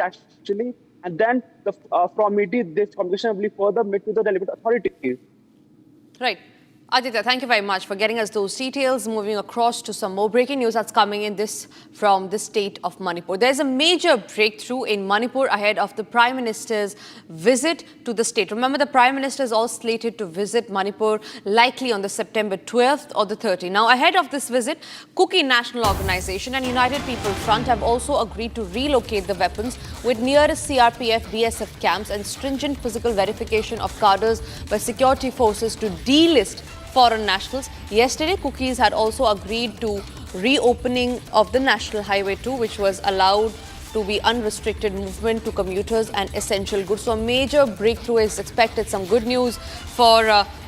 actually, and then from MIDI, this communication will be further made to the relevant authorities. Right. Aditya, thank you very much for getting us those details. Moving across to some more breaking news that's coming in from the state of Manipur. There's a major breakthrough in Manipur ahead of the Prime Minister's visit to the state. Remember, the Prime Minister is all slated to visit Manipur likely on the September 12th or the 30th. Now, ahead of this visit, Kuki National Organization and United People Front have also agreed to relocate the weapons with nearest CRPF, BSF camps and stringent physical verification of cadres by security forces to delist foreign nationals. Yesterday, Cookies had also agreed to reopening of the National Highway 2, which was allowed to be unrestricted movement to commuters and essential goods. So a major breakthrough is expected. Some good news for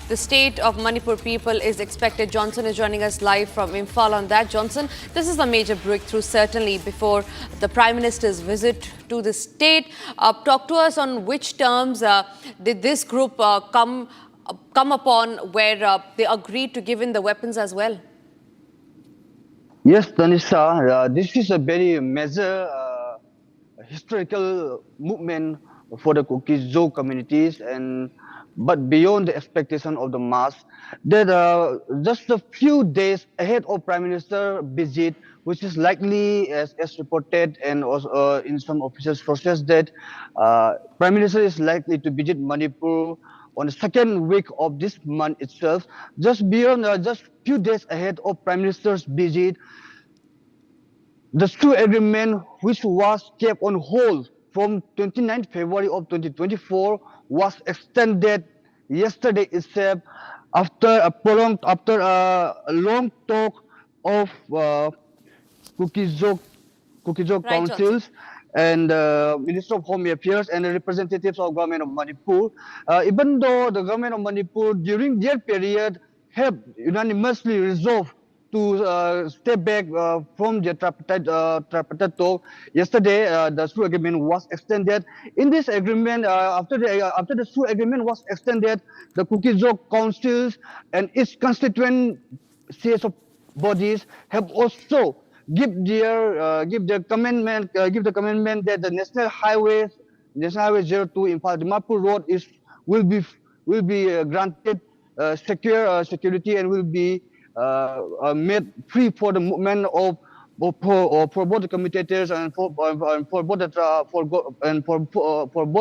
the state of Manipur people is expected. Johnson is joining us live from Imphal on that. Johnson, this is a major breakthrough certainly before the Prime Minister's visit to the state. Talk to us on which terms did this group come upon where they agreed to give in the weapons as well? Yes, Tanisha, this is a very major historical movement for the Kuki-Zo communities, but beyond the expectation of the mass, that just a few days ahead of Prime Minister visit, which is likely as reported and also in some official sources that Prime Minister is likely to visit Manipur on the second week of this month itself, just beyond just few days ahead of Prime Minister's visit. The two agreement, which was kept on hold from 29th February of 2024, was extended yesterday itself after a long talk of Kuki-Zo Right, councils Johnson. and Minister of Home Affairs and the representatives of government of Manipur. Even though the government of Manipur during their period have unanimously resolved to step back from the tripartite talk, yesterday the SU agreement was extended. In this agreement, after the SU agreement was extended, the Kuki-Zo councils and its constituent CS of bodies have also give the commandment that the National Highway 02 in Dimapur Road will be granted security and will be made free for the movement for both the commutators and for both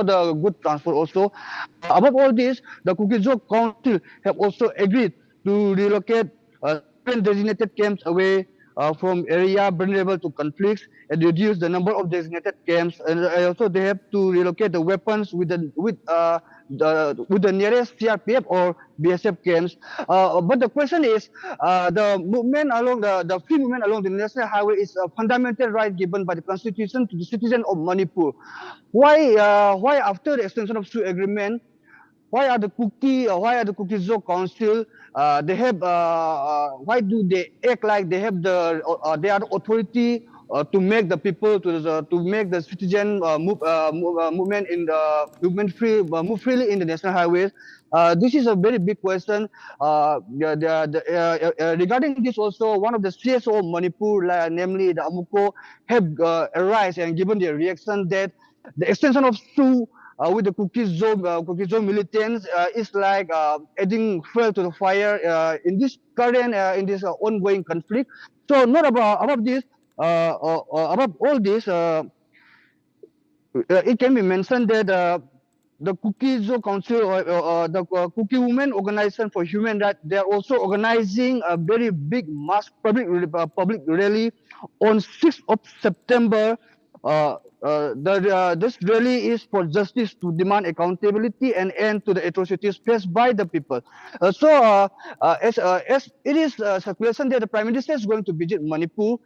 the good transport also. Above all this, the Kuki-Zo Council have also agreed to relocate 7 designated camps away from area vulnerable to conflicts and reduce the number of designated camps. And also they have to relocate the weapons with the nearest CRPF or BSF camps. But the question is, the movement along the free movement along the national highway is a fundamental right given by the constitution to the citizen of Manipur. Why after the extension of SU agreement, why are the Kuki-Zo council they have why do they act like they have they are the authority to make the people to make the citizen movement in the move freely in the national highways? This is a very big question. Regarding this also, one of the CSO of Manipur, namely the Amuko, have arise and given their reaction that the extension of SU with the Kuki-Zo militants is like adding fuel to the fire in this current in this ongoing conflict. So not about this about all this, it can be mentioned that the Kuki-Zo Council or the Kuki Women Organization for Human Rights, they are also organizing a very big mass public rally on 6th of September. This rally is for justice to demand accountability and end to the atrocities faced by the people. As it is speculation that the Prime Minister is going to visit Manipur,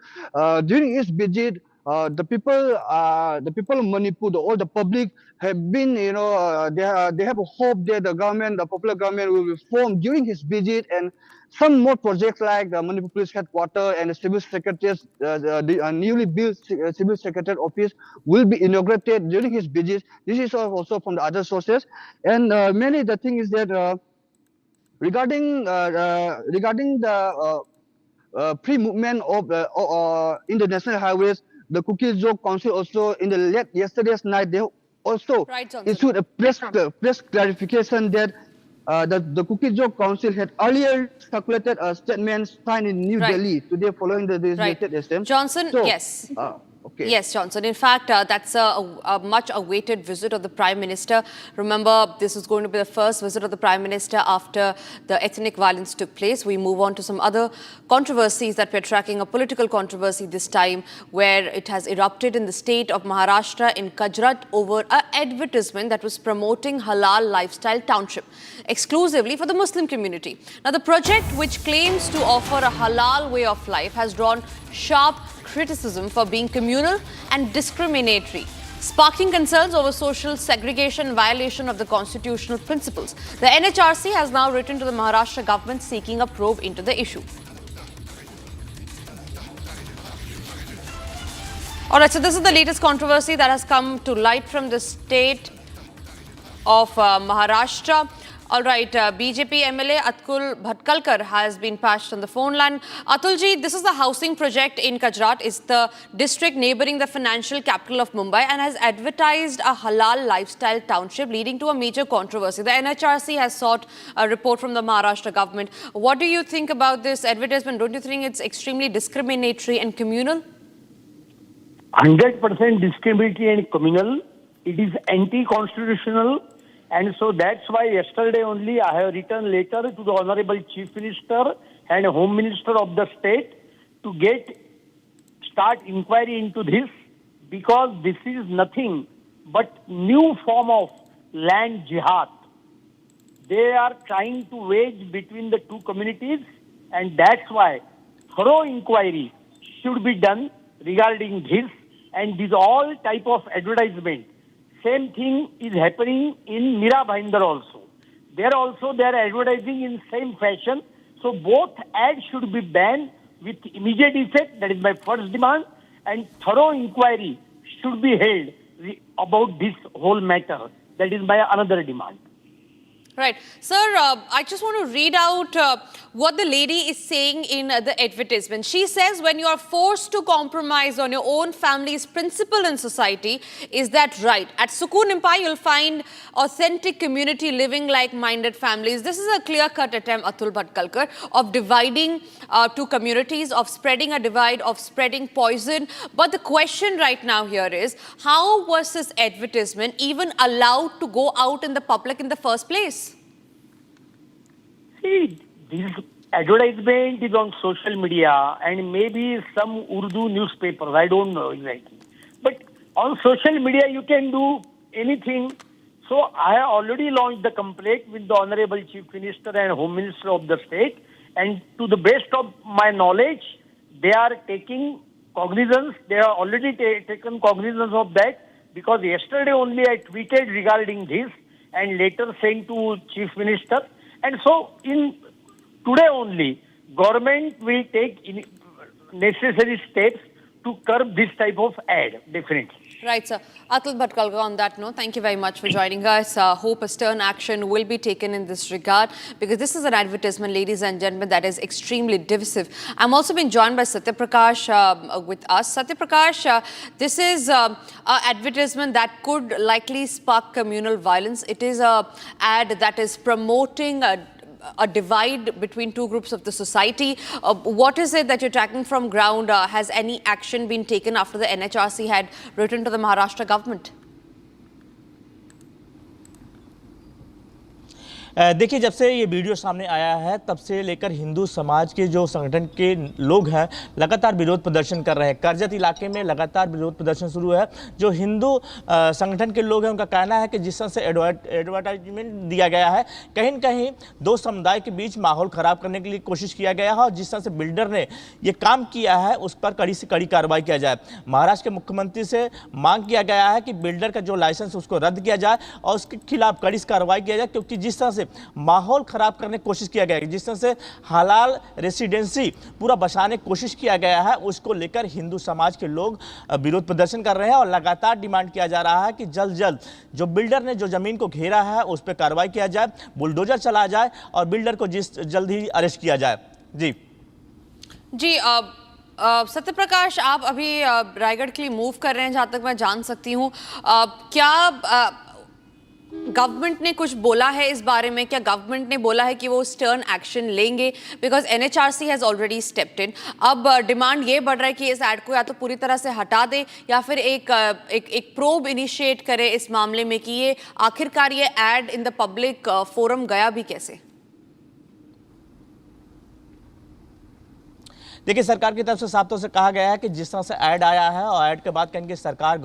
during his visit, the people of Manipur, all the public have been, they have a hope that the popular government will be formed during his visit, and some more projects like the Manipur Police Headquarters and the Civil Secretary's newly built Civil Secretary office will be inaugurated during his visit. This is also from the other sources, and mainly the thing is that regarding the free movement of in the national highways, the Cookie Joe Council also in the yesterday's night they also Right, Johnson. issued a press clarification that the Cookie Joe Council had earlier circulated a statement signed in New Right. Delhi today following the designated SM. Johnson, So, yes. okay. Yes, Johnson. In fact, that's a much-awaited visit of the Prime Minister. Remember, this is going to be the first visit of the Prime Minister after the ethnic violence took place. We move on to some other controversies that we're tracking. A political controversy this time where it has erupted in the state of Maharashtra in Gujarat over an advertisement that was promoting halal lifestyle township exclusively for the Muslim community. Now, the project, which claims to offer a halal way of life, has drawn sharp criticism for being communal and discriminatory, sparking concerns over social segregation and violation of the constitutional principles. The NHRC has now written to the Maharashtra government seeking a probe into the issue. All right, so this is the latest controversy that has come to light from the state of Maharashtra. All right, BJP MLA Atul Bhatkalkar has been patched on the phone line. Atulji, this is the housing project in Gujarat. It's the district neighboring the financial capital of Mumbai and has advertised a halal lifestyle township, leading to a major controversy. The NHRC has sought a report from the Maharashtra government. What do you think about this advertisement? Don't you think it's extremely discriminatory and communal? 100% discriminatory and communal. It is anti-constitutional. And so that's why yesterday only I have written letter to the Honorable Chief Minister and Home Minister of the state to start inquiry into this, because this is nothing but new form of land jihad. They are trying to wage between the two communities, and that's why thorough inquiry should be done regarding this. And these all type of advertisement. Same thing is happening in Mira Bhainder also. There also they are advertising in same fashion. So both ads should be banned with immediate effect. That is my first demand. And thorough inquiry should be held about this whole matter. That is my another demand. Right. Sir, I just want to read out what the lady is saying in the advertisement. She says, when you are forced to compromise on your own family's principle in society, is that right? At Sukoon Impai, you'll find authentic community living like-minded families. This is a clear-cut attempt, Atul Bhatkalkar, of dividing two communities, of spreading a divide, of spreading poison. But the question right now here is, how was this advertisement even allowed to go out in the public in the first place? See, this advertisement is on social media and maybe some Urdu newspapers. I don't know exactly. But on social media, you can do anything. So I have already launched the complaint with the Honorable Chief Minister and Home Minister of the state. And to the best of my knowledge, they are taking cognizance. They have already taken cognizance of that, because yesterday only I tweeted regarding this and later sent to Chief Minister. And so today only, government will take necessary steps to curb this type of ad, definitely. Right, sir. Atul Bhatkalkar, on that note, thank you very much for joining us. Hope a stern action will be taken in this regard, because this is an advertisement, ladies and gentlemen, that is extremely divisive. I'm also being joined by Satya Prakash with us. Satya Prakash, this is an advertisement that could likely spark communal violence. It is an ad that is promoting a divide between two groups of the society. What is it that you're tracking from ground? Has any action been taken after the NHRC had written to the Maharashtra government? देखिए, जब से ये video सामने आया है तब से लेकर हिंदू समाज के जो संगठन के लोग हैं लगातार विरोध प्रदर्शन कर रहे हैं। करजत इलाके में लगातार विरोध प्रदर्शन शुरू है। जो हिंदू संगठन के लोग हैं उनका कहना है कि जिस तरह से एडवर्टाइजमेंट दिया गया है, कहीं न कहीं दो समुदाय के बीच माहौल खराब करने के लिए कोशिश किया गया है, और जिस तरह से बिल्डर ने ये काम किया है उस पर कड़ी से कड़ी कार्रवाई किया जाए। महाराष्ट्र के मुख्यमंत्री से मांग किया गया है कि बिल्डर का जो लाइसेंस उसको रद्द किया जाए और उसके खिलाफ कड़ी से कार्रवाई किया जाए, क्योंकि जिस तरह से माहौल खराब करने की कोशिश किया गया है, जिस तरह से हलाल रेसिडेंसी पूरा बसाने की कोशिश किया गया है, उसको लेकर हिंदू समाज के लोग विरोध प्रदर्शन कर रहे हैं और लगातार डिमांड किया जा रहा है कि जल्द जल्द जो बिल्डर ने जो जमीन को घेरा है उस पर कार्रवाई किया जाए, बुलडोजर चलाया जाए और बिल्डर को जल्द ही अरेस्ट किया जाए। जी सत्य प्रकाश, आप अभी रायगढ़ के लिए मूव कर रहे हैं, जहां तक मैं जान सकती हूँ। क्या गवर्नमेंट ने कुछ बोला है इस बारे में? क्या गवर्नमेंट ने बोला है कि वो स्टर्न एक्शन लेंगे? Because NHRC has already stepped in. अब डिमांड ये बढ़ रहा है कि इस ऐड को या तो पूरी तरह से हटा दे या फिर एक प्रोब इनिशिएट करे इस मामले में कि ये आखिरकार ये add in the public forum गया भी कैसे। देखिए, सरकार की तरफ से साफ तौर से कहा गया है कि जिस तरह से ऐड आया है और ऐड के बाद कहेंगे सरकार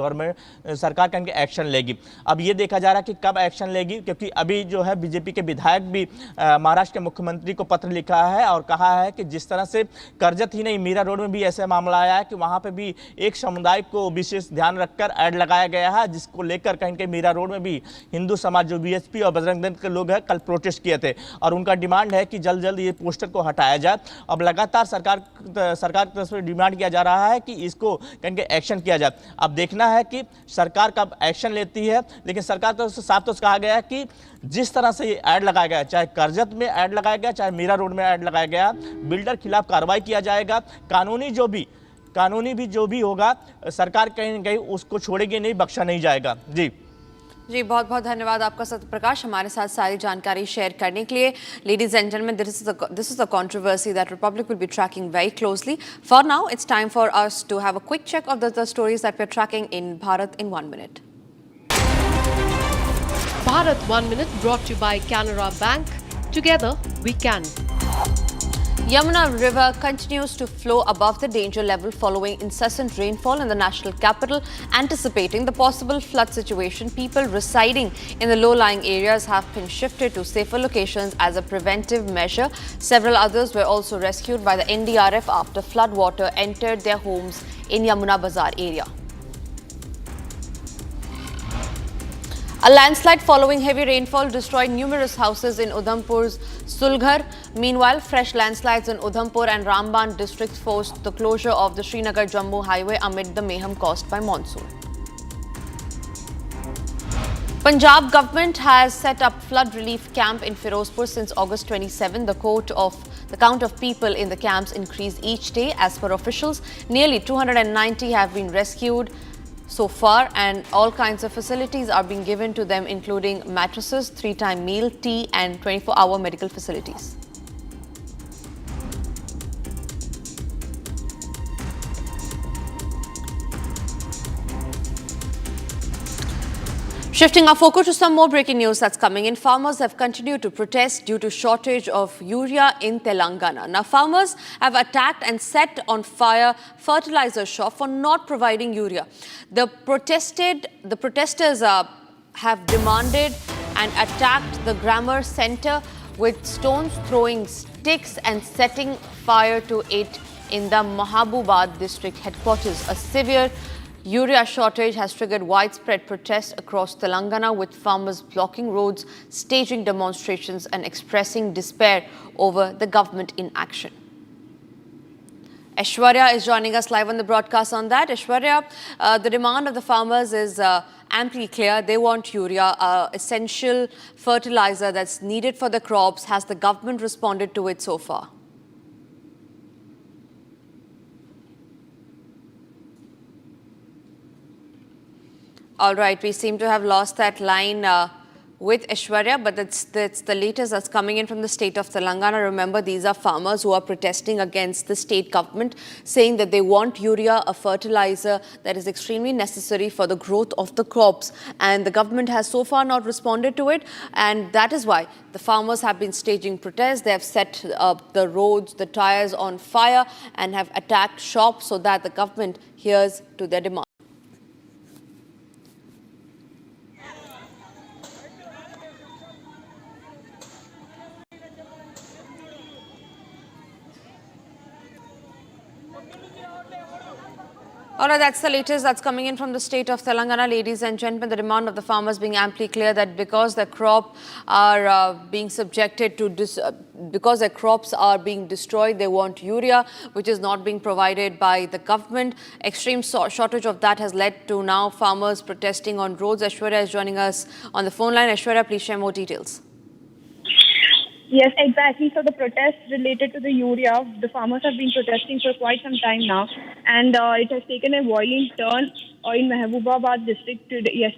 कहेंगे एक्शन लेगी। अब ये देखा जा रहा है कि कब एक्शन लेगी, क्योंकि अभी जो है बीजेपी के विधायक भी महाराष्ट्र के मुख्यमंत्री को पत्र लिखा है और कहा है कि जिस तरह से करजत ही नहीं, मीरा रोड में भी ऐसा मामला आया है कि वहां पर भी एक समुदाय को विशेष ध्यान रखकर ऐड लगाया गया है, जिसको लेकर कहेंगे मीरा रोड में भी हिंदू समाज जो बीएसपी और बजरंग दल के लोग हैं कल प्रोटेस्ट किए थे और उनका डिमांड है कि जल्द जल्द ये पोस्टर को हटाया जाए। अब लगातार सरकार की तरफ से डिमांड किया जा रहा है कि इसको कहेंगे एक्शन किया जाए। अब देखना है कि सरकार कब एक्शन लेती है, लेकिन सरकार तरफ से साफ तौर से कहा गया है कि जिस तरह से ये ऐड लगाया गया, चाहे करजत में ऐड लगाया गया, चाहे मीरा रोड में ऐड लगाया गया, बिल्डर खिलाफ कार्रवाई किया जाएगा। कानूनी भी जो भी होगा, सरकार कहीं न कहीं उसको छोड़ेगी नहीं, बख्शा नहीं जाएगा। जी, बहुत बहुत धन्यवाद आपका सत्य प्रकाश, हमारे साथ सारी जानकारी शेयर करने के लिए। Ladies and gentleman, this is a controversy that Republic will be tracking very closely. For now, it's time for us to have a quick check of the stories that we're tracking in Bharat in 1 minute. Bharat 1 Minute brought to you by Canara Bank. Together we can. Yamuna River continues to flow above the danger level following incessant rainfall in the national capital. Anticipating the possible flood situation, people residing in the low-lying areas have been shifted to safer locations as a preventive measure. Several others were also rescued by the NDRF after flood water entered their homes in Yamuna Bazar area. A landslide following heavy rainfall destroyed numerous houses in Udhampur's Sulghar. Meanwhile, fresh landslides in Udhampur and Ramban districts forced the closure of the Srinagar-Jammu highway amid the mayhem caused by monsoon. Punjab government has set up flood relief camp in Firozpur since August 27. The count of people in the camps increased each day. As per officials, nearly 290 have been rescued so far, and all kinds of facilities are being given to them, including mattresses, 3-time meal, tea, and 24-hour medical facilities. Shifting our focus to some more breaking news that's coming in. Farmers have continued to protest due to shortage of urea in Telangana. Now, farmers have attacked and set on fire fertilizer shop for not providing urea. The protesters have demanded and attacked the grammar center with stones, throwing sticks and setting fire to it in the Mahabubad district headquarters. A severe urea shortage has triggered widespread protests across Telangana, with farmers blocking roads, staging demonstrations and expressing despair over the government inaction. Aishwarya is joining us live on the broadcast on that. Aishwarya, the demand of the farmers is amply clear. They want urea, essential fertilizer that's needed for the crops. Has the government responded to it so far? All right, we seem to have lost that line with Aishwarya, but that's the latest that's coming in from the state of Telangana. Remember, these are farmers who are protesting against the state government, saying that they want urea, a fertilizer that is extremely necessary for the growth of the crops. And the government has so far not responded to it. And that is why the farmers have been staging protests. They have set the roads, the tires on fire and have attacked shops so that the government hears to their demand. All right, that's the latest that's coming in from the state of Telangana. Ladies and gentlemen, the demand of the farmers being amply clear that because their crop are being subjected to because their crops are being destroyed, they want urea, which is not being provided by the government. Extreme shortage of that has led to now farmers protesting on roads. Aishwarya is joining us on the phone line. Aishwarya, please share more details. Yes, exactly. So the protests related to the urea, the farmers have been protesting for quite some time now, and it has taken a violent turn in Mehboobabaad district today,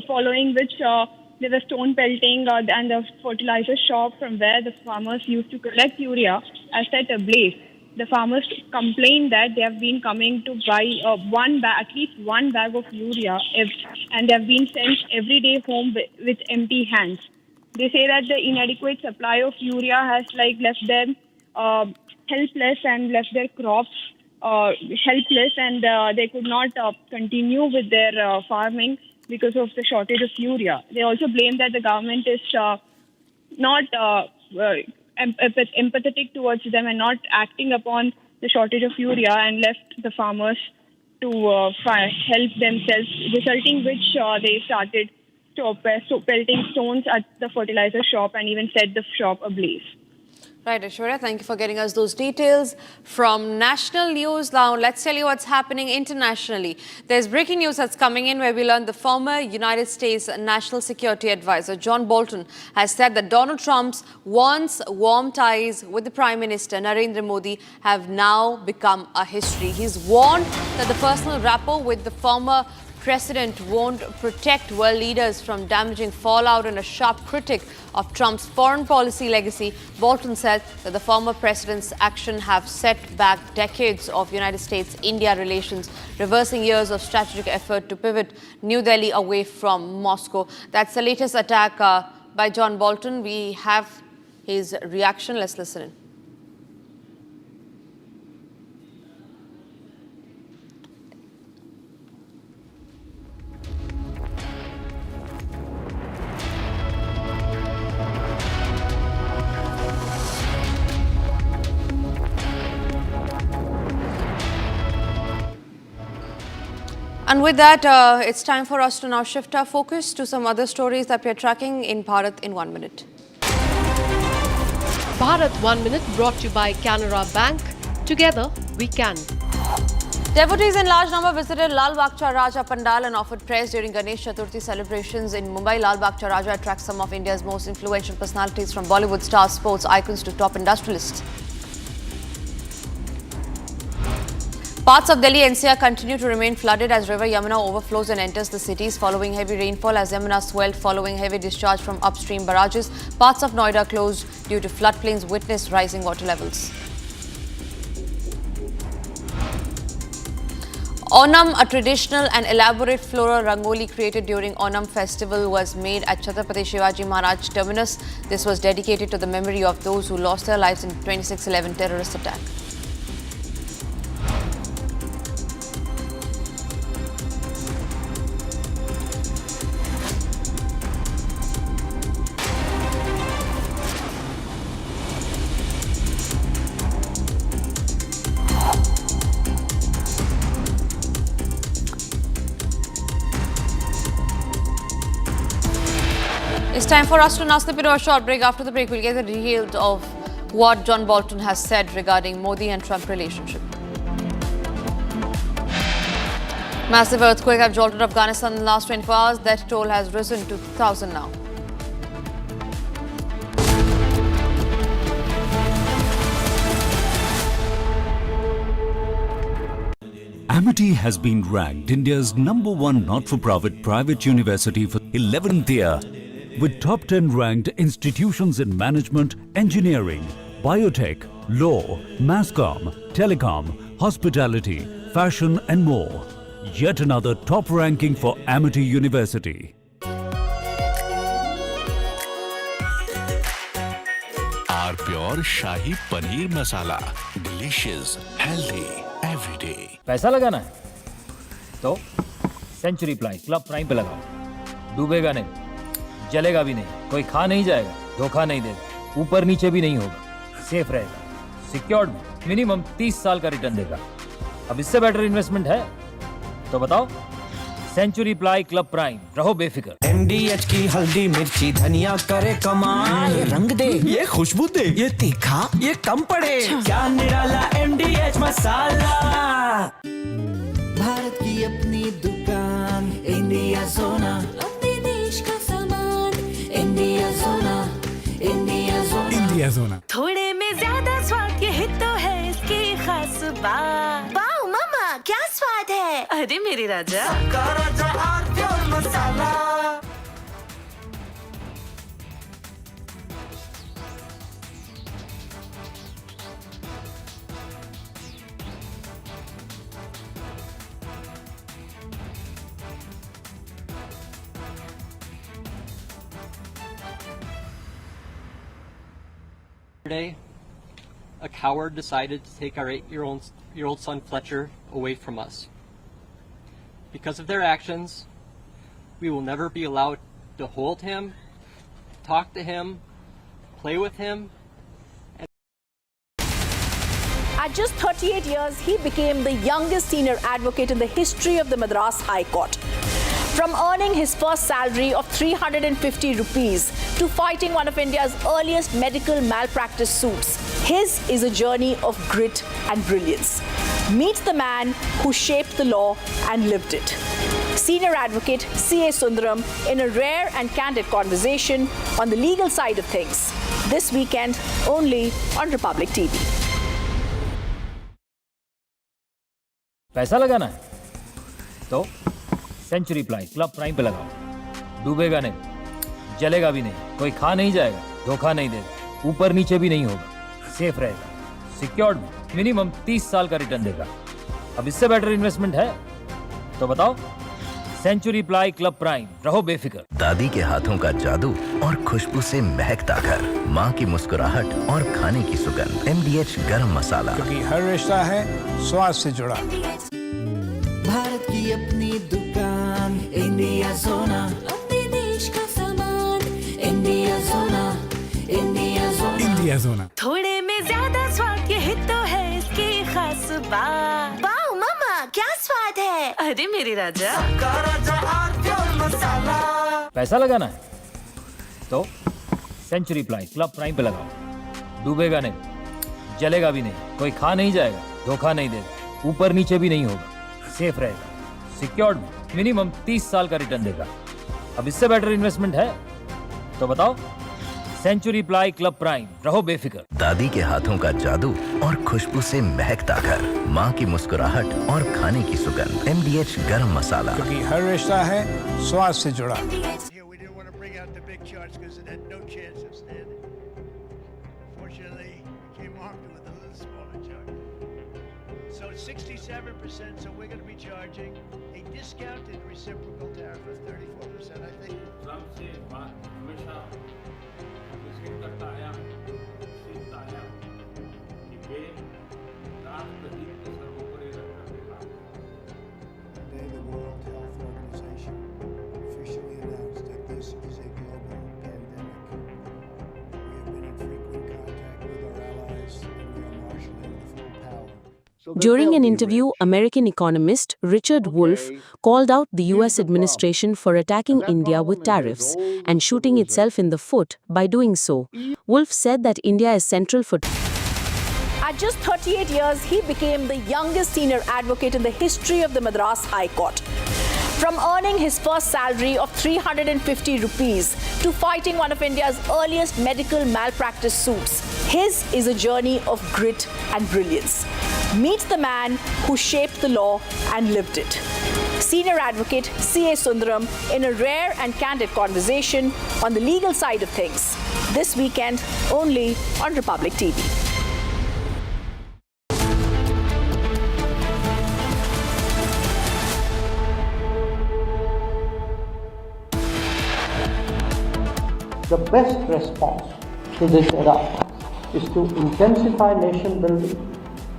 following which there was stone pelting and the fertilizer shop from where the farmers used to collect urea has set ablaze. The farmers complained that they have been coming to buy at least one bag of urea, and they have been sent every day home with empty hands. They say that the inadequate supply of urea has left them helpless and left their crops helpless, and they could not continue with their farming because of the shortage of urea. They also blame that the government is not empathetic towards them and not acting upon the shortage of urea, and left the farmers to help themselves, resulting which they started pelting stones at the fertilizer shop and even set the shop ablaze. Right, Aishwarya, thank you for getting us those details. From national news now, let's tell you what's happening internationally. There's breaking news that's coming in where we learn the former United States National Security Advisor, John Bolton, has said that Donald Trump's once warm ties with the Prime Minister, Narendra Modi, have now become a history. He's warned that the personal rapport with the former president won't protect world leaders from damaging fallout. And a sharp critic of Trump's foreign policy legacy, Bolton said that the former president's action have set back decades of United States-India relations, reversing years of strategic effort to pivot New Delhi away from Moscow. That's the latest attack by John Bolton. We have his reaction. Let's listen in. And with that, it's time for us to now shift our focus to some other stories that we are tracking in Bharat in 1 minute. Bharat 1 Minute brought to you by Canara Bank. Together we can. Devotees in large number visited Lal Bagcha Raja Pandal and offered prayers during Ganesh Chaturthi celebrations in Mumbai. Lal Bagcha Raja attracts some of India's most influential personalities, from Bollywood stars, sports icons to top industrialists. Parts of Delhi NCR continue to remain flooded as river Yamuna overflows and enters the cities following heavy rainfall. As Yamuna swelled following heavy discharge from upstream barrages, parts of Noida closed due to floodplains witnessed rising water levels. Onam, a traditional and elaborate floral rangoli created during Onam festival, was made at Chhatrapati Shivaji Maharaj terminus. This was dedicated to the memory of those who lost their lives in 26/11 terrorist attack. It's time for us to now slip into a short break. After the break, we'll get the details of what John Bolton has said regarding Modi and Trump relationship. Massive earthquake have jolted Afghanistan in the last 24 hours. Death toll has risen to 2,000 now. Amity has been ranked India's #1 not-for-profit private university for 11th year, with top 10 ranked institutions in management, engineering, biotech, law, masscom, telecom, hospitality, fashion and more. Yet another top ranking for Amity University. Our pure Shahi Paneer Masala. Delicious, healthy, every day. पैसा लगाना है तो century ply club prime पे लगाओ। डूबेगा नहीं, जलेगा भी नहीं, कोई खा नहीं जाएगा, धोखा नहीं देगा, ऊपर नीचे भी नहीं होगा, सेफ रहेगा, सिक्योर्ड, मिनिमम 30 साल का रिटर्न देगा। अब इससे बेटर इन्वेस्टमेंट है तो बताओ। सेंचुरी प्लाई क्लब प्राइम, रहो बेफिक्र। MDH की हल्दी मिर्ची धनिया करे कमाल, ये रंग दे, ये खुशबू दे, ये तीखा, ये कम पड़े, क्या निराला MDH मसाला। भारत की अपनी दुकान, इंडिया सोना, अपने देश का सामान, इंडिया सोना, इंडिया इंडिया जोना। थोड़े में ज्यादा स्वाद ये तो है इसकी खास बात। वाओ मामा क्या स्वाद है। अरे मेरे राजा राजा RCom masala. Yesterday, a coward decided to take our 8-year-old son Fletcher away from us. Because of their actions, we will never be allowed to hold him, talk to him, play with him. At just 38 years, he became the youngest senior advocate in the history of the Madras High Court. From earning his first salary of 350 rupees to fighting one of India's earliest medical malpractice suits, his is a journey of grit and brilliance. Meet the man who shaped the law and lived it. Senior advocate C.A. Sundaram in a rare and candid conversation on the legal side of things. This weekend, only on Republic TV. पैसा लगाना है तो century ply club prime पे लगाओ। डूबेगा नहीं, जलेगा भी नहीं, कोई खा नहीं जाएगा, धोखा नहीं देगा, ऊपर नीचे भी नहीं होगा, सेफ रहेगा, सिक्योर्ड, मिनिमम 30 साल का रिटर्न देगा। अब इससे बेटर इन्वेस्टमेंट है तो बताओ। सेंचुरी प्लाई क्लब प्राइम, रहो बेफिक्र। दादी के हाथों का जादू और खुशबू से महकता घर, माँ की मुस्कुराहट और खाने की सुगंध। MDH गरम मसाला, क्योंकि हर रिश्ता है स्वाद से जुड़ा। भारत की अपनी दुकान इंडिया सोना, अपने देश का सामान इंडिया सोना, इंडिया सोना, इंडिया जोना। थोड़े में ज्यादा स्वाद ये तो है इसकी खास बात। वाओ मामा क्या स्वाद है। अरे मेरे राजा राजा RCom मसाला। पैसा लगाना है तो सेंचुरी प्लाई क्लब प्राइम पे लगाओ। डूबेगा नहीं, जलेगा भी नहीं, कोई खा नहीं जाएगा, धोखा नहीं देगा, ऊपर नीचे भी नहीं होगा, सेफ रहेगा, सिक्योर्ड, मिनिमम 30 साल का रिटर्न देगा। अब इससे बेटर इन्वेस्टमेंट है तो बताओ। सेंचुरी प्लाई क्लब प्राइम, रहो बेफिक्र। दादी के हाथों का जादू और खुशबू से महकता घर, माँ की मुस्कुराहट और खाने की सुगंध। MDH गरम मसाला, क्योंकि हर रिश्ता है स्वाद से जुड़ा। So it's 67%, so we're going to be charging a discounted reciprocal tariff of 34%, I think. Today, the World Health Organization officially announced that this is a global pandemic. We have been in frequent contact with our allies, and we are marshalling the full power. During an interview, American economist Richard Wolff called out the US administration for attacking India with tariffs and shooting itself in the foot by doing so. Wolff said that India is central for... At just 38 years, he became the youngest senior advocate in the history of the Madras High Court. From earning his first salary of 350 rupees to fighting one of India's earliest medical malpractice suits, his is a journey of grit and brilliance. Meet the man who shaped the law and lived it. Senior advocate C.A. Sundaram in a rare and candid conversation on the legal side of things. This weekend, only on Republic TV. The best response to this era is to intensify nation building,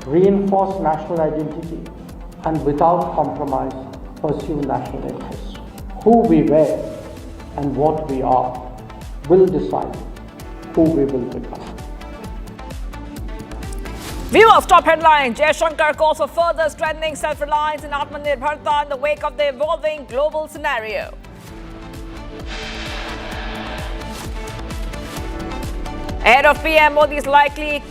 reinforce national identity, and without compromise pursue national interests. Who we were and what we are will decide who we will become. Viewers, top headline. Jaishankar calls for further strengthening self-reliance and Atmanirbharta in the wake of the evolving global scenario. Ahead of PM Modi's likely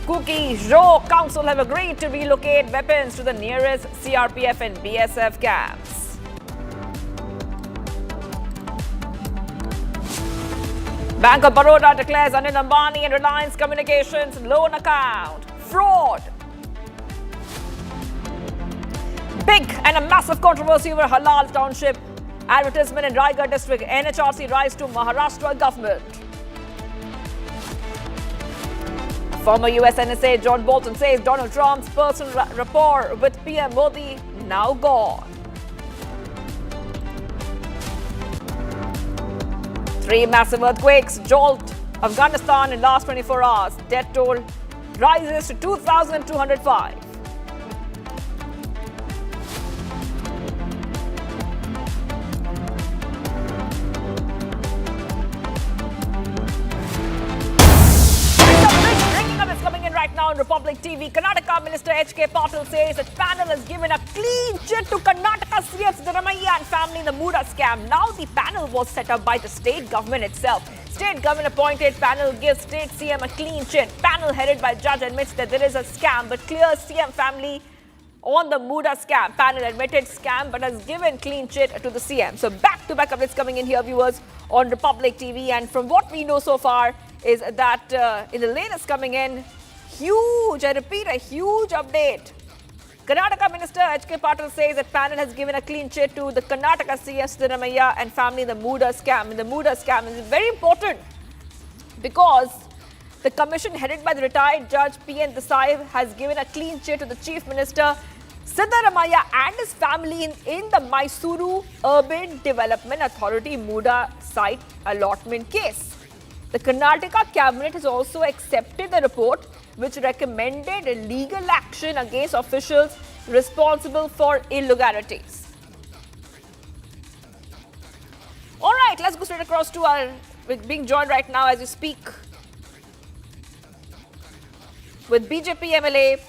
Kuki Zhou, counsel have agreed to relocate weapons to the nearest CRPF and BSF camps. Bank of Baroda declares Anil Ambani and Reliance Communications loan account fraud. Big and a massive controversy over Halal Township advertisement in Raigad district. NHRC rise to Maharashtra government. Former US NSA John Bolton says Donald Trump's personal rapport with PM Modi now gone. 3 massive earthquakes jolt Afghanistan in last 24 hours. Death toll rises to 2,205. Right now on Republic TV, Karnataka Minister H.K. Patil says that panel has given a clean chit to Karnataka CM Siddaramaiah and family in the Muda scam. Now the panel was set up by the state government itself. State government appointed panel gives state CM a clean chit. Panel headed by judge admits that there is a scam but clears CM family on the Muda scam. Panel admitted scam but has given clean chit to the CM. So back-to-back updates coming in here, viewers, on Republic TV. And from what we know so far is that in the latest coming in, huge, I repeat, a huge update. Karnataka Minister H.K. Patil says that panel has given a clean chit to the Karnataka CM Siddaramaiah and family in the Muda scam. And the Muda scam is very important because the commission headed by the retired judge P.N. Desai has given a clean chit to the Chief Minister Siddaramaiah and his family in the Mysuru Urban Development Authority Muda site allotment case. The Karnataka cabinet has also accepted the report which recommended legal action against officials responsible for irregularities. All right, let's go straight across to we're being joined right now as we speak with BJP MLA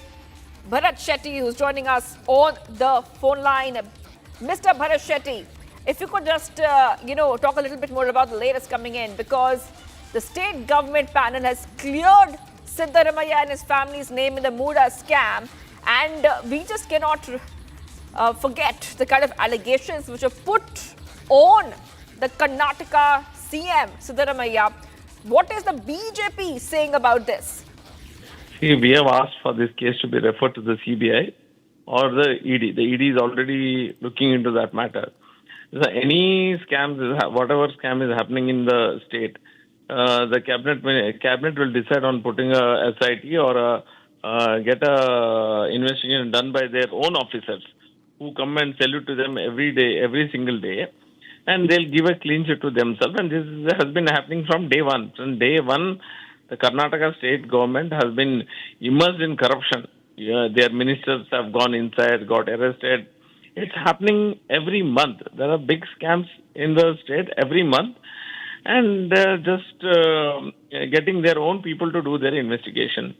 Bharat Shetty, who's joining us on the phone line. Mr. Bharat Shetty, if you could just, talk a little bit more about the latest coming in, because the state government panel has cleared Siddaramaiah and his family's name in the Muda scam, and we just cannot forget the kind of allegations which are put on the Karnataka CM Siddaramaiah. What is the BJP saying about this? See, we have asked for this case to be referred to the CBI or the ED. The ED is already looking into that matter. So any scams, whatever scam is happening in the state, the cabinet will decide on putting a SIT or get a investigation done by their own officers who come and salute to them every day, every single day, and they'll give a clean sheet to themselves. And this has been happening from day one. From day one, the Karnataka state government has been immersed in corruption. Their ministers have gone inside, got arrested. It's happening every month. There are big scams in the state every month. And they're just getting their own people to do their investigation.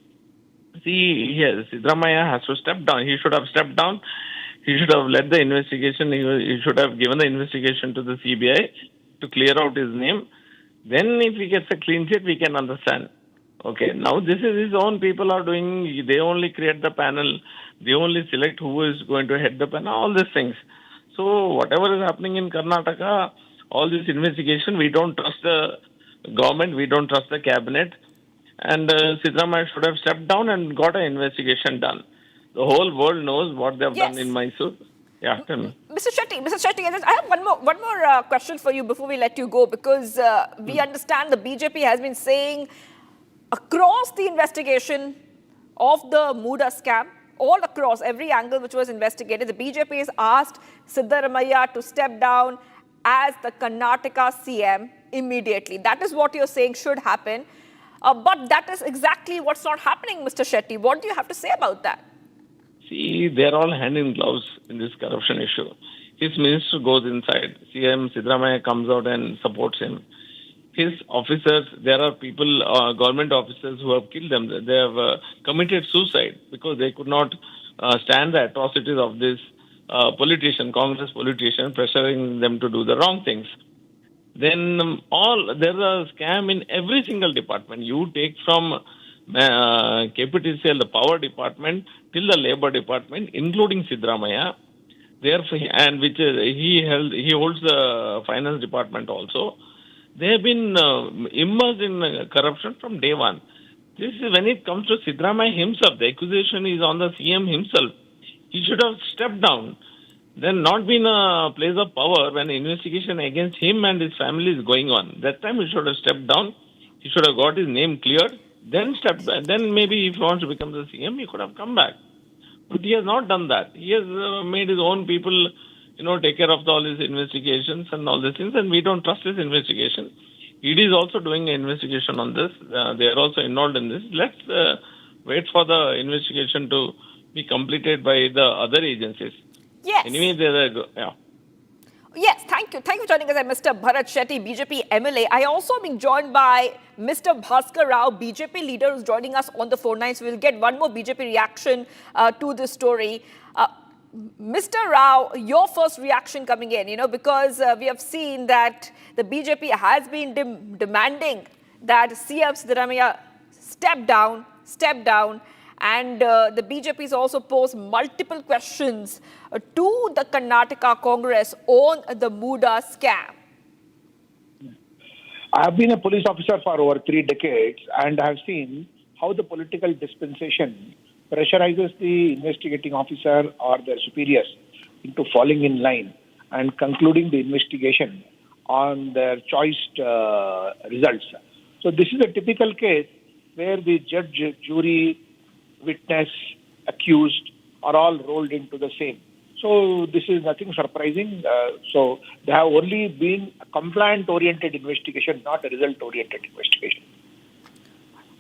See, yes, Siddaramaiah has to step down. He should have stepped down. He should have led the investigation. He should have given the investigation to the CBI to clear out his name. Then if he gets a clean sheet, we can understand. Okay, now this is his own people are doing, they only create the panel. They only select who is going to head the panel, all these things. So whatever is happening in Karnataka, all this investigation, we don't trust the government, we don't trust the cabinet, and Siddaramaiah should have stepped down and got an investigation done. The whole world knows what they have done in Mysore. Yeah, tell me. Mr. Shetty, I have one more question for you before we let you go, because we understand the BJP has been saying across the investigation of the Muda scam, all across every angle which was investigated, the BJP has asked Siddaramaiah to step down as the Karnataka CM immediately. That is what you're saying should happen. But that is exactly what's not happening, Mr. Shetty. What do you have to say about that? See, they're all hand in gloves in this corruption issue. His minister goes inside. CM Siddaramaiah comes out and supports him. His officers, there are people, government officers who have killed them. They have committed suicide because they could not stand the atrocities of this Congress politician, pressuring them to do the wrong things. Then there's a scam in every single department. You take from KPTCL, the power department, till the labor department, including Siddaramaiah, and which he holds the finance department also. They have been immersed in corruption from day one. This is when it comes to Siddaramaiah himself. The accusation is on the CM himself. He should have stepped down, then not been a place of power when the investigation against him and his family is going on. That time he should have stepped down. He should have got his name cleared, then stepped back. Then maybe if he wants to become the CM, he could have come back. But he has not done that. He has made his own people, take care of all his investigations and all these things, and we don't trust his investigation. ED is also doing an investigation on this. They are also involved in this. Let's wait for the investigation to be completed by the other agencies. Yes. Anyway, Yes, thank you. Thank you for joining us, Mr. Bharat Shetty, BJP MLA. I also being joined by Mr. Bhaskar Rao, BJP leader, who's joining us on the phone line. So we'll get one more BJP reaction to this story. Mr. Rao, your first reaction coming in, because we have seen that the BJP has been demanding that CM Siddaramaiah step down, and the BJP has also posed multiple questions to the Karnataka Congress on the Muda scam. I have been a police officer for over 3 decades, and I have seen how the political dispensation pressurizes the investigating officer or their superiors into falling in line and concluding the investigation on their choiced results. So this is a typical case where the judge, jury, witness, accused are all rolled into the same. So this is nothing surprising. So they have only been a compliant-oriented investigation, not a result-oriented investigation.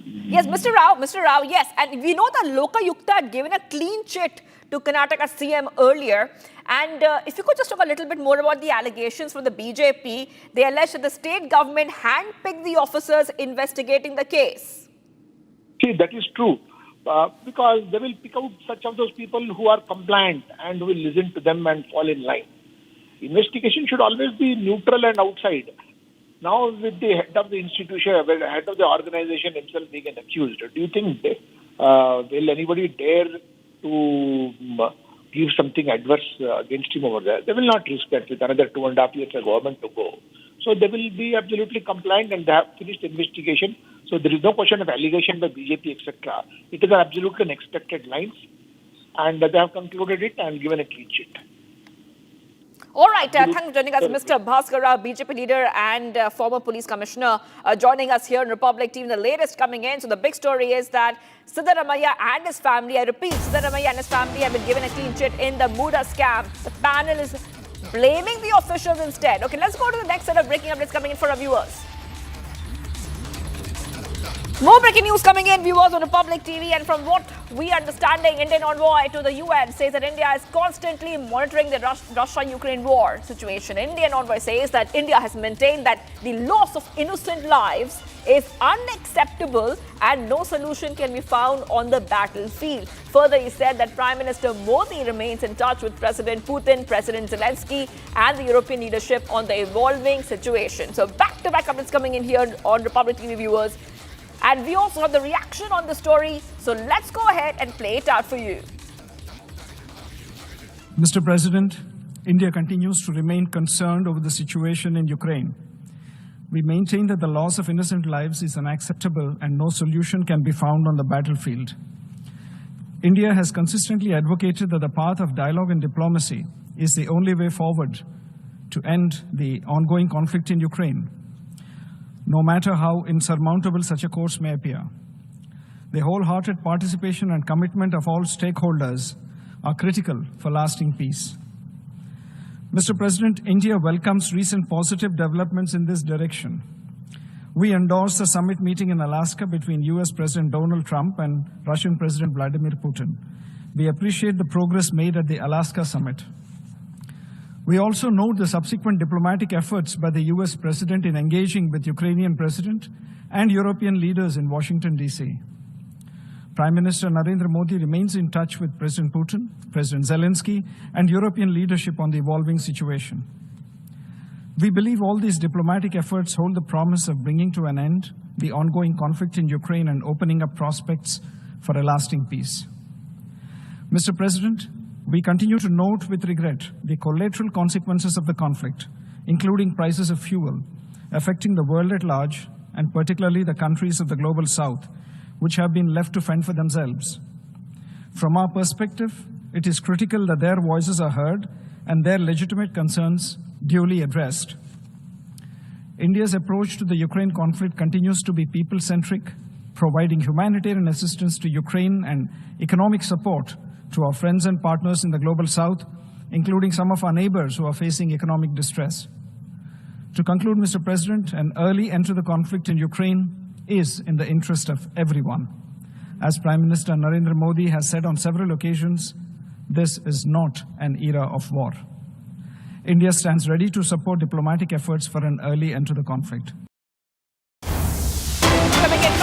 Yes, Mr. Rao, yes. And we know that Lokayukta had given a clean chit to Karnataka CM earlier. And if you could just talk a little bit more about the allegations from the BJP, they allege that the state government handpicked the officers investigating the case. See, that is true. Because they will pick out such of those people who are compliant and will listen to them and fall in line. Investigation should always be neutral and outside. Now, with the head of the institution, the head of the organization himself being an accused, do you think will anybody dare to give something adverse against him over there? They will not risk that with another 2.5 years of government to go. So they will be absolutely compliant and they have finished investigation. So there is no question of allegation by BJP, etc. It is absolutely unexpected lines, and they have concluded it and given a clean sheet. All right, thanks for joining us, Mr. Bhaskar Rao, BJP leader and former police commissioner, joining us here in Republic TV. The latest coming in. So the big story is that Siddaramaiah and his family, I repeat, Siddaramaiah and his family have been given a clean chit in the Muda scam. The panel is blaming the officials instead. Okay, let's go to the next set of breaking updates coming in for our viewers. More breaking news coming in, viewers, on Republic TV, and from what we are understanding, Indian envoy to the UN says that India is constantly monitoring the Russia-Ukraine war situation. Indian envoy says that India has maintained that the loss of innocent lives is unacceptable and no solution can be found on the battlefield. Further, he said that Prime Minister Modi remains in touch with President Putin, President Zelensky, and the European leadership on the evolving situation. So back-to-back updates coming in here on Republic TV, viewers. And we also have the reaction on the story. So let's go ahead and play it out for you. Mr. President, India continues to remain concerned over the situation in Ukraine. We maintain that the loss of innocent lives is unacceptable and no solution can be found on the battlefield. India has consistently advocated that the path of dialogue and diplomacy is the only way forward to end the ongoing conflict in Ukraine, no matter how insurmountable such a course may appear. The wholehearted participation and commitment of all stakeholders are critical for lasting peace. Mr. President, India welcomes recent positive developments in this direction. We endorse the summit meeting in Alaska between US President Donald Trump and Russian President Vladimir Putin. We appreciate the progress made at the Alaska summit. We also note the subsequent diplomatic efforts by the US President in engaging with Ukrainian President and European leaders in Washington, D.C. Prime Minister Narendra Modi remains in touch with President Putin, President Zelensky, and European leadership on the evolving situation. We believe all these diplomatic efforts hold the promise of bringing to an end the ongoing conflict in Ukraine and opening up prospects for a lasting peace. Mr. President, we continue to note with regret the collateral consequences of the conflict, including prices of fuel, affecting the world at large, and particularly the countries of the global south, which have been left to fend for themselves. From our perspective, it is critical that their voices are heard and their legitimate concerns duly addressed. India's approach to the Ukraine conflict continues to be people-centric, providing humanitarian assistance to Ukraine and economic support to our friends and partners in the global south, including some of our neighbors who are facing economic distress. To conclude, Mr. President, an early end to the conflict in Ukraine is in the interest of everyone. As Prime Minister Narendra Modi has said on several occasions, this is not an era of war. India stands ready to support diplomatic efforts for an early end to the conflict.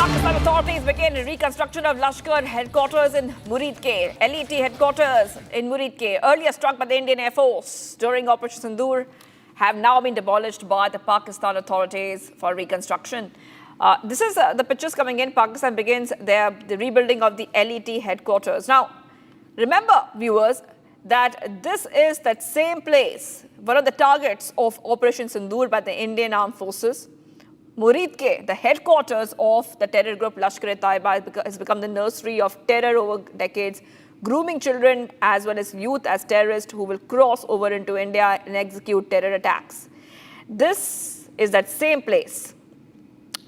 Pakistan authorities begin reconstruction of Lashkar headquarters in Muridke. LET headquarters in Muridke, earlier struck by the Indian Air Force during Operation Sindoor, have now been demolished by the Pakistan authorities for reconstruction. This is the pictures coming in. Pakistan begins the rebuilding of the LET headquarters. Now, remember, viewers, that this is that same place, one of the targets of Operation Sindoor by the Indian Armed Forces. Muridke, the headquarters of the terror group Lashkar-e-Taiba, has become the nursery of terror over decades, grooming children as well as youth as terrorists who will cross over into India and execute terror attacks. This is that same place,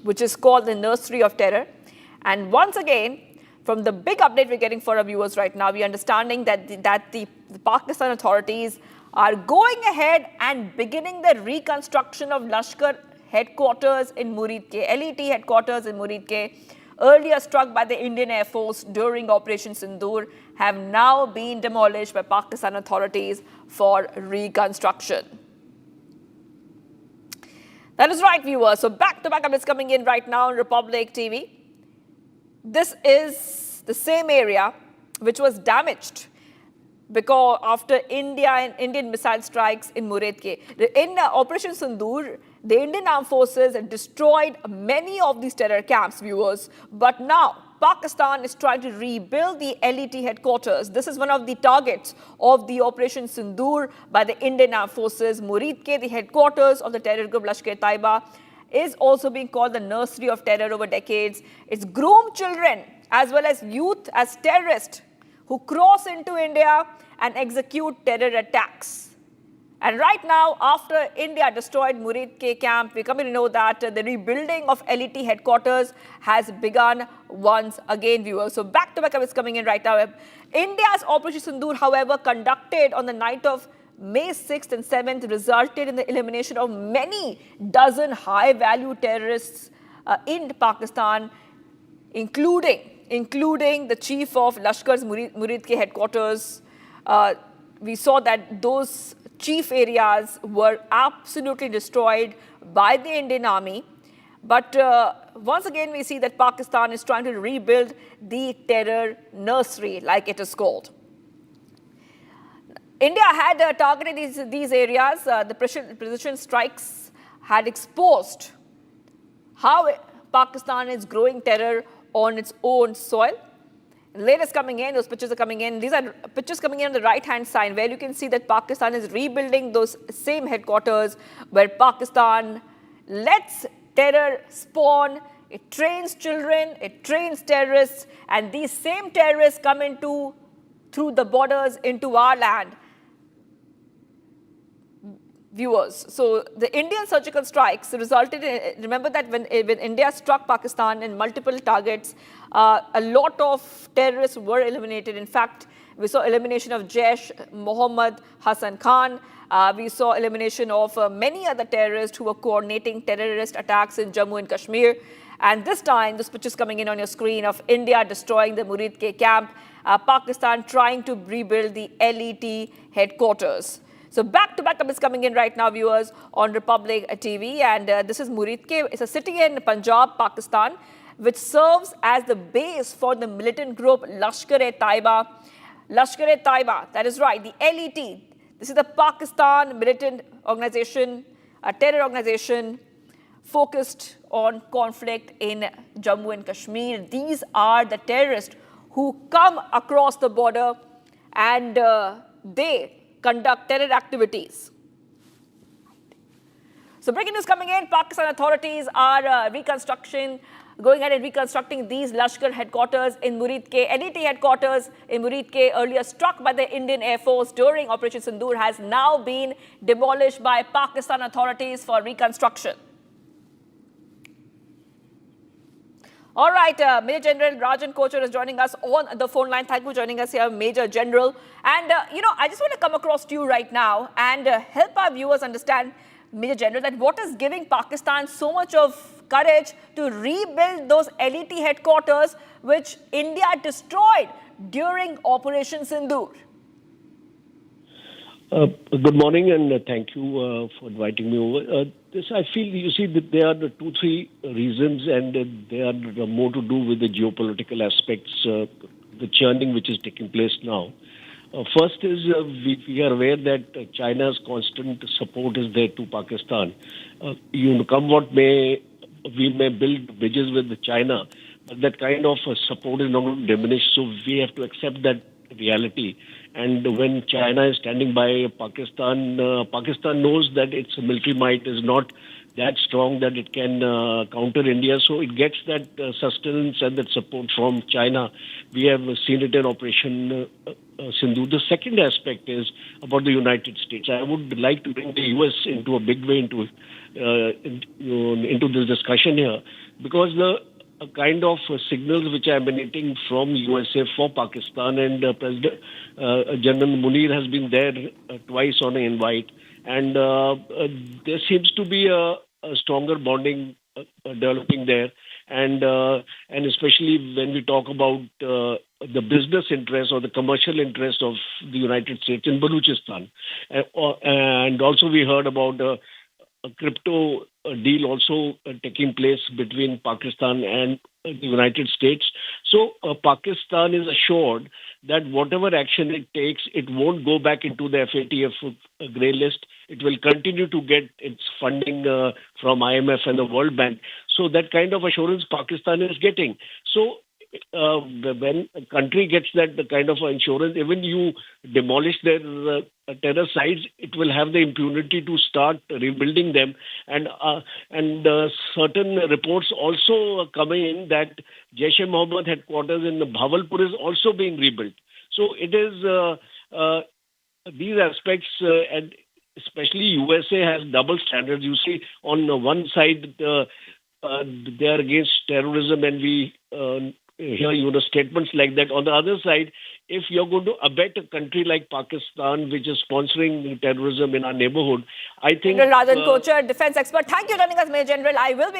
which is called the nursery of terror. And once again, from the big update we're getting for our viewers right now, we're understanding that the Pakistan authorities are going ahead and beginning the reconstruction of Lashkar headquarters in Muridke, LET headquarters in Muridke, earlier struck by the Indian Air Force during Operation Sindoor, have now been demolished by Pakistan authorities for reconstruction. That is right, viewers. So back-to-back updates coming in right now on Republic TV. This is the same area which was damaged because after Indian missile strikes in Muridke. In Operation Sindoor, the Indian Armed Forces destroyed many of these terror camps, viewers. But now, Pakistan is trying to rebuild the LET headquarters. This is one of the targets of the Operation Sindoor by the Indian Armed Forces. Muridke, the headquarters of the terror group Lashkar-e-Taiba, is also being called the nursery of terror over decades. It's groomed children as well as youth as terrorists who cross into India and execute terror attacks. And right now, after India destroyed Muridke camp, we come to know that the rebuilding of LET headquarters has begun once again, viewers. So back-to-back is coming in right now. India's Operation Sindoor, however, conducted on the night of May 6th and 7th, resulted in the elimination of many dozen high-value terrorists in Pakistan, including the chief of Lashkar's Muridke headquarters. We saw that those chief areas were absolutely destroyed by the Indian army. But once again, we see that Pakistan is trying to rebuild the terror nursery, like it is called. India had targeted these areas. The precision strikes had exposed how Pakistan is growing terror on its own soil. Latest coming in, those pictures are coming in. These are pictures coming in on the right-hand side, where you can see that Pakistan is rebuilding those same headquarters where Pakistan lets terror spawn. It trains children, it trains terrorists, and these same terrorists come through the borders into our land. Viewers, so the Indian surgical strikes resulted in, remember that when India struck Pakistan in multiple targets, a lot of terrorists were eliminated. In fact, we saw elimination of Jaish Mohammed Hassan Khan. We saw elimination of many other terrorists who were coordinating terrorist attacks in Jammu and Kashmir. And this time, this picture is coming in on your screen of India destroying the Muridke camp, Pakistan trying to rebuild the LET headquarters. So back-to-back is coming in right now, viewers, on Republic TV. And this is Muridke. It's a city in Punjab, Pakistan, which serves as the base for the militant group Lashkar-e-Taiba. Lashkar-e-Taiba, that is right, the LET. This is the Pakistan militant organization, a terror organization focused on conflict in Jammu and Kashmir. These are the terrorists who come across the border and they conduct terror activities. So breaking news coming in, Pakistan authorities are going ahead and reconstructing these Lashkar headquarters in Murid Ke. LET headquarters in Murid Ke, earlier struck by the Indian Air Force during Operation Sindoor, has now been demolished by Pakistan authorities for reconstruction. All right, Major General Rajan Kochar is joining us on the phone line. Thank you for joining us here, Major General. And, I just want to come across to you right now and help our viewers understand, Major General, that what is giving Pakistan so much of courage to rebuild those LET headquarters which India destroyed during Operation Sindoor. Good morning and thank you for inviting me over. I feel, you see, that there are 2-3 reasons, and they are more to do with the geopolitical aspects, the churning which is taking place now. First is we are aware that China's constant support is there to Pakistan. Come what may, we may build bridges with China, but that kind of support is not going to diminish, so we have to accept that reality. And when China is standing by Pakistan, Pakistan knows that its military might is not that strong that it can counter India. So it gets that sustenance and that support from China. We have seen it in Operation Sindoor. The second aspect is about the United States. I would like to bring the US into a big way into this discussion here, because the kind of signals which are emanating from USA for Pakistan, and President General Munir has been there twice on an invite, and there seems to be a stronger bonding developing there, and especially when we talk about the business interest or the commercial interest of the United States in Balochistan, and also we heard about a crypto deal also taking place between Pakistan and the United States. So Pakistan is assured that whatever action it takes, it won't go back into the FATF grey list. It will continue to get its funding from IMF and the World Bank. So that kind of assurance Pakistan is getting. So when a country gets that kind of insurance, even you demolish their terror sites, it will have the impunity to start rebuilding them. And certain reports also coming in that Jaish-e-Mohammed headquarters in Bhavalpur is also being rebuilt. So it is these aspects, and especially USA has double standards. You see, on one side, they are against terrorism, and we hear statements like that. On the other side, if you're going to abet a country like Pakistan, which is sponsoring terrorism in our neighborhood, I think Rajan Kochar, defense expert. Thank you for joining us, Major General. I will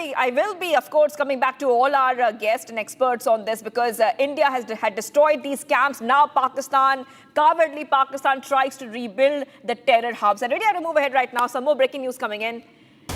be, of course, coming back to all our guests and experts on this, because India had destroyed these camps. Now cowardly Pakistan tries to rebuild the terror hubs. And ready to move ahead right now. Some more breaking news coming in.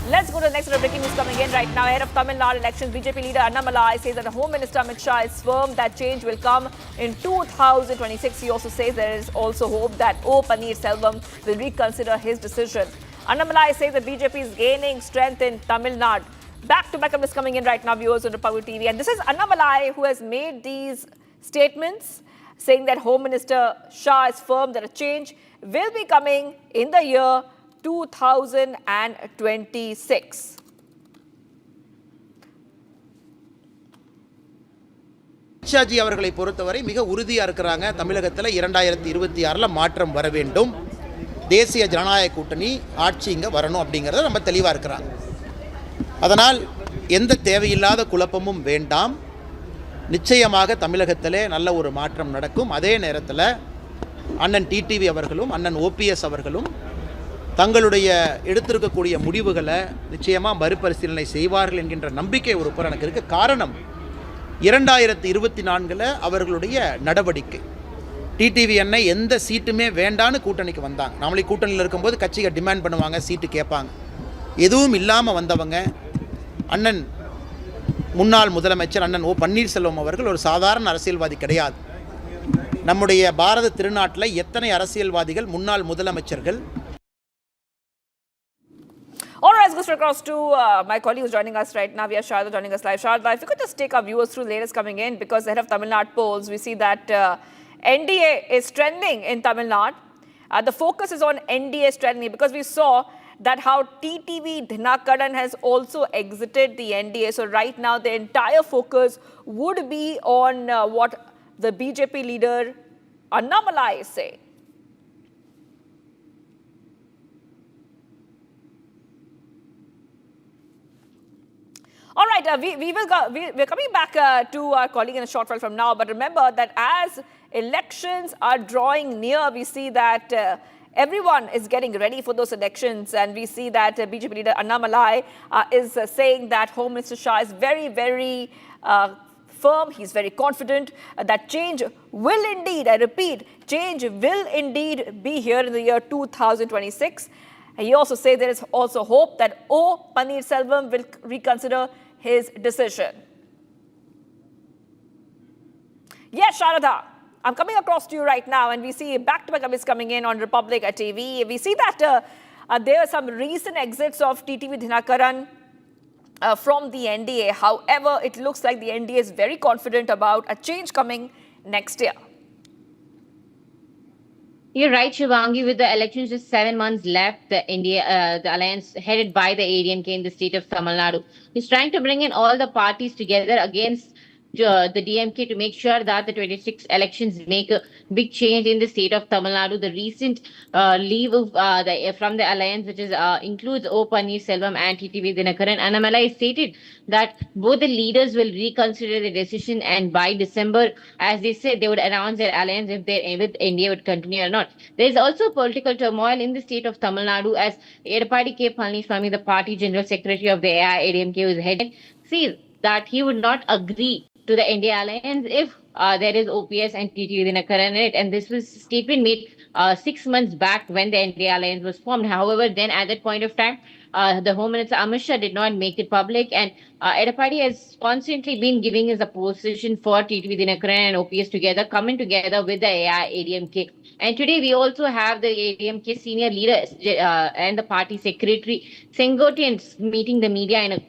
Let's go to the next breaking news coming in right now. Ahead of Tamil Nadu elections, BJP leader Annamalai says that the Home Minister Amit Shah is firm that change will come in 2026. He also says there is also hope that O. Paneerselvam will reconsider his decision. Annamalai says that BJP is gaining strength in Tamil Nadu. Back-to-back of this coming in right now, viewers on Republic TV. And this is Annamalai who has made these statements, saying that Home Minister Shah is firm that a change will be coming in the year 2026. Shaji அவர்களை பொறுத்தவரை மிக உறுதியாக இருக்கிறாங்க. தமிழகத்தில் 2026 மாற்றம் வர வேண்டும், தேசிய ஜனநாயக கூட்டணி ஆட்சி இங்கே வரணும் அப்படிங்கிறத நம்ம தெளிவாக இருக்கிறாங்க. அதனால் எந்த தேவையில்லாத குழப்பமும் வேண்டாம். நிச்சயமாக தமிழகத்திலே நல்ல ஒரு மாற்றம் நடக்கும். அதே நேரத்தில் அண்ணன் டிடிவி அவர்களும் அண்ணன் ஓபிஎஸ் அவர்களும் தங்களுடைய எடுத்திருக்கக்கூடிய முடிவுகளை நிச்சயமாக மறுபரிசீலனை செய்வார்கள் என்கின்ற நம்பிக்கை ஒரு புறம் எனக்கு இருக்குது. காரணம் 2024 அவர்களுடைய நடவடிக்கை. டிடிவி அண்ணை எந்த சீட்டுமே வேண்டான்னு கூட்டணிக்கு வந்தாங்க. நாமளே கூட்டணியில் இருக்கும்போது கட்சிகள் டிமாண்ட் பண்ணுவாங்க, சீட்டு கேட்பாங்க. எதுவும் இல்லாமல் வந்தவங்க அண்ணன் முன்னாள் முதலமைச்சர் அண்ணன் ஓ. பன்னீர்செல்வம் அவர்கள் ஒரு சாதாரண அரசியல்வாதி கிடையாது. நம்முடைய பாரத திருநாட்டில் எத்தனை அரசியல்வாதிகள் முன்னாள் முதலமைச்சர்கள். All right, let's go straight across to my colleague who's joining us right now. We have Sharda joining us live. Sharda, if you could just take our viewers through the latest coming in, because ahead of Tamil Nadu polls, we see that NDA is trending in Tamil Nadu. The focus is on NDA strengthening, because we saw that how TTV Dhinakaran has also exited the NDA. So right now the entire focus would be on what the BJP leader Annamalai is saying. All right, we're coming back to our colleague in a short while from now. But remember that as elections are drawing near, we see that everyone is getting ready for those elections. And we see that BJP leader Annamalai is saying that Home Minister Shah is very, very firm. He's very confident that change will indeed, I repeat, change will indeed be here in the year 2026. And he also says there is also hope that O. Paneerselvam will reconsider his decision. Yes, Sharada, I'm coming across to you right now, and we see back-to-back updates coming in on Republic TV. We see that there are some recent exits of TTV Dhinakaran from the NDA. However, it looks like the NDA is very confident about a change coming next year. You're right, Shivangi. With the elections just 7 months left, the alliance headed by the ADMK in the state of Tamil Nadu is trying to bring in all the parties together against the DMK to make sure that the 26 elections make a big change in the state of Tamil Nadu. The recent leave of from the alliance, which is includes O. Paneerselvam and TTV Dhinakaran, Annamalai stated that both the leaders will reconsider the decision, and by December, as they said, they would announce their alliance if India would continue or not. There is also political turmoil in the state of Tamil Nadu as Edapadi K. Palaniswamy, the party general secretary of the AIADMK, was headed, says that he would not agree to the India alliance if there is OPS and TTV Dhinakaran in it. And this was a statement made 6 months back when the India alliance was formed. However, then at that point of time, the Home Minister Amit Shah did not make it public, and Edapadi has constantly been giving his opposition for TTV Dhinakaran and OPS together, coming together with the AIADMK. And today we also have the ADMK senior leader and the party secretary Sengotian meeting the media in a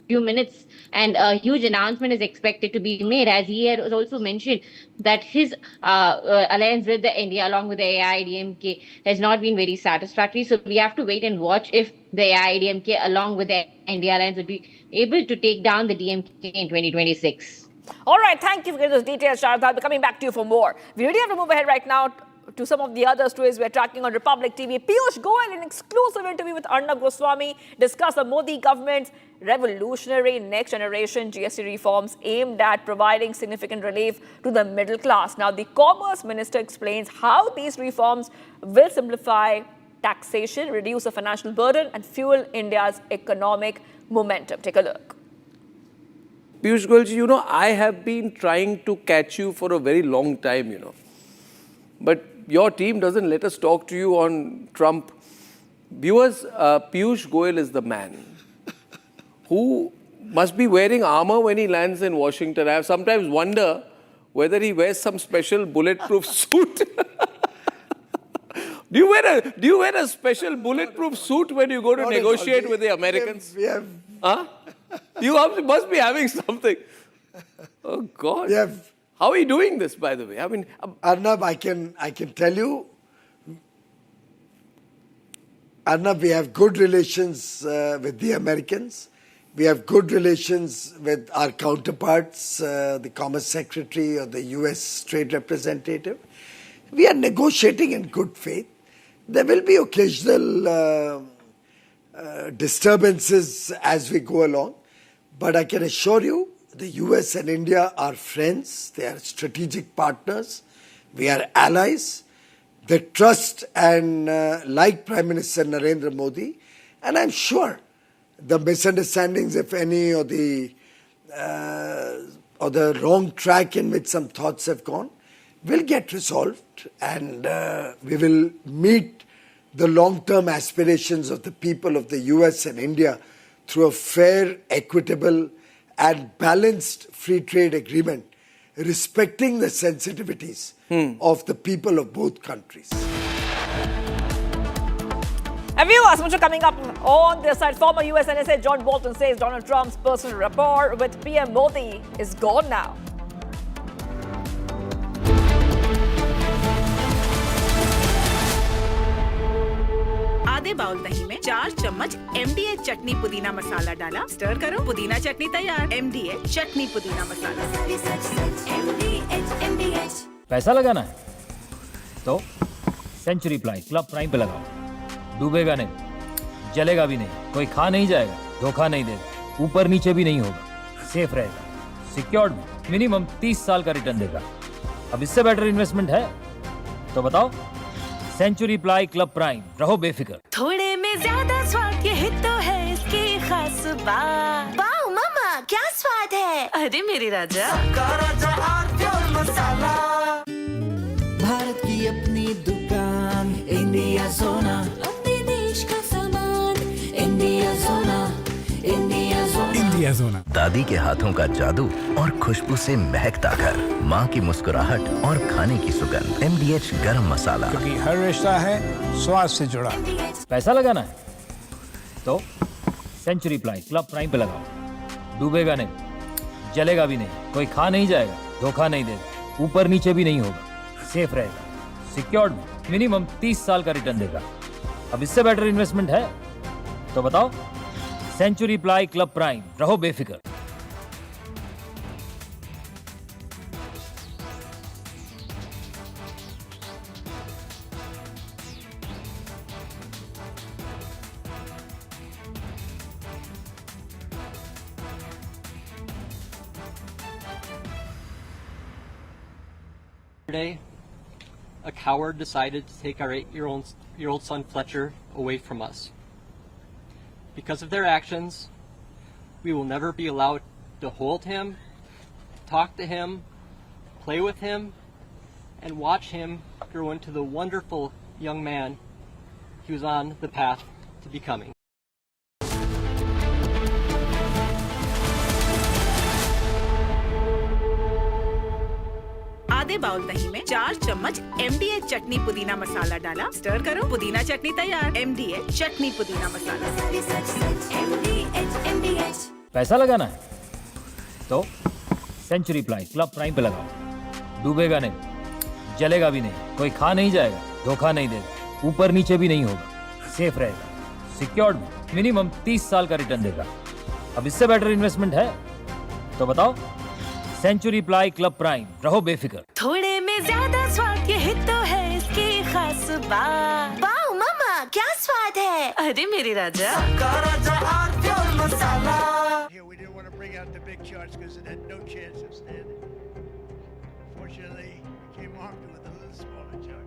few minutes, and a huge announcement is expected to be made, as he had also mentioned that his alliance with the India along with the AIADMK has not been very satisfactory. So we have to wait and watch if the AIADMK along with the India alliance will be able to take down the DMK in 2026. All right, thank you for getting those details, Sharad. I'll be coming back to you for more. We really have to move ahead right now to some of the other stories we're tracking on Republic TV. Piyush Goyal, in an exclusive interview with Arnab Goswami, discussed the Modi government's revolutionary next generation GST reforms aimed at providing significant relief to the middle class. Now, the Commerce Minister explains how these reforms will simplify taxation, reduce the financial burden, and fuel India's economic momentum. Take a look. Piyush Goyal, I have been trying to catch you for a very long time, But your team doesn't let us talk to you on Trump. Viewers, Piyush Goyal is the man who must be wearing armor when he lands in Washington. I have sometimes wonder whether he wears some special bulletproof suit. Do you wear a special bulletproof suit when you go to negotiate with the Americans? Huh? You must be having something. Oh God. How are you doing this, by the way? I mean, Arnab, I can tell you, Arnab, we have good relations with the Americans. We have good relations with our counterparts, the Commerce Secretary or the US Trade Representative. We are negotiating in good faith. There will be occasional disturbances as we go along, but I can assure you, the US and India are friends, they are strategic partners, we are allies. They trust and like Prime Minister Narendra Modi, and I'm sure the misunderstandings, if any, or the wrong track in which some thoughts have gone, will get resolved, and we will meet the long-term aspirations of the people of the US and India through a fair, equitable, and balanced free trade agreement, respecting the sensitivities of the people of both countries. And viewers, much coming up on this side. Former US NSA John Bolton says Donald Trump's personal rapport with PM Modi is gone now. आधे bowl दही में 4 चम्मच MDH चटनी पुदीना मसाला डाला, stir करो, पुदीना चटनी तैयार। MDH चटनी पुदीना मसाला। पैसा लगाना है तो सेंचुरी प्लाई क्लब प्राइम पे लगाओ, डूबेगा नहीं, जलेगा भी नहीं, कोई खा नहीं जाएगा, धोखा नहीं देगा, ऊपर नीचे भी नहीं होगा, सेफ रहेगा, सिक्योर्ड, मिनिमम 30 साल का रिटर्न देगा। अब इससे बेटर इन्वेस्टमेंट है तो बताओ। सेंचुरी प्लाई क्लब प्राइम, रहो बेफिक्र। थोड़े में ज्यादा स्वाद, यही तो है इसकी खास बात। वाओ मामा, क्या स्वाद है। अरे मेरे राजा, भारत की अपनी दुकान, इंडिया सोना, अपने देश का सामान, इंडिया सोना, इंडिया सोना, इंडिया सोना। दादी के हाथों का जादू और खुशबू से महकता घर, माँ की मुस्कुराहट और खाने की सुगंध। MDH गरम मसाला, क्योंकि हर रिश्ता है स्वाद से जुड़ा। पैसा लगाना है तो सेंचुरी प्लाई क्लब प्राइम पे लगाओ, डूबेगा नहीं, जलेगा भी नहीं, कोई खा नहीं जाएगा, धोखा नहीं देगा, ऊपर नीचे भी नहीं होगा, सेफ रहेगा, सिक्योर्ड, मिनिमम 30 साल का रिटर्न देगा। अब इससे बेटर इन्वेस्टमेंट है तो बताओ। सेंचुरी प्लाई क्लब प्राइम, रहो बेफिक्र। Yesterday, a coward decided to take our 8-year-old son Fletcher away from us. Because of their actions, we will never be allowed to hold him, talk to him, play with him, and watch him grow into the wonderful young man he was on the path to becoming. आधे bowl दही में 4 चम्मच MDH चटनी पुदीना मसाला डाला, stir करो, पुदीना चटनी तैयार। MDH चटनी पुदीना मसाला। पैसा लगाना है तो सेंचुरी प्लाई क्लब प्राइम पे लगाओ, डूबेगा नहीं, जलेगा भी नहीं, कोई खा नहीं जाएगा, धोखा नहीं देगा, ऊपर नीचे भी नहीं होगा, सेफ रहेगा, सिक्योर्ड, मिनिमम 30 साल का रिटर्न देगा। अब इससे बेटर इन्वेस्टमेंट है तो बताओ। सेंचुरी प्लाई क्लब प्राइम, रहो बेफिक्र। थोड़े में ज्यादा स्वाद, यही तो है इसकी खास बात। वाओ मामा, क्या स्वाद है। अरे मेरे राजा, Here we didn't want to bring out the big charts because it had no chance of standing. Fortunately, we came armed with a little smaller chart.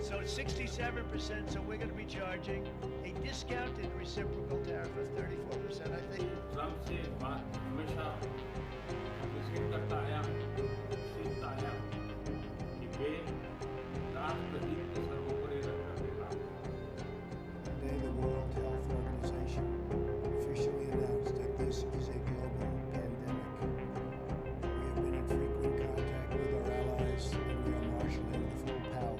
So 67%, so we're going to be charging a discounted reciprocal tariff of 34%. I think Today, the World Health Organization officially announced that this is a global pandemic. We have been in frequent contact with our allies, and we are marshaling the full power.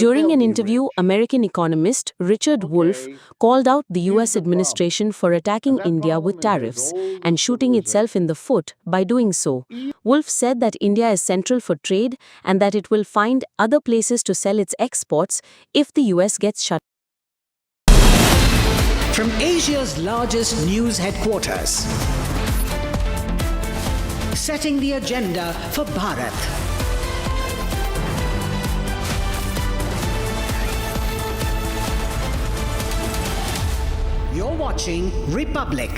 During an interview, American economist Richard Wolff called out the US administration for attacking India with tariffs and shooting itself in the foot by doing so. Wolff said that India is central for trade and that it will find other places to sell its exports if the US gets shut. From Asia's largest news headquarters, setting the agenda for Bharat. You're watching Republic.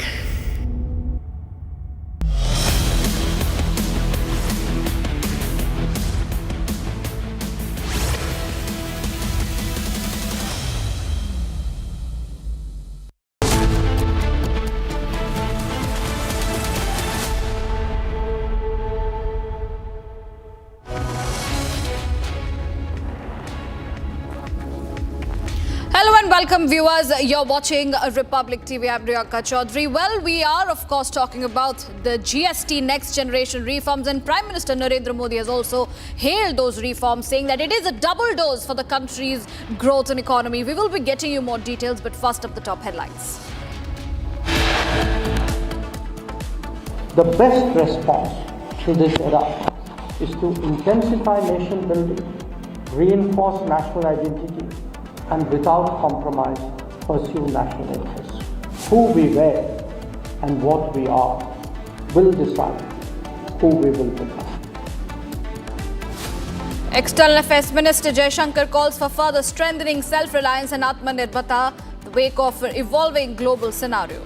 Hello and welcome viewers, you're watching Republic TV. I'm Priyanka Chaudhary. Well, we are of course talking about the GST next generation reforms, and Prime Minister Narendra Modi has also hailed those reforms, saying that it is a double dose for the country's growth and economy. We will be getting you more details, but first up the top headlines. The best response to this era is to intensify nation building, reinforce national identity, and without compromise pursue national interests. Who we were and what we are will decide who we will become. External Affairs Minister Jaishankar calls for further strengthening self-reliance and Atmanirbharta in the wake of an evolving global scenario.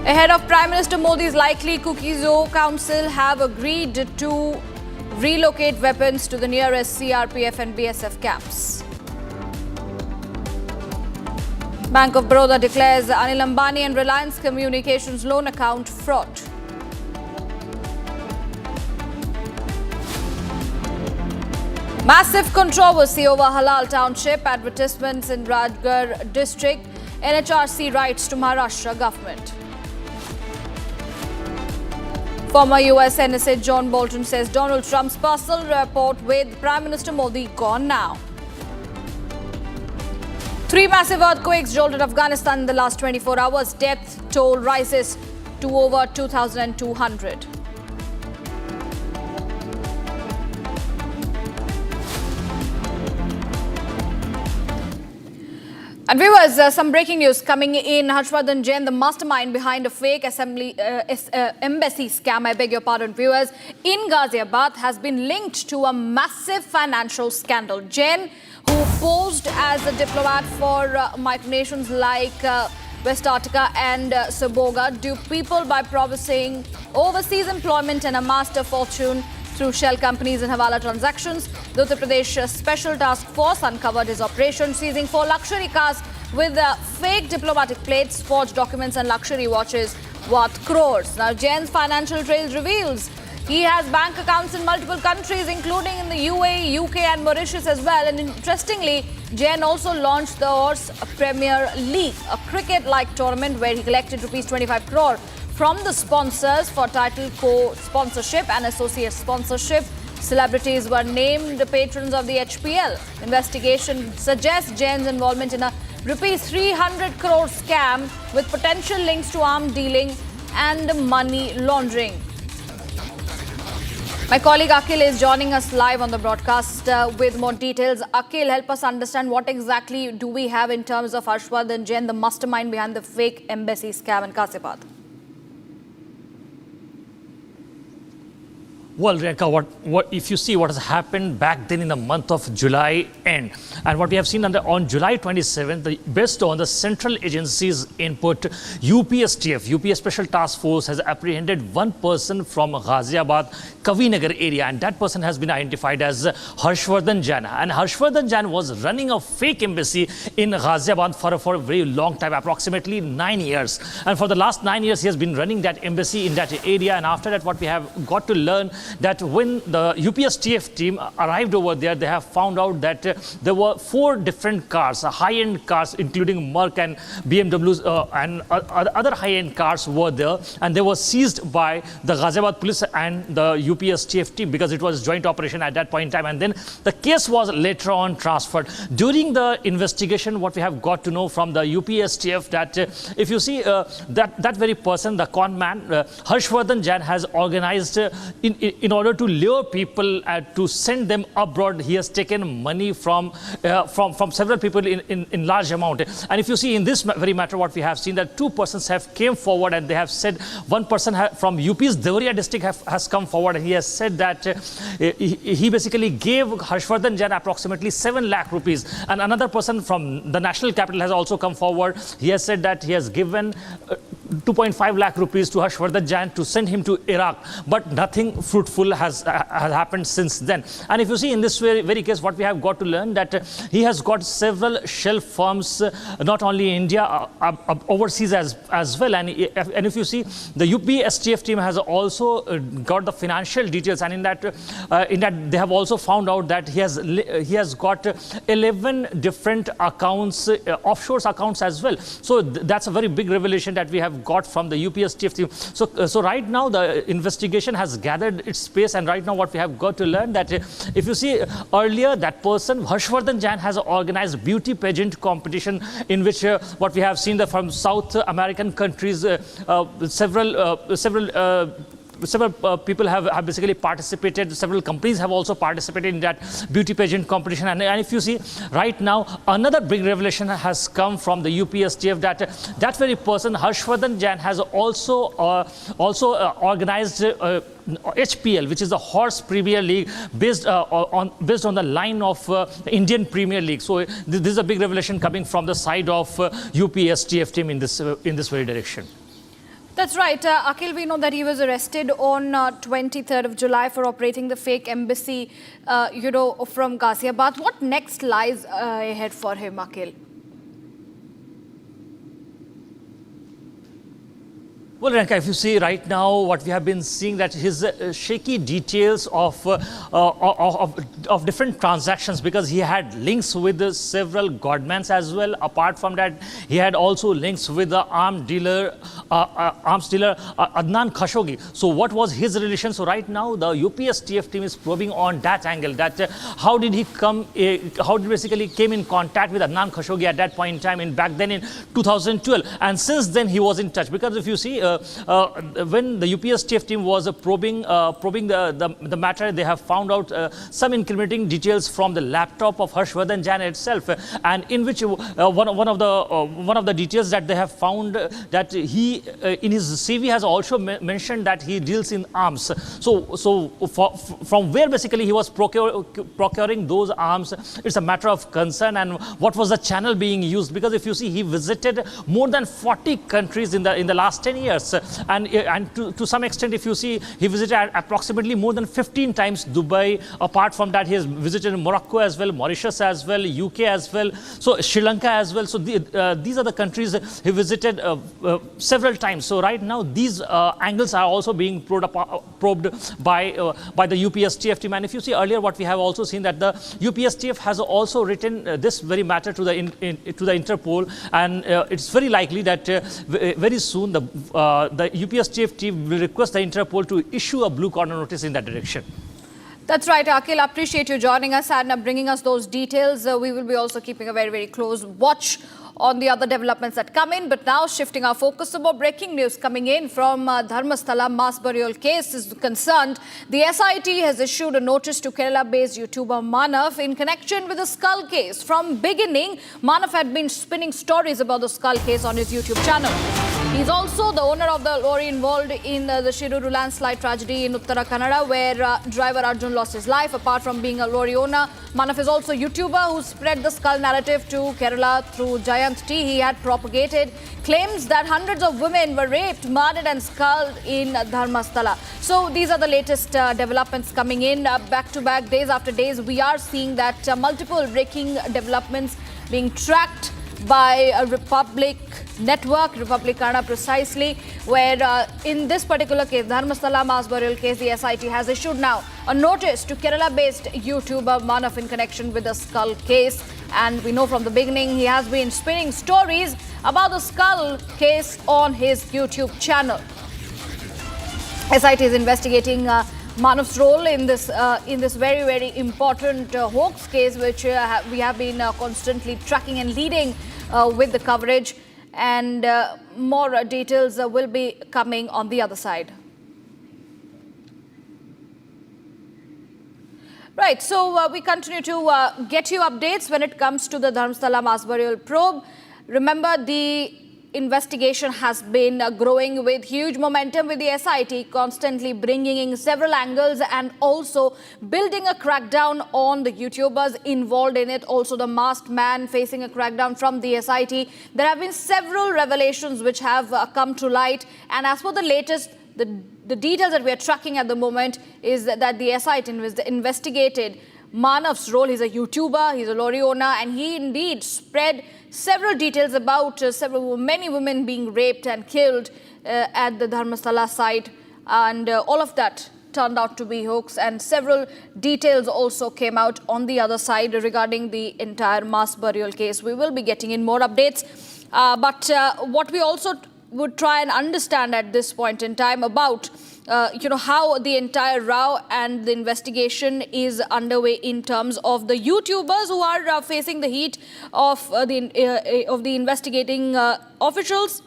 Ahead of Prime Minister Modi's likely Kukizo Council have agreed to relocate weapons to the nearest CRPF and BSF camps. Bank of Baroda declares Anil Ambani and Reliance Communications loan account fraud. Massive controversy over Halal Township advertisements in Rajgarh district. NHRC writes to Maharashtra government. Former US NSA John Bolton says Donald Trump's personal rapport with Prime Minister Modi gone now. 3 massive earthquakes jolted Afghanistan in the last 24 hours. Death toll rises to over 2,200. And viewers, some breaking news coming in. Harshvardhan Jain, the mastermind behind a fake embassy scam, I beg your pardon, viewers, in Ghaziabad has been linked to a massive financial scandal. Jain, who posed as a diplomat for micronations like West Attica and Saboga, duped people by promising overseas employment and amassed a fortune through shell companies and Hawala transactions. The Uttar Pradesh Special Task Force uncovered his operation, seizing 4 luxury cars with fake diplomatic plates, forged documents and luxury watches worth crores. Now, Jain's financial trail reveals he has bank accounts in multiple countries, including in the UAE, UK and Mauritius as well. And interestingly, Jain also launched the Horse Premier League, a cricket-like tournament where he collected rupees 25 crore from the sponsors for title co-sponsorship and associate sponsorship. Celebrities were named patrons of the HPL. Investigation suggests Jain's involvement in a rupees 300 crore scam with potential links to arms dealing and money laundering. My colleague Akhil is joining us live on the broadcast with more details. Akhil, help us understand what exactly do we have in terms of Harshvardhan Jain, the mastermind behind the fake embassy scam in Ghaziabad. Well, Renka, what if you see what has happened back then in the month of July end, and what we have seen on July 27th, based on the central agency's input, UP Special Task Force has apprehended one person from Ghaziabad, Kavinagar area, and that person has been identified as Harshvardhan Jain. And Harshvardhan Jain was running a fake embassy in Ghaziabad for a very long time, approximately 9 years. And for the last 9 years, he has been running that embassy in that area. And after that, what we have got to learn that when the UPSTF team arrived over there, they have found out that there were 4 different cars, high-end cars, including Merc and BMWs and other high-end cars were there, and they were seized by the Ghaziabad police and the UPSTF team because it was joint operation at that point in time. And then the case was later on transferred. During the investigation, what we have got to know from the UPSTF that if you see that very person, the con man, Harshvardhan Jain, has organized in order to lure people to send them abroad. He has taken money from several people in large amount. And if you see in this very matter, what we have seen that 2 persons have came forward and they have said, one person from UP's Deoria district has come forward, and he has said that he basically gave Harshvardhan Jain approximately 7 lakh rupees. And another person from the national capital has also come forward. He has said that he has given 2.5 lakh rupees to Harshvardhan Jain to send him to Iraq, but nothing fruitful has happened since then. And if you see in this very case, what we have got to learn that he has got several shell firms, not only in India, overseas as well. And if you see, the UP STF team has also got the financial details, and in that they have also found out that he has got 11 different accounts, offshore accounts as well. So that's a very big revelation that we have got from the UPSTF team. So right now the investigation has gathered its pace, and right now what we have got to learn that if you see earlier, that person Harshvardhan Jain has organized beauty pageant competition in which what we have seen that from South American countries, several several people have basically participated. Several companies have also participated in that beauty pageant competition. And if you see right now, another big revelation has come from the UPSTF that very person, Harshvardhan Jain, has also organized HPL, which is the Horse Premier League, based on the line of the Indian Premier League. So this is a big revelation coming from the side of UPSTF team in this very direction. That's right. Akhil, we know that he was arrested on 23rd of July for operating the fake embassy, from Ghaziabad. What next lies ahead for him, Akhil? Well, Ranka, if you see right now, what we have been seeing, that his shaky details of different transactions, because he had links with several godmans as well. Apart from that, he had also links with the arms dealer Adnan Khashoggi. So what was his relation? So right now, the UPSTF team is probing on that angle, that how did he basically came in contact with Adnan Khashoggi at that point in time, back then in 2012. And since then, he was in touch. Because if you see, when the UPSTF team was probing the matter, they have found out some incriminating details from the laptop of Harshvardhan Jain itself, and in which one of the details that they have found, that he in his CV has also mentioned that he deals in arms. So from where basically he was procuring those arms, it's a matter of concern. And what was the channel being used? Because if you see, he visited more than 40 countries in the last 10 years. And to some extent, if you see, he visited approximately more than 15 times Dubai. Apart from that, he has visited Morocco as well, Mauritius as well, UK as well, so Sri Lanka as well. So these are the countries he visited several times. So right now, these angles are also being probed by the UPSTF team. And if you see earlier, what we have also seen, that the UPSTF has also written this very matter to the Interpol, and it's very likely that very soon the UPSTF team will request the Interpol to issue a blue corner notice in that direction. That's right, Akhil. Appreciate you joining us and bringing us those details. We will be also keeping a very, very close watch on the other developments that come in. But now shifting our focus to more breaking news coming in from Dharmasthala mass burial case is concerned. The SIT has issued a notice to Kerala-based YouTuber Manav in connection with the skull case. From beginning, Manav had been spinning stories about the skull case on his YouTube channel. He's also the owner of the lorry involved in the Shiruru landslide tragedy in Uttara Kannada, where driver Arjun lost his life. Apart from being a lorry owner, Manav is also a YouTuber who spread the skull narrative to Kerala through Giant T. He had propagated claims that hundreds of women were raped, murdered and skulled in Dharmasthala. So these are the latest developments coming in back to back, days after days. We are seeing that multiple breaking developments being tracked by a Republic network, Republic Kannada precisely, where in this particular case, Dharmasthala mass burial case, the SIT has issued now a notice to Kerala-based YouTuber Manav in connection with the skull case. And we know from the beginning he has been spinning stories about the skull case on his YouTube channel. SIT is investigating Manav's role in this very, very important hoax case, which we have been constantly tracking and leading with the coverage. And more details will be coming on the other side. Right, so we continue to get you updates when it comes to the Dharmasthala mass burial probe. Remember, the investigation has been growing with huge momentum, with the SIT constantly bringing in several angles and also building a crackdown on the YouTubers involved in it. Also, the masked man facing a crackdown from the SIT. There have been several revelations which have come to light. And as for the latest, the details that we are tracking at the moment is that the SIT investigated Manav's role. He's a YouTuber, he's a lorry owner, and he indeed spread several details about many women being raped and killed at the Dharmasthala site. And all of that turned out to be hoax, and several details also came out on the other side regarding the entire mass burial case. We will be getting in more updates. But what we also would try and understand at this point in time about how the entire row and the investigation is underway in terms of the YouTubers who are facing the heat of the investigating officials.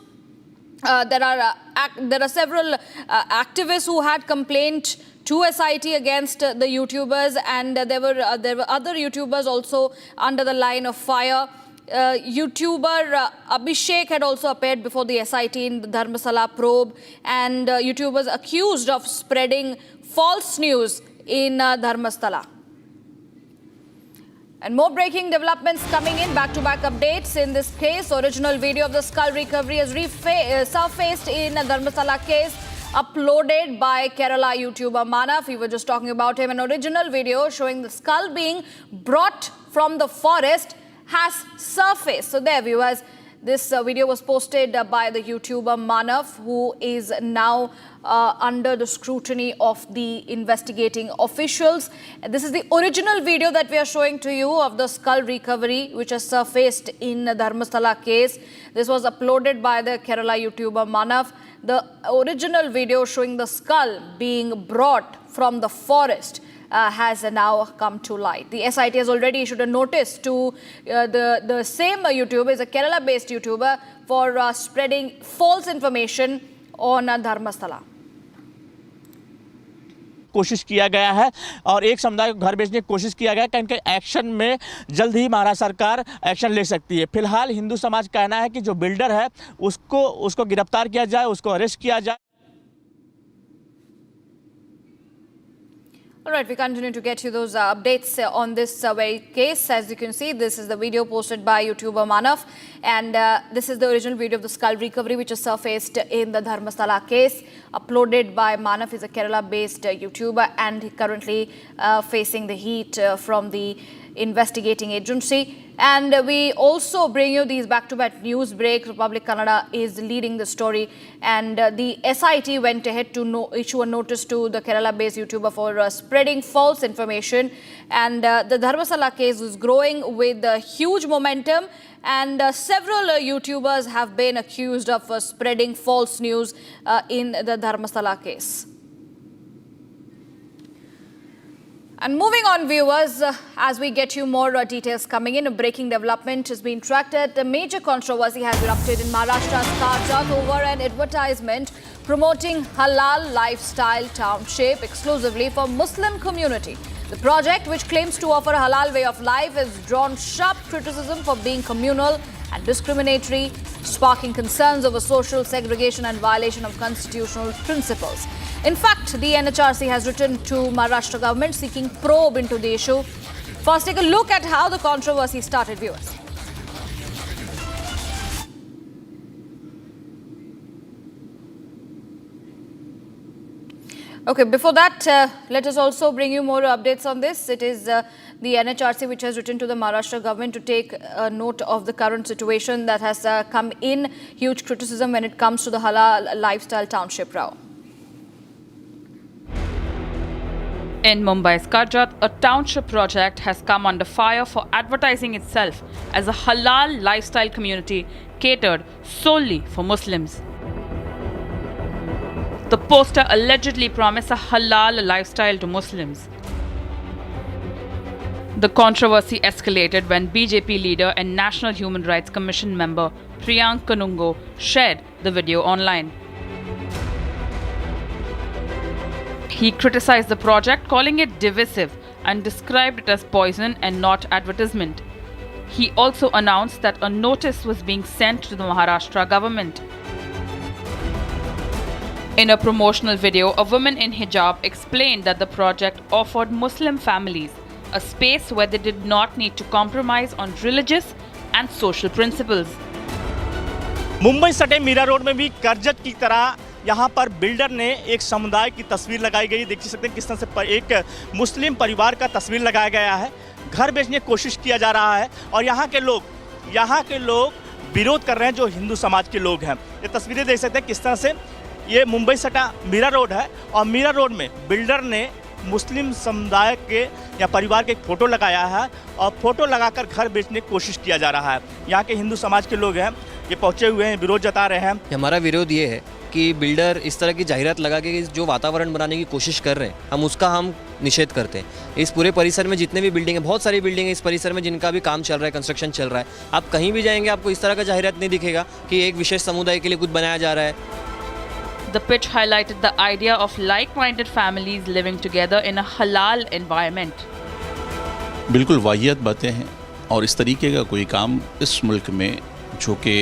there are several activists who had complained to SIT against the YouTubers, and there were other YouTubers also under the line of fire. YouTuber Abhishek had also appeared before the SIT in the Dharmasala probe, and YouTubers accused of spreading false news in Dharmasala. And more breaking developments coming in, back-to-back updates in this case. Original video of the skull recovery has surfaced in a Dharmasala case, uploaded by Kerala YouTuber Manav. We were just talking about him. An original video showing the skull being brought from the forest has surfaced. So there, viewers, this video was posted by the YouTuber Manav, who is now under the scrutiny of the investigating officials. This is the original video that we are showing to you of the skull recovery, which has surfaced in the Dharmasala case. This was uploaded by the Kerala YouTuber Manav. The original video showing the skull being brought from the forest has now come to light. The SIT has already issued a notice to the same YouTuber, is a Kerala-based YouTuber, for spreading false information on Dharmasala. कोशिश किया गया है और एक समुदाय को घर बेचने की कोशिश किया गया है कि इनके एक्शन में जल्द ही महाराष्ट्र सरकार एक्शन ले सकती है। फिलहाल हिंदू समाज कहना है कि जो बिल्डर है उसको गिरफ्तार किया जाए, उसको अरेस्ट किया जाए। All right, we continue to get you those updates on this very case. As you can see, this is the video posted by YouTuber Manav, and this is the original video of the skull recovery, which is surfaced in the Dharmasala case, uploaded by Manav. He's a Kerala-based YouTuber, and currently facing the heat from the investigating agency. And we also bring you these back-to-back news breaks. Republic Kannada is leading the story, and the SIT went ahead to issue a notice to the Kerala-based YouTuber for spreading false information. And the Dharmasala case is growing with huge momentum, and several YouTubers have been accused of spreading false news in the Dharmasala case. And moving on, viewers, as we get you more details coming in, a breaking development has been tracked. A major controversy has erupted in Maharashtra's Karjat over an advertisement promoting halal lifestyle township exclusively for Muslim community. The project, which claims to offer a halal way of life, has drawn sharp criticism for being communal and discriminatory, sparking concerns over social segregation and violation of constitutional principles. In fact, the NHRC has written to Maharashtra government seeking probe into the issue. First, take a look at how the controversy started, viewers. Okay, before that, let us also bring you more updates on this. It is the NHRC which has written to the Maharashtra government to take note of the current situation that has come in. Huge criticism when it comes to the halal lifestyle township, Rao. In Mumbai's Karjat, a township project has come under fire for advertising itself as a halal lifestyle community catered solely for Muslims. The poster allegedly promised a halal lifestyle to Muslims. The controversy escalated when BJP leader and National Human Rights Commission member Priyank Kanungo shared the video online. He criticized the project, calling it divisive, and described it as poison and not advertisement. He also announced that a notice was being sent to the Maharashtra government. In a promotional video, a woman in hijab explained that the project offered Muslim families a space where they did not need to compromise on religious and social principles. Mumbai सटे Meera road में भी करजत की तरह यहाँ पर builder ने एक समुदाय की तस्वीर लगाई गई। देख सकते हैं किस तरह से एक मुस्लिम परिवार का तस्वीर लगाया गया है। घर बेचने की कोशिश किया जा रहा है और यहाँ के लोग विरोध कर रहे हैं, जो हिंदू समाज के लोग हैं। ये तस्वीरें देख सकते हैं किस तरह से ये मुंबई सटा मीरा रोड है और मीरा रोड में बिल्डर ने मुस्लिम समुदाय के या परिवार के एक फ़ोटो लगाया है और फ़ोटो लगाकर घर बेचने की कोशिश किया जा रहा है। यहाँ के हिंदू समाज के लोग हैं, ये पहुंचे हुए हैं, विरोध जता रहे हैं। हमारा विरोध ये है कि बिल्डर इस तरह की जाहिरात लगा के जो वातावरण बनाने की कोशिश कर रहे हैं हम निषेध करते हैं। इस पूरे परिसर में जितने भी बिल्डिंग हैं, बहुत सारी बिल्डिंग है इस परिसर में जिनका भी काम चल रहा है, कंस्ट्रक्शन चल रहा है, आप कहीं भी जाएंगे आपको इस तरह का जाहिरात नहीं दिखेगा कि एक विशेष समुदाय के लिए कुछ बनाया जा रहा है। The pitch highlighted the idea of like-minded families living together in a halal environment. बिल्कुल वाहियात बातें हैं और इस तरीके का कोई काम इस मुल्क में, जो कि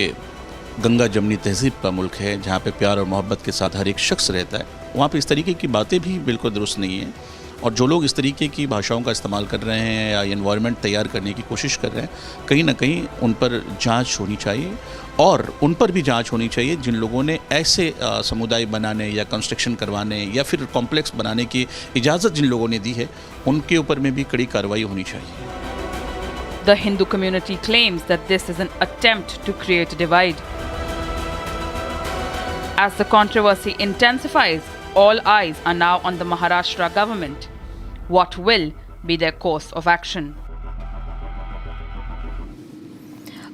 गंगा जमनी तहजीब का मुल्क है, जहाँ पे प्यार और मोहब्बत के साथ हर एक शख्स रहता है, वहाँ पे इस तरीके की बातें भी बिल्कुल दुरुस्त नहीं हैं। और जो लोग इस तरीके की भाषाओं का इस्तेमाल कर रहे हैं या एनवायरनमेंट तैयार करने की कोशिश कर रहे हैं, कहीं ना कहीं उन पर जांच होनी चाहिए और उन पर भी जांच होनी चाहिए जिन लोगों ने ऐसे समुदाय बनाने या कंस्ट्रक्शन करवाने या फिर कॉम्प्लेक्स बनाने की इजाज़त जिन लोगों ने दी है, उनके ऊपर में भी कड़ी कार्रवाई होनी चाहिए। The Hindu community claims that this is an attempt to create a divide. As the controversy intensifies, all eyes are now on the Maharashtra government. What will be their course of action?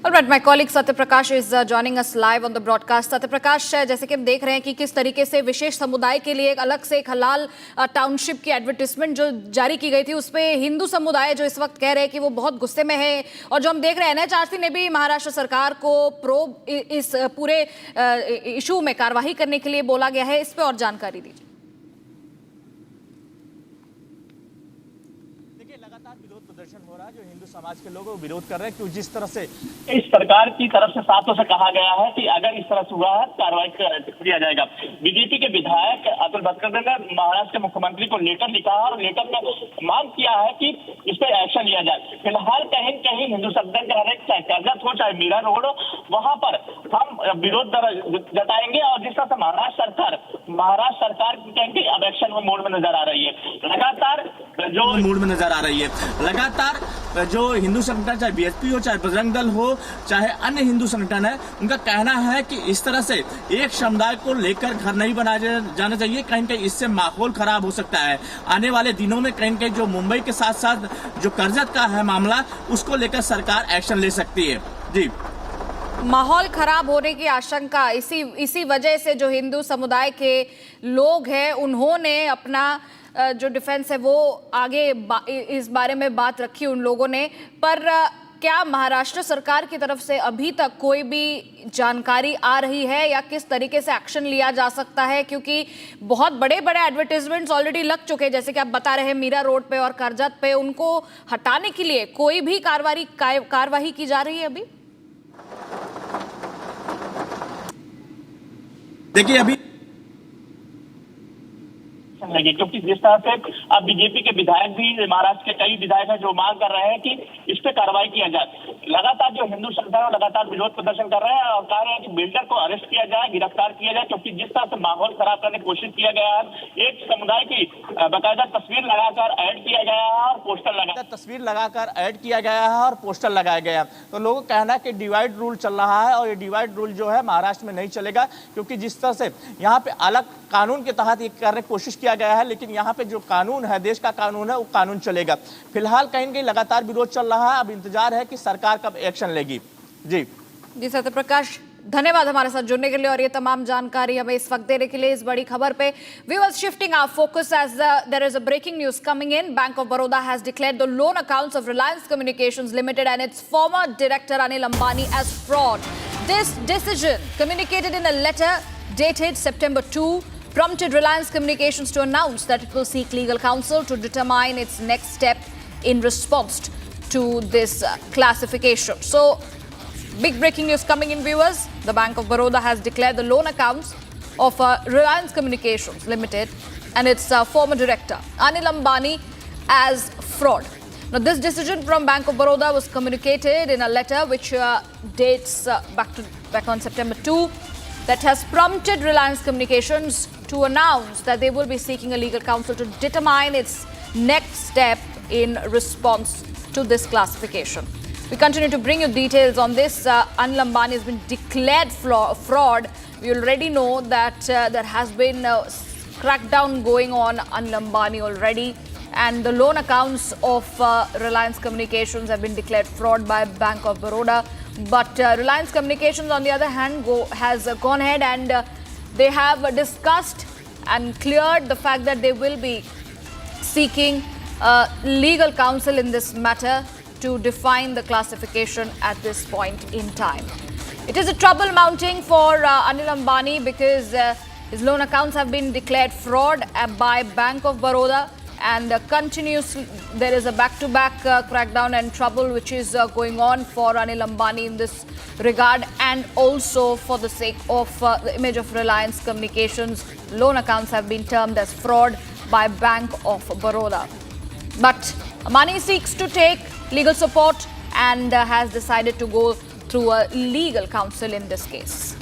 All right, my colleague Satya Prakash is joining us live on the broadcast. Satya Prakash, जैसे कि हम देख रहे हैं कि किस तरीके से विशेष समुदाय के लिए एक अलग से एक हलाल टाउनशिप की एडवर्टिजमेंट जो जारी की गई थी, उस पे हिंदू समुदाय जो इस वक्त कह रहे हैं कि वो बहुत गुस्से में है, और जो हम देख रहे हैं NHRC ने भी महाराष्ट्र सरकार को इस पूरे इशू में कार्रवाई करने के लिए बोला गया है। इस पे और जानकारी दीजिए। हो रहा है, जो हिंदू समाज के लोग विरोध कर रहे हैं, क्योंकि जिस तरह से इस सरकार की तरफ से साफों से कहा गया है कि अगर इस तरह से हुआ है कार्रवाई किया जाएगा। बीजेपी के विधायक अतुल भटकर ने महाराष्ट्र के मुख्यमंत्री को लेटर लिखा है और लेटर में मांग किया है कि इस पर एक्शन लिया जाए। फिलहाल कहीं कहीं हिंदू समुदाय का हर एक, चाहे कर्जत हो चाहे मीरा रोड, वहां पर हम विरोध जताएंगे और जिस तरह से महाराष्ट्र सरकार कहीं अब एक्शन में मोड में नजर आ रही है। लगातार जो मूड में नजर आ रही है, लगातार जो हिंदू संगठन, चाहे बीएसपी हो चाहे बजरंग दल हो चाहे अन्य हिंदू संगठन है, उनका कहना है कि इस तरह से एक समुदाय को लेकर घर नहीं बनाया जाना चाहिए। कहीं कहीं इससे माहौल खराब हो सकता है। आने वाले दिनों में कहीं कहीं जो मुंबई के साथ साथ जो कर्जत का है मामला, उसको लेकर सरकार एक्शन ले सकती है। जी, माहौल खराब होने की आशंका, इसी वजह से जो हिंदू समुदाय के लोग हैं उन्होंने अपना जो डिफेंस है वो आगे इस बारे में बात रखी उन लोगों ने। पर क्या महाराष्ट्र सरकार की तरफ से अभी तक कोई भी जानकारी आ रही है या किस तरीके से एक्शन लिया जा सकता है? क्योंकि बहुत बड़े बड़े एडवर्टीजमेंट्स ऑलरेडी लग चुके हैं, जैसे कि आप बता रहे हैं मीरा रोड पे और करजत पे, उनको हटाने के लिए कोई भी कार्रवाई की जा रही है अभी? देखिए अभी लगे, क्योंकि जिस तरह से अब बीजेपी के विधायक भी, महाराष्ट्र के कई विधायक हैं जो मांग कर रहे हैं कि इस पे कार्रवाई किया जाए। लगातार जो हिंदू संगठन लगातार विरोध प्रदर्शन कर रहे हैं और कह रहे हैं कि बिल्डर को अरेस्ट किया जाए, गिरफ्तार किया जाए, क्योंकि जिस तरह से माहौल खराब करने की कोशिश किया गया है, एक समुदाय की बाकायदा तस्वीर लगाकर ऐड किया गया है और पोस्टर लगाया गया है। तो लोगों का कहना है कि डिवाइड रूल चल रहा है और ये डिवाइड रूल जो है महाराष्ट्र में नहीं चलेगा, क्योंकि जिस तरह से यहाँ पे अलग कानून के तहत ये करने की कोशिश किया गया है, लेकिन यहाँ पे जो कानून है, देश का कानून है, वो कानून चलेगा। फिलहाल कहीं कहीं लगातार विरोध चल रहा है, अब इंतजार है कि सरकार कब एक्शन लेगी। जी सत्य प्रकाश, धन्यवाद हमारे साथ जुड़ने के लिए और ये तमाम जानकारी हमें इस वक्त देने के लिए इस बड़ी खबर पे। Viewers, shifting our focus as there is a breaking news coming in. Bank of Baroda has declared the loan accounts of Reliance Communications Ltd and its former director Anil Ambani as fraud. This decision, communicated in a letter dated September 2, prompted Reliance Communications to announce that it will seek legal counsel to determine its next step in response to this classification. So, big breaking news coming in, viewers. The Bank of Baroda has declared the loan accounts of Reliance Communications Ltd and its former director Anil Ambani as fraud. Now, this decision from Bank of Baroda was communicated in a letter which dates back on September 2. That has prompted Reliance Communications to announce that they will be seeking a legal counsel to determine its next step in response to this classification. We continue to bring you details on this. Anil Ambani has been declared fraud. We already know that there has been a crackdown going on Anil Ambani already, and the loan accounts of Reliance Communications have been declared fraud by Bank of Baroda. But Reliance Communications, on the other hand, has gone ahead and they have discussed and cleared the fact that they will be seeking legal counsel in this matter to define the classification at this point in time. It is a trouble mounting for Anil Ambani because his loan accounts have been declared fraud by Bank of Baroda, and continuously there is a back-to-back crackdown and trouble which is going on for Anil Ambani in this regard, and also for the sake of the image of Reliance Communications. Loan accounts have been termed as fraud by Bank of Baroda. But Ambani seeks to take legal support and has decided to go through a legal counsel in this case.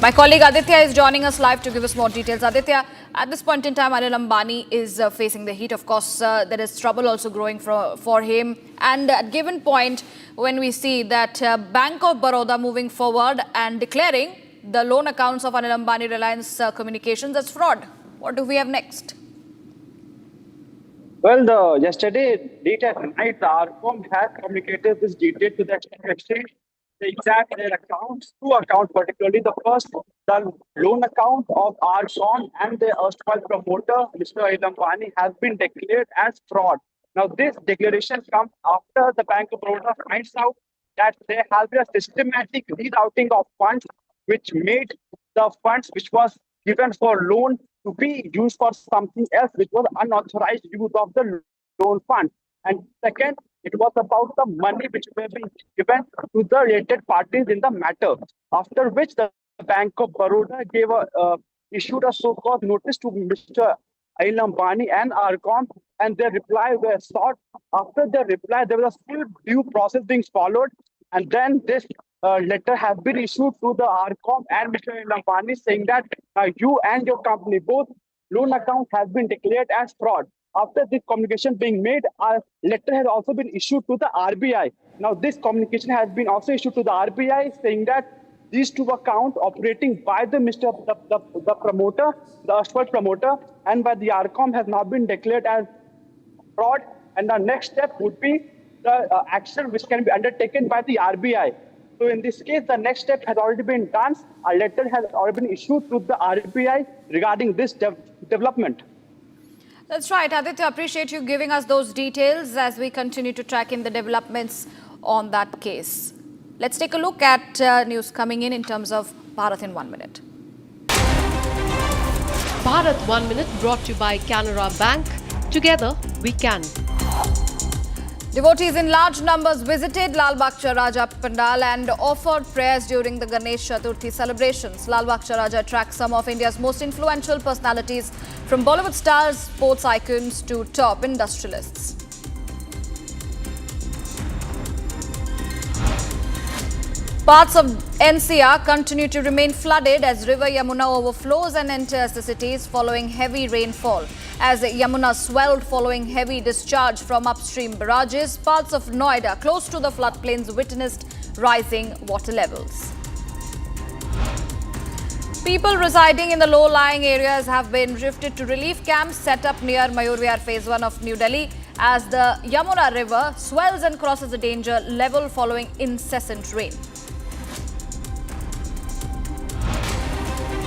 My colleague Aditya is joining us live to give us more details. Aditya, at this point in time, Anil Ambani is facing the heat. Of course, there is trouble also growing for him. And at given point, when we see that Bank of Baroda moving forward and declaring the loan accounts of Anil Ambani Reliance Communications as fraud, what do we have next? Well, yesterday, late at night, the RCom has communicated this detail to the exchange. The exact their accounts, two accounts particularly. The first, the loan account of RCom and the erstwhile promoter, Mr. Anil Ambani, has been declared as fraud. Now, this declaration comes after the Bank of Baroda finds out that there has been a systematic rerouting of funds, which made the funds which was given for loan to be used for something else, which was unauthorized use of the loan fund. And second, it was about the money which were being given to the related parties in the matter. After which the Bank of Baroda issued a so-called notice to Mr. Anil Ambani and RCom, and their reply were sought. After the reply, there was a full due process being followed, and then this letter has been issued to the RCom and Mr. Anil Ambani saying that you and your company, both loan accounts, has been declared as fraud. After this communication being made, a letter has also been issued to the RBI. Now, this communication has been also issued to the RBI saying that these two accounts operating by the promoter, the erstwhile promoter, and by the RCom has now been declared as fraud. And the next step would be the action which can be undertaken by the RBI. So in this case, the next step has already been done. A letter has already been issued to the RBI regarding this development. That's right, Aditya. Appreciate you giving us those details as we continue to track in the developments on that case. Let's take a look at news coming in terms of Bharat in 1 minute. Bharat 1 Minute brought to you by Canara Bank. Together we can. Devotees in large numbers visited Lal Bagh Raja Pandal and offered prayers during the Ganesh Chaturthi celebrations. Lal Bagh Raja attracts some of India's most influential personalities, from Bollywood stars, sports icons to top industrialists. Parts of NCR continue to remain flooded as River Yamuna overflows and enters the cities following heavy rainfall. As Yamuna swelled following heavy discharge from upstream barrages, parts of Noida close to the floodplains witnessed rising water levels. People residing in the low-lying areas have been drifted to relief camps set up near Mayur Phase 1 of New Delhi as the Yamuna River swells and crosses the danger level following incessant rain.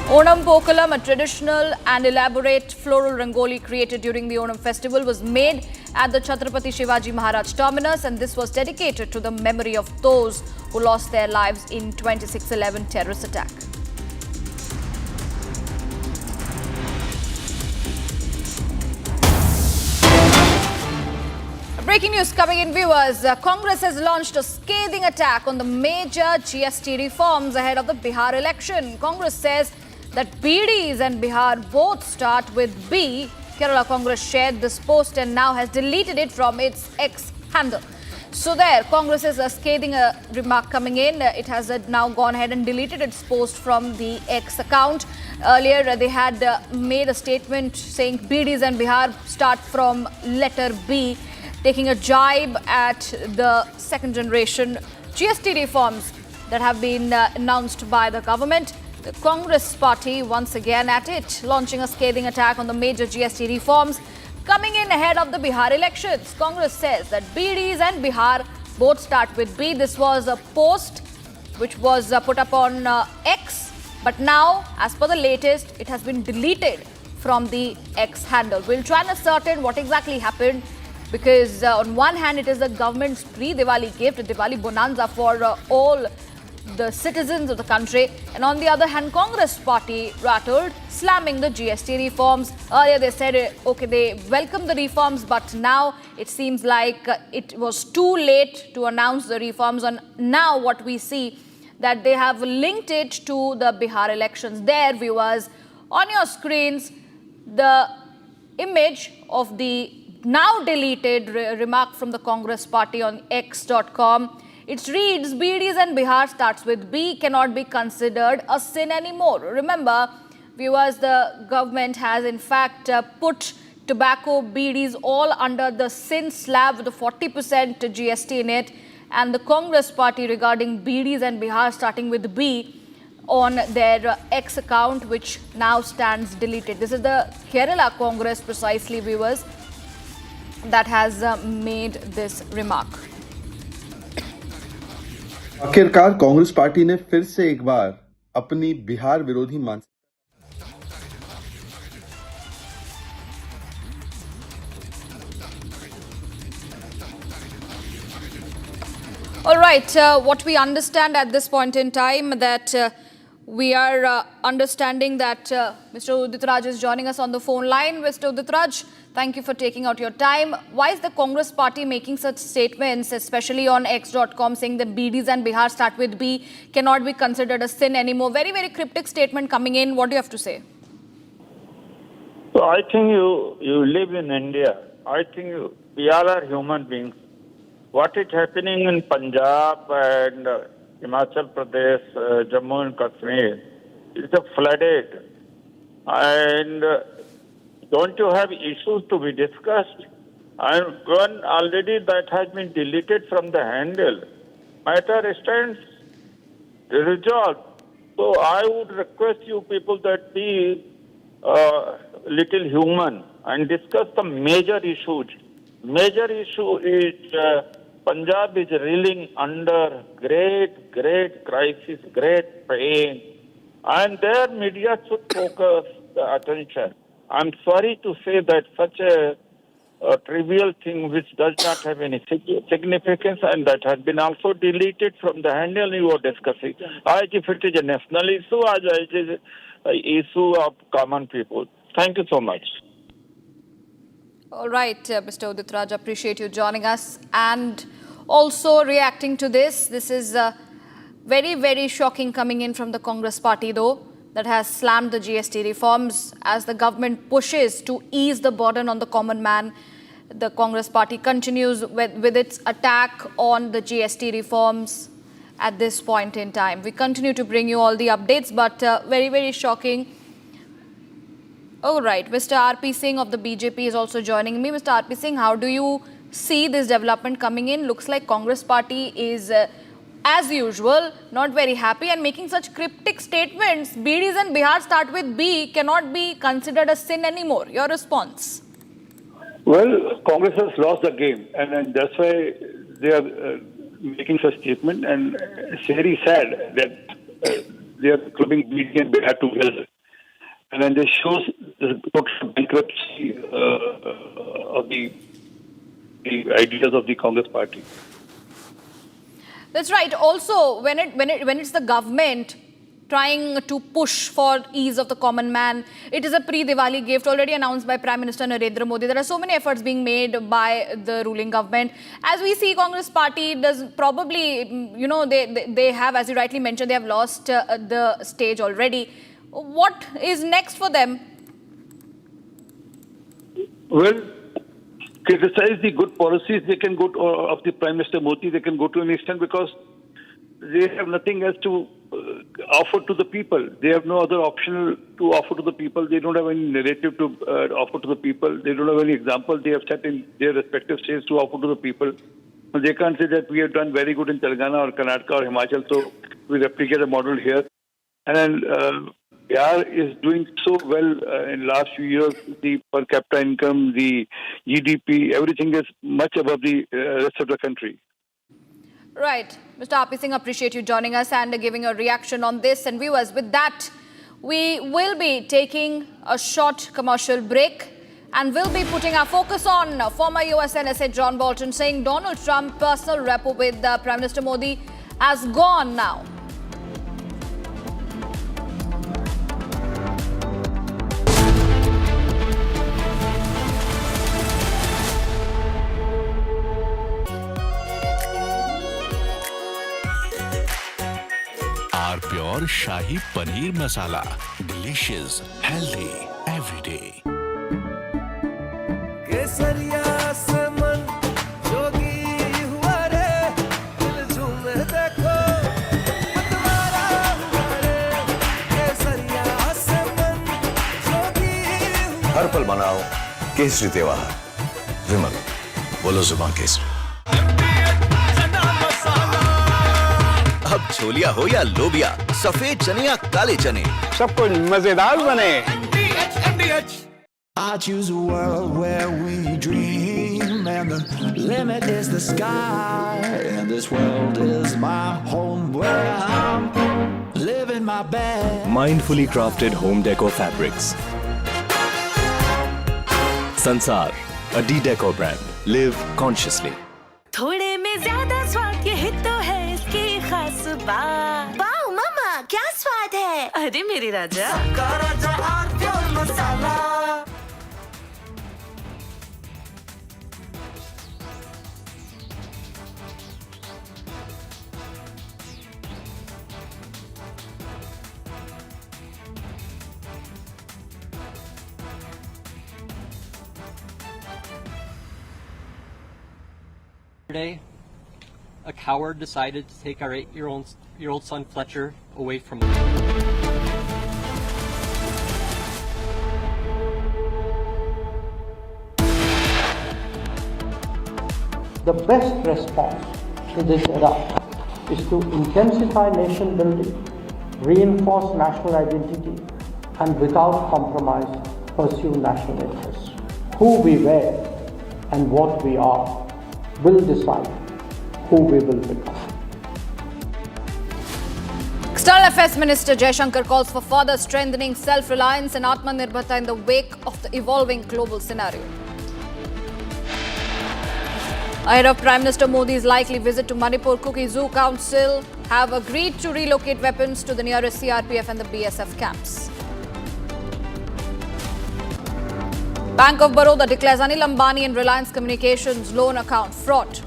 Onam Pokalam, a traditional and elaborate floral rangoli created during the Onam festival, was made at the Chhatrapati Shivaji Maharaj terminus, and this was dedicated to the memory of those who lost their lives in 26/11 terrorist attack. Breaking news coming in, viewers. Congress has launched a scathing attack on the major GST reforms ahead of the Bihar election. Congress says that BDs and Bihar both start with B. Kerala Congress shared this post and now has deleted it from its X handle. So there, Congress is scathing a remark coming in. It has now gone ahead and deleted its post from the X account. Earlier, they had made a statement saying BDs and Bihar start from letter B, taking a jibe at the second generation GST reforms that have been announced by the government. The Congress party once again at it, launching a scathing attack on the major GST reforms. Coming in ahead of the Bihar elections, Congress says that BDs and Bihar both start with B. This was a post which was put up on X, but now, as per the latest, it has been deleted from the X handle. We'll try and ascertain what exactly happened, because on one hand, it is the government's pre-Diwali gift, a Diwali bonanza for all the citizens of the country, and on the other hand, Congress party rattled, slamming the GST reforms. Earlier they said, okay, they welcome the reforms, but now it seems like it was too late to announce the reforms. And now what we see, that they have linked it to the Bihar elections. There, viewers, on your screens, the image of the now deleted remark from the Congress party on X.com. It reads, BDs and Bihar starts with B cannot be considered a sin anymore. Remember, viewers, the government has in fact put tobacco, BDs all under the sin slab with a 40% GST in it. And the Congress party regarding BDs and Bihar starting with B on their X account, which now stands deleted. This is the Kerala Congress precisely, viewers, that has made this remark. आखिरकार Congress party ने फिर से एक बार अपनी बिहार विरोधी मानसिकता All right, what we understand at this point in time, that we are understanding that Mr. Udit Raj is joining us on the phone line. Mr. Udit Raj, thank you for taking out your time. Why is the Congress party making such statements, especially on X.com, saying that BDs and Bihar start with B cannot be considered a sin anymore? Very, very cryptic statement coming in. What do you have to say? So I think you live in India. I think we all are human beings. What is happening in Punjab and Himachal Pradesh, Jammu and Kashmir is a flooded. And don't you have issues to be discussed? And one already that has been deleted from the handle. Matter stands resolved. So I would request you people that be little human and discuss the major issues. Major issue is Punjab is reeling under great crisis, great pain, and their media should focus the attention. I'm sorry to say that such a trivial thing which does not have any significance and that has been also deleted from the handle you were discussing. As if it is a national issue, as it is an issue of common people. Thank you so much. All right, Mr. Udit Raj, appreciate you joining us and also reacting to this. This is very, very shocking coming in from the Congress party, though, that has slammed the GST reforms as the government pushes to ease the burden on the common man. The Congress party continues with its attack on the GST reforms at this point in time. We continue to bring you all the updates, but very, very shocking. All right, Mr. R.P. Singh of the BJP is also joining me. Mr. R.P. Singh, how do you see this development coming in? Looks like Congress party is, as usual, not very happy and making such cryptic statements. BDs and Bihar start with B cannot be considered a sin anymore. Your response? Well, Congress has lost the game, and that's why they are making such statement. And it's very sad that they are clubbing BD and Bihar together. And then this shows the total bankruptcy of the ideas of the Congress party. That's right. Also, when it's the government trying to push for ease of the common man, it is a pre-Diwali gift already announced by Prime Minister Narendra Modi. There are so many efforts being made by the ruling government. As we see, Congress party does probably, they have, as you rightly mentioned, they have lost the stage already. What is next for them? Well, criticize the good policies they can go to, of the Prime Minister Modi. They can go to an extent because they have nothing else to offer to the people. They have no other option to offer to the people. They don't have any narrative to offer to the people. They don't have any example they have set in their respective states to offer to the people. They can't say that we have done very good in Telangana or Karnataka or Himachal, so we replicate the model here. And then Bihar is doing so well in last few years. The per capita income, the GDP, everything is much above the rest of the country. Right. Mr. Api Singh, appreciate you joining us and giving a reaction on this. And viewers, with that, we will be taking a short commercial break and we'll be putting our focus on former US NSA John Bolton saying Donald Trump personal rapport with Prime Minister Modi has gone now. Pure Shahi Paneer Masala. Delicious, healthy, every day. केसरिया से मन जोगी हुआ रे, दिल झूमे देखो मतवारा हुआ रे। केसरिया से मन जोगी हुआ। हर पल मनाओ केसरी त्योहार। विमल, बोलो जुबान केसरी। अब छोलिया हो या लोबिया, सफेद चने या काले चने, सब कुछ मजेदार बने। I choose a world where we dream and the limit is the sky, and this world is my home where I'm living my best. Mindfully crafted home decor fabrics. Sansar, a D-Decor brand. Live consciously. थोड़े में ज्यादा स्वाद ये ही तो है इसकी खास बात। वाओ मामा क्या स्वाद है। अरे मेरे राजा सबका राजा RCom masala. Yesterday, a coward decided to take our 8-year-old son Fletcher away from us. The best response to this era is to intensify nation building, reinforce national identity, and without compromise pursue national interests. Who we were and what we are will decide who we will become. External Affairs Minister Jaishankar calls for further strengthening self-reliance and Atmanirbharta in the wake of the evolving global scenario. Ahead of Prime Minister Modi's likely visit to Manipur, Kuki Zoo Council have agreed to relocate weapons to the nearest CRPF and the BSF camps. Bank of Baroda declares Anil Ambani and Reliance Communications loan account fraud.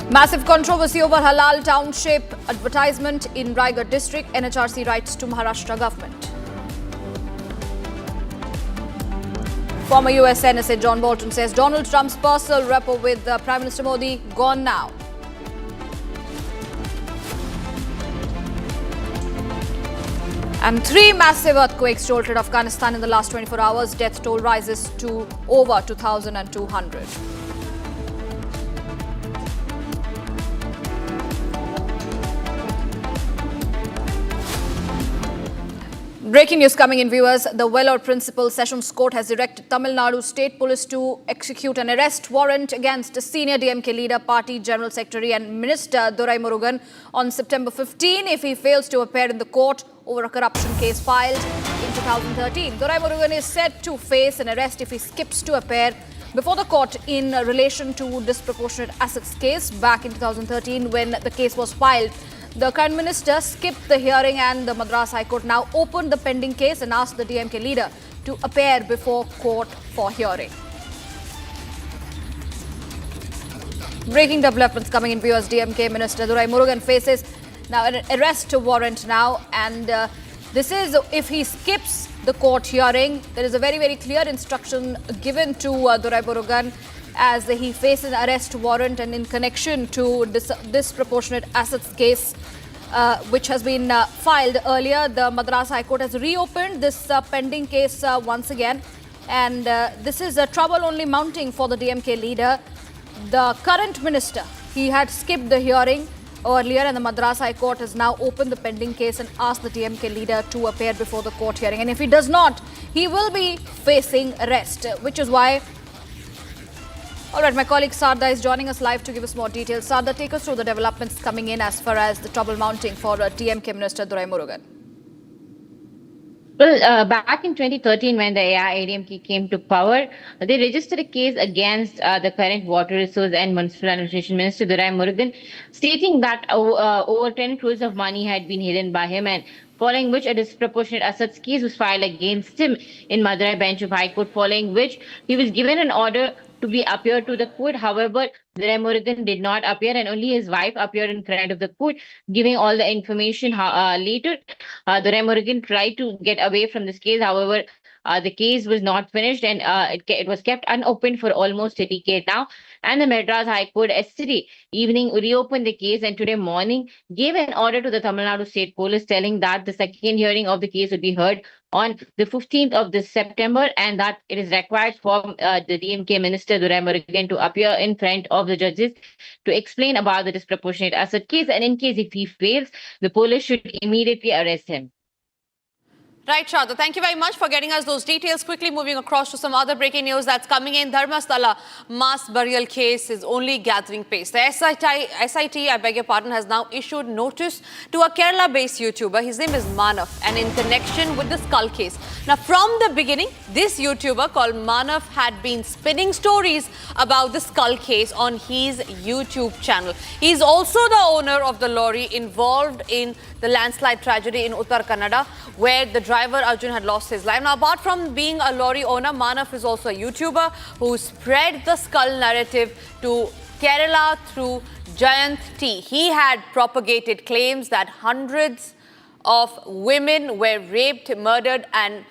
Massive controversy over Halal Township advertisement in Raigad district. NHRC writes to Maharashtra government. Former US NSA John Bolton says Donald Trump's personal rapport with Prime Minister Modi gone now. And 3 massive earthquakes jolted Afghanistan in the last 24 hours. Death toll rises to over 2,200. Breaking news coming in, viewers. The Vellore Principal Sessions Court has directed Tamil Nadu State Police to execute an arrest warrant against senior DMK leader, Party General Secretary and Minister Durai Murugan on September 15 if he fails to appear in the court over a corruption case filed in 2013. Durai Murugan is said to face an arrest if he skips to appear before the court in relation to disproportionate assets case back in 2013 when the case was filed. The current minister skipped the hearing and the Madras High Court now opened the pending case and asked the DMK leader to appear before court for hearing. Breaking developments coming in, viewers. DMK Minister Durai Murugan faces now an arrest warrant now, and this is if he skips the court hearing. There is a very clear instruction given to Durai Murugan as he faces an arrest warrant and in connection to disproportionate assets case which has been filed earlier. The Madras High Court has reopened this pending case once again, and this is trouble only mounting for the DMK leader. The current minister, he had skipped the hearing earlier, and the Madras High Court has now opened the pending case and asked the DMK leader to appear before the court hearing. And if he does not, he will be facing arrest, which is why... All right, my colleague Sarda is joining us live to give us more details. Sarda, take us through the developments coming in as far as the trouble mounting for DMK Minister Duraimurugan. Well, back in 2013, when the AIADMK came to power, they registered a case against the current Water Resource and Municipal Administration Minister Duraimurugan, stating that over 10 crores of money had been hidden by him, and following which a disproportionate assets case was filed against him in Madurai bench of High Court, following which he was given an order to be appeared to the court. However, Duraimurugan did not appear, and only his wife appeared in front of the court, giving all the information. Later, Duraimurugan tried to get away from this case. However, the case was not finished, and it was kept unopened for almost a decade now. And the Madras High Court yesterday evening reopened the case, and today morning gave an order to the Tamil Nadu State Police, telling that the second hearing of the case would be heard on the 15th of this September, and that it is required for the DMK Minister Duraimurugan to appear in front of the judges to explain about the disproportionate asset case, and in case if he fails, the police should immediately arrest him. Right, Shada. Thank you very much for getting us those details. Quickly moving across to some other breaking news that's coming in. Dharmasthala mass burial case is only gathering pace. The SIT, I beg your pardon, has now issued notice to a Kerala-based YouTuber. His name is Manav, and in connection with the skull case. Now, from the beginning, this YouTuber called Manav had been spinning stories about the skull case on his YouTube channel. He's also the owner of the lorry involved in the landslide tragedy in Uttar Kannada, where the driver Arjun had lost his life. Now, apart from being a lorry owner, Manav is also a YouTuber who spread the skull narrative to Kerala through Giant T. He had propagated claims that hundreds of women were raped, murdered, and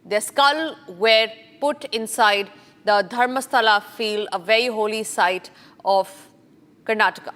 their skull were put inside the Dharmasthala field, a very holy site of Karnataka.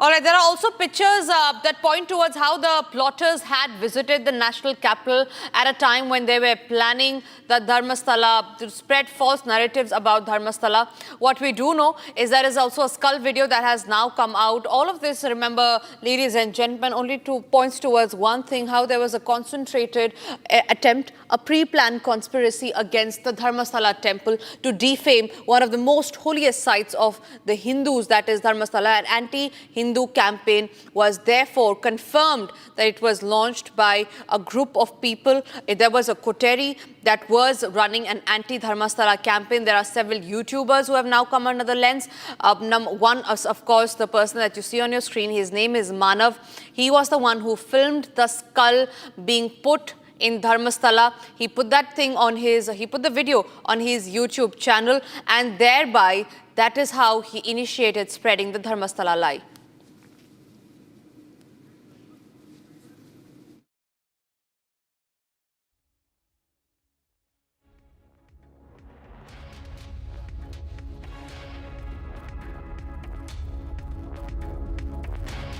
All right, there are also pictures that point towards how the plotters had visited the national capital at a time when they were planning the Dharmasthala to spread false narratives about Dharmasthala. What we do know is there is also a skull video that has now come out. All of this, remember, ladies and gentlemen, only points towards one thing, how there was a concentrated attempt, a pre-planned conspiracy against the Dharmasthala temple to defame one of the most holiest sites of the Hindus, that is Dharmasthala. An anti-Hindu campaign was therefore confirmed that it was launched by a group of people. There was a coterie that was running an anti-Dharmasthala campaign. There are several YouTubers who have now come under the lens. One is, of course, the person that you see on your screen. His name is Manav. He was the one who filmed the skull being put in Dharmasthala. He put that thing on he put the video on his YouTube channel, and thereby that is how he initiated spreading the Dharmasthala lie.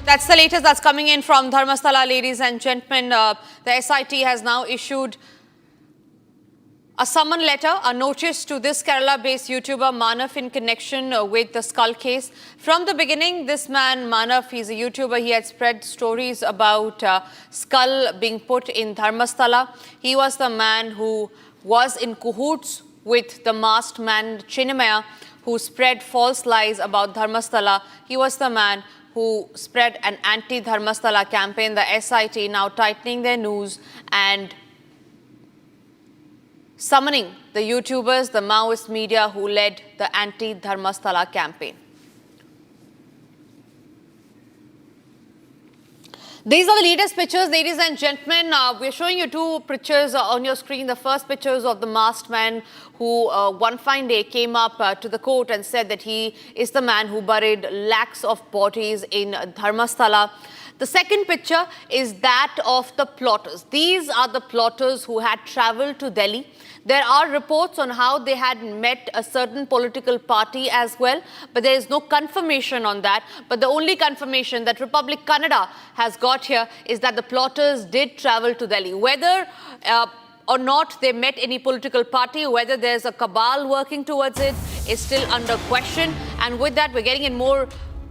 That's the latest that's coming in from Dharmasthala, ladies and gentlemen. The SIT has now issued a summon letter, a notice to this Kerala-based YouTuber Manav in connection with the skull case. From the beginning, this man, Manav, he's a YouTuber. He had spread stories about skull being put in Dharmasthala. He was the man who was in cahoots with the masked man, Chinmaya, who spread false lies about Dharmasthala. He was the man who spread an anti-Dharmasthala campaign. The SIT now tightening their noose and summoning the YouTubers, the Maoist media who led the anti-Dharmasthala campaign. These are the latest pictures, ladies and gentlemen. We're showing you two pictures on your screen. The first picture is of the masked man who one fine day came up to the court and said that he is the man who buried lakhs of bodies in Dharmasthala. The second picture is that of the plotters. These are the plotters who had travelled to Delhi. There are reports on how they had met a certain political party as well, but there is no confirmation on that. But the only confirmation that Republic Kannada has got here is that the plotters did travel to Delhi. Whether or not they met any political party. Whether there's a cabal working towards it is still under question. And with that, we're getting in more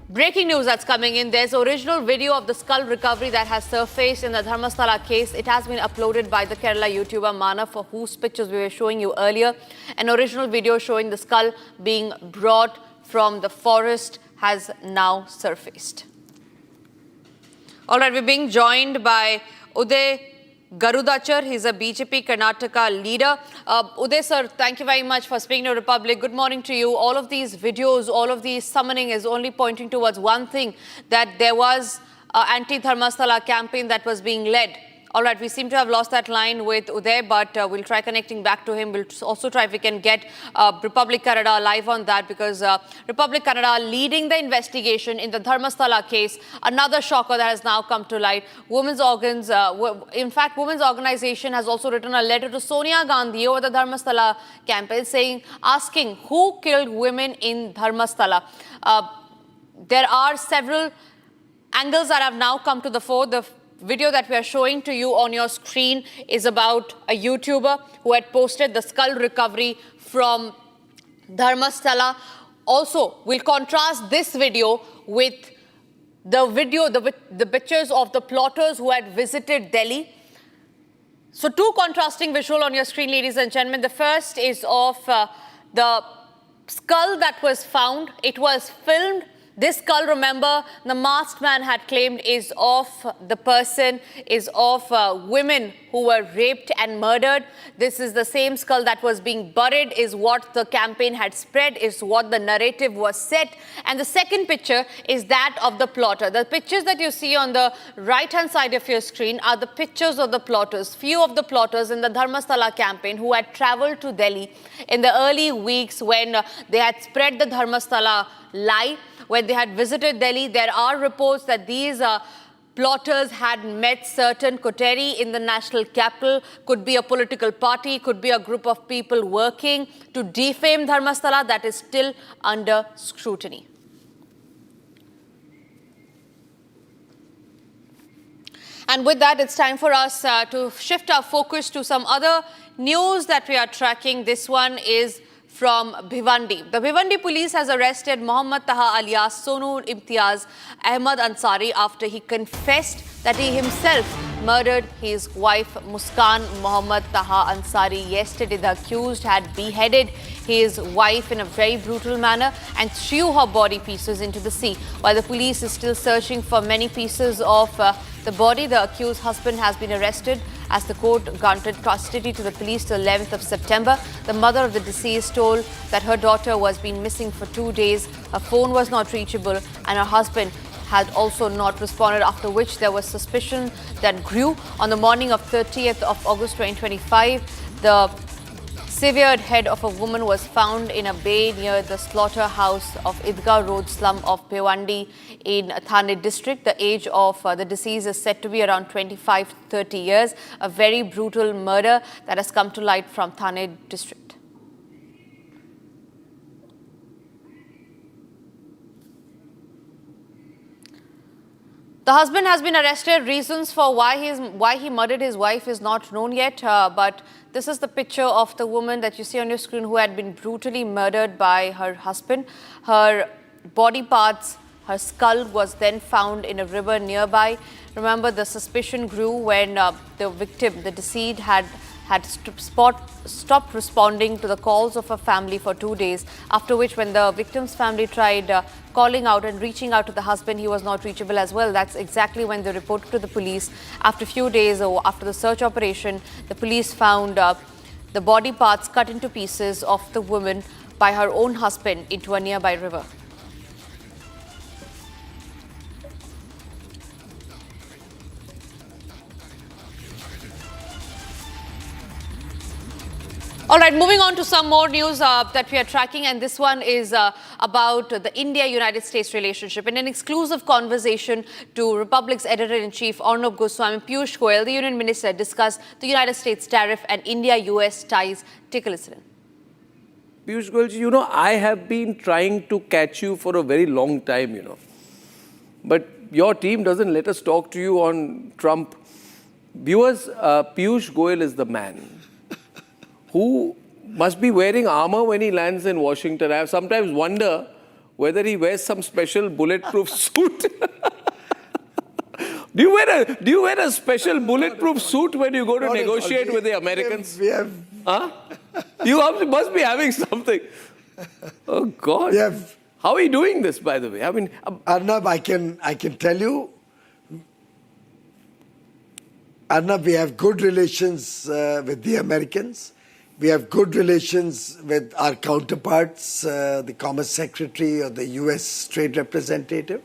breaking news that's coming in. There's original video of the skull recovery that has surfaced in the Dharmasthala case. It has been uploaded by the Kerala YouTuber Mana, for whose pictures we were showing you earlier. An original video showing the skull being brought from the forest has now surfaced. All right, we're being joined by Uday Garudachar. He's a BJP Karnataka leader. Uday sir, thank you very much for speaking to Republic. Good morning to you. All of these videos, all of these summoning is only pointing towards one thing, that there was an anti-Dharmasthala campaign that was being led. All right, we seem to have lost that line with Uday, but we'll try connecting back to him. We'll also try if we can get Republic Kannada live on that, because Republic Kannada leading the investigation in the Dharmasthala case. Another shocker that has now come to light. Women's organs, in fact, women's organization has also written a letter to Sonia Gandhi over the Dharmasthala campaign, asking who killed women in Dharmasthala. There are several angles that have now come to the fore. The video that we are showing to you on your screen is about a YouTuber who had posted the skull recovery from Dharmasthala. Also, we'll contrast this video with the pictures of the plotters who had visited Delhi. So two contrasting visuals on your screen, ladies and gentlemen. The first is of the skull that was found. It was filmed. This skull, remember, the masked man had claimed is of women who were raped and murdered. This is the same skull that was being buried, is what the campaign had spread, is what the narrative was set. And the second picture is that of the plotter. The pictures that you see on the right-hand side of your screen are the pictures of the plotters. Few of the plotters in the Dharmasthala campaign who had traveled to Delhi in the early weeks when they had spread the Dharmasthala lie. When they had visited Delhi, there are reports that these plotters had met certain Koteri in the national capital. Could be a political party, could be a group of people working to defame Dharmasthala. That is still under scrutiny. And with that, it's time for us to shift our focus to some other news that we are tracking. This one is from Bhiwandi. The Bhiwandi police has arrested Mohammad Taha alias Sonu Imtiaz Ahmad Ansari after he confessed that he himself murdered his wife Muskan Mohammad Taha Ansari. Yesterday, the accused had beheaded his wife in a very brutal manner and threw her body pieces into the sea. While the police is still searching for many pieces of the body, the accused husband has been arrested as the court granted custody to the police till 11th of September. The mother of the deceased told that her daughter was been missing for 2 days. Her phone was not reachable and her husband had also not responded, after which there was suspicion that grew. On the morning of 30th of August 2025, the severed head of a woman was found in a bay near the slaughterhouse of Idgah Road slum of Bhiwandi in Thane district. The age of the deceased is said to be around 25 to 30 years. A very brutal murder that has come to light from Thane district. The husband has been arrested. Reasons for why he murdered his wife is not known yet, but this is the picture of the woman that you see on your screen who had been brutally murdered by her husband. Her body parts, her skull was then found in a river nearby. Remember, the suspicion grew when the victim, the deceased, had stopped responding to the calls of her family for 2 days, after which when the victim's family tried calling out and reaching out to the husband, he was not reachable as well. That's exactly when they reported to the police. After a few days or after the search operation, the police found the body parts cut into pieces of the woman by her own husband into a nearby river. All right, moving on to some more news that we are tracking, and this one is about the India-United States relationship. In an exclusive conversation to Republic's editor-in-chief Arnab Goswami, Piyush Goyal, the Union Minister, discussed the United States tariff and India-US ties. Take a listen. Piyush Goyal, I have been trying to catch you for a very long time, But your team doesn't let us talk to you on Trump. Viewers, Piyush Goyal is the man. who must be wearing armor when he lands in Washington. I sometimes wonder whether he wears some special bulletproof suit. Do you wear a special bulletproof suit when you go to negotiate with the Americans? We have. Huh? You must be having something. Oh God! How are you doing this, by the way? I mean, Arnab, I can tell you, Arnab, we have good relations with the Americans. We have good relations with our counterparts, the Commerce Secretary or the U.S. Trade Representative.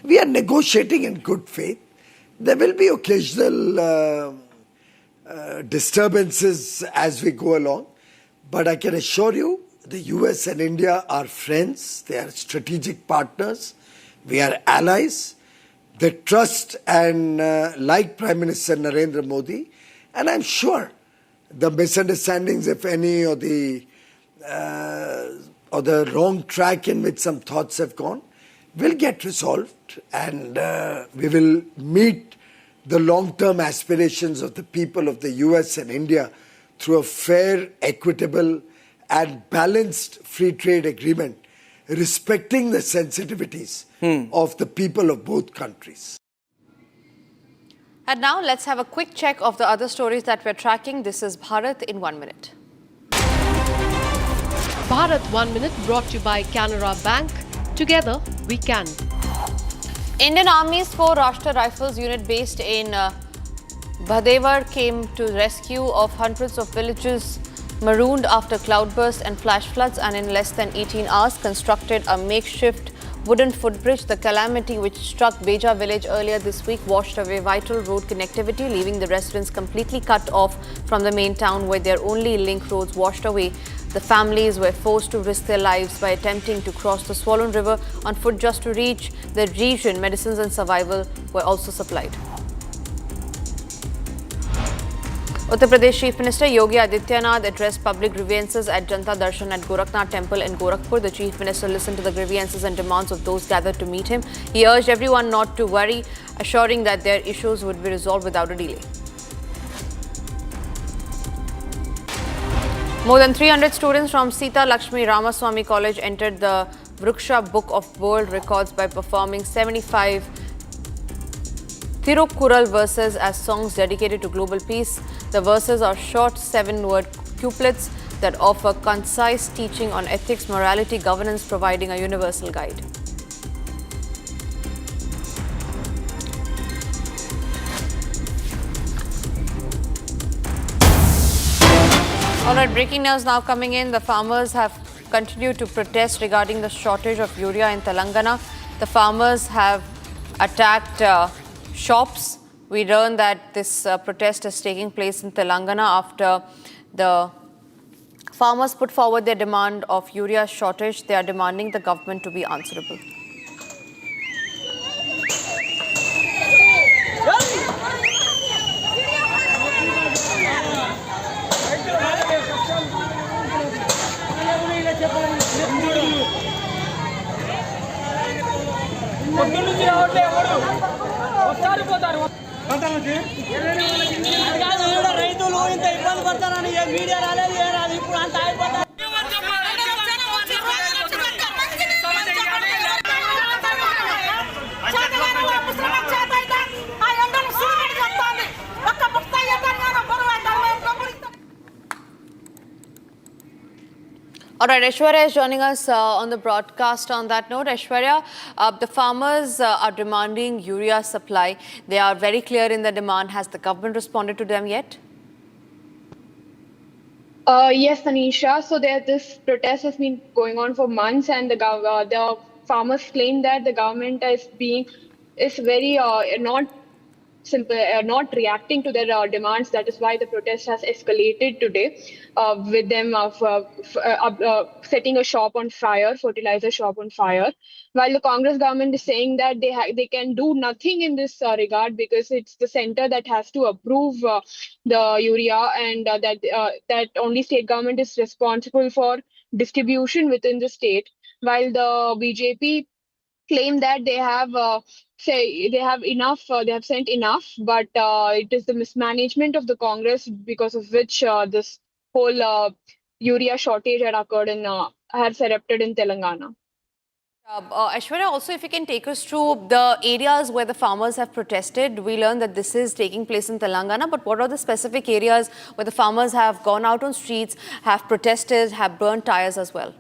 We are negotiating in good faith. There will be occasional disturbances as we go along, but I can assure you the US and India are friends, they are strategic partners, we are allies. They trust and like Prime Minister Narendra Modi, and I'm sure the misunderstandings, if any, or the wrong track in which some thoughts have gone, will get resolved, and we will meet the long-term aspirations of the people of the US and India through a fair, equitable and balanced free trade agreement, respecting the sensitivities of the people of both countries. And now let's have a quick check of the other stories that we're tracking. This is Bharat in 1 minute. Bharat 1 minute brought to you by Canara Bank. Together we can. Indian Army's 4 Rashtra Rifles unit based in Bhadevar came to rescue of hundreds of villages marooned after cloudburst and flash floods, and in less than 18 hours constructed a makeshift wooden footbridge. The calamity which struck Beja village earlier this week washed away vital road connectivity, leaving the residents completely cut off from the main town, where their only link roads washed away. The families were forced to risk their lives by attempting to cross the swollen river on foot just to reach the region. Medicines and survival were also supplied. Uttar Pradesh Chief Minister Yogi Adityanath addressed public grievances at Janta Darshan at Gorakhnath Temple in Gorakhpur. The Chief Minister listened to the grievances and demands of those gathered to meet him. He urged everyone not to worry, assuring that their issues would be resolved without a delay. More than 300 students from Sita Lakshmi Ramaswamy College entered the Vriksha Book of World Records by performing 75 Thirukkural verses as songs dedicated to global peace. The verses are short 7-word couplets that offer concise teaching on ethics, morality, governance, providing a universal guide. Alright, breaking news now coming in. The farmers have continued to protest regarding the shortage of urea in Telangana. The farmers have attacked shops. We learned that this protest is taking place in Telangana after the farmers put forward their demand of urea shortage. They are demanding the government to be answerable. రైతులు ఇంత ఇబ్బంది పడతారని media రాలేదు ఏ రాదు ఇప్పుడు అంత అయిపోతారు. All right, Aishwarya is joining us on the broadcast. On that note, Aishwarya, the farmers are demanding urea supply. They are very clear in the demand. Has the government responded to them yet? Yes, Tanisha. So this protest has been going on for months, and the farmers claim that the government is very not reacting to their demands. That is why the protest has escalated today, with them setting a shop on fire, fertilizer shop on fire. While the Congress government is saying that they can do nothing in this regard because it's the center that has to approve the urea, and that only state government is responsible for distribution within the state. While the BJP claim that they have enough, they have sent enough, but it is the mismanagement of the Congress because of which this whole urea shortage had occurred has erupted in Telangana. Aishwarya, also if you can take us through the areas where the farmers have protested. We learned that this is taking place in Telangana, but what are the specific areas where the farmers have gone out on streets, have protested, have burnt tires as well?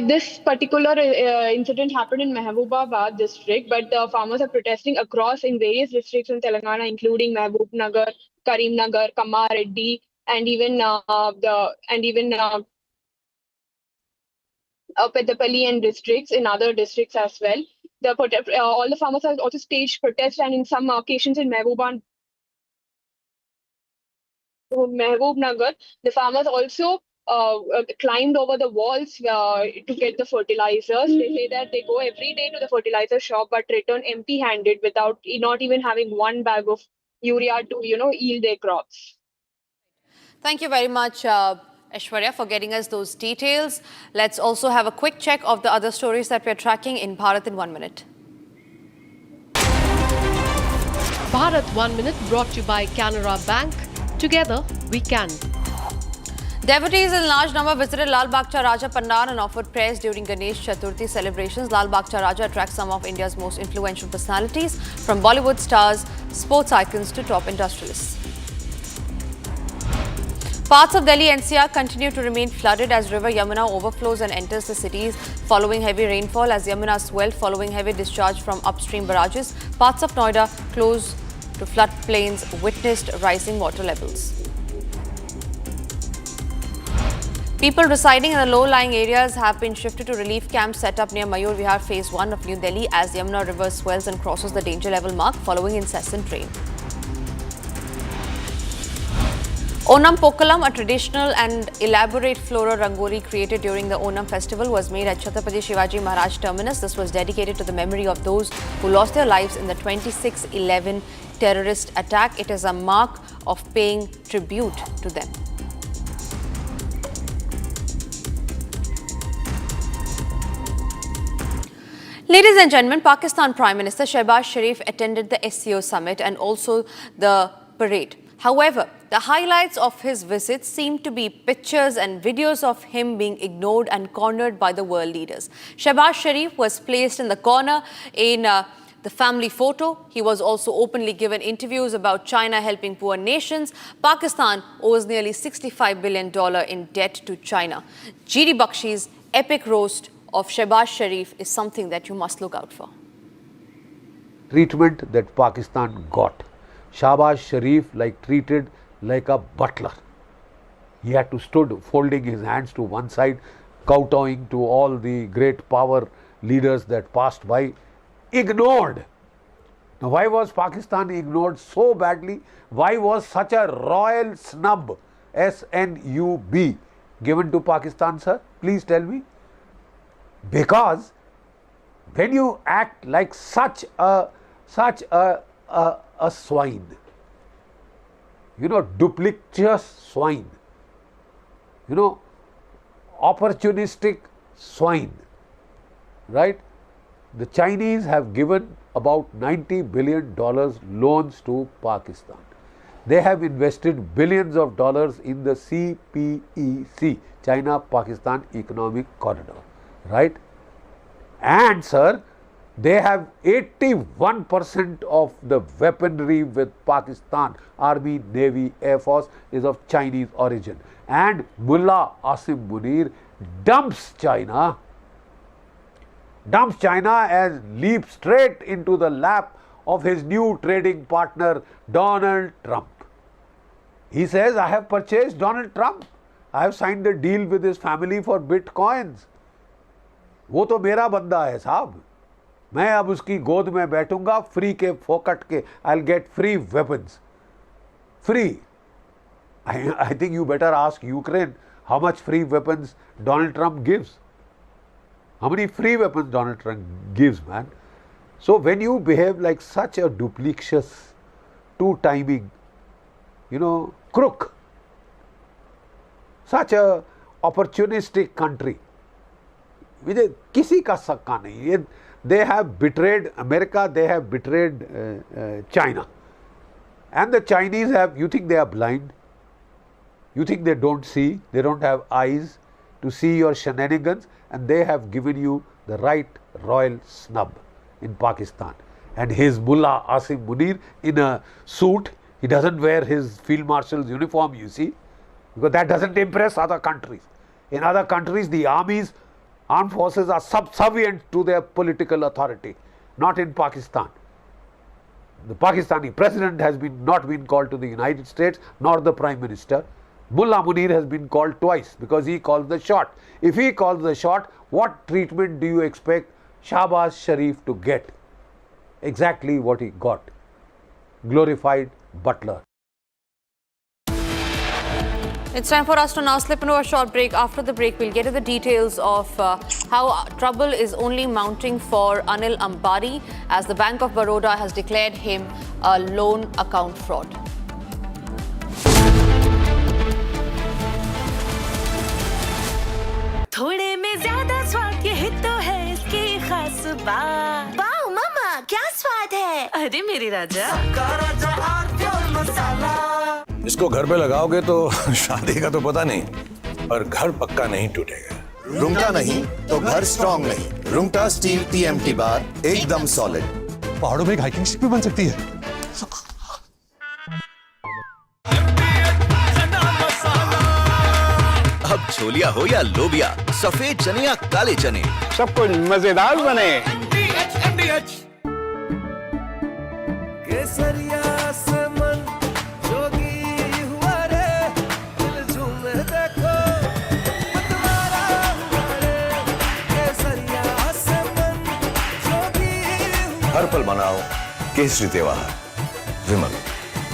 This particular incident happened in Mehboobabaad district, but the farmers are protesting across in various districts in Telangana, including Mehboobnagar, Karimnagar, Kamareddy, and even Peddapalli and districts in other districts as well. All the farmers have also staged protests, and in some occasions in Mehboobnagar, the farmers also climbed over the walls to get the fertilizers. They say that they go every day to the fertilizer shop but return empty-handed without not even having one bag of urea to yield their crops. Thank you very much, Aishwarya, for getting us those details. Let's also have a quick check of the other stories that we're tracking in Bharat in 1 minute. Bharat 1 minute brought to you by Canara Bank. Together we can. Devotees in large number visited Lal Bagcha Raja Pandal and offered prayers during Ganesh Chaturthi celebrations. Lal Bagcha Raja attracts some of India's most influential personalities, from Bollywood stars, sports icons to top industrialists. Parts of Delhi NCR continue to remain flooded as river Yamuna overflows and enters the cities following heavy rainfall. As Yamuna swelled following heavy discharge from upstream barrages, parts of Noida close to floodplains witnessed rising water levels. People residing in the low-lying areas have been shifted to relief camps set up near Mayur Vihar Phase 1 of New Delhi as Yamuna River swells and crosses the danger level mark following incessant rain. Onam Pokalam, a traditional and elaborate floral rangoli created during the Onam festival, was made at Chhatrapati Shivaji Maharaj terminus. This was dedicated to the memory of those who lost their lives in the 26/11 terrorist attack. It is a mark of paying tribute to them. Ladies and gentlemen, Pakistan Prime Minister Shehbaz Sharif attended the SCO summit and also the parade. However, the highlights of his visit seemed to be pictures and videos of him being ignored and cornered by the world leaders. Shehbaz Sharif was placed in the corner in the family photo. He was also openly given interviews about China helping poor nations. Pakistan owes nearly $65 billion in debt to China. GD Bakshi's epic roast of Shehbaz Sharif is something that you must look out for. Treatment that Pakistan got. Shehbaz Sharif treated like a butler. He had to stood folding his hands to one side, kowtowing to all the great power leaders that passed by. Ignored. Now why was Pakistan ignored so badly? Why was such a royal snub, S-N-U-B, given to Pakistan, sir? Please tell me. Because when you act like such a swine, duplicitous swine, opportunistic swine, right? The Chinese have given about $90 billion loans to Pakistan. They have invested billions of dollars in the CPEC, China-Pakistan Economic Corridor, right? And sir, they have 81% of the weaponry with Pakistan, Army, Navy, Air Force is of Chinese origin. And Mullah Asim Munir dumps China and leaps straight into the lap of his new trading partner, Donald Trump. He says, I have purchased Donald Trump. I have signed a deal with his family for bitcoins. वो तो मेरा बंदा है साहब, मैं अब उसकी गोद में बैठूंगा फ्री के फोकट के. I'll get free weapons. Free. I think you better ask Ukraine how much free weapons Donald Trump gives. How many free weapons Donald Trump gives, man? So when you behave like such a duplicitous, two-timing, crook, such a opportunistic country, किसी का सक्का नहीं. They have betrayed America, they have betrayed China. And the Chinese have, you think they are blind? You think they don't see, they don't have eyes to see your shenanigans, and they have given you the right royal snub in Pakistan. And his mullah Asim Munir in a suit, he doesn't wear his field marshal's uniform, you see, because that doesn't impress other countries. In other countries, the armies, armed forces are subservient to their political authority, not in Pakistan. The Pakistani president has not been called to the United States, nor the Prime Minister. Mullah Munir has been called twice because he calls the shot. If he calls the shot, what treatment do you expect Shahbaz Sharif to get? Exactly what he got. Glorified butler. It's time for us to now slip into a short break. After the break, we'll get to the details of how trouble is only mounting for Anil Ambani as the Bank of Baroda has declared him a loan account fraud. थोड़े में ज्यादा स्वाद ये तो है इसकी खास बात। वाओ मामा क्या स्वाद है। अरे मेरी राजा इसको घर पे लगाओगे तो शादी का तो पता नहीं, पर घर पक्का नहीं टूटेगा। रुंगटा नहीं तो घर स्ट्रॉन्ग नहीं। रुंगटा स्टील TMT बार एकदम सॉलिड। पहाड़ों में एक हाइकिंग शिप भी बन सकती है। अब छोलिया हो या लोबिया, सफेद चने या काले चने, सब कुछ मजेदार बने। केसरिया से मन जोगी हुआ रे, दिल झूमे देखो मतवारा हुआ रे। केसरिया से मन जोगी हुआ। हर पल मनाओ केसरी त्योहार। विमल,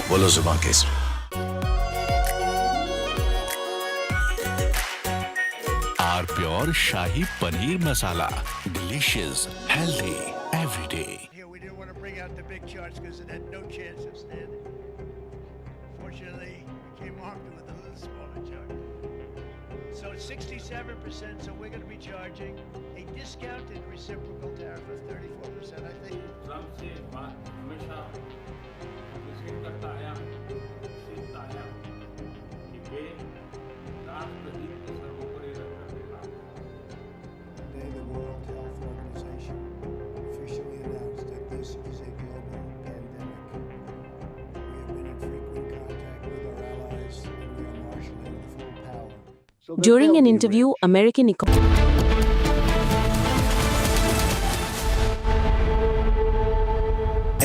बोलो जुबान केसरी। R pure shahi paneer masala, delicious, healthy every day. We didn't want to bring out the big charts because it had no chance of standing. Fortunately, we came armed with a little smaller chart. So it's 67%, so we're going to be charging a discounted reciprocal tariff of 34%, I think. Today, the World Health Organization officially announced that this is a global pandemic. We have been in frequent contact with our allies, and we are marshaling the full power. During an interview, American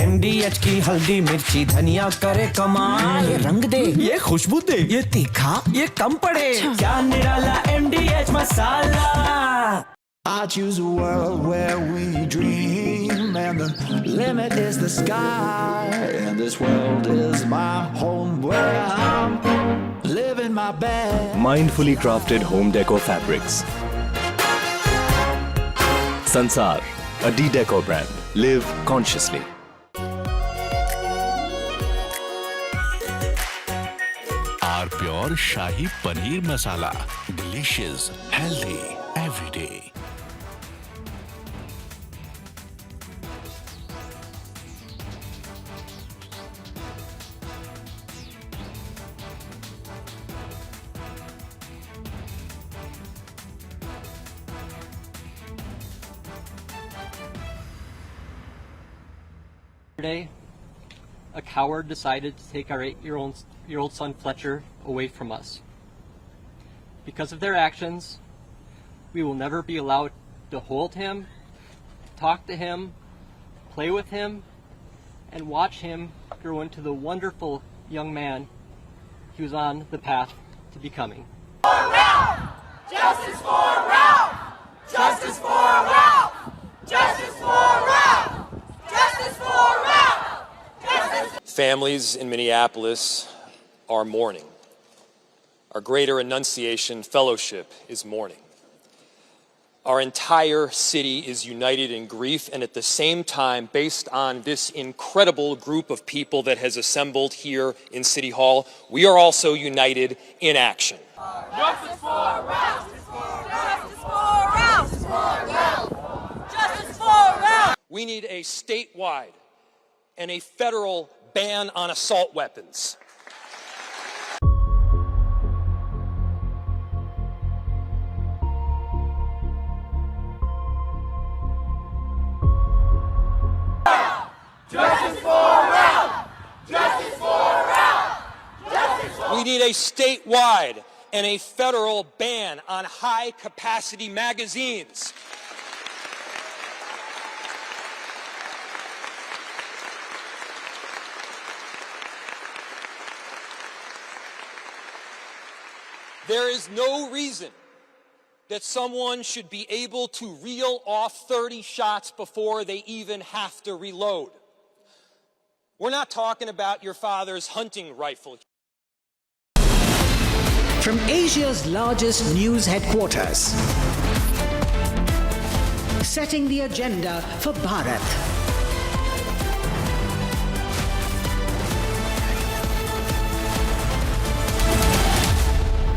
MDH की हल्दी मिर्ची धनिया करे कमाल, ये रंग दे, ये खुशबू दे, ये तीखा, ये कम पड़े, क्या निराला MDH masala. I choose a world where we dream, and the limit is the sky, and this world is my home where I'm living my best. Mindfully crafted home decor fabrics. Sansar, a decor brand. Live consciously. R pure shahi paneer masala, delicious, healthy every day. Yesterday, a coward decided to take our 8-year-old son Fletcher away from us. Because of their actions, we will never be allowed to hold him, talk to him, play with him, and watch him grow into the wonderful young man he was on the path to becoming. Justice for Ralph! Justice for Ralph! Justice for Ralph! Justice for Ralph! Justice. Families in Minneapolis are mourning. Our Greater Annunciation Fellowship is mourning. Our entire city is united in grief, and at the same time, based on this incredible group of people that has assembled here in City Hall, we are also united in action. Justice for Ralph! Justice for Ralph! Justice for Ralph! Justice for Ralph! We need a statewide and a federal ban on assault weapons. Justice for all! Justice for all! We need a statewide and a federal ban on high-capacity magazines. There is no reason that someone should be able to reel off 30 shots before they even have to reload. We're not talking about your father's hunting rifle. From Asia's largest news headquarters, setting the agenda for Bharat.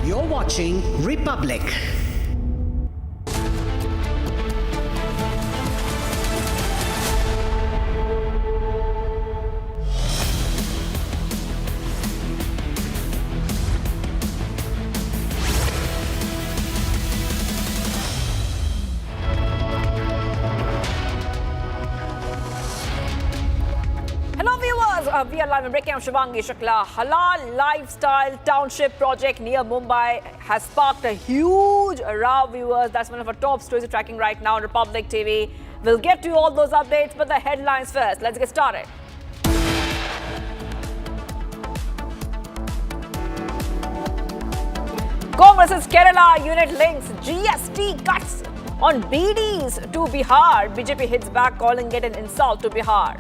You're watching Republic. Hello viewers, we are live and breaking. I'm Shivangi Shukla. Halal Lifestyle Township project near Mumbai has sparked a huge row, viewers. That's one of our top stories we're tracking right now on Republic TV. We'll get to all those updates, but the headlines first. Let's get started. Congress's Kerala unit links GST cuts on BDs to Bihar. BJP hits back, calling it an insult to Bihar.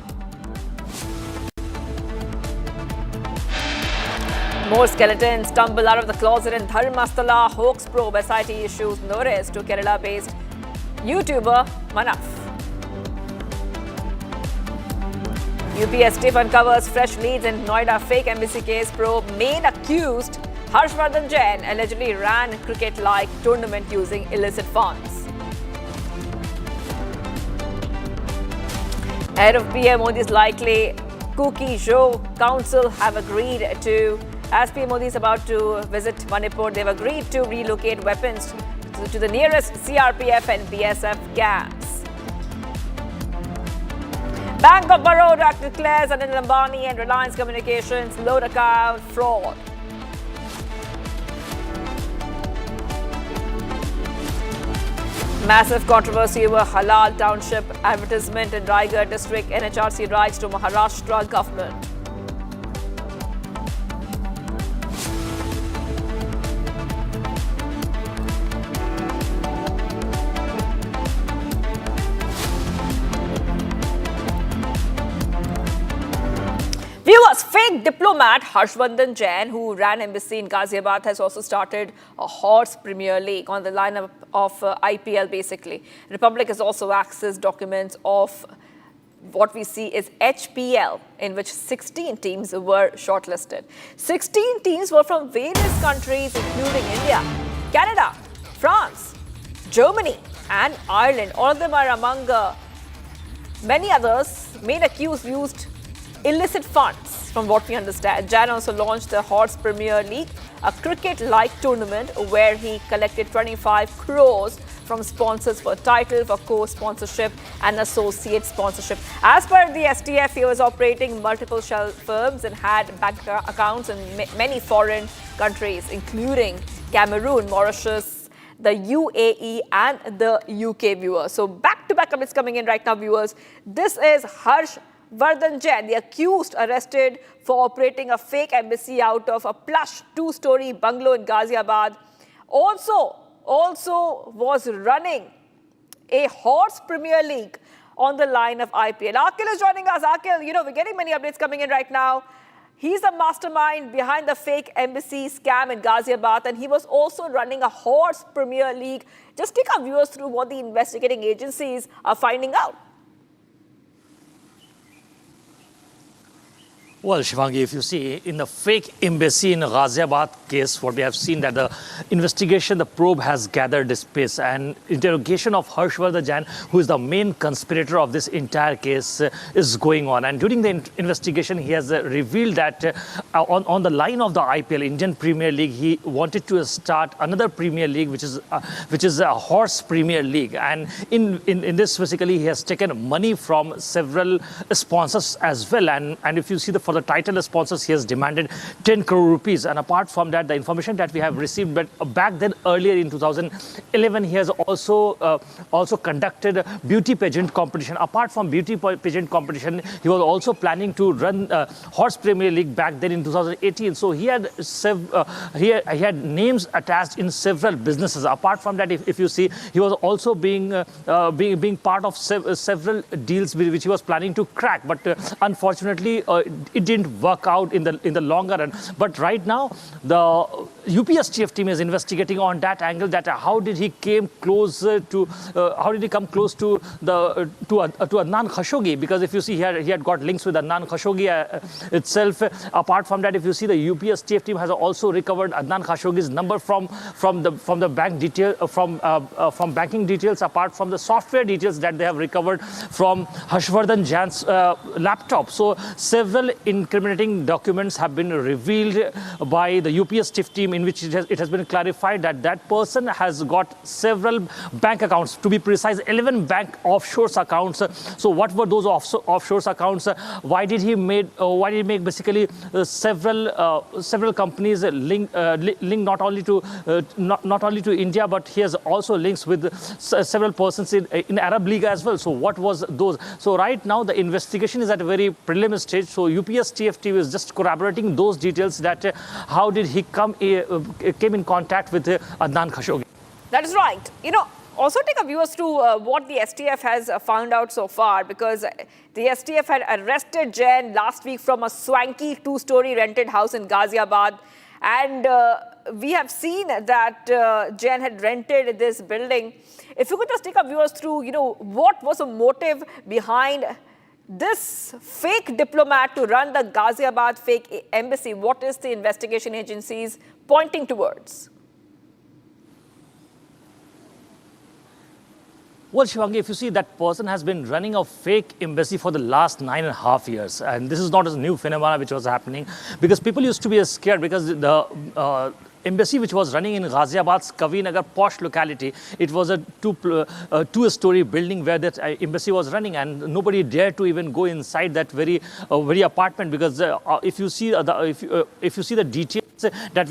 More skeletons stumble out of the closet in Dharmasthala. Hoax probe SIT issues notice to Kerala-based YouTuber Manaf. UPSTF uncovers fresh leads in Noida fake embassy case probe. Main accused Harshvardhan Jain allegedly ran cricket-like tournament using illicit funds. Ahead of PM Modi's likely cookie show, counsel have agreed to. As PM Modi is about to visit Manipur, they've agreed to relocate weapons to the nearest CRPF and BSF camps. Bank of Baroda declares Anil Ambani and Reliance Communications loan account fraud. Massive controversy over Halal Township advertisement in Raigad district. NHRC writes to Maharashtra government. Viewers, fake diplomat Harshvardhan Jain, who ran embassy in Ghaziabad, has also started a horse Premier League on the lineup of IPL basically. Republic has also accessed documents of what we see is HPL, in which 16 teams were shortlisted. 16 teams were from various countries including India, Canada, France, Germany and Ireland. All of them are among many others. Main accused used illicit funds, from what we understand. Jain also launched the Horse Premier League, a cricket-like tournament where he collected 25 crores from sponsors for title, for co-sponsorship and associate sponsorship. As per the STF, he was operating multiple shell firms and had bank accounts in many foreign countries, including Cameroon, Mauritius, the UAE and the UK, viewers. So back-to-back updates coming in right now, viewers. This is Harshvardhan Jain, the accused, arrested for operating a fake embassy out of a plush two-story bungalow in Ghaziabad. Also was running a Horse Premier League on the line of IPL. Akil is joining us. Akil, we're getting many updates coming in right now. He's the mastermind behind the fake embassy scam in Ghaziabad, and he was also running a Horse Premier League. Just take our viewers through what the investigating agencies are finding out. Well, Shivangi, if you see in the fake embassy in Ghaziabad case, what we have seen that the investigation, the probe has gathered this pace, and interrogation of Harshvardhan Jain, who is the main conspirator of this entire case, is going on. And during the investigation, he has revealed that on the line of the IPL, Indian Premier League, he wanted to start another Premier League, which is a horse Premier League. And in this, basically, he has taken money from several sponsors as well. And if you see for the title sponsors, he has demanded 10 crore rupees. And apart from that, the information that we have received, but back then earlier in 2011, he has also conducted beauty pageant competition. Apart from beauty pageant competition, he was also planning to run Horse Premier League back then in 2018. So he had he had names attached in several businesses. Apart from that, if you see, he was also being part of several deals which he was planning to crack. But unfortunately, it didn't work out in the longer run. But right now, the UPSTF team is investigating on that angle, that how did he come close to Adnan Khashoggi? Because if you see here, he had got links with Adnan Khashoggi itself. Apart from that, if you see, the UPSTF team has also recovered Adnan Khashoggi's number from the bank detail from banking details. Apart from the software details that they have recovered from Harshvardhan Jain's laptop. So several incriminating documents have been revealed by the UPSTF team, in which it has been clarified that that person has got several bank accounts, to be precise 11 bank offshore accounts. So what were those offshore accounts? Why did he make basically several companies linked not only to India, but he has also links with several persons in Arab League as well. So what was those? So right now the investigation is at a very preliminary stage. So UPSTF team is just corroborating those details, that how did he came in contact with Adnan Khashoggi. That is right. Also take our viewers through what the STF has found out so far, because the STF had arrested Jain last week from a swanky 2-story rented house in Ghaziabad. And we have seen that Jain had rented this building. If you could just take our viewers through, what was the motive behind this fake diplomat to run the Ghaziabad fake embassy? What is the investigation agencies pointing towards? Well, Shivangi, if you see, that person has been running a fake embassy for the last 9.5 years. And this is not a new phenomenon which was happening, because people used to be scared, because the embassy which was running in Ghaziabad's Kavinagar posh locality, it was a two-story building where that embassy was running, and nobody dared to even go inside that very apartment, because if you see the details that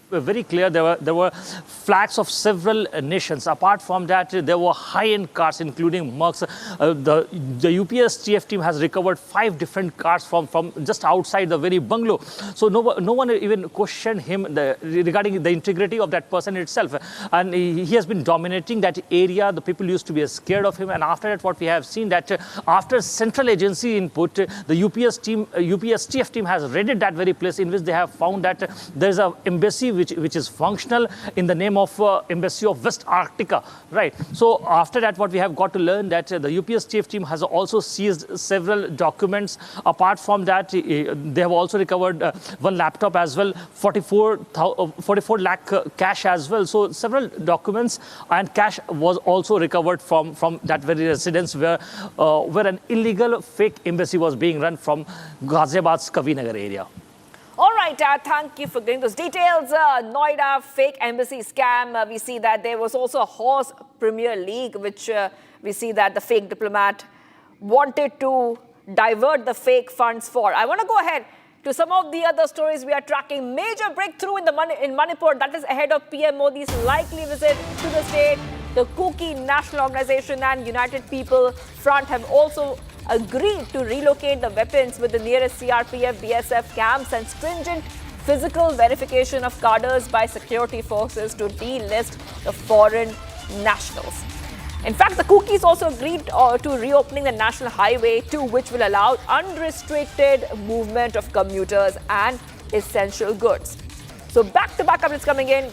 very clear, there were flags of several nations. Apart from that, there were high-end cars, including Mercs. The UPSTF team has recovered 5 different cars from just outside the very bungalow. So no one even questioned him regarding the integrity of that person itself. And he has been dominating that area. The people used to be scared of him. And after that, what we have seen, that after central agency input, the UPSTF team has raided that very place, in which they have found that there is an embassy which is functional in the name of Embassy of West Arctica, right? So after that, what we have got to learn, that the UPSTF team has also seized several documents. Apart from that, they have also recovered one laptop as well, 44 lakh cash as well. So several documents and cash was also recovered from that very residence where an illegal fake embassy was being run from Ghaziabad's Kavinagar area. All right, thank you for getting those details. Noida fake embassy scam. We see that there was also a horse Premier League, which we see that the fake diplomat wanted to divert the fake funds for. I want to go ahead to some of the other stories we are tracking. Major breakthrough in Manipur, that is ahead of PM Modi's likely visit to the state. The Kuki National Organization and United People Front have also agreed to relocate the weapons with the nearest CRPF, BSF camps, and stringent physical verification of cadres by security forces to delist the foreign nationals. In fact, the Kukis also agreed to reopening the National Highway 2, which will allow unrestricted movement of commuters and essential goods. So back-to-back updates coming in.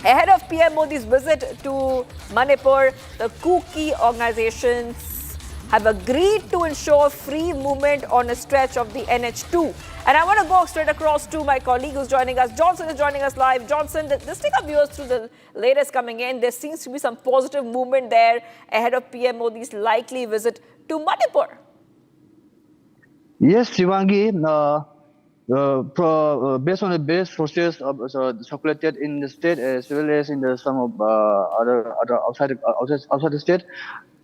Ahead of PM Modi's visit to Manipur, the Kuki organizations have agreed to ensure free movement on a stretch of the NH2. And I want to go straight across to my colleague who's joining us. Johnson is joining us live. Johnson, let's take our viewers through the latest coming in. There seems to be some positive movement there ahead of PM Modi's likely visit to Manipur. Yes, Shivangi, based on the base sources circulated in the state as well as in some of other outside the state,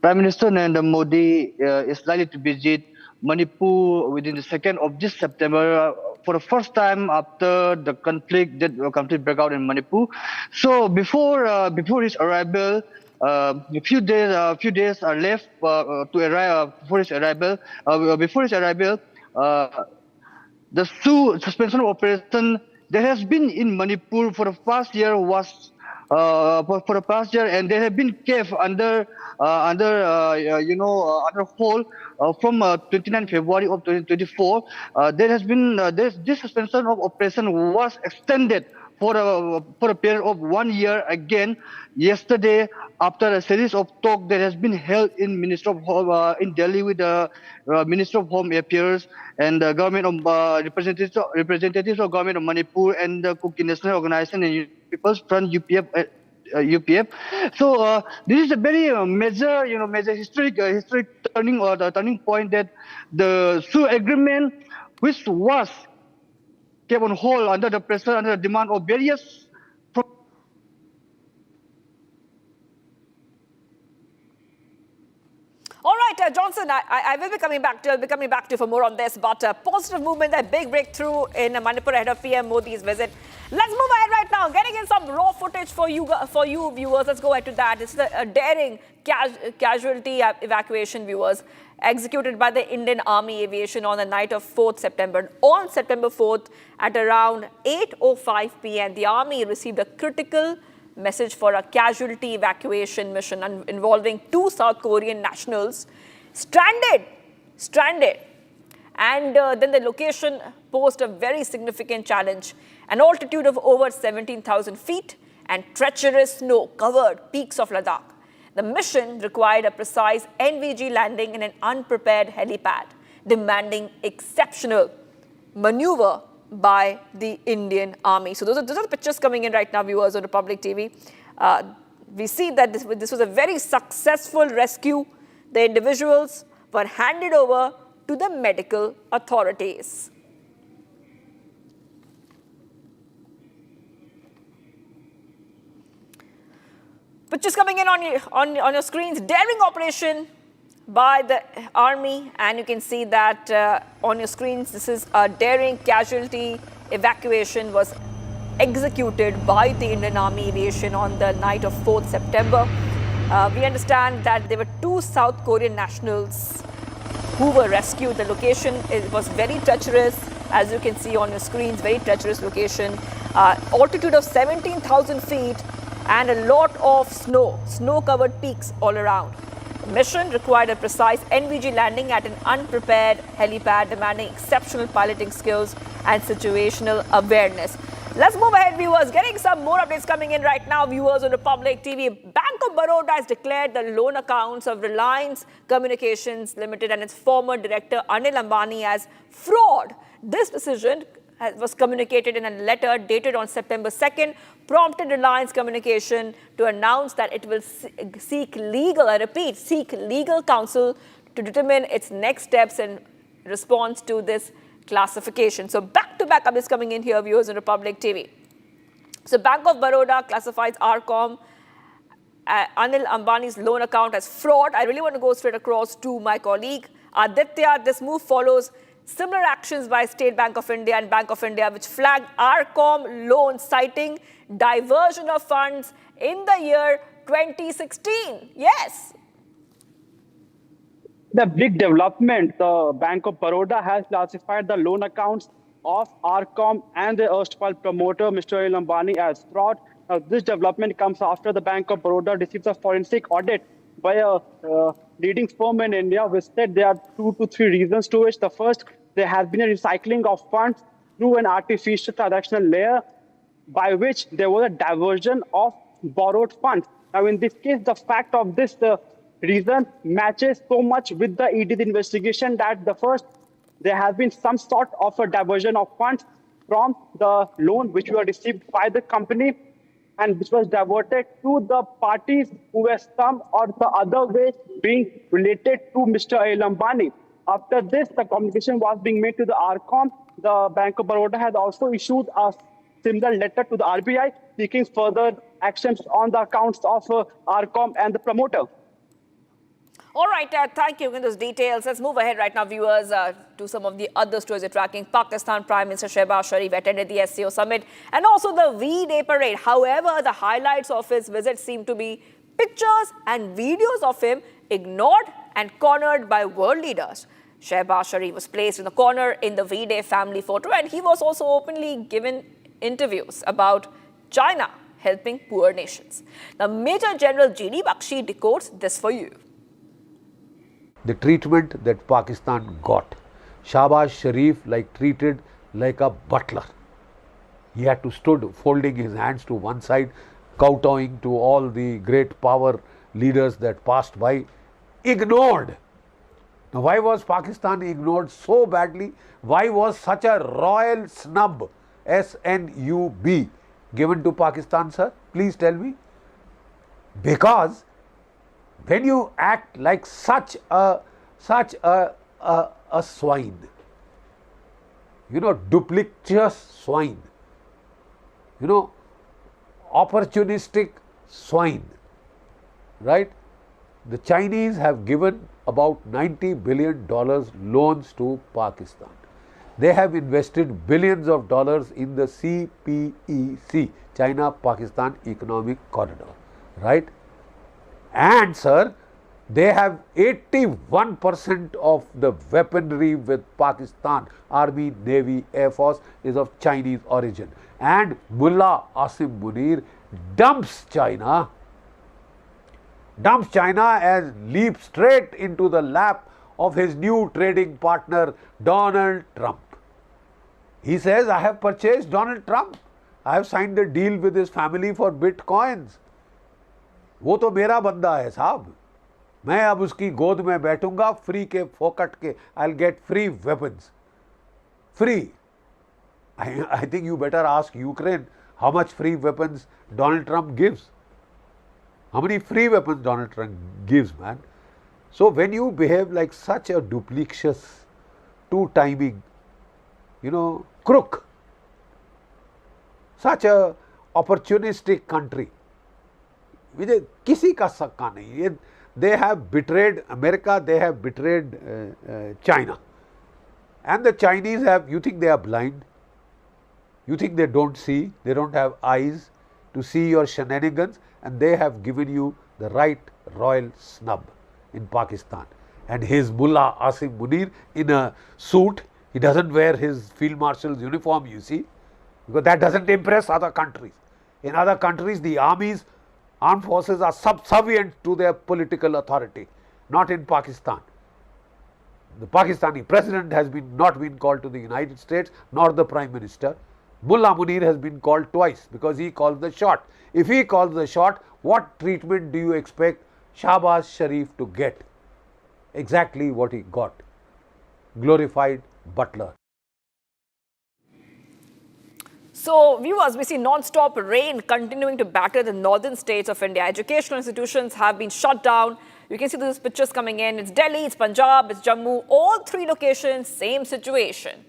Prime Minister Narendra Modi is likely to visit Manipur within the 2nd of this September for the first time after the conflict broke out in Manipur. So before his arrival, a few days are left to arrive before his arrival. The suspension of operation that has been in Manipur for the past year was for the past year, and they have been kept under hold from 29 February of 2024. This suspension of operation was extended for a period of 1 year again yesterday, after a series of talks that has been held in in Delhi with the Minister of Home Affairs and the government of representatives of government of Manipur and the Kuki National Organization and People's Front UPF. So this is a very major historic turning point, that the Sioux agreement, which was kept on hold under the pressure, under the demand of various. All right, Johnson, I will be coming back to you for more on this, but positive movement, a big breakthrough in Manipur ahead of PM Modi's visit. Let's move ahead right now, getting in some raw footage for you viewers. Let's go ahead to that. It's a daring casualty evacuation, viewers, executed by the Indian Army Aviation on the night of 4th September. On September 4th, at around 8:05 p.m., the Army received a critical message for a casualty evacuation mission involving 2 South Korean nationals stranded. And then the location posed a very significant challenge. An altitude of over 17,000 feet and treacherous snow-covered peaks of Ladakh. The mission required a precise NVG landing in an unprepared helipad, demanding exceptional maneuver by the Indian Army. So those are the pictures coming in right now, viewers, on Republic TV. We see that this was a very successful rescue. The individuals were handed over to the medical authorities. Pictures coming in on your screens. Daring operation by the Army, and you can see that on your screens. This is a daring casualty evacuation was executed by the Indian Army Aviation on the night of 4th September. We understand that there were 2 South Korean nationals who were rescued. The location was very treacherous, as you can see on your screens, very treacherous location. Altitude of 17,000 feet and a lot of snow-covered peaks all around. Mission required a precise NVG landing at an unprepared helipad, demanding exceptional piloting skills and situational awareness. Let's move ahead, viewers. Getting some more updates coming in right now, viewers, on Republic TV. Bank of Baroda has declared the loan accounts of Reliance Communications Ltd and its former director Anil Ambani as fraud. This decision was communicated in a letter dated on September 2nd, prompted Reliance Communication to announce that it will seek legal counsel to determine its next steps in response to this classification. So back-to-back updates coming in here, viewers, on Republic TV. So Bank of Baroda classifies RCom, Anil Ambani's loan account, as fraud. I really want to go straight across to my colleague Aditya. This move follows similar actions by State Bank of India and Bank of India, which flagged RCom loans, citing diversion of funds in the year 2016. Yes. The big development, the Bank of Baroda has classified the loan accounts of RCom and the erstwhile promoter, Mr. Anil Ambani, as fraud. Now, this development comes after the Bank of Baroda receives a forensic audit by a leading firm in India, which said there are 2 to 3 reasons to it. The first, there has been a recycling of funds through an artificial transactional layer, by which there was a diversion of borrowed funds. Now, in this case, the fact of this reason matches so much with the ED's investigation that there has been some sort of a diversion of funds from the loan which were received by the company and which was diverted to the parties who were some or the other way being related to Mr. Anil Ambani. After this, the communication was being made to the RCom. The Bank of Baroda has also issued a similar letter to the RBI seeking further actions on the accounts of RCom and the promoter. All right, thank you for those details. Let's move ahead right now, viewers, to some of the other stories we're tracking. Pakistan Prime Minister Shehbaz Sharif attended the SCO summit and also the V-Day parade. However, the highlights of his visit seem to be pictures and videos of him ignored and cornered by world leaders. Shehbaz Sharif was placed in the corner in the V-Day family photo, and he was also openly given interviews about China helping poor nations. The Major General G.D. Bakshi decodes this for you. The treatment that Pakistan got, Shehbaz Sharif treated like a butler. He had to stood folding his hands to one side, kowtowing to all the great power leaders that passed by, ignored. Now, why was Pakistan ignored so badly? Why was such a royal snub, S-N-U-B, given to Pakistan, sir? Please tell me. Because when you act like such a swine, duplicitous swine, opportunistic swine, right? The Chinese have given about $90 billion loans to Pakistan. They have invested billions of dollars in the CPEC, China-Pakistan Economic Corridor, right? And sir, they have 81% of the weaponry with Pakistan, Army, Navy, Air Force is of Chinese origin. And Mullah Asim Munir dumps China and leaps straight into the lap of his new trading partner, Donald Trump. He says, I have purchased Donald Trump. I have signed a deal with his family for bitcoins. वो तो मेरा बंदा है साहब, मैं अब उसकी गोद में बैठूंगा फ्री के फोकट के. I'll get free weapons. Free. I think you better ask Ukraine how much free weapons Donald Trump gives. How many free weapons Donald Trump gives, man? So when you behave like such a duplicitous, two-timing, crook, such a opportunistic country, किसी का सक्का नहीं. They have betrayed America, they have betrayed China. And the Chinese you think they are blind? You think they don't see? They don't have eyes to see your shenanigans? And they have given you the right royal snub in Pakistan. And his Mullah Asim Munir in a suit, he doesn't wear his field marshal's uniform, you see, because that doesn't impress other countries. In other countries, the armed forces are subservient to their political authority, not in Pakistan. The Pakistani president has not been called to the United States, nor the Prime Minister. Mullah Munir has been called twice because he calls the shot. If he calls the shot, what treatment do you expect Shehbaz Sharif to get? Exactly what he got. Glorified butler. So, viewers, we see non-stop rain continuing to batter the northern states of India. Educational institutions have been shut down. You can see those pictures coming in. It's Delhi, it's Punjab, it's Jammu. All three locations, same situation.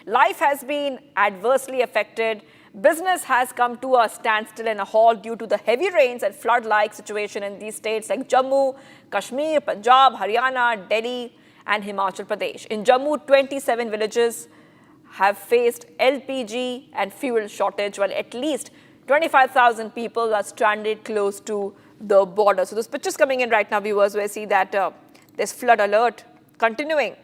Life has been adversely affected. Business has come to a standstill and a halt due to the heavy rains and flood-like situation in these states like Jammu, Kashmir, Punjab, Haryana, Delhi, and Himachal Pradesh. In Jammu, 27 villages have faced LPG and fuel shortage, while at least 25,000 people are stranded close to the border. So those pictures coming in right now, viewers, where I see that there's flood alert continuing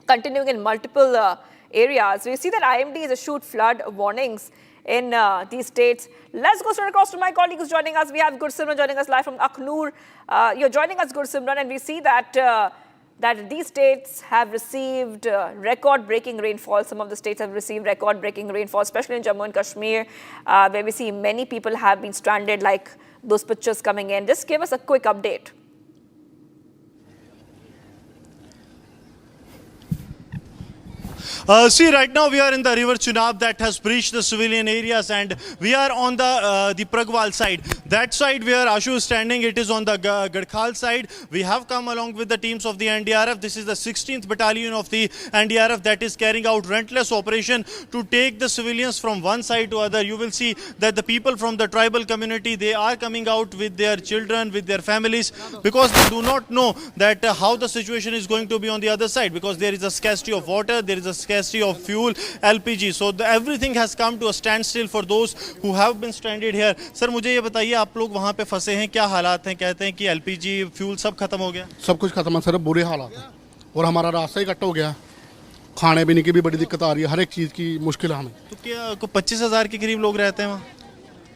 in multiple areas. We see that IMD has issued flood warnings in these states. Let's go straight across to my colleague who's joining us. We have Gursimran joining us live from Akhnur. You're joining us, Gursimran, and we see that that these states have received record-breaking rainfall. Some of the states have received record-breaking rainfall, especially in Jammu and Kashmir, where we see many people have been stranded, like those pictures coming in. Just give us a quick update. See, right now we are in the river Chenab that has breached the civilian areas, and we are on the Pragwal side. That side where Ashu is standing, it is on the Gadkhal side. We have come along with the teams of the NDRF. This is the 16th Battalion of the NDRF that is carrying out relentless operation to take the civilians from one side to other. You will see that the people from the tribal community, they are coming out with their children, with their families, because they do not know that how the situation is going to be on the other side, because there is a scarcity of water, there is a scarcity of fuel, LPG. So everything has come to a standstill for those who have been stranded here. Sir, मुझे ये बताइए, आप लोग वहाँ पे फंसे हैं, क्या हालात हैं? कहते हैं कि LPG, फ्यूल सब खत्म हो गया। सब कुछ खत्म है सर, बुरे हालात हैं और हमारा रास्ता ही कट हो गया। खाने पीने की भी बड़ी दिक्कत आ रही है, हर एक चीज़ की मुश्किल है हमें। तो क्या 25,000 के करीब लोग रहते हैं वहाँ?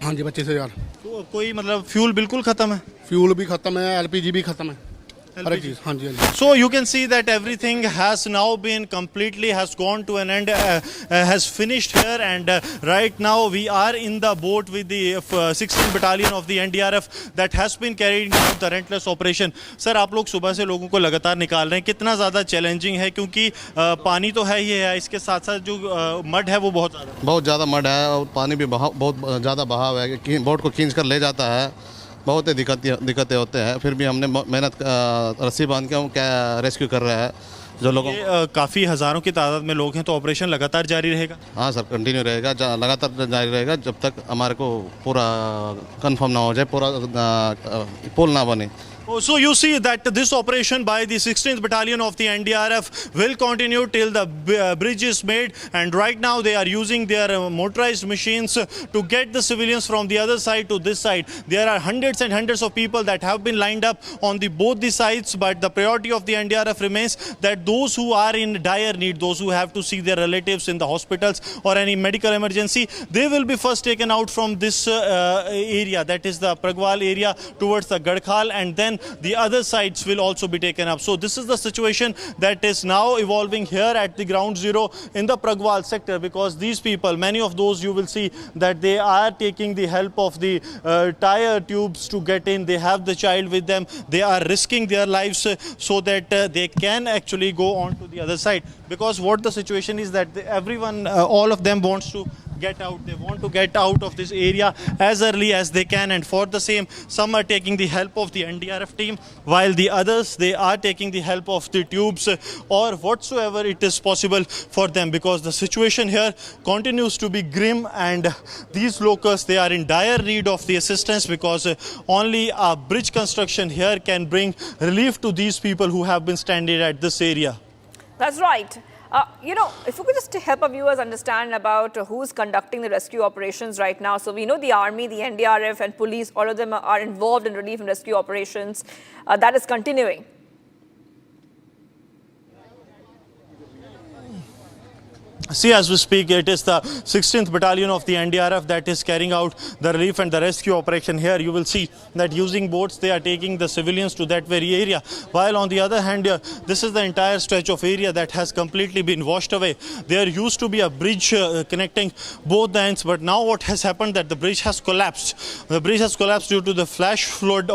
हाँ जी, 25,000। तो कोई मतलब फ्यूल बिल्कुल खत्म है? फ्यूल भी खत्म है, LPG भी खत्म है, हर एक चीज़। हाँ जी, हाँ जी। So you can see that everything has now been completely has gone to an end, has finished here, and right now we are in the boat with the 16th Battalion of the NDRF that has been carrying out the relentless operation. Sir, आप लोग सुबह से लोगों को लगातार निकाल रहे हैं, कितना ज़्यादा चैलेंजिंग है? क्योंकि पानी तो है ही है, इसके साथ साथ जो मड है वो बहुत ज़्यादा मड है और पानी भी बहुत ज़्यादा बहाव है, बोट को खींच कर ले जाता है, बहुत ही दिक्कतें होते हैं। फिर भी हमने मेहनत रस्सी बांध के हम क्या रेस्क्यू कर रहे हैं जो लोगों काफ़ी हज़ारों की तादाद में लोग हैं, तो ऑपरेशन लगातार जारी रहेगा? हाँ सर, कंटिन्यू रहेगा, लगातार जारी रहेगा जब तक हमारे को पूरा कंफर्म ना हो जाए, पूरा पुल ना बने। So you see that this operation by the 16th Battalion of the NDRF will continue till the bridge is made, and right now they are using their motorized machines to get the civilians from the other side to this side. There are hundreds and hundreds of people that have been lined up on both the sides, but the priority of the NDRF remains that those who are in dire need, those who have to see their relatives in the hospitals or any medical emergency, they will be first taken out from this area, that is the Pragwal area towards the Gadkhal, and then the other sides will also be taken up. So this is the situation that is now evolving here at the ground zero in the Pragwal sector, because these people, many of those you will see that they are taking the help of the tire tubes to get in. They have the child with them. They are risking their lives so that they can actually go on to the other side, because what the situation is that everyone, all of them wants to get out. They want to get out of this area as early as they can, and for the same, some are taking the help of the NDRF team, while the others, they are taking the help of the tubes or whatsoever it is possible for them, because the situation here continues to be grim, and these locals, they are in dire need of the assistance, because only a bridge construction here can bring relief to these people who have been stranded at this area. That's right. If you could just help our viewers understand about who's conducting the rescue operations right now. So we know the army, the NDRF and police, all of them are involved in relief and rescue operations. That is continuing. See, as we speak, it is the 16th Battalion of the NDRF that is carrying out the relief and the rescue operation here. You will see that using boats, they are taking the civilians to that very area. While on the other hand, this is the entire stretch of area that has completely been washed away. There used to be a bridge connecting both the ends, but now what has happened that the bridge has collapsed. The bridge has collapsed due to the flash floods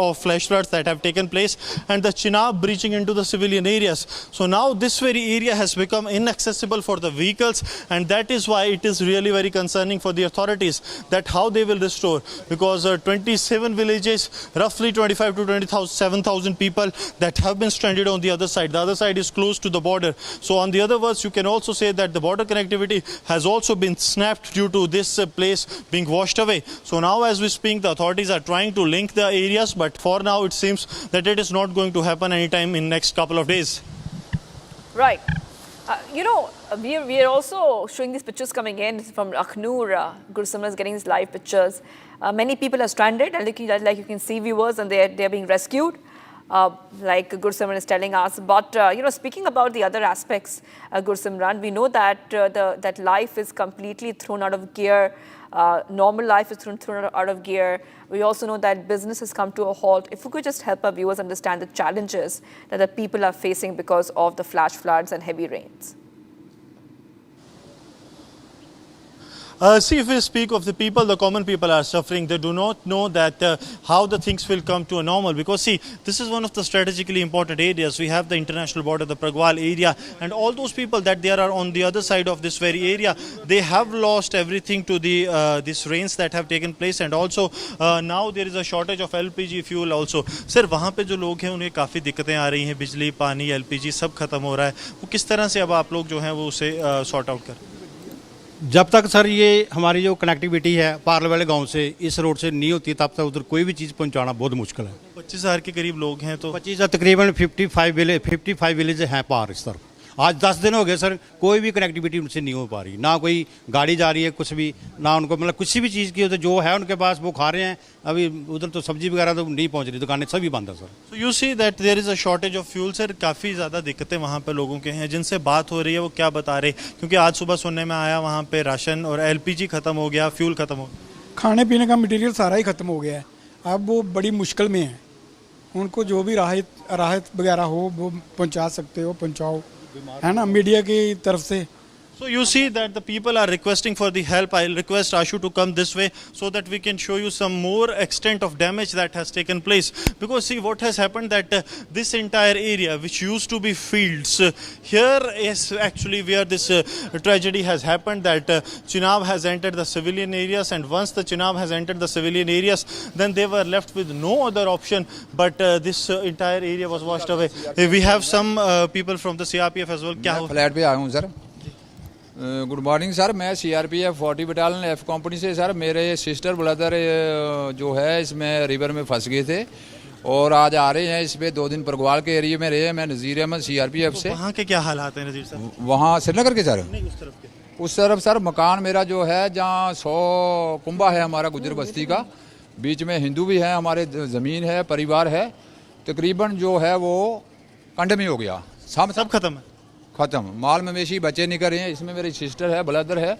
that have taken place, and the Chenab breaching into the civilian areas. So now this very area has become inaccessible for the vehicles, and that is why it is really very concerning for the authorities that how they will restore, because 27 villages, roughly 25 to 27,000 people that have been stranded on the other side. The other side is close to the border. So on the other words, you can also say that the border connectivity has also been snapped due to this place being washed away. So now as we speak, the authorities are trying to link the areas, but for now it seems that it is not going to happen anytime in next couple of days. Right. We are also showing these pictures coming in from Akhnur. Goswami is getting these live pictures. Many people are stranded, and like you can see, viewers, and they are being rescued, like Goswami is telling us. But speaking about the other aspects, Goswami, we know that that life is completely thrown out of gear. Normal life is thrown out of gear. We also know that business has come to a halt. If we could just help our viewers understand the challenges that the people are facing because of the flash floods and heavy rains. See, if we speak of the people, the common people are suffering. They do not know that how the things will come to a normal. Because see, this is one of the strategically important areas. We have the international border, the Pragwal area, and all those people that they are on the other side of this very area, they have lost everything to the these rains that have taken place, and also now there is a shortage of LPG fuel also. Sir, वहाँ पे जो लोग हैं उन्हें काफ़ी दिक्कतें आ रही हैं, बिजली, पानी, LPG सब खत्म हो रहा है. वो किस तरह से अब आप लोग जो हैं वो उसे सॉर्ट आउट करें? जब तक सर ये हमारी जो कनेक्टिविटी है पार्ले वाले गांव से इस रोड से नहीं होती तब तक उधर कोई भी चीज़ पहुंचाना बहुत मुश्किल है. 25,000 के करीब लोग हैं, तो 25 तकरीबन 55 विलेज हैं पार इस तरफ. आज 10 दिन हो गए सर, कोई भी कनेक्टिविटी उनसे नहीं हो पा रही, ना कोई गाड़ी जा रही है, कुछ भी ना उनको मतलब किसी भी चीज़ की उधर जो है उनके पास वो खा रहे हैं. अभी उधर तो सब्जी वगैरह तो नहीं पहुंच रही, दुकानें सभी बंद है sir. So you see that there is a shortage of fuel, sir. काफ़ी ज़्यादा दिक्कतें वहाँ पे लोगों के हैं. जिनसे बात हो रही है वो क्या बता रहे, क्योंकि आज सुबह सुनने में आया वहाँ पे राशन और LPG ख़त्म हो गया, फ्यूल ख़त्म हो गया, खाने पीने का मटेरियल सारा ही ख़त्म हो गया है. अब वो बड़ी मुश्किल में है. उनको जो भी राहत वगैरह हो वो पहुँचा सकते हो, पहुँचाओ, है ना, मीडिया की तरफ से. So you see that the people are requesting for the help. I'll request Ashu to come this way so that we can show you some more extent of damage that has taken place. Because see what has happened that this entire area which used to be fields, here is actually where this tragedy has happened, that Chenab has entered the civilian areas, and once the Chenab has entered the civilian areas, then they were left with no other option but this entire area was washed away. We have some people from the CRPF as well. मैं flat पे आया हूँ sir. Good morning sir. मैं CRPF 40 battalion F company से. Sir मेरे sister brother जो है इसमें रिवर में फंस गए थे और आज आ रहे हैं. इस पे 2 दिन प्रगवाल के एरिया में रहे. मैं नज़ीर अहमद CRPF से. वहाँ के क्या हालात हैं नज़ीर साहब? वहाँ श्रीनगर के सर? नहीं, उस तरफ के. उस तरफ सर मकान मेरा जो है जहाँ 100 कुंबा है हमारा गुजर बस्ती का, बीच में हिंदू भी है, हमारे ज़मीन है, परिवार है, तकरीबन जो है वो कंड में हो गया. सब खत्म है. ख़त्म. माल मवेशी बच्चे निकल रहे हैं. इसमें मेरी सिस्टर है, ब्रदर है,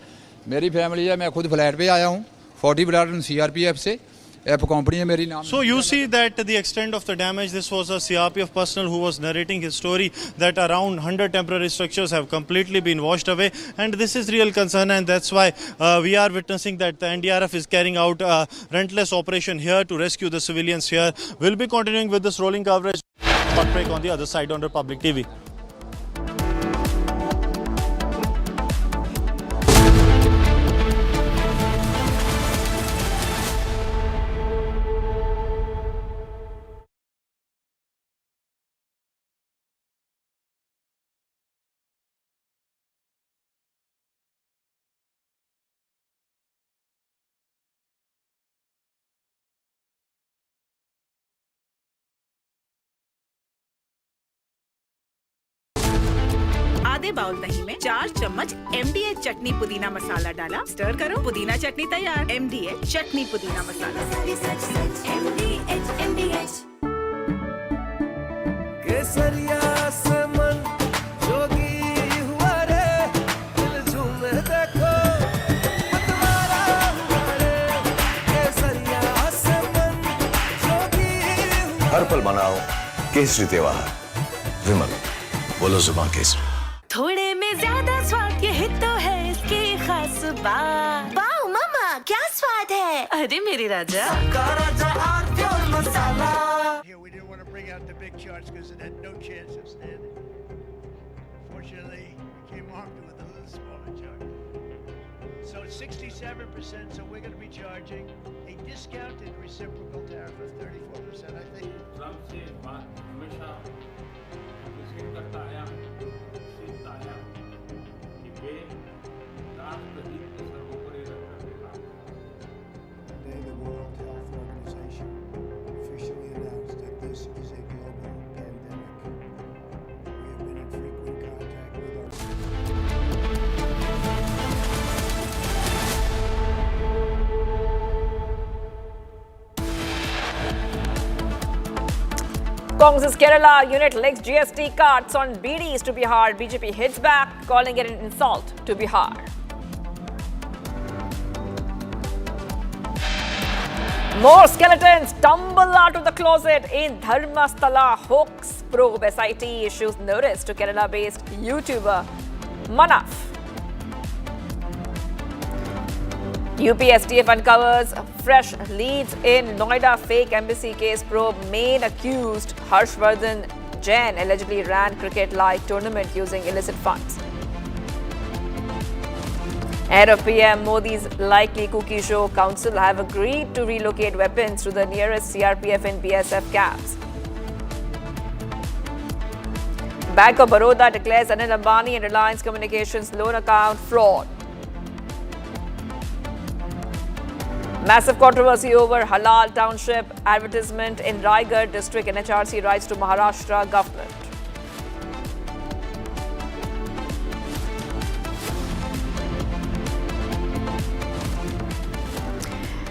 मेरी फैमिली है. मैं खुद फ्लैट पे आया हूँ 40 बटालियन CRPF से. F कंपनी है मेरी नाम. So you see that the extent of the damage. This was a CRPF personnel who was narrating his story that around 100 temporary structures have completely been washed away, and this is real concern, and that's why we are witnessing that the NDRF is carrying out a relentless operation here to rescue the civilians here. We'll be continuing with this rolling coverage. Short break on the other side on Republic TV. आधे bowl दही में 4 चम्मच MDH चटनी पुदीना मसाला डाला, stir करो, पुदीना चटनी तैयार. MDH चटनी पुदीना मसाला. केसरिया से मन जोगी हुआ रे, दिल झूमे देखो मतवारा हुआ रे. केसरिया से मन जोगी हुआ. हर पल मनाओ केसरी त्योहार. विमल, बोलो जुबान केसरी. थोड़े में ज्यादा स्वाद, यही तो है इसकी खास बात. वाओ मामा, क्या स्वाद है. अरे मेरे राजा. Here we didn't want to bring out the big charts because it had no chance of standing. Fortunately, we came armed with a little smaller chart. So 67%, so we're going to be charging a discounted reciprocal tariff of 34%, I think. Today, the World Health Organization officially announced that this is a global pandemic. We have been in frequent contact with our Congress Kerala unit links GST cuts on BDs to Bihar. BJP hits back, calling it an insult to Bihar. More skeletons tumble out of the closet in Dharmasthala hoax probe. SIT issues notice to Kerala-based YouTuber Manaf. UP STF uncovers fresh leads in Noida fake embassy case probe. Main accused Harshvardhan Jain allegedly ran cricket-like tournament using illicit funds. Ahead of PM Modi's likely cookie show, counsel have agreed to relocate weapons to the nearest CRPF and BSF camps. Bank of Baroda declares Anil Ambani and Reliance Communications loan account fraud. Massive controversy over Halal Township advertisement in Raigad district. NHRC writes to Maharashtra government.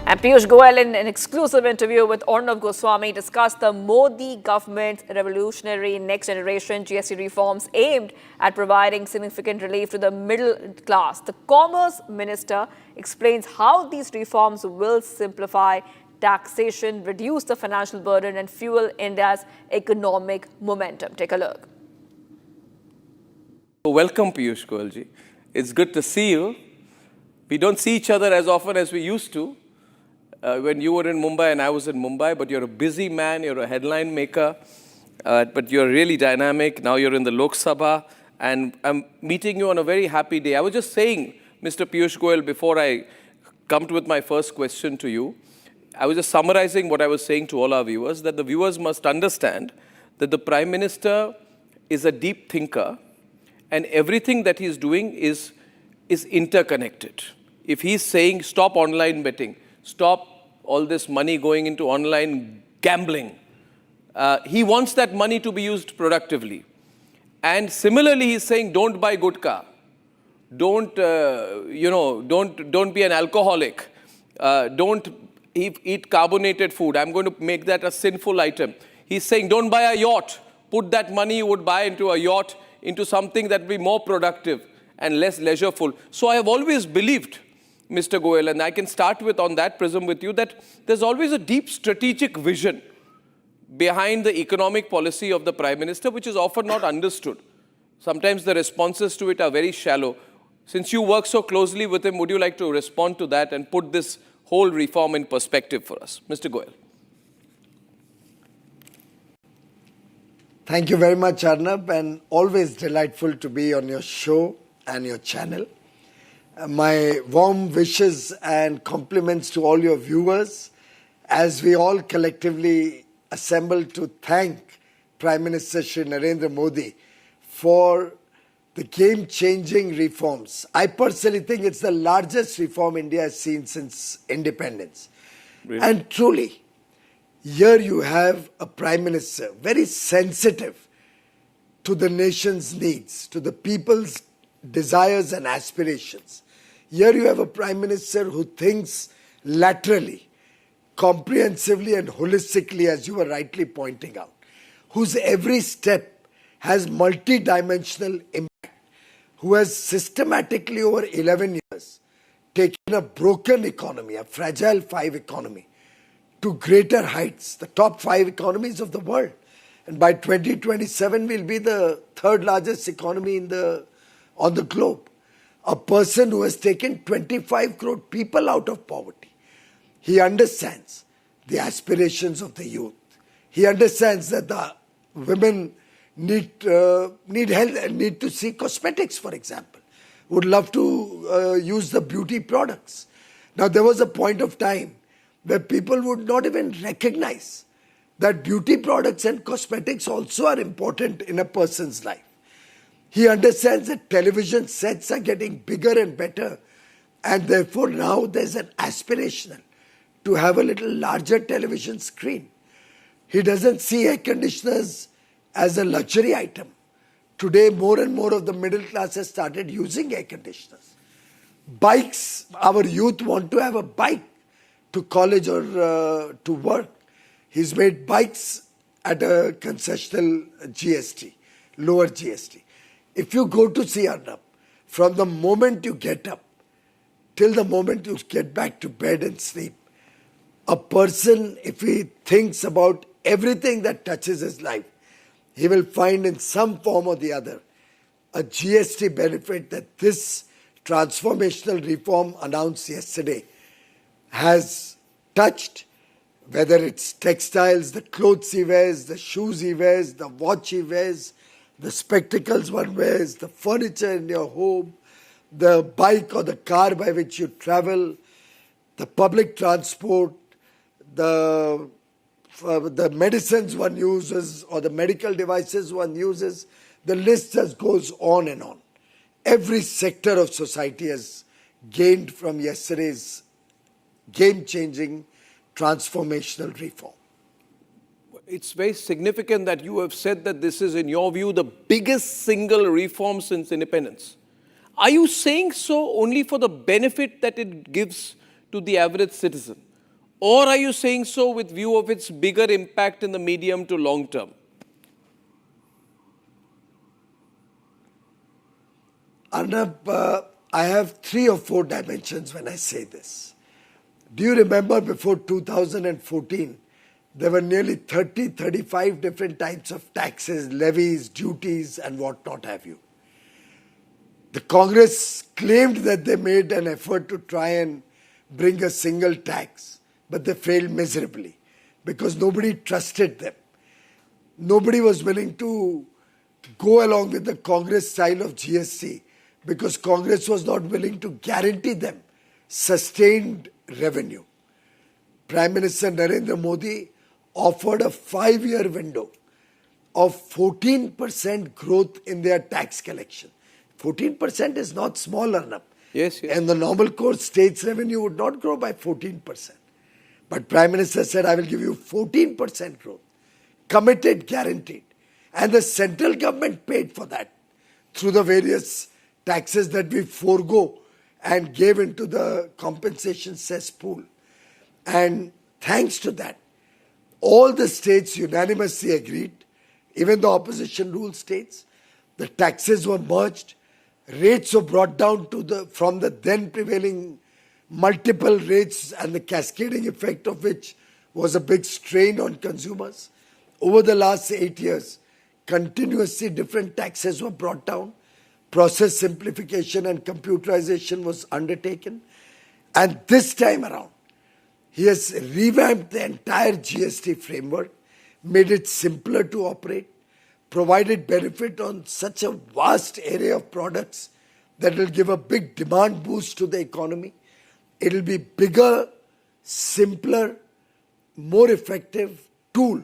And Piyush Goyal, in an exclusive interview with Arnab Goswami, discussed the Modi government's revolutionary next generation GST reforms aimed at providing significant relief to the middle class. The Commerce Minister explains how these reforms will simplify taxation, reduce the financial burden, and fuel India's economic momentum. Take a look. Welcome, Piyush Goyal ji. It's good to see you. We don't see each other as often as we used to. When you were in Mumbai and I was in Mumbai, but you're a busy man, you're a headline maker, but you're really dynamic. Now you're in the Lok Sabha, and I'm meeting you on a very happy day. I was just saying, Mr. Piyush Goyal, before I come with my first question to you, I was just summarizing what I was saying to all our viewers, that the viewers must understand that the Prime Minister is a deep thinker, and everything that he's doing is interconnected. If he's saying, stop online betting, stop all this money going into online gambling. He wants that money to be used productively. And similarly, he's saying, don't buy gutka. Don't be an alcoholic. Don't eat carbonated food. I'm going to make that a sinful item. He's saying, don't buy a yacht. Put that money you would buy into a yacht into something that will be more productive and less leisureful. So I have always believed, Mr. Goyal, and I can start with on that prism with you, that there's always a deep strategic vision behind the economic policy of the Prime Minister, which is often not understood. Sometimes the responses to it are very shallow. Since you work so closely with him, would you like to respond to that and put this whole reform in perspective for us? Mr. Goyal. Thank you very much, Arnab, and always delightful to be on your show and your channel. My warm wishes and compliments to all your viewers as we all collectively assemble to thank Prime Minister Shri Narendra Modi for the game-changing reforms. I personally think it's the largest reform India has seen since independence. Really? And truly, here you have a Prime Minister very sensitive to the nation's needs, to the people's desires and aspirations. Here you have a Prime Minister who thinks laterally, comprehensively and holistically, as you were rightly pointing out, whose every step has multi-dimensional impact, who has systematically over 11 years taken a broken economy, a fragile 5 economy, to greater heights, the top 5 economies of the world. And by 2027, we'll be the 3rd largest economy on the globe. A person who has taken 25 crore people out of poverty. He understands the aspirations of the youth. He understands that the women need help, need to see cosmetics, for example. Would love to use the beauty products. Now, there was a point of time where people would not even recognize that beauty products and cosmetics also are important in a person's life. He understands that television sets are getting bigger and better, and therefore now there's an aspiration to have a little larger television screen. He doesn't see air conditioners as a luxury item. Today, more and more of the middle class has started using air conditioners. Bikes, our youth want to have a bike to college or to work. He's made bikes at a concessional GST, lower GST. If you go to see Arnab, from the moment you get up till the moment you get back to bed and sleep, a person, if he thinks about everything that touches his life, he will find in some form or the other a GST benefit that this transformational reform announced yesterday has touched, whether it's textiles, the clothes he wears, the shoes he wears, the watch he wears, the spectacles one wears, the furniture in your home, the bike or the car by which you travel, the public transport, the medicines one uses or the medical devices one uses, the list just goes on and on. Every sector of society has gained from yesterday's game-changing transformational reform. It's very significant that you have said that this is, in your view, the biggest single reform since independence. Are you saying so only for the benefit that it gives to the average citizen? Or are you saying so with view of its bigger impact in the medium to long term? Arnab, I have 3 or 4 dimensions when I say this. Do you remember before 2014, there were nearly 35 different types of taxes, levies, duties, and what not have you. The Congress claimed that they made an effort to try and bring a single tax, but they failed miserably because nobody trusted them. Nobody was willing to go along with the Congress style of GST because Congress was not willing to guarantee them sustained revenue. Prime Minister Narendra Modi offered a 5-year window of 14% growth in their tax collection. 14% is not small, Arnab. Yes. And the normal course state's revenue would not grow by 14%. But Prime Minister said, I will give you 14% growth. Committed, guaranteed. And the central government paid for that through the various taxes that we forego and gave into the compensation cesspool. And thanks to that, all the states unanimously agreed, even the opposition rule states, the taxes were merged, rates were brought down from the then prevailing multiple rates and the cascading effect of which was a big strain on consumers. Over the last 8 years, continuously different taxes were brought down, process simplification and computerization was undertaken, and this time around, he has revamped the entire GST framework, made it simpler to operate, provided benefit on such a vast area of products that will give a big demand boost to the economy. It will be bigger, simpler, more effective tool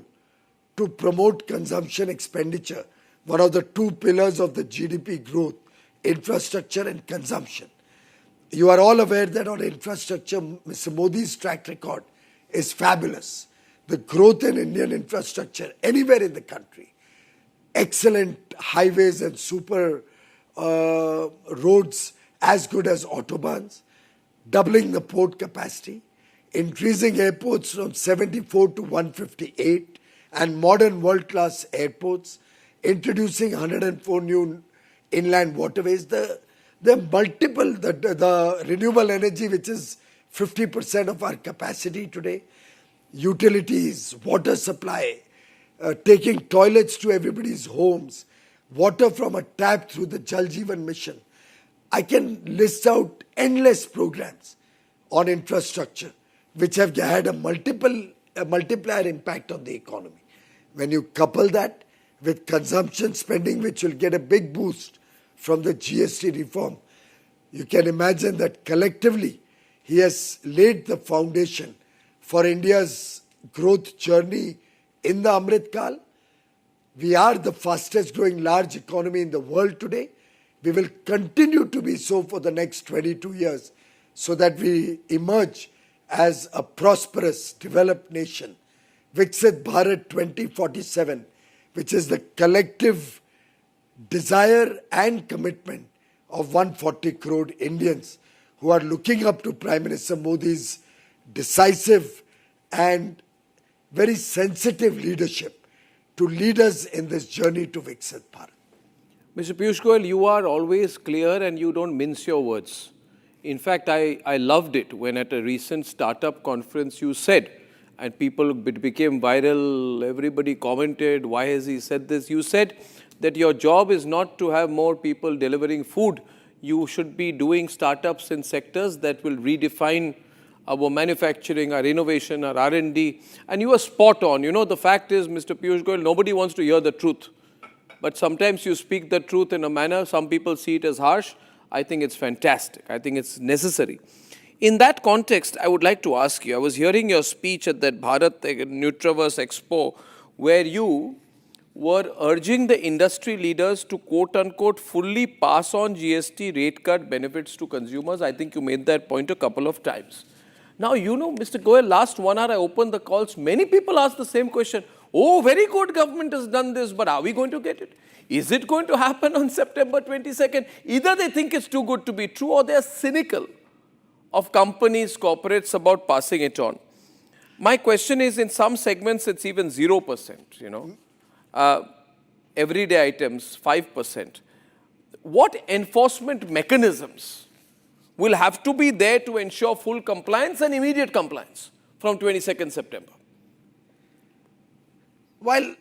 to promote consumption expenditure, one of the 2 pillars of the GDP growth, infrastructure and consumption. You are all aware that on infrastructure, Mr. Modi's track record is fabulous. The growth in Indian infrastructure anywhere in the country, excellent highways and super roads as good as autobahns, doubling the port capacity, increasing airports from 74 to 158 and modern world-class airports, introducing 104 new inland waterways. The multiple, the renewable energy, which is 50% of our capacity today, utilities, water supply, taking toilets to everybody's homes, water from a tap through the Jal Jeevan mission. I can list out endless programs on infrastructure which have had a multiplier impact on the economy. When you couple that with consumption spending, which will get a big boost from the GST reform, you can imagine that collectively he has laid the foundation for India's growth journey in the Amrit Kal. We are the fastest growing large economy in the world today. We will continue to be so for the next 22 years so that we emerge as a prosperous, developed nation. Viksit Bharat 2047, which is the collective desire and commitment of 140 crore Indians who are looking up to Prime Minister Modi's decisive and very sensitive leadership to lead us in this journey to Viksit Bharat. Mr. Piyush Goyal, you are always clear and you don't mince your words. In fact, I loved it when at a recent startup conference you said, and it became viral, everybody commented, why has he said this? You said that your job is not to have more people delivering food. You should be doing startups in sectors that will redefine our manufacturing, our innovation, our R&D. And you were spot on. You know, the fact is, Mr. Piyush Goyal, nobody wants to hear the truth. But sometimes you speak the truth in a manner, some people see it as harsh. I think it's fantastic. I think it's necessary. In that context, I would like to ask you, I was hearing your speech at that Bharat Nutraverse Expo, where you were urging the industry leaders to quote-unquote fully pass on GST rate cut benefits to consumers. I think you made that point a couple of times. Now, you know, Mr. Goyal, last 1 hour I opened the calls. Many people asked the same question. Oh, very good, government has done this, but are we going to get it? Is it going to happen on September 22nd? Either they think it's too good to be true or they're cynical of companies, corporates about passing it on. My question is, in some segments, it's even 0%, you know. Everyday items, 5%. What enforcement mechanisms will have to be there to ensure full compliance and immediate compliance from 22nd September? While,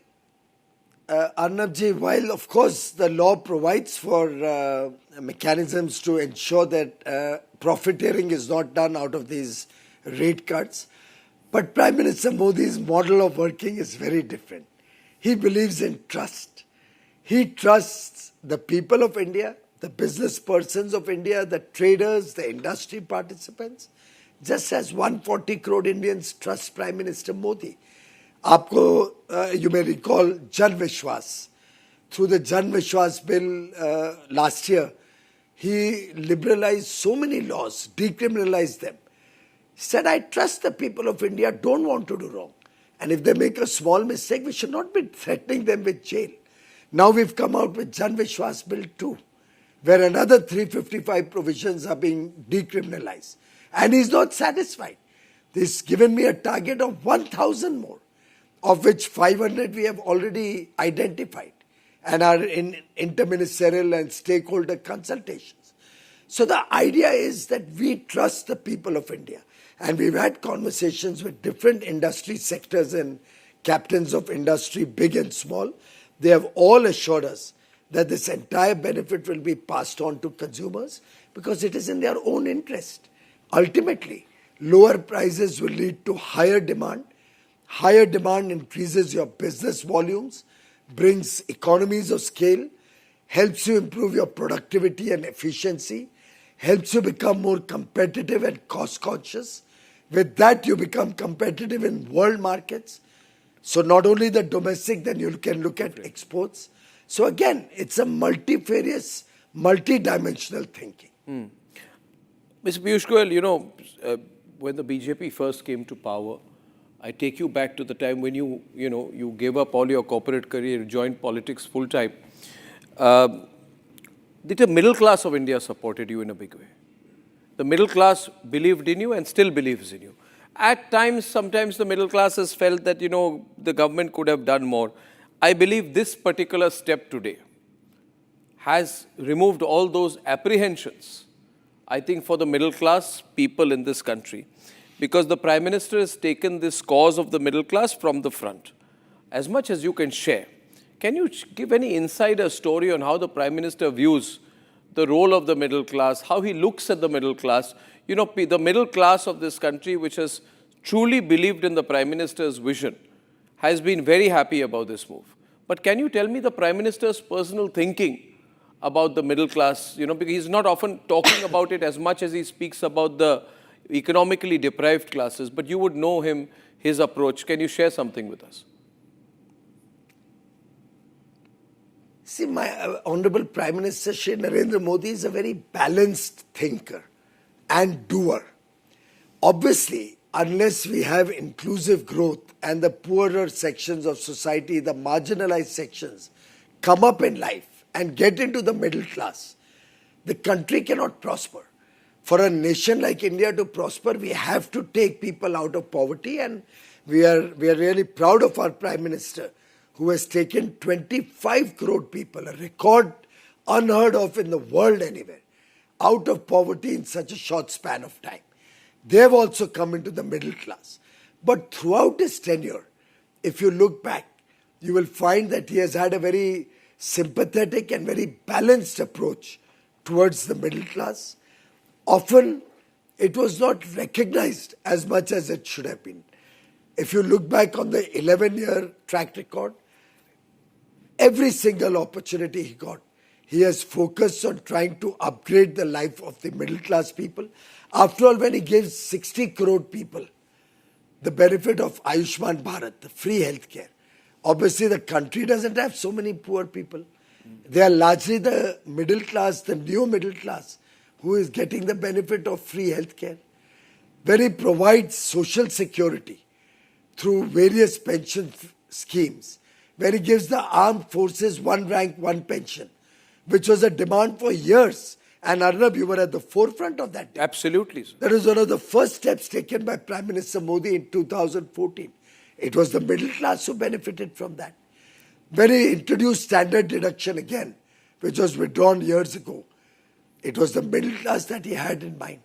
Arnabji, while of course the law provides for mechanisms to ensure that profiteering is not done out of these rate cuts, but Prime Minister Modi's model of working is very different. He believes in trust. He trusts the people of India, the business persons of India, the traders, the industry participants, just as 140 crore Indians trust Prime Minister Modi. You may recall Jan Vishwas. Through the Jan Vishwas bill last year, he liberalized so many laws, decriminalized them. He said, I trust the people of India don't want to do wrong. And if they make a small mistake, we should not be threatening them with jail. Now we've come out with Jan Vishwas Bill 2, where another 355 provisions are being decriminalized. And he's not satisfied. He's given me a target of 1,000 more, of which 500 we have already identified and are in interministerial and stakeholder consultations. So the idea is that we trust the people of India. And we've had conversations with different industry sectors and captains of industry, big and small. They have all assured us that this entire benefit will be passed on to consumers because it is in their own interest. Ultimately, lower prices will lead to higher demand. Higher demand increases your business volumes, brings economies of scale, helps you improve your productivity and efficiency, helps you become more competitive and cost conscious. With that, you become competitive in world markets. So not only the domestic, then you can look at exports. So again, it's a multifarious, multi-dimensional thinking. Mr. Piyush Goyal, you know, when the BJP first came to power, I take you back to the time when you gave up all your corporate career, joined politics full time. Did the middle class of India supported you in a big way? The middle class believed in you and still believes in you. At times, sometimes the middle class has felt that, you know, the government could have done more. I believe this particular step today has removed all those apprehensions, I think, for the middle class people in this country. Because the Prime Minister has taken this cause of the middle class from the front. As much as you can share, can you give any insider story on how the Prime Minister views the role of the middle class, how he looks at the middle class? You know, the middle class of this country, which has truly believed in the Prime Minister's vision, has been very happy about this move. But can you tell me the Prime Minister's personal thinking about the middle class? You know, because he's not often talking about it as much as he speaks about the economically deprived classes, but you would know him, his approach. Can you share something with us? See, my Honorable Prime Minister Shri Narendra Modi is a very balanced thinker and doer. Obviously, unless we have inclusive growth and the poorer sections of society, the marginalized sections, come up in life and get into the middle class, the country cannot prosper. For a nation like India to prosper, we have to take people out of poverty, and we are really proud of our Prime Minister, who has taken 25 crore people, a record unheard of in the world anywhere, out of poverty in such a short span of time. They have also come into the middle class. But throughout his tenure, if you look back, you will find that he has had a very sympathetic and very balanced approach towards the middle class. Often it was not recognized as much as it should have been. If you look back on the 11-year track record, every single opportunity he got, he has focused on trying to upgrade the life of the middle class people. After all, when he gives 60 crore people the benefit of Ayushman Bharat, the free healthcare, obviously the country doesn't have so many poor people. They are largely the middle class, the new middle class, who is getting the benefit of free healthcare. Where he provides social security through various pension schemes, where he gives the armed forces one rank, one pension, which was a demand for years. And Arnab, you were at the forefront of that. Absolutely. Sir. That was one of the first steps taken by Prime Minister Modi in 2014. It was the middle class who benefited from that. When he introduced standard deduction again, which was withdrawn years ago, it was the middle class that he had in mind.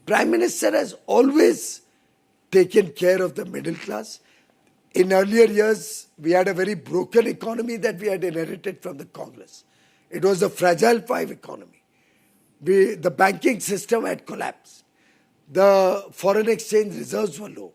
Prime Minister has always taken care of the middle class. In earlier years, we had a very broken economy that we had inherited from the Congress. It was a fragile five economy. The banking system had collapsed. The foreign exchange reserves were low.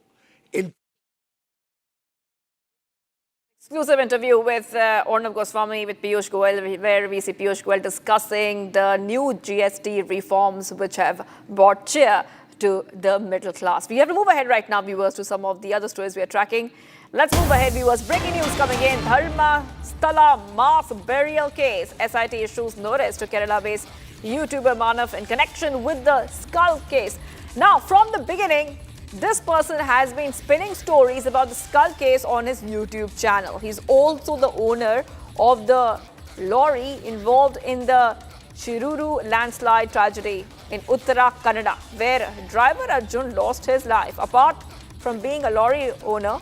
Exclusive interview with Arnab Goswami with Piyush Goyal, where we see Piyush Goyal discussing the new GST reforms which have brought cheer to the middle class. We have to move ahead right now, viewers, to some of the other stories we are tracking. Let's move ahead, viewers. Breaking news coming in. Dharmasthala mass burial case. SIT issues notice to Kerala-based YouTuber Manav in connection with the skull case. Now, from the beginning, this person has been spinning stories about the skull case on his YouTube channel. He's also the owner of the lorry involved in the Shiruru landslide tragedy in Uttara Kannada, where driver Arjun lost his life. Apart from being a lorry owner,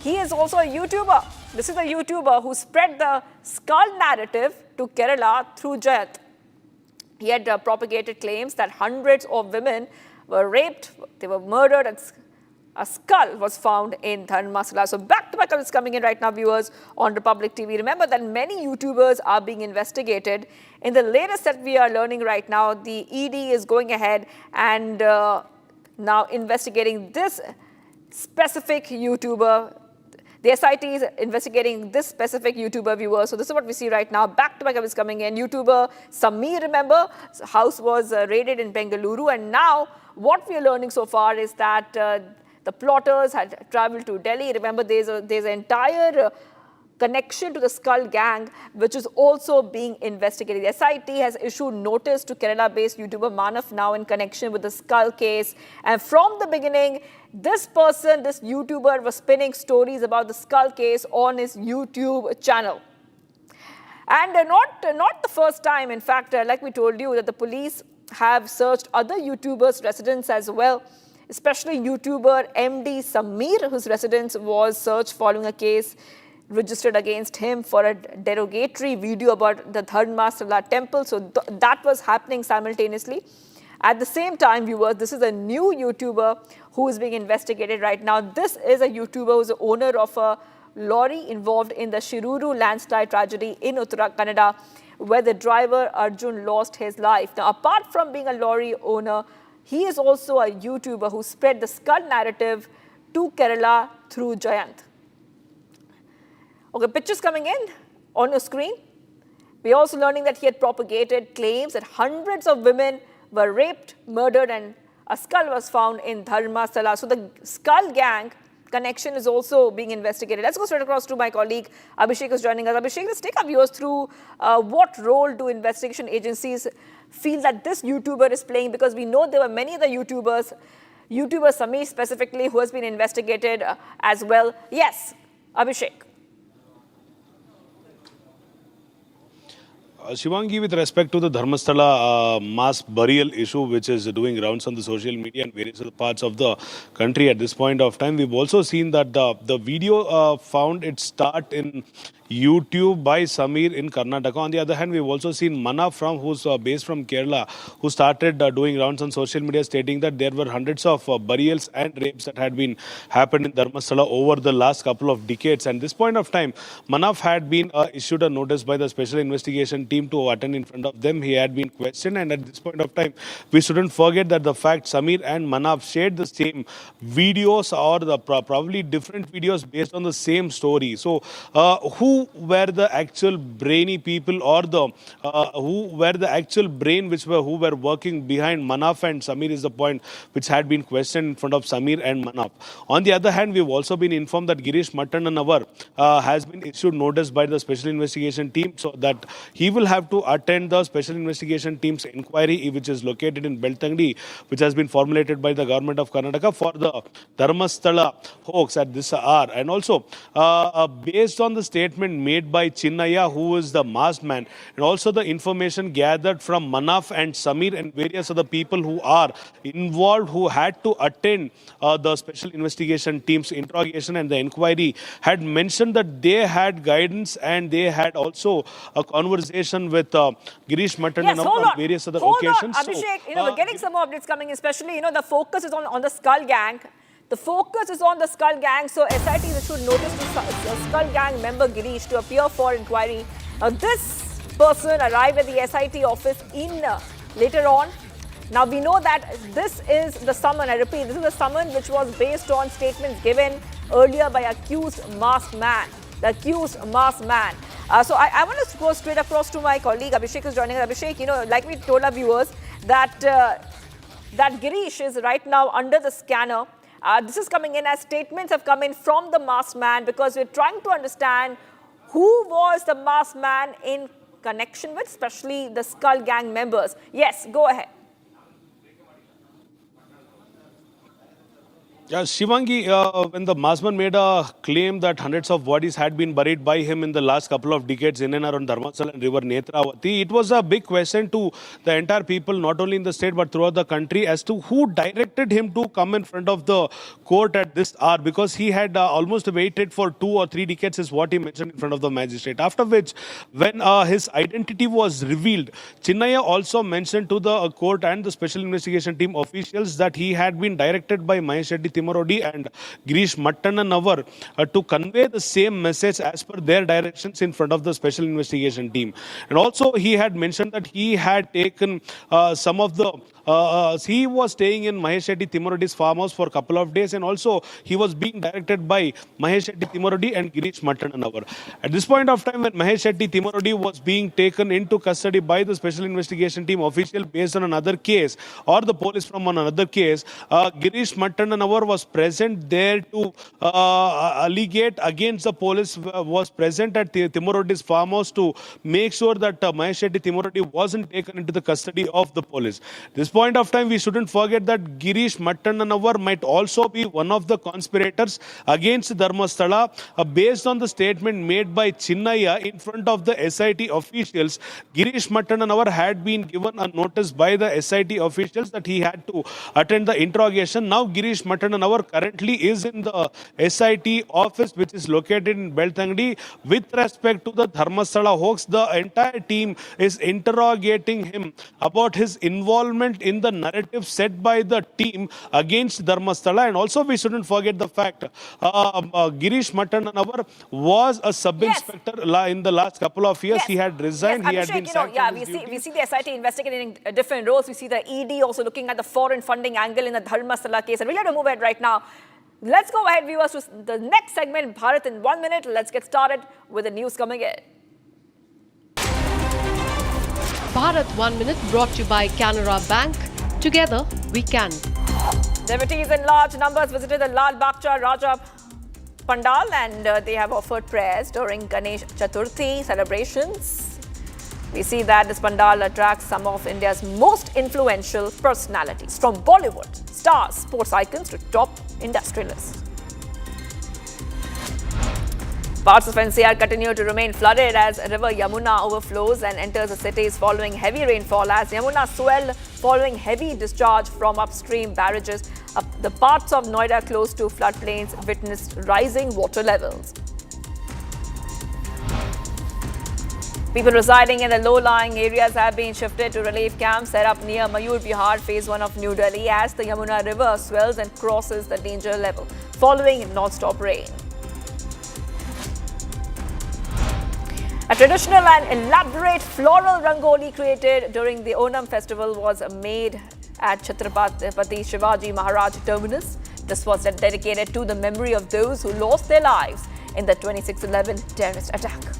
he is also a YouTuber. This is a YouTuber who spread the skull narrative to Kerala through Jayat. He had propagated claims that hundreds of women were raped, they were murdered, and a skull was found in Dharmasthala. So back-to-back is coming in right now, viewers, on Republic TV. Remember that many YouTubers are being investigated. In the latest that we are learning right now, the ED is going ahead and now investigating this specific YouTuber. The SIT is investigating this specific YouTuber, viewer. So this is what we see right now. Back-to-back is coming in. YouTuber Sameer, remember, house was raided in Bengaluru. And now what we are learning so far is that the plotters had traveled to Delhi. Remember, there's an entire connection to the Skull gang, which is also being investigated. The SIT has issued notice to Kerala-based YouTuber Manav now in connection with the Skull case. And from the beginning, this person, this YouTuber, was spinning stories about the Skull case on his YouTube channel. And not the first time. In fact, like we told you, that the police have searched other YouTubers' residence as well, especially YouTuber MD Sameer, whose residence was searched following a case registered against him for a derogatory video about the Dharmasthala temple. So that was happening simultaneously. At the same time, viewers, this is a new YouTuber who is being investigated right now. This is a YouTuber who is the owner of a lorry involved in the Shiruru landslide tragedy in Uttara Kannada, where the driver Arjun lost his life. Now, apart from being a lorry owner, he is also a YouTuber who spread the skull narrative to Kerala through Jayant. Okay, pictures coming in on your screen. We're also learning that he had propagated claims that hundreds of women were raped, murdered, and a skull was found in Dharmasthala. So the skull gang connection is also being investigated. Let's go straight across to my colleague Abhishek is joining us. Abhishek, let's take our viewers through what role do investigation agencies feel that this YouTuber is playing, because we know there were many other YouTuber Sameer specifically, who has been investigated as well. Yes, Abhishek. Shivangi, with respect to the Dharmasthala mass burial issue, which is doing rounds on the social media and various other parts of the country at this point of time, we've also seen that the video found its start in YouTube by Samir in Karnataka. On the other hand, we've also seen Manaf who's based from Kerala, who started doing rounds on social media stating that there were hundreds of burials and rapes that had been happened in Dharmasthala over the last couple of decades. And this point of time, Manaf had been issued a notice by the special investigation team to attend in front of them. He had been questioned, and at this point of time, we shouldn't forget that the fact Samir and Manaf shared the same videos or the probably different videos based on the same story. So who were the actual brainy people, or the who were the actual brain who were working behind Manaf and Samir is the point which had been questioned in front of Samir and Manaf. On the other hand, we've also been informed that Girish Mattananavar has been issued notice by the special investigation team, so that he will have to attend the special investigation team's inquiry, which is located in Beltangdi, which has been formulated by the government of Karnataka for the Dharmasthala hoax at this hour. And also, based on the statement made by Chinnaya, who is the masked man, and also the information gathered from Manaf and Samir and various other people who are involved, who had to attend the special investigation team's interrogation and the inquiry, had mentioned that they had guidance and they had also a conversation with Girish Mattananavar on various other occasions. Abhishek, we're getting some more updates coming, especially, the focus is on the Skull Gang. The focus is on the Skull Gang, so SIT should notice the Skull Gang member Girish to appear for inquiry. This person arrived at the SIT office later on. Now we know that this is the summon, I repeat, this is the summon which was based on statements given earlier by accused masked man. The accused masked man. So I want to go straight across to my colleague Abhishek is joining us. Abhishek, like we told our viewers that that Girish is right now under the scanner. This is coming in as statements have come in from the masked man, because we're trying to understand who was the masked man in connection with, especially the Skull Gang members. Yes, go ahead. Yeah, Shivangi, when the Masman made a claim that hundreds of bodies had been buried by him in the last couple of decades in and around Dharmasthala and river Netravati, it was a big question to the entire people, not only in the state but throughout the country, as to who directed him to come in front of the court at this hour, because he had almost waited for 2 or 3 decades is what he mentioned in front of the magistrate. After which, when his identity was revealed, Chinnaya also mentioned to the court and the special investigation team officials that he had been directed by Mahesh Reddy Timarodi and Girish Mattananavar to convey the same message as per their directions in front of the special investigation team. And also he had mentioned that he had taken some of the he was staying in Mahesh Reddy Timarodi's farmhouse for a couple of days, and also he was being directed by Mahesh Reddy Timarodi and Girish Mattananavar. At this point of time, when Mahesh Reddy Timarodi was being taken into custody by the special investigation team official based on another case, or the police from another case, Girish Mattananavar was present there to allegate against the police, was present at Timarodi's farmhouse to make sure that Mahesh Reddy Timarodi wasn't taken into the custody of the police. This point of time, we shouldn't forget that Girish Mattananavar might also be one of the conspirators against Dharmasthala, based on the statement made by Chinnaya in front of the SIT officials. Girish Mattananavar had been given a notice by the SIT officials that he had to attend the interrogation. Now Girish Mattananavar currently is in the SIT office, which is located in Beltangdi. With respect to the Dharmasthala hoax, the entire team is interrogating him about his involvement in the narrative set by the team against Dharmasthala. And also we shouldn't forget the fact Girish Mattananavar was a sub-inspector in the last couple of years. He had resigned. He had been sacked. We see the SIT investigating different roles. We see the ED also looking at the foreign funding angle in the Dharmasthala case. And we'll have to move ahead right now. Let's go ahead, viewers, to the next segment, Bharat in 1 minute. Let's get started with the news coming in. Bharat 1 Minute brought to you by Canara Bank. Together we can. Devotees in large numbers visited the Lal Bagcha Raja Pandal, and they have offered prayers during Ganesh Chaturthi celebrations. We see that this Pandal attracts some of India's most influential personalities, from Bollywood stars, sports icons to top industrialists. Parts of NCR continue to remain flooded as river Yamuna overflows and enters the cities following heavy rainfall, as Yamuna swell following heavy discharge from upstream barrages. The parts of Noida close to floodplains witnessed rising water levels. People residing in the low-lying areas have been shifted to relief camps set up near Mayur Bihar Phase 1 of New Delhi as the Yamuna River swells and crosses the danger level following non-stop rain. A traditional and elaborate floral rangoli created during the Onam festival was made at Chhatrapati Shivaji Maharaj terminus. This was dedicated to the memory of those who lost their lives in the 26/11 terrorist attack.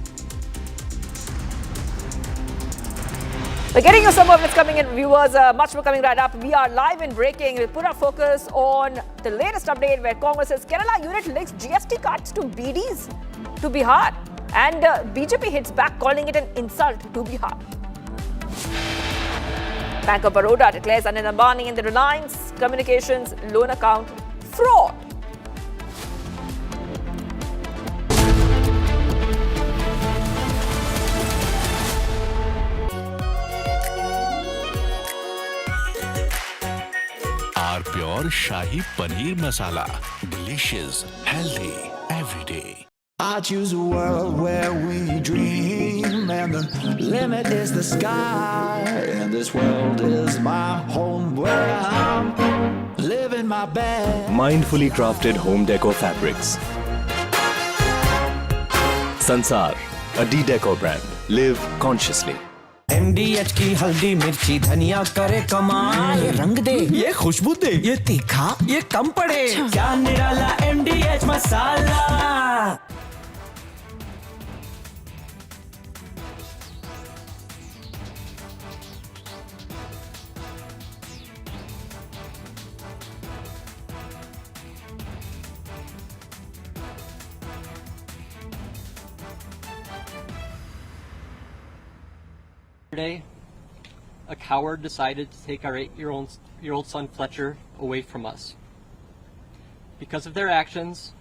We're getting you some more of what's coming in, viewers. Much more coming right up. We are live and breaking. We'll put our focus on the latest update where Congress's Kerala unit links GST cuts to BDs to Bihar. And BJP hits back, calling it an insult to Bihar. Bank of Baroda declares Anil Ambani and the Reliance Communications loan account fraud. Our pure Shahi Paneer Masala. Delicious, healthy, every day. I choose a world where we dream and the limit is the sky, and this world is my home where I'm living my best. Mindfully crafted home decor fabrics. Sansar, a D-Decor brand. Live consciously. MDH की हल्दी मिर्ची धनिया करे कमाल, ये रंग दे, ये खुशबू दे, ये तीखा, ये कम पड़े, क्या निराला MDH masala. Yesterday, a coward decided to take our 8-year-old son Fletcher away from us. Because of their actions,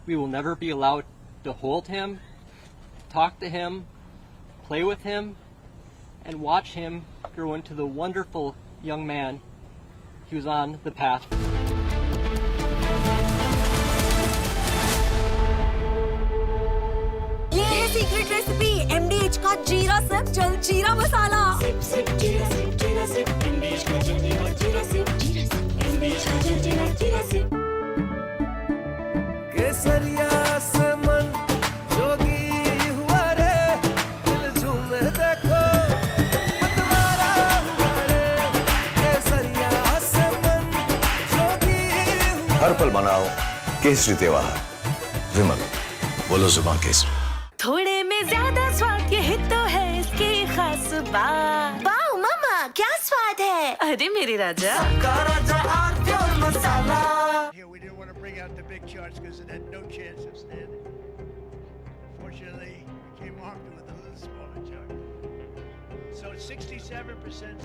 we will never be allowed to hold him, talk to him, play with him, and watch him grow into the wonderful young man he was on the path. ये है secret recipe MDH का जीरा SIP जल जीरा मसाला। Sip sip जीरा sip MDH का जल जीरा सिप MDH का जल जीरा सिप। केसरिया से मन जोगी हुआ रे, दिल झूमे देखो मतवारा हुआ रे, केसरिया से मन जोगी हुआ। हर पल मनाओ केसरी त्योहार। विमल, बोलो जुबान केसरी। थोड़े में ज्यादा स्वाद, ये तो है इसकी खास बात। वाओ मामा, क्या स्वाद है? अरे मेरे राजा। Here we didn't want to bring out the big charts because it had no chance of standing. Fortunately, we came armed with a little smaller chart. So 67%.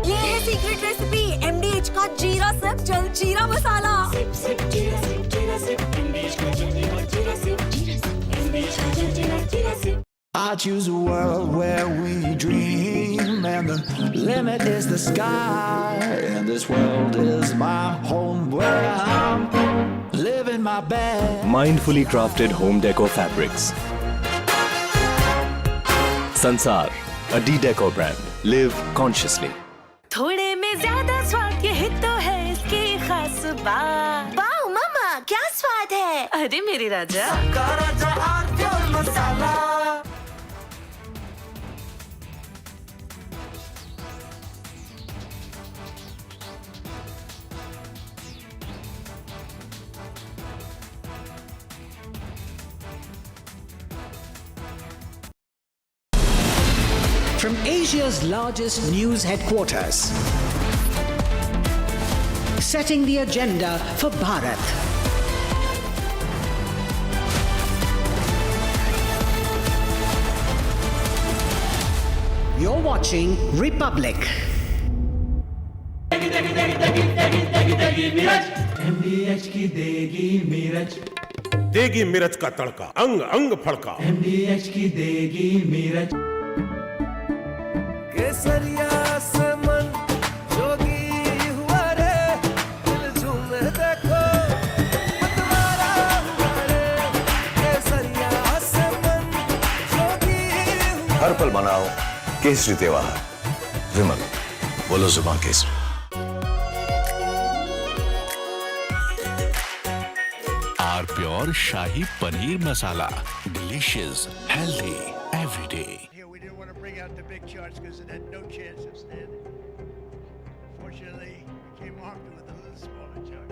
ये है सीक्रेट रेसिपी MDH का जीरा SIP जल जीरा मसाला। Sip sip जीरा sip MDH का जल जीरा सिप MDH का जल जीरा SIP. I choose a world where we dream and the limit is the sky, and this world is my home where I'm living my best. Mindfully crafted home decor fabrics. Sansar, a D-Decor brand. Live consciously. थोड़े में ज्यादा स्वाद, ये तो है इसकी खास बात। वाओ मामा, क्या स्वाद है? अरे मेरे राजा। From Asia's largest news headquarters, setting the agenda for Bharat. You're watching Republic. MDH की देगी मिर्च, देगी मिर्च का तड़का, अंग अंग फड़का। MDH की देगी मिर्च। केसरिया से मन जोगी हुआ रे, दिल झूमे देखो मतवारा केसरी त्योहार। विमल, बोलो जुबान केसरी। R pure shahi paneer masala, delicious, healthy every day. Here we didn't want to bring out the big charts because it had no chance of standing. Fortunately, we came armed with a little smaller chart.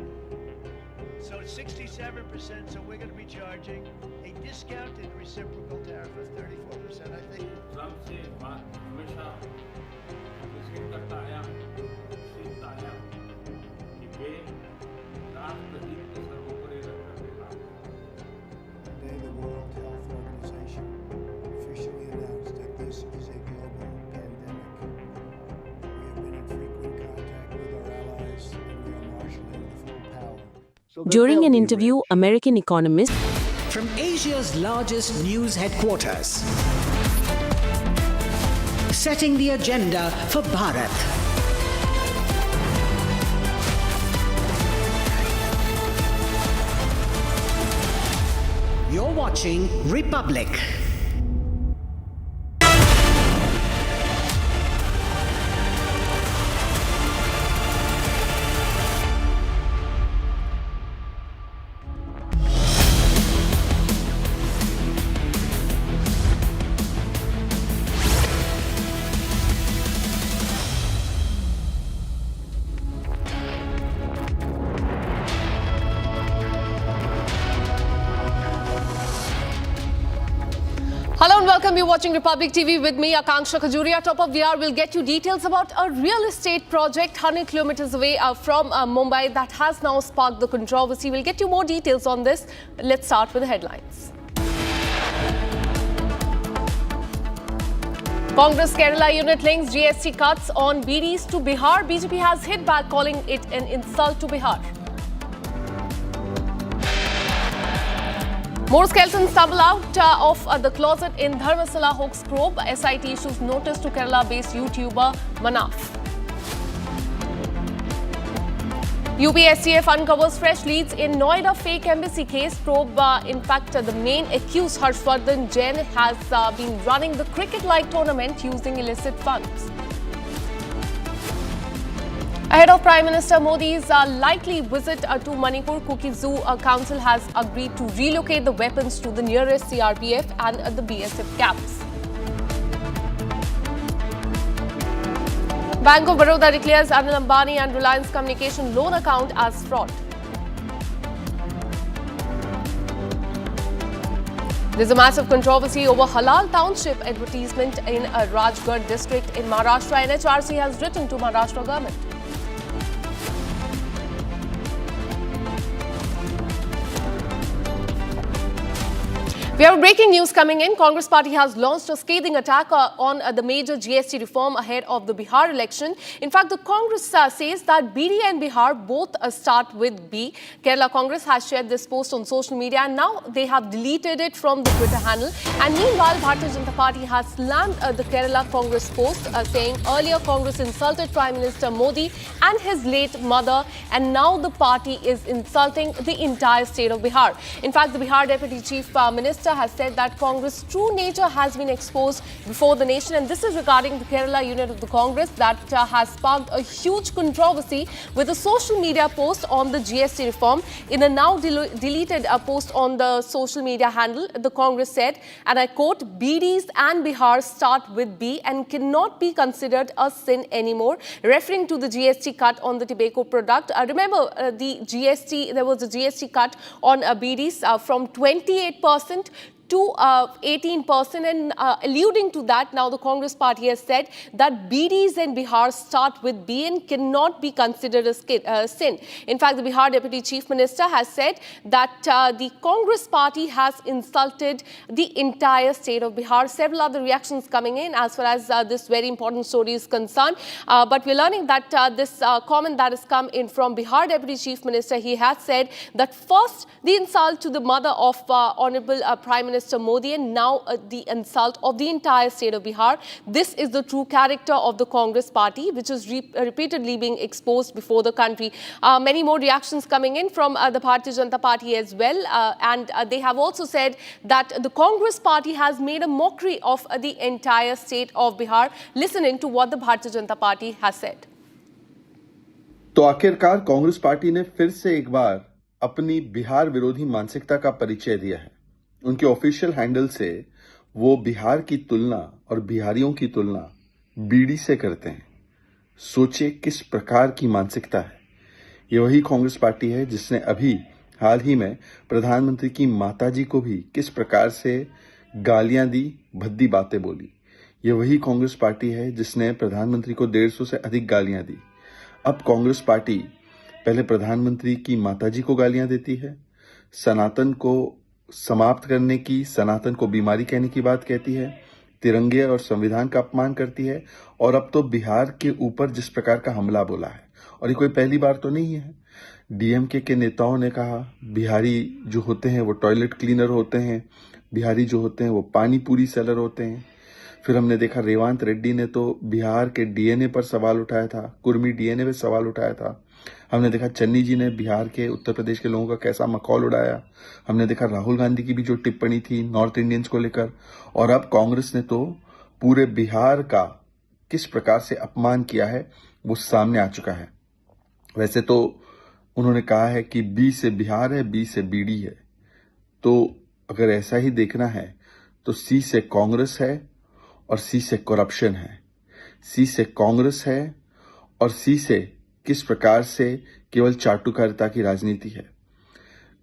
So it's 67%, so we're going to be charging a discounted reciprocal tariff of 34%, I think. सबसे बात हमेशा किसी करता आया सीखता आया कि वे राष्ट्रहित के सर्वोपरि रखकर Today, the World Health Organization officially announced that this is a global pandemic. We have been in frequent contact with our allies, and we are marshaling the full power. During an interview, American economist from Asia's largest news headquarters, setting the agenda for Bharat. You're watching Republic. Hello and welcome. You're watching Republic TV with me, Akanksha Khajuria. Top of the hour, we'll get you details about a real estate project 100 kilometers away from Mumbai that has now sparked the controversy. We'll get you more details on this. Let's start with the headlines. Congress Kerala unit links GST cuts on BDs to Bihar. BJP has hit back, calling it an insult to Bihar. More skeletons stumble out of the closet in Dharmasala hoax probe. SIT issues notice to Kerala-based YouTuber Manaf. UPSCF uncovers fresh leads in Noida fake embassy case probe. In fact, the main accused Harshvardhan Jain has been running the cricket-like tournament using illicit funds. Ahead of Prime Minister Modi's likely visit to Manipur, Kuki Zoo Council has agreed to relocate the weapons to the nearest CRPF and the BSF camps. Bank of Baroda declares Anil Ambani and Reliance Communications loan account as fraud. There's a massive controversy over Halal Township advertisement in Rajgarh district in Maharashtra. NHRC has written to Maharashtra government. We have breaking news coming in. Congress party has launched a scathing attack on the major GST reform ahead of the Bihar election. In fact, the Congress says that BD and Bihar both start with B. Kerala Congress has shared this post on social media and now they have deleted it from the Twitter handle. And meanwhile, Bharatiya Janata Party has slammed the Kerala Congress post saying earlier Congress insulted Prime Minister Modi and his late mother, and now the party is insulting the entire state of Bihar. In fact, the Bihar Deputy Chief Minister has said that Congress' true nature has been exposed before the nation, and this is regarding the Kerala unit of the Congress that has sparked a huge controversy with a social media post on the GST reform. In a now deleted post on the social media handle, the Congress said, and I quote, BDs and Bihar start with B and cannot be considered a sin anymore, referring to the GST cut on the tobacco product. Remember, there was a GST cut on BDs from 28% to 18%, and alluding to that, now the Congress party has said that BDs in Bihar start with B and cannot be considered a sin. In fact, the Bihar Deputy Chief Minister has said that the Congress party has insulted the entire state of Bihar. Several other reactions coming in as far as this very important story is concerned. But we're learning that this comment that has come in from Bihar Deputy Chief Minister, he has said that first, the insult to the mother of Honorable Prime Minister Minister Modi and now the insult of the entire state of Bihar. This is the true character of the Congress party, which is repeatedly being exposed before the country. Many more reactions coming in from the Bharatiya Janata Party as well. And they have also said that the Congress party has made a mockery of the entire state of Bihar. Listening to what the Bharatiya Janata Party has said. तो आखिरकार Congress party ने फिर से एक बार अपनी बिहार विरोधी मानसिकता का परिचय दिया है। उनके ऑफिशियल हैंडल से वो बिहार की तुलना और बिहारियों की तुलना बीड़ी से करते हैं। सोचे किस प्रकार की मानसिकता है। ये वही कांग्रेस पार्टी है जिसने अभी हाल ही में प्रधानमंत्री की माताजी को भी किस प्रकार से गालियां दी, भद्दी बातें बोली। ये वही कांग्रेस पार्टी है जिसने प्रधानमंत्री को 150 से अधिक गालियां दी। अब कांग्रेस पार्टी पहले प्रधानमंत्री की माताजी को गालियां देती है, सनातन को समाप्त करने की, सनातन को बीमारी कहने की बात कहती है, तिरंगे और संविधान का अपमान करती है और अब तो बिहार के ऊपर जिस प्रकार का हमला बोला है। और ये कोई पहली बार तो नहीं है। डीएमके के नेताओं ने कहा बिहारी जो होते हैं वो टॉयलेट क्लीनर होते हैं, बिहारी जो होते हैं वो पानी पूरी सेलर होते हैं। फिर हमने देखा रेवंत रेड्डी ने तो बिहार के डीएनए पर सवाल उठाया था, कुर्मी डीएनए पर सवाल उठाया था। हमने देखा चन्नी जी ने बिहार के, उत्तर प्रदेश के लोगों का कैसा मखौल उड़ाया। हमने देखा राहुल गांधी की भी जो टिप्पणी थी नॉर्थ इंडियंस को लेकर। और अब कांग्रेस ने तो पूरे बिहार का किस प्रकार से अपमान किया है वो सामने आ चुका है। वैसे तो उन्होंने कहा है कि बी से बिहार है, बी से बीड़ी है। तो अगर ऐसा ही देखना है तो सी से कांग्रेस है और सी से करप्शन है। सी से कांग्रेस है और सी से किस प्रकार से केवल चाटुकारिता की राजनीति है।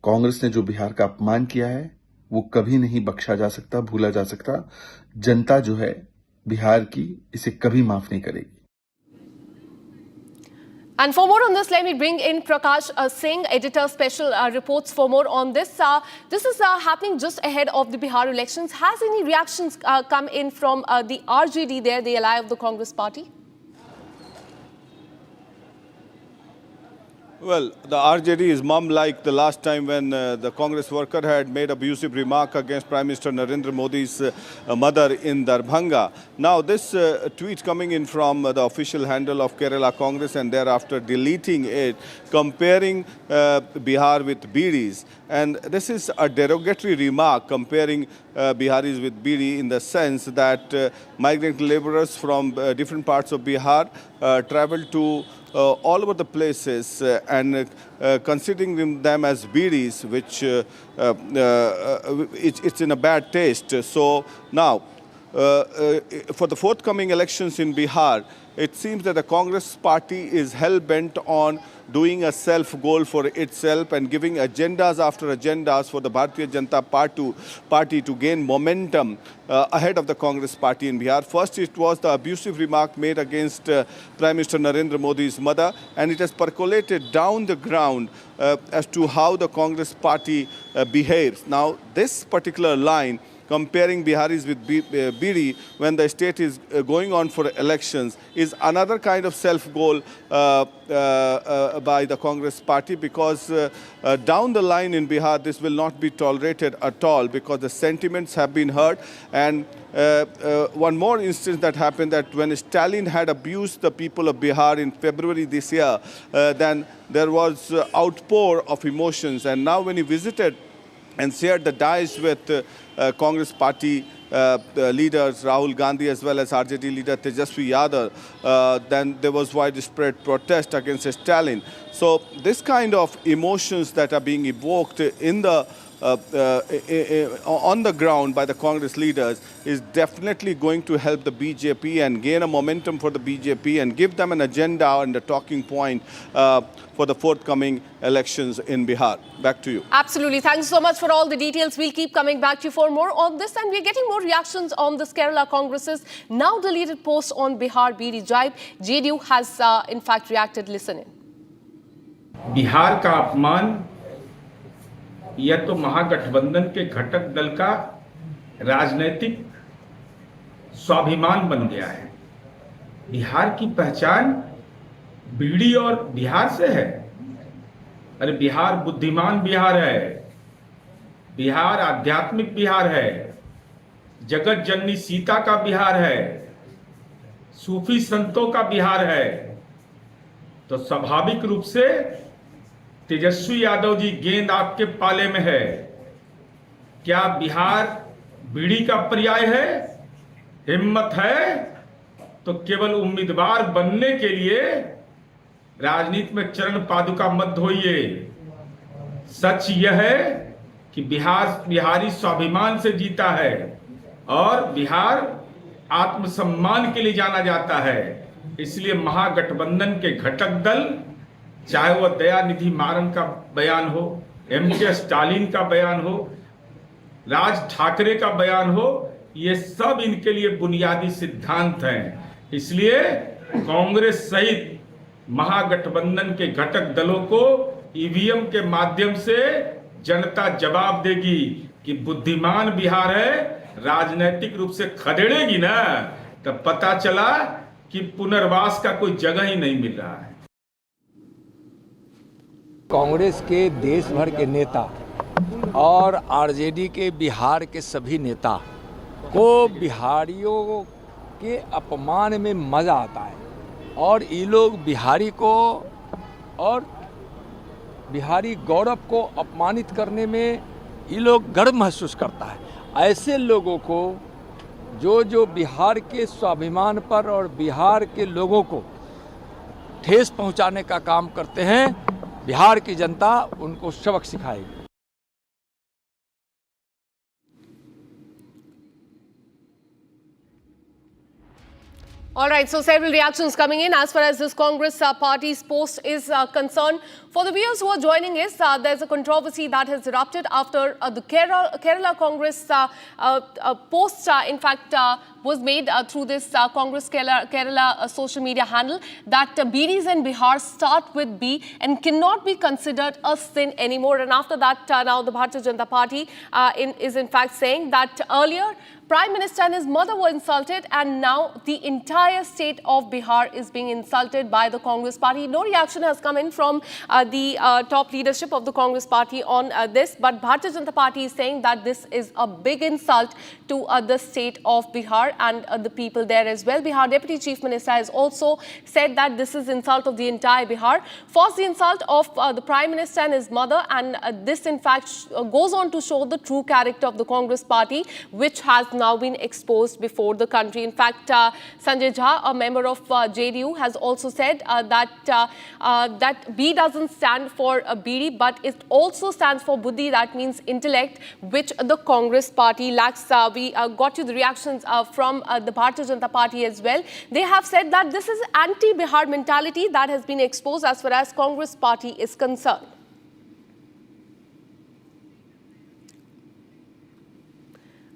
कांग्रेस ने जो बिहार का अपमान किया है वो कभी नहीं बख्शा जा सकता, भूला जा सकता। जनता जो है बिहार की इसे कभी माफ नहीं करेगी। And for more on this, let me bring in Prakash Singh, editor special reports for more on this. This is happening just ahead of the Bihar elections. Has any reactions come in from the RJD there, the ally of the Congress party? Well, the RJD is mum like the last time when the Congress worker had made abusive remark against Prime Minister Narendra Modi's mother in Darbhanga. Now this tweet coming in from the official handle of Kerala Congress and thereafter deleting it, comparing Bihar with Bidis. And this is a derogatory remark comparing Biharis with Bidi in the sense that migrant laborers from different parts of Bihar travel to all over the places and considering them as Bidis, which it's in a bad taste. So now, for the forthcoming elections in Bihar, it seems that the Congress party is hell-bent on doing a self-goal for itself and giving agendas after agendas for the Bharatiya Janata Party to gain momentum ahead of the Congress party in Bihar. First, it was the abusive remark made against Prime Minister Narendra Modi's mother, and it has percolated down the ground as to how the Congress party behaves. Now, this particular line, comparing Biharis with Bidi when the state is going on for elections, is another kind of self-goal by the Congress party, because down the line in Bihar this will not be tolerated at all, because the sentiments have been hurt. And one more instance that happened, that when Stalin had abused the people of Bihar in February this year, then there was outpour of emotions. And now when he visited and shared the dais with Congress party leaders Rahul Gandhi as well as RJD leader Tejasvi Yadav, then there was widespread protest against Stalin. So this kind of emotions that are being evoked in the on the ground by the Congress leaders is definitely going to help the BJP and gain a momentum for the BJP and give them an agenda and a talking point for the forthcoming elections in Bihar. Back to you. Absolutely. Thanks so much for all the details. We'll keep coming back to you for more on this, and we're getting more reactions on this Kerala Congress's now deleted post on Bihar BD Jibe. JDU has in fact reacted. Listen in. Bihar का अपमान यह तो महागठबंधन के घटक दल का राजनीतिक स्वाभिमान बन गया है। बिहार की पहचान बीड़ी और बिहार से है। अरे बिहार बुद्धिमान बिहार है, बिहार आध्यात्मिक बिहार है, जगत जननी सीता का बिहार है, सूफी संतों का बिहार है। तो स्वाभाविक रूप से तेजस्वी यादव जी, गेंद आपके पाले में है। क्या बिहार बीड़ी का पर्याय है? हिम्मत है तो केवल उम्मीदवार बनने के लिए राजनीति में चरण पादुका मत धोइए। सच यह है कि बिहारी स्वाभिमान से जीता है और बिहार आत्मसम्मान के लिए जाना जाता है। इसलिए महागठबंधन के घटक दल, चाहे वह दयानिधि मारन का बयान हो, एम.के. स्टालिन का बयान हो, राज ठाकरे का बयान हो, ये सब इनके लिए बुनियादी सिद्धांत हैं। इसलिए कांग्रेस सहित महागठबंधन के घटक दलों को ईवीएम के माध्यम से जनता जवाब देगी कि बुद्धिमान बिहार है। राजनीतिक रूप से खदेड़ेगी ना, तब पता चला कि पुनर्वास का कोई जगह ही नहीं मिल रहा है। कांग्रेस के देश भर के नेता और आरजेडी के बिहार के सभी नेता को बिहारियों के अपमान में मज़ा आता है और ये लोग बिहारी को और बिहारी गौरव को अपमानित करने में ये लोग गर्व महसूस करता है। ऐसे लोगों को जो बिहार के स्वाभिमान पर और बिहार के लोगों को ठेस पहुंचाने का काम करते हैं, बिहार की जनता उनको सबक सिखाएगी। All right, so several reactions coming in as far as this Congress party's post is concerned. For the viewers who are joining us, there's a controversy that has erupted after the Kerala Congress post, in fact, was made through this Congress Kerala social media handle that BDs in Bihar start with B and cannot be considered a sin anymore. And after that, now the Bharatiya Janata Party is in fact saying that earlier Prime Minister and his mother were insulted, and now the entire state of Bihar is being insulted by the Congress party. No reaction has come in from the top leadership of the Congress party on this, but Bharatiya Janata Party is saying that this is a big insult to the state of Bihar and the people there as well. Bihar Deputy Chief Minister has also said that this is insult of the entire Bihar. First, the insult of the Prime Minister and his mother, and this in fact goes on to show the true character of the Congress party, which has now been exposed before the country. In fact, Sanjay Jha, a member of JDU, has also said that B doesn't stand for BD, but it also stands for Buddhi, that means intellect, which the Congress party lacks. We got you the reactions from the Bharatiya Janata Party as well. They have said that this is anti-Bihar mentality that has been exposed as far as Congress party is concerned.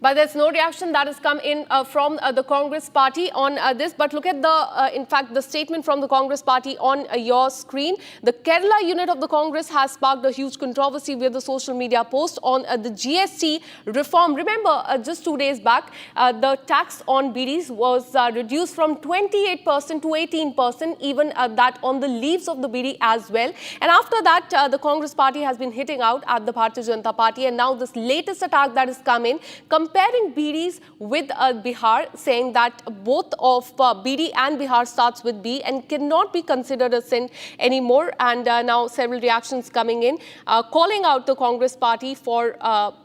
But there's no reaction that has come in from the Congress party on this. But look at the, in fact, the statement from the Congress party on your screen. The Kerala unit of the Congress has sparked a huge controversy with the social media post on the GST reform. Remember, just 2 days back, the tax on BDs was reduced from 28% to 18%, even that on the leaves of the BD as well. And after that, the Congress party has been hitting out at the Bharatiya Janata Party. And now this latest attack that has come in, comparing BDs with Bihar, saying that both of BD and Bihar starts with B and cannot be considered a sin anymore. And now several reactions coming in, calling out the Congress party for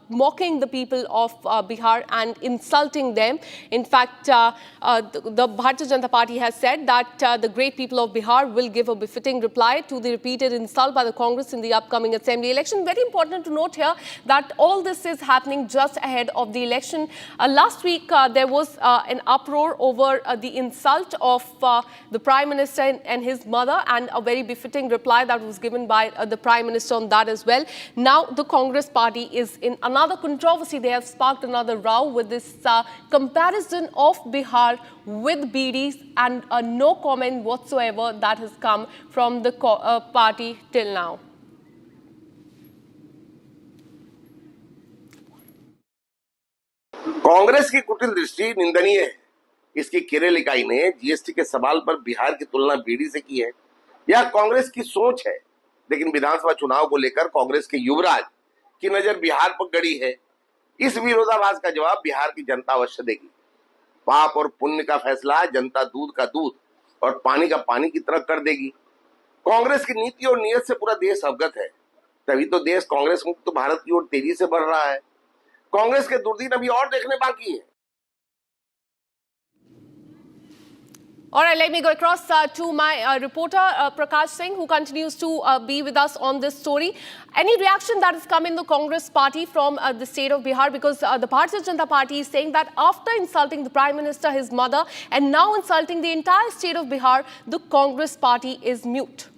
mocking the people of Bihar and insulting them. In fact, the Bharatiya Janata Party has said that the great people of Bihar will give a befitting reply to the repeated insult by the Congress in the upcoming assembly election. Very important to note here that all this is happening just ahead of the election. Last week, there was an uproar over the insult of the Prime Minister and his mother, and a very befitting reply that was given by the Prime Minister on that as well. Now, the Congress party is in another controversy. They have sparked another row with this comparison of Bihar with BDs, and no comment whatsoever that has come from the party till now. Congress की कुटिल दृष्टि निंदनीय है। इसकी केरल इकाई ने GST के सवाल पर बिहार की तुलना बीडी से की है। यह कांग्रेस की सोच है, लेकिन विधानसभा चुनाव को लेकर कांग्रेस के युवराज की नजर बिहार पर गड़ी है। इस विरोधाभास का जवाब बिहार की जनता अवश्य देगी। पाप और पुण्य का फैसला जनता दूध का दूध और पानी का पानी की तरह कर देगी। कांग्रेस की नीति और नीयत से पूरा देश अवगत है, तभी तो देश कांग्रेस मुक्त भारत की ओर तेजी से बढ़ रहा है। कांग्रेस के दुर्दिन अभी और देखने बाकी है। All right, let me go across to my reporter, Prakash Singh, who continues to be with us on this story. Any reaction that has come in the Congress party from the state of Bihar? Because the Bharatiya Janata Party is saying that after insulting the Prime Minister, his mother, and now insulting the entire state of Bihar, the Congress party is mute.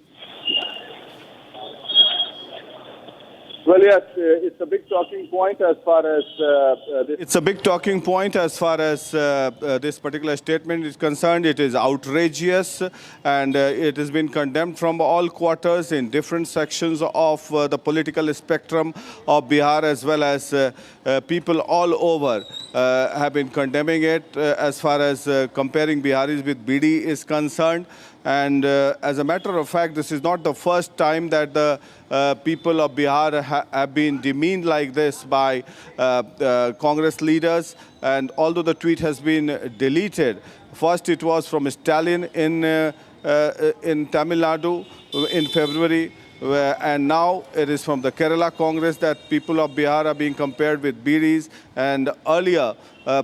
Well, yes, it's a big talking point as far as It's a big talking point as far as this particular statement is concerned. It is outrageous, and it has been condemned from all quarters in different sections of the political spectrum of Bihar, as well as people all over have been condemning it as far as comparing Biharis with BD is concerned. And as a matter of fact, this is not the first time that the people of Bihar have been demeaned like this by Congress leaders. And although the tweet has been deleted, first it was from Stalin in Tamil Nadu in February, and now it is from the Kerala Congress that people of Bihar are being compared with BDs. And earlier,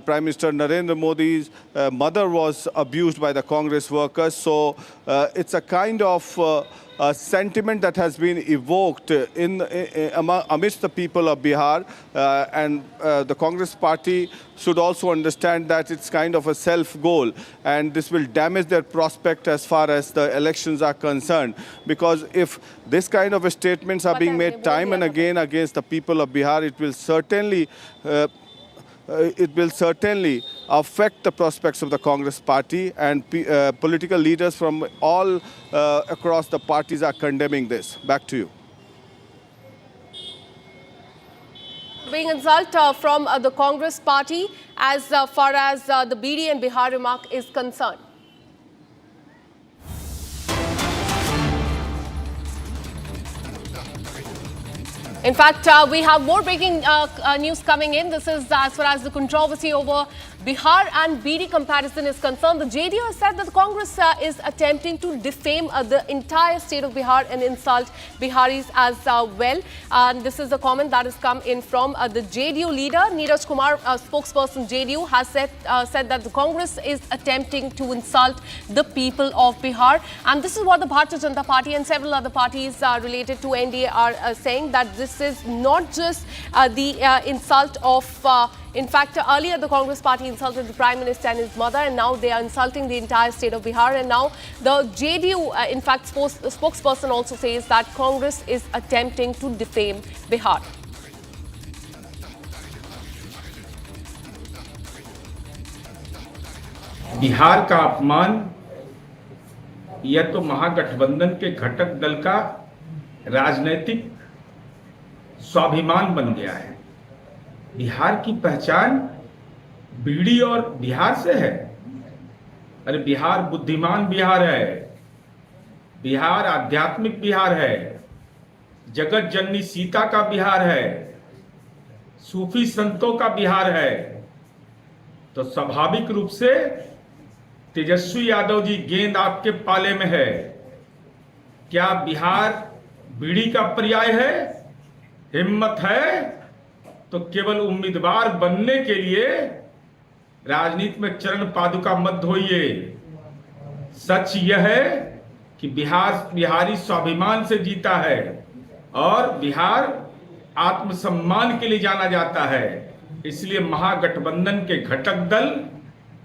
Prime Minister Narendra Modi's mother was abused by the Congress workers. So it's a kind of sentiment that has been evoked amidst the people of Bihar, and the Congress party should also understand that it's kind of a self-goal, and this will damage their prospect as far as the elections are concerned. Because if this kind of statements are being made time and again against the people of Bihar, it will certainly affect the prospects of the Congress party, and political leaders from all across the parties are condemning this. Back to you. Being insult from the Congress party as far as the BD and Bihar remark is concerned. In fact, we have more breaking news coming in. This is as far as the controversy over Bihar and BD comparison is concerned. The JDU has said that the Congress is attempting to defame the entire state of Bihar and insult Biharis as well. And this is a comment that has come in from the JDU leader. Neeraj Kumar, spokesperson JDU, has said that the Congress is attempting to insult the people of Bihar. And this is what the Bharatiya Janata Party and several other parties related to NDA are saying, that this is not just the insult of in fact, earlier the Congress party insulted the Prime Minister and his mother, and now they are insulting the entire state of Bihar. And now the JDU, in fact, spokesperson also says that Congress is attempting to defame Bihar. Bihar का अपमान यह तो महागठबंधन के घटक दल का राजनीतिक स्वाभिमान बन गया है। बिहार की पहचान बीड़ी और बिहार से है। अरे बिहार बुद्धिमान बिहार है, बिहार आध्यात्मिक बिहार है, जगत जननी सीता का बिहार है, सूफी संतों का बिहार है। तो स्वाभाविक रूप से तेजस्वी यादव जी, गेंद आपके पाले में है। क्या बिहार बीड़ी का पर्याय है? हिम्मत है तो केवल उम्मीदवार बनने के लिए राजनीति में चरण पादुका मत धोइए। सच यह है कि बिहारी स्वाभिमान से जीता है और बिहार आत्मसम्मान के लिए जाना जाता है। इसलिए महागठबंधन के घटक दल,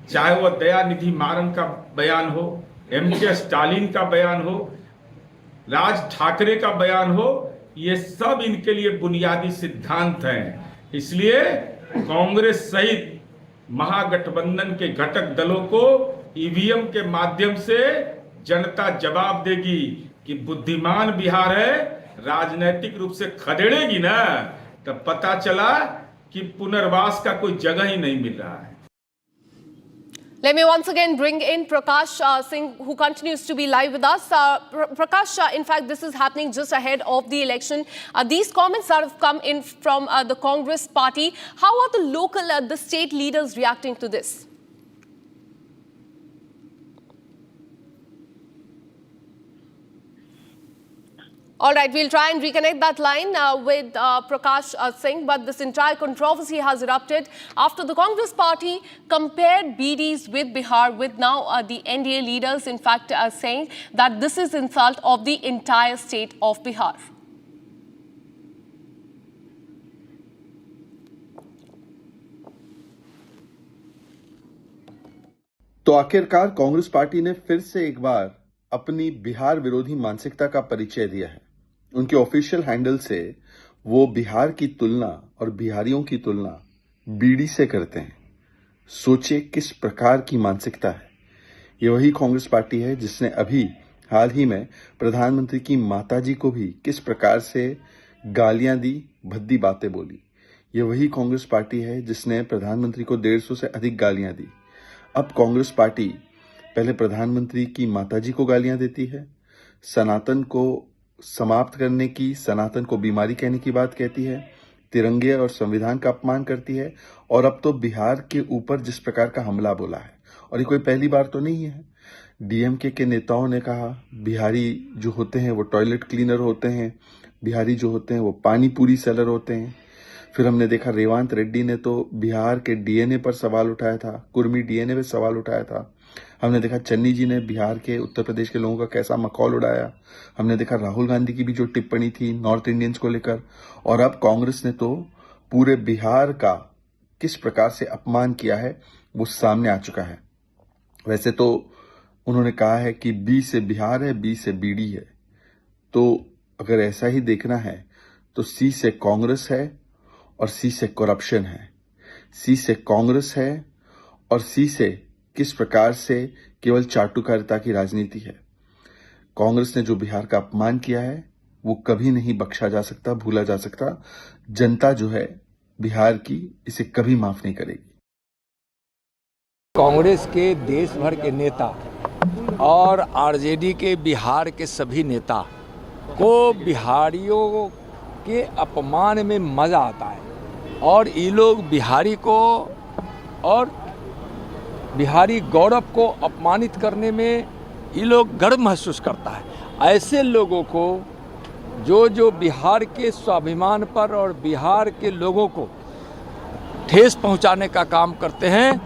चाहे वह दयानिधि मारन का बयान हो, एमके स्टालिन का बयान हो, राज ठाकरे का बयान हो, ये सब इनके लिए बुनियादी सिद्धांत हैं। इसलिए कांग्रेस सहित महागठबंधन के घटक दलों को ईवीएम के माध्यम से जनता जवाब देगी कि बुद्धिमान बिहार है। राजनीतिक रूप से खदेड़ेगी ना, तब पता चला कि पुनर्वास का कोई जगह ही नहीं मिल रहा है। Let me once again bring in Prakash Singh, who continues to be live with us. Prakash, in fact, this is happening just ahead of the election. These comments that have come in from the Congress party, how are the local, the state leaders reacting to this? All right, we'll try and reconnect that line with Prakash Singh, but this entire controversy has erupted after the Congress party compared BDs with Bihar, with now the NDA leaders, in fact, saying that this is insult of the entire state of Bihar. तो आखिरकार Congress party ने फिर से एक बार अपनी बिहार विरोधी मानसिकता का परिचय दिया है। उनके ऑफिशियल हैंडल से वो बिहार की तुलना और बिहारियों की तुलना बीड़ी से करते हैं। सोचे किस प्रकार की मानसिकता है। ये वही कांग्रेस पार्टी है जिसने अभी हाल ही में प्रधानमंत्री की माताजी को भी किस प्रकार से गालियां दी, भद्दी बातें बोली। ये वही कांग्रेस पार्टी है जिसने प्रधानमंत्री को 150 से अधिक गालियां दी। अब कांग्रेस पार्टी पहले प्रधानमंत्री की माताजी को गालियां देती है, सनातन को समाप्त करने की, सनातन को बीमारी कहने की बात कहती है, तिरंगे और संविधान का अपमान करती है, और अब तो बिहार के ऊपर जिस प्रकार का हमला बोला है। और ये कोई पहली बार तो नहीं है। डीएमके के नेताओं ने कहा बिहारी जो होते हैं वो टॉयलेट क्लीनर होते हैं, बिहारी जो होते हैं वो पानी पूरी सेलर होते हैं। फिर हमने देखा रेवंत रेड्डी ने तो बिहार के डीएनए पर सवाल उठाया था, कुर्मी डीएनए पर सवाल उठाया था। हमने देखा चन्नी जी ने बिहार के, उत्तर प्रदेश के लोगों का कैसा मखौल उड़ाया। हमने देखा राहुल गांधी की भी जो टिप्पणी थी नॉर्थ इंडियंस को लेकर, और अब कांग्रेस ने तो पूरे बिहार का किस प्रकार से अपमान किया है वो सामने आ चुका है। वैसे तो उन्होंने कहा है कि बी से बिहार है, बी से बीडी है, तो अगर ऐसा ही देखना है तो सी से कांग्रेस है और सी से करप्शन है, सी से कांग्रेस है और सी से किस प्रकार से केवल चाटुकारिता की राजनीति है। कांग्रेस ने जो बिहार का अपमान किया है वो कभी नहीं बख्शा जा सकता, भूला जा सकता। जनता जो है बिहार की इसे कभी माफ नहीं करेगी। कांग्रेस के देश भर के नेता और आरजेडी के बिहार के सभी नेता को बिहारियों के अपमान में मजा आता है, और ये लोग बिहारी को और बिहारी गौरव को अपमानित करने में ये लोग गर्व महसूस करता है। ऐसे लोगों को जो बिहार के स्वाभिमान पर और बिहार के लोगों को ठेस पहुंचाने का काम करते हैं,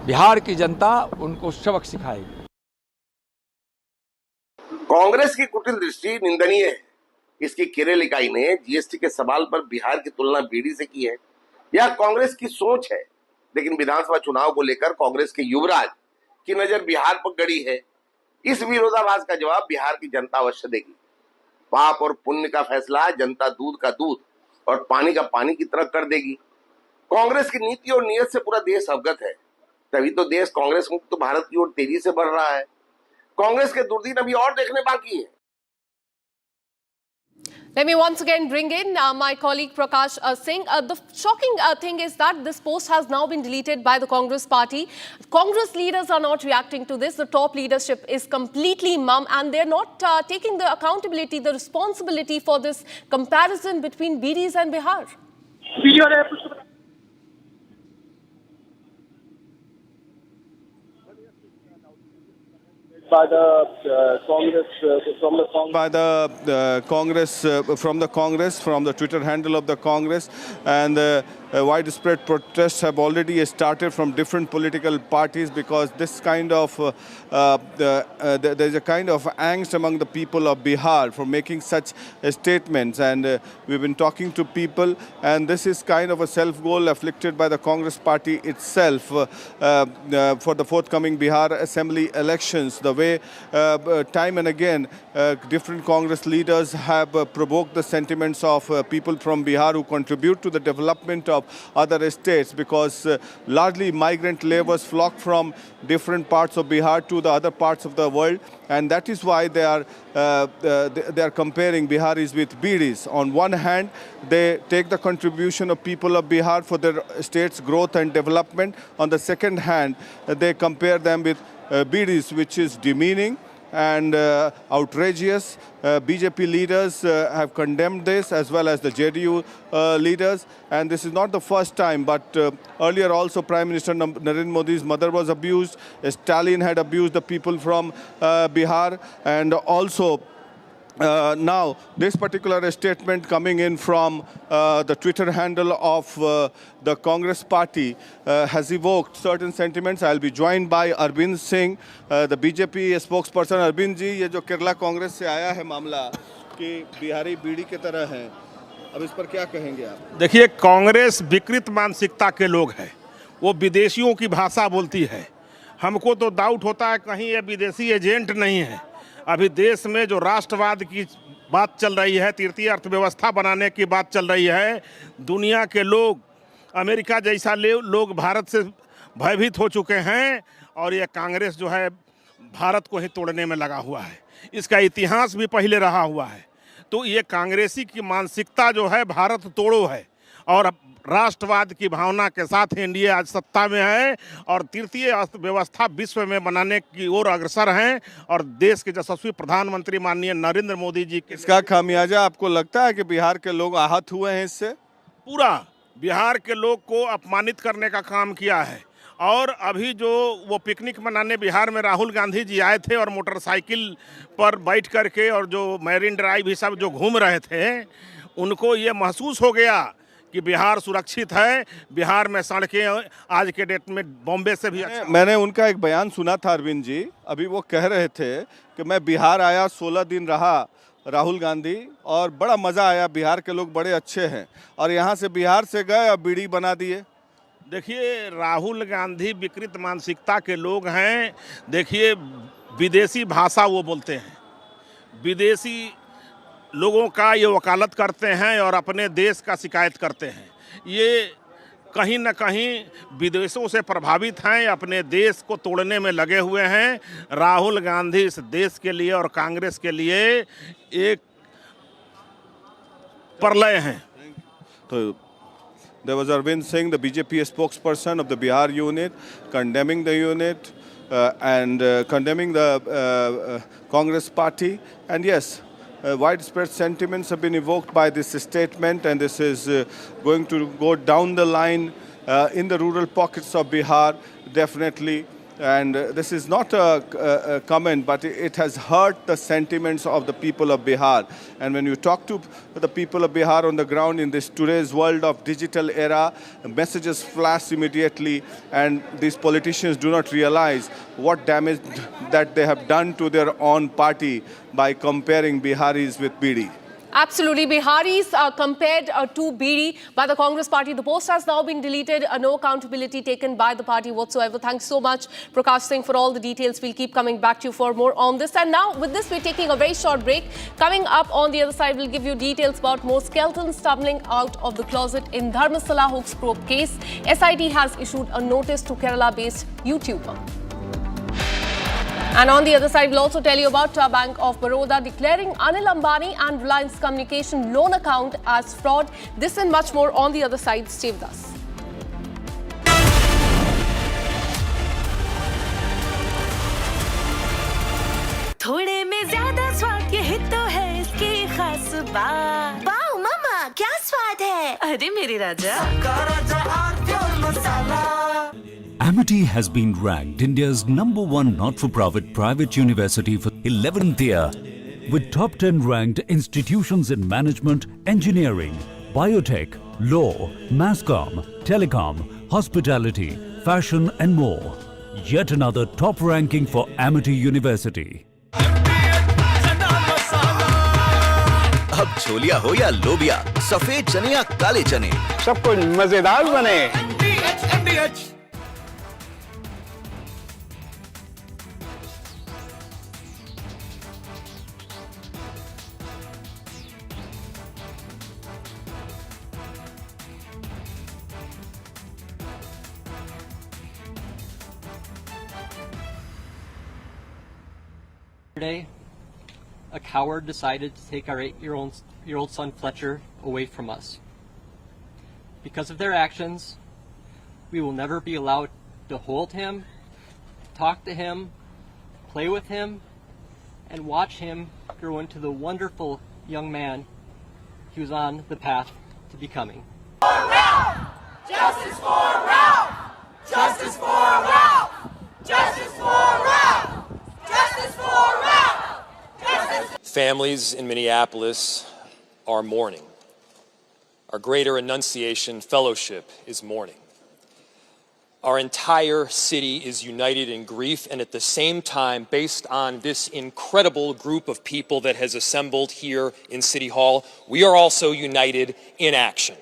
बिहार की जनता उनको सबक सिखाएगी। कांग्रेस की कुटिल दृष्टि निंदनीय है। इसकी केरल इकाई ने जीएसटी के सवाल पर बिहार की तुलना बीड़ी से की है। यह कांग्रेस की सोच है, लेकिन विधानसभा चुनाव को लेकर कांग्रेस के युवराज की नजर बिहार पर गड़ी है। इस विरोधाभास का जवाब बिहार की जनता अवश्य देगी। पाप और पुण्य का फैसला जनता दूध का दूध और पानी का पानी की तरह कर देगी। कांग्रेस की नीति और नीयत से पूरा देश अवगत है, तभी तो देश कांग्रेस मुक्त भारत की ओर तेजी से बढ़ रहा है। कांग्रेस के दुर्दिन अभी और देखने बाकी है। Let me once again bring in my colleague Prakash Singh. The shocking thing is that this post has now been deleted by the Congress party. Congress leaders are not reacting to this. The top leadership is completely mum, and they're not taking the accountability, the responsibility for this comparison between BDs and Bihar. By the Congress, from the Congress. By the Congress, from the Twitter handle of the Congress, and widespread protests have already started from different political parties, because this kind of there's a kind of angst among the people of Bihar for making such statements, and we've been talking to people, and this is kind of a self-goal afflicted by the Congress party itself for the forthcoming Bihar Assembly elections. The way time and again different Congress leaders have provoked the sentiments of people from Bihar who contribute to the development of of other states, because largely migrant laborers flock from different parts of Bihar to the other parts of the world, and that is why they are comparing Biharis with Bidis. On one hand, they take the contribution of people of Bihar for their state's growth and development. On the second hand, they compare them with Bidis, which is demeaning and outrageous. BJP leaders have condemned this, as well as the JDU leaders. And this is not the first time, but earlier also Prime Minister Narendra Modi's mother was abused. Stalin had abused the people from Bihar. And also now this particular statement coming in from the Twitter handle of the Congress party has evoked certain sentiments. I'll be joined by Arvind Singh, the BJP spokesperson. Arvind ji, ये जो केरला कांग्रेस से आया है मामला कि बिहारी बीड़ी की तरह हैं, अब इस पर क्या कहेंगे आप? देखिए, कांग्रेस विकृत मानसिकता के लोग हैं, वो विदेशियों की भाषा बोलती है। हमको तो डाउट होता है कहीं ये विदेशी एजेंट नहीं है। अभी देश में जो राष्ट्रवाद की बात चल रही है, तृतीय अर्थव्यवस्था बनाने की बात चल रही है, दुनिया के लोग, अमेरिका जैसा लोग भारत से भयभीत हो चुके हैं, और ये कांग्रेस जो है भारत को ही तोड़ने में लगा हुआ है। इसका इतिहास भी पहले रहा हुआ है। तो ये कांग्रेसी की मानसिकता जो है भारत तोड़ो है, और राष्ट्रवाद की भावना के साथ एनडीए आज सत्ता में है और तृतीय अर्थव्यवस्था विश्व में बनाने की ओर अग्रसर हैं, और देश के यशस्वी प्रधानमंत्री माननीय नरेंद्र मोदी जी के इसका खामियाजा आपको लगता है कि बिहार के लोग आहत हुए हैं इससे? पूरा बिहार के लोग को अपमानित करने का काम किया है। और अभी जो वो पिकनिक मनाने बिहार में राहुल गांधी जी आए थे और मोटरसाइकिल पर बैठ करके और जो मैरिन ड्राइव ही सब जो घूम रहे थे, उनको ये महसूस हो गया कि बिहार सुरक्षित है, बिहार में सड़कें आज के डेट में बॉम्बे से भी अच्छा। मैंने उनका एक बयान सुना था अरविंद जी, अभी वो कह रहे थे कि मैं बिहार आया, 16 दिन रहा राहुल गांधी, और बड़ा मज़ा आया, बिहार के लोग बड़े अच्छे हैं, और यहाँ से बिहार से गए और बीड़ी बना दिए। देखिए, राहुल गांधी विकृत मानसिकता के लोग हैं। देखिए, विदेशी भाषा वो बोलते हैं, विदेशी लोगों का ये वकालत करते हैं और अपने देश का शिकायत करते हैं। ये कहीं न कहीं विदेशों से प्रभावित हैं, अपने देश को तोड़ने में लगे हुए हैं। राहुल गांधी इस देश के लिए और कांग्रेस के लिए एक प्रलय हैं। तो there was Arvind Singh, the BJP spokesperson of the Bihar unit, condemning the unit and condemning the Congress party. And yes, widespread sentiments have been evoked by this statement, and this is going to go down the line in the rural pockets of Bihar, definitely. And this is not a comment, but it has hurt the sentiments of the people of Bihar. And when you talk to the people of Bihar on the ground in this today's world of digital era, messages flash immediately, and these politicians do not realize what damage that they have done to their own party by comparing Biharis with BD. Absolutely. Biharis compared to BD by the Congress party. The post has now been deleted. No accountability taken by the party whatsoever. Thanks so much, Prakash Singh, for all the details. We'll keep coming back to you for more on this. And now, with this, we're taking a very short break. Coming up on the other side, we'll give you details about more skeletons stumbling out of the closet in Dharmasala hoax probe case. SIT has issued a notice to Kerala-based YouTuber. And on the other side, we'll also tell you about Bank of Baroda declaring Anil Ambani and Reliance Communications loan account as fraud. This and much more on the other side. Stay with us. थोड़े में ज्यादा स्वाद, यही तो है इसकी खास बात। वाओ मामा, क्या स्वाद है? अरे मेरे राजा, Amity has been ranked India's #1 not-for-profit private university for 11th year, with top 10 ranked institutions in management, engineering, biotech, law, masscom, telecom, hospitality, fashion and more. Yet another top ranking for Amity University. अब छोलिया हो या लोबिया, सफेद चने या काले चने, सब कुछ मजेदार बने। yesterday, a coward decided to take our 8-year-old son Fletcher away from us. Because of their actions, we will never be allowed to hold him, talk to him, play with him, and watch him grow into the wonderful young man he was on the path to becoming. Justice for Ralph! Justice for Ralph! Justice for Ralph! Justice for Ralph! Justice. Families in Minneapolis are mourning. Our Greater Annunciation Fellowship is mourning. Our entire city is united in grief, and at the same time, based on this incredible group of people that has assembled here in City Hall, we are also united in action.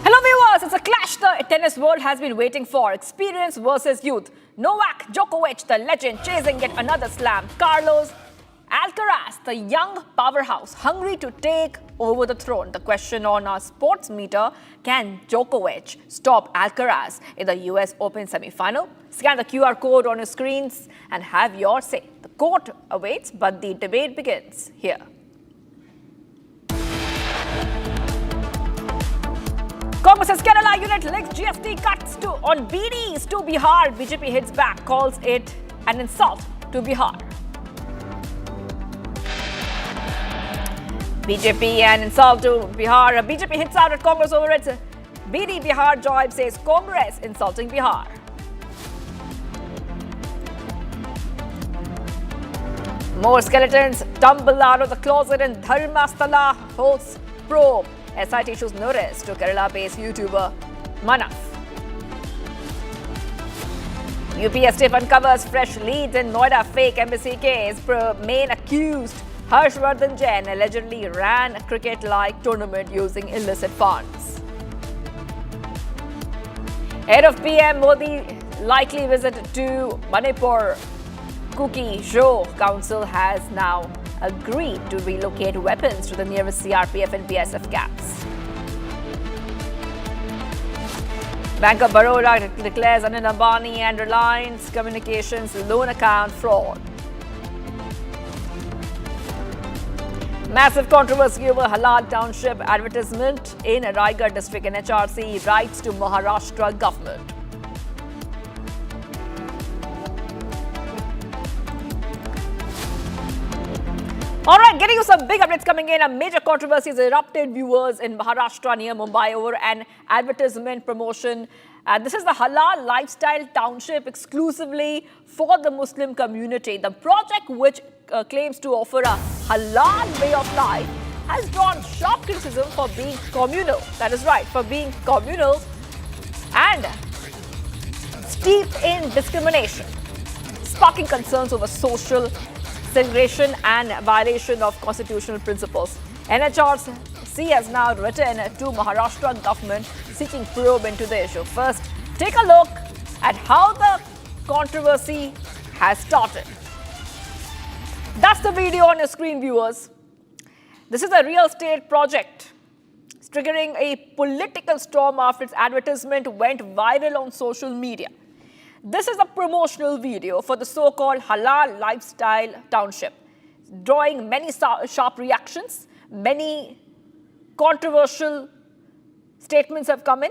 Hello viewers, it's a clash the tennis world has been waiting for. Experience versus youth. Novak Djokovic, the legend, chasing yet another slam. Carlos Alcaraz, the young powerhouse, hungry to take over the throne. The question on our sports meter, can Djokovic stop Alcaraz in the US Open semi-final? Scan the QR code on your screens and have your say. The court awaits, but the debate begins here. Congress's Kerala unit links GST cuts on BDs to Bihar. BJP hits back, calls it an insult to Bihar. BJP an insult to Bihar. BJP hits out at Congress over its BD Bihar job, says Congress insulting Bihar. More skeletons tumble out of the closet in Dharmasthala holds probe. SIT issues notice to Kerala-based YouTuber Manaf. UPSTF uncovers fresh leads in Noida fake embassy case. Main accused Harshvardhan Jain allegedly ran a cricket-like tournament using illicit funds. Ahead of PM Modi likely visit to Manipur, Kuki Zhou Council has now agreed to relocate weapons to the nearest CRPF and BSF camps. Bank of Baroda declares Anil Ambani and Reliance Communications loan account fraud. Massive controversy over Halal Township advertisement in Raigad district. NHRC writes to Maharashtra government. All right, getting you some big updates coming in. A major controversy has erupted, viewers, in Maharashtra near Mumbai over an advertisement promotion. This is the Halal Lifestyle Township exclusively for the Muslim community. The project, which claims to offer a halal way of life, has drawn sharp criticism for being communal. That is right, for being communal and steeped in discrimination, sparking concerns over social segregation and violation of constitutional principles. NHRC has now written to Maharashtra government seeking probe into the issue. First, take a look at how the controversy has started. That's the video on your screen, viewers. This is a real estate project triggering a political storm after its advertisement went viral on social media. This is a promotional video for the so-called Halal Lifestyle Township, drawing many sharp reactions. Many controversial statements have come in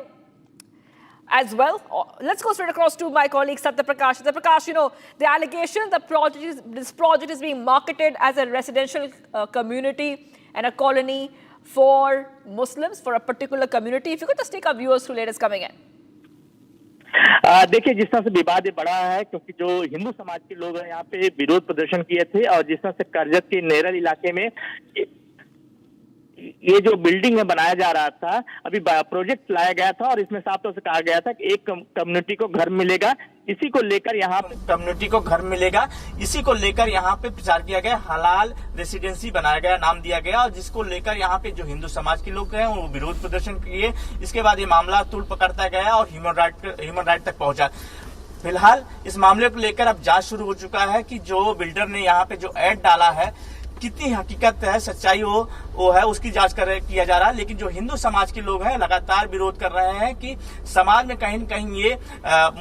as well. Let's go straight across to my colleague Satya Prakash. Satya Prakash, the allegation this project is being marketed as a residential community and a colony for Muslims, for a particular community. If you could just take our viewers through latest coming in. देखिए, जिस तरह से विवाद बढ़ा है, क्योंकि जो हिंदू समाज के लोग हैं यहाँ पे विरोध प्रदर्शन किए थे, और जिस तरह से करजत के नेरल इलाके में ये जो बिल्डिंग है बनाया जा रहा था, अभी प्रोजेक्ट लाया गया था और इसमें साफ तौर से कहा गया था कि एक कम्युनिटी को घर मिलेगा, इसी को लेकर यहाँ पे कम्युनिटी को घर मिलेगा, इसी को लेकर यहाँ पे प्रचार किया गया, हलाल रेसिडेंसी बनाया गया, नाम दिया गया, और जिसको लेकर यहाँ पे जो हिंदू समाज के लोग हैं वो विरोध प्रदर्शन किए। इसके बाद ये मामला तूल पकड़ता गया और ह्यूमन राइट तक पहुंचा। फिलहाल इस मामले को लेकर अब जांच शुरू हो चुका है कि जो बिल्डर ने यहाँ पे जो एड डाला है कितनी हकीकत है, सच्चाई वो है, उसकी जांच किया जा रहा है। लेकिन जो हिंदू समाज के लोग हैं लगातार विरोध कर रहे हैं कि समाज में कहीं न कहीं ये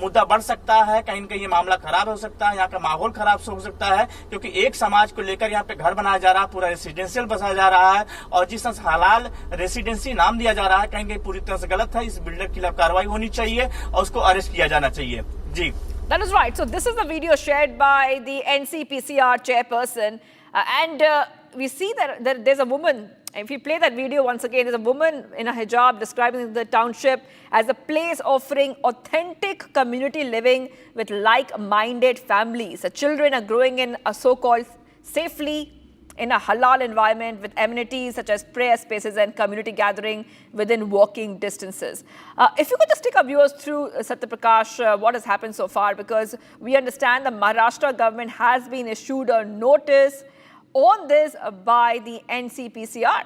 मुद्दा बढ़ सकता है, कहीं न कहीं ये मामला खराब हो सकता है, यहाँ का माहौल खराब हो सकता है, क्योंकि एक समाज को लेकर यहाँ पे घर बनाया जा रहा है, पूरा रेसिडेंशियल बसाया जा रहा है, और जिस तरह से हलाल रेसिडेंसी नाम दिया जा रहा है कहीं पूरी तरह से गलत है। इस बिल्डर के खिलाफ कार्रवाई होनी चाहिए और उसको अरेस्ट किया जाना चाहिए। जी, That is right. So this is the video shared by the NCPCR chairperson, and we see that there's a woman. If you play that video once again, there's a woman in a hijab describing the township as a place offering authentic community living with like-minded families. The children are growing in a so-called safely in a halal environment with amenities such as prayer spaces and community gathering within walking distances. If you could just take our viewers through, Satya Prakash, what has happened so far, because we understand the Maharashtra government has been issued a notice on this by the NCPCR.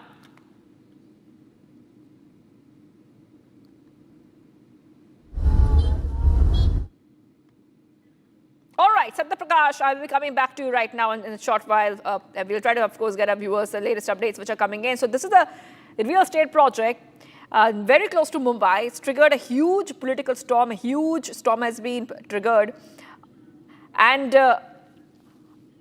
All right, Satya Prakash, I'll be coming back to you right now in a short while. We'll try to, of course, get our viewers the latest updates which are coming in. So this is the real estate project very close to Mumbai. It's triggered a huge political storm. A huge storm has been triggered. And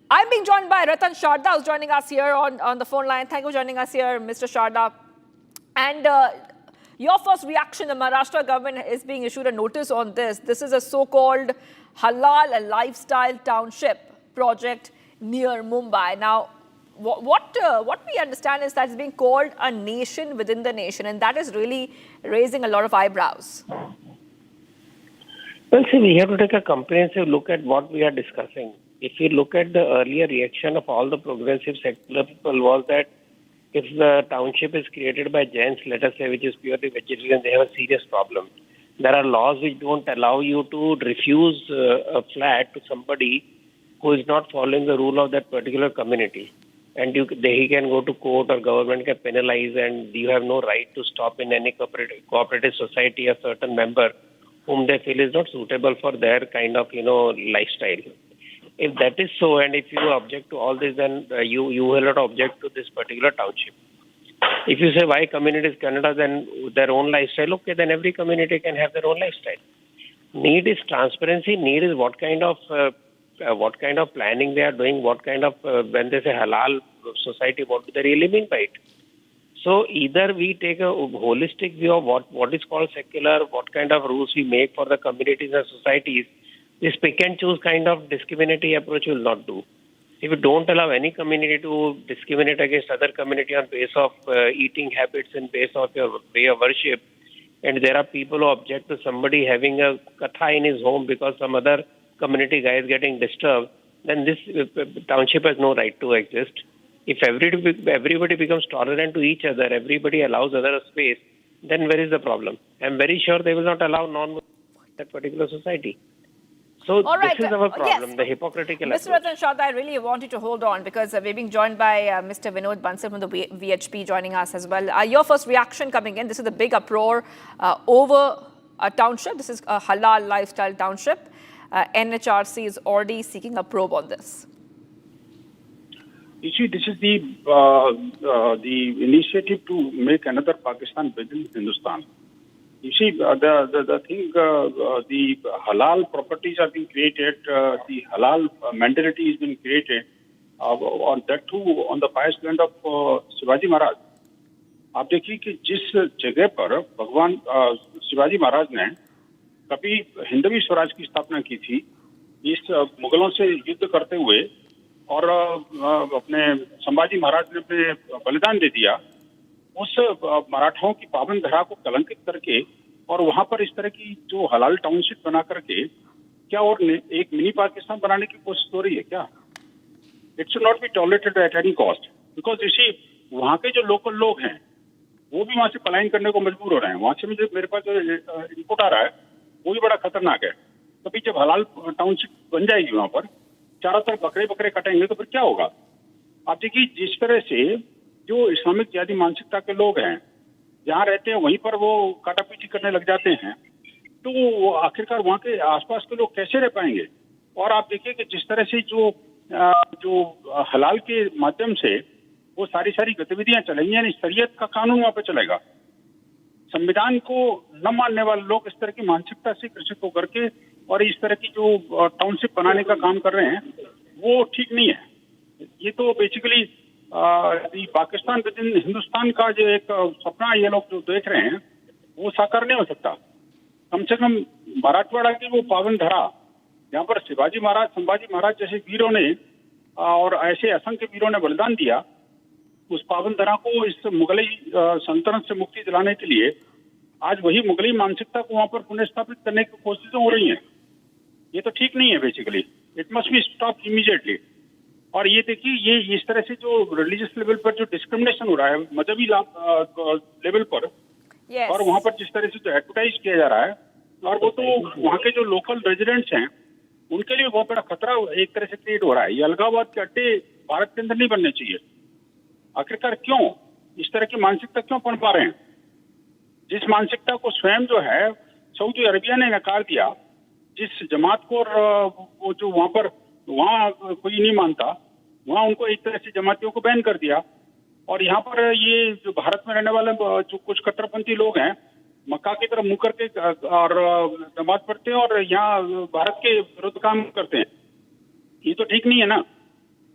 I'm being joined by Ratan Sharda, who's joining us here on the phone line. Thank you for joining us here, Mr. Sharda. And your first reaction, the Maharashtra government is being issued a notice on this. This is a so-called halal lifestyle township project near Mumbai. Now, what we understand is that it's being called a nation within the nation, and that is really raising a lot of eyebrows. Well, see, we have to take a comprehensive look at what we are discussing. If you look at the earlier reaction of all the progressive secular people was that if the township is created by Jains, let us say, which is purely vegetarian, they have a serious problem. There are laws which don't allow you to refuse a flat to somebody who is not following the rule of that particular community. And he can go to court or government can penalize, and you have no right to stop in any cooperative society a certain member whom they feel is not suitable for their kind of, lifestyle. If that is so, and if you object to all this, then you will not object to this particular township. If you say why communities cannot have then their own lifestyle, okay, then every community can have their own lifestyle. Need is transparency. Need is what kind of planning they are doing. What kind of when they say halal society, what do they really mean by it? So either we take a holistic view of what is called secular, what kind of rules we make for the communities and societies. This pick and choose kind of discriminatory approach will not do. If you don't allow any community to discriminate against other community on base of eating habits and base of your way of worship, and there are people who object to somebody having a katha in his home because some other community guy is getting disturbed, then this township has no right to exist. If everybody becomes tolerant to each other, everybody allows other space, then where is the problem? I'm very sure they will not allow non-Muslims in that particular society. So this is our problem, the hypocritical Mr. Ratan Sharda, I really want you to hold on because we're being joined by Mr. Vinod Bansal from the VHP joining us as well. Your first reaction coming in, this is a big uproar over a township. This is a halal lifestyle township. NHRC is already seeking a probe on this. You see, this is the initiative to make another Pakistan within Hindustan. You see, the thing, the halal properties are being created, the halal mentality is being created, on that too on the pious land of Shivaji Maharaj. आप देखिए कि जिस जगह पर भगवान शिवाजी महाराज ने कभी हिंदवी स्वराज की स्थापना की थी, इस मुगलों से युद्ध करते हुए और अपने संभाजी महाराज ने अपने बलिदान दे दिया, उस मराठाओं की पावन धरा को कलंकित करके और वहां पर इस तरह की जो हलाल टाउनशिप बना करके क्या और एक मिनी पाकिस्तान बनाने की कोशिश हो रही है क्या? It should not be tolerated at any cost, because इसी वहां के जो लोकल लोग हैं वो भी वहां से पलायन करने को मजबूर हो रहे हैं. वहां से मुझे मेरे पास जो इनपुट आ रहा है वो भी बड़ा खतरनाक है. कभी जब हलाल टाउनशिप बन जाएगी वहां पर चारों तरफ बकरे कटेंगे तो फिर क्या होगा? आप देखिए जिस तरह से जो इस्लामिक जिहादी मानसिकता के लोग हैं जहाँ रहते हैं वहीं पर वो काटापीटी करने लग जाते हैं, तो आखिरकार वहाँ के आसपास के लोग कैसे रह पाएंगे? और आप देखिए कि जिस तरह से जो जो हलाल के माध्यम से वो सारी गतिविधियां चलेंगी, यानी शरीयत का कानून वहां पर चलेगा। संविधान को न मानने वाले लोग इस तरह की मानसिकता से ग्रसित होकर के और इस तरह की जो टाउनशिप बनाने का काम कर रहे हैं वो ठीक नहीं है। ये तो basically Pakistan with in Hindustan का जो एक सपना ये लोग जो देख रहे हैं वो साकार नहीं हो सकता। कम से कम मराठवाड़ा की वो पावन धरा जहाँ पर शिवाजी महाराज, संभाजी महाराज जैसे वीरों ने और ऐसे असंख्य वीरों ने बलिदान दिया, उस पावन धरा को इस मुगलई सल्तनत से मुक्ति दिलाने के लिए आज वही मुगलई मानसिकता को वहां पर पुनर्स्थापित करने की कोशिशें हो रही हैं। ये तो ठीक नहीं है। Basically it must be stop immediately. और ये देखिए, ये इस तरह से जो रिलीजियस लेवल पर जो डिस्क्रिमिनेशन हो रहा है मजहबी लेवल पर, और वहां पर जिस तरह से जो एडवर्टाइज किया जा रहा है, और वो तो वहाँ के जो लोकल रेजिडेंट्स हैं उनके लिए बहुत बड़ा खतरा एक तरह से क्रिएट हो रहा है। ये अलगाववाद के अड्डे भारत के अंदर नहीं बनने चाहिए। आखिरकार क्यों इस तरह की मानसिकता क्यों पन पा रहे हैं? जिस मानसिकता को स्वयं जो है सऊदी अरबिया ने नकार दिया, जिस जमात को वो जो वहाँ कोई नहीं मानता, वहाँ उनको एक तरह से जमातियों को बैन कर दिया। और यहाँ पर ये जो भारत में रहने वाले जो कुछ कट्टरपंथी लोग हैं मक्का की तरफ मुंह करके और नमाज पढ़ते हैं और यहाँ भारत के विरुद्ध काम करते हैं। ये तो ठीक नहीं है ना।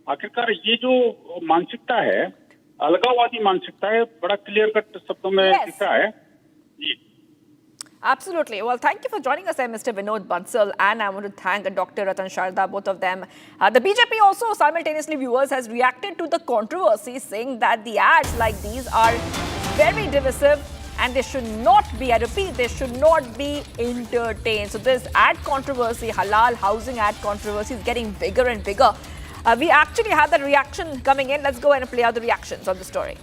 आखिरकार ये जो मानसिकता है, अलगाववादी मानसिकता है, बड़ा क्लियर कट शब्दों में दिख रहा है। Absolutely. Well, thank you for joining us, Mr. Vinod Bansal, and I want to thank Dr. Ratan Sharda, both of them. The BJP also simultaneously, viewers, has reacted to the controversy, saying that the ads like these are very divisive and they should not be, I repeat, they should not be entertained. So this ad controversy, halal housing ad controversy, is getting bigger and bigger. We actually had the reaction coming in. Let's go and play out the reactions on the story.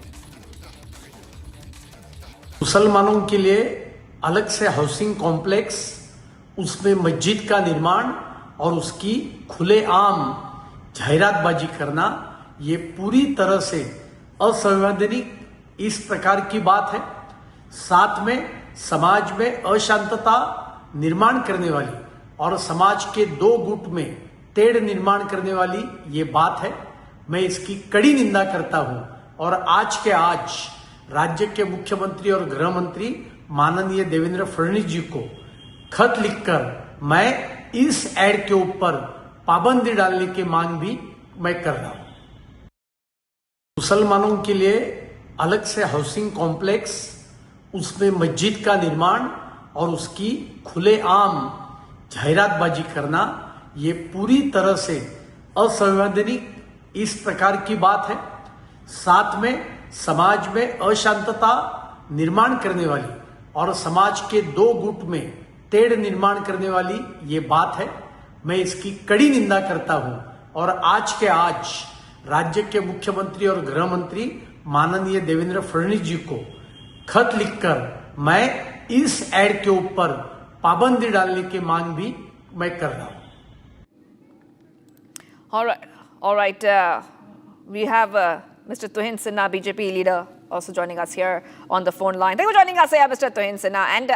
मुसलमानों के लिए अलग से housing complex, उसमें मस्जिद का निर्माण और उसकी खुलेआम जाहिरातबाजी करना, ये पूरी तरह से असंवैधानिक इस प्रकार की बात है। साथ में समाज में अशांतता निर्माण करने वाली और समाज के दो गुट में तेढ़ निर्माण करने वाली ये बात है। मैं इसकी कड़ी निंदा करता हूं और आज के आज राज्य के मुख्यमंत्री और गृह मंत्री माननीय देवेंद्र फडणवीस जी को खत लिखकर मैं इस एड के ऊपर पाबंदी डालने की मांग भी मैं कर रहा हूं। मुसलमानों के लिए अलग से हाउसिंग कॉम्प्लेक्स, उसमें मस्जिद का निर्माण और उसकी खुलेआम जाहिरातबाजी करना, ये पूरी तरह से असंवैधानिक इस प्रकार की बात है। साथ में समाज में अशांतता निर्माण करने वाली और समाज के दो गुट में तेढ़ निर्माण करने वाली ये बात है। मैं इसकी कड़ी निंदा करता हूं और आज के आज राज्य के मुख्यमंत्री और गृह मंत्री माननीय देवेंद्र फडणवीस जी को खत लिखकर मैं इस एड के ऊपर पाबंदी डालने की मांग भी मैं कर रहा हूं। All right. We have Mr. Tuhin Sinha, BJP leader, also joining us here on the phone line. Thank you for joining us here, Mr. Tuhin Sinha. And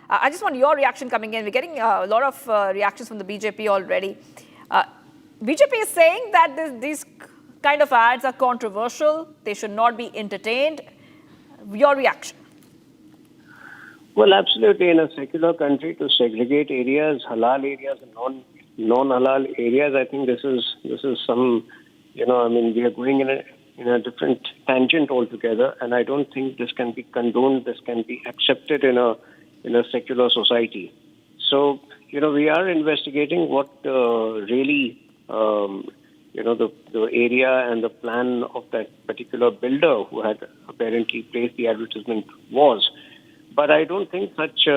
I just want your reaction coming in. We're getting a lot of reactions from the BJP already. BJP is saying that these kind of ads are controversial. They should not be entertained. Your reaction? Well, absolutely. In a secular country, to segregate areas, halal areas and non-halal areas, I think this is some, we are going in a different tangent altogether, and I don't think this can be condoned. This can be accepted in a secular society. So, we are investigating what really, the area and the plan of that particular builder who had apparently placed the advertisement was. But I don't think such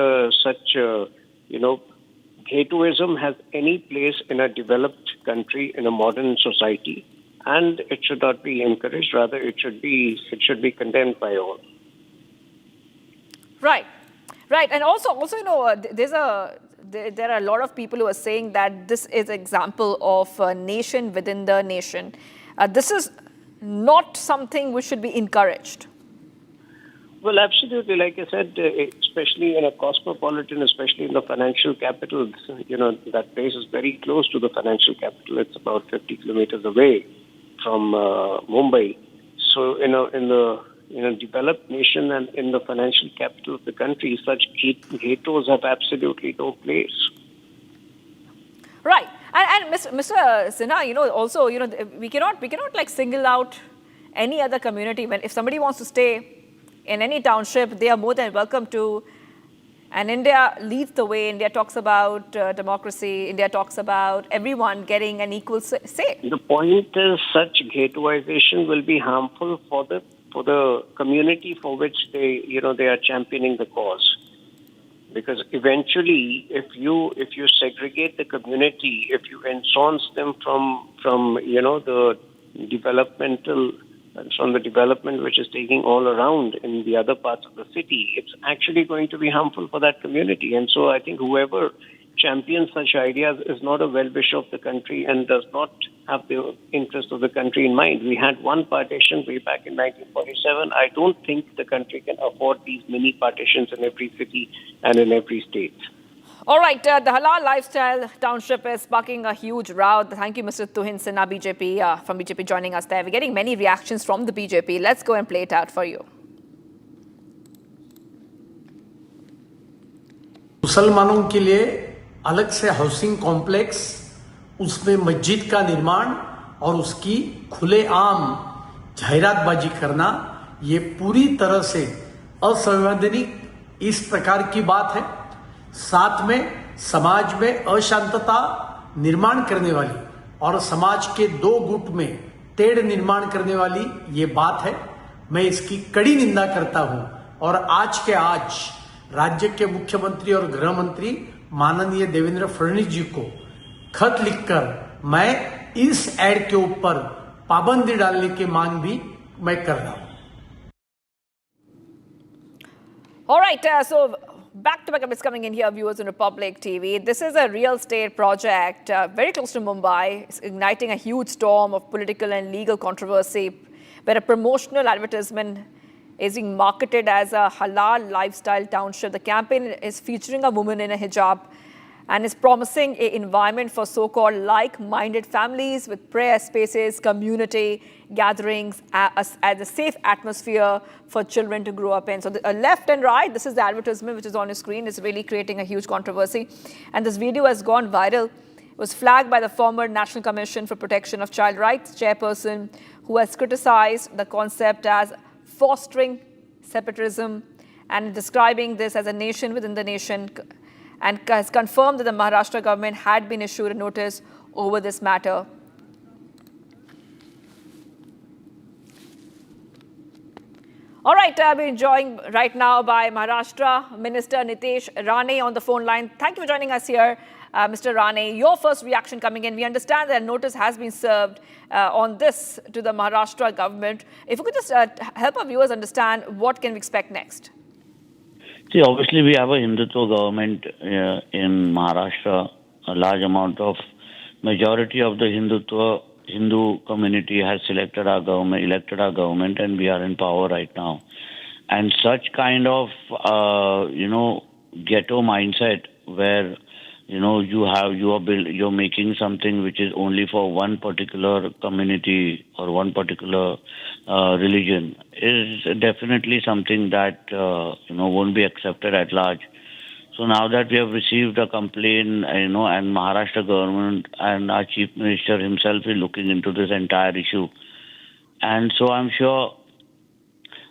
Ghettoism has any place in a developed country, in a modern society, and it should not be encouraged. Rather, it should be condemned by all. Right, and also, there are a lot of people who are saying that this is an example of a nation within the nation. This is not something which should be encouraged. Well, absolutely. Like I said, especially in a cosmopolitan, especially in the financial capital, that place is very close to the financial capital. It's about 50 kilometers away from Mumbai. So, in a developed nation and in the financial capital of the country, such ghettos have absolutely no place. Right. And Mr. Sinha, also, we cannot like single out any other community. If somebody wants to stay in any township, they are more than welcome to. And India leads the way. India talks about democracy. India talks about everyone getting an equal say. The point is, such ghettoization will be harmful for the community for which they are championing the cause. Because eventually, if you segregate the community, if you ensconce them from the development which is taking all around in the other parts of the city, it's actually going to be harmful for that community. And so I think whoever champions such ideas is not a well-wisher of the country and does not have the interest of the country in mind. We had one partition way back in 1947. I don't think the country can afford these mini partitions in every city and in every state. All right, the Halal Lifestyle Township is sparking a huge row. Thank you, Mr. Tuhin Sinha, BJP, from BJP joining us there. We're getting many reactions from the BJP. Let's go and play it out for you. मुसलमानों के लिए अलग से housing complex, उसमें मस्जिद का निर्माण और उसकी खुलेआम जाहिरातबाजी करना, ये पूरी तरह से असंवैधानिक इस प्रकार की बात है। साथ में समाज में अशांतता निर्माण करने वाली और समाज के दो गुट में टेढ़ निर्माण करने वाली ये बात है। मैं इसकी कड़ी निंदा करता हूं और आज के आज राज्य के मुख्यमंत्री और गृह मंत्री माननीय देवेंद्र फडणवीस जी को खत लिखकर मैं इस एड के ऊपर पाबंदी डालने की मांग भी मैं कर रहा हूं। All right, so back-to-back updates coming in here, viewers on Republic TV. This is a real estate project very close to Mumbai. It's igniting a huge storm of political and legal controversy, where a promotional advertisement is being marketed as a halal lifestyle township. The campaign is featuring a woman in a hijab and is promising an environment for so-called like-minded families with prayer spaces, community gatherings, as a safe atmosphere for children to grow up in. So the left and right, this is the advertisement which is on your screen. It's really creating a huge controversy. And this video has gone viral. It was flagged by the former National Commission for Protection of Child Rights chairperson, who has criticized the concept as fostering separatism and describing this as a nation within the nation, and has confirmed that the Maharashtra government had been issued a notice over this matter. All right, we're joined right now by Maharashtra Minister Nitesh Rane on the phone line. Thank you for joining us here, Mr. Rane. Your first reaction coming in. We understand that a notice has been served on this to the Maharashtra government. If you could just help our viewers understand what can we expect next. See, obviously we have a Hindutva government in Maharashtra. A large amount of majority of the Hindu community has elected our government, and we are in power right now. And such kind of, ghetto mindset where, you're making something which is only for one particular community or one particular religion is definitely something that, won't be accepted at large. So now that we have received a complaint, and Maharashtra government and our Chief Minister himself is looking into this entire issue. And so I'm sure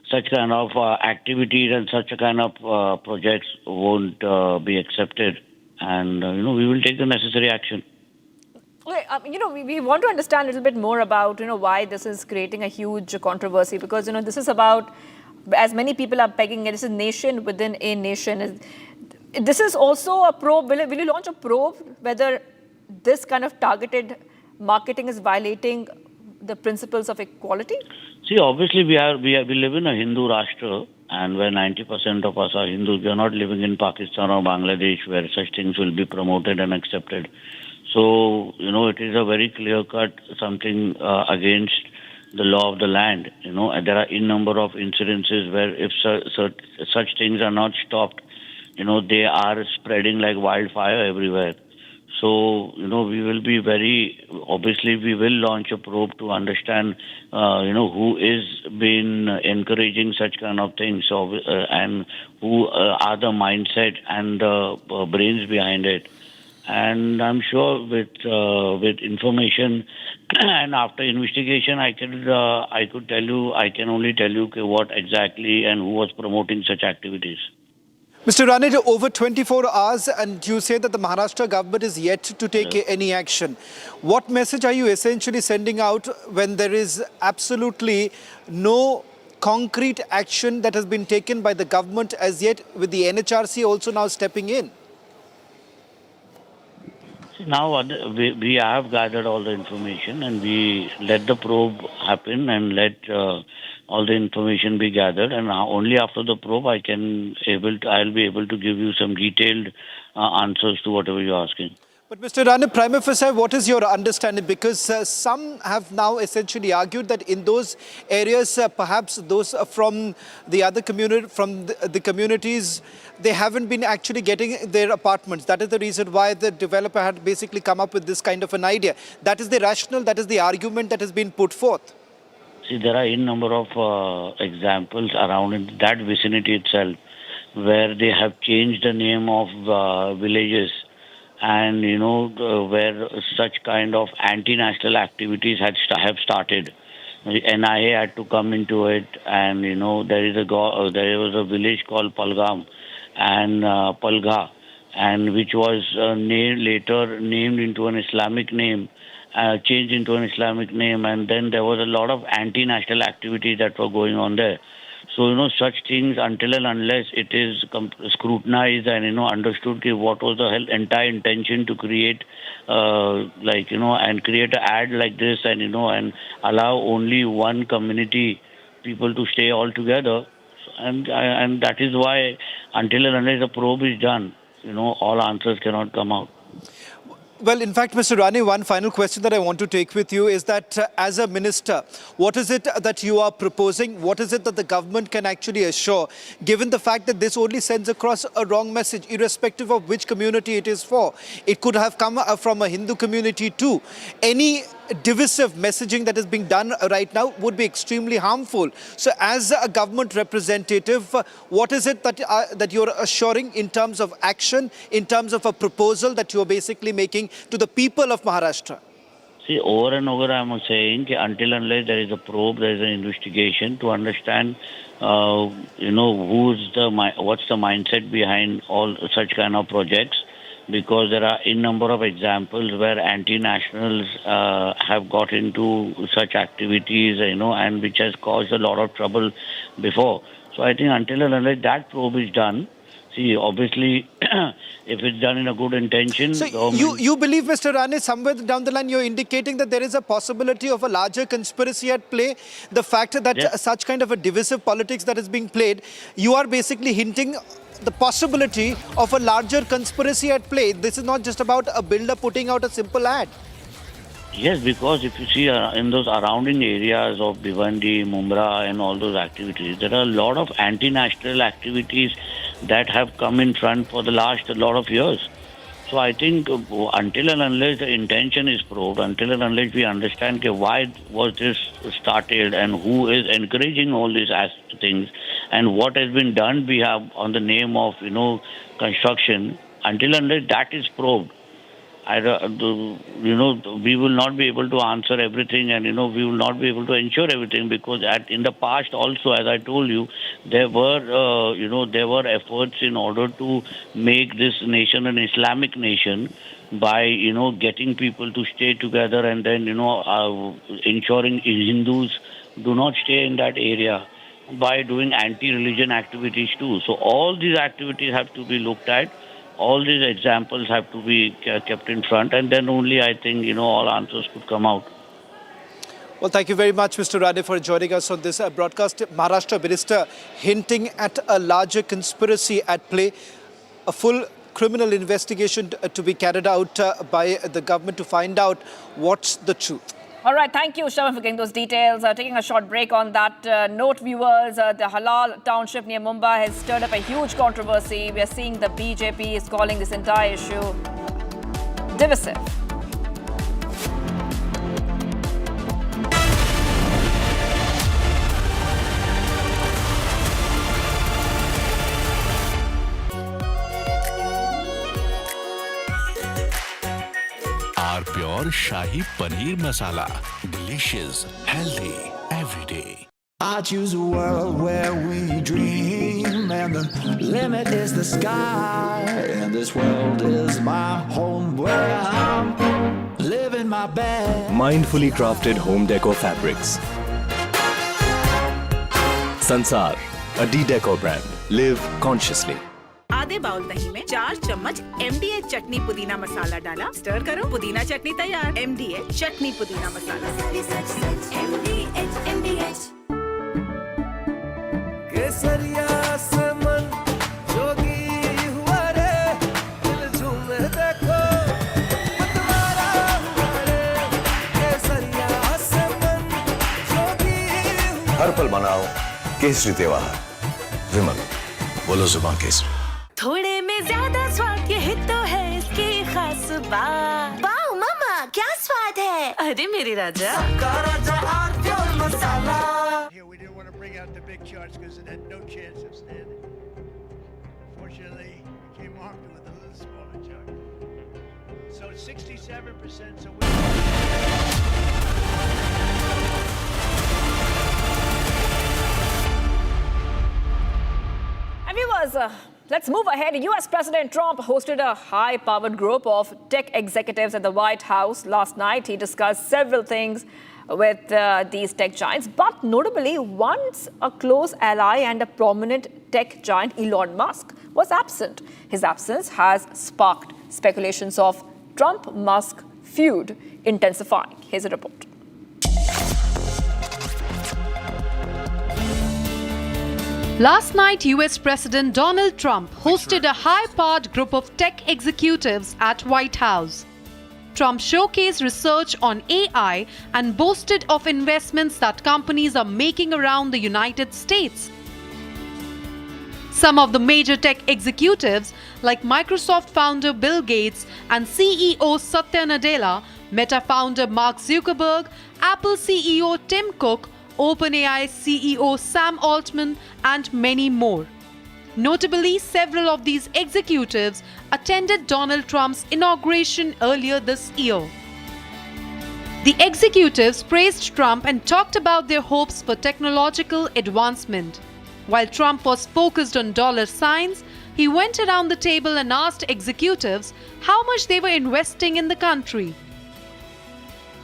such kind of activities and such a kind of projects won't be accepted. And, we will take the necessary action. Okay, we want to understand a little bit more about, why this is creating a huge controversy. Because, this is about, as many people are pegging it, this is nation within a nation. This is also a probe. Will you launch a probe whether this kind of targeted marketing is violating the principles of equality? See, obviously we live in a Hindu Rashtra, and where 90% of us are Hindus. We are not living in Pakistan or Bangladesh where such things will be promoted and accepted. So, it is a very clear-cut something against the law of the land. And there are a number of incidences where if such things are not stopped, they are spreading like wildfire everywhere. So, we will be obviously we will launch a probe to understand, who is been encouraging such kind of things, and who are the mindset and the brains behind it. And I'm sure with information and after investigation, I can only tell you what exactly and who was promoting such activities. Mr. Rane, over 24 hours and you say that the Maharashtra government is yet to take any action. What message are you essentially sending out when there is absolutely no concrete action that has been taken by the government as yet, with the NHRC also now stepping in? Now we have gathered all the information and we let the probe happen and let all the information be gathered, and only after the probe I'll be able to give you some detailed answers to whatever you're asking. But Mr. Rane, prima facie, what is your understanding? Because some have now essentially argued that in those areas, perhaps those from the other community, from the communities, they haven't been actually getting their apartments. That is the reason why the developer had basically come up with this kind of an idea. That is the rationale, that is the argument that has been put forth. See, there are a number of examples around in that vicinity itself where they have changed the name of villages, and where such kind of anti-national activities have started. The NIA had to come into it, and there was a village called Palgam and Palgha, and which was later named into an Islamic name, changed into an Islamic name, and then there was a lot of anti-national activities that were going on there. So, such things, until and unless it is scrutinized and, understood what was the entire intention to create, and create an ad like this and, and allow only one community people to stay all together. And that is why, until and unless the probe is done, all answers cannot come out. Well, in fact, Mr. Rane, one final question that I want to take with you is that as a minister, what is it that you are proposing? What is it that the government can actually assure, given the fact that this only sends across a wrong message, irrespective of which community it is for? It could have come from a Hindu community too. Any divisive messaging that is being done right now would be extremely harmful. So as a government representative, what is it that you're assuring in terms of action, in terms of a proposal that you're basically making to the people of Maharashtra? See, over and over I am saying until unless there is a probe, there is an investigation to understand, what's the mindset behind all such kind of projects. Because there are a number of examples where anti-nationals have got into such activities, and which has caused a lot of trouble before. So I think until and unless that probe is done, see, obviously, if it's done in a good intention... So you believe, Mr. Rane, somewhere down the line you're indicating that there is a possibility of a larger conspiracy at play? The fact that such kind of a divisive politics that is being played, you are basically hinting the possibility of a larger conspiracy at play. This is not just about a builder putting out a simple ad. Yes, because if you see in those surrounding areas of Bhiwandi, Mumra and all those activities, there are a lot of anti-national activities that have come in front for the last lot of years. So I think until and unless the intention is probed, until and unless we understand why was this started and who is encouraging all these things and what has been done we have on the name of construction, until and unless that is probed, we will not be able to answer everything, and we will not be able to ensure everything, because in the past also, as I told you, there were efforts in order to make this nation an Islamic nation by getting people to stay together, and then ensuring Hindus do not stay in that area by doing anti-religion activities too. So all these activities have to be looked at. All these examples have to be kept in front, and then only I think, all answers could come out. Well, thank you very much, Mr. Rane, for joining us on this broadcast. Maharashtra minister hinting at a larger conspiracy at play, a full criminal investigation to be carried out by the government to find out what's the truth. All right, thank you, Shravan, for getting those details. Taking a short break on that note, viewers, the Halal township near Mumbai has stirred up a huge controversy. We are seeing the BJP is calling this entire issue divisive. Pure Shahi Paneer Masala. Delicious, healthy, every day. I choose a world where we dream, and the limit is the sky. And this world is my home where I'm living my best. Mindfully crafted home decor fabrics. Sansar, a decor brand. Live consciously. आधे bowl दही में 4 चम्मच MDH चटनी पुदीना मसाला डाला, stir करो, पुदीना चटनी तैयार। MDH चटनी पुदीना मसाला। MDH केसरिया से मन जोगी हुआ रे, दिल झूमे देखो मतवारा हुआ रे। केसरिया से मन जोगी हुआ। हर पल मनाओ केसरी त्योहार। विमल, बोलो जुबान केसरी। थोड़े में ज्यादा स्वाद, यही तो है इसकी खास बात। वाओ मामा, क्या स्वाद है? अरे मेरे राजा। Here we didn't want to bring out the big charts because it had no chance of standing. Fortunately, we came armed with a little smaller chart. So it's 67%. So And viewers, let's move ahead. US President Trump hosted a high-powered group of tech executives at the White House last night. He discussed several things with these tech giants, but notably, once a close ally and a prominent tech giant, Elon Musk, was absent. His absence has sparked speculations of Trump-Musk feud intensifying. Here's a report. Last night, US President Donald Trump hosted a high-powered group of tech executives at White House. Trump showcased research on AI and boasted of investments that companies are making around the United States. Some of the major tech executives, like Microsoft founder Bill Gates and CEO Satya Nadella, Meta founder Mark Zuckerberg, Apple CEO Tim Cook, OpenAI CEO Sam Altman, and many more. Notably, several of these executives attended Donald Trump's inauguration earlier this year. The executives praised Trump and talked about their hopes for technological advancement. While Trump was focused on dollar signs, he went around the table and asked executives how much they were investing in the country.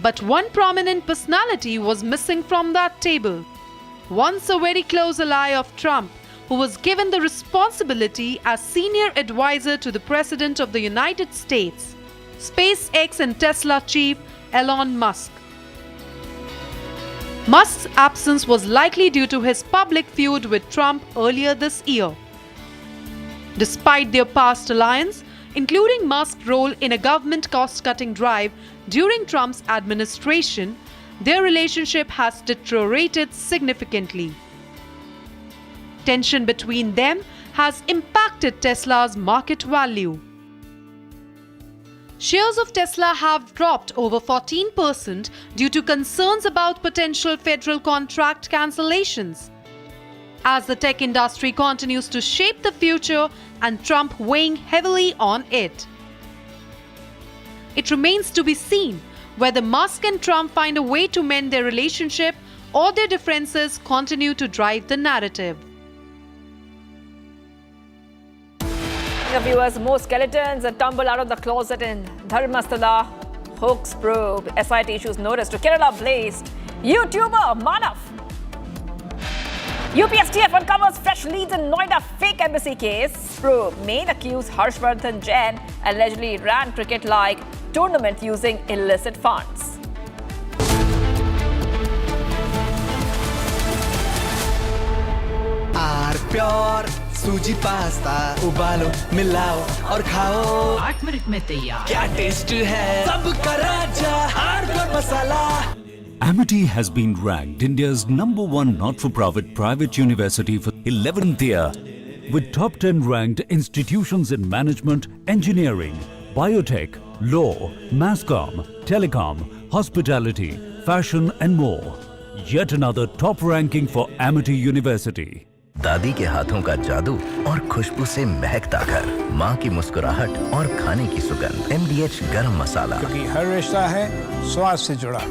But one prominent personality was missing from that table. Once a very close ally of Trump, who was given the responsibility as senior advisor to the President of the United States, SpaceX and Tesla chief Elon Musk. Musk's absence was likely due to his public feud with Trump earlier this year. Despite their past alliance, including Musk's role in a government cost-cutting drive during Trump's administration, their relationship has deteriorated significantly. Tension between them has impacted Tesla's market value. Shares of Tesla have dropped over 14% due to concerns about potential federal contract cancellations. As the tech industry continues to shape the future and Trump weighing heavily on it. It remains to be seen whether Musk and Trump find a way to mend their relationship or their differences continue to drive the narrative. Viewers, more skeletons tumble out of the closet in Dharmasthala hoax probe. SIT issues notice to Kerala blazed YouTuber Manav. UPSTF uncovers fresh leads in Noida fake embassy case. Probe main accused Harshvardhan Jain allegedly ran cricket-like tournament using illicit funds. Pure सूजी pasta उबालो मिलाओ और खाओ 8 minute में तैयार। क्या taste है सबका राजा आर प्योर मसाला Amity has been ranked India's #1 not-for-profit private university for 11th year, with top 10 ranked institutions in management, engineering, biotech, law, masscom, telecom, hospitality, fashion and more. Yet another top ranking for Amity University. दादी के हाथों का जादू और खुशबू से महकता घर, माँ की मुस्कुराहट और खाने की सुगंध। MDH गरम मसाला, क्योंकि हर रिश्ता है स्वाद से जुड़ा।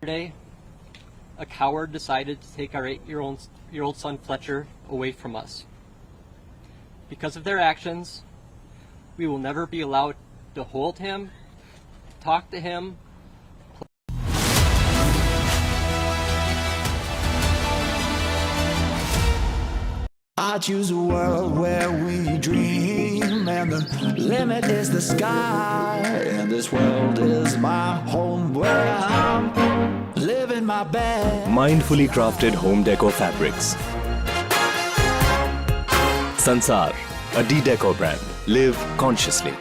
Yesterday, a coward decided to take our 8-year-old son Fletcher away from us. Because of their actions, we will never be allowed to hold him, talk to him. I choose a world where we dream, and the limit is the sky. And this world is my home where I'm living my best. Mindfully crafted home decor fabrics. Sansar, a D-Decor brand. Live consciously.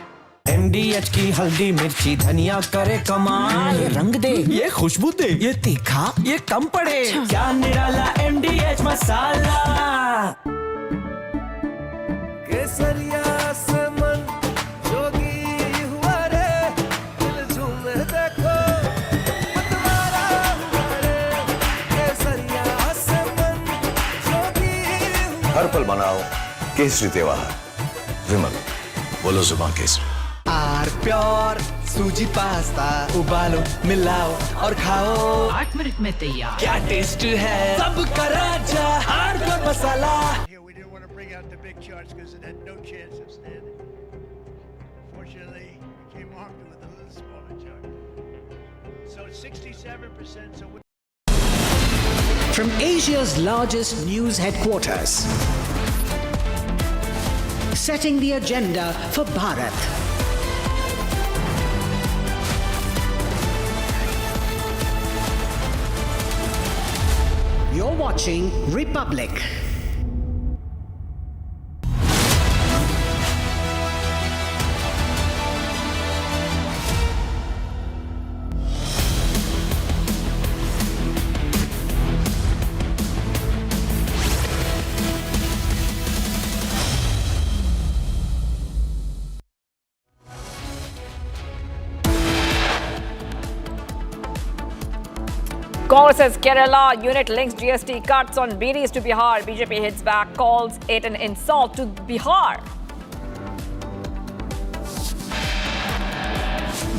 MDH की हल्दी मिर्ची धनिया करे कमाल, ये रंग दे, ये खुशबू दे, ये तीखा, ये कम पड़े, क्या निराला MDH मसाला। केसरिया से मन जोगी हुआ रे, दिल झूमे देखो मतवारा हुआ रे। केसरिया से मन जोगी हुआ। हर पल मनाओ केसरी त्योहार। विमल, बोलो जुबान केसरी। आर प्योर सूजी पास्ता, उबालो मिलाओ और खाओ, 8 मिनट में तैयार। क्या टेस्ट है सबका राजा हार्डकोर मसाला। Bring out the big charts because it had no chance of standing. Fortunately, we came armed with a little smaller chart. So 67%. From Asia's largest news headquarters, setting the agenda for Bharat. You're watching Republic. Congress's Kerala unit links GST cuts on BDs to Bihar. BJP hits back, calls it an insult to Bihar.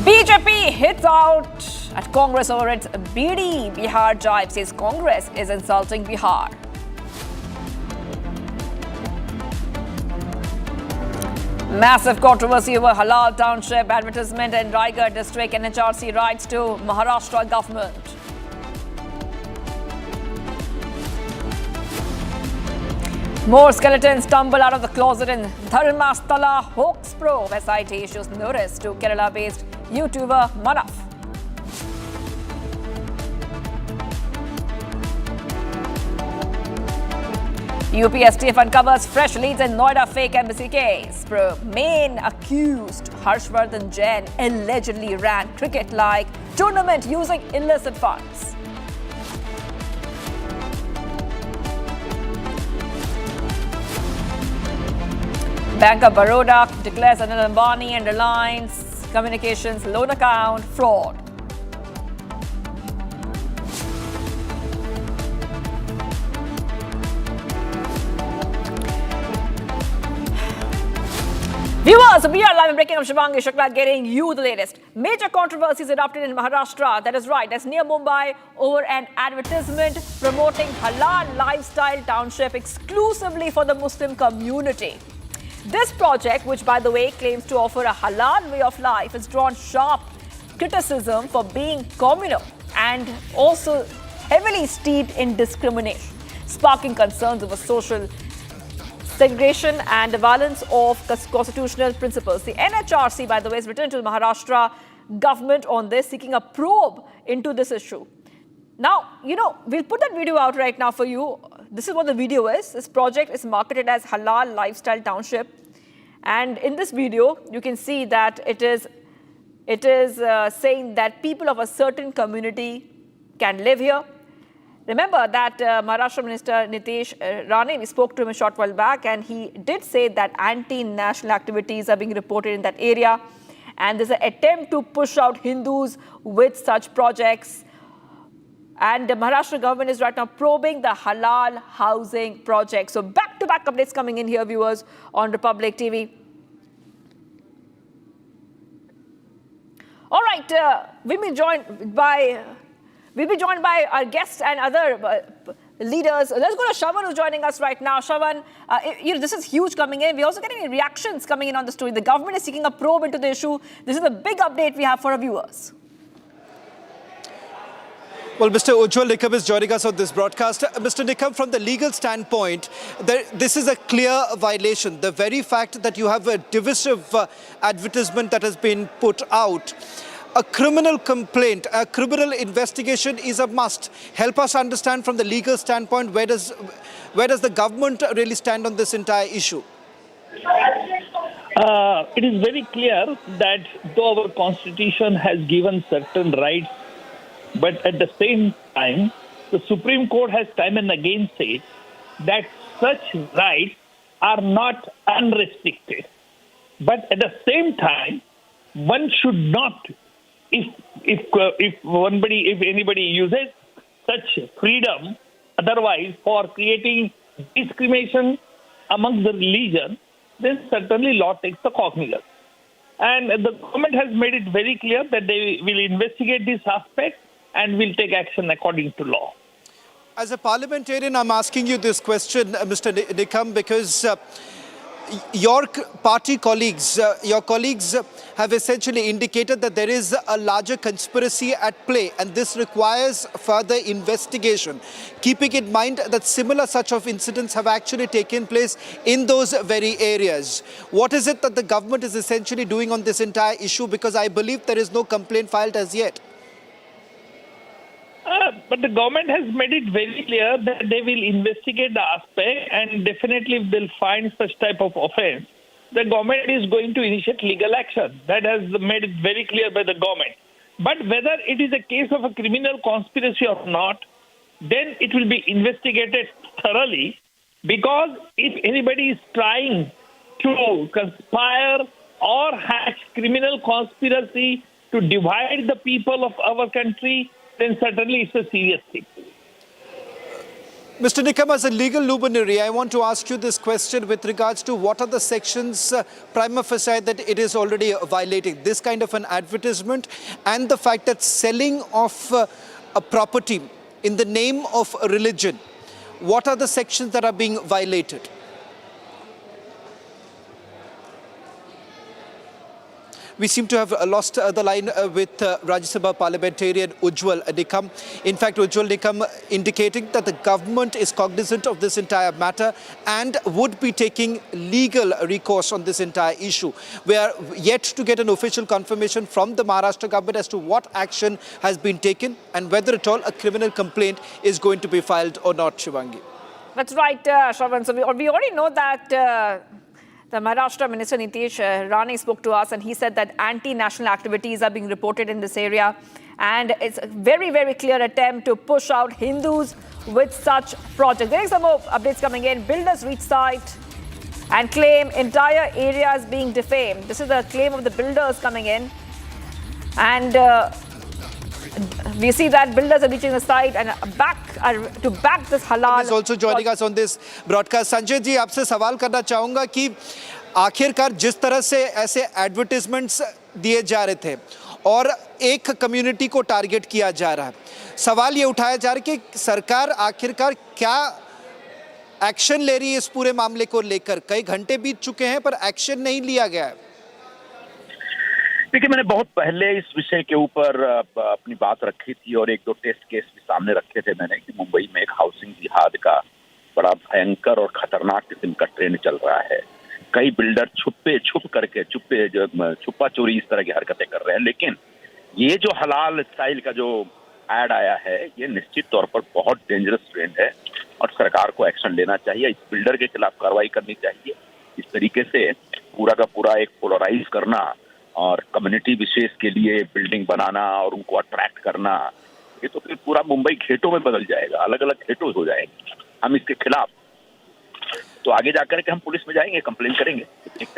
BJP hits out at Congress over its BD Bihar jibe, says Congress is insulting Bihar. Massive controversy over halal township advertisement in Raigad district. NHRC writes to Maharashtra government. More skeletons tumble out of the closet in Dharmasthala hoax probe. SIT issues notice to Kerala-based YouTuber Manaf. UPSTF uncovers fresh leads in Noida fake embassy case. Main accused Harshvardhan Jain allegedly ran cricket-like tournament using illicit funds. Bank of Baroda declares Anil Ambani and Reliance Communications loan account fraud. Viewers, we are live and breaking. I'm Shivangi Shukla getting you the latest. Major controversies erupted in Maharashtra. That is right. That's near Mumbai over an advertisement promoting halal lifestyle township exclusively for the Muslim community. This project, which by the way claims to offer a halal way of life, has drawn sharp criticism for being communal and also heavily steeped in discrimination, sparking concerns over social segregation and the violence of constitutional principles. The NHRC, by the way, has written to the Maharashtra government on this, seeking a probe into this issue. Now, we'll put that video out right now for you. This is what the video is. This project is marketed as Halal Lifestyle Township. And in this video, you can see that it is saying that people of a certain community can live here. Remember that Maharashtra Minister Nitish Rane, we spoke to him a short while back, and he did say that anti-national activities are being reported in that area. And there's an attempt to push out Hindus with such projects. And the Maharashtra government is right now probing the halal housing project. So back-to-back updates coming in here, viewers, on Republic TV. All right, we'll be joined by our guests and other leaders. Let's go to Shravan, who's joining us right now. Shravan, this is huge coming in. We're also getting reactions coming in on the story. The government is seeking a probe into the issue. This is a big update we have for our viewers. Well, Mr. Ujjwal Nikam is joining us on this broadcast. Mr. Nikam, from the legal standpoint, this is a clear violation. The very fact that you have a divisive advertisement that has been put out, a criminal complaint, a criminal investigation is a must. Help us understand from the legal standpoint, where does the government really stand on this entire issue? It is very clear that though our constitution has given certain rights, but at the same time, the Supreme Court has time and again said that such rights are not unrestricted. But at the same time, one should not, if anybody uses such freedom otherwise for creating discrimination among the religion, then certainly law takes the cognizance. And the government has made it very clear that they will investigate this aspect and will take action according to law. As a parliamentarian, I'm asking you this question, Mr. Nikam, because your party colleagues, have essentially indicated that there is a larger conspiracy at play, and this requires further investigation, keeping in mind that similar such of incidents have actually taken place in those very areas. What is it that the government is essentially doing on this entire issue? Because I believe there is no complaint filed as yet. But the government has made it very clear that they will investigate the aspect, and definitely if they'll find such type of offense, the government is going to initiate legal action. That has made it very clear by the government. But whether it is a case of a criminal conspiracy or not, then it will be investigated thoroughly, because if anybody is trying to conspire or hatch criminal conspiracy to divide the people of our country, then certainly it's a serious thing. Mr. Nikam, as a legal luminary, I want to ask you this question with regards to what are the sections prima facie that it is already violating. This kind of an advertisement and the fact that selling of a property in the name of a religion, what are the sections that are being violated? We seem to have lost the line with Rajya Sabha parliamentarian Ujjwal Nikam. In fact, Ujjwal Nikam indicating that the government is cognizant of this entire matter and would be taking legal recourse on this entire issue. We are yet to get an official confirmation from the Maharashtra government as to what action has been taken and whether at all a criminal complaint is going to be filed or not, Shivangi. That's right, Shravan. So we already know that the Maharashtra Minister Nitish Rane spoke to us, and he said that anti-national activities are being reported in this area. And it's a very, very clear attempt to push out Hindus with such projects. There is some more updates coming in. Builders reach site and claim entire areas being defamed. This is the claim of the builders coming in. And we see that builders are reaching the site and to back this halal. Is also joining us on this broadcast. Sanjay ji, आपसे सवाल करना चाहूँगा कि आखिरकार जिस तरह से ऐसे एडवर्टाइजमेंट्स दिए जा रहे थे और एक कम्युनिटी को टारगेट किया जा रहा है, सवाल ये उठाया जा रहा है कि सरकार आखिरकार क्या एक्शन ले रही है इस पूरे मामले को लेकर? कई घंटे बीत चुके हैं पर एक्शन नहीं लिया गया है। देखिए, मैंने बहुत पहले इस विषय के ऊपर अपनी बात रखी थी और एक दो टेस्ट केस भी सामने रखे थे मैंने कि मुंबई में एक हाउसिंग जिहाद का बड़ा भयंकर और खतरनाक किस्म का ट्रेंड चल रहा है। कई बिल्डर छुपा चोरी इस तरह की हरकतें कर रहे हैं। लेकिन ये जो हलाल स्टाइल का जो ऐड आया है, ये निश्चित तौर पर बहुत डेंजरस ट्रेंड है और सरकार को एक्शन लेना चाहिए। इस बिल्डर के खिलाफ कार्रवाई करनी चाहिए। इस तरीके से पूरा का पूरा एक पोलराइज करना और कम्युनिटी विशेष के लिए बिल्डिंग बनाना और उनको अट्रैक्ट करना, ये तो फिर पूरा मुंबई घेटों में बदल जाएगा, अलग अलग घेटों हो जाएंगे। हम इसके खिलाफ तो आगे जाकर के हम पुलिस में जाएंगे, कंप्लेन करेंगे।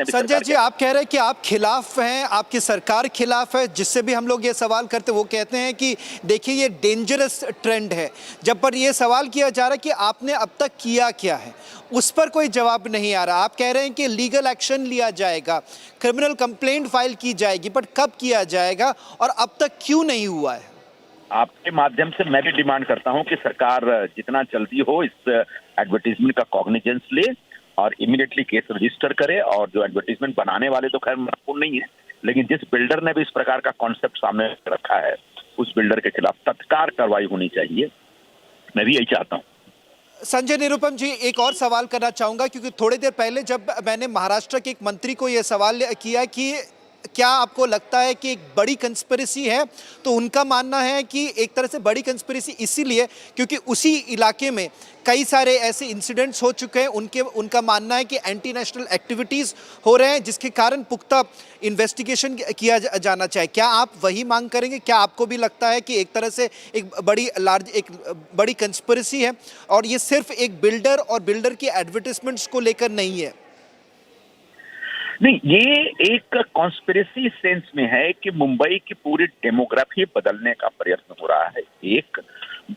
संजय जी, आप कह रहे हैं कि आप खिलाफ हैं, आपकी सरकार खिलाफ है। जिससे भी हम लोग ये सवाल करते वो कहते हैं कि देखिए ये डेंजरस ट्रेंड है। जब पर ये सवाल किया जा रहा है कि आपने अब तक किया क्या है, उस पर कोई जवाब नहीं आ रहा। आप कह रहे हैं कि लीगल एक्शन लिया जाएगा, क्रिमिनल कंप्लेंट फाइल की जाएगी, बट कब किया जाएगा और अब तक क्यों नहीं हुआ है? आपके माध्यम से मैं भी डिमांड करता हूं कि सरकार जितना जल्दी हो इस एडवर्टीजमेंट का कॉग्निजेंस ले और इमीडिएटली केस रजिस्टर करे। और जो एडवर्टीजमेंट बनाने वाले तो खैर महत्वपूर्ण नहीं है, लेकिन जिस बिल्डर ने भी इस प्रकार का कॉन्सेप्ट सामने रखा है, उस बिल्डर के खिलाफ तत्काल कार्रवाई होनी चाहिए। मैं भी यही चाहता हूँ। संजय निरुपम जी, एक और सवाल करना चाहूंगा, क्योंकि थोड़ी देर पहले जब मैंने महाराष्ट्र के एक मंत्री को यह सवाल किया कि क्या आपको लगता है कि एक बड़ी कंस्पिरेसी है, तो उनका मानना है कि एक तरह से बड़ी कंस्पिरेसी इसीलिए क्योंकि उसी इलाके में कई सारे ऐसे इंसिडेंट्स हो चुके हैं। उनका मानना है कि एंटी नेशनल एक्टिविटीज़ हो रहे हैं, जिसके कारण पुख्ता इन्वेस्टिगेशन किया जाना चाहिए। क्या आप वही मांग करेंगे? क्या आपको भी लगता है कि एक तरह से एक बड़ी कंस्पिरेसी है और ये सिर्फ एक बिल्डर और बिल्डर की एडवर्टिजमेंट्स को लेकर नहीं है? नहीं, ये एक कॉन्स्पिरेसी सेंस में है कि मुंबई की पूरी डेमोग्राफी बदलने का प्रयत्न हो रहा है। एक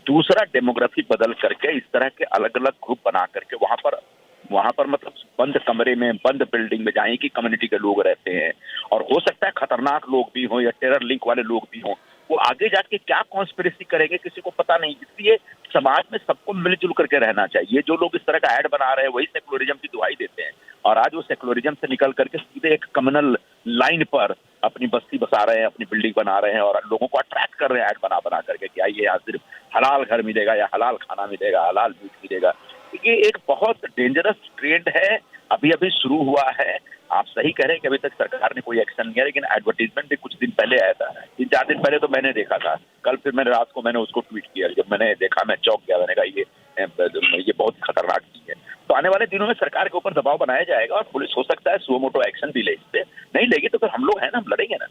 दूसरा डेमोग्राफी बदल करके इस तरह के अलग अलग ग्रुप बना करके वहां पर मतलब बंद कमरे में, बंद बिल्डिंग में जहाँ की कम्युनिटी के लोग रहते हैं और हो सकता है खतरनाक लोग भी हों या टेरर लिंक वाले लोग भी हों, वो आगे जाके क्या कॉन्स्पिरेसी करेंगे किसी को पता नहीं। इसलिए समाज में सबको मिलजुल करके रहना चाहिए। जो लोग इस तरह का ऐड बना रहे हैं वही सेक्युलरिज्म की दुहाई देते हैं और आज वो सेक्युलरिज्म से निकल करके सीधे एक कम्युनल लाइन पर अपनी बस्ती बसा रहे हैं, अपनी बिल्डिंग बना रहे हैं और लोगों को अट्रैक्ट कर रहे हैं ऐड बना करके कि आइए यहाँ सिर्फ हलाल घर मिलेगा या हलाल खाना मिलेगा, हलाल मीट मिलेगा। ये एक बहुत डेंजरस ट्रेंड है, अभी अभी शुरू हुआ है। आप सही कह रहे हैं कि अभी तक सरकार ने कोई एक्शन नहीं लिया, लेकिन एडवर्टीजमेंट भी कुछ दिन पहले आया था। 3-4 दिन पहले तो मैंने देखा था। कल फिर मैंने रात को उसको ट्वीट किया। जब मैंने देखा मैं चौंक गया। मैंने कहा ये बहुत खतरनाक चीज है। तो आने वाले दिनों में सरकार के ऊपर दबाव बनाया जाएगा और पुलिस हो सकता है सुओ मोटो एक्शन भी ले। इस पे नहीं लेगी तो फिर हम लोग हैं ना, हम लड़ेंगे ना।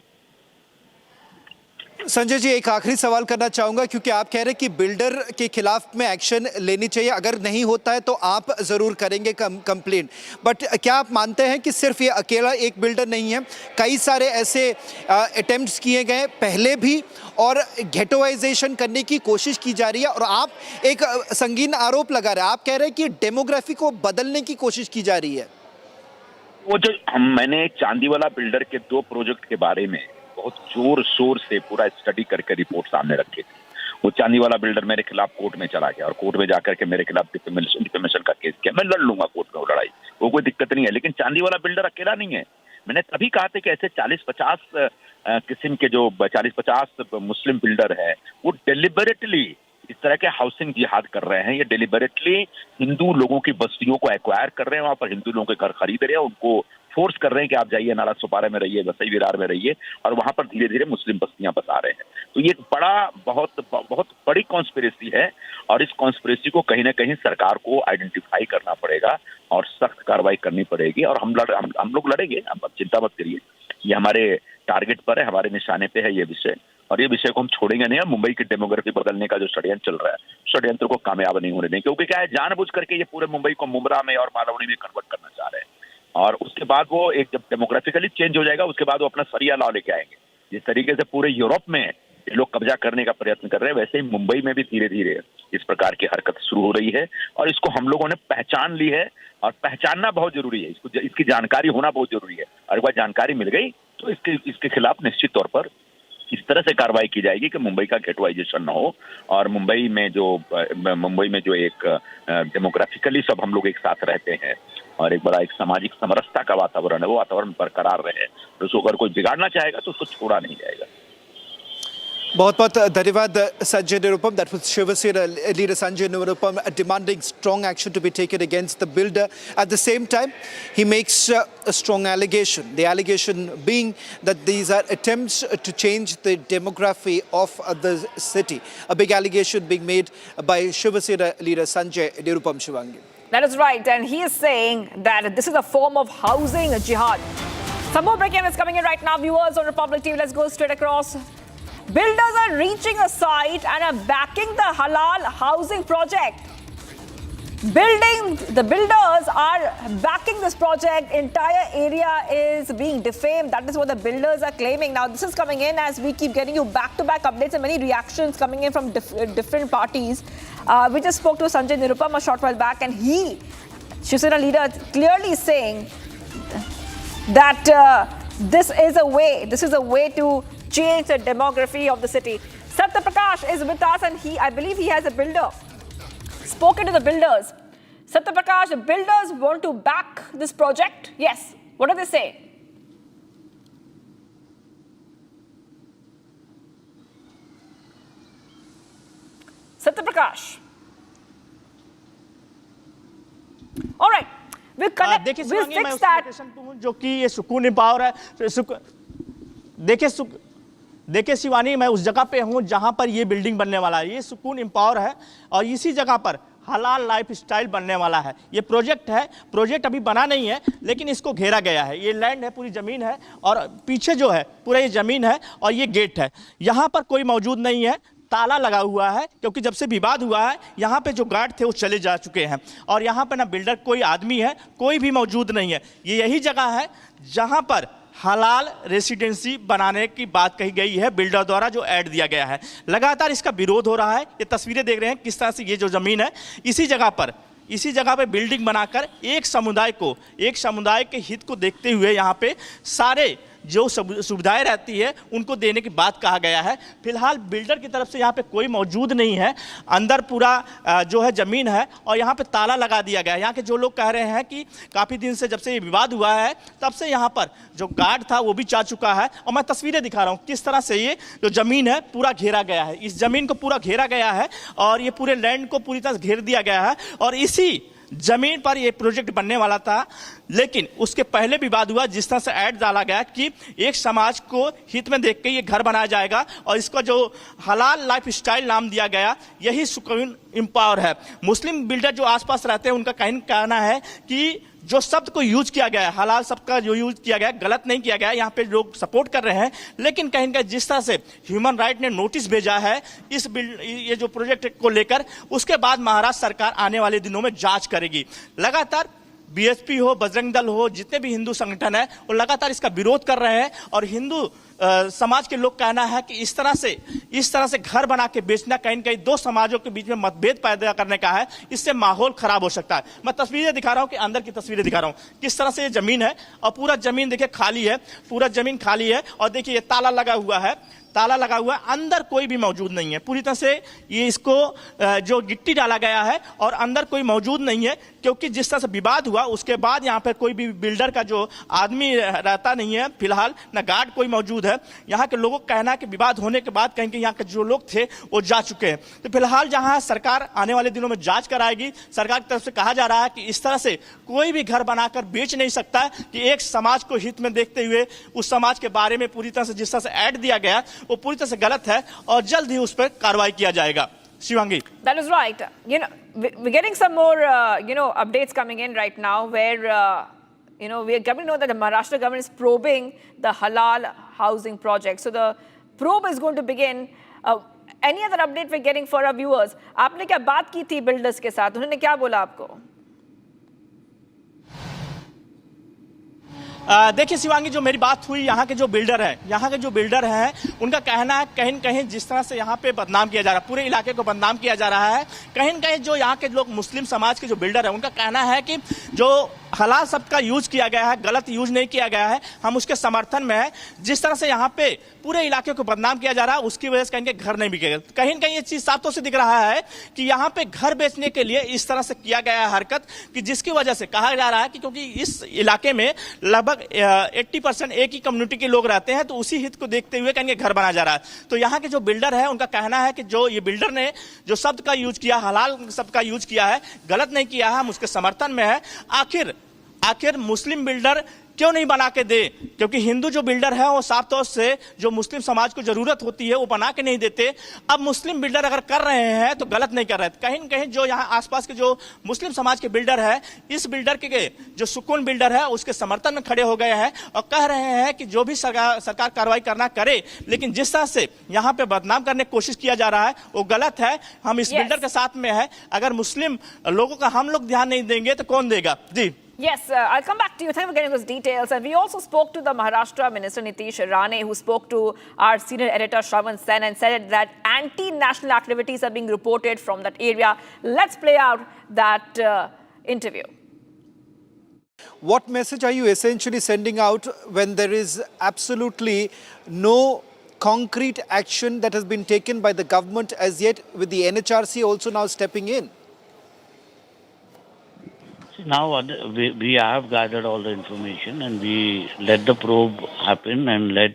संजय जी, एक आखिरी सवाल करना चाहूंगा, क्योंकि आप कह रहे हैं कि बिल्डर के खिलाफ में एक्शन लेनी चाहिए, अगर नहीं होता है तो आप जरूर करेंगे कंप्लेंट। बट क्या आप मानते हैं कि सिर्फ ये अकेला एक बिल्डर नहीं है, कई सारे ऐसे अटेम्प्ट्स किए गए पहले भी और गेटोइजेशन करने की कोशिश की जा रही है और आप एक संगीन आरोप लगा रहे हैं। आप कह रहे हैं कि डेमोग्राफी को बदलने की कोशिश की जा रही है। वो जो मैंने चांदीवाला बिल्डर के 2 प्रोजेक्ट के बारे में बहुत जोर शोर से पूरा स्टडी करके रिपोर्ट सामने रखी थी। वो चांदीवाला बिल्डर मेरे खिलाफ कोर्ट में चला गया और कोर्ट में जाकर के मेरे खिलाफ डिफेमेशन का केस किया। मैं लड़ लूंगा कोर्ट में वो लड़ाई, वो कोई दिक्कत नहीं है। लेकिन चांदीवाला बिल्डर अकेला नहीं है। मैंने तभी कहा था कि ऐसे 40-50 किस्म के जो 40-50 मुस्लिम बिल्डर है, वो डेलिबरेटली इस तरह के हाउसिंग जिहाद कर रहे हैं। ये डेलिबरेटली हिंदू लोगों की बस्तियों को एक्वायर कर रहे हैं, वहां पर हिंदू लोगों के घर खरीद रहे हैं, उनको फोर्स कर रहे हैं कि आप जाइए नाला सुपारा में रहिए, वसई विरार में रहिए, और वहां पर धीरे धीरे मुस्लिम बस्तियां बसा रहे हैं। तो ये बहुत बड़ी कॉन्स्पिरेसी है और इस कॉन्स्पिरेसी को कहीं ना कहीं सरकार को आइडेंटिफाई करना पड़ेगा और सख्त कार्रवाई करनी पड़ेगी और हम लोग लड़ेंगे। आप चिंता मत करिए, ये हमारे टारगेट पर है, हमारे निशाने पे है ये विषय, और ये विषय को हम छोड़ेंगे नहीं। मुंबई की डेमोग्राफी बदलने का जो षड्यंत्र चल रहा है, षड्यंत्र को कामयाब नहीं होने देंगे, क्योंकि क्या है, जानबूझ करके ये पूरे मुंबई को मुमरा में और मालवनी में कन्वर्ट करना चाह रहे हैं। और उसके बाद वो एक जब डेमोग्राफिकली चेंज हो जाएगा, उसके बाद वो अपना सरिया लॉ लेके आएंगे। जिस तरीके से पूरे यूरोप में ये लोग कब्जा करने का प्रयत्न कर रहे हैं, वैसे ही मुंबई में भी धीरे धीरे इस प्रकार की हरकत शुरू हो रही है और इसको हम लोगों ने पहचान ली है और पहचानना बहुत जरूरी है। इसकी जानकारी होना बहुत जरूरी है और एक बार जानकारी मिल गई तो इसके खिलाफ निश्चित तौर पर इस तरह से कार्रवाई की जाएगी कि मुंबई का गेटवाइजेशन न हो और मुंबई में जो एक डेमोग्राफिकली सब हम लोग एक साथ रहते हैं और एक बड़ा एक सामाजिक समरसता का वातावरण है, वो वातावरण बरकरार रहे। तो उसको अगर कोई बिगाड़ना चाहेगा तो उसको छोड़ा नहीं जाएगा। बहुत बहुत धन्यवाद Sanjay Nirupam. That was Shiva Sena leader Sanjay Nirupam demanding strong action to be taken against the builder. At the same time, he makes a strong allegation. The allegation being that these are attempts to change the demography of the city. A big allegation being made by Shiva Sena leader Sanjay Nirupam. Shivangi. That is right, and he is saying that this is a form of housing jihad. Some more breaking news coming in right now, viewers on Republic TV. Let's go straight across. Builders are reaching a site and are backing the halal housing project. The builders are backing this project. Entire area is being defamed. That is what the builders are claiming. Now, this is coming in as we keep getting you back-to-back updates and many reactions coming in from different parties. We just spoke to Sanjay Nirupam a short while back, and he, Shiv Sena leader, clearly saying that this is a way to change the demography of the city. Satya Prakash is with us, and I believe he has a builder. Spoken to the builders. Satya Prakash, the builders want to back this project. Yes. What do they say? Satya Prakash. All right. We'll connect. We'll fix that. जो कि ये सुकून empower है। देखिए शिवानी, मैं उस जगह पे हूँ जहाँ पर ये बिल्डिंग बनने वाला है। ये सुकून एम्पावर है और इसी जगह पर हलाल लाइफ स्टाइल बनने वाला है। ये प्रोजेक्ट है, प्रोजेक्ट अभी बना नहीं है, लेकिन इसको घेरा गया है। ये लैंड है, पूरी ज़मीन है, और पीछे जो है पूरा ये ज़मीन है और ये गेट है। यहाँ पर कोई मौजूद नहीं है, ताला लगा हुआ है, क्योंकि जब से विवाद हुआ है यहाँ पे जो गार्ड थे वो चले जा चुके हैं और यहाँ पे ना बिल्डर कोई आदमी है, कोई भी मौजूद नहीं है। ये यही जगह है जहाँ पर हलाल रेसिडेंसी बनाने की बात कही गई है बिल्डर द्वारा, जो ऐड दिया गया है। लगातार इसका विरोध हो रहा है। ये तस्वीरें देख रहे हैं किस तरह से ये जो ज़मीन है, इसी जगह पे बिल्डिंग बनाकर एक समुदाय के हित को देखते हुए यहाँ पे सारे जो सुविधाएं रहती है उनको देने की बात कहा गया है। फिलहाल बिल्डर की तरफ से यहाँ पे कोई मौजूद नहीं है। अंदर पूरा जो है ज़मीन है और यहाँ पे ताला लगा दिया गया है। यहाँ के जो लोग कह रहे हैं कि काफ़ी दिन से, जब से ये विवाद हुआ है, तब से यहाँ पर जो गार्ड था वो भी जा चुका है। और मैं तस्वीरें दिखा रहा हूँ किस तरह से ये जो ज़मीन है पूरा घेरा गया है। इस ज़मीन को पूरा घेरा गया है और ये पूरे लैंड को पूरी तरह घेर दिया गया है और इसी जमीन पर यह प्रोजेक्ट बनने वाला था। लेकिन उसके पहले विवाद हुआ, जिस तरह से ऐड डाला गया कि एक समाज को हित में देख के ये घर बनाया जाएगा और इसका जो हलाल लाइफ स्टाइल नाम दिया गया, यही सुकून एम्पावर है। मुस्लिम बिल्डर जो आसपास रहते हैं उनका कहना है कि जो शब्द को यूज किया गया है, हलाल शब्द का जो यूज किया गया है, गलत नहीं किया गया है। यहाँ पे लोग सपोर्ट कर रहे हैं, लेकिन कहीं ना जिस तरह से ह्यूमन राइट ने नोटिस भेजा है ये जो प्रोजेक्ट को लेकर, उसके बाद महाराष्ट्र सरकार आने वाले दिनों में जांच करेगी। लगातार बीएसपी हो, बजरंग दल हो, जितने भी हिंदू संगठन है वो लगातार इसका विरोध कर रहे हैं और हिंदू समाज के लोग कहना है कि इस तरह से घर बना के बेचना कहीं न कहीं दो समाजों के बीच में मतभेद पैदा करने का है। इससे माहौल खराब हो सकता है। मैं तस्वीरें दिखा रहा हूं कि अंदर की तस्वीरें दिखा रहा हूं किस तरह से ये जमीन है और पूरा जमीन देखिए खाली है, पूरा जमीन खाली है और देखिए ये ताला लगा हुआ है, अंदर कोई भी मौजूद नहीं है। पूरी तरह से ये इसको जो गिट्टी डाला गया है और अंदर कोई मौजूद नहीं है, क्योंकि जिस तरह से विवाद हुआ उसके बाद यहाँ पर कोई भी बिल्डर का जो आदमी रहता नहीं है। फिलहाल न गार्ड कोई मौजूद है। यहाँ के लोगों का कहना है कि विवाद होने के बाद कहीं यहाँ के जो लोग थे वो जा चुके हैं। तो फिलहाल जहाँ सरकार आने वाले दिनों में जांच कराएगी। सरकार की तरफ से कहा जा रहा है कि इस तरह से कोई भी घर बनाकर बेच नहीं सकता कि एक समाज को हित में देखते हुए उस समाज के बारे में पूरी तरह से जिस तरह से ऐड दिया गया वो पूरी तरह से गलत है और जल्द ही उस पर कार्रवाई किया जाएगा। Shivangi. That is right. We're getting some more, updates coming in right now where, we're getting to know that the Maharashtra government is probing the halal housing project. So the probe is going to begin. Any other update we're getting for our viewers? आपने क्या बात की थी builders के साथ? उन्होंने क्या बोला आपको? देखिए शिवांगी, जो मेरी बात हुई यहाँ के जो बिल्डर हैं उनका कहना है कहीं कहीं जिस तरह से यहाँ पे बदनाम किया जा रहा है, पूरे इलाके को बदनाम किया जा रहा है। कहीं कहीं जो यहाँ के लोग मुस्लिम समाज के जो बिल्डर हैं उनका कहना है कि जो हलाल शब्द का यूज किया गया है, गलत यूज नहीं किया गया है, हम उसके समर्थन में है। जिस तरह से यहाँ पे पूरे इलाके को बदनाम किया जा रहा है, उसकी वजह से कहीं घर नहीं बिकेगा। कहीं न कहीं ये चीज साफ तौर से दिख रहा है कि यहाँ पे घर बेचने के लिए इस तरह से किया गया है हरकत, कि जिसकी वजह से कहा जा रहा है कि क्योंकि इस इलाके में लगभग 80% एक ही कम्युनिटी के लोग रहते हैं, तो उसी हित को देखते हुए कहीं घर बना जा रहा है। तो यहाँ के जो बिल्डर है उनका कहना है कि जो ये बिल्डर ने जो शब्द का यूज किया, हलाल शब्द का यूज किया है, गलत नहीं किया है, हम उसके समर्थन में है। आखिर मुस्लिम बिल्डर क्यों नहीं बना के दे? क्योंकि हिंदू जो बिल्डर है वो साफ तौर से जो मुस्लिम समाज को जरूरत होती है वो बना के नहीं देते। अब मुस्लिम बिल्डर अगर कर रहे हैं तो गलत नहीं कर रहे। कहीं न कहीं जो यहाँ आसपास के जो मुस्लिम समाज के बिल्डर है, इस बिल्डर के जो सुकून बिल्डर है उसके समर्थन में खड़े हो गए हैं और कह रहे हैं कि जो भी सरकार कार्रवाई करना करे, लेकिन जिस तरह से यहाँ पे बदनाम करने की कोशिश किया जा रहा है वो गलत है। हम इस बिल्डर के साथ में है। अगर मुस्लिम लोगों का हम लोग ध्यान नहीं देंगे तो कौन देगा? जी। Yes, I'll come back to you. Thank you for getting those details. And we also spoke to the Maharashtra Minister Nitish Rane, who spoke to our senior editor Shravan Sen and said that anti-national activities are being reported from that area. Let's play out that interview. What message are you essentially sending out when there is absolutely no concrete action that has been taken by the government as yet, with the NHRC also now stepping in? Now we have gathered all the information and we let the probe happen and let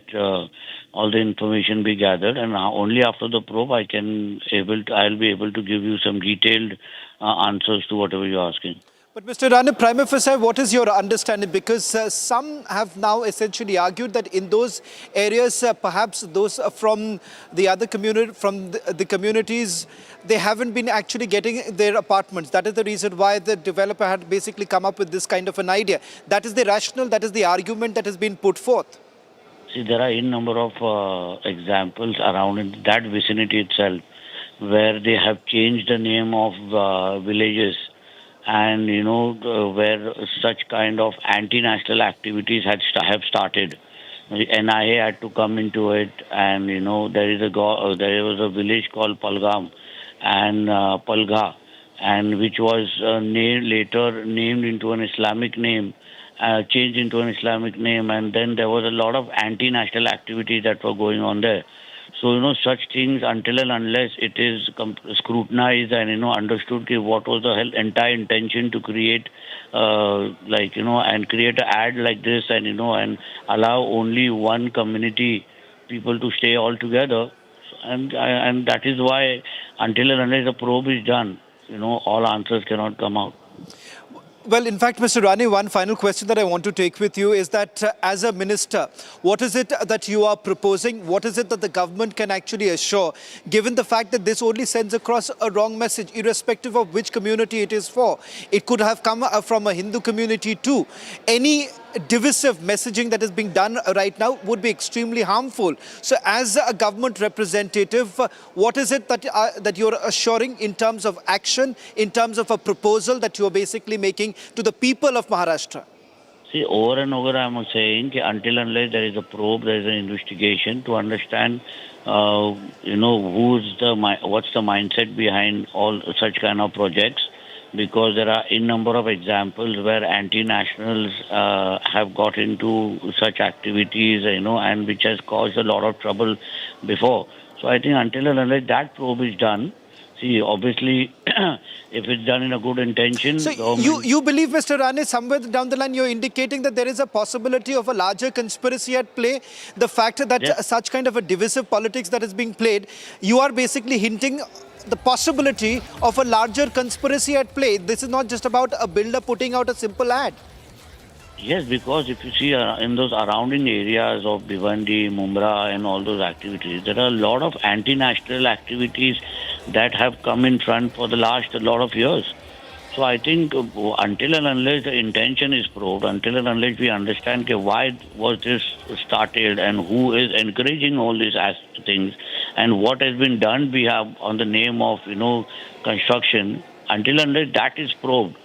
all the information be gathered, and only after the probe I'll be able to give you some detailed answers to whatever you're asking. But Mr. Arnab, prima facie, what is your understanding? Because some have now essentially argued that in those areas, perhaps those from the other community, from the communities, they haven't been actually getting their apartments. That is the reason why the developer had basically come up with this kind of an idea. That is the rationale, that is the argument that has been put forth. See, there are a number of examples around in that vicinity itself where they have changed the name of villages, and where such kind of anti-national activities have started. The NIA had to come into it, and there was a village called Palgam and Palgha, and which was later named into an Islamic name, changed into an Islamic name, and then there was a lot of anti-national activities that were going on there. So, such things, until and unless it is scrutinized and, understood what was the entire intention to create, and create an ad like this and, and allow only one community people to stay all together. And that is why, until and unless the probe is done, all answers cannot come out. Well, in fact, Mr. Rani, one final question that I want to take with you is that as a minister, what is it that you are proposing? What is it that the government can actually assure, given the fact that this only sends across a wrong message, irrespective of which community it is for? It could have come from a Hindu community too. Any divisive messaging that is being done right now would be extremely harmful. So as a government representative, what is it that you're assuring in terms of action, in terms of a proposal that you're basically making to the people of Maharashtra? See, over and over I'm saying until unless there is a probe, there is an investigation to understand what's the mindset behind all such kind of projects, because there are a number of examples where anti-nationals have got into such activities, and which has caused a lot of trouble before. So I think until and unless that probe is done, see, obviously, if it's done in a good intention... So you believe, Mr. Rane, somewhere down the line you're indicating that there is a possibility of a larger conspiracy at play? The fact that such kind of a divisive politics that is being played, you are basically hinting the possibility of a larger conspiracy at play. This is not just about a builder putting out a simple ad. Yes, because if you see in those surrounding areas of Bhiwandi, Mumbai and all those activities, there are a lot of anti-national activities that have come in front for the last lot of years. So I think until and unless the intention is probed, until and unless we understand why was this started and who is encouraging all these things and what has been done on the name of construction, until and unless that is probed,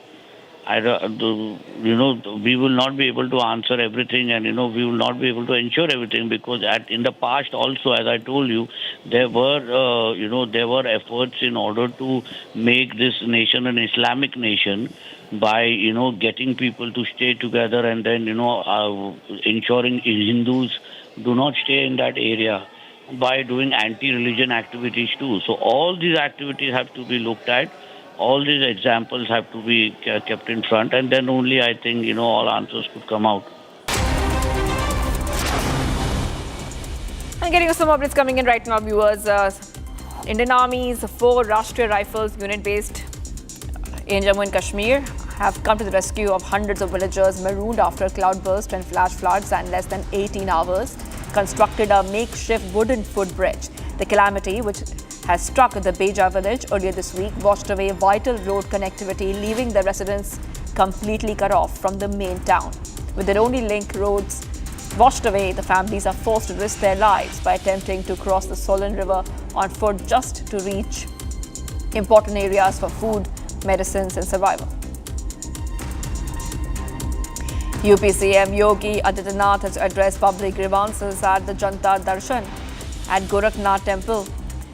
we will not be able to answer everything, and we will not be able to ensure everything, because in the past also, as I told you, there were efforts in order to make this nation an Islamic nation by getting people to stay together, and then ensuring Hindus do not stay in that area by doing anti-religion activities too. So all these activities have to be looked at. All these examples have to be kept in front, and then only I think all answers could come out. I'm getting you some updates coming in right now, viewers. Indian Army's 4 Rashtriya Rifles unit based in Jammu and Kashmir have come to the rescue of hundreds of villagers marooned after cloudburst and flash floods, and less than 18 hours constructed a makeshift wooden footbridge. The calamity, which has struck the Beja village earlier this week, washed away vital road connectivity, leaving the residents completely cut off from the main town. With their only link roads washed away, the families are forced to risk their lives by attempting to cross the Solan River on foot just to reach important areas for food, medicines and survival. UP CM Yogi Adityanath has addressed public grievances at the Janta Darshan at Gorakhnath Temple.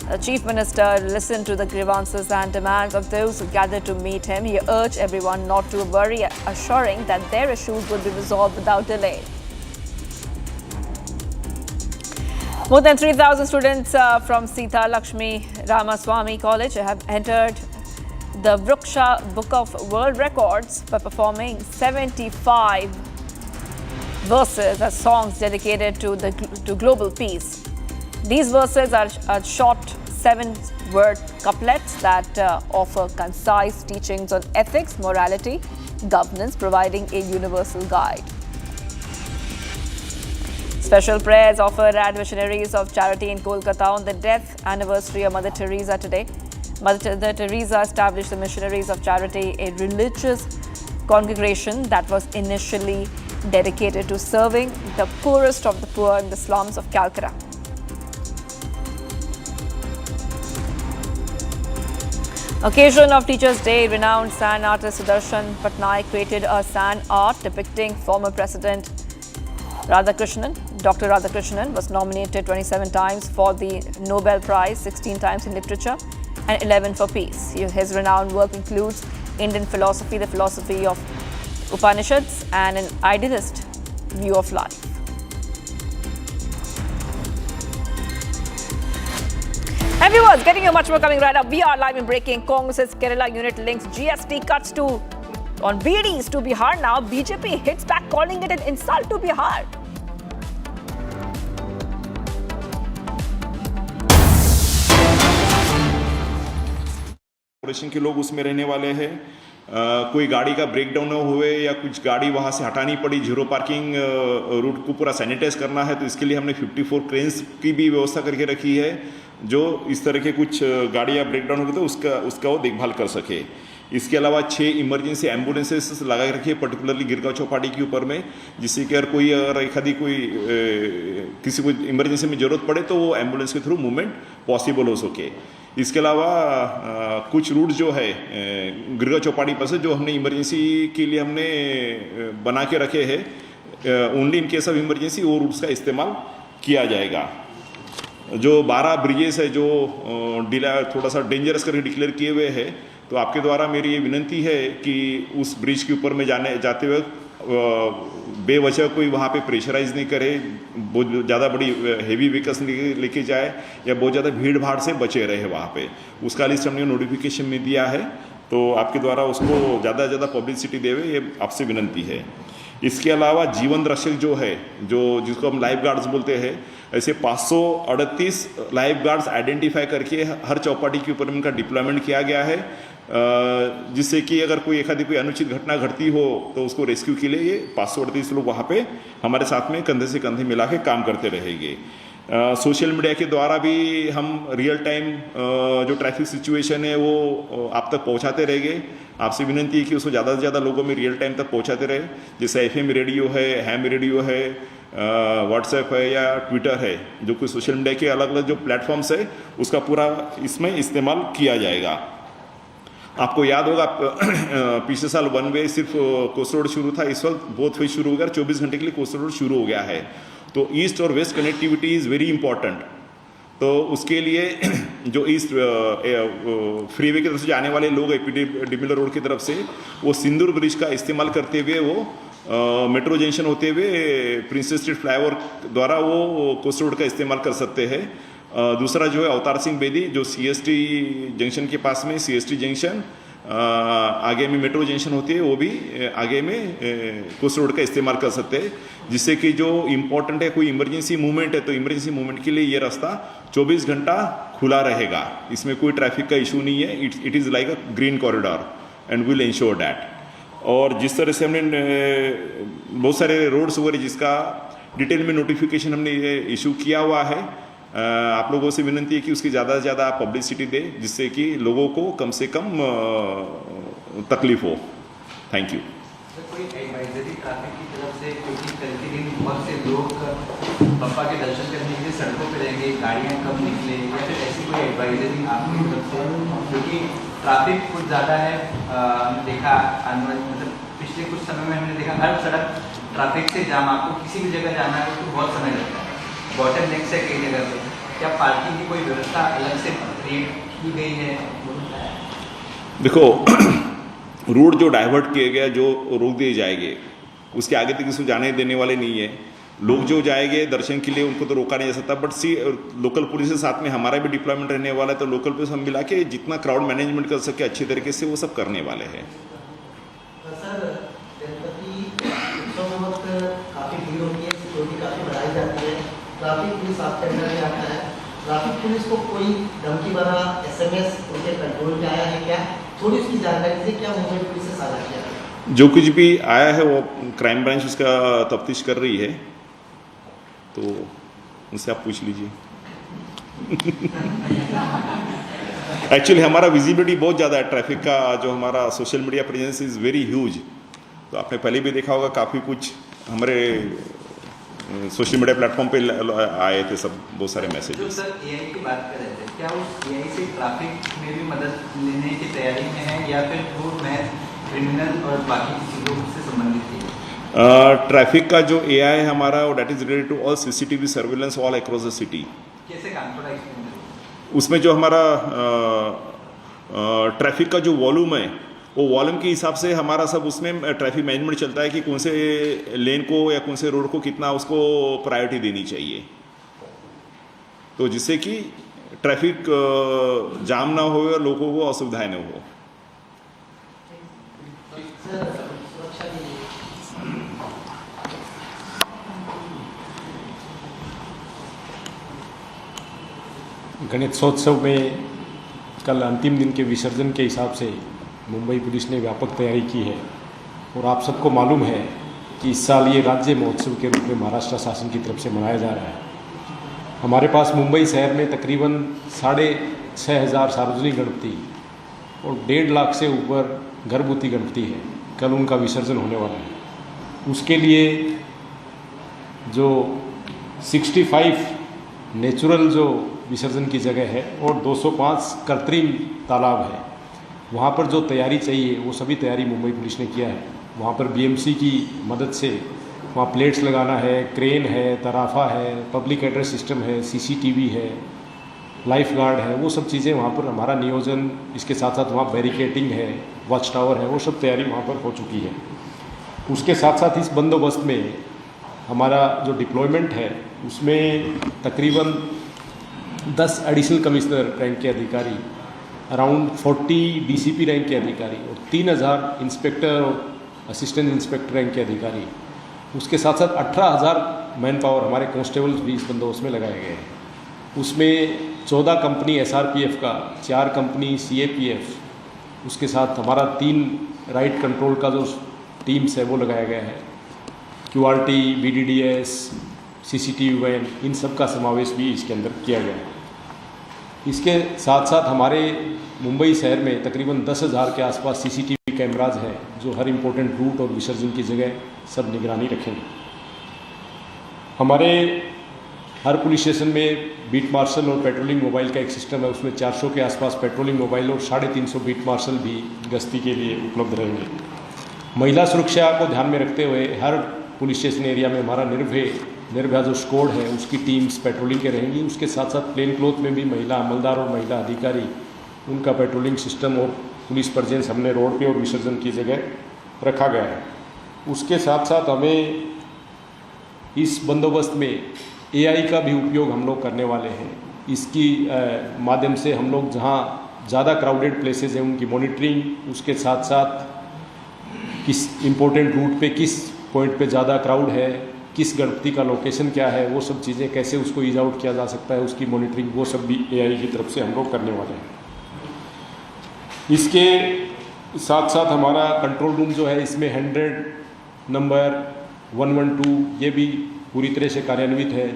The Chief Minister listened to the grievances and demands of those who gathered to meet him. He urged everyone not to worry, assuring that their issues would be resolved without delay. More than 3,000 students from Sita Lakshmi Ramaswamy College have entered the Vriksha Book of World Records by performing 75 verses as songs dedicated to global peace. These verses are short 7-word couplets that offer concise teachings on ethics, morality, governance, providing a universal guide. Special prayers offered at missionaries of charity in Kolkata on the death anniversary of Mother Teresa today. Mother Teresa established the Missionaries of Charity, a religious congregation that was initially dedicated to serving the poorest of the poor in the slums of Calcutta. Occasion of Teachers' Day, renowned sand artist Sudarshan Patnaik created a sand art depicting former President Radhakrishnan. Dr. Radhakrishnan was nominated 27 times for the Nobel Prize, 16 times in literature and 11 for peace. His renowned work includes Indian philosophy, the philosophy of Upanishads, and an idealist view of life. And viewers, getting you much more coming right up. We are live in breaking. Congress's Kerala unit links GST cuts on BDs to Bihar now. BJP hits back, calling it an insult to Bihar. Corporation के लोग उसमें रहने वाले हैं। कोई गाड़ी का breakdown न हुए या कुछ गाड़ी वहाँ से हटानी पड़ी, जीरो पार्किंग रूट को पूरा सैनिटाइज करना है, तो इसके लिए हमने 54 क्रेन्स की भी व्यवस्था करके रखी है, जो इस तरह के कुछ गाड़ियाँ ब्रेकडाउन हो गई तो उसका वो देखभाल कर सके। इसके अलावा 6 इमरजेंसी एम्बुलेंसेस लगा के रखी है, पर्टिकुलरली गिरगांव चौपाटी के ऊपर में, जिससे कि अगर एक आधी किसी को इमरजेंसी में ज़रूरत पड़े तो वो एम्बुलेंस के थ्रू मूवमेंट पॉसिबल हो सके। इसके अलावा कुछ रूट जो है गिरगांव चौपाटी पर से जो हमने इमरजेंसी के लिए हमने बना के रखे हैं, only in case of emergency वो रूट्स का इस्तेमाल किया जाएगा। जो 12 ब्रिजेस है जो थोड़ा सा डेंजरस करके डिक्लेयर किए हुए हैं, तो आपके द्वारा मेरी ये विनंती है कि उस ब्रिज के ऊपर में जाते हुए बेवजह कोई वहाँ पे प्रेशराइज नहीं करे, बहुत ज़्यादा बड़ी हेवी व्हीकल्स लेके जाए या बहुत ज़्यादा भीड़ भाड़ से बचे रहे वहाँ पे। उसका लिस्ट हमने नोटिफिकेशन में दिया है, तो आपके द्वारा उसको ज़्यादा से ज़्यादा पब्लिसिटी देवे, ये आपसे विनंती है। इसके अलावा जीवन रक्षक जो है, जिसको हम लाइफ गार्ड्स बोलते हैं, ऐसे 538 लाइफ गार्ड्स आइडेंटिफाई करके हर चौपाटी के ऊपर उनका डिप्लॉयमेंट किया गया है, जिससे कि अगर कोई अनुचित घटना घटती हो तो उसको रेस्क्यू के लिए ये 538 लोग वहाँ पे हमारे साथ में कंधे से कंधे मिला के काम करते रहेंगे। सोशल मीडिया के द्वारा भी हम रियल टाइम जो ट्रैफिक सिचुएशन है वो आप तक पहुँचाते रहेंगे। आपसे विनंती है कि उसको ज़्यादा से ज़्यादा लोगों में रियल टाइम तक पहुँचाते रहे, जैसे FM रेडियो है, हैम रेडियो है, व्हाट्सएप है या ट्विटर है, जो कोई सोशल मीडिया के अलग अलग जो प्लेटफॉर्म्स है उसका पूरा इसमें इस्तेमाल किया जाएगा। आपको याद होगा पिछले साल वन वे सिर्फ कोस्ट रोड शुरू था, इस वक्त बोथ वे शुरू हो गया, 24 घंटे के लिए कोस्ट रोड शुरू हो गया है। तो ईस्ट और west connectivity is very important. तो उसके लिए जो ईस्ट फ्रीवे की तरफ से जाने वाले लोग डिमिलर रोड की तरफ से वो सिंदूर ब्रिज का इस्तेमाल करते हुए वो मेट्रो जंक्शन होते हुए प्रिंसेस स्ट्रीट फ्लाईओवर द्वारा वो कोस्ट रोड का इस्तेमाल कर सकते हैं। दूसरा जो है अवतार सिंह बेदी जो CST जंक्शन के पास में CST जंक्शन आगे में मेट्रो जंक्शन होती है, वो भी आगे में कोस्ट रोड का इस्तेमाल कर सकते हैं, जिससे कि जो इम्पोर्टेंट है कोई इमरजेंसी मूवमेंट है तो इमरजेंसी मूवमेंट के लिए ये रास्ता 24 घंटा खुला रहेगा। इसमें कोई ट्रैफिक का इशू नहीं है। It is like a green corridor and will ensure that. और जिस तरह से हमने बहुत सारे रोड्स वगैरह जिसका डिटेल में नोटिफिकेशन हमने इशू किया हुआ है, आप लोगों से विनती है कि उसकी ज़्यादा से ज़्यादा पब्लिसिटी दें, जिससे कि लोगों को कम से कम तकलीफ हो। Thank you. कोई एडवाइजरी ट्रैफिक की तरफ से, क्योंकि कल के दिन बहुत से लोग पप्पा के दर्शन करने के लिए सड़कों पर रहेंगे, गाड़ियाँ कब निकले, या फिर ऐसी कोई एडवाइजरी आपकी तरफ से? क्योंकि ट्रैफिक कुछ ज़्यादा है, हमने देखा मतलब पिछले कुछ समय में हमने देखा हर सड़क ट्रैफिक से जाम, आपको किसी भी जगह जाना है तो बहुत समय लगता है, बॉटल नेक से कई जगह पे। क्या पार्किंग की कोई व्यवस्था अलग से क्रिएट की गई है? देखो रूट जो डाइवर्ट किए गए, जो रोक दिए जाएंगे, उसके आगे तक किसी जाने देने वाले नहीं है। लोग जो जाएंगे दर्शन के लिए उनको तो रोका नहीं जा सकता, बट लोकल पुलिस के साथ में हमारा भी डिप्लॉयमेंट रहने वाला है, तो लोकल पुलिस हम मिला के जितना क्राउड मैनेजमेंट कर सके अच्छी तरीके से वो सब करने वाले हैं। सर काफ़ी भीड़ होती है, सिक्योरिटी काफ़ी बढ़ाई जाती है, ट्रैफिक पुलिस आपके अंदर में आता है, ट्रैफिक पुलिस को कोई धमकी भरा SMS उनके कंट्रोल में आया है क्या? थोड़ी उसकी जानकारी से क्या मुंबई पुलिस से साझा किया है? जो कुछ भी आया है वो क्राइम ब्रांच उसका तफ्तीश कर रही है, तो उनसे आप पूछ लीजिए। एक्चुअली हमारा विजिबिलिटी बहुत ज़्यादा है ट्रैफिक का, जो हमारा social media presence is very huge. तो आपने पहले भी देखा होगा काफ़ी कुछ हमारे सोशल मीडिया प्लेटफॉर्म पे आए थे सब बहुत सारे मैसेजेस। सर AI की बात कर रहे थे, क्या उस AI से ट्रैफिक में भी मदद लेने की तैयारी में है, या फिर वो महज क्रिमिनल और बाकी चीज़ों से संबंधित है? ट्रैफिक का जो AI है हमारा, वो data is related to all CCTV surveillance all across the city. कैसे काम थोड़ा एक्सप्लेन करें। उसमें जो हमारा ट्रैफिक का जो वॉल्यूम है, वो वॉल्यूम के हिसाब से हमारा सब उसमें ट्रैफिक मैनेजमेंट चलता है कि कौन से लेन को या कौन से रोड को कितना उसको प्रायोरिटी देनी चाहिए, तो जिससे कि ट्रैफिक जाम ना हो और लोगों को असुविधाएं न हो। गणेशोत्सव में कल अंतिम दिन के विसर्जन के हिसाब से मुंबई पुलिस ने व्यापक तैयारी की है, और आप सबको मालूम है कि इस साल ये राज्य महोत्सव के रूप में महाराष्ट्र शासन की तरफ से मनाया जा रहा है। हमारे पास मुंबई शहर में तकरीबन 6,500 सार्वजनिक गणपति और 1.5 लाख से ऊपर गर्भवती गणपति है। कल उनका विसर्जन होने वाला है। उसके लिए जो 65 नेचुरल जो विसर्जन की जगह है और 205 कृत्रिम तालाब है, वहाँ पर जो तैयारी चाहिए वो सभी तैयारी मुंबई पुलिस ने किया है। वहाँ पर BMC की मदद से वहाँ प्लेट्स लगाना है, क्रेन है, तराफा है, पब्लिक एड्रेस सिस्टम है, CCTV है, लाइफ गार्ड है, वो सब चीज़ें वहाँ पर हमारा नियोजन, इसके साथ साथ वहाँ बैरिकेडिंग है, वॉच टावर है, वो सब तैयारी वहाँ पर हो चुकी है। उसके साथ साथ इस बंदोबस्त में हमारा जो डिप्लॉयमेंट है उसमें तकरीबन 10 एडिशनल कमिश्नर रैंक के अधिकारी, अराउंड 40 DCP रैंक के अधिकारी और 3000 इंस्पेक्टर और असिस्टेंट इंस्पेक्टर रैंक के अधिकारी, उसके साथ साथ 18,000 मैन पावर हमारे कांस्टेबल्स भी इस बंदोबस्त में लगाए गए हैं। उसमें 14 कंपनी SRPF का, 4 कंपनी CAPF, उसके साथ हमारा 3 राइट कंट्रोल का जो टीम्स है वो लगाया गया है, QRT, BDDS, CCTV वैन, इन सब का समावेश भी इसके अंदर किया गया है। इसके साथ साथ हमारे मुंबई शहर में तकरीबन 10,000 के आसपास CCTV कैमराज हैं, जो हर इम्पोर्टेंट रूट और विसर्जन की जगह सब निगरानी रखेंगे। हमारे हर पुलिस स्टेशन में बीट मार्शल और पेट्रोलिंग मोबाइल का एक सिस्टम है, उसमें 400 के आसपास पेट्रोलिंग मोबाइल और 350 बीट मार्शल भी गश्ती के लिए उपलब्ध रहेंगे। महिला सुरक्षा को ध्यान में रखते हुए हर पुलिस स्टेशन एरिया में हमारा निर्भया जो स्क्वाड है उसकी टीम्स पेट्रोलिंग के रहेंगी। उसके साथ साथ प्लेन क्लोथ में भी महिला अमलदार और महिला अधिकारी उनका पेट्रोलिंग सिस्टम और पुलिस प्रेजेंस हमने रोड पे और विसर्जन की जगह रखा गया है। उसके साथ साथ हमें इस बंदोबस्त में AI का भी उपयोग हम लोग करने वाले हैं। इसकी माध्यम से हम लोग जहाँ ज़्यादा क्राउडेड प्लेसेस हैं उनकी मॉनिटरिंग, उसके साथ साथ किस इम्पोर्टेंट रूट पे किस पॉइंट पे ज़्यादा क्राउड है, किस गणपति का लोकेशन क्या है, वो सब चीज़ें कैसे उसको ईज आउट किया जा सकता है, उसकी मॉनिटरिंग वो सब भी AI की तरफ से हम लोग करने वाले हैं। इसके साथ साथ हमारा कंट्रोल रूम जो है इसमें 100 नंबर 112 ये भी पूरी तरह से कार्यान्वित है।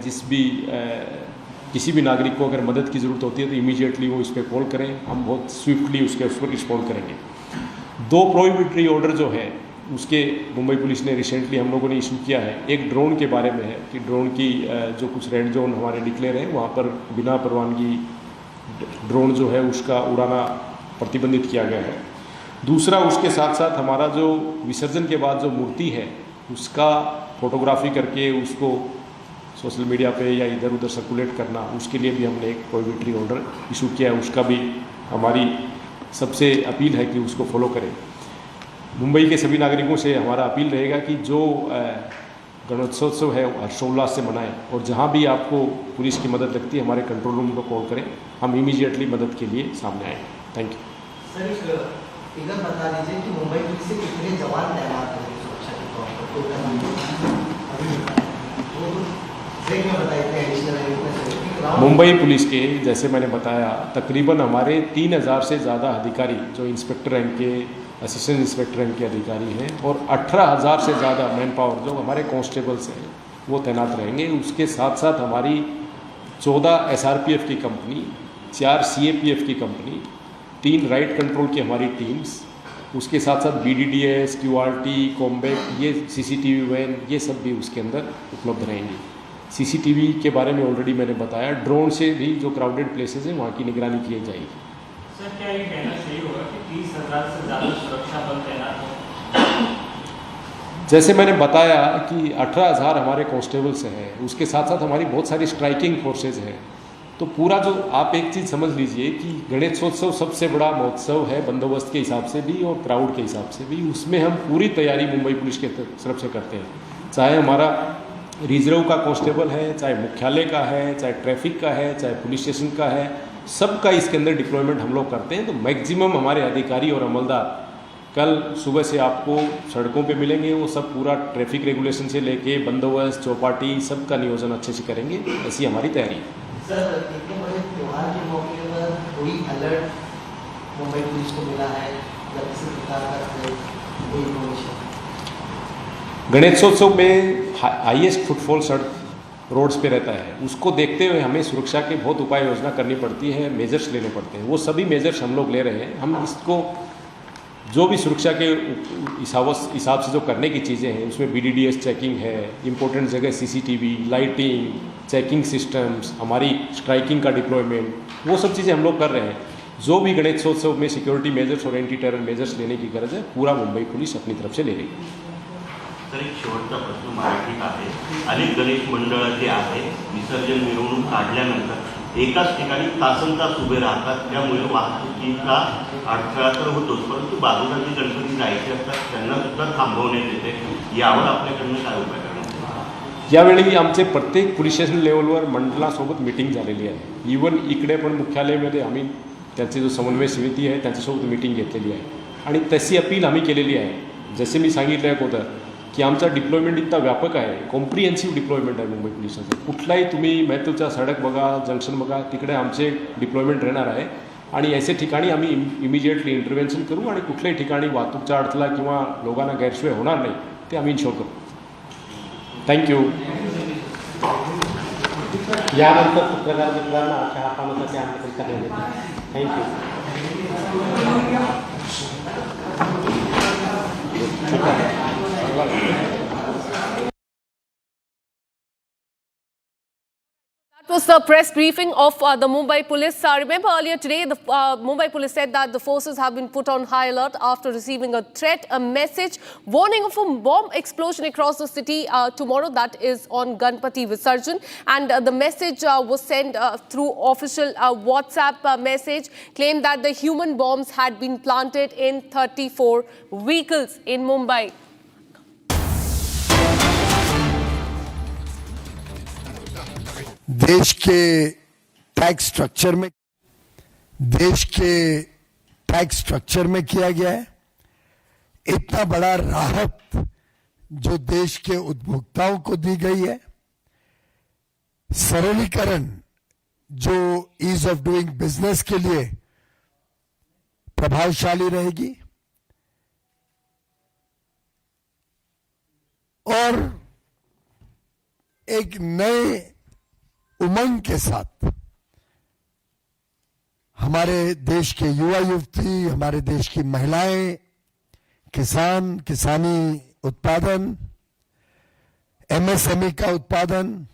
किसी भी नागरिक को अगर मदद की ज़रूरत होती है तो इमीडिएटली वो इस पर कॉल करें, हम बहुत स्विफ्टली उसके उस पर रिस्पॉन्ड करेंगे। 2 प्रोहिबिटरी ऑर्डर जो है उसके मुंबई पुलिस ने रिसेंटली हम लोगों ने इशू किया है। एक ड्रोन के बारे में है कि ड्रोन की जो कुछ रेड जोन हमारे डिक्लेयर हैं वहाँ पर बिना परवानगी ड्रोन जो है उसका उड़ाना प्रतिबंधित किया गया है। दूसरा उसके साथ साथ हमारा जो विसर्जन के बाद जो मूर्ति है उसका फोटोग्राफी करके उसको सोशल मीडिया पे या इधर उधर सर्कुलेट करना, उसके लिए भी हमने एक प्रोहिबिटरी ऑर्डर इशू किया है। उसका भी हमारी सबसे अपील है कि उसको फॉलो करें। मुंबई के सभी नागरिकों से हमारा अपील रहेगा कि जो गणोत्सव है हर्षोल्लास से मनाएं और जहां भी आपको पुलिस की मदद लगती है हमारे कंट्रोल रूम को कॉल करें, हम इमीडिएटली मदद के लिए सामने आएँ। Thank you. सर इधर बता दीजिए कि मुंबई पुलिस से कितने जवान तैनात हैं सुरक्षा के तौर पर? मुंबई पुलिस के जैसे मैंने बताया तकरीबन हमारे 3000 से ज़्यादा अधिकारी जो इंस्पेक्टर रैंक के, असिस्टेंट इंस्पेक्टर रैंक के अधिकारी हैं और 18,000 से ज़्यादा मैन पावर जो हमारे कांस्टेबल्स हैं वो तैनात रहेंगे। उसके साथ साथ हमारी 14 SRPF की कंपनी, 4 CAPF की कंपनी, 3 राइट कंट्रोल की हमारी टीम्स, उसके साथ साथ BDDS, QRT, कॉम्बैक्ट, ये CCTV वैन, ये सब भी उसके अंदर उपलब्ध रहेंगी। CCTV के बारे में ऑलरेडी मैंने बताया। ड्रोन से भी जो क्राउडेड प्लेसेस हैं वहाँ की निगरानी की जाएगी। सर क्या ये कहना सही होगा कि 30,000 से ज़्यादा सुरक्षा बल तैनात हो? जैसे मैंने बताया कि 18,000 हमारे कांस्टेबल्स हैं, उसके साथ साथ हमारी बहुत सारी स्ट्राइकिंग फोर्सेज हैं। तो पूरा जो आप एक चीज़ समझ लीजिए कि गणेशोत्सव सबसे बड़ा महोत्सव है बंदोबस्त के हिसाब से भी और क्राउड के हिसाब से भी। उसमें हम पूरी तैयारी मुंबई पुलिस के तरफ से करते हैं, चाहे हमारा रिजर्व का कांस्टेबल है, चाहे मुख्यालय का है, चाहे ट्रैफिक का है, चाहे पुलिस स्टेशन का है, सबका इसके अंदर डिप्लॉयमेंट हम लोग करते हैं। तो मैक्सिमम हमारे अधिकारी और अमलदार कल सुबह से आपको सड़कों पे मिलेंगे। वो सब पूरा ट्रैफिक रेगुलेशन से लेके बंदोबस्त, चौपाटी, सबका नियोजन अच्छे से करेंगे, ऐसी हमारी तैयारी है। सर इतने बड़े त्योहार के मौके पर कोई अलर्ट मुंबई पुलिस को मिला है या किसी प्रकार का कोई इन्फॉर्मेशन? गणेशोत्सव में हाईएस्ट फुटफॉल सड़क रोड्स पे रहता है, उसको देखते हुए हमें सुरक्षा के बहुत उपाय योजना करनी पड़ती है, मेजर्स लेने पड़ते हैं। वो सभी मेजर्स हम लोग ले रहे हैं। हम इसको जो भी सुरक्षा के हिसाब से जो करने की चीज़ें हैं उसमें BDDS चेकिंग है, इम्पोर्टेंट जगह CCTV, लाइटिंग, चेकिंग सिस्टम्स, हमारी स्ट्राइकिंग का डिप्लॉयमेंट, वो सब चीज़ें हम लोग कर रहे हैं। जो भी गणेशोत्सव में सिक्योरिटी मेजर्स और एंटी टेरर मेजर्स लेने की गरज है पूरा मुंबई पुलिस अपनी तरफ से ले रही है। तर एक शेवटचा प्रश्न मराठीत आहे। अनेक गणेश मंडळाचे आहे विसर्जन मिरवणूक काढल्यानंतर एकाच ठिकाणी तासनतास उभे राहतात, त्यामुळे वाहतुकीचा अडथळा तर होतोच, परंतु बाजूला जे गणपती जायचे असतात त्यांना सुद्धा थांबवण्यात येते। यावर आपल्याकडनं काय उपाय करण्यात येईल? यावेळी आमचे प्रत्येक पोलीस स्टेशन लेवलवर मंडळासोबत मीटिंग झालेली आहे। इवन इकडे पण मुख्यालयामध्ये आम्ही त्याची जो समन्वय समिती आहे त्यांच्यासोबत मीटिंग घेतलेली आहे आणि तशी अपील आम्ही केलेली आहे। जसे मी सांगितलं आहे अगोदर की आमचा डिप्लॉयमेंट इतका व्यापक आहे, कॉम्प्रिहेन्सिव्ह डिप्लॉयमेंट आहे मुंबई पोलिसांचं। कुठलाही तुम्ही महत्त्वाच्या सडक बघा, जंक्शन बघा, तिकडे आमचे डिप्लॉयमेंट राहणार आहे आणि ऐसे ठिकाणी आम्ही इमिजिएटली इंटरव्हेन्शन करू आणि कुठल्याही ठिकाणी वाहतूकचा अडथळा किंवा लोकांना गैरसोय होणार नाही ते आम्ही इन्शोर करू। थँक्यू। यानंतर पत्रकार मित्रांना चहा पाण्यासाठी आमंत्रित करण्यात येते। Thank you. That was the press briefing of the Mumbai police. Remember earlier today, the Mumbai police said that the forces have been put on high alert after receiving a threat, a message warning of a bomb explosion across the city tomorrow, that is on Ganpati Visarjan. And the message was sent through official WhatsApp message, claimed that the human bombs had been planted in 34 vehicles in Mumbai. देश के tax structure में किया गया है। इतना बड़ा राहत जो देश के उपभोक्ताओं को दी गई है, सरलीकरण जो ईज ऑफ डूइंग बिजनेस के लिए प्रभावशाली रहेगी, और एक नए उमंग के साथ हमारे देश के युवा युवती, हमारे देश की महिलाएं, किसान, किसानी उत्पादन, एमएसएमई का उत्पादन,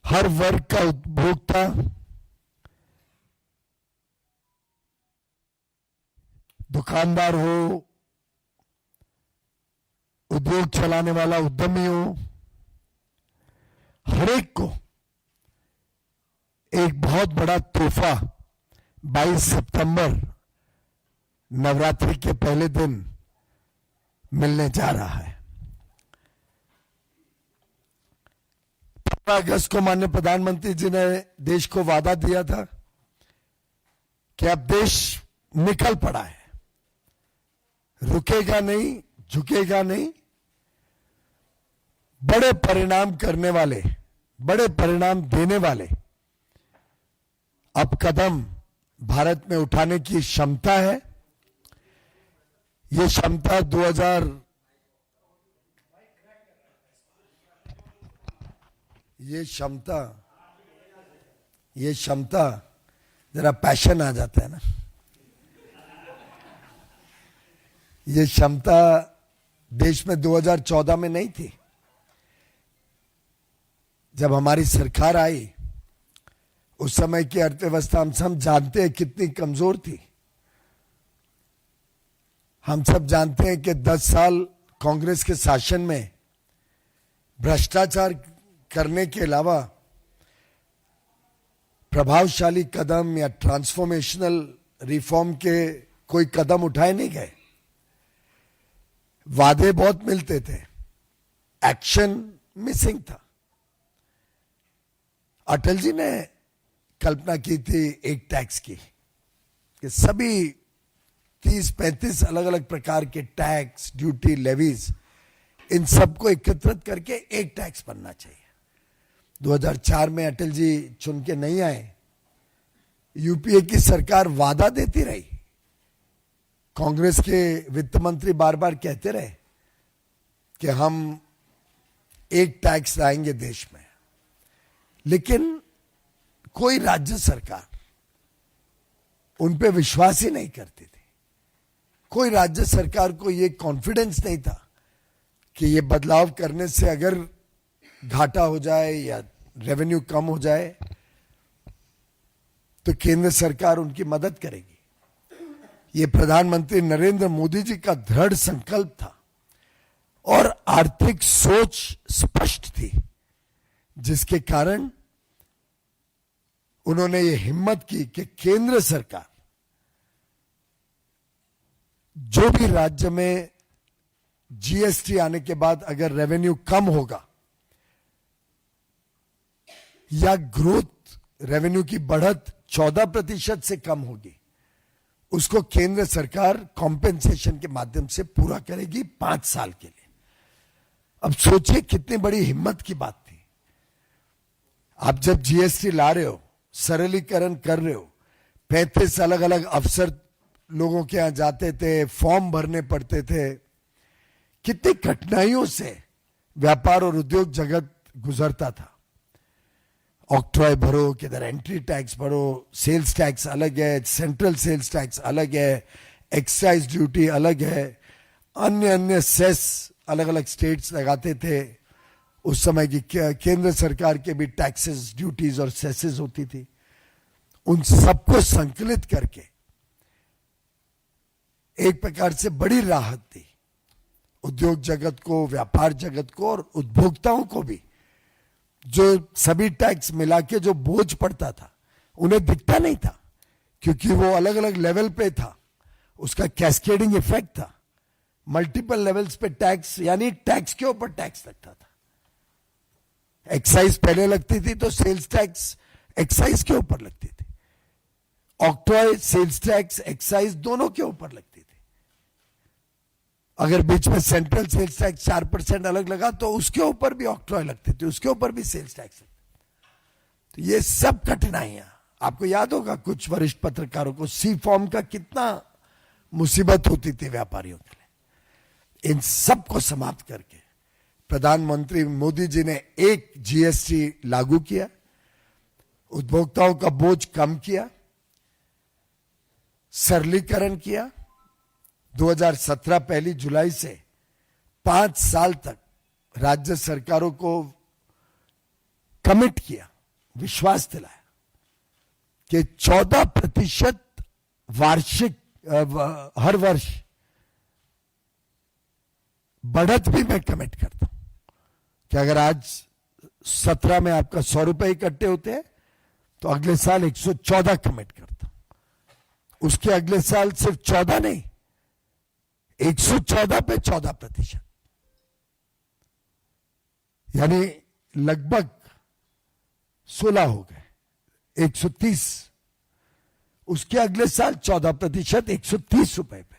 हर वर्ग का उपभोक्ता दुकानदार हो, उद्योग चलाने वाला उद्यमी हो, हर एक को एक बहुत बड़ा तोहफा 22 सितंबर नवरात्रि के पहले दिन मिलने जा रहा है। 15 अगस्त को माननीय प्रधानमंत्री जी ने देश को वादा दिया था कि अब देश निकल पड़ा है, रुकेगा नहीं, झुकेगा नहीं, बड़े परिणाम करने वाले, बड़े परिणाम देने वाले अब कदम भारत में उठाने की क्षमता है। ये क्षमता ये क्षमता जरा पैशन आ जाता है ना, ये क्षमता देश में 2014 में नहीं थी। जब हमारी सरकार आई, उस समय की अर्थव्यवस्था हम सब जानते हैं कितनी कमजोर थी। हम सब जानते हैं कि 10 साल कांग्रेस के शासन में भ्रष्टाचार करने के अलावा प्रभावशाली कदम या ट्रांसफॉर्मेशनल रिफॉर्म के कोई कदम उठाए नहीं गए। वादे बहुत मिलते थे, एक्शन मिसिंग था। अटल जी ने कल्पना की थी एक टैक्स की, कि सभी 30-35 अलग अलग प्रकार के टैक्स, ड्यूटी, लेवीज, इन सबको एकत्रित करके एक टैक्स बनना चाहिए। 2004 में अटल जी चुन के नहीं आए, यूपीए की सरकार वादा देती रही, कांग्रेस के वित्त मंत्री बार बार कहते रहे कि हम एक टैक्स लाएंगे देश में, लेकिन कोई राज्य सरकार उन पे विश्वास ही नहीं करती थी। कोई राज्य सरकार को ये कॉन्फिडेंस नहीं था कि ये बदलाव करने से अगर घाटा हो जाए या रेवेन्यू कम हो जाए तो केंद्र सरकार उनकी मदद करेगी। ये प्रधानमंत्री नरेंद्र मोदी जी का दृढ़ संकल्प था और आर्थिक सोच स्पष्ट थी, जिसके कारण उन्होंने ये हिम्मत की कि केंद्र सरकार जो भी राज्य में जीएसटी आने के बाद अगर रेवेन्यू कम होगा या ग्रोथ, रेवेन्यू की बढ़त 14% से कम होगी, उसको केंद्र सरकार कॉम्पेंसेशन के माध्यम से पूरा करेगी 5 साल के लिए। अब सोचिए कितनी बड़ी हिम्मत की बात थी। आप जब जीएसटी ला रहे हो, सरलीकरण कर रहे हो, 35 अलग अलग अफसर लोगों के यहां जाते थे, फॉर्म भरने पड़ते थे, कितनी कठिनाइयों से व्यापार और उद्योग जगत गुजरता था। ऑक्ट्रॉय भरो, किधर एंट्री टैक्स भरो, सेल्स टैक्स अलग है, सेंट्रल सेल्स टैक्स अलग है, एक्साइज ड्यूटी अलग है, अन्य सेस अलग अलग स्टेट्स लगाते थे, उस समय की केंद्र सरकार के भी टैक्सेस, ड्यूटीज और सेसेस होती थी, उन सबको संकलित करके एक प्रकार से बड़ी राहत दी उद्योग जगत को, व्यापार जगत को और उपभोक्ताओं को भी। जो सभी टैक्स मिला के जो बोझ पड़ता था उन्हें दिखता नहीं था, क्योंकि वो अलग अलग लेवल पे था, उसका कैस्केडिंग इफेक्ट था, मल्टीपल लेवल्स पे टैक्स, यानी टैक्स के ऊपर टैक्स लगता था। एक्साइज पहले लगती थी तो सेल्स टैक्स एक्साइज के ऊपर लगती थी, ऑक्ट्रॉय सेल्स टैक्स एक्साइज दोनों के ऊपर लगती थी। अगर बीच में सेंट्रल सेल्स टैक्स 4% अलग लगा तो उसके ऊपर भी ऑक्ट्रॉय लगती थी, उसके ऊपर भी सेल्स टैक्स लगता। तो ये सब कठिनाइयां, आपको याद होगा कुछ वरिष्ठ पत्रकारों को सी फॉर्म का कितना मुसीबत होती थी व्यापारियों के लिए। इन सब को समाप्त करके प्रधानमंत्री मोदी जी ने एक जीएसटी लागू किया, उपभोक्ताओं का बोझ कम किया, सरलीकरण किया। 2017 पहली जुलाई से 5 साल तक राज्य सरकारों को कमिट किया, विश्वास दिलाया कि 14% वार्षिक हर वर्ष बढ़त भी मैं कमिट करता हूं कि अगर आज 17 में आपका 100 रुपए इकट्ठे होते हैं तो अगले साल 114 कमिट करता हूं। उसके अगले साल सिर्फ 14 नहीं, 114 पे 14%, यानी लगभग 16 हो गए, 130। उसके अगले साल 14%, 130 रुपए पे।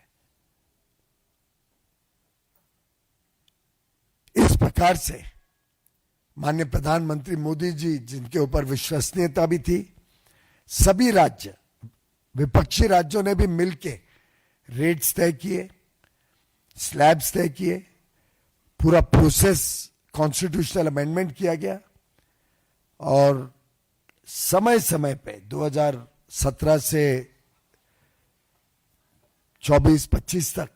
इस प्रकार से माननीय प्रधानमंत्री मोदी जी, जिनके ऊपर विश्वसनीयता भी थी, सभी राज्य, विपक्षी राज्यों ने भी मिलकर रेट्स तय किए, स्लैब्स तय किए, पूरा प्रोसेस कॉन्स्टिट्यूशनल अमेंडमेंट किया गया और समय समय पे 2017 से 24-25 तक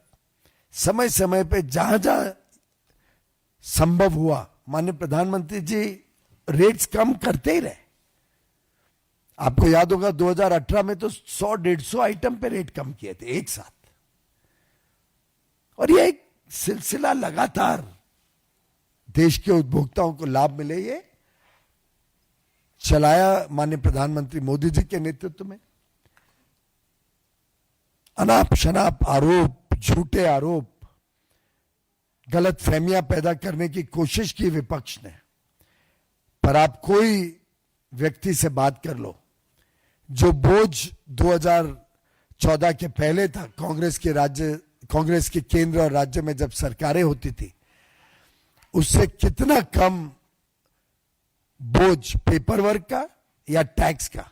समय समय पे जहां जहां संभव हुआ माननीय प्रधानमंत्री जी रेट्स कम करते ही रहे। आपको याद होगा 2018 में तो 100-150 आइटम पे रेट कम किए थे एक साथ, और ये एक सिलसिला लगातार देश के उपभोक्ताओं को लाभ मिले, ये चलाया माननीय प्रधानमंत्री मोदी जी के नेतृत्व में। अनाप शनाप आरोप, झूठे आरोप, गलत फहमियां पैदा करने की कोशिश की विपक्ष ने, पर आप कोई व्यक्ति से बात कर लो, जो बोझ 2014 के पहले था, कांग्रेस के केंद्र और राज्य में जब सरकारें होती थी, उससे कितना कम बोझ पेपर वर्क का या टैक्स का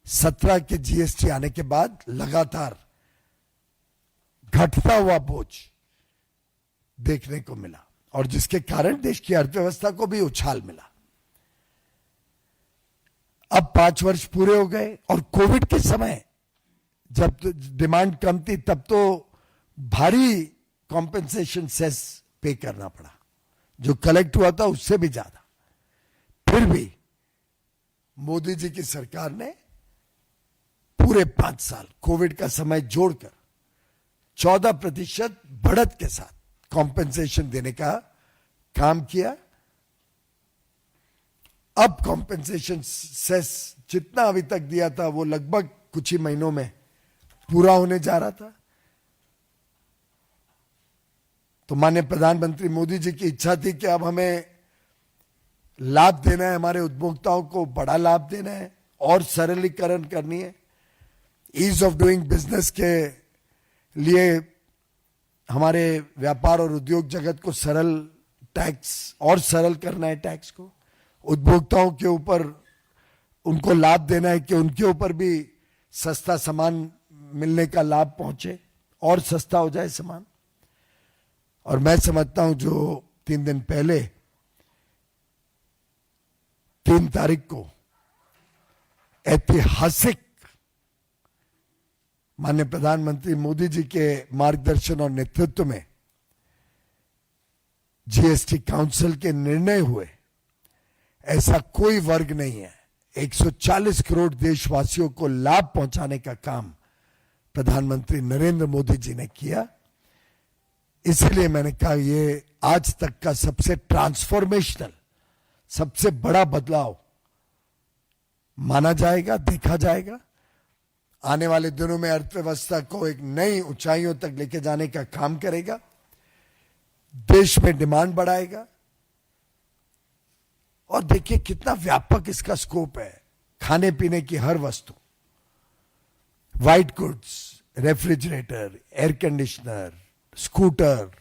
17 के जीएसटी आने के बाद लगातार घटता हुआ बोझ देखने को मिला, और जिसके कारण देश की अर्थव्यवस्था को भी उछाल मिला। अब 5 वर्ष पूरे हो गए और कोविड के समय जब डिमांड कम थी तब तो भारी कॉम्पेंसेशन सेस पे करना पड़ा, जो कलेक्ट हुआ था उससे भी ज्यादा। फिर भी मोदी जी की सरकार ने पूरे 5 साल कोविड का समय जोड़कर 14% बढ़त के साथ कॉम्पेंसेशन देने का काम किया। अब कॉम्पेंसेशन सेस जितना अभी तक दिया था वो लगभग कुछ ही महीनों में पूरा होने जा रहा था। तो माननीय प्रधानमंत्री मोदी जी की इच्छा थी कि अब हमें लाभ देना है, हमारे उपभोक्ताओं को बड़ा लाभ देना है और सरलीकरण करनी है। ईज ऑफ डूइंग बिजनेस के लिए हमारे व्यापार और उद्योग जगत को सरल टैक्स और सरल करना है, टैक्स को उपभोक्ताओं के ऊपर उनको लाभ देना है कि उनके ऊपर भी सस्ता सामान मिलने का लाभ पहुंचे और सस्ता हो जाए सामान। और मैं समझता हूं जो 3 दिन पहले 3 तारीख को ऐतिहासिक माननीय प्रधानमंत्री मोदी जी के मार्गदर्शन और नेतृत्व में जीएसटी काउंसिल के निर्णय हुए, ऐसा कोई वर्ग नहीं है। 140 करोड़ देशवासियों को लाभ पहुंचाने का काम प्रधानमंत्री नरेंद्र मोदी जी ने किया। इसलिए मैंने कहा ये आज तक का सबसे ट्रांसफॉर्मेशनल, सबसे बड़ा बदलाव माना जाएगा, देखा जाएगा। आने वाले दिनों में अर्थव्यवस्था को एक नई ऊंचाइयों तक लेके जाने का काम करेगा, देश में डिमांड बढ़ाएगा। और देखिए कितना व्यापक इसका स्कोप है। खाने पीने की हर वस्तु, white goods, refrigerator, air conditioner, scooter,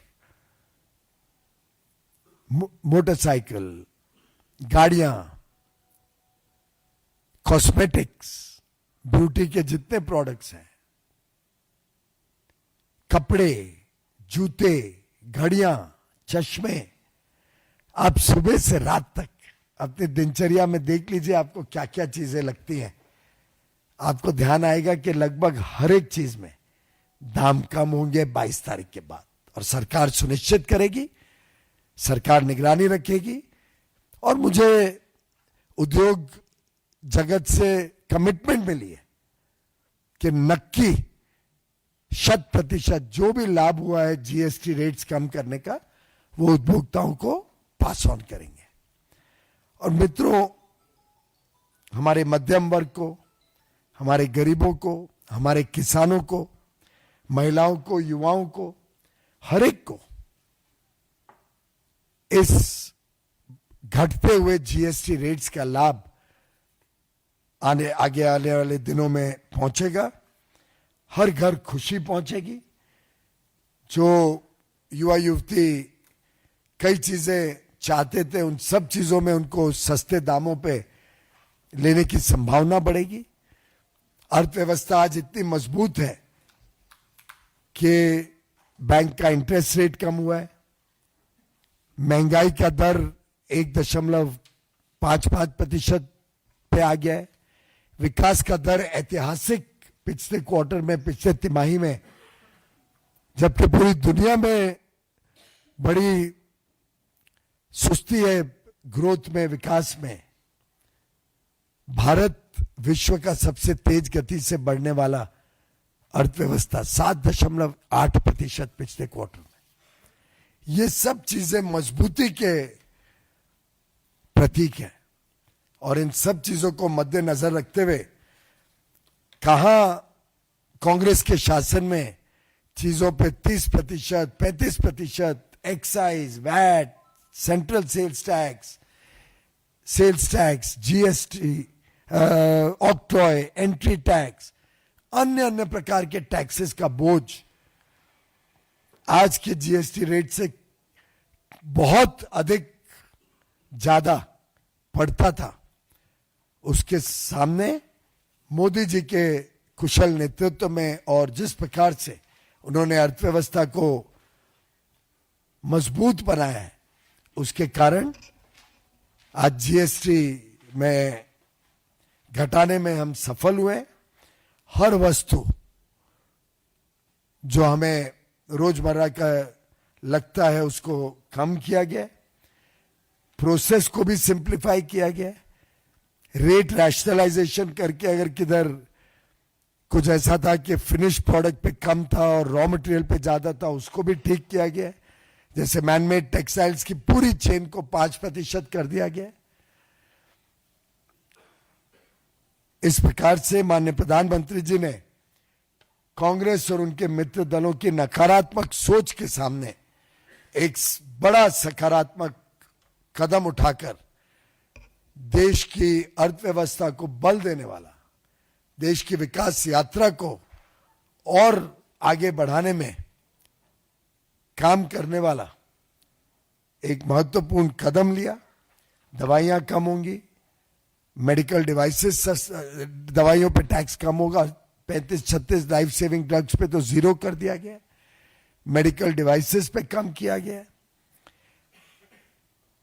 motorcycle, गाड़ियां, कॉस्मेटिक्स, ब्यूटी के जितने प्रोडक्ट्स हैं, कपड़े, जूते, घड़ियां, चश्मे, आप सुबह से रात तक अपनी दिनचर्या में देख लीजिए आपको क्या क्या चीजें लगती हैं। आपको ध्यान आएगा कि लगभग हर एक चीज में दाम कम होंगे 22 तारीख के बाद। और सरकार सुनिश्चित करेगी, सरकार निगरानी रखेगी। और मुझे उद्योग जगत से कमिटमेंट मिली है कि नक्की 100% जो भी लाभ हुआ है जीएसटी रेट्स कम करने का, वो उपभोक्ताओं को पास ऑन करेंगे। और मित्रों, हमारे मध्यम वर्ग को, हमारे गरीबों को, हमारे किसानों को, महिलाओं को, युवाओं को, हर एक को इस घटते हुए जीएसटी रेट्स का लाभ आगे आने वाले दिनों में पहुंचेगा। हर घर खुशी पहुंचेगी। जो युवा युवती कई चीजें चाहते थे, उन सब चीजों में उनको सस्ते दामों पे लेने की संभावना बढ़ेगी। अर्थव्यवस्था आज इतनी मजबूत है कि बैंक का इंटरेस्ट रेट कम हुआ है, महंगाई का दर 1.55% पे आ गया है, विकास का दर ऐतिहासिक पिछले क्वार्टर में, पिछले तिमाही में, जबकि पूरी दुनिया में बड़ी सुस्ती है ग्रोथ में, विकास में, भारत विश्व का सबसे तेज गति से बढ़ने वाला अर्थव्यवस्था, 7.8% पिछले क्वार्टर में। ये सब चीजें मजबूती के प्रतीक है। और इन सब चीजों को मद्देनजर रखते हुए कहां कांग्रेस के शासन में चीजों पे 30%, 35%, excise, VAT, central sales tax, GST, octroi, entry tax, अन्य प्रकार के टैक्सेस का बोझ आज के जीएसटी रेट से बहुत अधिक ज्यादा पड़ता था। उसके सामने मोदी जी के कुशल नेतृत्व में और जिस प्रकार से उन्होंने अर्थव्यवस्था को मजबूत बनाया है, उसके कारण आज जीएसटी में घटाने में हम सफल हुए। हर वस्तु जो हमें रोजमर्रा का लगता है उसको कम किया गया, प्रोसेस को भी सिंप्लीफाई किया गया, रेट रैशनलाइजेशन करके अगर किधर कुछ ऐसा था कि फिनिश प्रोडक्ट पे कम था और रॉ मटेरियल पे ज्यादा था, उसको भी ठीक किया गया। जैसे मैनमेड टेक्सटाइल्स की पूरी चेन को 5% कर दिया गया। इस प्रकार से माननीय प्रधानमंत्री जी ने कांग्रेस और उनके मित्र दलों की नकारात्मक सोच के सामने एक बड़ा सकारात्मक कदम उठाकर देश की अर्थव्यवस्था को बल देने वाला, देश की विकास यात्रा को और आगे बढ़ाने में काम करने वाला एक महत्वपूर्ण कदम लिया। दवाइयां कम होंगी, मेडिकल डिवाइसेस, दवाइयों पे टैक्स कम होगा, 35-36 लाइफ सेविंग ड्रग्स पे तो 0 कर दिया गया, मेडिकल डिवाइसेस पे कम किया गया,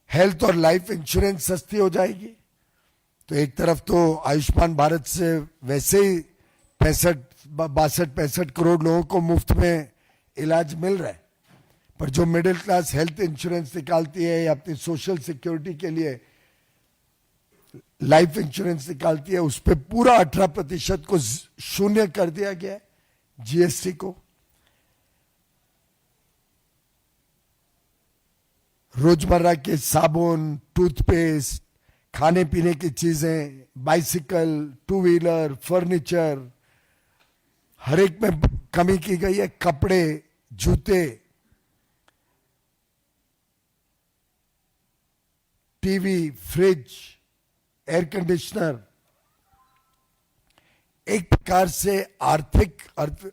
हेल्थ और लाइफ इंश्योरेंस सस्ती हो जाएगी। तो एक तरफ तो आयुष्मान भारत से वैसे ही 62-65 करोड़ लोगों को मुफ्त में इलाज मिल रहा है, पर जो मिडिल क्लास हेल्थ इंश्योरेंस निकालती है या अपनी सोशल सिक्योरिटी के लिए लाइफ इंश्योरेंस निकालती है, उस पर पूरा 18% को शून्य कर दिया गया है जीएसटी को। रोजमर्रा के साबुन, टूथपेस्ट, खाने पीने की चीजें, बाइसिकल, टू व्हीलर, फर्नीचर, हर एक में कमी की गई है। कपड़े, जूते, टीवी, फ्रिज, एयर कंडीशनर, एक प्रकार से आर्थिक अर्थ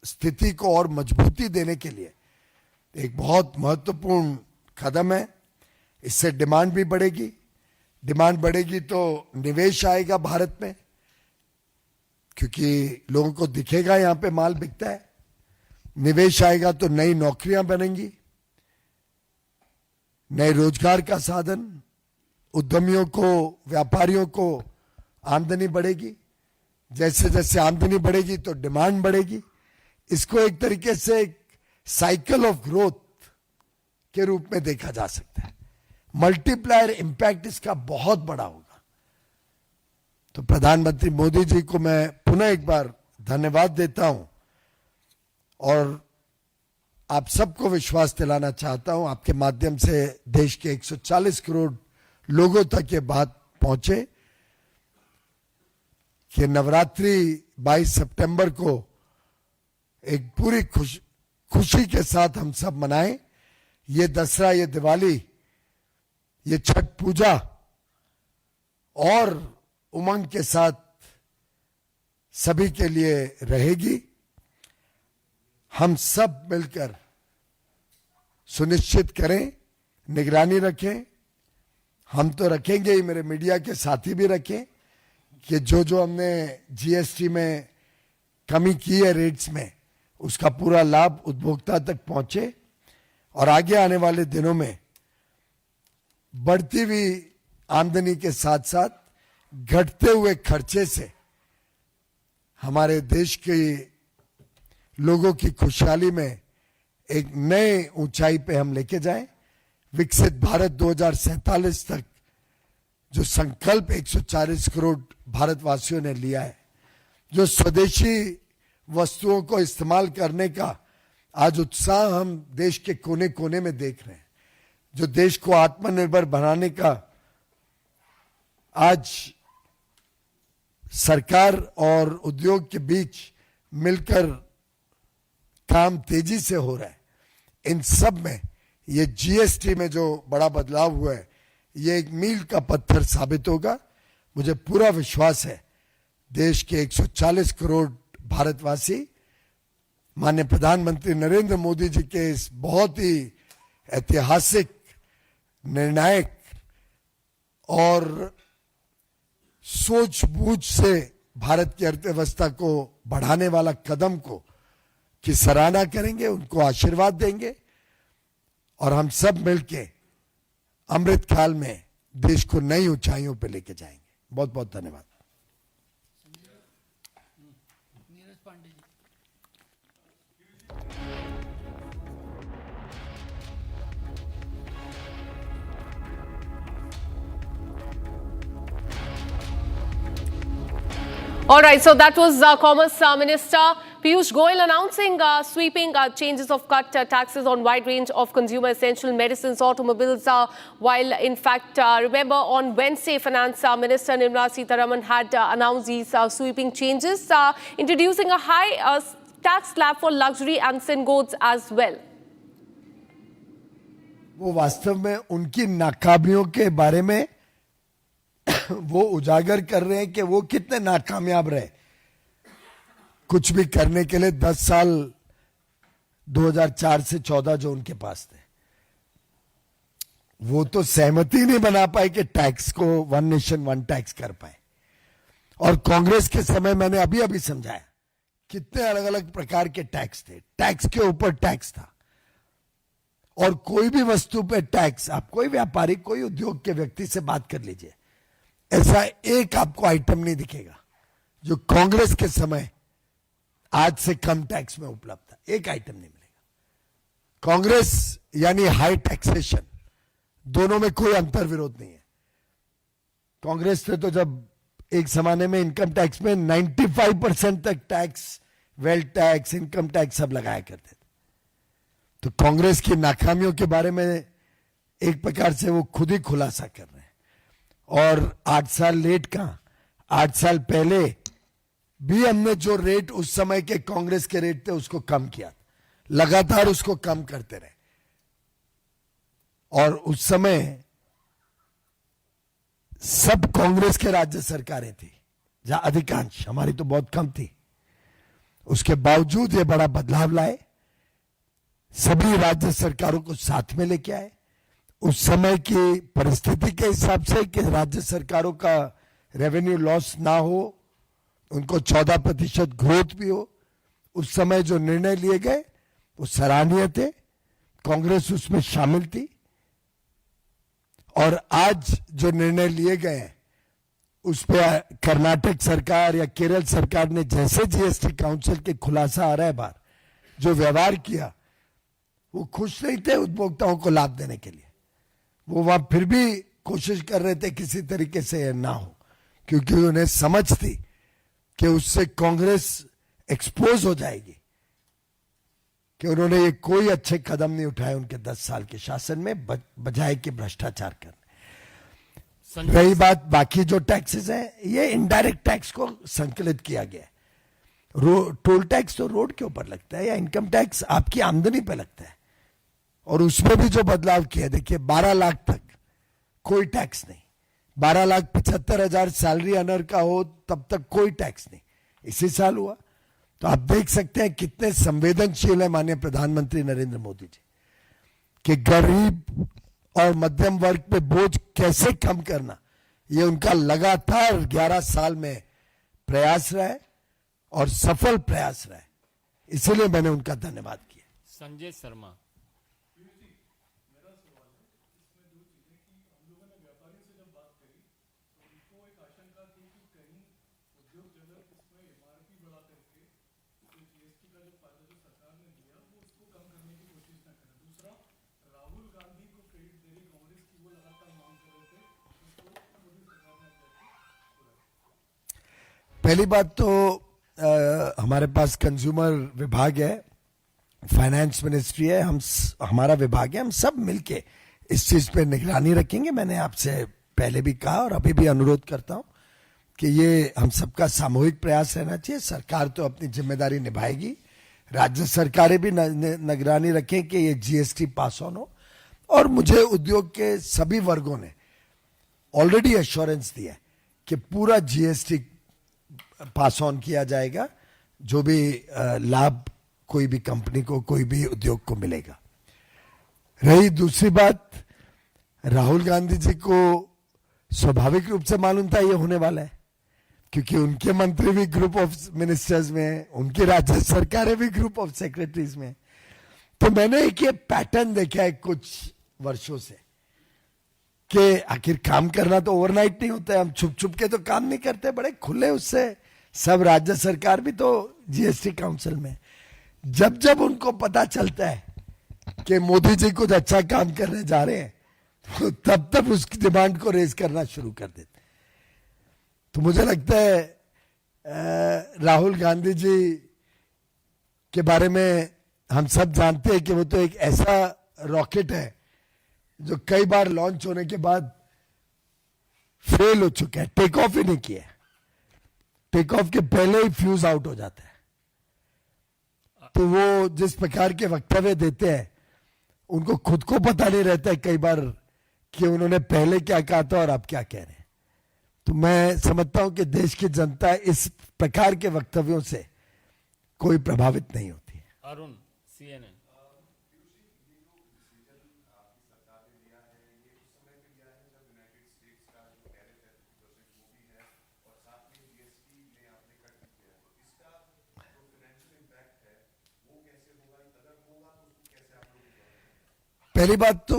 स्थिति को और मजबूती देने के लिए एक बहुत महत्वपूर्ण कदम है। इससे डिमांड भी बढ़ेगी, डिमांड बढ़ेगी तो निवेश आएगा भारत में, क्योंकि लोगों को दिखेगा यहां पे माल बिकता है। निवेश आएगा तो नई नौकरियां बनेंगी, नए रोजगार का साधन, उद्यमियों को, व्यापारियों को आमदनी बढ़ेगी। जैसे जैसे आमदनी बढ़ेगी तो डिमांड बढ़ेगी। इसको एक तरीके से एक साइकिल ऑफ ग्रोथ के रूप में देखा जा सकता है। मल्टीप्लायर इंपैक्ट इसका बहुत बड़ा होगा। तो प्रधानमंत्री मोदी जी को मैं पुनः एक बार धन्यवाद देता हूं और आप सबको विश्वास दिलाना चाहता हूं, आपके माध्यम से देश के 140 करोड़ लोगों तक ये बात पहुंचे कि नवरात्रि 22 सितंबर को एक पूरी खुशी के साथ हम सब मनाएं। ये दसरा, ये दिवाली, ये छठ पूजा और उमंग के साथ सभी के लिए रहेगी। हम सब मिलकर सुनिश्चित करें, निगरानी रखें। हम तो रखेंगे ही, मेरे मीडिया के साथी भी रखें कि जो जो हमने जीएसटी में कमी की है रेट्स में, उसका पूरा लाभ उपभोक्ता तक पहुंचे और आगे आने वाले दिनों में बढ़ती हुई आमदनी के साथ साथ घटते हुए खर्चे से हमारे देश के लोगों की खुशहाली में एक नए ऊंचाई पे हम लेके जाएं। विकसित भारत 2047 तक जो संकल्प 140 करोड़ भारतवासियों ने लिया है, जो स्वदेशी वस्तुओं को इस्तेमाल करने का आज उत्साह हम देश के कोने कोने में देख रहे हैं, जो देश को आत्मनिर्भर बनाने का आज सरकार और उद्योग के बीच मिलकर काम तेजी से हो रहा है। इन सब में ये जीएसटी में जो बड़ा बदलाव हुआ है, ये एक मील का पत्थर साबित होगा। मुझे पूरा विश्वास है देश के 140 करोड़ भारतवासी माननीय प्रधानमंत्री नरेंद्र मोदी जी के इस बहुत ही ऐतिहासिक, निर्णायक और सूझबूझ से भारत की अर्थव्यवस्था को बढ़ाने वाला कदम को की सराहना करेंगे, उनको आशीर्वाद देंगे और हम सब मिलके अमृतकाल में देश को नई ऊंचाइयों पर लेके जाएंगे। बहुत बहुत धन्यवाद। All right, so that was Commerce Minister Piyush Goyal announcing sweeping changes of cut taxes on wide range of consumer essential medicines, automobiles, while in fact, remember on Wednesday, Finance Minister Nirmala Sitharaman had announced these sweeping changes, introducing a high tax slab for luxury and sin goods as well. वो वास्तव में उनकी नाकामियों के बारे में वो उजागर कर रहे हैं कि वो कितने नाकामयाब रहे कुछ भी करने के लिए 10 साल 2004 से 14 जो उनके पास थे। वो तो सहमति नहीं बना पाए कि टैक्स को वन नेशन वन टैक्स कर पाए। और कांग्रेस के समय मैंने अभी अभी समझाया कितने अलग अलग प्रकार के टैक्स थे, टैक्स के ऊपर टैक्स था और कोई भी वस्तु पे टैक्स। आप कोई व्यापारी, कोई उद्योग के व्यक्ति से बात कर लीजिए, ऐसा एक आपको आइटम नहीं दिखेगा जो कांग्रेस के समय आज से कम टैक्स में उपलब्ध था। एक आइटम नहीं मिलेगा। कांग्रेस यानी हाई टैक्सेशन, दोनों में कोई अंतर विरोध नहीं है। कांग्रेस ने तो जब एक जमाने में इनकम टैक्स में 95% तक tax, wealth tax, income tax सब लगाया करते थे, तो कांग्रेस की नाकामियों के बारे में एक प्रकार से वो खुद ही खुलासा कर रहे हैं। और 8 साल लेट कहां, 8 साल पहले भी हमने जो रेट उस समय के कांग्रेस के रेट थे उसको कम किया, लगातार उसको कम करते रहे। और उस समय सब कांग्रेस के राज्य सरकारें थी, जहां अधिकांश, हमारी तो बहुत कम थी, उसके बावजूद ये बड़ा बदलाव लाए, सभी राज्य सरकारों को साथ में लेके आए। उस समय की परिस्थिति के हिसाब से कि राज्य सरकारों का रेवेन्यू लॉस ना हो, उनको 14% ग्रोथ भी हो, उस समय जो निर्णय लिए गए वो सराहनीय थे, कांग्रेस उसमें शामिल थी। और आज जो निर्णय लिए गए हैं उस पर कर्नाटक सरकार या केरल सरकार ने जैसे जीएसटी काउंसिल के खुलासा आ रहा है बाहर, जो व्यवहार किया, वो खुश नहीं थे उपभोक्ताओं को लाभ देने के लिए। वो वहां फिर भी कोशिश कर रहे थे किसी तरीके से यह ना हो, क्योंकि उन्हें समझ थी कि उससे कांग्रेस एक्सपोज हो जाएगी, कि उन्होंने ये कोई अच्छे कदम नहीं उठाए उनके 10 साल के शासन में, बजाय कि भ्रष्टाचार करने। रही बात बाकी जो टैक्सेस हैं, ये इनडायरेक्ट टैक्स को संकलित किया गया है। टोल टैक्स तो रोड के ऊपर लगता है, या इनकम टैक्स आपकी आमदनी पे लगता है, और उसमें भी जो बदलाव किया, देखिए 12 लाख तक कोई टैक्स नहीं, 12,75,000 सैलरी अर्नर का हो तब तक कोई टैक्स नहीं, इसी साल हुआ। तो आप देख सकते हैं कितने संवेदनशील है माननीय प्रधानमंत्री नरेंद्र मोदी जी, कि गरीब और मध्यम वर्ग पे बोझ कैसे कम करना, ये उनका लगातार 11 साल में प्रयास रहा है, और सफल प्रयास रहा है, इसलिए मैंने उनका धन्यवाद किया। संजय शर्मा। पहली बात तो हमारे पास कंज्यूमर विभाग है, फाइनेंस मिनिस्ट्री है, हमारा विभाग है, हम सब मिलके इस चीज पे निगरानी रखेंगे। मैंने आपसे पहले भी कहा और अभी भी अनुरोध करता हूं कि ये हम सबका सामूहिक प्रयास रहना चाहिए। सरकार तो अपनी जिम्मेदारी निभाएगी, राज्य सरकारें भी निगरानी रखें कि ये जीएसटी पास ऑन हो। और मुझे उद्योग के सभी वर्गों ने ऑलरेडी एश्योरेंस दिया है कि पूरा जीएसटी पास ऑन किया जाएगा, जो भी लाभ कोई भी कंपनी को, कोई भी उद्योग को मिलेगा। रही दूसरी बात, राहुल गांधी जी को स्वाभाविक रूप से मालूम था ये होने वाला है, क्योंकि उनके मंत्री भी ग्रुप ऑफ मिनिस्टर्स में, उनकी राज्य सरकारें भी ग्रुप ऑफ सेक्रेटरीज में। तो मैंने एक ये पैटर्न देखा है कुछ वर्षों से, कि आखिर काम करना तो ओवरनाइट नहीं होता है, हम छुप छुप के तो काम नहीं करते, बड़े खुले उससे सब राज्य सरकार भी तो जीएसटी काउंसिल में। जब जब उनको पता चलता है कि मोदी जी कुछ अच्छा काम करने जा रहे हैं, तो तब तब उसकी डिमांड को रेज करना शुरू कर देते। तो मुझे लगता है राहुल गांधी जी के बारे में हम सब जानते हैं कि वो तो एक ऐसा रॉकेट है जो कई बार लॉन्च होने के बाद फेल हो चुका है, टेक ऑफ ही नहीं किया, टेक ऑफ के पहले ही फ्यूज आउट हो जाता है। तो वो जिस प्रकार के वक्तव्य देते हैं, उनको खुद को पता नहीं रहता है कई बार कि उन्होंने पहले क्या कहा था और अब क्या कह रहे हैं। तो मैं समझता हूं कि देश की जनता इस प्रकार के वक्तव्यों से कोई प्रभावित नहीं होती है। अरुण, CNN। पहली बात तो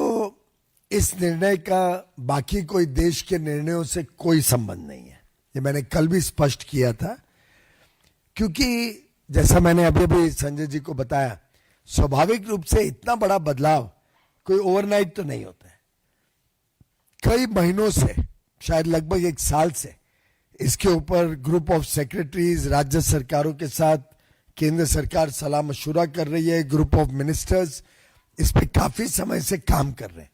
इस निर्णय का बाकी कोई देश के निर्णयों से कोई संबंध नहीं है, ये मैंने कल भी स्पष्ट किया था। क्योंकि जैसा मैंने अभी अभी संजय जी को बताया, स्वाभाविक रूप से इतना बड़ा बदलाव कोई ओवरनाइट तो नहीं होता है। कई महीनों से, शायद लगभग 1 साल से इसके ऊपर ग्रुप ऑफ सेक्रेटरीज राज्य सरकारों के साथ केंद्र सरकार सलाह मशुरा कर रही है, ग्रुप ऑफ मिनिस्टर्स इस पे काफी समय से काम कर रहे हैं।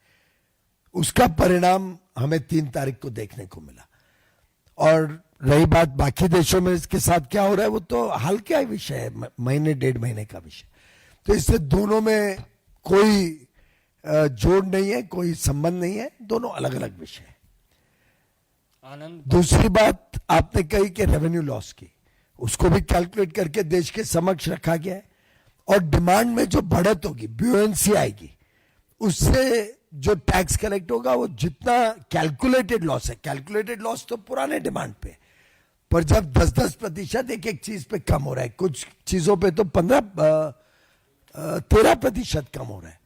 उसका परिणाम हमें 3 तारीख को देखने को मिला। और रही बात बाकी देशों में इसके साथ क्या हो रहा है, वो तो हाल का ही विषय है, महीने 1.5 महीने का विषय। तो इससे दोनों में कोई जोड़ नहीं है, कोई संबंध नहीं है, दोनों अलग अलग विषय है। दूसरी बात आपने कही कि रेवेन्यू लॉस की, उसको भी कैलकुलेट करके देश के समक्ष रखा गया है। और डिमांड में जो बढ़त होगी, ब्यूएंसी आएगी, उससे जो टैक्स कलेक्ट होगा वो जितना कैलकुलेटेड लॉस है, कैलकुलेटेड लॉस तो पुराने डिमांड पे, पर जब 10-10% एक चीज पे कम हो रहा है, कुछ चीजों पे तो 13% कम हो रहा है,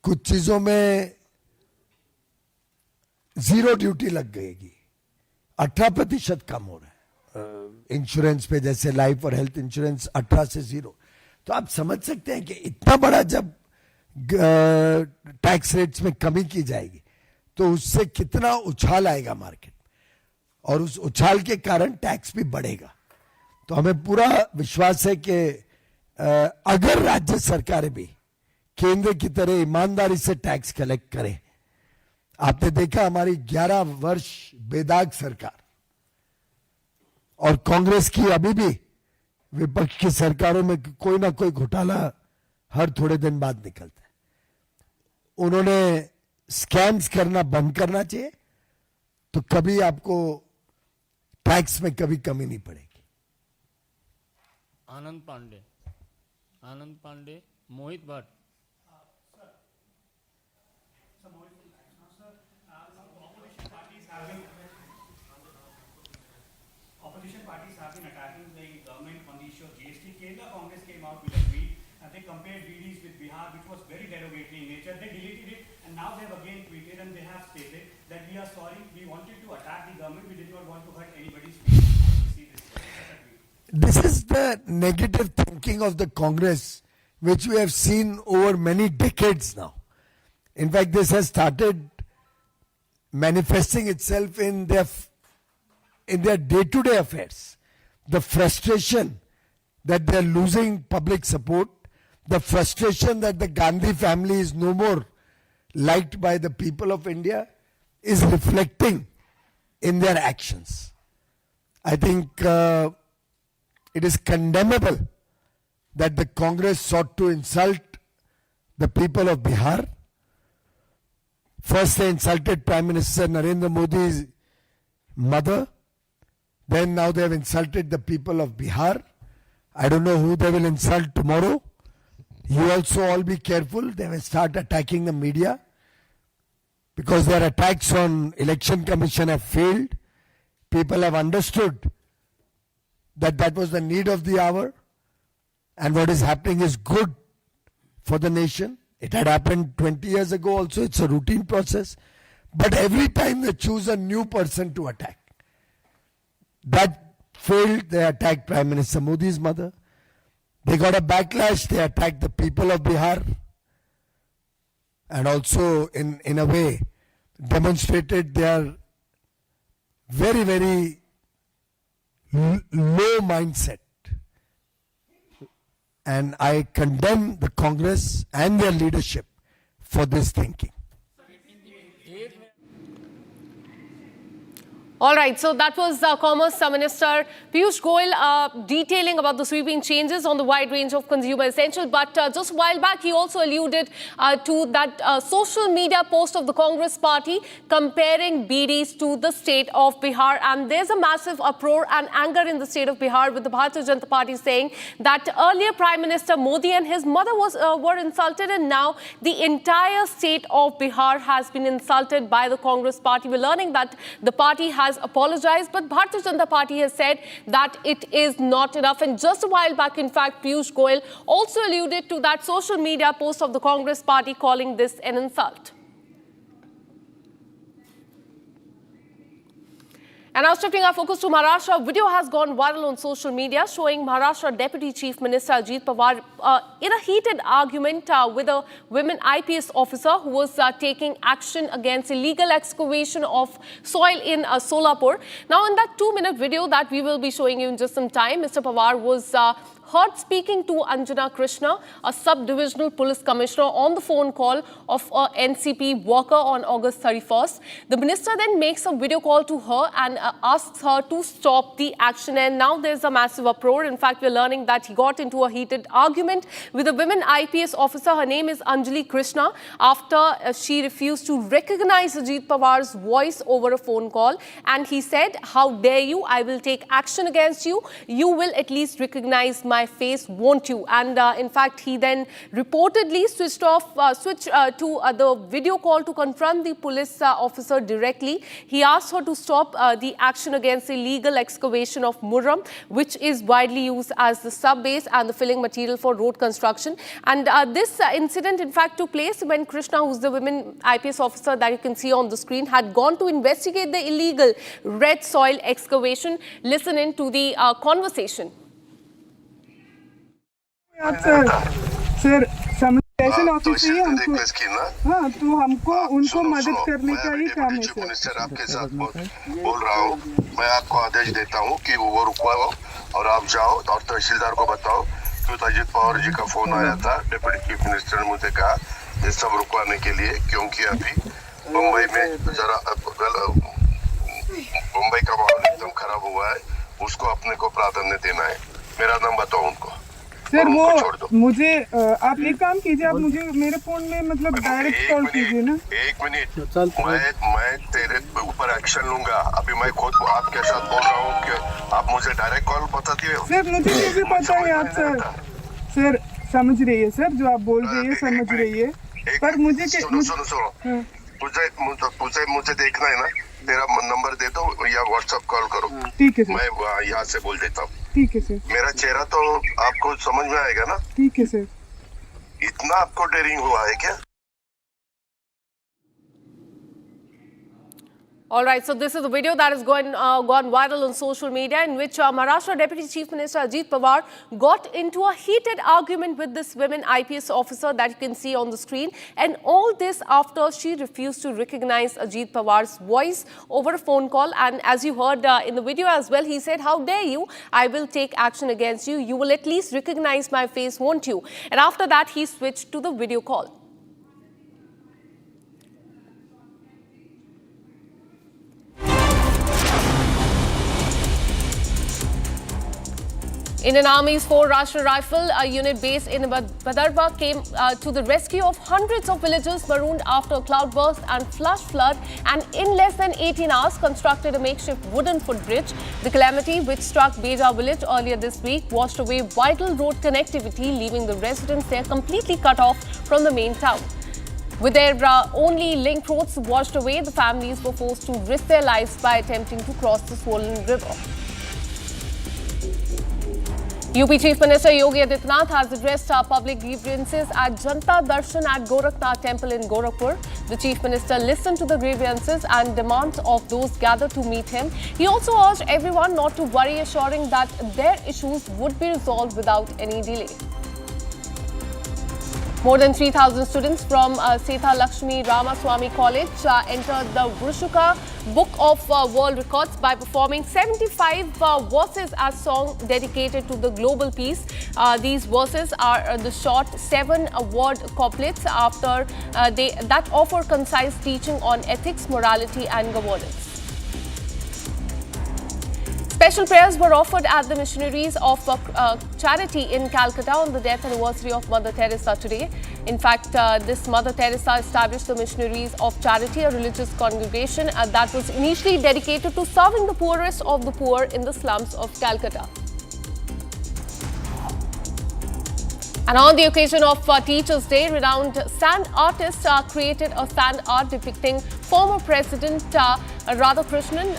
कुछ चीजों में 0 ड्यूटी लग गएगी, 18% कम हो रहा है इंश्योरेंस पे, जैसे लाइफ और हेल्थ इंश्योरेंस 18 से 0। तो आप समझ सकते हैं कि इतना बड़ा जब टैक्स रेट्स में कमी की जाएगी तो उससे कितना उछाल आएगा मार्केट, और उस उछाल के कारण टैक्स भी बढ़ेगा। तो हमें पूरा विश्वास है कि अगर राज्य सरकारें भी केंद्र की तरह ईमानदारी से टैक्स कलेक्ट करें, आपने देखा हमारी 11 वर्ष बेदाग सरकार, और कांग्रेस की अभी भी विपक्ष की सरकारों में कोई ना कोई घोटाला हर थोड़े दिन बाद निकलता है। उन्होंने स्कैम्स करना बंद करना चाहिए, तो कभी आपको टैक्स में कभी कमी नहीं पड़ेगी। आनंद पांडे, मोहित Bhatt. Opposition parties have been attacking the government on the issue of GST. Kerala Congress came out with a tweet and they compared BDs with Bihar, which was very derogatory in nature. They deleted it and now they have again tweeted and they have stated that we are sorry, we wanted to attack the government, we did not want to hurt anybody's feelings. This is the negative thinking of the Congress, which we have seen over many decades now. In fact, this has started manifesting itself in their day-to-day affairs. The frustration that they are losing public support, the frustration that the Gandhi family is no more liked by the people of India is reflecting in their actions. I think it is condemnable that the Congress sought to insult the people of Bihar. First they insulted Prime Minister Narendra Modi's mother. Then now they have insulted the people of Bihar. I don't know who they will insult tomorrow. You also all be careful. They will start attacking the media, because their attacks on Election Commission have failed. People have understood that that was the need of the hour, and what is happening is good for the nation. It had happened 20 years ago also. It's a routine process. But every time they choose a new person to attack. That failed. They attacked Prime Minister Modi's mother. They got a backlash. They attacked the people of Bihar. And also, in a way, demonstrated their very, very low mindset. And I condemn the Congress and their leadership for this thinking. All right, so that was Commerce Minister Piyush Goyal detailing about the sweeping changes on the wide range of consumer essentials. But just a while back, he also alluded to that social media post of the Congress party comparing BDs to the state of Bihar. And there's a massive uproar and anger in the state of Bihar, with the Bharatiya Janata Party saying that earlier Prime Minister Modi and his mother were insulted, and now the entire state of Bihar has been insulted by the Congress party. We're learning that the party has apologized, but Bharatiya Janata Party has said that it is not enough. And just a while back, in fact, Piyush Goyal also alluded to that social media post of the Congress party, calling this an insult. And And now shifting our focus to Maharashtra, video has gone viral on social media showing Maharashtra Deputy Chief Minister Ajit Pawar in a heated argument with a women IPS officer who was taking action against illegal excavation of soil in Solapur. Now in that 2-minute video that we will be showing you in just some time, Mr. Pawar was heard speaking to Anjana Krishna, a sub-divisional police commissioner, on the phone call of a NCP worker on August 31st. The minister then makes a video call to her and asks her to stop the action. And now there's a massive uproar. In fact, we're learning that he got into a heated argument with a women IPS officer. Her name is Anjali Krishna, after she refused to recognize Ajit Pawar's voice over a phone call. And he said, "How dare you? I will take action against you. You will at least recognize my face, won't you?" And in fact, he then reportedly switched to the video call to confront the police officer directly. He asked her to stop the action against illegal excavation of Murram, which is widely used as the sub-base and the filling material for road construction. And this incident, in fact, took place when Krishna, who's the women IPS officer that you can see on the screen, had gone to investigate the illegal red soil excavation. Listen in to the conversation. Sir sanitation officer ही हमको हाँ तो हमको उनको मदद करने का ही काम है सर। सर आपके साथ बोल रहा हूँ, मैं आपको आदेश देता हूँ कि वो रुकवाओ और आप जाओ और तहसीलदार को बताओ कि अजित पवार जी का फोन आया था, डिप्टी चीफ मिनिस्टर ने मुझे कहा ये सब रुकवाने के लिए, क्योंकि अभी मुंबई में जरा मुंबई का माहौल एकदम खराब हुआ है, उसको अपने को प्राधान्य देना है। मेरा नाम बताओ उनको। सर वो मुझे आप एक काम कीजिए, आप मुझे मेरे फोन में मतलब डायरेक्ट कॉल कीजिए ना। एक मिनट, मैं तेरे ऊपर एक्शन लूंगा। अभी मैं खुद आपके साथ बोल रहा हूँ कि आप मुझे डायरेक्ट कॉल बताती हो। सर मुझे ये भी पता है आप सर समझ रही है सर, जो आप बोल रही है समझ रही है, पर मुझे सुनो मुझे देखना है ना, तेरा नंबर दे दो या व्हाट्सएप कॉल करो। ठीक है सर, मैं यहाँ से बोल देता हूँ। ठीक है सर, मेरा चेहरा तो आपको समझ में आएगा ना। ठीक है सर। इतना आपको डेयरिंग हुआ है क्या? All right, so this is the video that has gone viral on social media, in which Maharashtra Deputy Chief Minister Ajit Pawar got into a heated argument with this women IPS officer that you can see on the screen. And all this after she refused to recognize Ajit Pawar's voice over a phone call. And as you heard in the video as well, he said, "How dare you? I will take action against you. You will at least recognize my face, won't you?" And after that, he switched to the video call. Indian Army's 4 Rashtriya Rifle unit based in Badarba came to the rescue of hundreds of villagers marooned after a cloudburst and flash flood, and in less than 18 hours constructed a makeshift wooden footbridge. The calamity, which struck Beja village earlier this week, washed away vital road connectivity, leaving the residents there completely cut off from the main town. With their only link roads washed away, the families were forced to risk their lives by attempting to cross the swollen river. UP Chief Minister Yogi Adityanath has addressed public grievances at Janta Darshan at Gorakhnath Temple in Gorakhpur. The Chief Minister listened to the grievances and demands of those gathered to meet him. He also urged everyone not to worry, assuring that their issues would be resolved without any delay. More than 3,000 students from Setha Lakshmi Ramaswamy College entered the Vrushuka Book of World Records by performing 75 verses as song dedicated to the global peace. These verses are the short 7-word couplets that offer concise teaching on ethics, morality and governance. Special prayers were offered at the Missionaries of Charity in Calcutta on the death anniversary of Mother Teresa today. In fact, this Mother Teresa established the Missionaries of Charity, a religious congregation that was initially dedicated to serving the poorest of the poor in the slums of Calcutta. And on the occasion of Teachers' Day, renowned sand artists created a sand art depicting former President Radhakrishnan.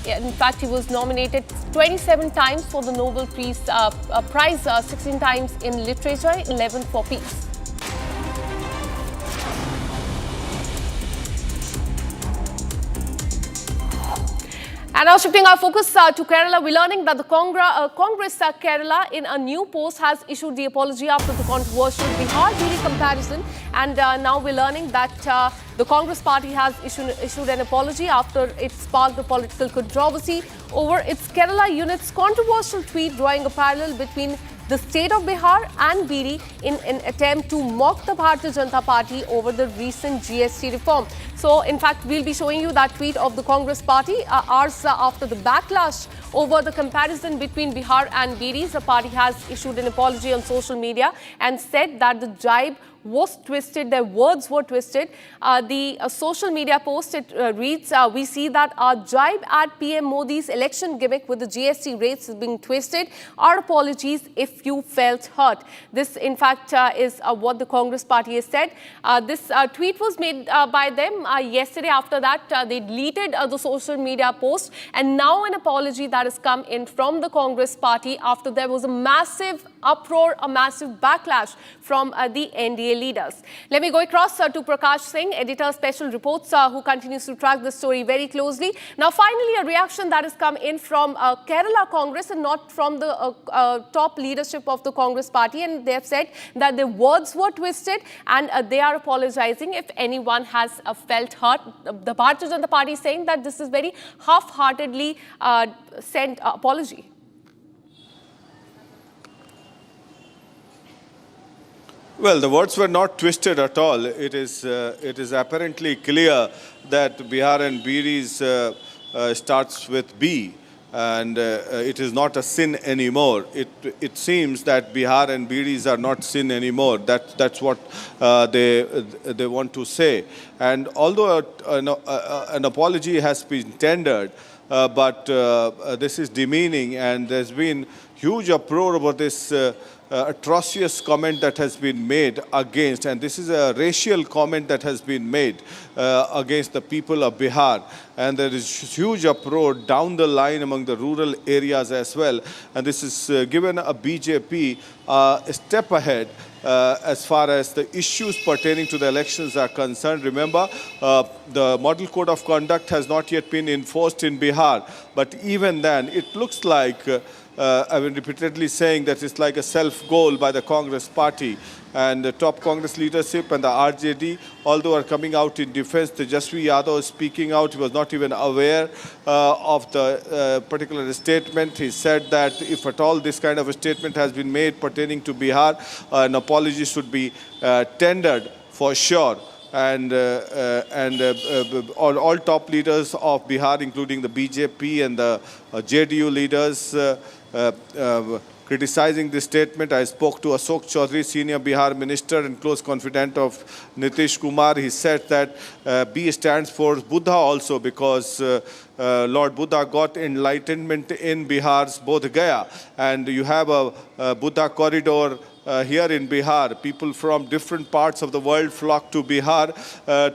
In fact, he was nominated 27 times for the Nobel Prize, 16 times in literature, 11 for peace. And now shifting our focus to Kerala, we're learning that the Congress Kerala in a new post has issued the apology after the controversial Bihar-BD comparison. And now we're learning that the Congress party has issued an apology after it sparked a political controversy over its Kerala unit's controversial tweet drawing a parallel between the state of Bihar and BD in an attempt to mock the Bharatiya Janata Party over the recent GST reform. So, in fact, we'll be showing you that tweet of the Congress party hours after the backlash over the comparison between Bihar and BD. The party has issued an apology on social media and said that the jibe was twisted, their words were twisted. The social media post, it reads, we see that our jibe at PM Modi's election gimmick with the GST rates is being twisted. Our apologies if you felt hurt. This, in fact, is what the Congress party has said. This tweet was made by them yesterday. After that, they deleted the social media post. And now an apology that has come in from the Congress party after there was a massive uproar, a massive backlash from the NDA leaders. Let me go across to Prakash Singh, editor special reports, who continues to track the story very closely. Now, finally, a reaction that has come in from Kerala Congress and not from the top leadership of the Congress party. And they have said that their words were twisted and they are apologizing if anyone has felt hurt. The Bharatiya Janata Party is saying that this is very half-heartedly sent apology. Well, the words were not twisted at all. It is apparently clear that Bihar and BD starts with B, and it is not a sin anymore. It seems that Bihar and BDs are not sin anymore. That's what they want to say. And although an apology has been tendered, but this is demeaning, and there's been huge uproar over this atrocious comment that has been made against, and this is a racial comment that has been made against the people of Bihar, and there is huge uproar down the line among the rural areas as well, and this is given a BJP a step ahead as far as the issues pertaining to the elections are concerned. Remember, the Model Code of Conduct has not yet been enforced in Bihar, but even then it looks like I've been repeatedly saying that it's like a self-goal by the Congress party, and the top Congress leadership and the RJD, although are coming out in defense. Tejasvi Yadav is speaking out. He was not even aware of the particular statement. He said that if at all this kind of a statement has been made pertaining to Bihar, an apology should be tendered for sure. And all top leaders of Bihar, including the BJP and the JDU leaders, criticizing this statement. I spoke to Ashok Chaudhary, senior Bihar minister and close confidant of Nitish Kumar. He said that B stands for Buddha also, because Lord Buddha got enlightenment in Bihar's Bodh Gaya, and you have a Buddha corridor here in Bihar. People from different parts of the world flock to Bihar,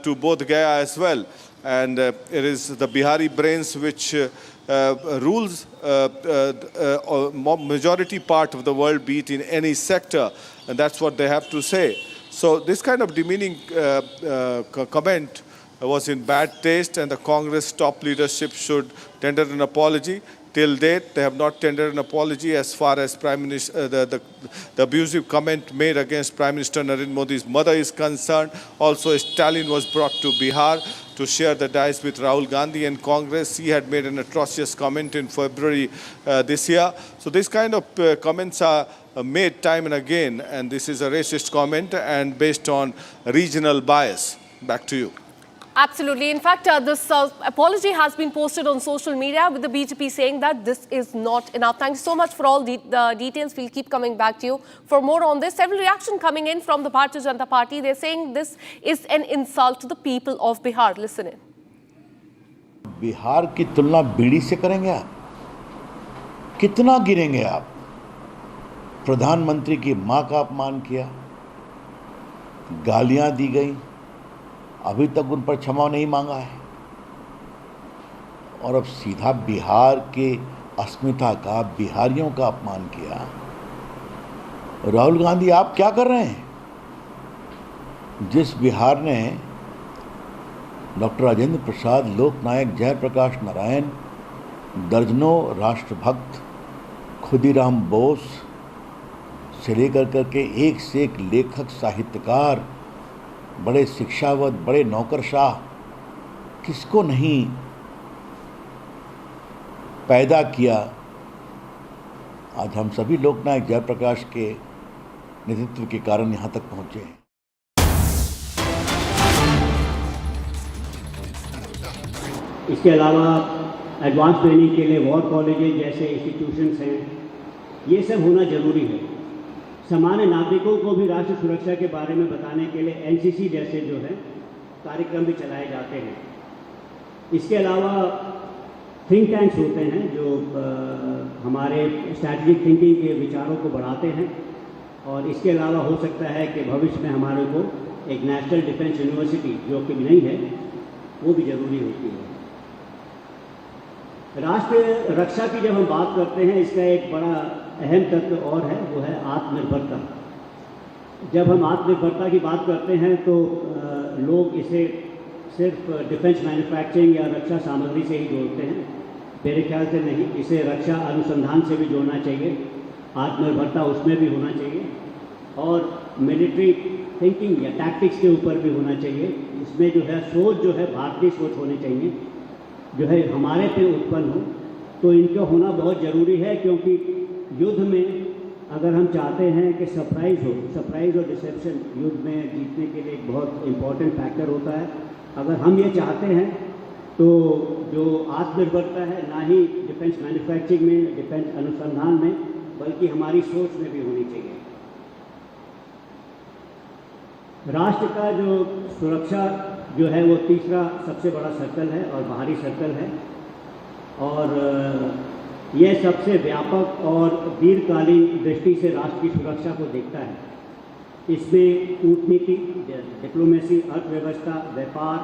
to Bodh Gaya as well. And it is the Bihari brains which rules majority part of the world, be it in any sector, and that's what they have to say. So this kind of demeaning comment was in bad taste, and the Congress top leadership should tender an apology. Till date, they have not tendered an apology as far as Prime Minister, the abusive comment made against Prime Minister Narendra Modi's mother is concerned. Also, Stalin was brought to Bihar to share the dice with Rahul Gandhi and Congress. He had made an atrocious comment in February this year. So this kind of comments are made time and again, and this is a racist comment and based on regional bias. Back to you. Absolutely. In fact, this apology has been posted on social media with the BJP saying that this is not enough. Thank you so much for all the details. We'll keep coming back to you for more on this. Several reactions coming in from the Bharatiya Janata Party. They're saying this is an insult to the people of Bihar. Listen in. Bihar की तुलना बीड़ी से करेंगे आप? कितना गिरेंगे आप? प्रधानमंत्री की मां का अपमान किया, गालियां दी गई, अभी तक उन पर क्षमा नहीं मांगा है, और अब सीधा बिहार के अस्मिता का, बिहारियों का अपमान किया। राहुल गांधी, आप क्या कर रहे हैं? जिस बिहार ने डॉक्टर राजेंद्र प्रसाद, लोकनायक जयप्रकाश नारायण दर्जनों राष्ट्रभक्त खुदीराम बोस से लेकर करके एक से एक लेखक साहित्यकार, बड़े शिक्षावत, बड़े नौकरशाह, किसको नहीं पैदा किया। आज हम सभी लोकनायक जयप्रकाश के नेतृत्व के कारण यहाँ तक पहुँचे हैं। इसके अलावा एडवांस ट्रेनिंग के लिए वॉर कॉलेजेस जैसे इंस्टीट्यूशंस हैं, ये सब होना जरूरी है। सामान्य नागरिकों को भी राष्ट्र सुरक्षा के बारे में बताने के लिए एनसीसी जैसे जो है कार्यक्रम भी चलाए जाते हैं। इसके अलावा थिंक टैंक्स होते हैं जो हमारे स्ट्रैटेजिक थिंकिंग के विचारों को बढ़ाते हैं, और इसके अलावा हो सकता है कि भविष्य में हमारे को एक नेशनल डिफेंस यूनिवर्सिटी जो कि नहीं है वो भी जरूरी होती है। राष्ट्र रक्षा की जब हम बात करते हैं, इसका एक बड़ा अहम तत्व और है, वो है आत्मनिर्भरता। जब हम आत्मनिर्भरता की बात करते हैं तो लोग इसे सिर्फ डिफेंस मैन्युफैक्चरिंग या रक्षा सामग्री से ही जोड़ते हैं। मेरे ख्याल से नहीं, इसे रक्षा अनुसंधान से भी जोड़ना चाहिए, आत्मनिर्भरता उसमें भी होना चाहिए, और मिलिट्री थिंकिंग या टैक्टिक्स के ऊपर भी होना चाहिए। इसमें जो है सोच जो है भारतीय सोच होनी चाहिए, जो है हमारे पे उत्पन्न हो। तो इनका होना बहुत ज़रूरी है, क्योंकि युद्ध में अगर हम चाहते हैं कि सरप्राइज़ हो, सरप्राइज़ और डिसेप्शन युद्ध में जीतने के लिए एक बहुत इम्पॉर्टेंट फैक्टर होता है। अगर हम ये चाहते हैं तो जो आत्मनिर्भरता है ना ही डिफेंस मैन्युफैक्चरिंग में, डिफेंस अनुसंधान में, बल्कि हमारी सोच में भी होनी चाहिए। राष्ट्र का जो सुरक्षा जो है वो तीसरा सबसे बड़ा सर्कल है और बाहरी सर्कल है, और यह सबसे व्यापक और दीर्घकालीन दृष्टि से राष्ट्र की सुरक्षा को देखता है। इसमें कूटनीति, डिप्लोमेसी, अर्थव्यवस्था, व्यापार,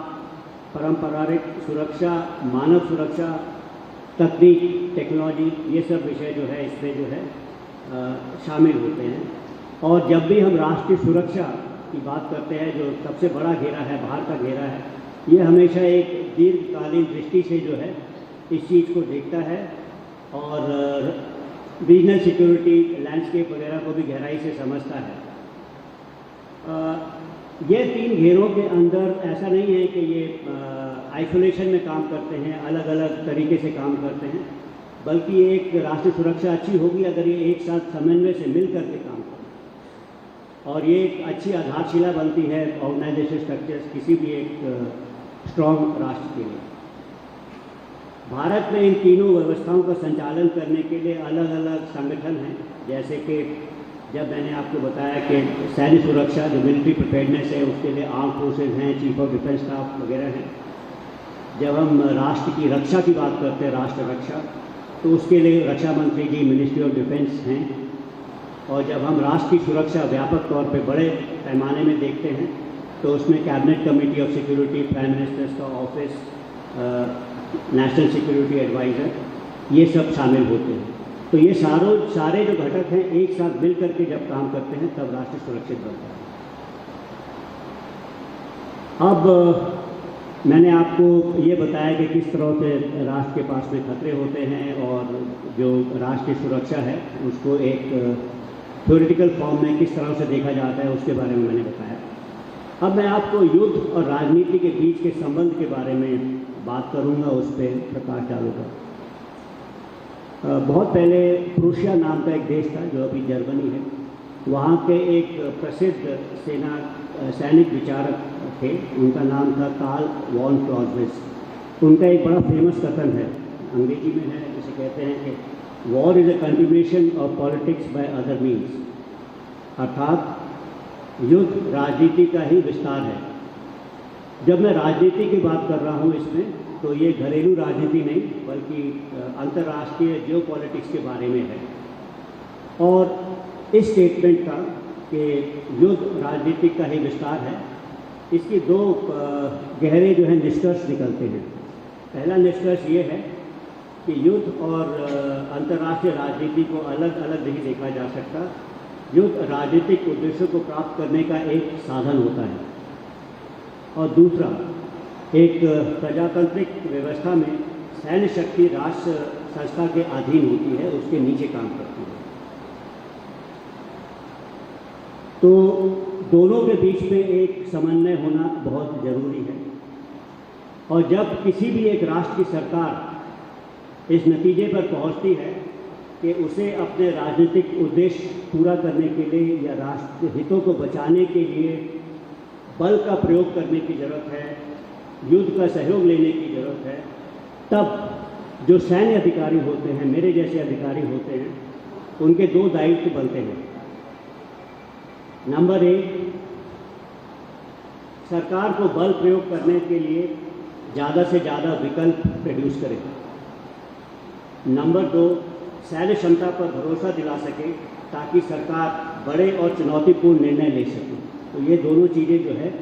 पारंपरिक सुरक्षा, मानव सुरक्षा, तकनीक, टेक्नोलॉजी, ये सब विषय जो है इसमें जो है शामिल होते हैं। और जब भी हम राष्ट्रीय सुरक्षा की बात करते हैं, जो सबसे बड़ा घेरा है, बाहर का घेरा है, ये हमेशा एक दीर्घकालीन दृष्टि से जो है इस चीज़ को देखता है, और रीजनल सिक्योरिटी लैंडस्केप वगैरह को भी गहराई से समझता है। ये तीन घेरों के अंदर ऐसा नहीं है कि ये आइसोलेशन में काम करते हैं, अलग अलग तरीके से काम करते हैं, बल्कि एक राष्ट्रीय सुरक्षा अच्छी होगी अगर ये एक साथ समन्वय से मिल करके काम करें, और ये एक अच्छी आधारशिला बनती है ऑर्गेनाइजेशन स्ट्रक्चर्स किसी भी एक स्ट्रॉन्ग राष्ट्र के लिए। भारत में इन तीनों व्यवस्थाओं का संचालन करने के लिए अलग अलग संगठन हैं, जैसे कि जब मैंने आपको बताया कि सैन्य सुरक्षा जो मिलिट्री प्रिपेयर्डनेस है उसके लिए आर्म फोर्सेज हैं, चीफ ऑफ डिफेंस स्टाफ वगैरह हैं। जब हम राष्ट्र की रक्षा की बात करते हैं, राष्ट्र रक्षा, तो उसके लिए रक्षा मंत्री जी मिनिस्ट्री ऑफ डिफेंस हैं। और जब हम राष्ट्र की सुरक्षा व्यापक तौर पे बड़े पैमाने में देखते हैं तो उसमें cabinet committee of security, prime ministers का ऑफिस, नेशनल सिक्योरिटी एडवाइज़र, ये सब शामिल होते हैं। तो ये सारे जो घटक हैं एक साथ मिल करके जब काम करते हैं तब राष्ट्र सुरक्षित बनता है। अब मैंने आपको ये बताया कि किस तरह से राष्ट्र के पास में खतरे होते हैं, और जो राष्ट्रीय सुरक्षा है उसको एक थ्योरेटिकल फॉर्म में किस तरह से देखा जाता है उसके बारे में मैंने बताया। अब मैं आपको युद्ध और राजनीति के बीच के संबंध के बारे में बात करूंगा, उस पर प्रकाश डालूंगा। बहुत पहले प्रूशिया नाम का एक देश था जो अभी जर्मनी है, वहाँ के एक प्रसिद्ध सैनिक विचारक थे, उनका नाम था कार्ल वॉन क्लॉज़विट्ज़। उनका एक बड़ा फेमस कथन है, अंग्रेजी में है, जिसे कहते हैं कि war is a continuation of politics by other means, अर्थात युद्ध राजनीति का ही विस्तार है। जब मैं राजनीति की बात कर रहा हूँ इसमें, तो ये घरेलू राजनीति नहीं बल्कि अंतर्राष्ट्रीय जियोपॉलिटिक्स के बारे में है। और इस स्टेटमेंट का कि युद्ध राजनीति का ही विस्तार है, इसकी दो गहरे जो है निष्कर्ष निकलते हैं। पहला निष्कर्ष ये है कि युद्ध और अंतर्राष्ट्रीय राजनीति को अलग अलग नहीं देखा जा सकता। युद्ध राजनीतिक उद्देश्यों को प्राप्त करने का एक साधन होता है, और दूसरा, एक प्रजातांत्रिक व्यवस्था में सैन्य शक्ति राष्ट्र संस्था के अधीन होती है, उसके नीचे काम करती है। तो दोनों के बीच में एक समन्वय होना बहुत ज़रूरी है। और जब किसी भी एक राष्ट्र की सरकार इस नतीजे पर पहुंचती है कि उसे अपने राजनीतिक उद्देश्य पूरा करने के लिए या राष्ट्र हितों को बचाने के लिए बल का प्रयोग करने की ज़रूरत है, युद्ध का सहयोग लेने की ज़रूरत है, तब जो सैन्य अधिकारी होते हैं, मेरे जैसे अधिकारी होते हैं, उनके दो दायित्व बनते हैं। नंबर एक, सरकार को बल प्रयोग करने के लिए ज़्यादा से ज़्यादा विकल्प प्रोड्यूस करें। नंबर दो, सैन्य क्षमता पर भरोसा दिला सके ताकि सरकार बड़े और चुनौतीपूर्ण निर्णय ले सके। तो ये दोनों चीज़ें जो है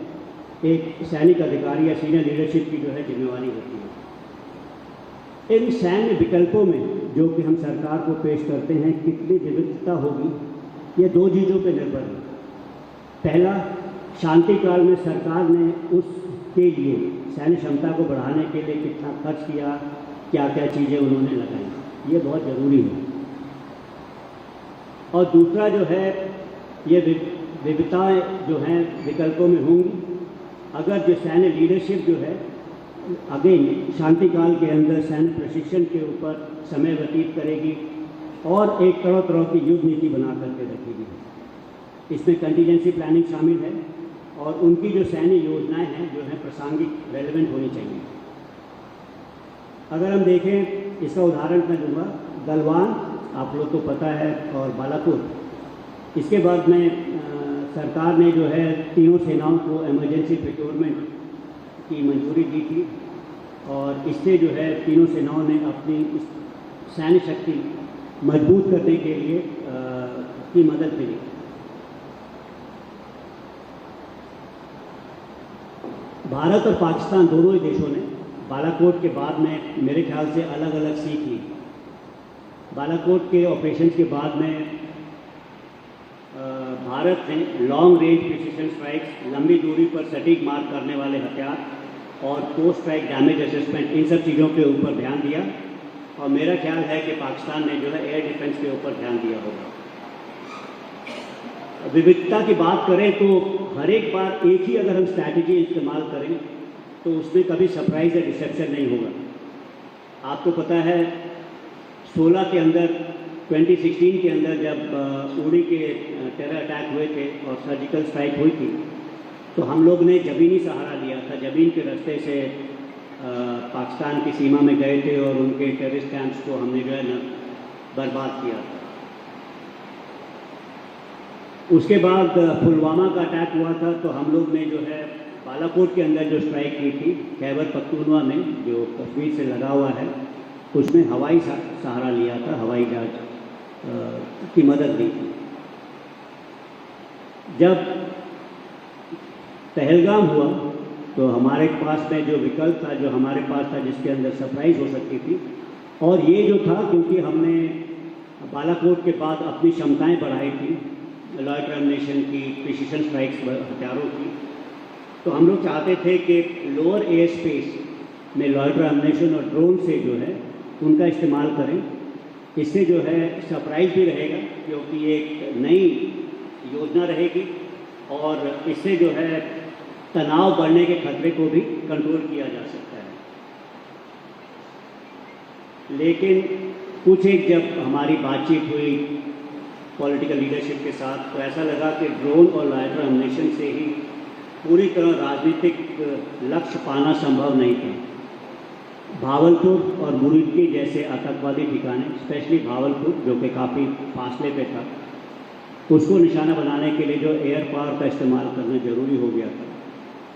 एक सैनिक अधिकारी या सीनियर लीडरशिप की जो है जिम्मेवारी होती है। इन सैन्य विकल्पों में जो कि हम सरकार को पेश करते हैं, कितनी विविधता होगी, ये दो चीज़ों पर निर्भर है। पहला, शांति काल में सरकार ने उसके लिए सैन्य क्षमता को बढ़ाने के लिए कितना खर्च किया, क्या क्या चीज़ें उन्होंने लगाई, ये बहुत ज़रूरी है। और दूसरा जो है, ये विविधताएँ जो हैं विकल्पों में होंगी अगर जो सैन्य लीडरशिप जो है अगेन शांति काल के अंदर सैन्य प्रशिक्षण के ऊपर समय व्यतीत करेगी और एक तरह तरह की युद्ध नीति बना करके रखेगी। इसमें कंटीजेंसी प्लानिंग शामिल है और उनकी जो सैन्य योजनाएं हैं जो है प्रासंगिक, रेलेवेंट होनी चाहिए। अगर हम देखें, इसका उदाहरण मैं दूंगा, गलवान आप लोग को पता है और बालाकोट। इसके बाद में सरकार ने जो है तीनों सेनाओं को इमरजेंसी प्रोक्योरमेंट की मंजूरी दी थी और इससे जो है तीनों सेनाओं ने अपनी सैन्य शक्ति मजबूत करने के लिए की मदद मिली। भारत और पाकिस्तान दोनों ही देशों ने बालाकोट के बाद में मेरे ख्याल से अलग अलग सीख ली। बालाकोट के ऑपरेशन के बाद में भारत ने लॉन्ग रेंज प्रिसिशन स्ट्राइक्स, लंबी दूरी पर सटीक मार करने वाले हथियार और पोस्ट स्ट्राइक डैमेज असेसमेंट, इन सब चीज़ों के ऊपर ध्यान दिया और मेरा ख्याल है कि पाकिस्तान ने जो है एयर डिफेंस के ऊपर ध्यान दिया होगा। विविधता की बात करें तो हर एक बार एक ही अगर हम स्ट्रैटेजी इस्तेमाल करें तो उसमें कभी सरप्राइज या डिसेप्शन नहीं होगा। आपको पता है 16 के अंदर 2016 के अंदर जब उड़ी के टेरर अटैक हुए थे और सर्जिकल स्ट्राइक हुई थी तो हम लोग ने ज़मीनी सहारा लिया था। ज़मीन के रास्ते से पाकिस्तान की सीमा में गए थे और उनके टेररिस्ट कैंप्स को हमने जो है न बर्बाद किया था। उसके बाद पुलवामा का अटैक हुआ था तो हम लोग ने जो है बालाकोट के अंदर जो स्ट्राइक की थी खैबर पख्तूनख्वा में जो कश्मीर से लगा हुआ है, उसमें हवाई सहारा लिया था, हवाई जहाज की मदद दी थी। जब पहलगाम हुआ तो हमारे पास में जो विकल्प था, जो हमारे पास था जिसके अंदर सरप्राइज हो सकती थी, और ये जो था क्योंकि हमने बालाकोट के बाद अपनी क्षमताएं बढ़ाई थी लॉयटर एमिनेशन की, प्रिसिशन स्ट्राइक्स हथियारों की, तो हम लोग चाहते थे कि लोअर एयर स्पेस में लॉयटर एमिनेशन और ड्रोन से जो है उनका इस्तेमाल करें। इससे जो है सरप्राइज भी रहेगा क्योंकि एक नई योजना रहेगी और इससे जो है तनाव बढ़ने के खतरे को भी कंट्रोल किया जा सकता है। लेकिन कुछ एक जब हमारी बातचीत हुई पॉलिटिकल लीडरशिप के साथ तो ऐसा लगा कि ड्रोन और लॉयटर एमिनेशन से ही पूरी तरह राजनीतिक लक्ष्य पाना संभव नहीं था। भावलपुर और मुरीदकी जैसे आतंकवादी ठिकाने, स्पेशली भावलपुर जो कि काफ़ी फासले पे था, उसको निशाना बनाने के लिए जो एयर पावर का इस्तेमाल करना ज़रूरी हो गया था।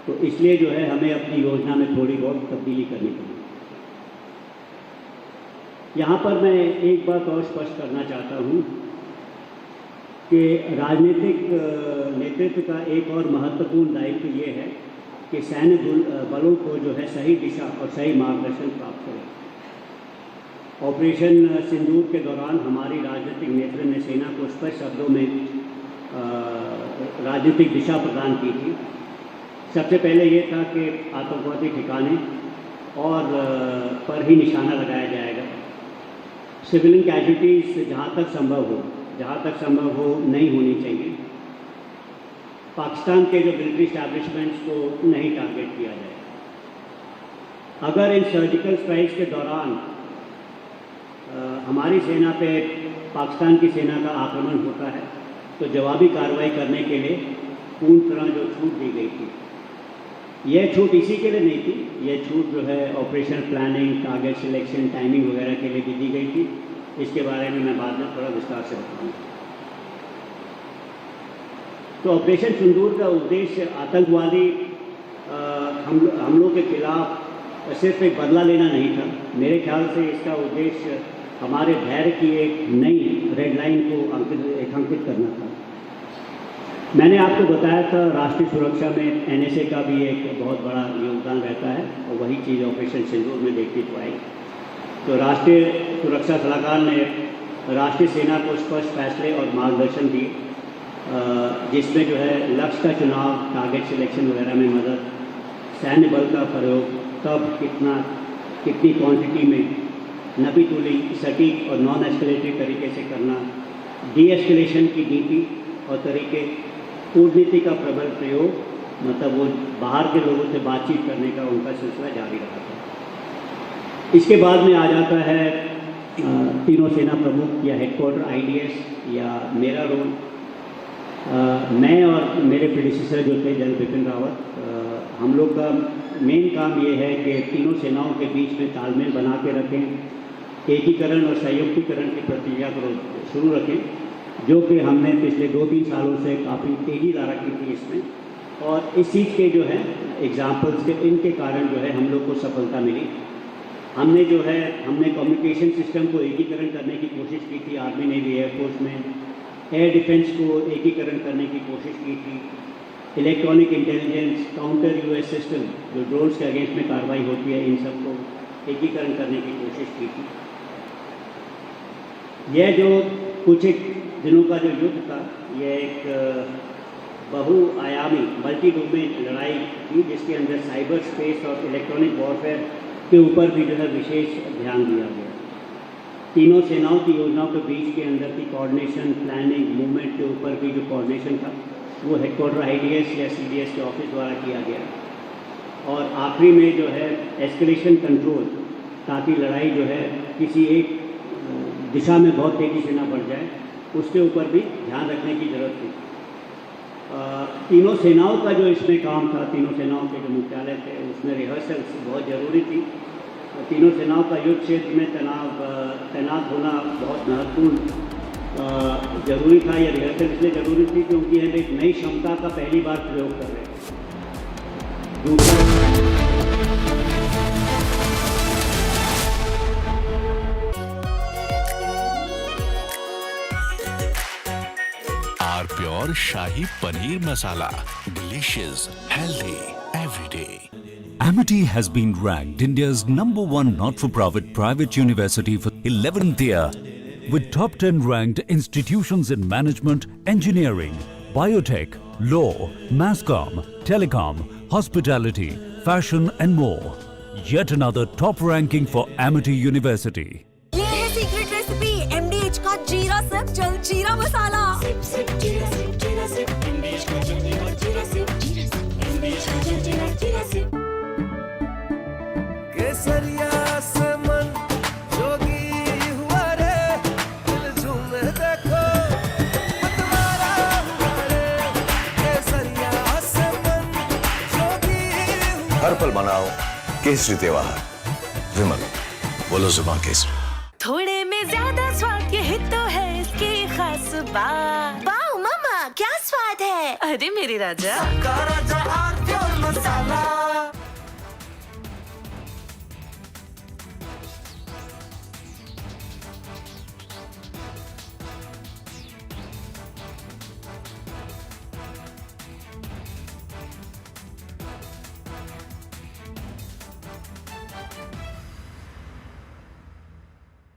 तो इसलिए जो है हमें अपनी योजना में थोड़ी बहुत तब्दीली करनी पड़ी। यहाँ पर मैं एक बात और स्पष्ट करना चाहता हूँ कि राजनीतिक नेतृत्व का एक और महत्वपूर्ण दायित्व ये है कि सैन्य बलों को जो है सही दिशा और सही मार्गदर्शन प्राप्त करें। ऑपरेशन सिंदूर के दौरान हमारी राजनीतिक नेतृत्व ने सेना को स्पष्ट शब्दों में राजनीतिक दिशा प्रदान की थी। सबसे पहले ये था कि आतंकवादी ठिकाने और पर ही निशाना लगाया जाएगा। सिविलियन कैजुअलिटीज़ जहाँ तक संभव हो नहीं होनी चाहिए। पाकिस्तान के जो मिलिट्री इस्टेब्लिशमेंट्स को नहीं टारगेट किया जाए। अगर इन सर्जिकल स्ट्राइक्स के दौरान हमारी सेना पे पाकिस्तान की सेना का आक्रमण होता है तो जवाबी कार्रवाई करने के लिए पूर्ण तरह जो छूट दी गई थी, यह छूट इसी के लिए नहीं थी, यह छूट जो है operation planning, target selection, timing वगैरह के लिए भी दी गई थी। इसके बारे में मैं बाद में थोड़ा विस्तार से बताऊँगा। तो ऑपरेशन सिंदूर का उद्देश्य आतंकवादी हमलों के खिलाफ सिर्फ एक बदला लेना नहीं था। मेरे ख्याल से इसका उद्देश्य हमारे धैर्य की एक नई रेड लाइन को अंकित करना था। मैंने आपको बताया था राष्ट्रीय सुरक्षा में एनएसए का भी एक बहुत बड़ा योगदान रहता है और वही चीज़ ऑपरेशन सिंदूर में देखने को आई। तो राष्ट्रीय सुरक्षा सलाहकार ने राष्ट्रीय सेना को स्पष्ट फैसले और मार्गदर्शन दिए, जिसमें जो है लक्ष्य का चुनाव, टारगेट सिलेक्शन वगैरह में मदद, सैन्य बल का प्रयोग कब, कितनी क्वांटिटी में, नबी तुली, सटीक और नॉन एस्केलेटरी तरीके से करना, डी एस्केलेशन की नीति और तरीके, कूटनीति का प्रबल प्रयोग, मतलब वो बाहर के लोगों से बातचीत करने का उनका सिलसिला जारी रहा था। इसके बाद में आ जाता है तीनों सेना प्रमुख या हेडक्वार्टर आईडीएस या मेरा रोल। मैं और मेरे प्रेडिसेसर जो थे जनरल बिपिन रावत, हम लोग का मेन काम ये है कि तीनों सेनाओं के बीच में तालमेल बना के रखें, एकीकरण और संयुक्तिकरण की प्रक्रिया को शुरू रखें, जो कि हमने पिछले 2-3 सालों से काफ़ी तेज़ी ला रखी थी इसमें। और इस चीज़ के जो है एग्जाम्पल्स के इनके कारण जो है हम लोग को सफलता मिली। हमने कम्युनिकेशन सिस्टम को एकीकरण करने की कोशिश की थी आर्मी, नेवी, एयरफोर्स में। एयर डिफेंस को एकीकरण करने की कोशिश की थी। Electronic intelligence, counter US system जो ड्रोन्स के अगेंस्ट में कार्रवाई होती है, इन सबको एकीकरण करने की कोशिश की थी। यह जो कुछ एक दिनों का जो युद्ध था, यह एक बहुआयामी मल्टी डोमेन लड़ाई थी, जिसके अंदर साइबर स्पेस और इलेक्ट्रॉनिक वॉरफेयर के ऊपर भी जो है विशेष ध्यान दिया गया। तीनों सेनाओं की योजनाओं के बीच के अंदर की कोऑर्डिनेशन, प्लानिंग, मूवमेंट के ऊपर भी जो कोऑर्डिनेशन था वो हेडक्वार्टर आईडीएस या सीडीएस के ऑफिस द्वारा किया गया। और आखिरी में जो है एस्केलेशन कंट्रोल, ताकि लड़ाई जो है किसी एक दिशा में बहुत तेज़ी से ना बढ़ जाए, उसके ऊपर भी ध्यान रखने की ज़रूरत थी। तीनों सेनाओं का जो इसमें काम था, तीनों सेनाओं के जो मुख्यालय थे, उसमें रिहर्सल्स बहुत ज़रूरी थी। तीनों सेनाओं का युद्ध क्षेत्र में तैनात होना बहुत महत्वपूर्ण जरूरी था। यह रिहर्सल इसलिए जरूरी थी क्योंकि हम एक नई क्षमता का पहली बार प्रयोग कर रहे R pure shahi paneer masala, delicious, healthy every day. Amity has been ranked India's #1 not-for-profit private university for 11th year, with top 10 ranked institutions in management, engineering, biotech, law, mass-comm, telecom, hospitality, fashion and more. Yet another top ranking for Amity University. ये है secret recipe MDH का जीरा SIP जल जीरा मसाला। Sip sip जीरा SIP जीरा sip MDH का जल जीरा सिप MDH का जल जीरा सिप। केसरिया से मन जोगी हुआ रे, दिल झूमे देखो मतवारा हुआ रे। केसरिया से मन जोगी हुआ। हर पल मनाओ केसरी त्योहार। विमल, बोलो जुबान केसरी। थोड़े में ज्यादा स्वाद, यही तो है इसकी खास बात। वाओ मामा, क्या स्वाद है। अरे मेरे राजा, सबका राजा आर प्योर मसाला।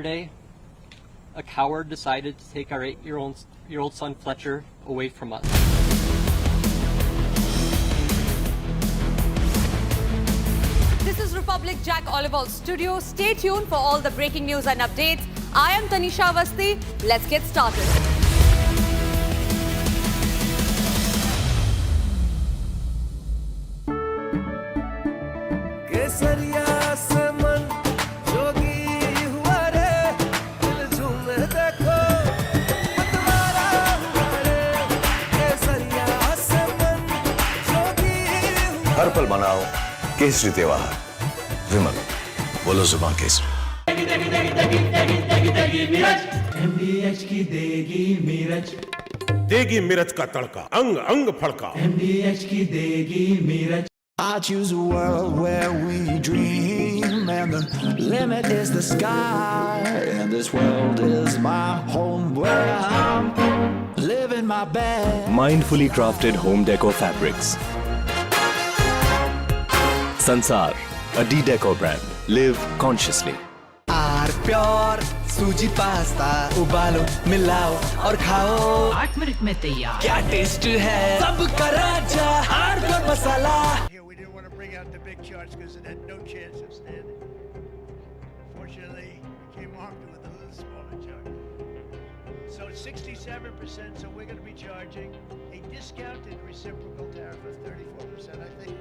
Yesterday, a coward decided to take our 8-year-old son Fletcher away from us. This is Republic Republic Jack Oliver's studio. Stay tuned for all the breaking news and updates. I am Tanisha Avasthi. Let's get started. केसरिया से मन जोगी हुआ रे, दिल झूमे देखो मतवारा हुआ रे। केसरिया से मन जोगी हुआ। हर पल मनाओ केसरी त्योहार। विमल, बोलो जुबान केसरी। MDH की देगी मिर्च, देगी मिर्च का तड़का, अंग अंग फड़का। MDH की देगी मिर्च। I choose a world where we dream and the limit is the sky, and this world is my home where I'm living my best. Mindfully crafted home decor fabrics. Sansar, a D-Decor brand. Live consciously. R pure सूजी pasta, उबालो मिलाओ और खाओ 8 minute में तैयार। क्या taste है सबका राजा R pure masala. Charge because it had no chance of standing. Fortunately, we came armed with a little smaller charge. So it's 67%, so we're going to be charging a discounted reciprocal tariff of 34%, I think.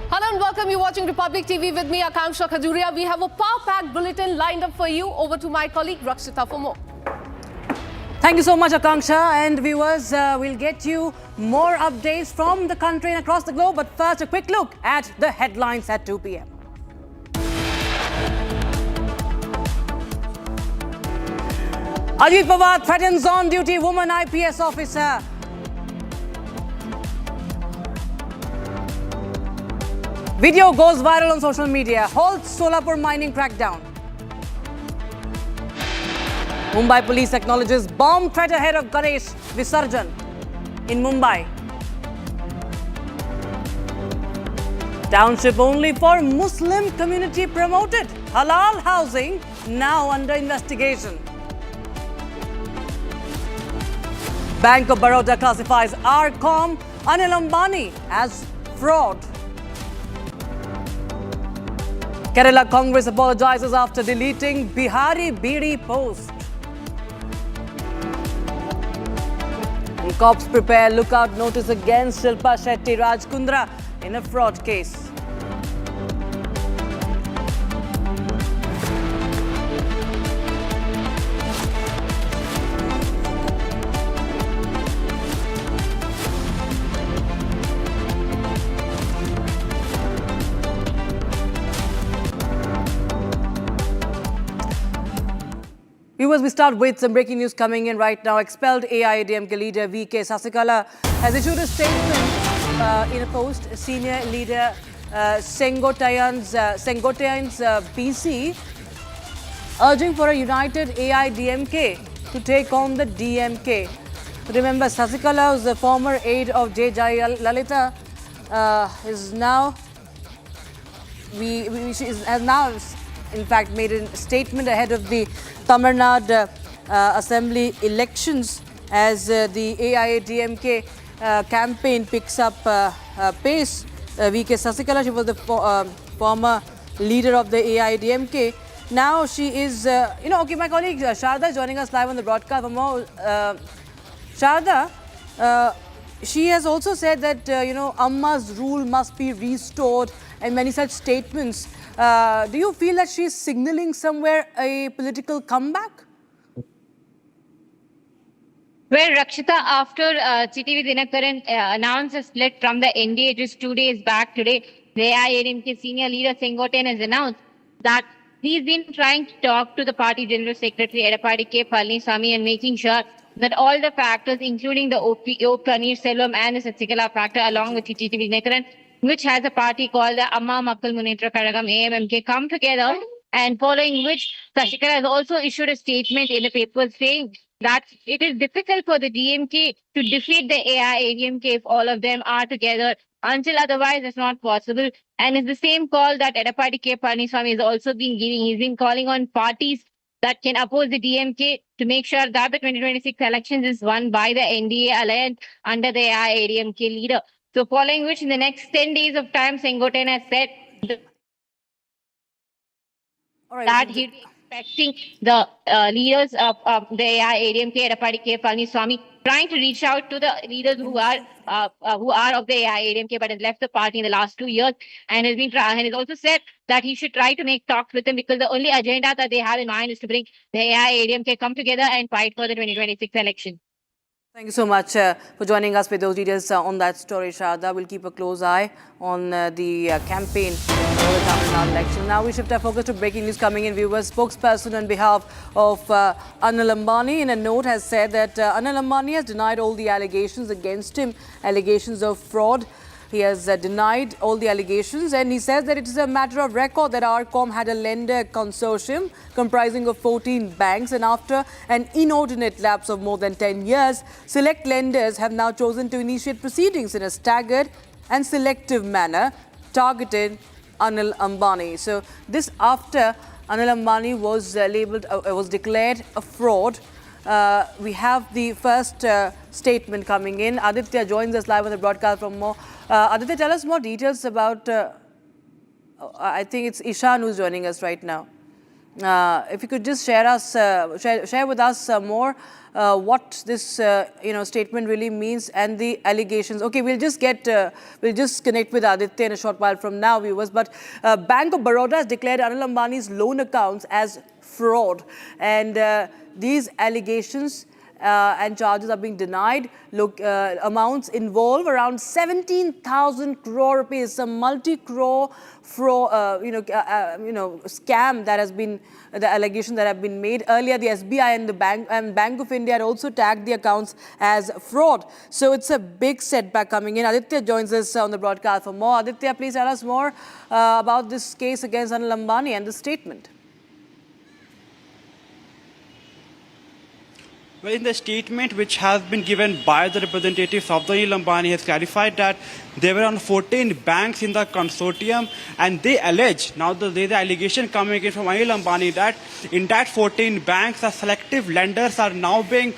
Hello and welcome. You're watching Republic TV with me, Akanksha Khajuria. We have a power-packed bulletin lined up for you. Over to my colleague, Rakshita, for more. Thank you so much, Akanksha. And viewers, we'll get you more updates from the country and across the globe. But first, a quick look at the headlines at 2 p.m. Ajit Pawar threatens on-duty woman IPS officer. Video goes viral on social media. Halts Solapur mining crackdown. Mumbai police acknowledges bomb threat ahead of Ganesh Visarjan in Mumbai. Township only for Muslim community promoted. Halal housing now under investigation. Bank of Baroda classifies RCom Anil Ambani as fraud. Kerala Congress apologizes after deleting Bihari BD post. And cops prepare lookout notice against Shilpa Shetty Rajkundra in a fraud case. Viewers, we start with some breaking news coming in right now. Expelled AIADMK leader V.K. Sasikala has issued a statement in a post. Senior leader Sengotayan's PC urging for a united AIADMK to take on the DMK. Remember, Sasikala, who's the former aide of J. Lalita, is now has now in fact made a statement ahead of the Tamil Nadu Assembly elections as the AIADMK campaign picks up pace. V.K. Sasikala, she was the former leader of the AIADMK. Now she is, okay, my colleague Sharda joining us live on the broadcast for more. Sharda, she has also said that, Amma's rule must be restored and many such statements. Do you feel that she's signaling somewhere a political comeback? Well, Rakshita, after CTV Dinakaran announced a split from the NDA just 2 days back today, the AIADMK senior leader Sengoten has announced that he's been trying to talk to the party general secretary Edappadi K. Palaniswamy and making sure that all the factors, including the O. Paneerselvam and the Sasikala factor, along with CTV Dinakaran, which has a party called the Amma Makkal Munnetra Kazhagam AMMK, come together, and following which Sasikala has also issued a statement in the paper saying that it is difficult for the DMK to defeat the AIADMK if all of them are together. Until otherwise, it's not possible. And it's the same call that Edappadi K. Palaniswamy has also been giving. He's been calling on parties that can oppose the DMK to make sure that the 2026 elections is won by the NDA alliance under the AIADMK leader. So following which, in the next 10 days of time, Sengoten has said that he'd be expecting the leaders of the AIADMK, Edapadi K. Palaniswamy, trying to reach out to the leaders who are of the AIADMK but has left the party in the last 2 years, and has also said that he should try to make talks with them because the only agenda that they have in mind is to bring the AIADMK come together and fight for the 2026 election. Thank you so much for joining us with those details on that story, Sharda. We'll keep a close eye on the campaign for the Tamil Nadu election. Now we shift our focus to breaking news coming in. Viewers, spokesperson on behalf of Anil Ambani in a note has said that Anil Ambani has denied all the allegations against him, allegations of fraud. He has denied all the allegations, and he says that it is a matter of record that RCom had a lender consortium comprising of 14 banks, and after an inordinate lapse of more than 10 years, select lenders have now chosen to initiate proceedings in a staggered and selective manner, targeting Anil Ambani. So this after Anil Ambani was was declared a fraud. We have the first statement coming in. Aditya joins us live on the broadcast from more. Aditya, tell us more details about, I think it's Ishan who's joining us right now. If you could just share with us more what this statement really means and the allegations. Okay, we'll just connect with Aditya in a short while from now, viewers. But Bank of Baroda has declared Anil Ambani's loan accounts as fraud, and these allegations and charges are being denied. Look, amounts involve around 17,000 crore rupees, some multi-crore scam that has been, the allegations that have been made. Earlier, the SBI and the Bank of India had also tagged the accounts as fraud. So it's a big setback coming in. Aditya joins us on the broadcast for more. Aditya, please tell us more about this case against Anil Ambani and the statement. Well, in the statement which has been given by the representatives of the Anil Ambani has clarified that there were around 14 banks in the consortium, and they allege, now there's the allegation coming in from Anil Ambani that in that 14 banks, the selective lenders are now being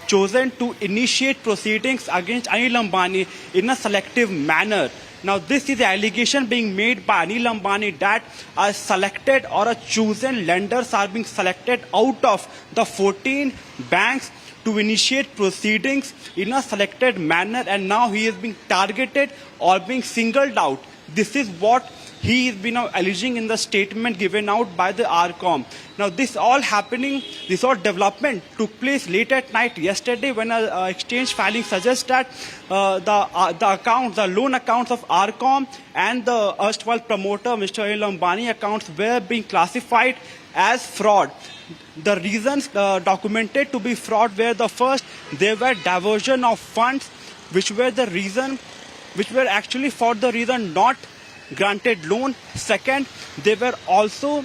chosen to initiate proceedings against Anil Ambani in a selective manner. Now, this is the allegation being made by Anil Ambani that a selected or a chosen lenders are being selected out of the 14 banks to initiate proceedings in a selected manner, and now he is being targeted or being singled out. This is what he has been alleging in the statement given out by the RCom. Now, this all development took place late at night yesterday when an exchange filing suggests that the loan accounts of RCom and the erstwhile promoter, Mr. Anil Ambani accounts were being classified as fraud. The reasons documented to be fraud were the first, there were diversion of funds, which were actually for the reason not granted loan. Second, they were also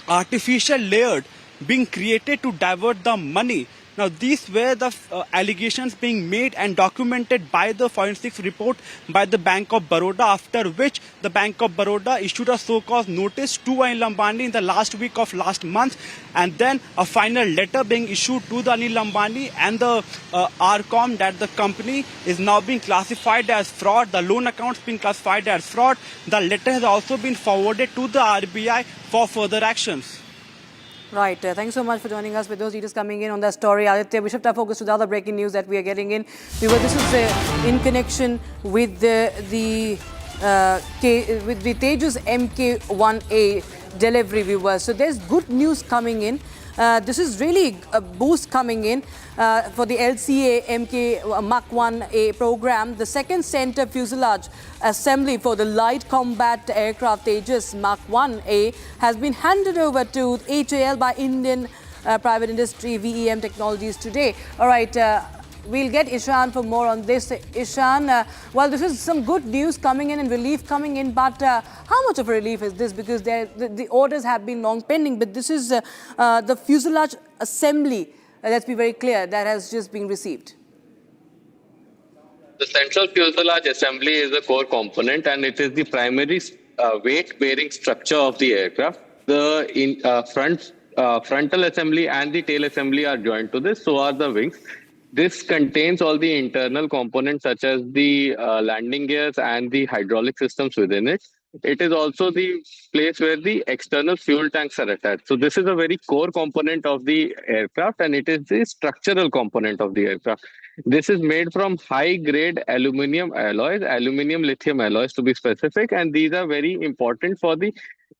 artificial layered being created to divert the money. Now, these were the allegations being made and documented by the forensics report by the Bank of Baroda, after which the Bank of Baroda issued a so-called notice to Anil Ambani in the last week of last month, and then a final letter being issued to the Anil Ambani and the RCom that the company is now being classified as fraud, the loan accounts being classified as fraud. The letter has also been forwarded to the RBI for further actions. Right. Thanks so much for joining us with those details coming in on that story. Aditya, we shift our focus to the other breaking news that we are getting in. This is in connection with the Tejas MK1A delivery, viewers. So there's good news coming in. This is really a boost coming in for the LCA MK Mach 1A program. The second center fuselage assembly for the light combat aircraft Tejas Mach 1A has been handed over to HAL by Indian private industry VEM Technologies today. All right. We'll get Ishan for more on this. Ishan, well, this is some good news coming in and relief coming in, but how much of a relief is this? Because the orders have been long pending, but this is the fuselage assembly, let's be very clear, that has just been received. The central fuselage assembly is the core component, and it is the primary weight-bearing structure of the aircraft. The front frontal assembly and the tail assembly are joined to this. So are the wings. This contains all the internal components such as the landing gears and the hydraulic systems within it. It is also the place where the external fuel tanks are attached. So this is a very core component of the aircraft, and it is the structural component of the aircraft. This is made from high-grade aluminium alloys, aluminium-lithium alloys to be specific, and these are very important for the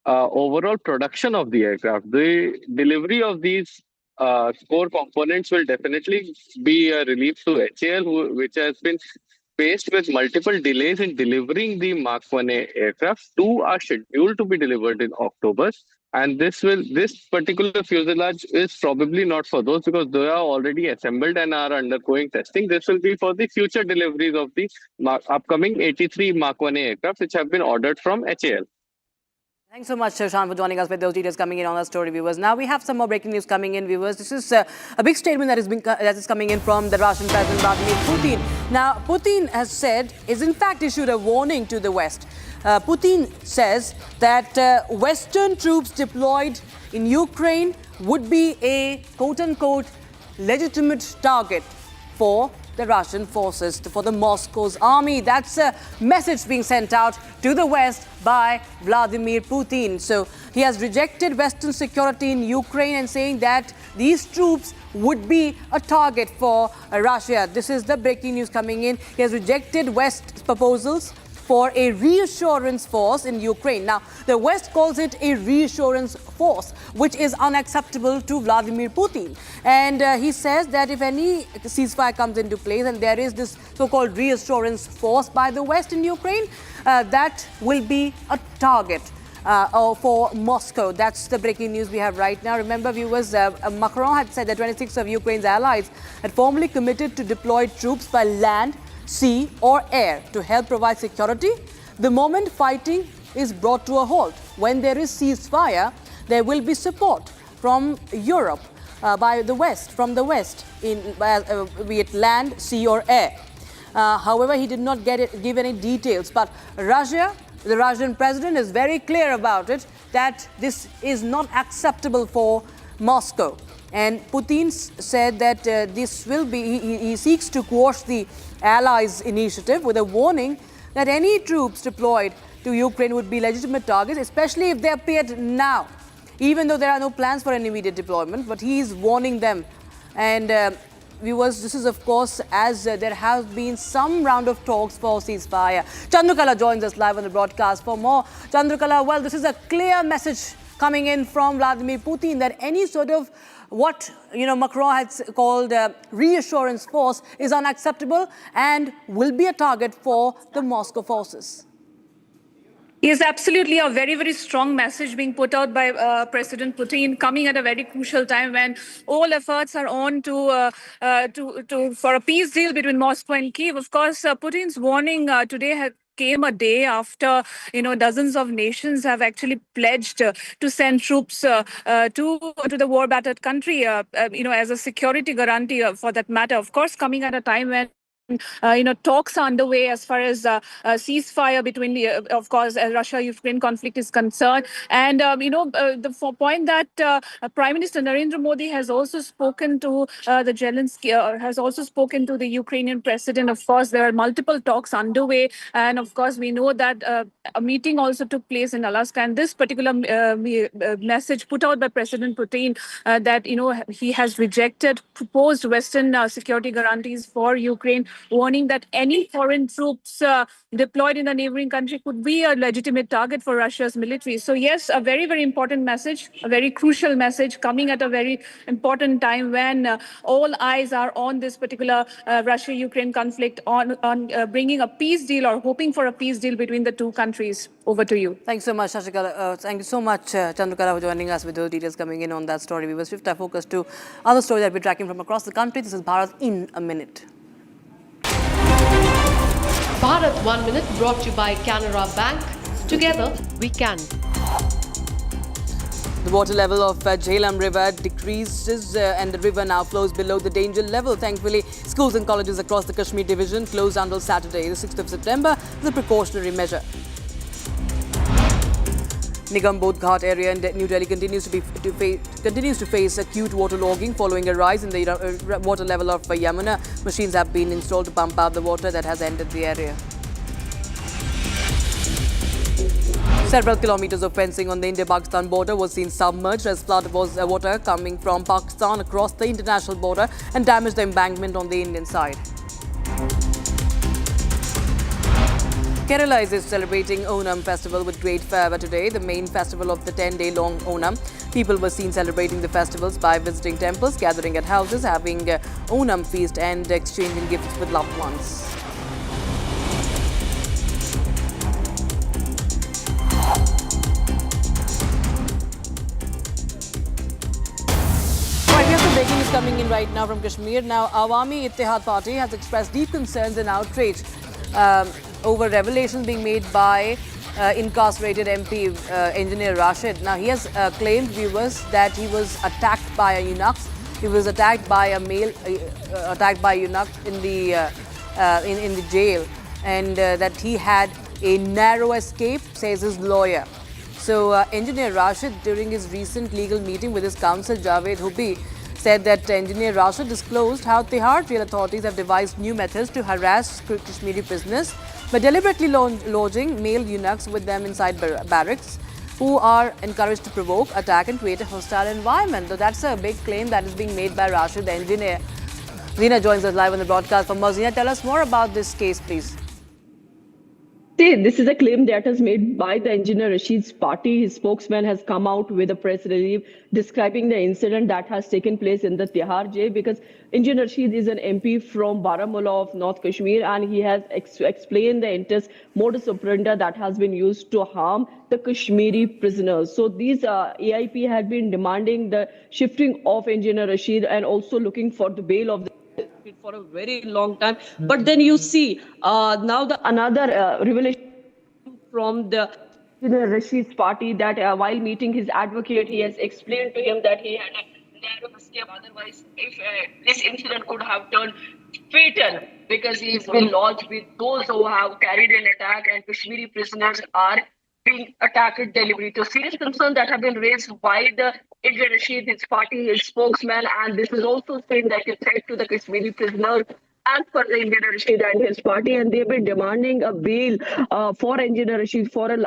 overall production of the aircraft. The delivery of these core components will definitely be a relief to HAL, which has been faced with multiple delays in delivering the Mark 1A aircraft. Two are scheduled to be delivered in October. And this particular fuselage is probably not for those because they are already assembled and are undergoing testing. This will be for the future deliveries of the upcoming 83 Mark 1A aircraft, which have been ordered from HAL. Thanks so much, Shan, for joining us with those details coming in on our story, viewers. Now we have some more breaking news coming in, viewers. This is a big statement that is coming in from the Russian President Vladimir Putin. Now, Putin has said, is in fact issued a warning to the West. Putin says that Western troops deployed in Ukraine would be a quote-unquote legitimate target for the Russian forces, for the Moscow's army. That's a message being sent out to the West by Vladimir Putin. So he has rejected Western security in Ukraine and saying that these troops would be a target for Russia. This is the breaking news coming in. He has rejected West's proposals for a reassurance force in Ukraine. Now, the West calls it a reassurance force, which is unacceptable to Vladimir Putin. And he says that if any ceasefire comes into place and there is this so-called reassurance force by the West in Ukraine, that will be a target for Moscow. That's the breaking news we have right now. Remember, viewers, Macron had said that 26 of Ukraine's allies had formally committed to deploy troops by land, sea or air to help provide security the moment fighting is brought to a halt. When there is ceasefire, there will be support from Europe, by the West, from the West, be it land, sea or air. However, he did not give any details, but Russia, the Russian president is very clear about it, that this is not acceptable for Moscow. And Putin said that this will be, he seeks to quash the Allies' initiative with a warning that any troops deployed to Ukraine would be legitimate targets, especially if they appeared now, even though there are no plans for an immediate deployment. But he is warning them. And viewers, this is of course as there has been some round of talks for ceasefire. Chandrakala joins us live on the broadcast for more. Chandrakala, well, this is a clear message coming in from Vladimir Putin that any sort of what Macron has called reassurance force is unacceptable and will be a target for the Moscow forces. Yes, absolutely. A very, very strong message being put out by President Putin, coming at a very crucial time when all efforts are on for a peace deal between Moscow and Kyiv. Of course, Putin's warning today came a day after dozens of nations have actually pledged to send troops to the war-battered country, as a security guarantee for that matter. Of course, coming at a time when talks are underway as far as ceasefire between of course, Russia-Ukraine conflict is concerned. And, the point that Prime Minister Narendra Modi has also spoken to the Zelensky, has also spoken to the Ukrainian president. Of course, there are multiple talks underway. And of course, we know that a meeting also took place in Alaska. And this particular message put out by President Putin that, he has rejected proposed Western security guarantees for Ukraine, warning that any foreign troops deployed in the neighboring country could be a legitimate target for Russia's military. So yes, a very, very important message, a very crucial message coming at a very important time when all eyes are on this particular Russia-Ukraine conflict, on bringing a peace deal or hoping for a peace deal between the two countries. Over to you. Thanks so much, Shashikala. Thank you so much, Chandrakala, for joining us with those details coming in on that story. We will shift our focus to other stories that we're tracking from across the country. This is Bharat in a Minute. Bharat 1 Minute brought to you by Canara Bank. Together we can. The water level of Jhelum River decreases and the river now flows below the danger level. Thankfully, schools and colleges across the Kashmir division closed until Saturday, the 6th of September, as a precautionary measure. Nigam Bodh Ghat area in New Delhi continues to face acute waterlogging following a rise in the water level of Yamuna. Machines have been installed to pump out the water that has entered the area. Several kilometers of fencing on the India-Pakistan border was seen submerged as flood was water coming from Pakistan across the international border and damaged the embankment on the Indian side. Kerala is celebrating Onam festival with great fervour today, the main festival of the 10-day-long Onam. People were seen celebrating the festivals by visiting temples, gathering at houses, having Onam feast and exchanging gifts with loved ones. Breaking is coming in right now from Kashmir. Now, Awami Ittihad Party has expressed deep concerns and outrage over revelations being made by incarcerated MP engineer Rashid. Now, he has claimed viewers that he was attacked by a eunuch. He was attacked by a male, attacked by a eunuch in the jail, and that he had a narrow escape, says his lawyer. So, engineer Rashid, during his recent legal meeting with his counsel Javed Hubbi, said that engineer Rashid disclosed how Tihar jail authorities have devised new methods to harass Kashmiri prisoners by deliberately lodging male eunuchs with them inside barracks, who are encouraged to provoke, attack and create a hostile environment. So that's a big claim that is being made by Rashid, the engineer. Zina joins us live on the broadcast from Zina. Tell us more about this case, please. This is a claim that is made by the engineer Rashid's party. His spokesman has come out with a press release describing the incident that has taken place in the Tihar jail, because engineer Rashid is an MP from Baramulla of North Kashmir, and he has explained the modus operandi that has been used to harm the Kashmiri prisoners. So these AIP had been demanding the shifting of engineer Rashid and also looking for the bail of the for a very long time. But then you see now another revelation from the Rashid's party that while meeting his advocate, he has explained to him that he had a narrow escape. Otherwise, if this incident could have turned fatal, because he's been lodged with those who have carried an attack, and Kashmiri prisoners are being attacked deliberately. So serious concerns that have been raised by the engineer Rashid, his party, his spokesman, and this is also saying that it's threat to the Kashmiri prisoners and for the engineer Rashid and his party, and they've been demanding a bail for engineer Rashid for a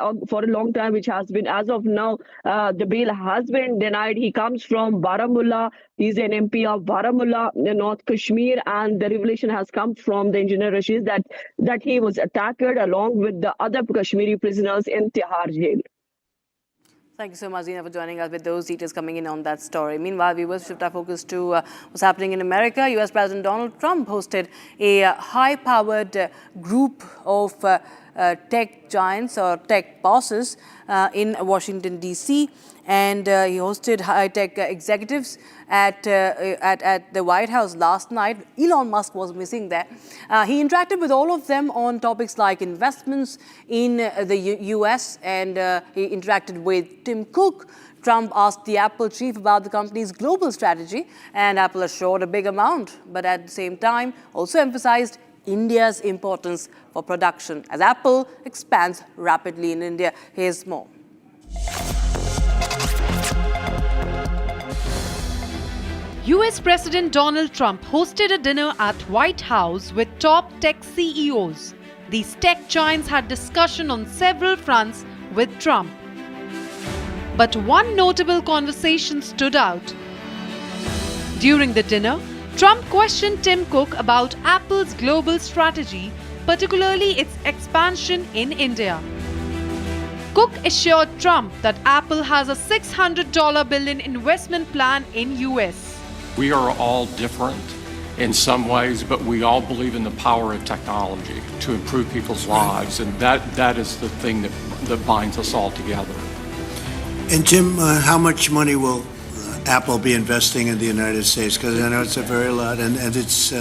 long time, which has been, as of now, the bail has been denied. He comes from Baramulla. He's an MP of Baramulla, North Kashmir, and the revelation has come from the engineer Rashid that he was attacked along with the other Kashmiri prisoners in Tihar jail. Thank you so much, Zina, for joining us with those details coming in on that story. Meanwhile, viewers shift our focus to what's happening in America. US President Donald Trump hosted a high-powered group of tech giants or tech bosses in Washington, D.C., and he hosted high-tech executives at the White House last night. Elon Musk was missing there. He interacted with all of them on topics like investments in the U.S., and he interacted with Tim Cook. Trump asked the Apple chief about the company's global strategy, and Apple assured a big amount, but at the same time also emphasized India's importance for production as Apple expands rapidly in India. Here's more. US President Donald Trump hosted a dinner at White House with top tech CEOs. These tech giants had discussion on several fronts with Trump. But one notable conversation stood out. During the dinner, Trump questioned Tim Cook about Apple's global strategy, particularly its expansion in India. Cook assured Trump that Apple has a $600 billion investment plan in US. We are all different in some ways, but we all believe in the power of technology to improve people's lives, and that is the thing that binds us all together. And Jim, how much money will Apple be investing in the United States? Because I know it's a very lot, and it's,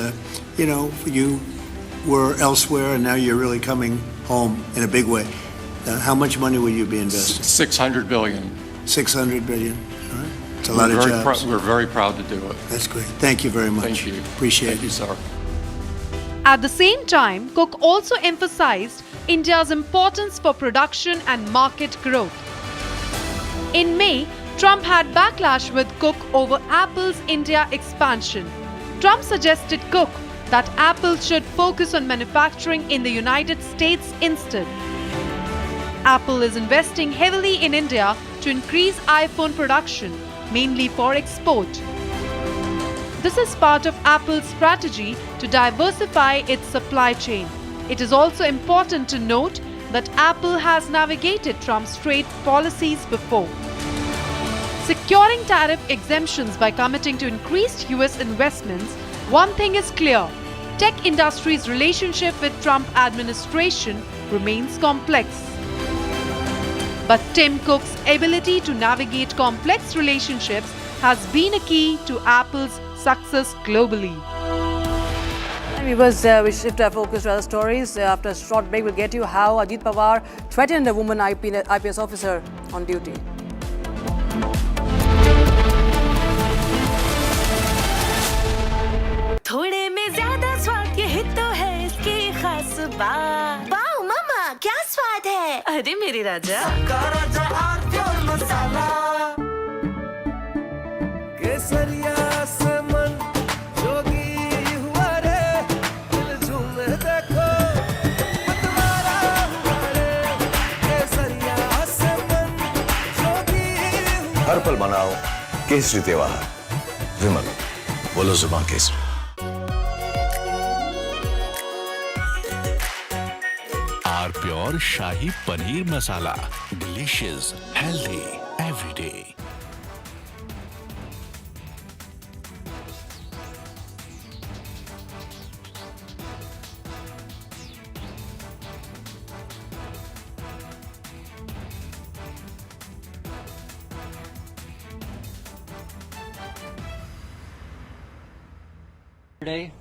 you know, you were elsewhere and now you're really coming home in a big way. How much money will you be investing? $600 billion. $600 billion. All right. It's a lot of jobs. We're very proud to do it. That's great. Thank you very much. Thank you. Appreciate it. Thank you, sir. At the same time, Cook also emphasized India's importance for production and market growth. In May, Trump had backlash with Cook over Apple's India expansion. Trump suggested Cook that Apple should focus on manufacturing in the United States instead. Apple is investing heavily in India to increase iPhone production, mainly for export. This is part of Apple's strategy to diversify its supply chain. It is also important to note that Apple has navigated Trump's trade policies before. Securing tariff exemptions by committing to increased US investments, one thing is clear: tech industry's relationship with Trump administration remains complex. But Tim Cook's ability to navigate complex relationships has been a key to Apple's success globally. And we shift our focus to other stories. After a short break, we'll get you how Ajit Pawar threatened a woman IPS officer on duty. थोड़े में ज्यादा स्वाद यही तो है इसकी खास बात। वाओ मामा क्या स्वाद है? अरे मेरे राजा मसाला केसरिया से मन जोगी हुआ रे दिल झूम देखो मतवारा हुआ रे केसरिया से मन जोगी हर पल मनाओ केसरी त्योहार। विमल, बोलो जुबान Kesari. Pure shahi paneer masala, delicious, healthy every day. Today,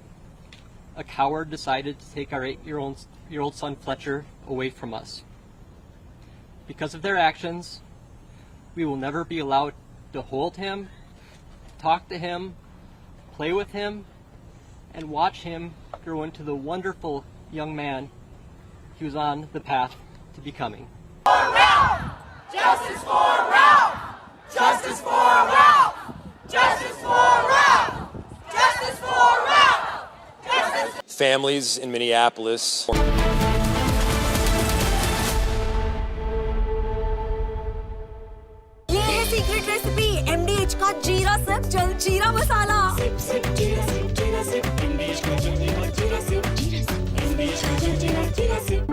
a coward decided to take our 8-year-old son Fletcher away from us. Because of their actions, we will never be allowed to hold him, talk to him, play with him, and watch him grow into the wonderful young man he was on the path to becoming. For Ralph! Justice for Ralph! Justice for Ralph! Justice for Ralph! Justice for Ralph! Justice. Families in Minneapolis. ये है secret recipe MDH का जीरा SIP जल जीरा मसाला। Sip sip जीरा sip MDH का जल जीरा सिप MDH का जल जीरा सिप।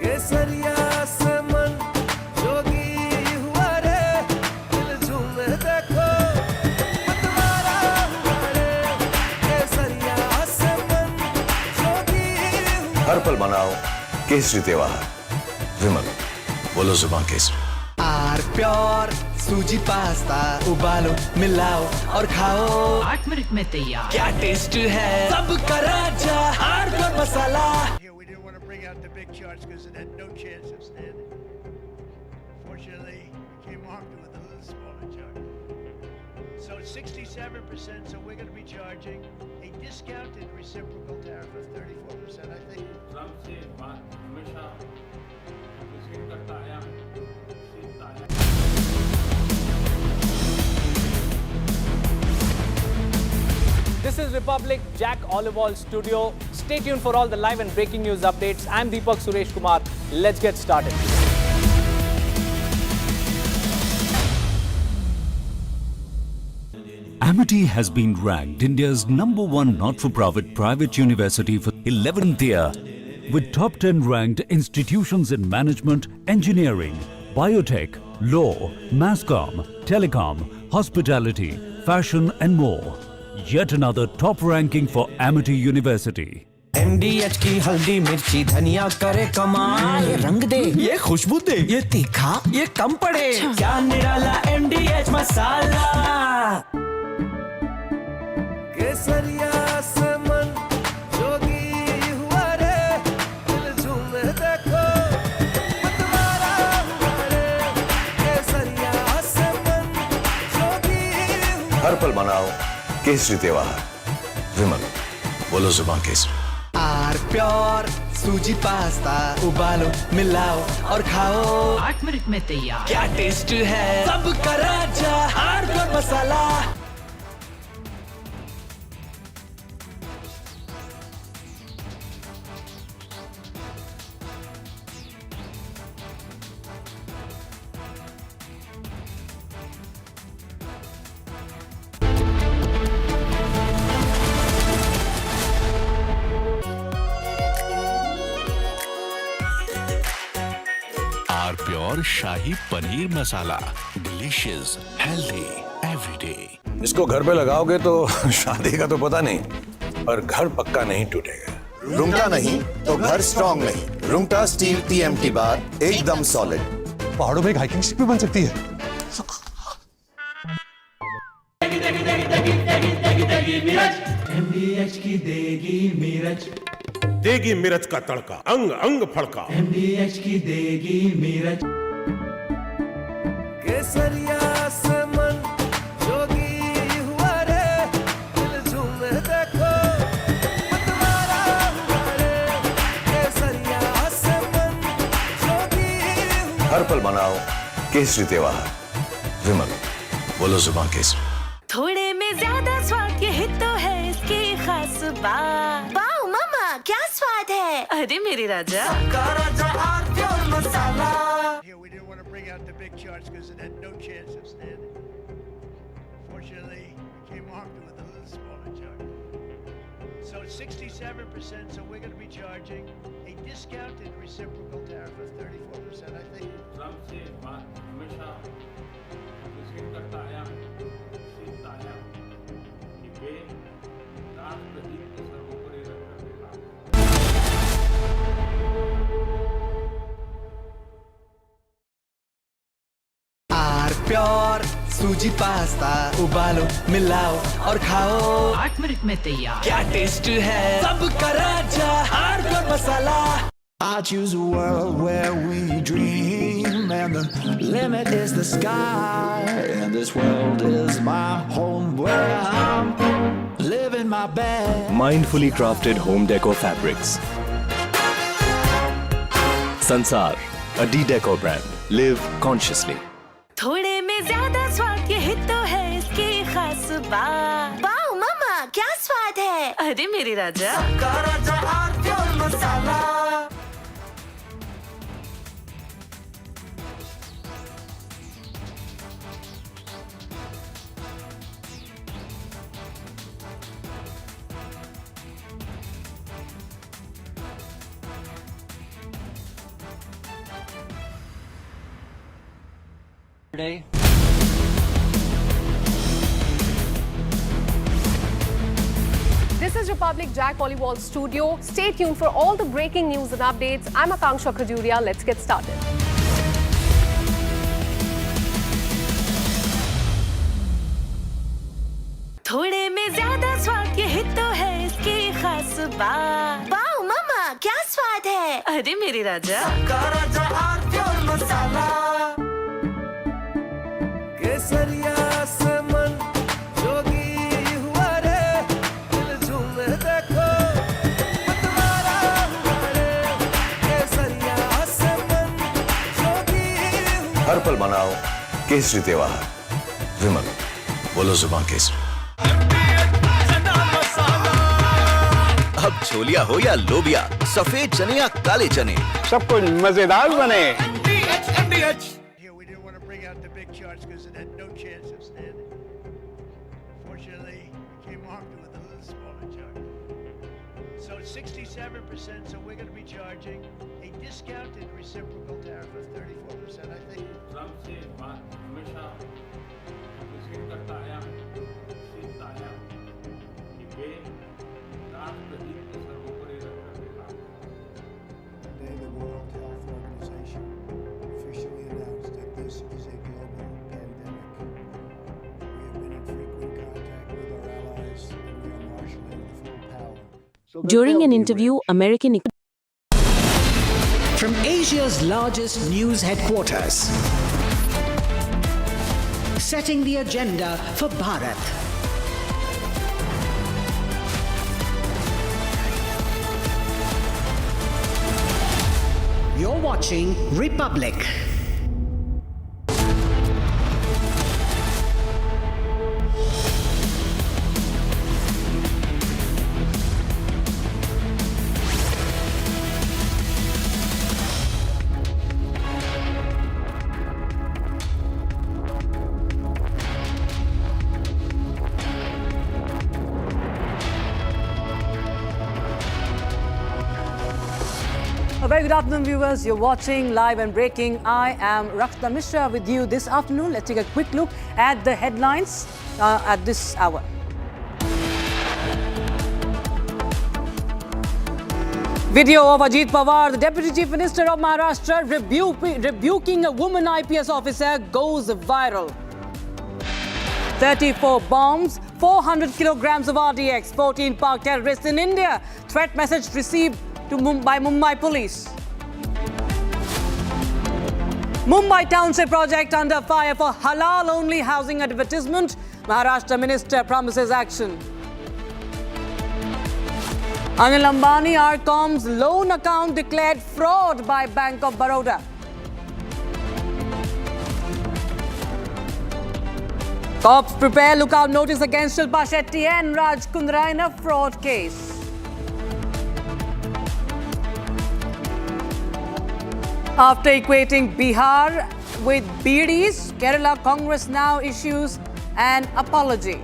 केसरिया से मन जोगी हुआ रे दिल झूम देखो मतवारा हुआ रे केसरिया से मन जोगी हर पल मनाओ केसरी त्योहार। विमल, बोलो जुबान केसरी। आर प्योर सूजी पास्ता उबालो मिलाओ और खाओ 8 मिनट में तैयार। क्या टेस्ट है सबका राजा हार्डकोर मसाला। Here we didn't want to bring out the big charts because it had no chance of standing. Fortunately, we came armed with a little smaller chart. So it's 67%, so we're going to be charging a discounted reciprocal tariff of 34%, I think. This is Republic Jack Olival Studio. Stay tuned for all the live and breaking news updates. I'm Deepak Suresh Kumar. Let's get started. Amity has been ranked India's #1 not-for-profit private university for 11th year, with top 10 ranked institutions in management, engineering, biotech, law, masscom, telecom, hospitality, fashion and more. Yet another top ranking for Amity University. MDH की हल्दी मिर्ची धनिया करे कमाल। ये रंग दे, ये खुशबू दे, ये तीखा, ये कम पड़े। क्या निराला MDH मसाला। केसरिया से मन जोगी हुआ रे दिल झूम देखो मतवारा हुआ रे केसरिया से मन जोगी। हर पल मनाओ केसरी त्योहार। विमल, बोलो जुबान केसरी। आर प्योर सूजी पास्ता उबालो मिलाओ और खाओ 8 मिनट में तैयार। क्या टेस्ट है सबका राजा हार्डकोर मसाला। R pure shahi paneer masala, delicious, healthy everyday. इसको घर पे लगाओगे तो शादी का तो पता नहीं, पर घर पक्का नहीं टूटेगा। रुंगटा नहीं तो घर स्ट्रॉन्ग नहीं। रुंगटा स्टील TMT बार एकदम सॉलिड। पहाड़ों में एक हाइकिंग स्टिक भी बन सकती है। MDH की देगी मिर्च, देगी मिर्च का तड़का, अंग अंग फड़का। MDH की देगी मिर्च। केसरिया से मन जोगी हुआ रे, दिल झूमे देखो मतवारा हुआ रे। केसरिया से मन जोगी हुआ। हर पल मनाओ केसरी त्योहार। विमल बोलो जुबान केसरी। थोड़े में ज्यादा स्वाद यही तो है इसकी खास बात। वाओ मामा क्या स्वाद है। अरे मेरे राजा Here we didn't want to bring out the big charts because it had no chance of standing. Fortunately, we came armed with a little smaller chart. So it's 67%, so we're going to be charging a discounted reciprocal tariff of 34%, I think. Trump से बात हमेशा visit करता आया, सीखता आया कि वे राष्ट्र हित को सर्वोपरि रखकर आर प्योर सूजी पास्ता उबालो मिलाओ और खाओ 8 मिनट में तैयार। क्या टेस्ट है सबका राजा हार्डकोर मसाला। I choose a world where we dream and the limit is the sky, and this world is my home where I'm living my best. Mindfully crafted home decor fabrics. Sansar, a D-Decor brand. Live consciously. थोड़े में ज्यादा स्वाद यही तो है इसकी खास बात। वाओ मामा क्या स्वाद है। अरे मेरे राजा मसाला। Today. This is Republic Jack Olivall Studio. Stay tuned for all the breaking news and updates. I'm Akanksha Khajuria. Let's get started. थोड़े में ज्यादा स्वाद यही तो है इसकी खास बात। वाओ मामा क्या स्वाद है। अरे मेरे राजा मसाला। केसरिया से मन जोगी हुआ रे, दिल झूमे देखो मतवारा हुआ रे। केसरिया से मन जोगी हुआ। हर पल मनाओ केसरी त्योहार। विमल बोलो जुबान केसरी। अब छोलिया हो या लोबिया, सफेद चने या काले चने, सब कुछ मजेदार बने। Here we didn't want to bring out the big charts because it had no chance of standing. Fortunately, we came armed with a little smaller chart. So it's 67%, so we're going to be charging a discounted reciprocal tariff of 34%, I think. Trump से बात हमेशा visit करता आया, सीखता आया कि वे राष्ट्र हित को सर्वोपरि रखकर Today, the World Health Organization officially announced that this is a global pandemic. We have been in frequent contact with our allies, and we are marshaling the full power. During an interview, American From Asia's largest news headquarters, setting the agenda for Bharat. watching Republic. A very good afternoon, viewers. You're watching Live and Breaking. I am Rakshita Mishra with you this afternoon. Let's take a quick look at the headlines at this hour. Video of Ajit Pawar, the Deputy Chief Minister of Maharashtra, rebuking a woman IPS officer goes viral. 34 bombs, 400 kilograms of RDX, 14 parked terrorists in India. Threat message received by Mumbai police. Mumbai Township project under fire for halal-only housing advertisement. Maharashtra Minister promises action. Anil Ambani, RCom's loan account declared fraud by Bank of Baroda. Cops prepare lookout notice against Shilpa Shetty and Raj Kundra in a fraud case. After equating Bihar with BDs, Kerala Congress now issues an apology.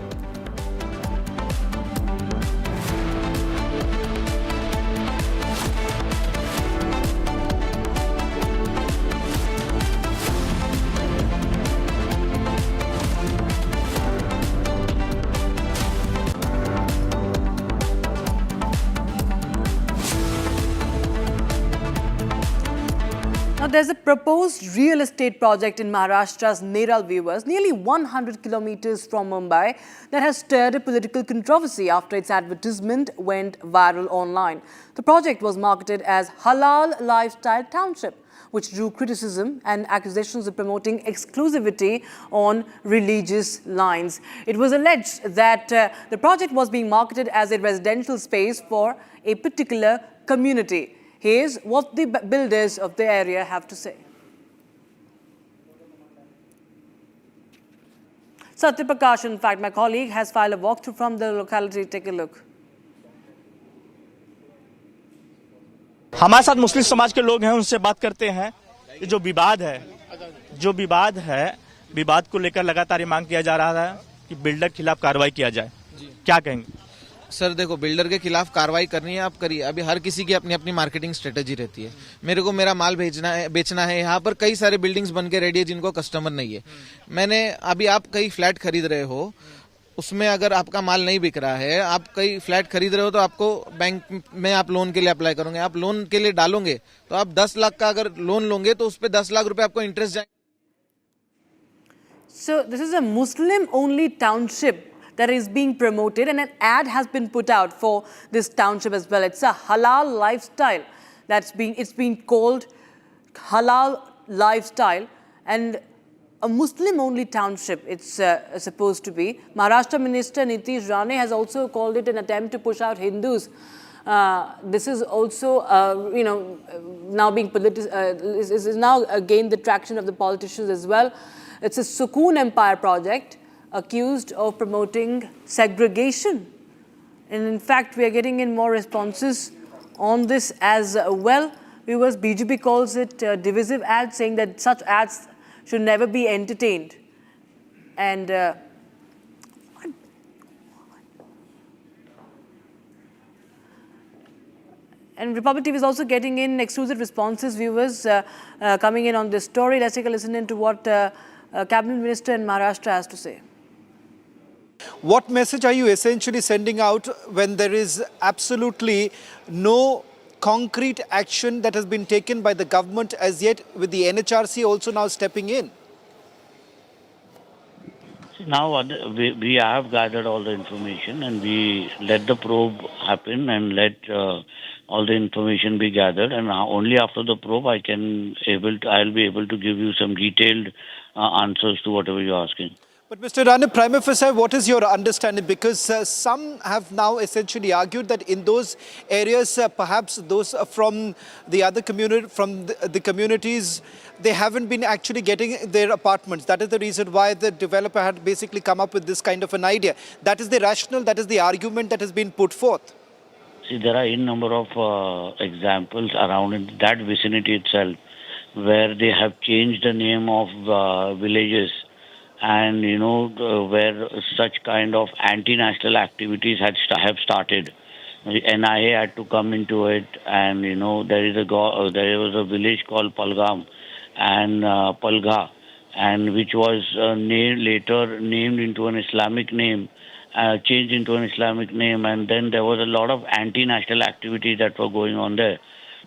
There's a proposed real estate project in Maharashtra's Neral, viewers, nearly 100 kilometers from Mumbai, that has stirred a political controversy after its advertisement went viral online. The project was marketed as Halal Lifestyle Township, which drew criticism and accusations of promoting exclusivity on religious lines. It was alleged that the project was being marketed as a residential space for a particular community. Here's what the builders of the area have to say. Satya Prakash, in fact, my colleague, has filed a walkthrough from the locality. Take a look. हमारे साथ मुस्लिम समाज के लोग हैं, उनसे बात करते हैं। ये जो विवाद है, विवाद को लेकर लगातार ये मांग किया जा रहा है कि बिल्डर के खिलाफ कार्रवाई किया जाए। क्या कहेंगे? सर देखो, बिल्डर के खिलाफ कार्रवाई करनी है, आप करिए। अभी हर किसी की अपनी अपनी मार्केटिंग स्ट्रेटेजी रहती है। मेरे को मेरा माल बेचना है। यहाँ पर कई सारे बिल्डिंग्स बन के रेडी है जिनको कस्टमर नहीं है। अभी आप कई फ्लैट खरीद रहे हो, उसमें अगर आपका माल नहीं बिक रहा है, आप कई फ्लैट खरीद रहे हो, तो आपको बैंक में आप लोन के लिए अप्लाई करोगे। आप लोन के लिए डालोगे तो आप 10 लाख का अगर लोन लोगे तो उस पर 10 लाख रुपए आपको इंटरेस्ट जाएंगे। So this is a Muslim-only township that is being promoted, and an ad has been put out for this township as well. It's a halal lifestyle it's been called Halal Lifestyle, and a Muslim-only township it's supposed to be. Maharashtra Minister Nitish Rane has also called it an attempt to push out Hindus. This is also, now being is now gained the traction of the politicians as well. It's a Sukoon Empire project accused of promoting segregation. And in fact, we are getting in more responses on this as well. Because BJP calls it divisive ads, saying that such ads should never be entertained. And Republic TV is also getting in exclusive responses, viewers, coming in on this story. Let's take a listen into what Cabinet Minister in Maharashtra has to say. What message are you essentially sending out when there is absolutely no concrete action that has been taken by the government as yet, with the NHRC also now stepping in? Now we have gathered all the information and we let the probe happen and let all the information be gathered, and only after the probe I'll be able to give you some detailed answers to whatever you're asking. But Mr. Arnab, prima facie, what is your understanding? Because some have now essentially argued that in those areas, perhaps those from the other community, from the communities, they haven't been actually getting their apartments. That is the reason why the developer had basically come up with this kind of an idea. That is the rationale, that is the argument that has been put forth. See, there are a number of examples around in that vicinity itself where they have changed the name of villages, and where such kind of anti-national activities have started. The NIA had to come into it, and there was a village called Palgam and Palgha, and which was later named into an Islamic name, changed into an Islamic name, and then there was a lot of anti-national activities that were going on there.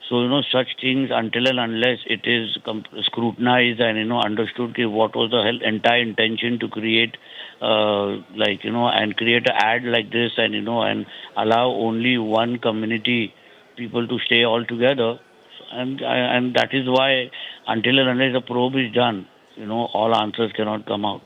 So, such things, until and unless it is scrutinized and, understood what was the entire intention to create, and create an ad like this and, and allow only one community people to stay all together. And that is why, until and unless the probe is done, all answers cannot come out.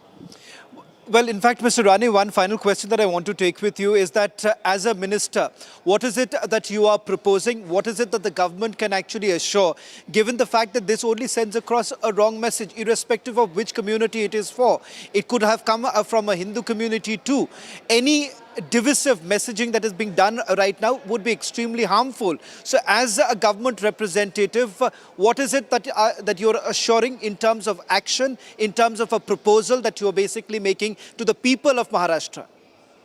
Well, in fact, Mr. Rani, one final question that I want to take with you is that as a minister, what is it that you are proposing? What is it that the government can actually assure, given the fact that this only sends across a wrong message, irrespective of which community it is for? It could have come from a Hindu community too. Any divisive messaging that is being done right now would be extremely harmful. So as a government representative, what is it that you're assuring in terms of action, in terms of a proposal that you're basically making to the people of Maharashtra?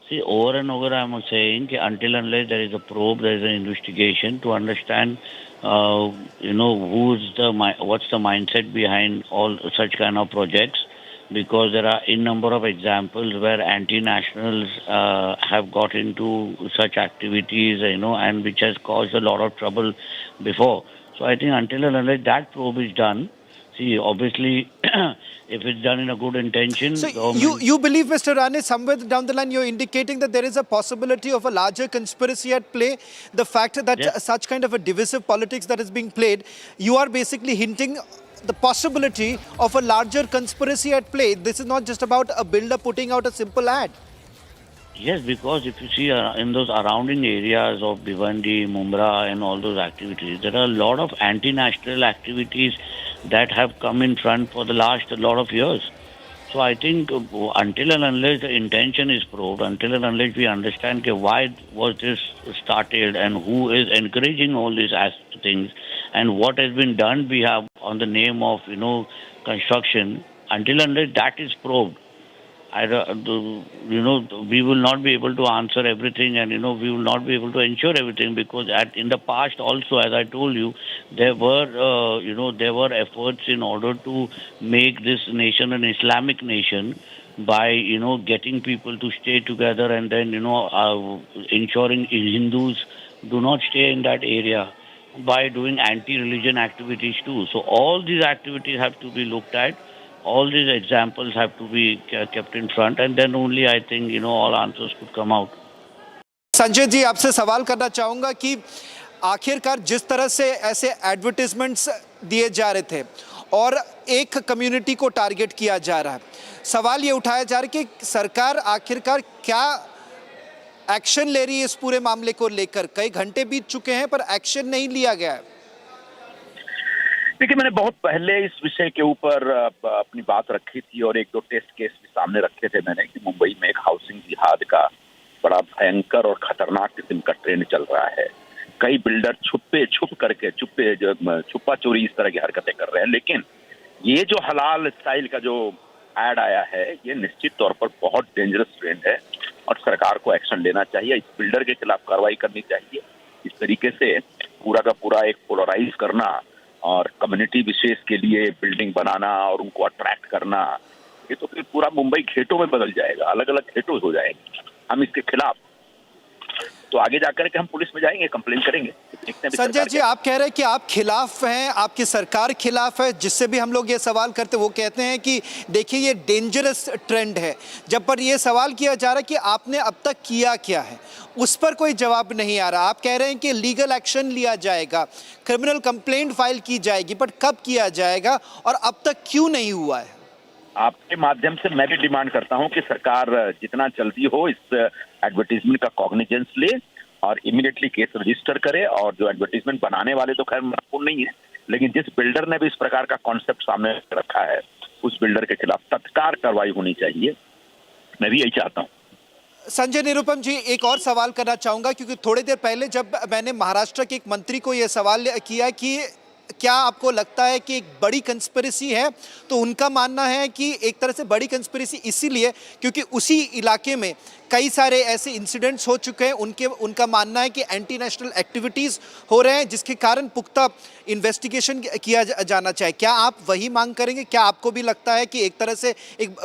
See, over and over I am saying that until unless there is a probe, there is an investigation to understand, what's the mindset behind all such kind of projects. Because there are a number of examples where anti-nationals have got into such activities, and which has caused a lot of trouble before. So I think until and unless that probe is done, see, obviously, if it's done in a good intention... So you believe, Mr. Rane, somewhere down the line you're indicating that there is a possibility of a larger conspiracy at play? The fact that such kind of a divisive politics that is being played, you are basically hinting the possibility of a larger conspiracy at play. This is not just about a builder putting out a simple ad. Yes, because if you see in those surrounding areas of Bhiwandi, Mumra and all those activities, there are a lot of anti-national activities that have come in front for the last lot of years. So I think until and unless the intention is probed, until and unless we understand why was this started and who is encouraging all these things and what has been done we have on the name of construction, until and unless that is probed, we will not be able to answer everything, and we will not be able to ensure everything, because in the past also, as I told you, there were efforts in order to make this nation an Islamic nation by getting people to stay together, and then ensuring Hindus do not stay in that area by doing anti-religion activities too. So all these activities have to be looked at. All these examples have to be kept in front, and then only I think all answers could come out. Sanjay ji, आपसे सवाल करना चाहूँगा कि आखिरकार जिस तरह से ऐसे एडवर्टाइजमेंट्स दिए जा रहे थे और एक कम्युनिटी को टारगेट किया जा रहा है, सवाल ये उठाया जा रहा है कि सरकार आखिरकार क्या एक्शन ले रही है इस पूरे मामले को लेकर? कई घंटे बीत चुके हैं पर एक्शन नहीं लिया गया है। देखिए, मैंने बहुत पहले इस विषय के ऊपर अपनी बात रखी थी और एक दो टेस्ट केस भी सामने रखे थे मैंने कि मुंबई में एक हाउसिंग जिहाद का बड़ा भयंकर और खतरनाक किस्म का ट्रेंड चल रहा है। कई बिल्डर छुपा चोरी इस तरह की हरकतें कर रहे हैं, लेकिन ये जो हलाल स्टाइल का जो एड आया है, ये निश्चित तौर पर बहुत डेंजरस ट्रेंड है और सरकार को एक्शन लेना चाहिए। इस बिल्डर के खिलाफ कार्रवाई करनी चाहिए। इस तरीके से पूरा का पूरा एक पोलराइज करना और कम्युनिटी विशेष के लिए बिल्डिंग बनाना और उनको अट्रैक्ट करना, ये तो फिर पूरा मुंबई घेटों में बदल जाएगा, अलग अलग घेटों हो जाएंगे। हम इसके खिलाफ तो आगे जाकर के हम पुलिस में जाएंगे, कंप्लेन करेंगे। संजय जी, आप कह रहे हैं कि आप खिलाफ हैं, आपकी सरकार खिलाफ है। जिससे भी हम लोग ये सवाल करते वो कहते हैं कि देखिए ये डेंजरस ट्रेंड है। जब पर ये सवाल किया जा रहा है कि आपने अब तक किया क्या है, उस पर कोई जवाब नहीं आ रहा। आप कह रहे हैं कि लीगल एक्शन लिया जाएगा, क्रिमिनल कंप्लेंट फाइल की जाएगी, बट कब किया जाएगा और अब तक क्यों नहीं हुआ है? आपके माध्यम से मैं भी डिमांड करता हूं कि सरकार जितना जल्दी हो इस एडवर्टीजमेंट का कॉग्निजेंस ले और इमीडिएटली केस रजिस्टर करे। और जो एडवर्टीजमेंट बनाने वाले तो खैर महत्वपूर्ण नहीं है, लेकिन जिस बिल्डर ने भी इस प्रकार का कॉन्सेप्ट सामने रखा है उस बिल्डर के खिलाफ तत्काल कार्रवाई होनी चाहिए। मैं भी यही चाहता हूँ। संजय निरुपम जी, एक और सवाल करना चाहूंगा, क्योंकि थोड़ी देर पहले जब मैंने महाराष्ट्र के एक मंत्री को यह सवाल किया कि क्या आपको लगता है कि एक बड़ी कंस्पिरेसी है, तो उनका मानना है कि एक तरह से बड़ी कंस्पिरेसी इसीलिए क्योंकि उसी इलाके में कई सारे ऐसे इंसिडेंट्स हो चुके हैं। उनका मानना है कि एंटी नेशनल एक्टिविटीज़ हो रहे हैं, जिसके कारण पुख्ता इन्वेस्टिगेशन किया जाना चाहिए। क्या आप वही मांग करेंगे? क्या आपको भी लगता है कि एक तरह से एक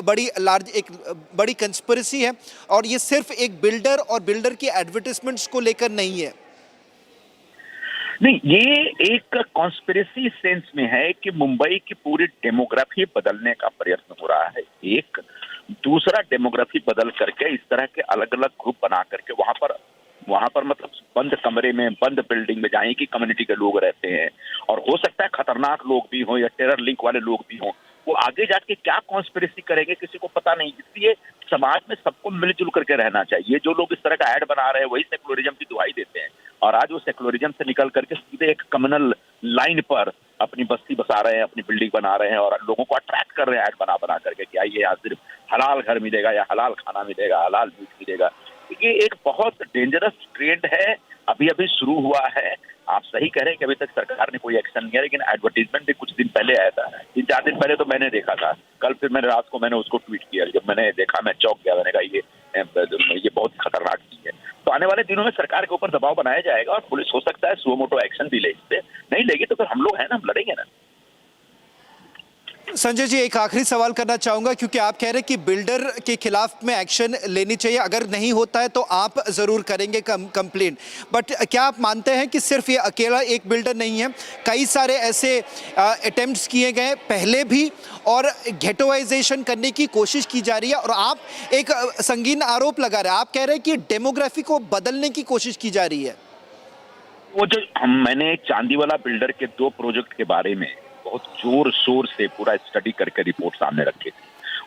बड़ी कंस्पिरेसी है और ये सिर्फ एक बिल्डर और बिल्डर की एडवर्टिजमेंट्स को लेकर नहीं है? नहीं, ये एक कॉन्स्पिरेसी सेंस में है कि मुंबई की पूरी डेमोग्राफी बदलने का प्रयत्न हो रहा है। एक दूसरा डेमोग्राफी बदल करके इस तरह के अलग अलग ग्रुप बना करके वहां पर मतलब बंद कमरे में, बंद बिल्डिंग में जहाँ की कम्युनिटी के लोग रहते हैं और हो सकता है खतरनाक लोग भी हों या टेरर लिंक वाले लोग भी हों, वो आगे जाके क्या कॉन्स्पिरेसी करेंगे किसी को पता नहीं। इसलिए समाज में सबको मिलजुल करके रहना चाहिए। जो लोग इस तरह का ऐड बना रहे हैं वही सेक्युलरिज्म की दुहाई देते हैं और आज वो सेक्युलरिज्म से निकल करके सीधे एक कम्युनल लाइन पर अपनी बस्ती बसा रहे हैं, अपनी बिल्डिंग बना रहे हैं और लोगों को अट्रैक्ट कर रहे हैं ऐड बना करके कि आइए यहाँ सिर्फ हलाल घर मिलेगा या हलाल खाना मिलेगा, हलाल मीट मिलेगा। ये एक बहुत डेंजरस ट्रेंड है, अभी अभी शुरू हुआ है। आप सही कह रहे हैं कि अभी तक सरकार ने कोई एक्शन नहीं किया, लेकिन एडवर्टीजमेंट भी कुछ दिन पहले आया था। 3-4 दिन पहले तो मैंने देखा था, कल फिर मैंने रात को उसको ट्वीट किया। जब मैंने देखा मैं चौंक गया, मैंने कहा ये बहुत खतरनाक चीज है। तो आने वाले दिनों में सरकार के ऊपर दबाव बनाया जाएगा और पुलिस हो सकता है सुओ मोटो एक्शन भी ले। इस पे नहीं लेगी तो फिर हम लोग हैं ना, हम लड़ेंगे ना। संजय जी, एक आखिरी सवाल करना चाहूंगा, क्योंकि आप कह रहे हैं कि बिल्डर के खिलाफ में एक्शन लेनी चाहिए, अगर नहीं होता है तो आप जरूर करेंगे कंप्लेंट। बट क्या आप मानते हैं कि सिर्फ ये अकेला एक बिल्डर नहीं है, कई सारे ऐसे अटेम्प्ट्स किए गए पहले भी और गेटोइजेशन करने की कोशिश की जा रही है और आप एक संगीन आरोप लगा रहे हैं, आप कह रहे हैं कि डेमोग्राफी को बदलने की कोशिश की जा रही है? वो जो मैंने चांदीवाला बिल्डर के 2 प्रोजेक्ट के बारे में बहुत जोर शोर से पूरा स्टडी करके रिपोर्ट सामने रखी थी।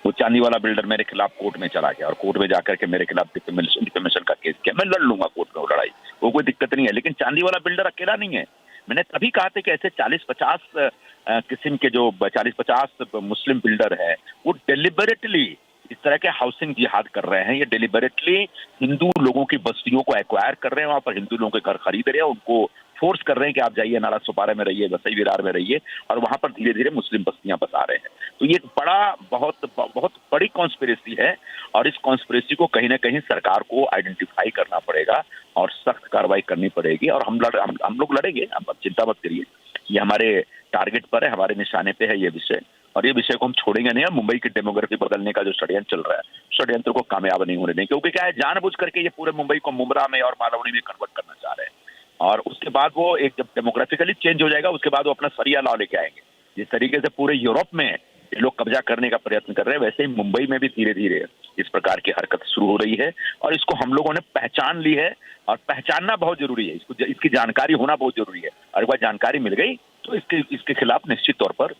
वो चांदीवाला बिल्डर मेरे खिलाफ कोर्ट में चला गया और कोर्ट में जाकर के मेरे खिलाफ डिफेमेशन का केस किया। मैं लड़ लूंगा कोर्ट में वो लड़ाई, वो कोई दिक्कत नहीं है। लेकिन चांदीवाला बिल्डर अकेला नहीं है। मैंने तभी कहा था कि ऐसे 40-50 किस्म के जो 40-50 मुस्लिम बिल्डर है वो डेलिबरेटली इस तरह के हाउसिंग जिहाद कर रहे हैं। ये डेलिबरेटली हिंदू लोगों की बस्तियों को एक्वायर कर रहे हैं, वहां पर हिंदू लोगों के घर खरीद रहे हैं, उनको फोर्स कर रहे हैं कि आप जाइए नाला सुपारे में रहिए, वसई विरार में रहिए, और वहां पर धीरे धीरे मुस्लिम बस्तियां बसा रहे हैं। तो ये बहुत बड़ी कॉन्स्पिरेसी है और इस कॉन्स्पिरेसी को कहीं ना कहीं सरकार को आइडेंटिफाई करना पड़ेगा और सख्त कार्रवाई करनी पड़ेगी। और हम लोग लड़ेंगे, आप चिंता मत करिए। ये हमारे टारगेट पर है, हमारे निशाने पे है ये विषय, और ये विषय को हम छोड़ेंगे नहीं। मुंबई की डेमोग्राफी बदलने का जो षड्यंत्र चल रहा है, षड्यंत्र को कामयाब नहीं होने देंगे, क्योंकि क्या है, जानबूझ करके ये पूरे मुंबई को मुमरा में और मालवनी में कन्वर्ट करना चाह रहे हैं। और उसके बाद वो एक जब डेमोग्राफिकली चेंज हो जाएगा उसके बाद वो अपना सरिया लॉ लेके आएंगे। जिस तरीके से पूरे यूरोप में ये लोग कब्जा करने का प्रयत्न कर रहे हैं, वैसे ही मुंबई में भी धीरे धीरे इस प्रकार की हरकत शुरू हो रही है और इसको हम लोगों ने पहचान ली है और पहचानना बहुत जरूरी है। इसकी जानकारी होना बहुत जरूरी है और एक बार जानकारी मिल गई तो इसके खिलाफ निश्चित तौर पर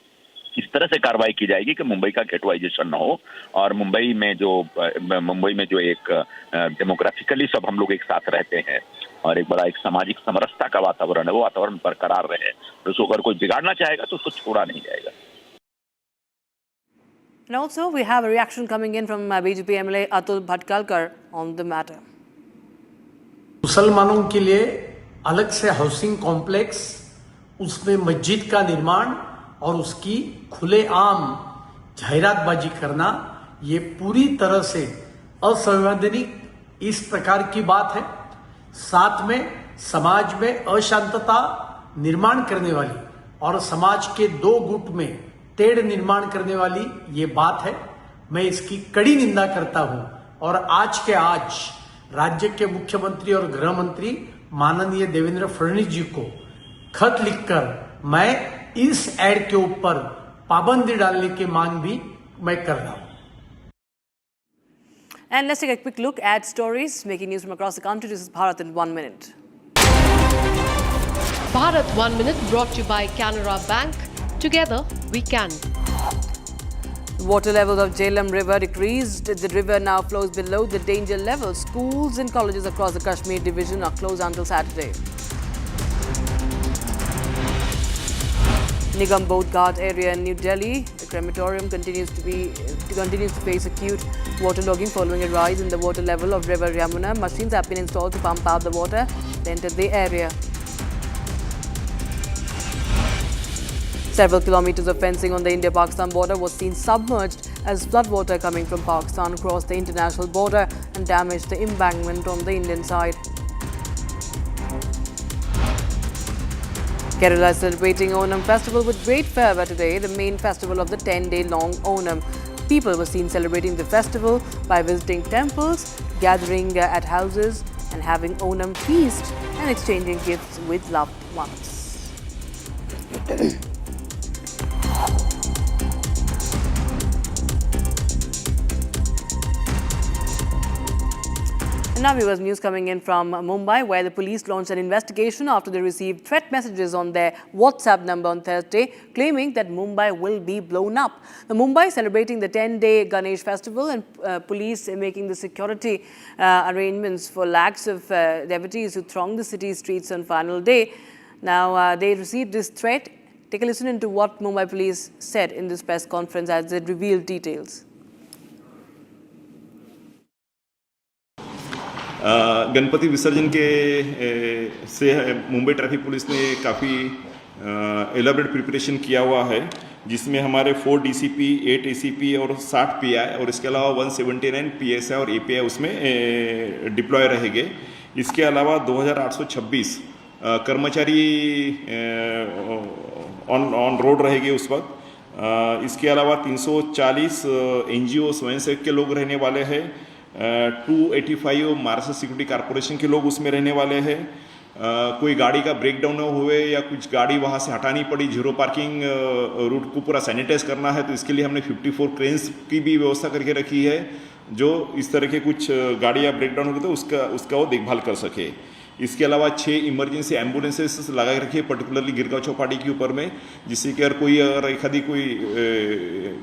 इस तरह से कार्रवाई की जाएगी कि मुंबई का गेटवाइजेशन न हो और मुंबई में जो एक डेमोग्राफिकली सब हम लोग एक साथ रहते हैं और एक बड़ा एक सामाजिक समरसता का वातावरण है, वो वातावरण बरकरार रहे। तो उसको अगर कोई बिगाड़ना चाहेगा तो उसको छोड़ा नहीं जाएगा। And also we have a reaction coming in from BJP MLA Atul Bhatkalkar on the matter. मुसलमानों के लिए अलग से हाउसिंग कॉम्प्लेक्स, उसमें मस्जिद का निर्माण और उसकी खुलेआम जाहिरातबाजी करना, ये पूरी तरह से असंवैधानिक इस प्रकार की बात है। साथ में समाज में अशांतता निर्माण करने वाली और समाज के 2 गुट में तेड़ निर्माण करने वाली ये बात है। मैं इसकी कड़ी निंदा करता हूं और आज के आज राज्य के मुख्यमंत्री और गृह मंत्री माननीय देवेंद्र फडणवीस जी को खत लिखकर मैं इस एड के ऊपर पाबंदी डालने की मांग भी मैं कर रहा हूं। And let's take a quick look at stories making news from across the country. This is Bharat in 1 minute. Bharat 1 minute brought to you by Canara Bank. Together we can. Water levels of Jhelum River decreased. The river now flows below the danger level. Schools and colleges across the Kashmir division are closed until Saturday. Nigam Bodh Ghat area in New Delhi, the crematorium continues to face acute waterlogging following a rise in the water level of River Yamuna. Machines have been installed to pump out the water that entered the area. Several kilometers of fencing on the India-Pakistan border was seen submerged as floodwater coming from Pakistan crossed the international border and damaged the embankment on the Indian side. Kerala is celebrating Onam festival with great fervour today, the main festival of the 10-day-long Onam. People were seen celebrating the festival by visiting temples, gathering at houses and having Onam feast and exchanging gifts with loved ones. And now viewers, news coming in from Mumbai, where the police launched an investigation after they received threat messages on their WhatsApp number on Thursday, claiming that Mumbai will be blown up. The Mumbai is celebrating the 10-day Ganesh festival, and police are making the security arrangements for lakhs of devotees who throng the city streets on final day. Now, they received this threat. Take a listen into what Mumbai police said in this press conference as they revealed details. Ganpati विसर्जन के से Mumbai traffic police ने काफ़ी elaborate preparation किया हुआ है, जिसमें हमारे 4 डीसीपी, 8 एसीपी और 60 पीआई और इसके अलावा 179 पीएसआई और एपीआई उसमें डिप्लॉय रहेंगे। इसके अलावा 2826 कर्मचारी ऑन रोड रहेंगे उस वक्त। इसके अलावा 340 एनजीओ स्वयंसेवक के लोग रहने वाले हैं। 285 महाराष्ट्र सिक्योरिटी कॉर्पोरेशन के लोग उसमें रहने वाले हैं। कोई गाड़ी का ब्रेकडाउन हुए या कुछ गाड़ी वहाँ से हटानी पड़ी, जीरो पार्किंग रूट को पूरा सैनिटाइज करना है, तो इसके लिए हमने 54 क्रेन्स की भी व्यवस्था करके रखी है, जो इस तरह के कुछ गाड़ियाँ ब्रेकडाउन हो गए तो उसका वो देखभाल कर सके। इसके अलावा 6 इमरजेंसी एम्बुलेंसेस लगा के रखी है, पर्टिकुलरली गिरगांव चौपाटी के ऊपर में, जिससे कि अगर एक आधी कोई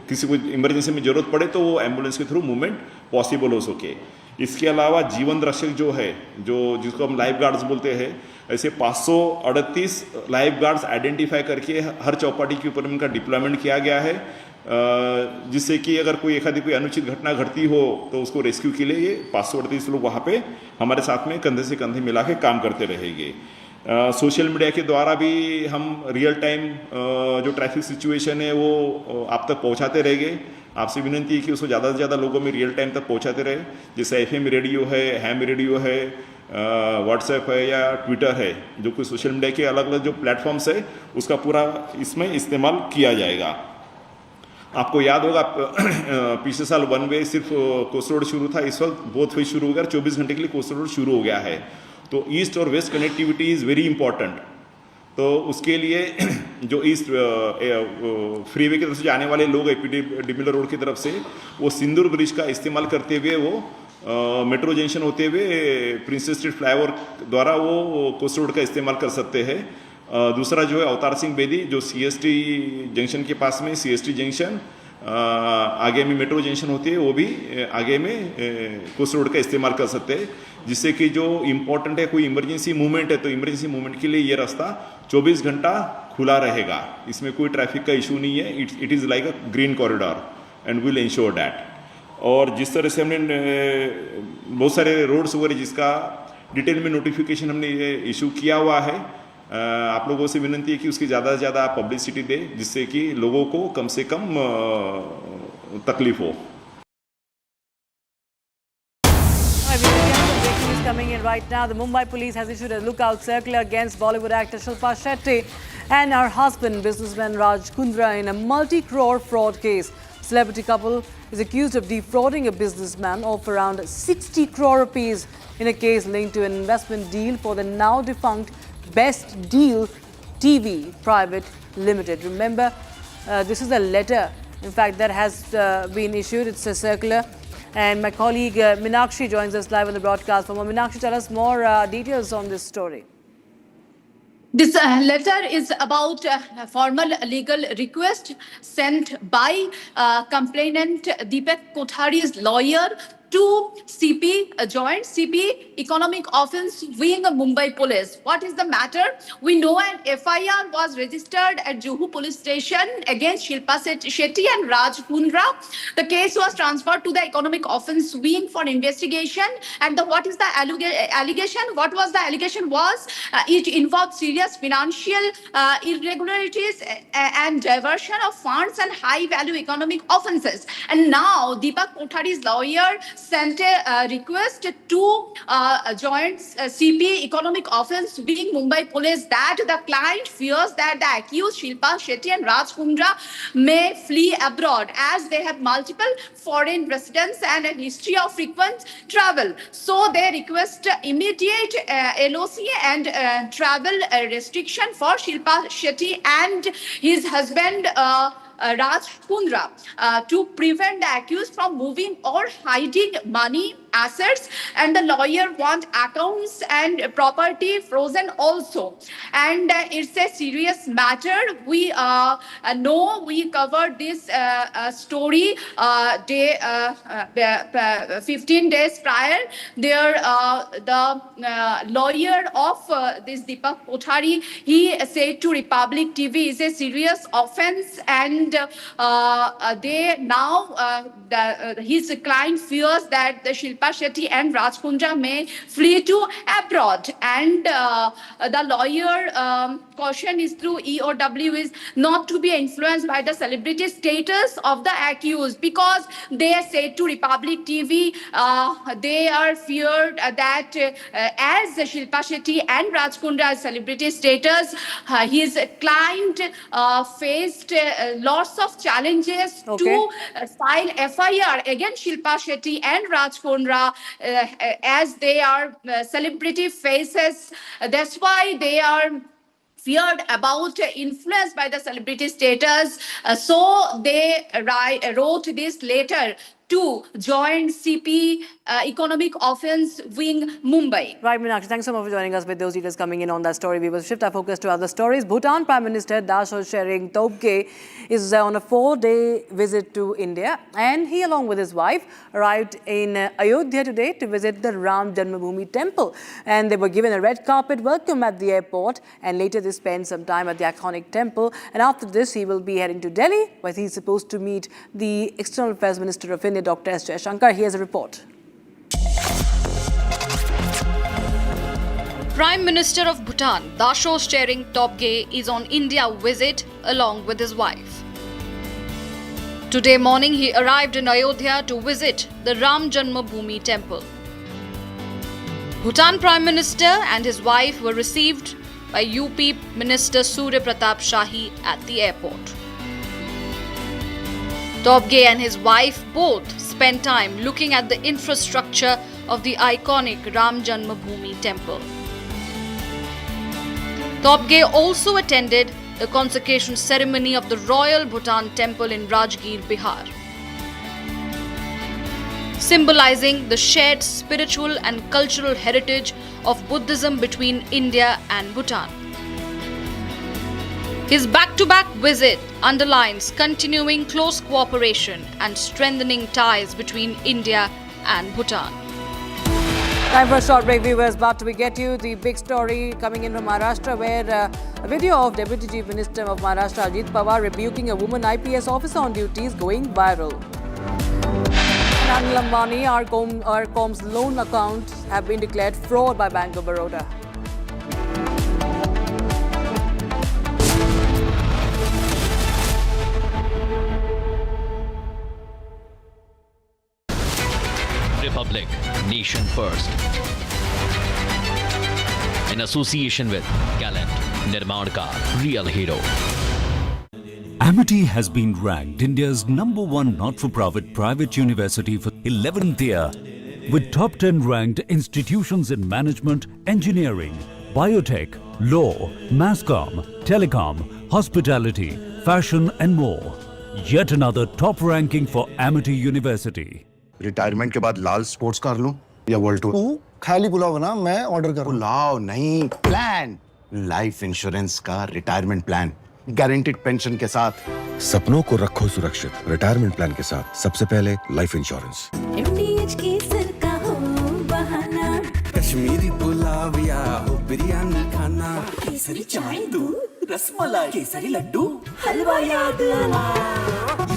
किसी को इमरजेंसी में ज़रूरत पड़े तो वो एम्बुलेंस के थ्रू मूवमेंट पॉसिबल हो सके। इसके अलावा जीवन रक्षक जो है, जिसको हम लाइफ गार्ड्स बोलते हैं, ऐसे 538 लाइफ गार्ड्स आइडेंटिफाई करके हर चौपाटी के ऊपर उनका डिप्लॉयमेंट किया गया है, जिससे कि अगर कोई एक आधी कोई अनुचित घटना घटती हो तो उसको रेस्क्यू के लिए ये 538 लोग वहाँ पे हमारे साथ में कंधे से कंधे मिला के काम करते रहेंगे। सोशल मीडिया के द्वारा भी हम रियल टाइम जो ट्रैफिक सिचुएशन है वो आप तक पहुँचाते रहेंगे। आपसे विनती है कि उसको ज़्यादा से ज़्यादा लोगों में रियल टाइम तक पहुँचाते रहे, जैसे FM रेडियो है, हैम रेडियो है, व्हाट्सएप है या ट्विटर है, जो कोई सोशल मीडिया के अलग अलग जो प्लेटफॉर्म्स है उसका पूरा इसमें इस्तेमाल किया जाएगा। आपको याद होगा पिछले साल 1 वे सिर्फ कोस्ट रोड शुरू था, इस वक्त बोथ वे शुरू हो गया, 24 घंटे के लिए कोस्ट रोड शुरू हो गया है। तो ईस्ट और west connectivity is very important. तो उसके लिए जो ईस्ट फ्रीवे की तरफ से जाने वाले लोग डिमिलर रोड की तरफ से वो सिंदूर ब्रिज का इस्तेमाल करते हुए वो मेट्रो जंक्शन होते हुए प्रिंसेस स्ट्रीट फ्लाईओवर द्वारा वो कोस्ट रोड का इस्तेमाल कर सकते हैं। दूसरा जो है अवतार सिंह बेदी, जो CST जंक्शन के पास में CST जंक्शन आगे में मेट्रो जंक्शन होती है, वो भी आगे में कोस्ट रोड का इस्तेमाल कर सकते हैं, जिससे कि जो इम्पोर्टेंट है कोई इमरजेंसी मूवमेंट है तो इमरजेंसी मूवमेंट के लिए ये रास्ता 24 घंटा खुला रहेगा। इसमें कोई ट्रैफिक का इशू नहीं है। It is like a green corridor and will ensure that. और जिस तरह से हमने बहुत सारे रोड्स वगैरह जिसका डिटेल में नोटिफिकेशन हमने इशू किया हुआ है, आप लोगों से विनती है कि उसकी ज़्यादा से ज़्यादा पब्लिसिटी दे, जिससे कि लोगों को कम से कम तकलीफ हो। Coming in right now, the Mumbai police has issued a lookout circular against Bollywood actor Shilpa Shetty and her husband, businessman Raj Kundra, in a multi-crore fraud case. Celebrity couple is accused of defrauding a businessman of around 60 crore rupees in a case linked to an investment deal for the now defunct Best Deal TV Private Limited. Remember, this is a letter, in fact, that has been issued. It's a circular. And my colleague Meenakshi joins us live on the broadcast. For more, Meenakshi, tell us more details on this story. This letter is about a formal legal request sent by complainant Deepak Kothari's lawyer to CP, Joint CP Economic Offence Wing, Mumbai Police. What is the matter? We know an FIR was registered at Juhu Police Station against Shilpa Shetty and Raj Kundra. The case was transferred to the Economic Offence Wing for investigation. And what is the allegation? What was the allegation was it involved serious financial irregularities and diversion of funds and high-value economic offences. And now Deepak Kothari's lawyer sent a request to Joint CP Economic Offence Wing, Mumbai Police, that the client fears that the accused Shilpa Shetty and Raj Kundra may flee abroad as they have multiple foreign residents and a history of frequent travel. So they request immediate LOC and travel restriction for Shilpa Shetty and his husband Raj Kundra to prevent the accused from moving or hiding money, assets, and the lawyer want accounts and property frozen also. And it's a serious matter. We know we covered this story 15 days prior. There, the lawyer of this Deepak Kothari, he said to Republic TV, is a serious offense, and they now his client fears that the Shilpa Shetty and Raj Kundra may flee to abroad. And the lawyer caution is through EOW is not to be influenced by the celebrity status of the accused, because they said to Republic TV they are feared that as Shilpa Shetty and Raj Kundra's celebrity status, his client faced lots of challenges to file FIR against Shilpa Shetty and Raj Kundra as they are celebrity faces. That's why they are feared about influence by the celebrity status. So they wrote this letter to Joint CP Economic Offence Wing, Mumbai. Right, Meenakshi, thanks so much for joining us with those details coming in on that story. We will shift our focus to other stories. Bhutan Prime Minister Dasho Tshering Tobgay is on a 4-day visit to India, and he, along with his wife, arrived in Ayodhya today to visit the Ram Janmabhoomi temple. And they were given a red carpet welcome at the airport, and later they spent some time at the iconic temple. And after this, he will be heading to Delhi, where he's supposed to meet the External Affairs Minister of India, Dr. S. Jaishankar. Here's a report. Prime Minister of Bhutan, Dasho Tshering Tobgay, is on India visit along with his wife. Today morning, he arrived in Ayodhya to visit the Ram Janmabhoomi temple. Bhutan Prime Minister and his wife were received by UP Minister Surya Pratap Shahi at the airport. Tobgay and his wife both spent time looking at the infrastructure of the iconic Ram Janmabhoomi temple. Tobgay also attended the consecration ceremony of the Royal Bhutan Temple in Rajgir, Bihar, symbolizing the shared spiritual and cultural heritage of Buddhism between India and Bhutan. His back-to-back visit underlines continuing close cooperation and strengthening ties between India and Bhutan. Time for a short break, viewers, but we get you the big story coming in from Maharashtra, where a video of Deputy Chief Minister of Maharashtra, Ajit Pawar, rebuking a woman IPS officer on duty is going viral. And Anil Ambani, RCom's loan accounts have been declared fraud by Bank of Baroda. Republic, Nation First. In association with Gallant, Nirman Ka Real Hero. Amity has been ranked India's #1 not-for-profit private university for 11th year, with top 10 ranked institutions in management, engineering, biotech, law, masscom, telecom, hospitality, fashion and more. Yet another top ranking for Amity University. Retirement के बाद लाल sports car लूं या world tour? तू खाली पुलाव ना, मैं order करूं। पुलाव नहीं, प्लान लाइफ इंश्योरेंस का रिटायरमेंट प्लान, गारंटीड पेंशन के साथ। सपनों को रखो सुरक्षित रिटायरमेंट प्लान के साथ। सबसे पहले लाइफ इंश्योरेंस। MDH केसर का हो बहाना, कश्मीरी पुलाव या हो बिरयानी खाना, केसरी चाय दूध रसमलाई केसरी लड्डू हलवा याद आना,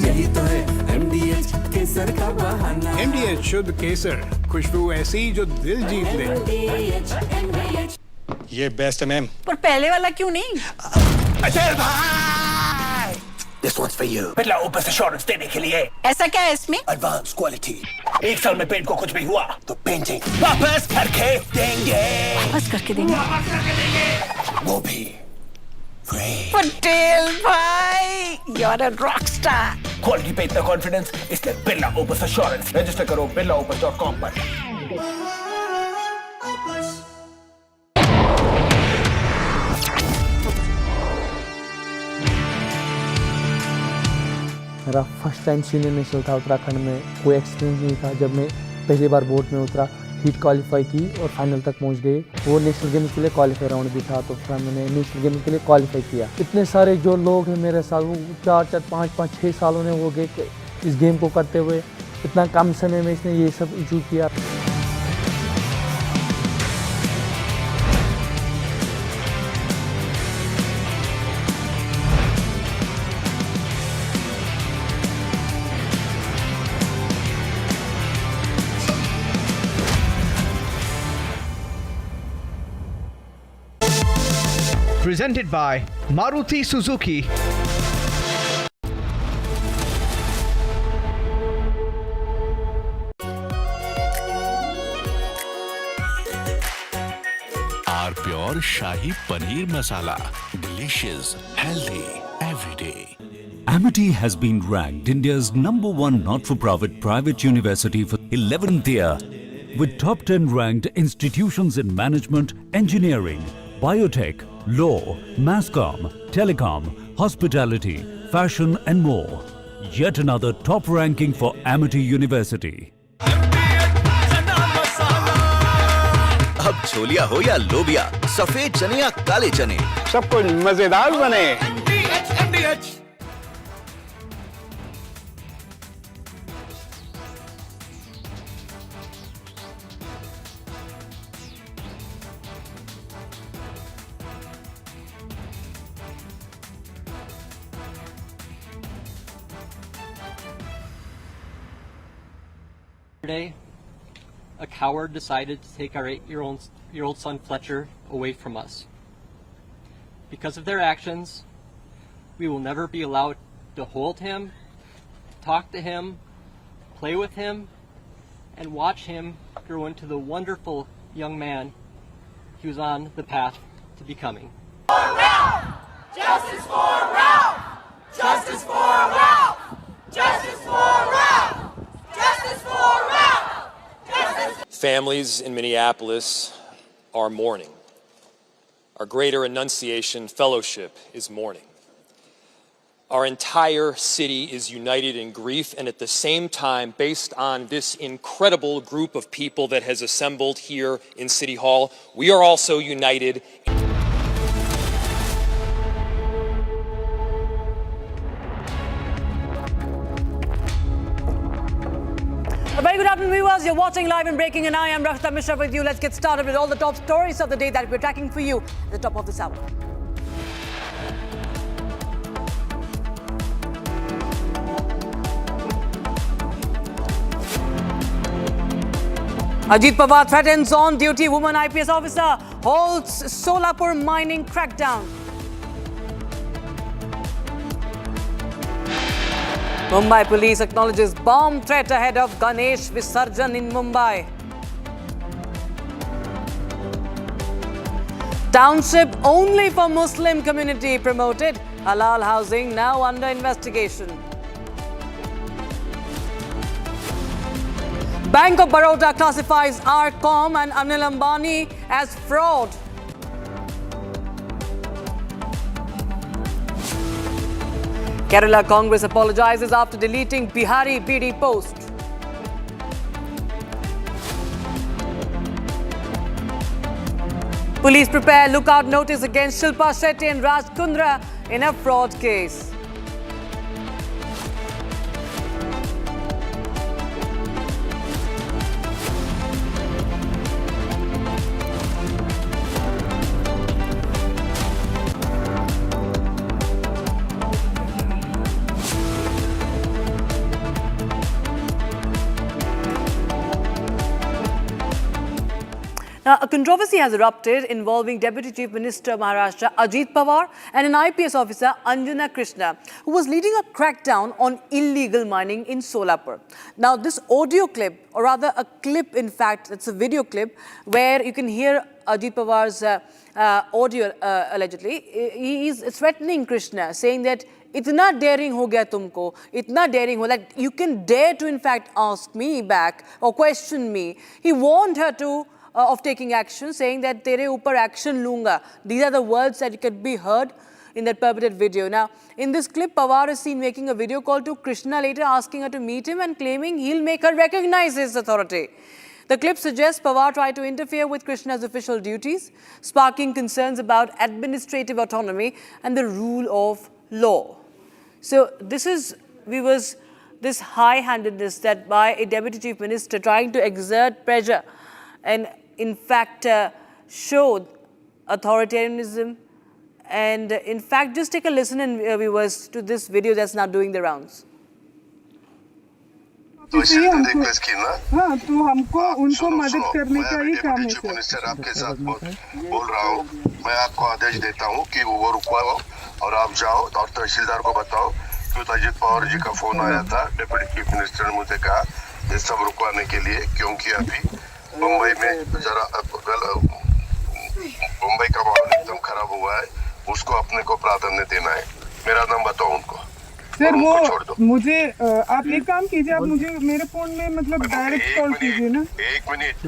यही तो है MDH केसर का बहाना। MDH शुद्ध केसर, खुशबू ऐसी जो दिल जीत ले। MDH ये बेस्ट है मैम। पर पहले वाला क्यों नहीं? अजय भाई, this one's for you। पहला ऊपर एश्योरेंस देने के लिए। ऐसा क्या है इसमें? Advance quality. 1 साल में पेंट को कुछ भी हुआ तो पेंटिंग वापस करके देंगे। वापस करके देंगे? वो भी free। पटेल भाई, you're a rock star। Quality पे इतना कॉन्फिडेंस, इसलिए बिरला ओपस एश्योरेंस। रजिस्टर करो birlaopus.com पर। मेरा फर्स्ट टाइम सीनियर नेशनल था उत्तराखंड में। कोई एक्सपीरियंस नहीं था। जब मैं पहली बार बोर्ड में उतरा, हीट क्वालिफाई की और फाइनल तक पहुंच गए। वो नेशनल गेम के लिए क्वालिफाई राउंड भी था, तो फिर मैंने नेशनल गेम के लिए क्वालिफाई किया। इतने सारे जो लोग हैं मेरे साथ, वो 4, 5, 6 सालों ने हो गए इस गेम को करते हुए। इतना कम समय में इसने ये सब अचीव किया। Presented by Maruti Suzuki. Pure Shahi Paneer Masala. Delicious, healthy, every day. Amity has been ranked India's #1 not-for-profit private university for 11th year, with top 10 ranked institutions in management, engineering, biotech, law, Misconduct, telecom, hospitality, fashion and more. Yet another top ranking for Amity University. अब छोलिया हो या लोबिया, सफेद चने या काले चने, सब कुछ मजेदार बने। MDH। Today, a coward decided to take our 8-year-old son Fletcher away from us. Because of their actions, we will never be allowed to hold him, talk to him, play with him, and watch him grow into the wonderful young man he was on the path to becoming. For Ralph! Justice for Ralph! Justice for Ralph! Justice for Ralph! Justice for Ralph! Families in Minneapolis are mourning. Our Greater Annunciation Fellowship is mourning. Our entire city is united in grief, and at the same time, based on this incredible group of people that has assembled here in City Hall, we are also united. A very good afternoon, viewers. You're watching Live and Breaking, and I am Rakhta Mishra with you. Let's get started with all the top stories of the day that we're tracking for you at the top of this hour. Ajit Pawar threatens on-duty woman IPS officer, halts Solapur mining crackdown. Mumbai police acknowledges bomb threat ahead of Ganesh Visarjan in Mumbai. Township only for Muslim community promoted. Halal housing now under investigation. Bank of Baroda classifies RCom and Anil Ambani as fraud. Kerala Congress apologizes after deleting Bihari BD post. Police prepare lookout notice against Shilpa Shetty and Raj Kundra in a fraud case. Now, a controversy has erupted involving Deputy Chief Minister of Maharashtra Ajit Pawar and an IPS officer Anjana Krishna, who was leading a crackdown on illegal mining in Solapur. Now, this audio clip, or rather a clip, in fact, it's a video clip where you can hear Ajit Pawar's audio allegedly. He is threatening Krishna, saying that इतना daring हो गया तुमको, इतना daring हो, like you can dare to in fact ask me back or question me. He warned her of taking action, saying that tere upar action lunga. These are the words that could be heard in that purported video. Now, in this clip, Pawar is seen making a video call to Krishna, later asking her to meet him and claiming he'll make her recognize his authority. The clip suggests Pawar tried to interfere with Krishna's official duties, sparking concerns about administrative autonomy and the rule of law. So this is, viewers, this high-handedness that by a Deputy Chief Minister trying to exert pressure and in fact showed authoritarianism. And in fact, just take a listen, and viewers, to this video that's now doing the rounds. तो request की ना, हाँ, तो हमको उनको मदद करने का ही काम है सर। मिनिस्टर आपके साथ बोल रहा हूँ, मैं आपको आदेश देता हूँ कि वो रुकवाओ और आप जाओ और तहसीलदार को बताओ कि अजित पवार जी का फोन आया था, डिप्टी चीफ मिनिस्टर ने मुझे कहा ये सब रुकवाने के लिए, क्योंकि अभी मुंबई में जरा मुंबई का माहौल एकदम खराब हुआ है, उसको अपने को प्राधान्य देना है। मेरा नाम बताओ उनको सर। वो मुझे आप एक काम कीजिए, आप मुझे मेरे फोन में मतलब डायरेक्ट कॉल कीजिए ना। एक मिनट,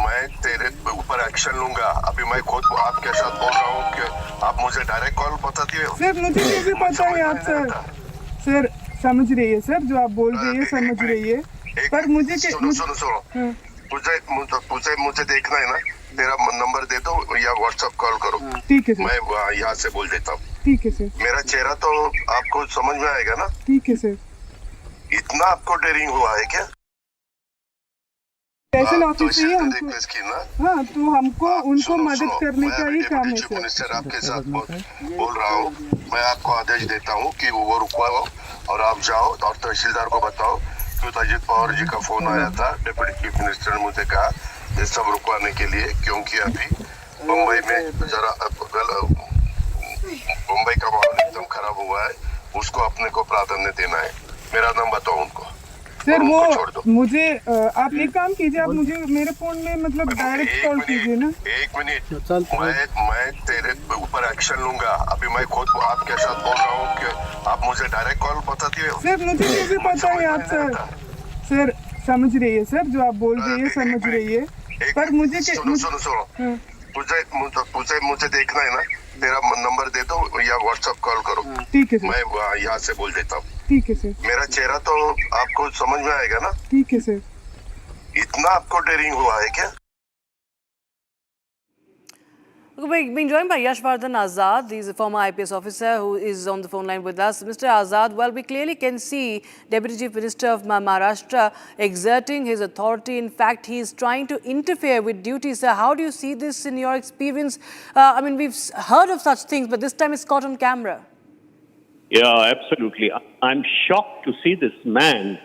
मैं तेरे ऊपर एक्शन लूंगा। अभी मैं खुद आपके साथ बोल रहा हूँ कि आप मुझे डायरेक्ट कॉल बता दिए। सर मुझे कैसे पता है आप सर समझ रही है सर, जो आप बोल रही है समझ रही है, पर मुझे सुनो मुझे देखना है ना, तेरा नंबर दे दो या व्हाट्सएप कॉल करो। ठीक है सर, मैं यहाँ से बोल देता हूँ। ठीक है सर, मेरा चेहरा तो आपको समझ में आएगा ना। ठीक है सर। इतना आपको डेयरिंग हुआ है क्या? स्पेशल ऑफिस है हमको, हाँ, तो हमको उनको मदद करने का ही काम है सर। मिनिस्टर आपके साथ बोल रहा हूँ, मैं आपको आदेश देता हूँ कि वो रुकवाओ और आप जाओ और तहसीलदार को बताओ कि अजित पवार जी का फोन आया था, डिप्टी चीफ मिनिस्टर ने मुझे कहा ये सब रुकवाने के लिए, क्योंकि अभी मुंबई में जरा मुंबई का माहौल एकदम खराब हुआ है, उसको अपने को प्राधान्य देना है। मेरा नाम बताओ उनको सर। वो मुझे आप एक काम कीजिए, आप मुझे मेरे फोन में मतलब डायरेक्ट कॉल कीजिए ना। एक मिनट, मैं तेरे ऊपर एक्शन लूंगा। अभी मैं खुद आपके साथ बोल रहा हूँ कि आप मुझे डायरेक्ट कॉल बता दिए। सर मुझे कैसे पता है आप सर समझ रही है सर, जो आप बोल रही है समझ रही है, पर मुझे सुनो मुझे देखना है ना, तेरा नंबर दे दो या व्हाट्सएप कॉल करो। ठीक है सर, मैं यहाँ से बोल देता हूँ। ठीक है सर, मेरा चेहरा तो आपको समझ में आएगा ना। ठीक है सर। इतना आपको डेयरिंग हुआ है क्या? Being joined by Yashvardhan Azad, he's a former IPS officer who is on the phone line with us. Mr. Azad, well, we clearly can see Deputy Chief Minister of Maharashtra exerting his authority. In fact, he is trying to interfere with duties. How do you see this in your experience? I mean, we've heard of such things, but this time it's caught on camera. Yeah, absolutely. I'm shocked to see this man,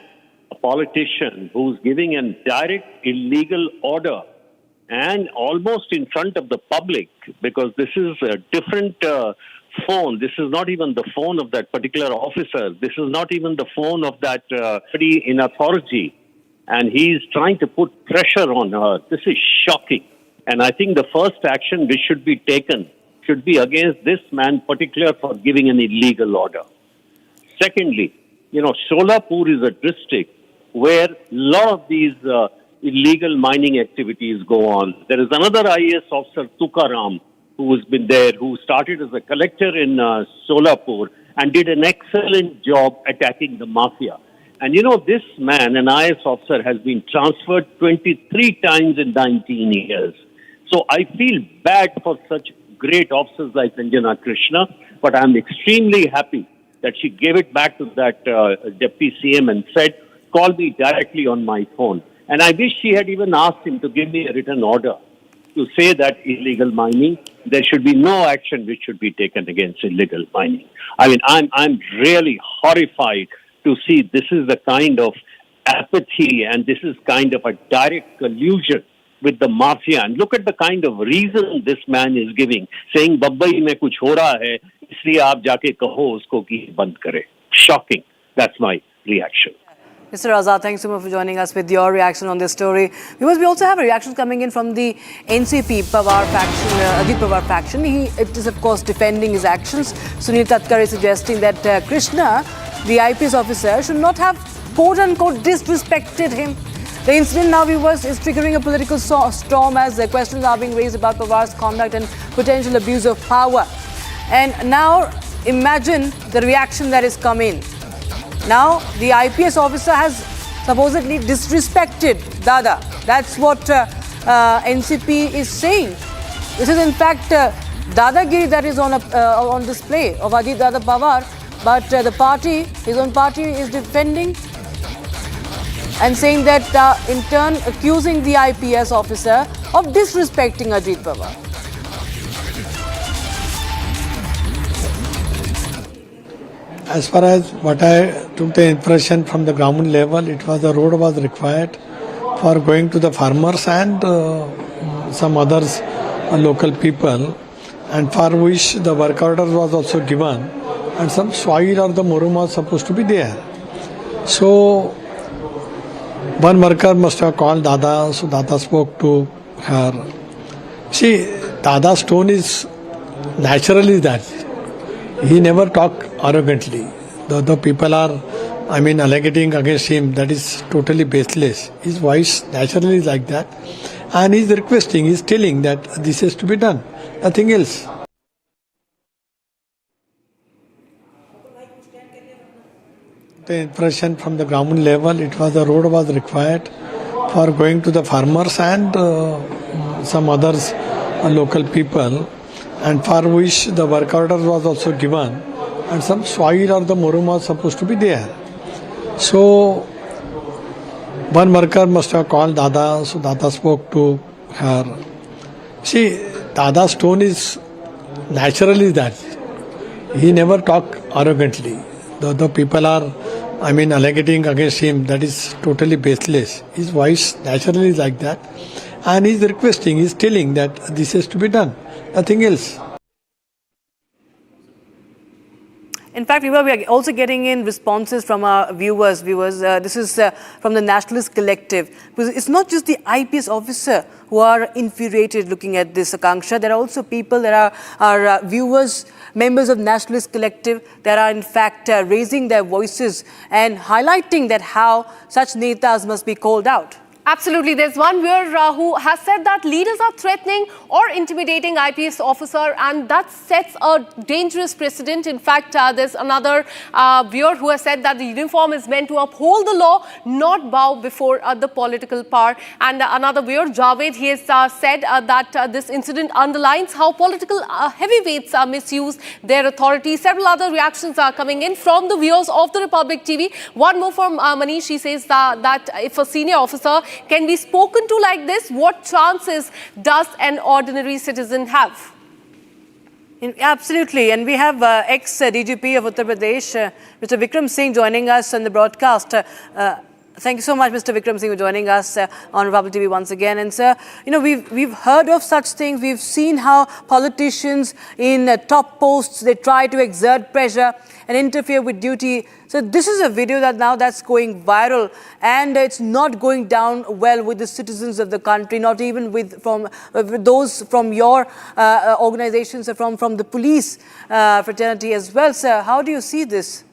a politician, who's giving a direct illegal order and almost in front of the public, because this is a different phone. This is not even the phone of that particular officer. This is not even the phone of that somebody in authority. And he's trying to put pressure on her. This is shocking. And I think the first action which should be taken should be against this man, particular for giving an illegal order. Secondly, Solapur is a district where a lot of these illegal mining activities go on. There is another IAS officer, Tukaram, who has been there, who started as a collector in Solapur and did an excellent job attacking the mafia. And this man, an IAS officer, has been transferred 23 times in 19 years. So I feel bad for such great officers like Anjana Krishna, but I'm extremely happy that she gave it back to that Deputy CM and said, call me directly on my phone. And I wish she had even asked him to give me a written order to say that illegal mining, there should be no action which should be taken against illegal mining. I mean, I'm really horrified to see this is the kind of apathy and this is kind of a direct collusion with the mafia. And look at the kind of reason this man is giving, saying, Babbai mein kuch ho raha hai, isliye aap jaake kaho usko ki band kare. Shocking. That's my reaction. Mr. Azad, thanks so much for joining us with your reaction on this story. Because we also have a reaction coming in from the NCP Pawar faction, Ajit Pawar faction. It is, of course, defending his actions. Sunil Tatkar is suggesting that Krishna, the IPS officer, should not have, quote-unquote, disrespected him. The incident now, viewers, is triggering a political storm as questions are being raised about Pawar's conduct and potential abuse of power. And now, imagine the reaction that is coming. Now, the IPS officer has supposedly disrespected Dada. That's what NCP is saying. This is in fact Dadagiri that is on display of Ajit Dada Pawar, but the party, his own party, is defending and saying that in turn accusing the IPS officer of disrespecting Ajit Pawar. As far as what I took the impression from the ground level, it was the road was required for going to the farmers and some others, local people, and for which the work order was also given, and some soil or the murum was supposed to be there. So one worker must have called Dada, so Dada spoke to her. See, Dada's tone is naturally that. He never talked arrogantly. The people are, alleging against him, that is totally baseless. His voice naturally is like that. And he's requesting, he's telling that this has to be done. Nothing else. The impression from the ground level, it was the road was required for going to the farmers and some others, local people, and for which the work order was also given, and some soil or the murum was supposed to be there. So one worker must have called Dada, so Dada spoke to her. See, Dada's tone is naturally that. He never talked arrogantly. The people are, alleging against him, that is totally baseless. His voice naturally is like that. And he's requesting, he's telling that this has to be done. Nothing else. In fact, we are also getting in responses from our viewers. This is from the Nationalist Collective. Because it's not just the IPS officer who are infuriated looking at this, Akanksha. There are also people that are viewers, members of Nationalist Collective that are in fact raising their voices and highlighting that how such netas must be called out. Absolutely. There's one viewer who has said that leaders are threatening or intimidating IPS officer, and that sets a dangerous precedent. In fact, there's another viewer who has said that the uniform is meant to uphold the law, not bow before the political power. And another viewer, Javed, he has said that this incident underlines how political heavyweights misuse their authority. Several other reactions are coming in from the viewers of the Republic TV. One more from Manish. He says that if a senior officer can be spoken to like this, what chances does an ordinary citizen have? Absolutely. And we have ex-DGP of Uttar Pradesh, Mr. Vikram Singh, joining us on the broadcast. Thank you so much, Mr. Vikram Singh, for joining us on Republic TV once again. And sir, we've heard of such things. We've seen how politicians in top posts, they try to exert pressure and interfere with duty. So this is a video that's going viral, and it's not going down well with the citizens of the country, not even with those from your organizations, from the police fraternity as well. Sir, how do you see this?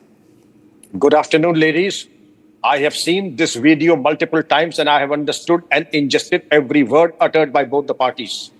Good afternoon, ladies. I have seen this video multiple times, and I have understood and ingested every word uttered by both the parties.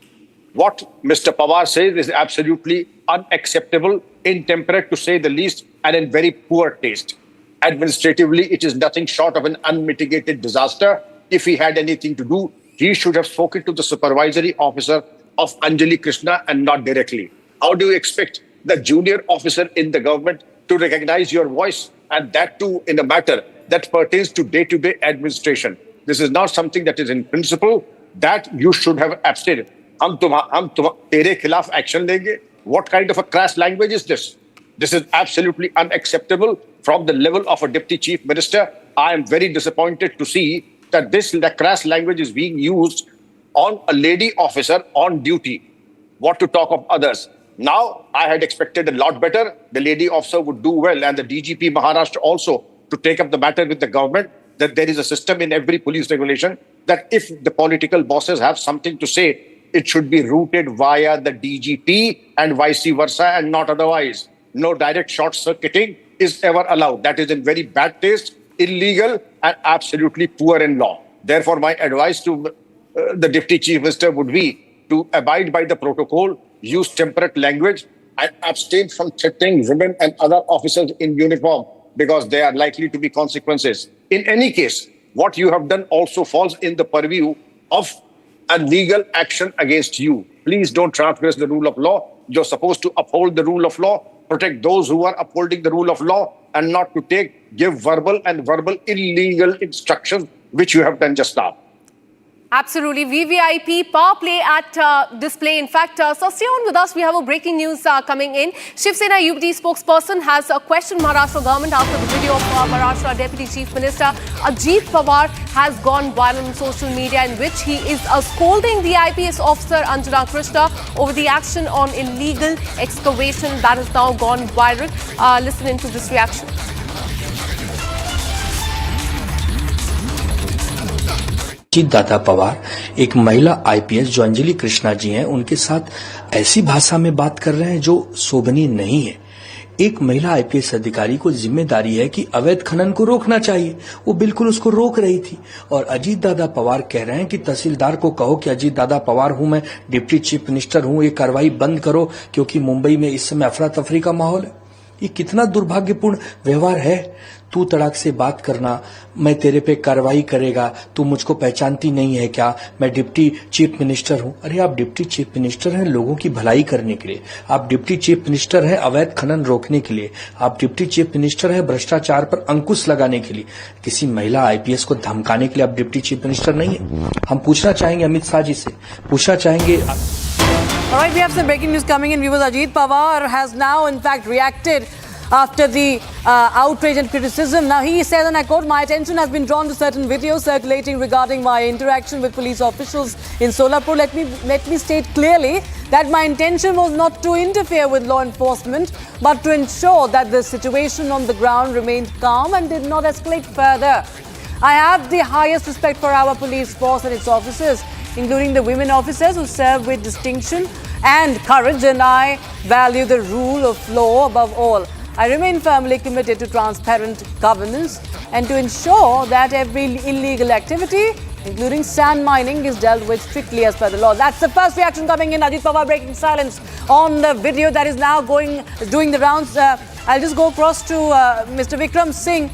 What Mr. Pawar says is absolutely unacceptable, intemperate to say the least, and in very poor taste. Administratively, it is nothing short of an unmitigated disaster. If he had anything to do, he should have spoken to the supervisory officer of Anjali Krishna and not directly. How do you expect the junior officer in the government to recognize your voice, and that too in a matter that pertains to day-to-day administration? This is not something that is in principle that you should have abstained. हम तेरे खिलाफ action लेंगे. What kind of a crass language is this? This is absolutely unacceptable from the level of a deputy chief minister. I am very disappointed to see that this crass language is being used on a lady officer on duty. What to talk of others? Now, I had expected a lot better. The lady officer would do well, and the DGP Maharashtra also, to take up the matter with the government, that there is a system in every police regulation that if the political bosses have something to say, it should be routed via the DGP and vice versa, and not otherwise. No direct short-circuiting is ever allowed. That is in very bad taste, illegal, and absolutely poor in law. Therefore, my advice to the Deputy Chief Minister would be to abide by the protocol, use temperate language, and abstain from threatening women and other officers in uniform, because there are likely to be consequences. In any case, what you have done also falls in the purview of a legal action against you. Please don't transgress the rule of law. You're supposed to uphold the rule of law, protect those who are upholding the rule of law, and not to give verbal illegal instructions, which you have done just now. Absolutely. VVIP power play at display. In fact, so stay on with us. We have a breaking news coming in. Shiv Sena UPD spokesperson has questioned Maharashtra government after the video of Maharashtra Deputy Chief Minister Ajit Pawar has gone viral on social media, in which he is scolding the IPS officer Anjana Krishna over the action on illegal excavation that has now gone viral. Listen into this reaction. Ajit Dada Pawar एक महिला IPS जो अंजलि कृष्णा जी हैं, उनके साथ ऐसी भाषा में बात कर रहे हैं जो शोभनीय नहीं है। एक महिला आईपीएस अधिकारी को जिम्मेदारी है कि अवैध खनन को रोकना चाहिए, वो बिल्कुल उसको रोक रही थी। और अजीत दादा पवार कह रहे हैं कि तहसीलदार को कहो कि अजीत दादा पवार हूं मैं, डिप्टी चीफ मिनिस्टर हूं, ये कार्रवाई बंद करो क्योंकि मुंबई में इस समय अफरा तफरी का माहौल है। ये कितना दुर्भाग्यपूर्ण व्यवहार है। तू तड़ाक से बात करना, मैं तेरे पे कार्रवाई करेगा, तू मुझको पहचानती नहीं है क्या, मैं डिप्टी चीफ मिनिस्टर हूं। अरे आप डिप्टी चीफ मिनिस्टर हैं लोगों की भलाई करने के लिए, आप डिप्टी चीफ मिनिस्टर हैं अवैध खनन रोकने के लिए, आप डिप्टी चीफ मिनिस्टर हैं भ्रष्टाचार पर अंकुश लगाने के लिए। किसी महिला आईपीएस को धमकाने के लिए आप डिप्टी चीफ मिनिस्टर नहीं है। हम पूछना चाहेंगे अमित शाह जी से, पूछना चाहेंगे। All right, we have some breaking news coming in. Viewers, Ajit Pawar has now, in fact, reacted after the outrage and criticism. Now, he says, and I quote, "My attention has been drawn to certain videos circulating regarding my interaction with police officials in Solapur. Let me state clearly that my intention was not to interfere with law enforcement, but to ensure that the situation on the ground remained calm and did not escalate further. I have the highest respect for our police force and its officers, including the women officers who serve with distinction and courage, and I value the rule of law above all. I remain firmly committed to transparent governance and to ensure that every illegal activity, including sand mining, is dealt with strictly as per the law." That's the first reaction coming in. Ajit Pawar breaking silence on the video that is now doing the rounds. I'll just go across to Mr. Vikram Singh.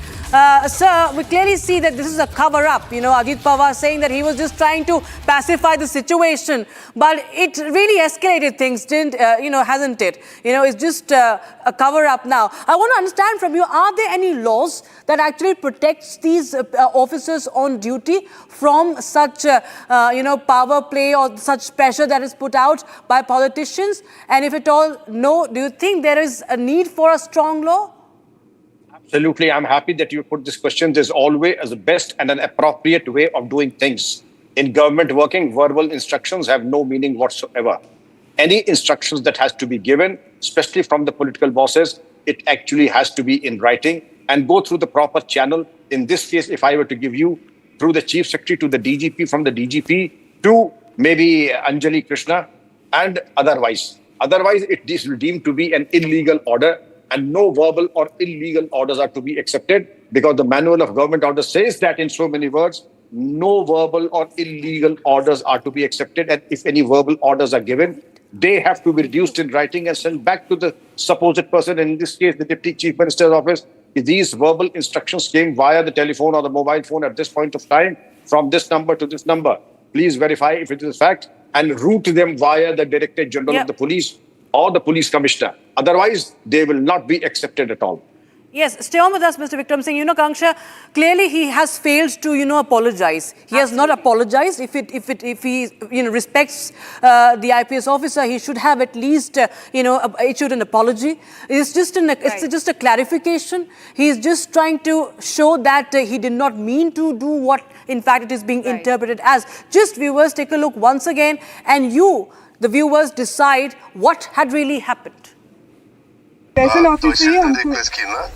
Sir, we clearly see that this is a cover-up. You know, Ajit Pawar saying that he was just trying to pacify the situation, but it really escalated things, hasn't it? You know, it's just a cover-up now. I want to understand from you, are there any laws that actually protects these officers on duty from such, power play or such pressure that is put out by politicians? And if at all, no, do you think there is a need for a strong law? Absolutely. I'm happy that you put this question. There's always a best and an appropriate way of doing things. In government working, verbal instructions have no meaning whatsoever. Any instructions that has to be given, especially from the political bosses, it actually has to be in writing and go through the proper channel. In this case, if I were to give you through the chief secretary to the DGP, from the DGP to maybe Anjali Krishna and otherwise. Otherwise, it is deemed to be an illegal order. And no verbal or illegal orders are to be accepted, because the manual of government orders says that in so many words, no verbal or illegal orders are to be accepted. And if any verbal orders are given, they have to be reduced in writing and sent back to the supposed person, in this case, the Deputy Chief Minister's office. If these verbal instructions came via the telephone or the mobile phone at this point of time, from this number to this number, Please verify if it is a fact and route them via the Director General of the Police or the Police Commissioner. Otherwise, they will not be accepted at all. Yes, stay on with us, Mr. Vikram Singh. Kanksha, clearly he has failed to, apologize. He has not apologized. If he, respects the IPS officer, he should have at least, issued an apology. It's just a clarification. He is just trying to show that he did not mean to do what, in fact, it is being interpreted as. Just viewers, take a look once again, and you, the viewers, decide what had really happened. Special officer ही हमको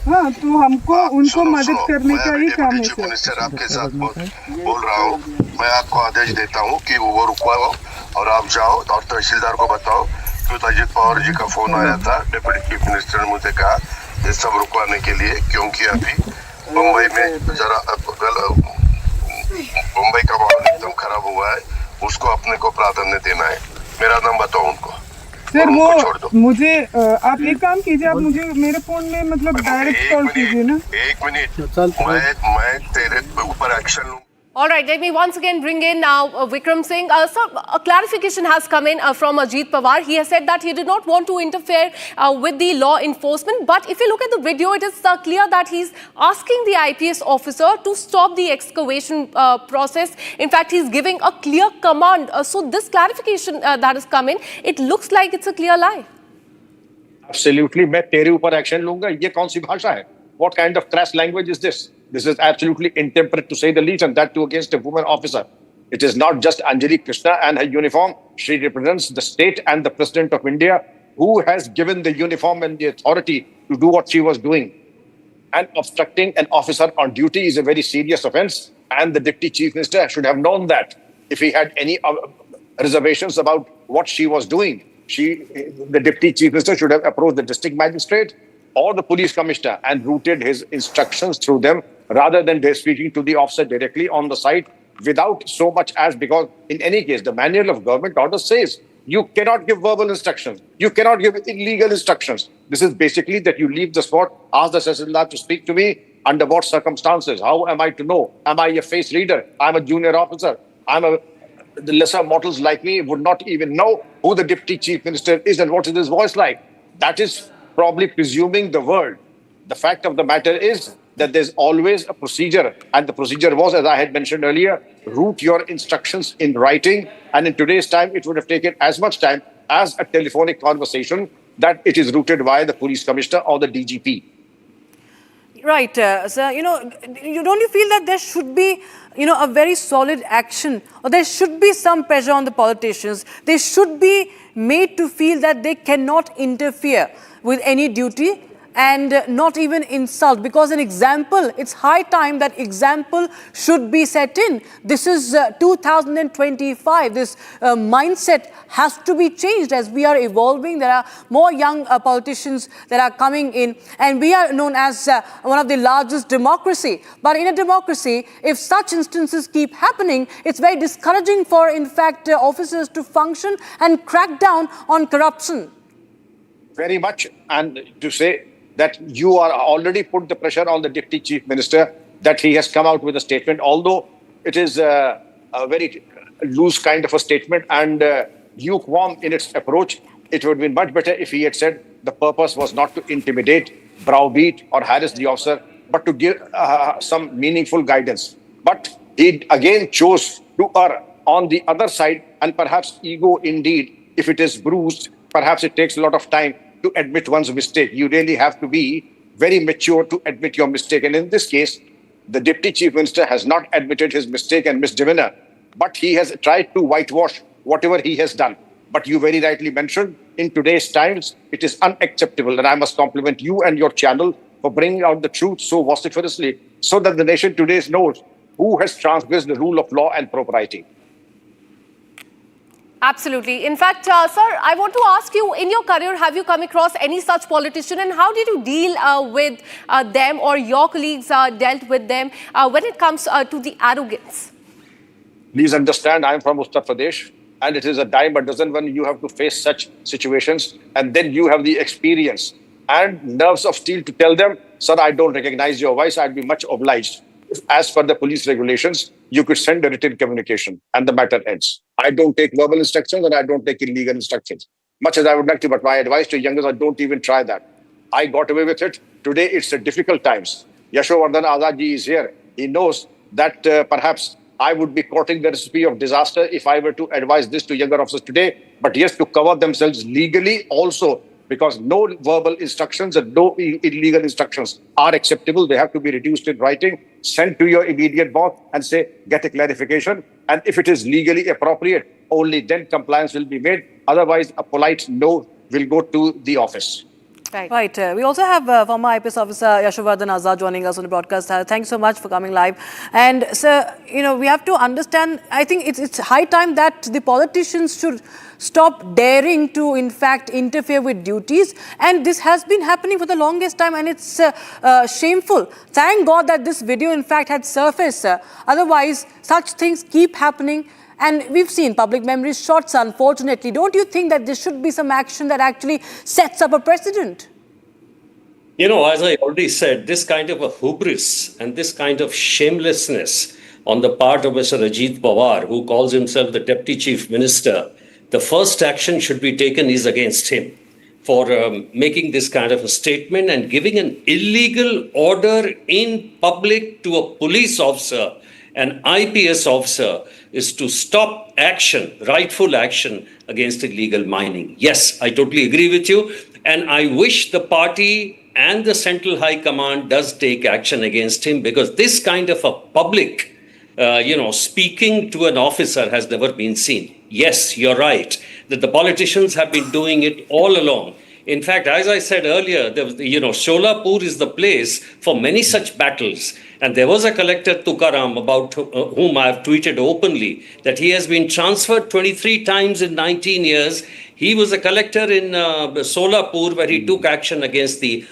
हाँ तो हमको उनको मदद करने का ही काम है सर। मिनिस्टर आपके साथ बोल रहा हूँ, मैं आपको आदेश देता हूँ कि वो रुकवाओ और आप जाओ और तहसीलदार को बताओ कि अजित पवार जी का फोन आया था, डिप्टी चीफ मिनिस्टर ने मुझे कहा ये सब रुकवाने के लिए, क्योंकि अभी मुंबई में जरा मुंबई का माहौल एकदम खराब हुआ है, उसको अपने को प्राधान्य देना है। मेरा नाम बताओ उनको सर। वो मुझे आप एक काम कीजिए, आप मुझे मेरे फोन में मतलब डायरेक्ट कॉल कीजिए ना। एक मिनट, मैं तेरे ऊपर एक्शन लूँ। All right, let me once again bring in now Vikram Singh. Sir, a clarification has come in from Ajit Pawar. He has said that he did not want to interfere with the law enforcement. But if you look at the video, it is clear that he's asking the IPS officer to stop the excavation process. In fact, he's giving a clear command. So this clarification that has come in, it looks like it's a clear lie. Absolutely, मैं तेरे ऊपर action लूंगा. ये कौन सी भाषा है? What kind of crass language is this? This is absolutely intemperate to say the least, and that too against a woman officer. It is not just Anjali Krishna and her uniform. She represents the state and the President of India, who has given the uniform and the authority to do what she was doing. And obstructing an officer on duty is a very serious offense, and the Deputy Chief Minister should have known that. If he had any reservations about what she was doing, the Deputy Chief Minister should have approached the District Magistrate or the Police Commissioner and routed his instructions through them, rather than speaking to the officer directly on the site without so much as, because in any case, the manual of government orders says you cannot give verbal instructions. You cannot give illegal instructions. This is basically that you leave the spot, ask the Sahildar to speak to me, under what circumstances, how am I to know? Am I a face reader? I'm a junior officer. The lesser mortals like me would not even know who the Deputy Chief Minister is and what is his voice like. That is probably presuming the word. The fact of the matter is that there's always a procedure, and the procedure was, as I had mentioned earlier, route your instructions in writing, and in today's time it would have taken as much time as a telephonic conversation that it is routed via the Police Commissioner or the DGP. Right, sir, don't you feel that there should be, a very solid action, or there should be some pressure on the politicians? They should be made to feel that they cannot interfere with any duty and not even insult, because an example, it's high time that example should be set in. This is 2025. This mindset has to be changed as we are evolving. There are more young politicians that are coming in, and we are known as one of the largest democracy. But in a democracy, if such instances keep happening, it's very discouraging for, in fact, officers to function and crack down on corruption. Very much, and to say that you are already put the pressure on the Deputy Chief Minister, that he has come out with a statement, although it is a very loose kind of a statement and lukewarm in its approach. It would have been much better if he had said the purpose was not to intimidate, browbeat or harass the officer, but to give some meaningful guidance. But he again chose to err on the other side, and perhaps ego indeed, if it is bruised, perhaps it takes a lot of time to admit one's mistake. You really have to be very mature to admit your mistake. And in this case, the Deputy Chief Minister has not admitted his mistake and misdemeanor, but he has tried to whitewash whatever he has done. But you very rightly mentioned, in today's times, it is unacceptable. And I must compliment you and your channel for bringing out the truth so vociferously, so that the nation today knows who has transgressed the rule of law and propriety. Absolutely. In fact, sir, I want to ask you, in your career, have you come across any such politician, and how did you deal with them, or your colleagues dealt with them when it comes to the arrogance? Please understand, I am from Uttar Pradesh, and it is a dime a dozen when you have to face such situations, and then you have the experience and nerves of steel to tell them, sir, I don't recognize your voice, I'd be much obliged. as per the police regulations, you could send a written communication and the matter ends. I don't take verbal instructions and I don't take illegal instructions. Much as I would like to, but my advice to youngsters, I don't even try that. I got away with it. Today, it's a difficult times. Yashovardhan Azad ji is here. He knows that perhaps I would be courting the recipe of disaster if I were to advise this to younger officers today. But yes, to cover themselves legally also, because no verbal instructions and no illegal instructions are acceptable. They have to be reduced in writing, sent to your immediate boss and say, get a clarification. And if it is legally appropriate, only then compliance will be made. Otherwise, a polite no will go to the office. Right. We also have former IPS officer Yashovardhan Azad joining us on the broadcast. Thanks so much for coming live. And sir, we have to understand, I think it's high time that the politicians should stop daring to, in fact, interfere with duties. And this has been happening for the longest time, and it's shameful. Thank God that this video, in fact, had surfaced. Otherwise, such things keep happening. And we've seen public memory shots, unfortunately. Don't you think that there should be some action that actually sets up a precedent? As I already said, this kind of a hubris and this kind of shamelessness on the part of Mr. Ajit Pawar, who calls himself the Deputy Chief Minister, the first action should be taken is against him for making this kind of a statement and giving an illegal order in public to a police officer, an IPS officer, is to stop action, rightful action against illegal mining. Yes, I totally agree with you. And I wish the party and the Central High Command does take action against him, because this kind of a public, speaking to an officer has never been seen. Yes, you're right, that the politicians have been doing it all along. In fact, as I said earlier, Sholapur is the place for many such battles. And there was a collector, Tukaram, about whom I have tweeted openly, that he has been transferred 23 times in 19 years. He was a collector in Solapur, where he took action against the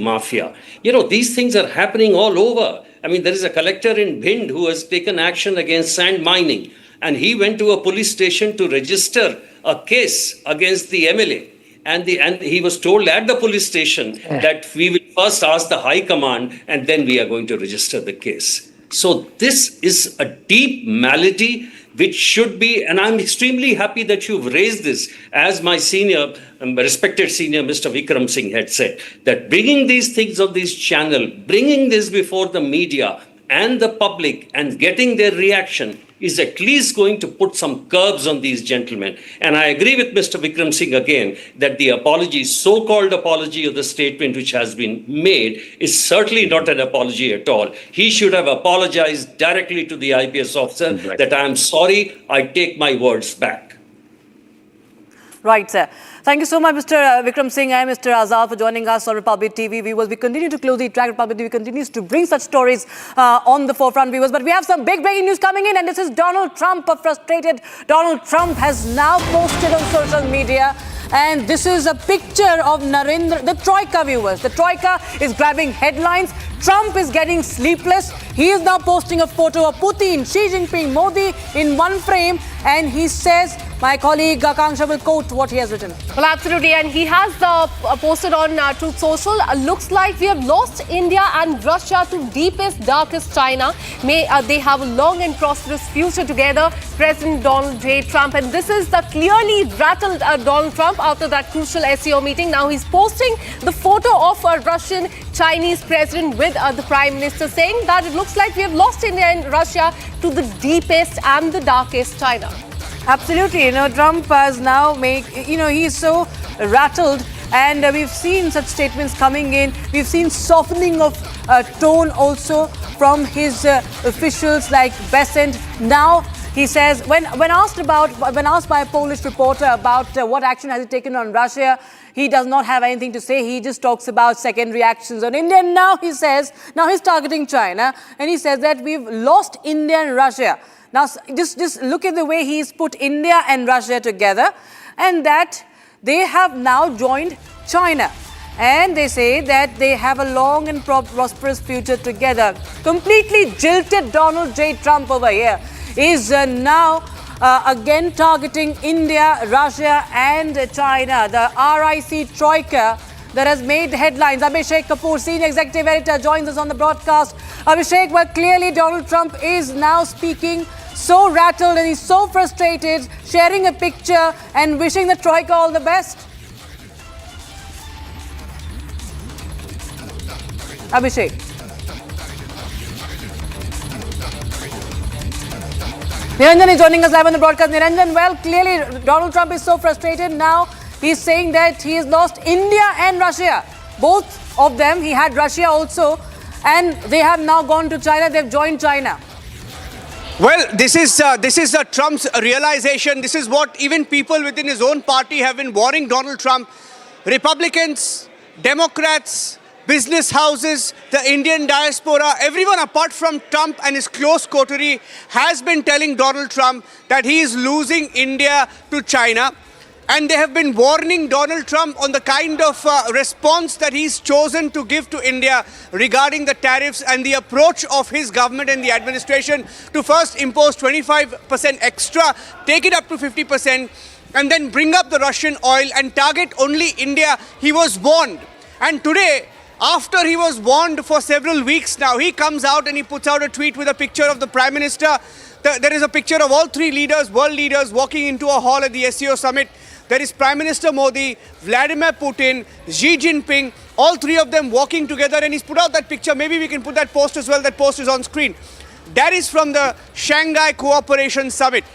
mafia. These things are happening all over. I mean, there is a collector in Bhind who has taken action against sand mining. And he went to a police station to register a case against the MLA. And he was told at the police station that we will first ask the High Command and then we are going to register the case. So this is a deep malady which should be, and I'm extremely happy that you've raised this, as my senior, respected senior Mr. Vikram Singh had said, that bringing these things on this channel, bringing this before the media and the public and getting their reaction is at least going to put some curbs on these gentlemen. And I agree with Mr. Vikram Singh again that the apology, so-called apology of the statement which has been made is certainly not an apology at all. He should have apologized directly to the IPS officer that I am sorry, I take my words back. Right, sir. Thank you so much, Mr. Vikram Singh and Mr. Azad, for joining us on Republic TV. Viewers, we continue to closely track Republic TV, continues to bring such stories on the forefront, viewers. But we have some big breaking news coming in, and this is Donald Trump. A frustrated Donald Trump has now posted on social media. And this is a picture of Narendra, the Troika, viewers. The Troika is grabbing headlines. Trump is getting sleepless. He is now posting a photo of Putin, Xi Jinping, Modi in one frame. And he says, my colleague Akanksha will quote what he has written. Well, absolutely. And he has posted on Truth Social, looks like we have lost India and Russia to deepest, darkest China. May they have a long and prosperous future together. President Donald J. Trump. And this is the clearly rattled Donald Trump after that crucial SEO meeting. Now he's posting the photo of a Russian Chinese president with the Prime Minister, saying that it looks like we have lost India and Russia to the deepest and the darkest China. Absolutely. Trump has now he's so rattled, and we've seen such statements coming in. We've seen softening of tone also from his officials like Besant. Now he says, when asked by a Polish reporter about what action has he taken on Russia, he does not have anything to say. He just talks about secondary actions on India. And now he says, now he's targeting China, and he says that we've lost India and Russia. Now, just look at the way he's put India and Russia together, and that they have now joined China. And they say that they have a long and prosperous future together. Completely jilted Donald J. Trump over here is now again targeting India, Russia and China. The RIC Troika that has made headlines. Abhishek Kapoor, senior executive editor, joins us on the broadcast. Abhishek, well, clearly Donald Trump is now speaking so rattled and he's so frustrated, sharing a picture and wishing the Troika all the best. Abhishek. Niranjan is joining us live on the broadcast. Niranjan, well, clearly Donald Trump is so frustrated now. He's saying that he has lost India and Russia. Both of them. He had Russia also. And they have now gone to China. They've joined China. Well, this is Trump's realization. This is what even people within his own party have been warning Donald Trump. Republicans, Democrats, business houses, the Indian diaspora, everyone apart from Trump and his close coterie has been telling Donald Trump that he is losing India to China. And they have been warning Donald Trump on the kind of response that he's chosen to give to India regarding the tariffs and the approach of his government and the administration to first impose 25% extra, take it up to 50%, and then bring up the Russian oil and target only India. He was warned. And today, after he was warned for several weeks now, he comes out and he puts out a tweet with a picture of the Prime Minister. There is a picture of all three leaders, world leaders, walking into a hall at the SCO summit. There is Prime Minister Modi, Vladimir Putin, Xi Jinping, all three of them walking together, and he's put out that picture. Maybe we can put that post as well. That post is on screen. That is from the Shanghai Cooperation Summit.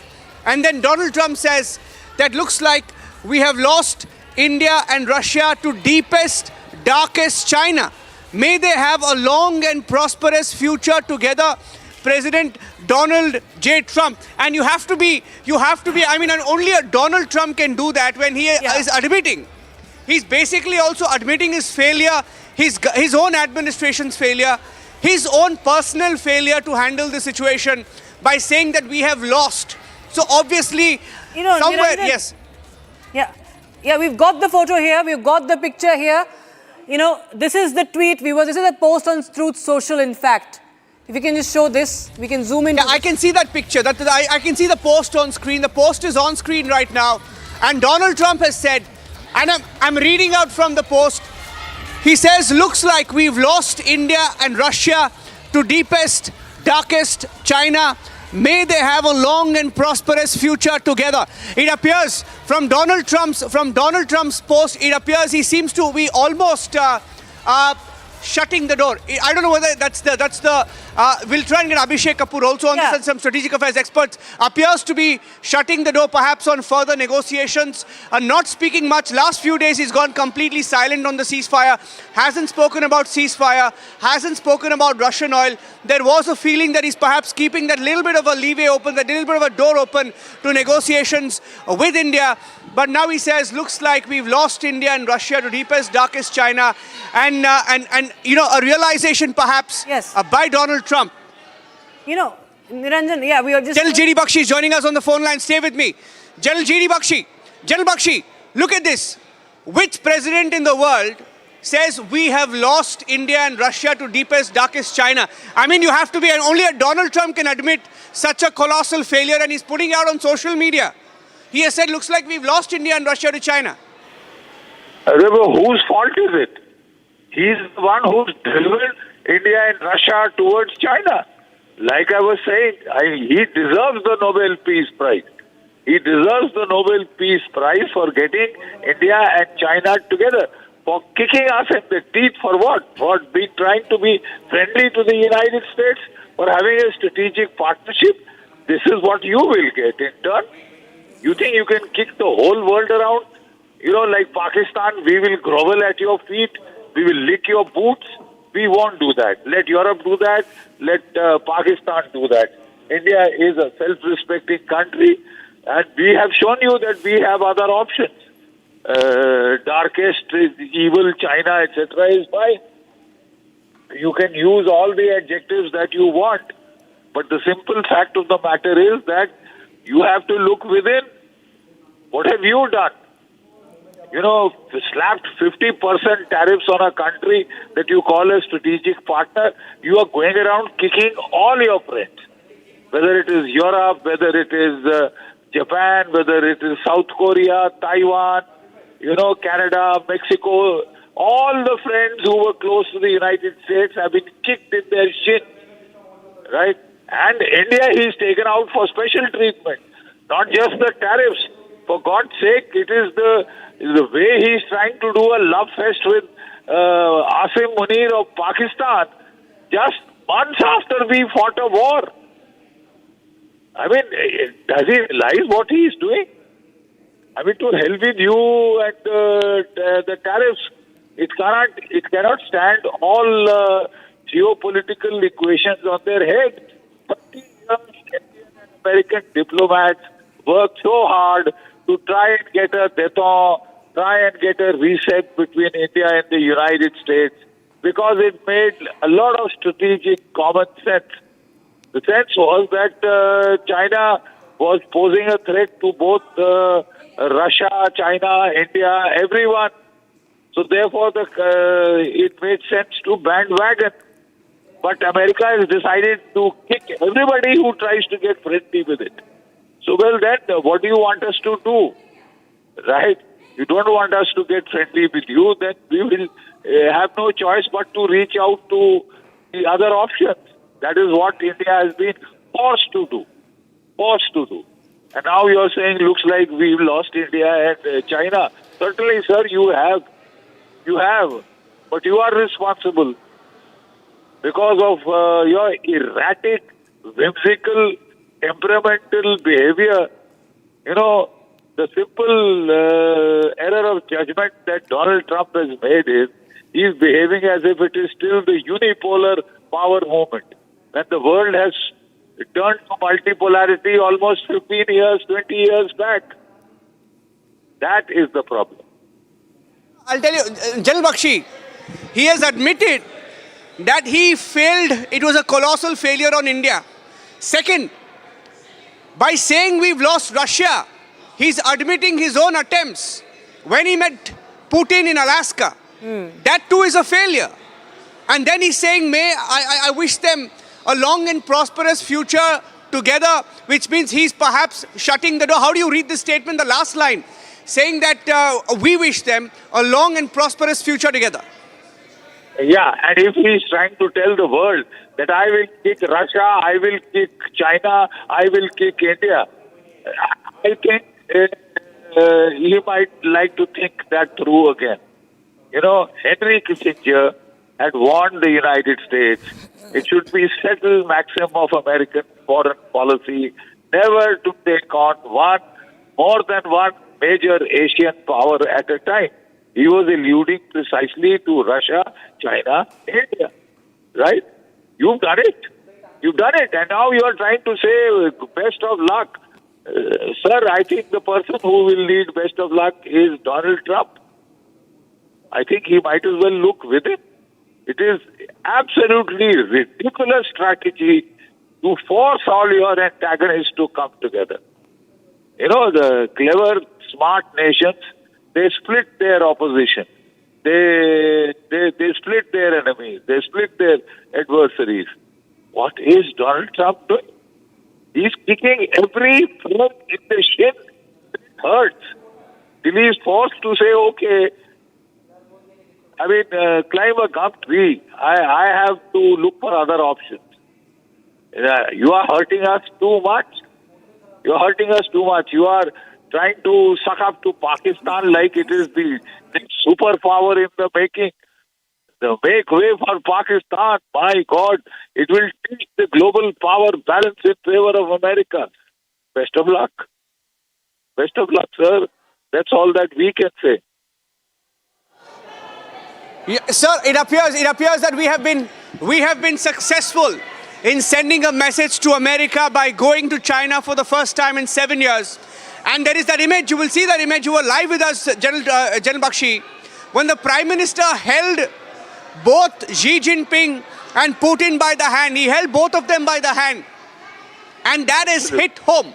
And then Donald Trump says that looks like we have lost India and Russia to deepest, darkest China. May they have a long and prosperous future together. President Donald J. Trump. And you have to be, I mean, and only a Donald Trump can do that when he is admitting. He's basically also admitting his failure, his own administration's failure, his own personal failure to handle the situation by saying that we have lost. So obviously, somewhere, yes. Yeah, we've got the photo here, we've got the picture here. This is the tweet, viewers. This is a post on Truth Social, in fact. If you can just show this, we can zoom in. Yeah, I can see that picture. I can see the post on screen. The post is on screen right now. And Donald Trump has said, and I'm reading out from the post, he says, looks like we've lost India and Russia to deepest, darkest China. May they have a long and prosperous future together. It appears from Donald Trump's post, it appears he seems to be almost shutting the door. I don't know whether that's the we'll try and get Abhishek Kapoor also on this, and some strategic affairs experts. Appears to be shutting the door perhaps on further negotiations, not speaking much. Last few days he's gone completely silent on the ceasefire, hasn't spoken about ceasefire, hasn't spoken about Russian oil. There was a feeling that he's perhaps keeping that little bit of a leeway open, that little bit of a door open to negotiations with India. But now he says, looks like we've lost India and Russia to deepest, darkest China. And a realization perhaps by Donald Trump. Niranjan, we are just... General G.D. Bakshi is joining us on the phone line. Stay with me. General G.D. Bakshi. General Bakshi, look at this. Which president in the world says we have lost India and Russia to deepest, darkest China? I mean, you have to be, and only a Donald Trump can admit such a colossal failure, and he's putting it out on social media. He has said, looks like we've lost India and Russia to China. Whose fault is it? He's the one who's driven India and Russia towards China. Like I was saying, he deserves the Nobel Peace Prize. He deserves the Nobel Peace Prize for getting India and China together. For kicking us in the teeth for what? For trying to be friendly to the United States? For having a strategic partnership? This is what you will get in turn. You think you can kick the whole world around? Like Pakistan, we will grovel at your feet. We will lick your boots. We won't do that. Let Europe do that. Let Pakistan do that. India is a self-respecting country, and we have shown you that we have other options. Darkest, evil China, etc. is fine. You can use all the adjectives that you want. But the simple fact of the matter is that you have to look within. What have you done? Slapped 50% tariffs on a country that you call a strategic partner. You are going around kicking all your friends. Whether it is Europe, whether it is Japan, whether it is South Korea, Taiwan, Canada, Mexico, All the friends who were close to the United States have been kicked in their shin, right? And India he's taken out for special treatment, not just the tariffs. For God's sake, it is the way he's trying to do a love fest with Asim Munir of Pakistan just months after we fought a war. I mean, does he realize what he is doing? I mean, to hell with you and the tariffs. It cannot stand all geopolitical equations on their head. 30 years, Indian and American diplomats worked so hard to try and get a détente, try and get a reset between India and the United States, because it made a lot of strategic common sense. The sense was that China was posing a threat to both Russia, China, India, everyone. So therefore, it made sense to bandwagon. But America has decided to kick everybody who tries to get friendly with it. So well then, what do you want us to do? Right? You don't want us to get friendly with you, then we will have no choice but to reach out to the other options. That is what India has been forced to do. Forced to do. And now you are saying, looks like we've lost India and China. Certainly, sir, you have. You have. But you are responsible because of your erratic, whimsical, temperamental behavior. You know, the simple error of judgment that Donald Trump has made is he's behaving as if it is still the unipolar power movement. When the world has turned to multipolarity almost 15 years, 20 years back. That is the problem. I'll tell you, General Bakshi, he has admitted that he failed. It was a colossal failure on India. Second, by saying we've lost Russia, he's admitting his own attempts. When he met Putin in Alaska, that too is a failure. And then he's saying, I wish them a long and prosperous future together, which means he's perhaps shutting the door. How do you read this statement, the last line, saying that we wish them a long and prosperous future together? Yeah, and if he's trying to tell the world that I will kick Russia, I will kick China, I will kick India, I think he might like to think that through again. You know, Henry Kissinger had warned the United States it should be settled maxim of American foreign policy never to take on more than one major Asian power at a time. He was alluding precisely to Russia, China, India. Right? You've done it. You've done it. And now you are trying to say best of luck. Sir, I think the person who will lead best of luck is Donald Trump. I think he might as well look with him. It is absolutely ridiculous strategy to force all your antagonists to come together. You know, the clever, smart nations, they split their opposition. They split their enemies. They split their adversaries. What is Donald Trump doing? He's kicking every friend in the shin. It hurts. Till he's forced to say, okay, I mean, climb a gum tree. I have to look for other options. You are hurting us too much. You are hurting us too much. You are trying to suck up to Pakistan like it is the superpower in the making. The make way for Pakistan, my God, it will teach the global power balance in favor of America. Best of luck. Best of luck, sir. That's all that we can say. Yeah, sir, it appears that we have been successful in sending a message to America by going to China for the first time in 7 years. And there is that image, you will see that image, you were live with us, General Bakshi, when the Prime Minister held both Xi Jinping and Putin by the hand. He held both of them by the hand. And that is hit home.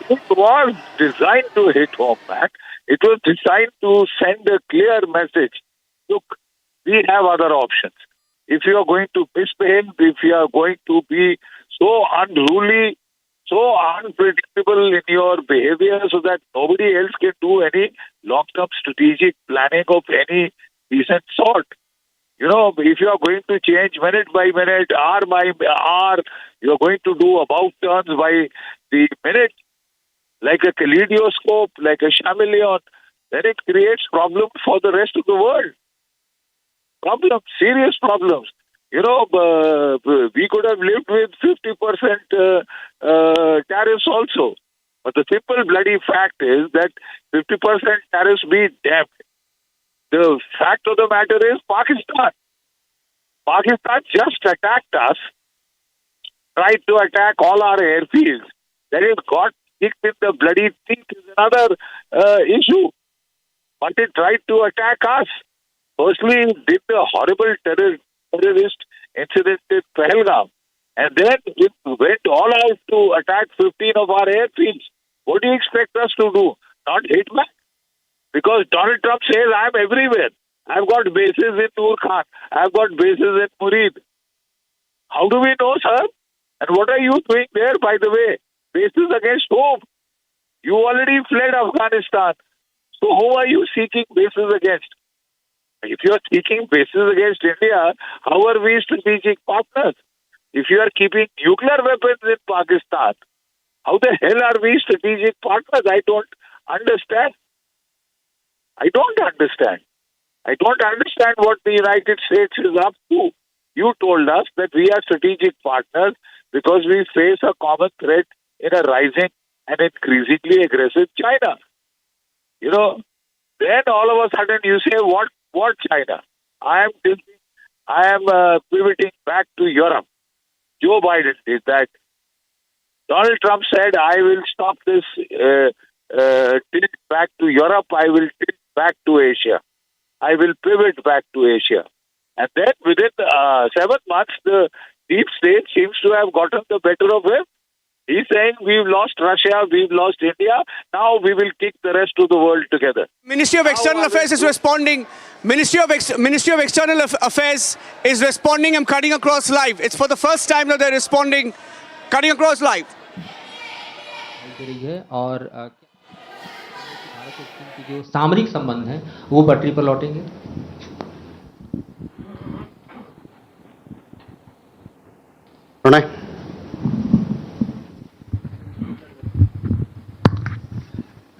It was designed to hit home, man. It was designed to send a clear message. Look, we have other options. If you are going to misbehave, if you are going to be so unruly, so unpredictable in your behavior so that nobody else can do any long-term strategic planning of any decent sort. You know, if you are going to change minute by minute, hour by hour, you are going to do about turns by the minute, like a kaleidoscope, like a chameleon, then it creates problems for the rest of the world. Problems, serious problems. You know, we could have lived with 50% tariffs also. But the simple bloody fact is that 50% tariffs be damned. The fact of the matter is Pakistan. Pakistan just attacked us, tried to attack all our airfields. Then it got kicked in the bloody teeth is another issue. But it tried to attack us. Firstly, did the horrible terrorist incident in Pahalgam. And then it went all out to attack 15 of our airfields. What do you expect us to do? Not hit back? Because Donald Trump says, I'm everywhere. I've got bases in Noor Khan. I've got bases in Murid. How do we know, sir? And what are you doing there, by the way? Bases against whom? You already fled Afghanistan. So who are you seeking bases against? If you are seeking bases against India, how are we strategic partners? If you are keeping nuclear weapons in Pakistan, how the hell are we strategic partners? I don't understand. I don't understand what the United States is up to. You told us that we are strategic partners because we face a common threat in a rising and increasingly aggressive China. You know, then all of a sudden you say, what China? I am pivoting back to Europe. Joe Biden did that. Donald Trump said, I will stop this tilt back to Europe. I will tilt back to Asia. I will pivot back to Asia. And then within 7 months, the deep state seems to have gotten the better of him. He's saying, we've lost Russia, we've lost India, now we will kick the rest of the world together. Ministry of External Affairs is responding. Ministry of External Affairs is responding. I'm cutting across live. It's for the first time that they're responding. Cutting across live. और भारत और चीन की जो सामरिक संबंध हैं वो पटरी पर लौटेंगे.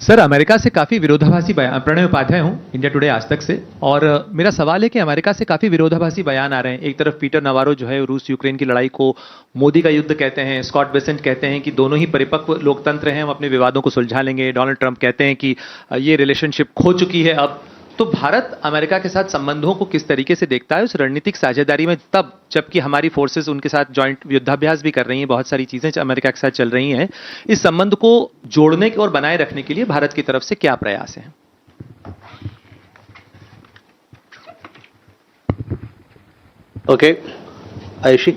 सर, अमेरिका से काफ़ी विरोधाभासी बयान, प्रणय उपाध्याय हूं इंडिया टुडे आज तक से, और मेरा सवाल है कि अमेरिका से काफ़ी विरोधाभासी बयान आ रहे हैं. एक तरफ पीटर नवारो जो है रूस यूक्रेन की लड़ाई को मोदी का युद्ध कहते हैं, स्कॉट बेसेंट कहते हैं कि दोनों ही परिपक्व लोकतंत्र हैं, हम अपने विवादों को सुलझा लेंगे. डोनाल्ड ट्रंप कहते हैं कि ये रिलेशनशिप खो चुकी है अब. तो भारत अमेरिका के साथ संबंधों को किस तरीके से देखता है उस रणनीतिक साझेदारी में, तब जबकि हमारी फोर्सेस उनके साथ जॉइंट युद्धाभ्यास भी कर रही हैं, बहुत सारी चीजें अमेरिका के साथ चल रही हैं. इस संबंध को जोड़ने और बनाए रखने के लिए भारत की तरफ से क्या प्रयास हैं? Okay, Ayushi.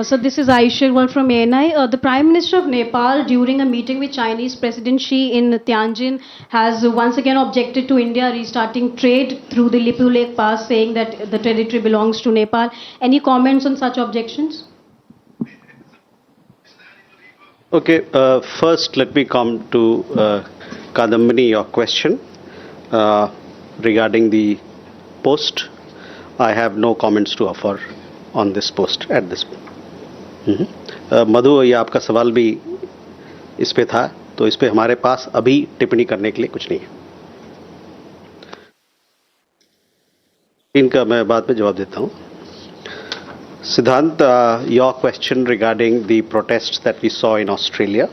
So this is Aisha from ANI. The Prime Minister of Nepal, during a meeting with Chinese President Xi in Tianjin, has once again objected to India restarting trade through the Lipu Lake Pass, saying that the territory belongs to Nepal. Any comments on such objections? Okay, first let me come to Kadambini, your question regarding the post. I have no comments to offer on this post at this point. मधु, ये आपका सवाल भी इस पे था, तो इस पे हमारे पास अभी टिप्पणी करने के लिए कुछ नहीं है. इनका मैं बाद में जवाब देता हूँ. Siddhant, your question regarding the protests that we saw in Australia.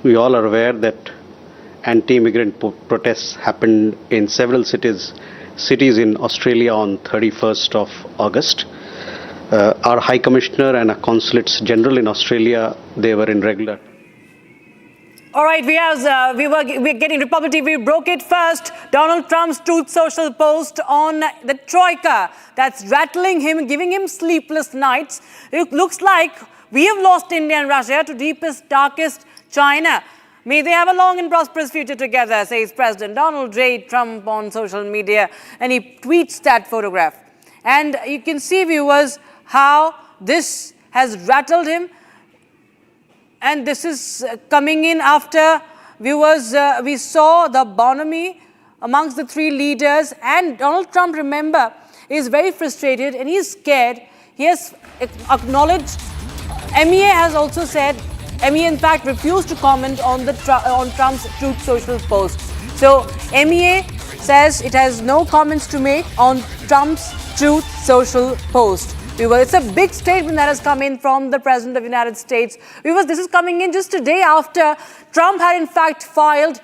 We all are aware that anti-immigrant protests happened in several cities in Australia on 31st of August. Our High Commissioner and our Consulates General in Australia, they were in regular. All right, we're getting Republic TV. Broke it first. Donald Trump's Truth Social post on the Troika that's rattling him, giving him sleepless nights. It looks like we have lost India and Russia to deepest, darkest China. May they have a long and prosperous future together, says President Donald J. Trump on social media. And he tweets that photograph. And you can see, viewers, how this has rattled him. And this is coming in after, viewers, we saw the bonhomie amongst the three leaders. And Donald Trump, remember, is very frustrated and he's scared. He has acknowledged, MEA has also said, MEA in fact refused to comment on on Trump's Truth Social post. So MEA says it has no comments to make on Trump's Truth Social post. It's a big statement that has come in from the President of the United States. This is coming in just a day after Trump had in fact filed,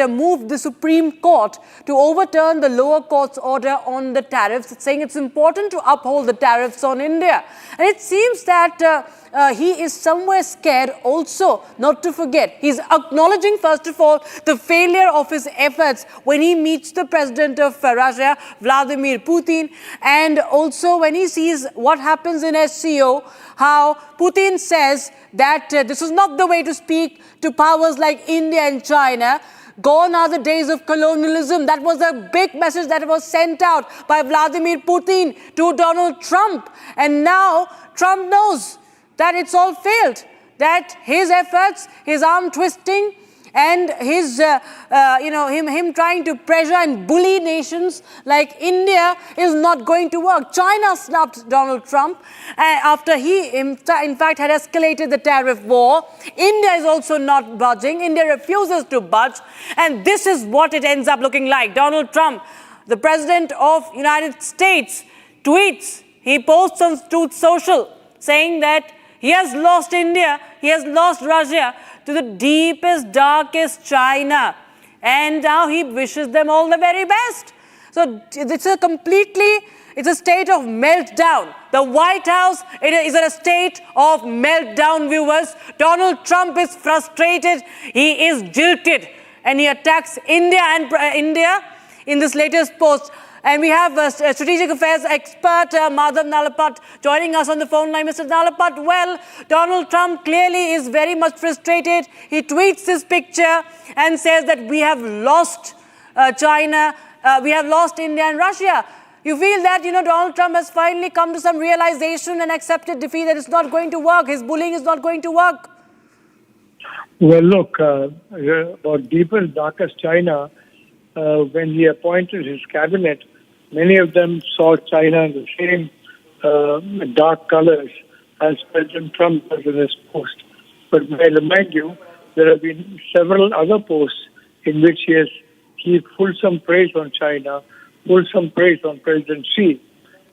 moved the Supreme Court to overturn the lower court's order on the tariffs, saying it's important to uphold the tariffs on India. And it seems that he is somewhere scared also, not to forget. He's acknowledging, first of all, the failure of his efforts when he meets the president of Russia, Vladimir Putin, and also when he sees what happens in SCO, how Putin says that this is not the way to speak to powers like India and China. Gone are the days of colonialism. That was a big message that was sent out by Vladimir Putin to Donald Trump. And now Trump knows that it's all failed, that his efforts, his arm twisting, and his, him trying to pressure and bully nations like India is not going to work. China snapped Donald Trump after he, in fact, had escalated the tariff war. India is also not budging. India refuses to budge. And this is what it ends up looking like. Donald Trump, the President of United States, tweets, he posts on Truth Social saying that he has lost India, he has lost Russia to the deepest, darkest China. And now he wishes them all the very best. So it's a state of meltdown. The White House is in a state of meltdown, viewers. Donald Trump is frustrated, he is jilted, and he attacks India in this latest post. And we have strategic affairs expert Madhav Nalapat joining us on the phone line. Mr. Nalapat, well, Donald Trump clearly is very much frustrated. He tweets this picture and says that we have lost China, we have lost India and Russia. You feel that, Donald Trump has finally come to some realization and accepted defeat, that it's not going to work. His bullying is not going to work. Well, look, about deepest, darkest China, when he appointed his cabinet, many of them saw China in the same dark colors as President Trump was in his post. But may I remind you, there have been several other posts in which he has heaped fulsome praise on China, fulsome praise on President Xi.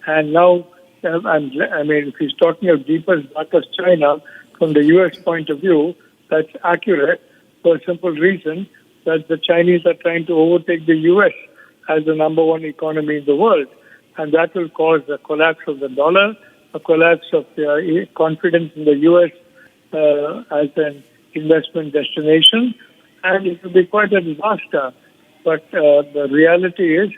And now, if he's talking of deepest, darkest China, from the U.S. point of view, that's accurate for a simple reason, that the Chinese are trying to overtake the U.S. as the number one economy in the world. And that will cause a collapse of the dollar, a collapse of confidence in the U.S. As an investment destination, and it will be quite a disaster. But the reality is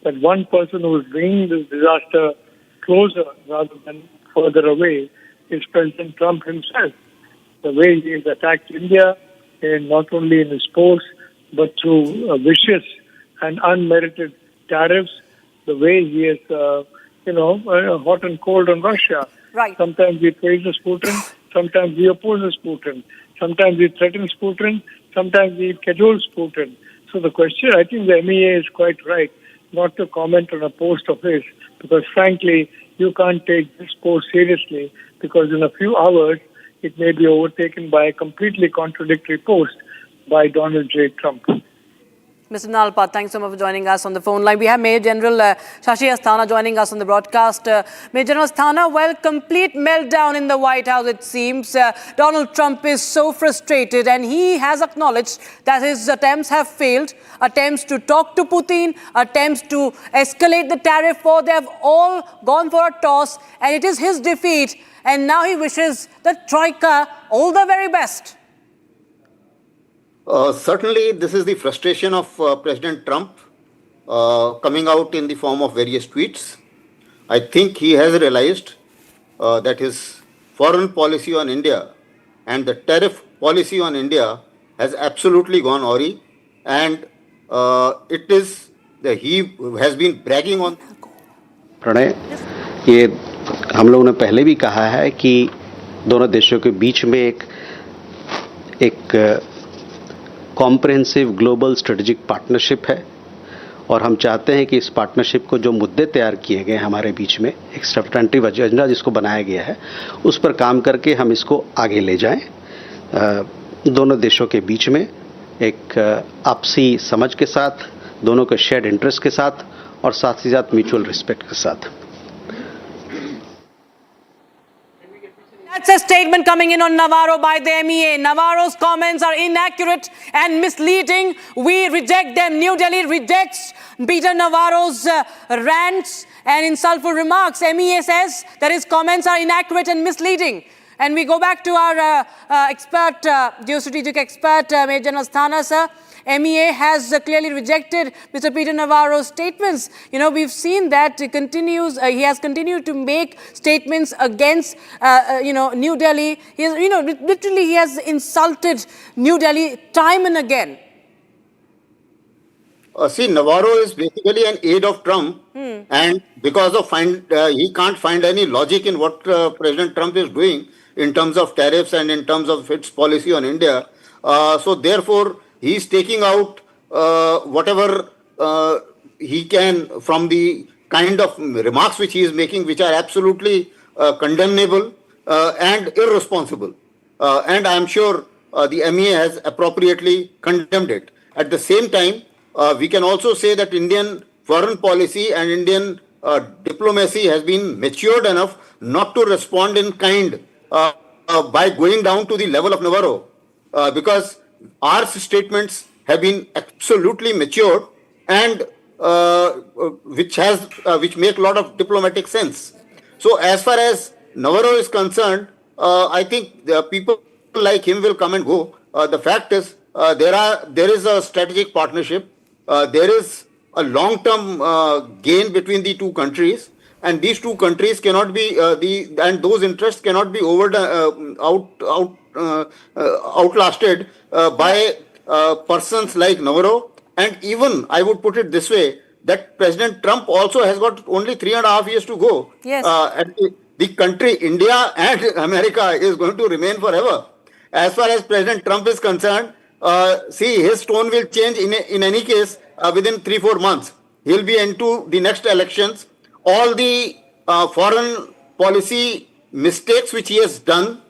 that one person who is bringing this disaster closer rather than further away is President Trump himself. The way he has attacked India, not only in his post, but through vicious and unmerited tariffs, the way he is, hot and cold on Russia. Right. Sometimes he praises Putin, sometimes he opposes Putin, sometimes he threatens Putin, sometimes he cajoles Putin. So the question, I think the MEA is quite right not to comment on a post of his, because frankly, you can't take this post seriously, because in a few hours, it may be overtaken by a completely contradictory post by Donald J. Trump. Mr. Nalpat, thanks so much for joining us on the phone line. We have Major General Shashi Asthana joining us on the broadcast. Major General Asthana, well, complete meltdown in the White House, it seems. Donald Trump is so frustrated, and he has acknowledged that his attempts have failed. Attempts to talk to Putin, attempts to escalate the tariff war, they have all gone for a toss, and it is his defeat. And now he wishes the Troika all the very best. Certainly, this is the frustration of President Trump coming out in the form of various tweets. I think he has realized that his foreign policy on India and the tariff policy on India has absolutely gone awry, and it is he has been bragging on. Pranay, ये हम लोगों ने पहले भी कहा है कि दोनों देशों के बीच में एक कॉम्प्रिहेंसिव ग्लोबल स्ट्रेटेजिक पार्टनरशिप है और हम चाहते हैं कि इस पार्टनरशिप को जो मुद्दे तैयार किए गए हमारे बीच में एक सब्सटेंटिव एजेंडा जिसको बनाया गया है उस पर काम करके हम इसको आगे ले जाएं दोनों देशों के बीच में एक आपसी समझ के साथ दोनों के शेयर्ड इंटरेस्ट के साथ और साथ ही साथ म्यूचुअल रिस्पेक्ट के साथ. That's a statement coming in on Navarro by the MEA. Navarro's comments are inaccurate and misleading. We reject them. New Delhi rejects Peter Navarro's rants and insultful remarks. MEA says that his comments are inaccurate and misleading. And we go back to our expert, geostrategic expert, Major Asthana, sir. MEA has clearly rejected Mr. Peter Navarro's statements. You know, we've seen that he has continued to make statements against, New Delhi. Literally he has insulted New Delhi time and again. See, Navarro is basically an aide of Trump, and because of he can't find any logic in what President Trump is doing in terms of tariffs and in terms of its policy on India. So therefore, he is taking out whatever he can from the kind of remarks which he is making, which are absolutely condemnable and irresponsible. And I am sure the MEA has appropriately condemned it. At the same time, we can also say that Indian foreign policy and Indian diplomacy has been matured enough not to respond in kind by going down to the level of Navarro, because our statements have been absolutely matured and which make a lot of diplomatic sense. So as far as Navarro is concerned, I think the people like him will come and go. The fact is there is a strategic partnership. There is a long-term gain between the two countries, and these two countries cannot be and those interests cannot be outlasted by persons like Navarro. And even I would put it this way, that President Trump also has got only 3.5 years to go. Yes. And the country, India and America, is going to remain forever. As far as President Trump is concerned, see, his tone will change in any case within 3-4 months. He'll be into the next elections. All the foreign policy mistakes which he has done,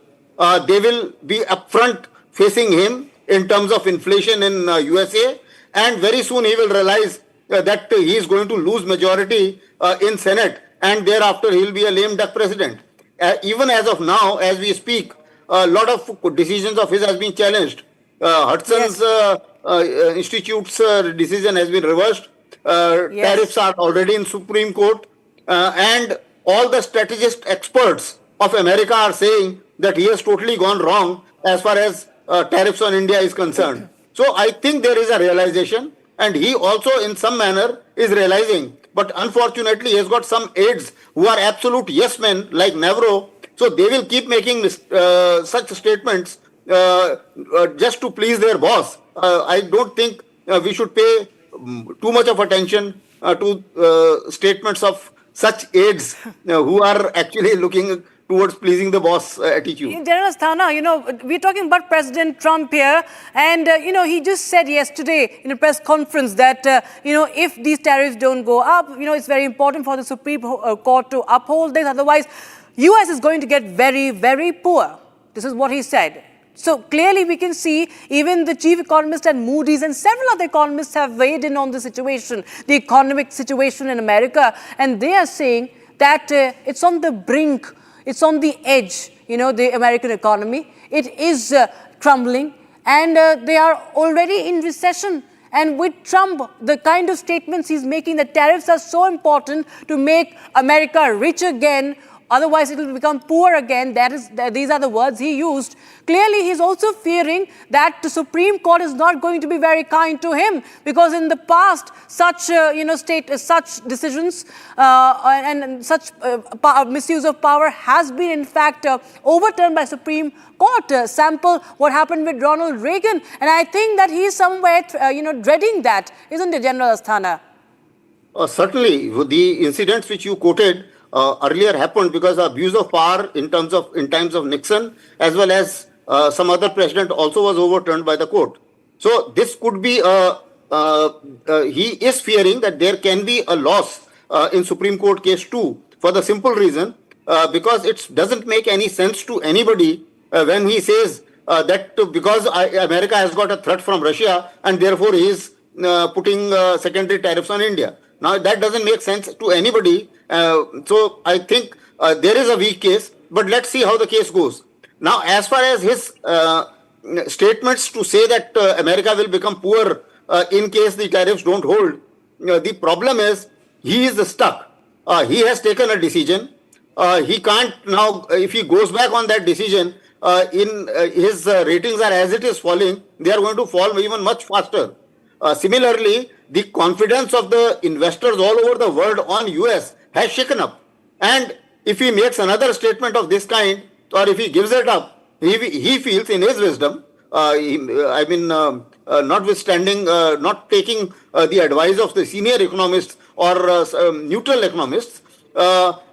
they will be upfront facing him in terms of inflation in USA, and very soon he will realize that he is going to lose majority in Senate, and thereafter he will be a lame duck president. Even as of now, as we speak, a lot of decisions of his has been challenged. Hudson's Institute's decision has been reversed. Tariffs are already in Supreme Court. And all the strategist experts of America are saying that he has totally gone wrong as far as tariffs on India is concerned. So I think there is a realization, and he also in some manner is realizing. But unfortunately, he has got some aides who are absolute yes men like Navarro. So they will keep making such statements just to please their boss. I don't think we should pay too much of attention to statements of such aides who are actually looking towards pleasing the boss attitude. General Asthana, we're talking about President Trump here, and, he just said yesterday in a press conference that, if these tariffs don't go up, it's very important for the Supreme Court to uphold this, otherwise US is going to get very, very poor. This is what he said. So clearly we can see even the chief economist at Moody's and several other economists have weighed in on the situation, the economic situation in America, and they are saying that it's on the brink, it's on the edge, the American economy. It is crumbling, and they are already in recession. And with Trump, the kind of statements he's making, that tariffs are so important to make America rich again, otherwise it will become poor again. These are the words he used. Clearly, he's also fearing that the Supreme Court is not going to be very kind to him, because in the past, such such decisions and such misuse of power has been in fact overturned by Supreme Court. Sample what happened with Ronald Reagan, and I think that he is somewhere dreading that, isn't it, General Asthana? Certainly, the incidents which you quoted earlier happened because of abuse of power in times of Nixon, as well as some other president also was overturned by the court. So this could be he is fearing that there can be a loss in Supreme Court case too, for the simple reason because it doesn't make any sense to anybody when he says that because America has got a threat from Russia and therefore he is putting secondary tariffs on India. Now that doesn't make sense to anybody. So I think there is a weak case, but let's see how the case goes. Now, as far as his statements to say that America will become poor in case the tariffs don't hold, the problem is he is stuck. He has taken a decision. He can't now, if he goes back on that decision, his ratings are as it is falling, they are going to fall even much faster. Similarly, the confidence of the investors all over the world on US has shaken up. And if he makes another statement of this kind, or if he gives it up, he feels in his wisdom, notwithstanding, not taking the advice of the senior economists or neutral economists,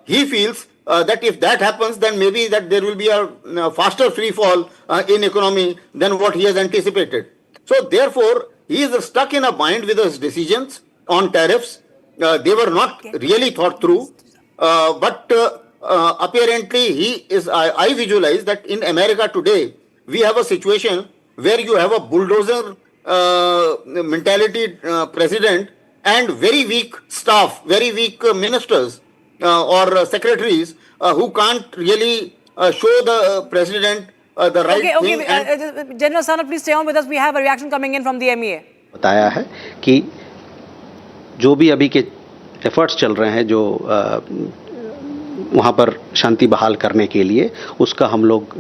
he feels that if that happens, then maybe that there will be a faster free fall in economy than what he has anticipated. So therefore, he is stuck in a bind with his decisions on tariffs. They were not really thought through, but apparently he is. I visualize that in America today, we have a situation where you have a bulldozer mentality president and very weak staff, very weak ministers or secretaries who can't really show the president the right thing. General Sana, please stay on with us. We have a reaction coming in from the MEA. बताया है कि जो भी अभी के efforts चल रहे हैं जो वहाँ पर शांति बहाल करने के लिए, उसका हम लोग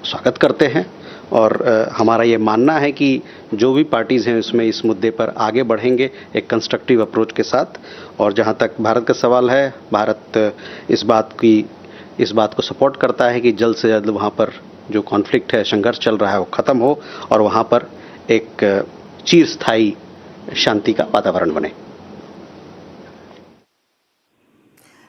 स्वागत करते हैं और हमारा ये मानना है कि जो भी पार्टीज़ हैं उसमें इस मुद्दे पर आगे बढ़ेंगे एक कंस्ट्रक्टिव अप्रोच के साथ। और जहाँ तक भारत का सवाल है, भारत इस बात को सपोर्ट करता है कि जल्द से जल्द वहाँ पर जो कॉन्फ्लिक्ट है, संघर्ष चल रहा है, वो ख़त्म हो और वहाँ पर एक चिरस्थायी शांति का वातावरण बने।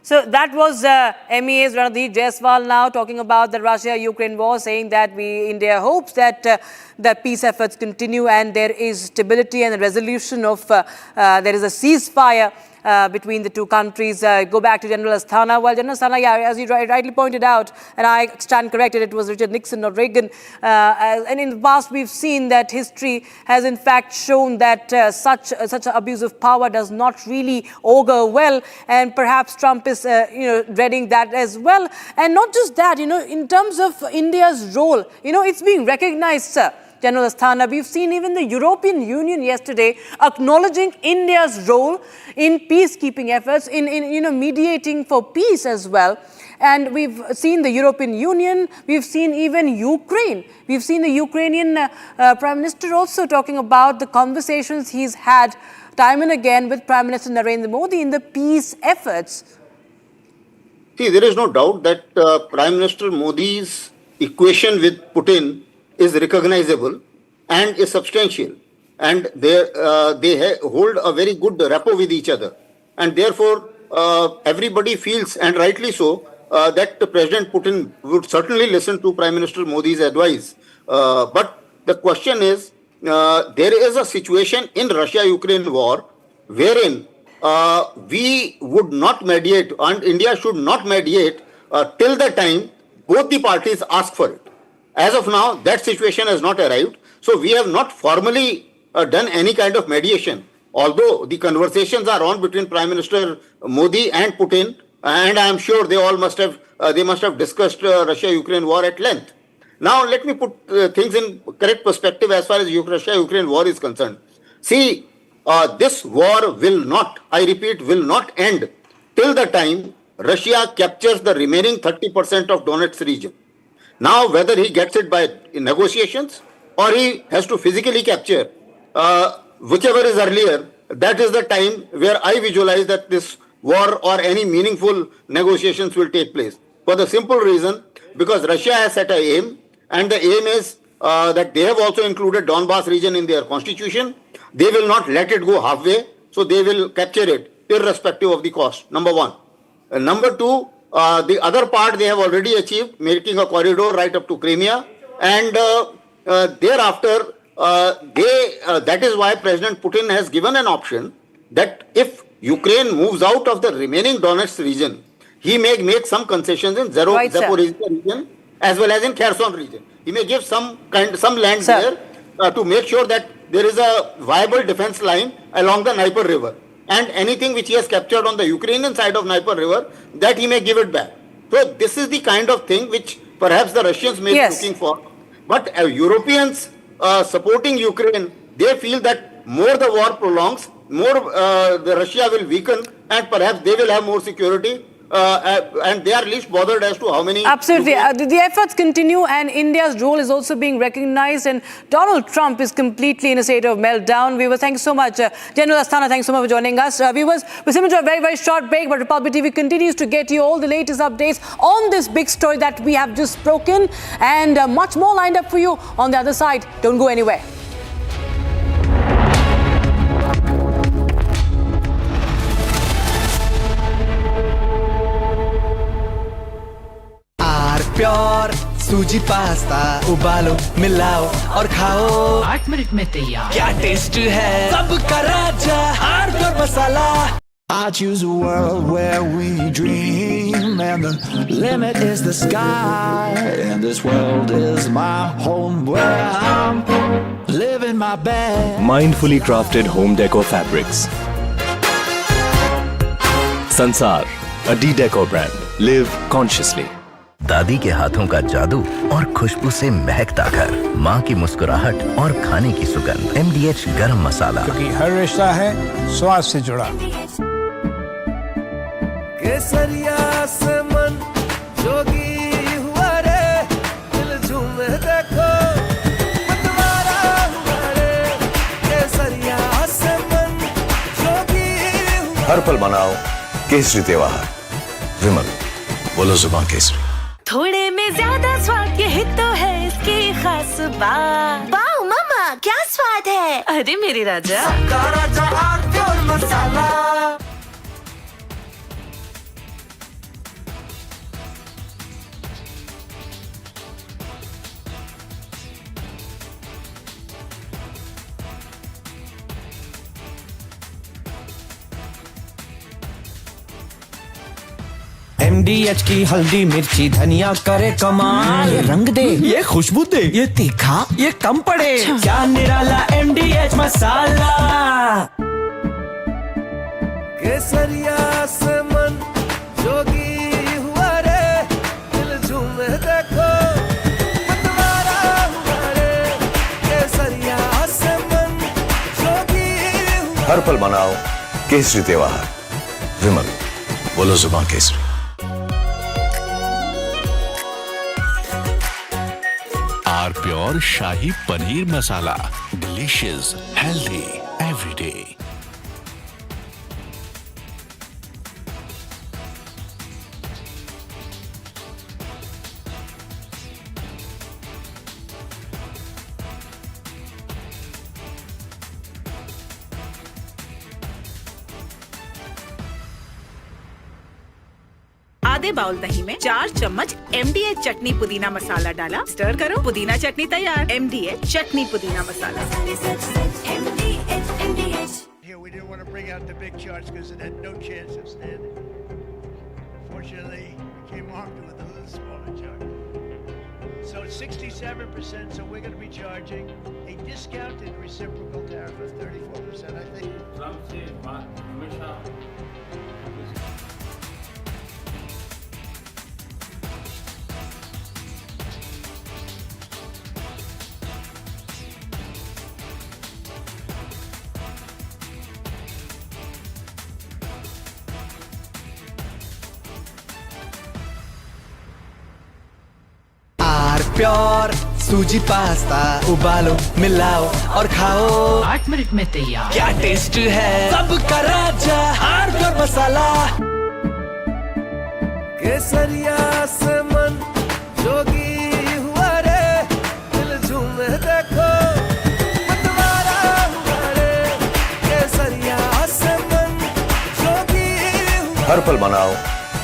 So that was MEA's Ranadhir Jaiswal now talking about the Russia-Ukraine war, saying that India hopes that the peace efforts continue and there is stability and a resolution of, there is a ceasefire between the two countries. Go back to General Asthana. Well, General Asthana, yeah, as you rightly pointed out, and I stand corrected, it was Richard Nixon, not Reagan. And in the past, we've seen that history has in fact shown that such abuse of power does not really augur well, and perhaps Trump is, dreading that as well. And not just that, in terms of India's role, it's being recognized, sir. General Asthana, we've seen even the European Union yesterday acknowledging India's role in peacekeeping efforts, in mediating for peace as well. And we've seen the European Union, we've seen even Ukraine. We've seen the Ukrainian Prime Minister also talking about the conversations he's had time and again with Prime Minister Narendra Modi in the peace efforts. See, there is no doubt that Prime Minister Modi's equation with Putin is recognizable and is substantial, and they hold a very good rapport with each other, and therefore everybody feels, and rightly so, that President Putin would certainly listen to Prime Minister Modi's advice. But the question is, there is a situation in Russia-Ukraine war wherein we would not mediate, and India should not mediate till the time both the parties ask for it. As of now, that situation has not arrived. So we have not formally done any kind of mediation, although the conversations are on between Prime Minister Modi and Putin, and I am sure they must have discussed Russia-Ukraine war at length. Now, let me put things in correct perspective as far as Russia-Ukraine war is concerned. See, this war will not, I repeat, will not end till the time Russia captures the remaining 30% of Donetsk region. Now, whether he gets it by negotiations or he has to physically capture, whichever is earlier, that is the time where I visualize that this war or any meaningful negotiations will take place. For the simple reason, because Russia has set an aim, and the aim is that they have also included Donbass region in their constitution. They will not let it go halfway, so they will capture it irrespective of the cost, number one. Number two, the other part they have already achieved, making a corridor right up to Crimea. And thereafter, that is why President Putin has given an option that if Ukraine moves out of the remaining Donetsk region, he may make some concessions in Zaporizhia region as well as in Kherson region. He may give some land there to make sure that there is a viable defense line along the Dnieper River. And anything which he has captured on the Ukrainian side of Dnieper River, that he may give it back. So this is the kind of thing which perhaps the Russians may be looking for. But Europeans supporting Ukraine, they feel that more the war prolongs, more the Russia will weaken, and perhaps they will have more security. And they are least bothered as to how many... Absolutely. The efforts continue, and India's role is also being recognized, and Donald Trump is completely in a state of meltdown. Viewers, thanks so much. General Asthana, thanks so much for joining us. Viewers, we're similar to a very, very short break, but Republic TV continues to get you all the latest updates on this big story that we have just broken, and much more lined up for you on the other side. Don't go anywhere. Pure सूजी pasta उबालो मिलाओ और खाओ 8 minute में तैयार क्या taste है सबका राजा हार्डकोर मसाला I choose a world where we dream and the limit is the sky and this world is my home where I'm living my best. Mindfully crafted home decor fabrics. Sansar, a D-Decor brand. Live consciously. दादी के हाथों का जादू और खुशबू से महकता घर, माँ की मुस्कुराहट और खाने की सुगंध। MDH गरम मसाला, क्योंकि हर रिश्ता है स्वाद से जुड़ा। केसरिया से मन जोगी हुआ रे, दिल झूमे देखो मतवारा हुआ रे। केसरिया से मन जोगी हुआ। हर पल मनाओ केसरी त्योहार। विमल, बोलो जुबान केसरी। थोड़े में ज्यादा स्वाद, यही तो है इसकी खास बात। वाओ मामा, क्या स्वाद है। अरे मेरे राजा, सबका राजा RCom मसाला। MDH की हल्दी मिर्ची धनिया करे कमाल, ये रंग दे, ये खुशबू दे, ये तीखा, ये कम पड़े, क्या निराला MDH मसाला। केसरिया से मन जोगी हुआ रे, दिल झूमे देखो मतवारा हुआ रे। केसरिया से मन जोगी हुआ। हर पल मनाओ केसरी त्योहार। विमल, बोलो जुबान Kesari. Pure shahi paneer masala, delicious, healthy every day. आधे बाउल दही में 4 चम्मच MDH चटनी पुदीना मसाला डाला, स्टर करो, पुदीना चटनी तैयार। MDH चटनी पुदीना मसाला। Here we didn't want to bring out the big charts because it had no chance of standing. Fortunately, we came armed with a little smaller chart. So it's 67%, so we're going to be charging a discounted reciprocal tariff of 34%, I think. Pure सूजी pasta उबालो मिलाओ और खाओ 8 minute में तैयार क्या taste है सबका राजा RCom मसाला केसरिया से मन जोगी हुआ रे दिल झूमे देखो मतवारा हुआ रे केसरिया से मन जोगी हुआ हर पल मनाओ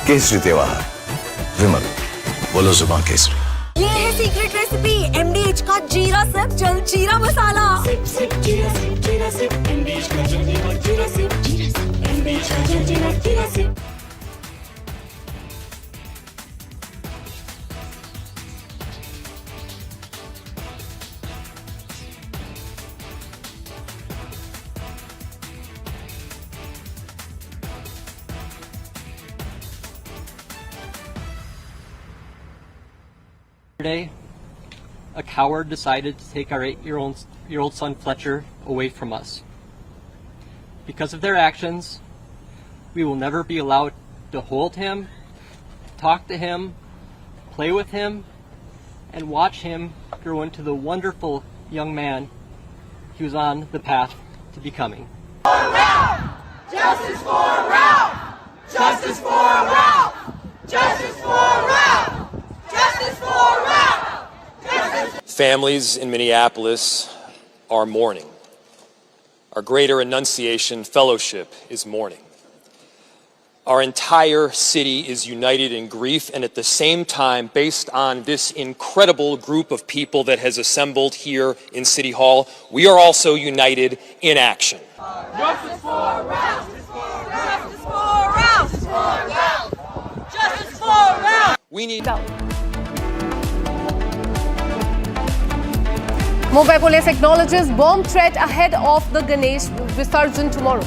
केसरी त्योहार विमल, बोलो जुबान केसरी। ये है सीक्रेट रेसिपी MDH का जीरा सिप जल जीरा मसाला। सिप सिप जीरा सिप जीरा सिप MDH का जल जीरा सिप MDH का जल जीरा SIP. Yesterday, a coward decided to take our 8-year-old son Fletcher away from us. Because of their actions, we will never be allowed to hold him, talk to him, play with him, and watch him grow into the wonderful young man he was on the path to becoming. Justice for Ralph! Justice for Ralph! Justice for Ralph! Justice for Ralph! Justice. Families in Minneapolis are mourning. Our Greater Annunciation Fellowship is mourning. Our entire city is united in grief, and at the same time, based on this incredible group of people that has assembled here in City Hall, we are also united in action. Justice for Ralph! Justice for Ralph! Justice for Ralph! Justice for Ralph! We need. Mumbai police acknowledges bomb threat ahead of the Ganesh Visarjan tomorrow.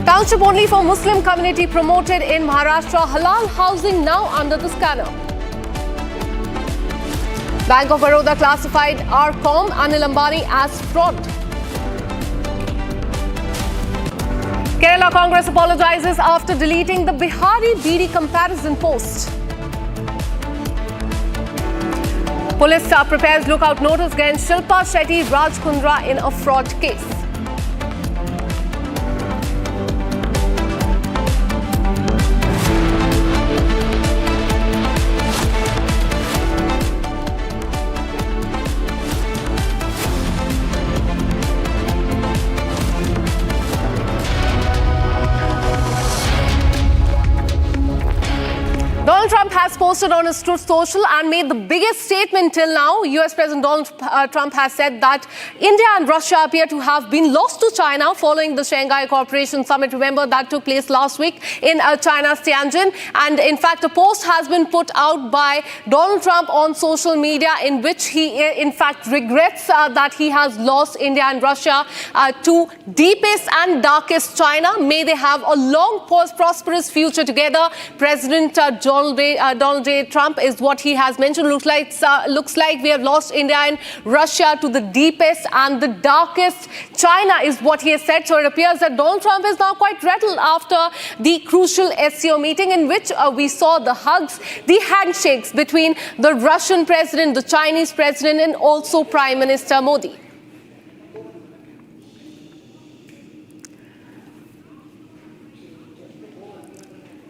Township only for Muslim community promoted in Maharashtra. Halal housing now under the scanner. Bank of Baroda classified RCom Anil Ambani as fraud. Kerala Congress apologizes after deleting the Bihari BD comparison post. Police prepares lookout notice against Shilpa Shetty Raj Kundra in a fraud case. Donald Trump has posted on his Truth Social and made the biggest statement till now. US President Donald Trump has said that India and Russia appear to have been lost to China following the Shanghai Cooperation Summit. Remember, that took place last week in China's Tianjin. And in fact, a post has been put out by Donald Trump on social media in which he in fact regrets that he has lost India and Russia to deepest and darkest China. May they have a long, prosperous future together. President Donald J. Trump is what he has mentioned. Looks like we have lost India and Russia to the deepest and the darkest China is what he has said. So it appears that Donald Trump is now quite rattled after the crucial SCO meeting in which we saw the hugs, the handshakes between the Russian president, the Chinese president, and also Prime Minister Modi.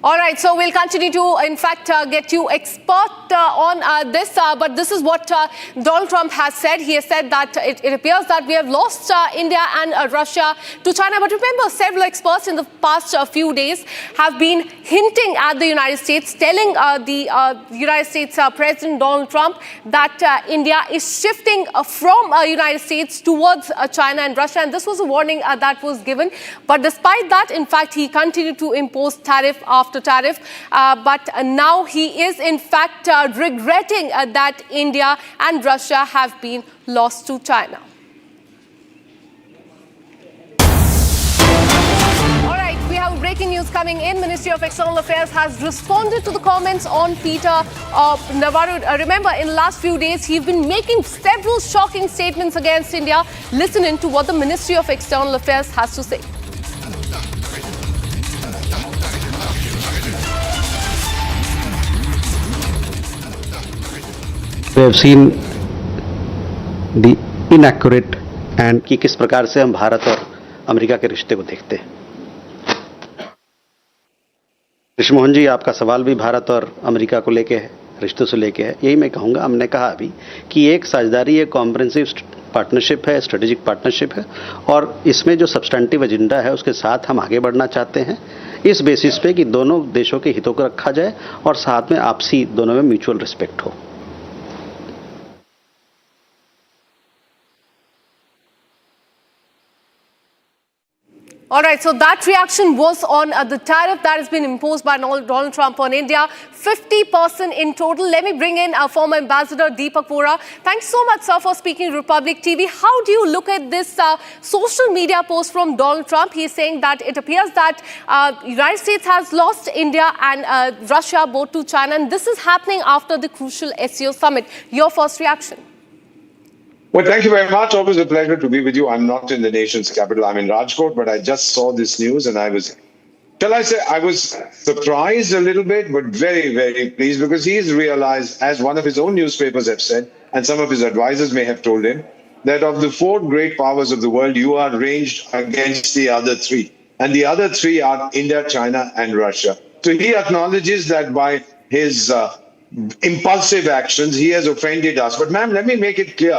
All right, so we'll continue to, in fact, get you expert on this. But this is what Donald Trump has said. He has said that it appears that we have lost India and Russia to China. But remember, several experts in the past few days have been hinting at the United States, telling the United States President Donald Trump that India is shifting from United States towards China and Russia. And this was a warning that was given. But despite that, in fact, he continued to impose tariff after tariff, but now he is in fact regretting that India and Russia have been lost to China. All right, we have breaking news coming in. Ministry of External Affairs has responded to the comments on Peter Navarro. Remember, in the last few days, he's been making several shocking statements against India. Listen in to what the Ministry of External Affairs has to say. We have seen the inaccurate and कि किस प्रकार से हम भारत और America के रिश्ते को देखते हैं। कृष्ण मोहन जी, आपका सवाल भी भारत और अमेरिका को लेके है, रिश्तों से लेके है। यही मैं कहूँगा, हमने कहा अभी कि एक साझेदारी, एक कॉम्प्रिहेंसिव पार्टनरशिप है, स्ट्रेटेजिक पार्टनरशिप है, और इसमें जो सब्सटेंटिव एजेंडा है उसके साथ हम आगे बढ़ना चाहते हैं। इस बेसिस पे कि दोनों देशों के हितों को रखा जाए और साथ में आपसी दोनों में म्यूचुअल रिस्पेक्ट हो। All right, so that reaction was on the tariff that has been imposed by Donald Trump on India, 50% in total. Let me bring in our former ambassador, Deepak Vora. Thanks so much, sir, for speaking Republic TV. How do you look at this social media post from Donald Trump? He is saying that it appears that United States has lost India and Russia both to China, and this is happening after the crucial SCO summit. Your first reaction? Well, thank you very much. Always a pleasure to be with you. I'm not in the nation's capital. I'm in Rajkot, but I just saw this news and I was surprised a little bit, but very, very pleased because he's realized, as one of his own newspapers have said, and some of his advisors may have told him, that of the four great powers of the world, you are ranged against the other three. And the other three are India, China, and Russia. So he acknowledges that by his impulsive actions, he has offended us. But ma'am, let me make it clear.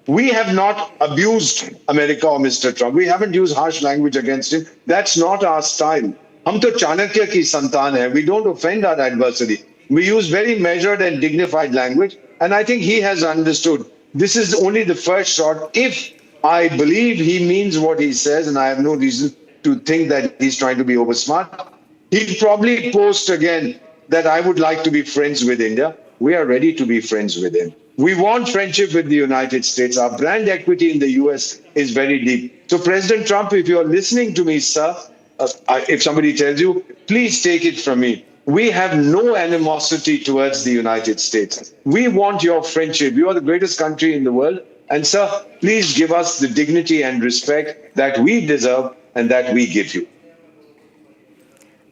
We have not abused America or Mr. Trump. We haven't used harsh language against him. That's not our style. Hum to Chanakya ki santan hai. We don't offend our adversary. We use very measured and dignified language. And I think he has understood. This is only the first shot. If I believe he means what he says, and I have no reason to think that he's trying to be oversmart, he'll probably post again that I would like to be friends with India. We are ready to be friends with him. We want friendship with the United States. Our brand equity in the US is very deep. So President Trump, if you're listening to me, sir, if somebody tells you, please take it from me. We have no animosity towards the United States. We want your friendship. You are the greatest country in the world. And sir, please give us the dignity and respect that we deserve and that we give you.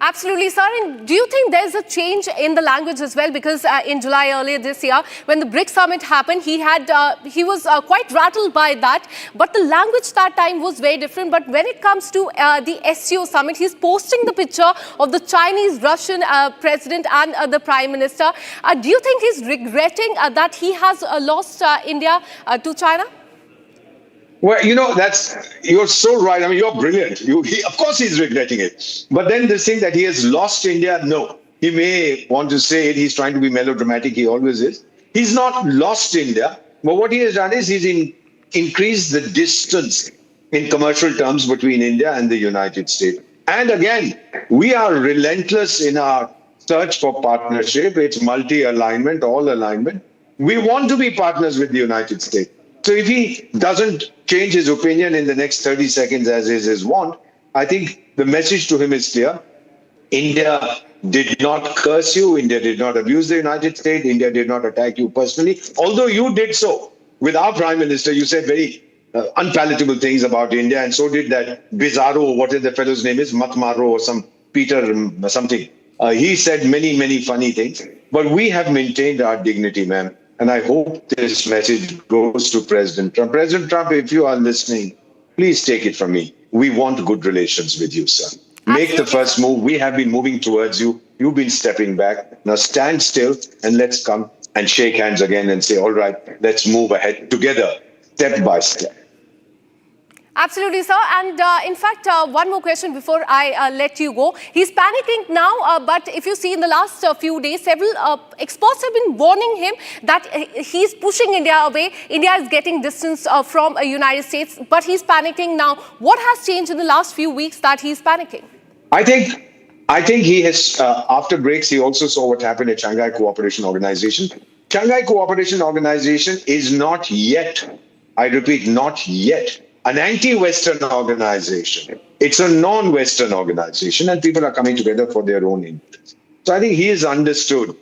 Absolutely, sir. And do you think there's a change in the language as well? Because in July earlier this year, when the BRICS summit happened, he was quite rattled by that. But the language that time was very different. But when it comes to the SCO summit, he's posting the picture of the Chinese, Russian president and the prime minister. Do you think he's regretting that he has lost India to China? Well, you know, you're so right. I mean, you're brilliant. Of course, he's regretting it. But then this thing that he has lost India, no. He may want to say it. He's trying to be melodramatic. He always is. He's not lost India. But what he has done is he's increased the distance in commercial terms between India and the United States. And again, we are relentless in our search for partnership. It's multi-alignment, all alignment. We want to be partners with the United States. So if he doesn't change his opinion in the next 30 seconds as is his want, I think the message to him is clear. India did not curse you. India did not abuse the United States. India did not attack you personally. Although you did so with our Prime Minister, you said very unpalatable things about India. And so did that Bizarro, whatever the fellow's name is, Matmaro or some Peter something. He said many, many funny things. But we have maintained our dignity, ma'am. And I hope this message goes to President Trump. President Trump, if you are listening, please take it from me. We want good relations with you, sir. Make the first move. We have been moving towards you. You've been stepping back. Now stand still and let's come and shake hands again and say, all right, let's move ahead together, step by step. Absolutely, sir. And in fact, one more question before I let you go. He's panicking now, but if you see in the last few days, several experts have been warning him that he's pushing India away. India is getting distance from the United States, but he's panicking now. What has changed in the last few weeks that he's panicking? I think he has, after breaks, he also saw what happened at Shanghai Cooperation Organization. Shanghai Cooperation Organization is not yet, I repeat, not yet, an anti-Western organization. It's a non-Western organization, and people are coming together for their own interests. So I think he has understood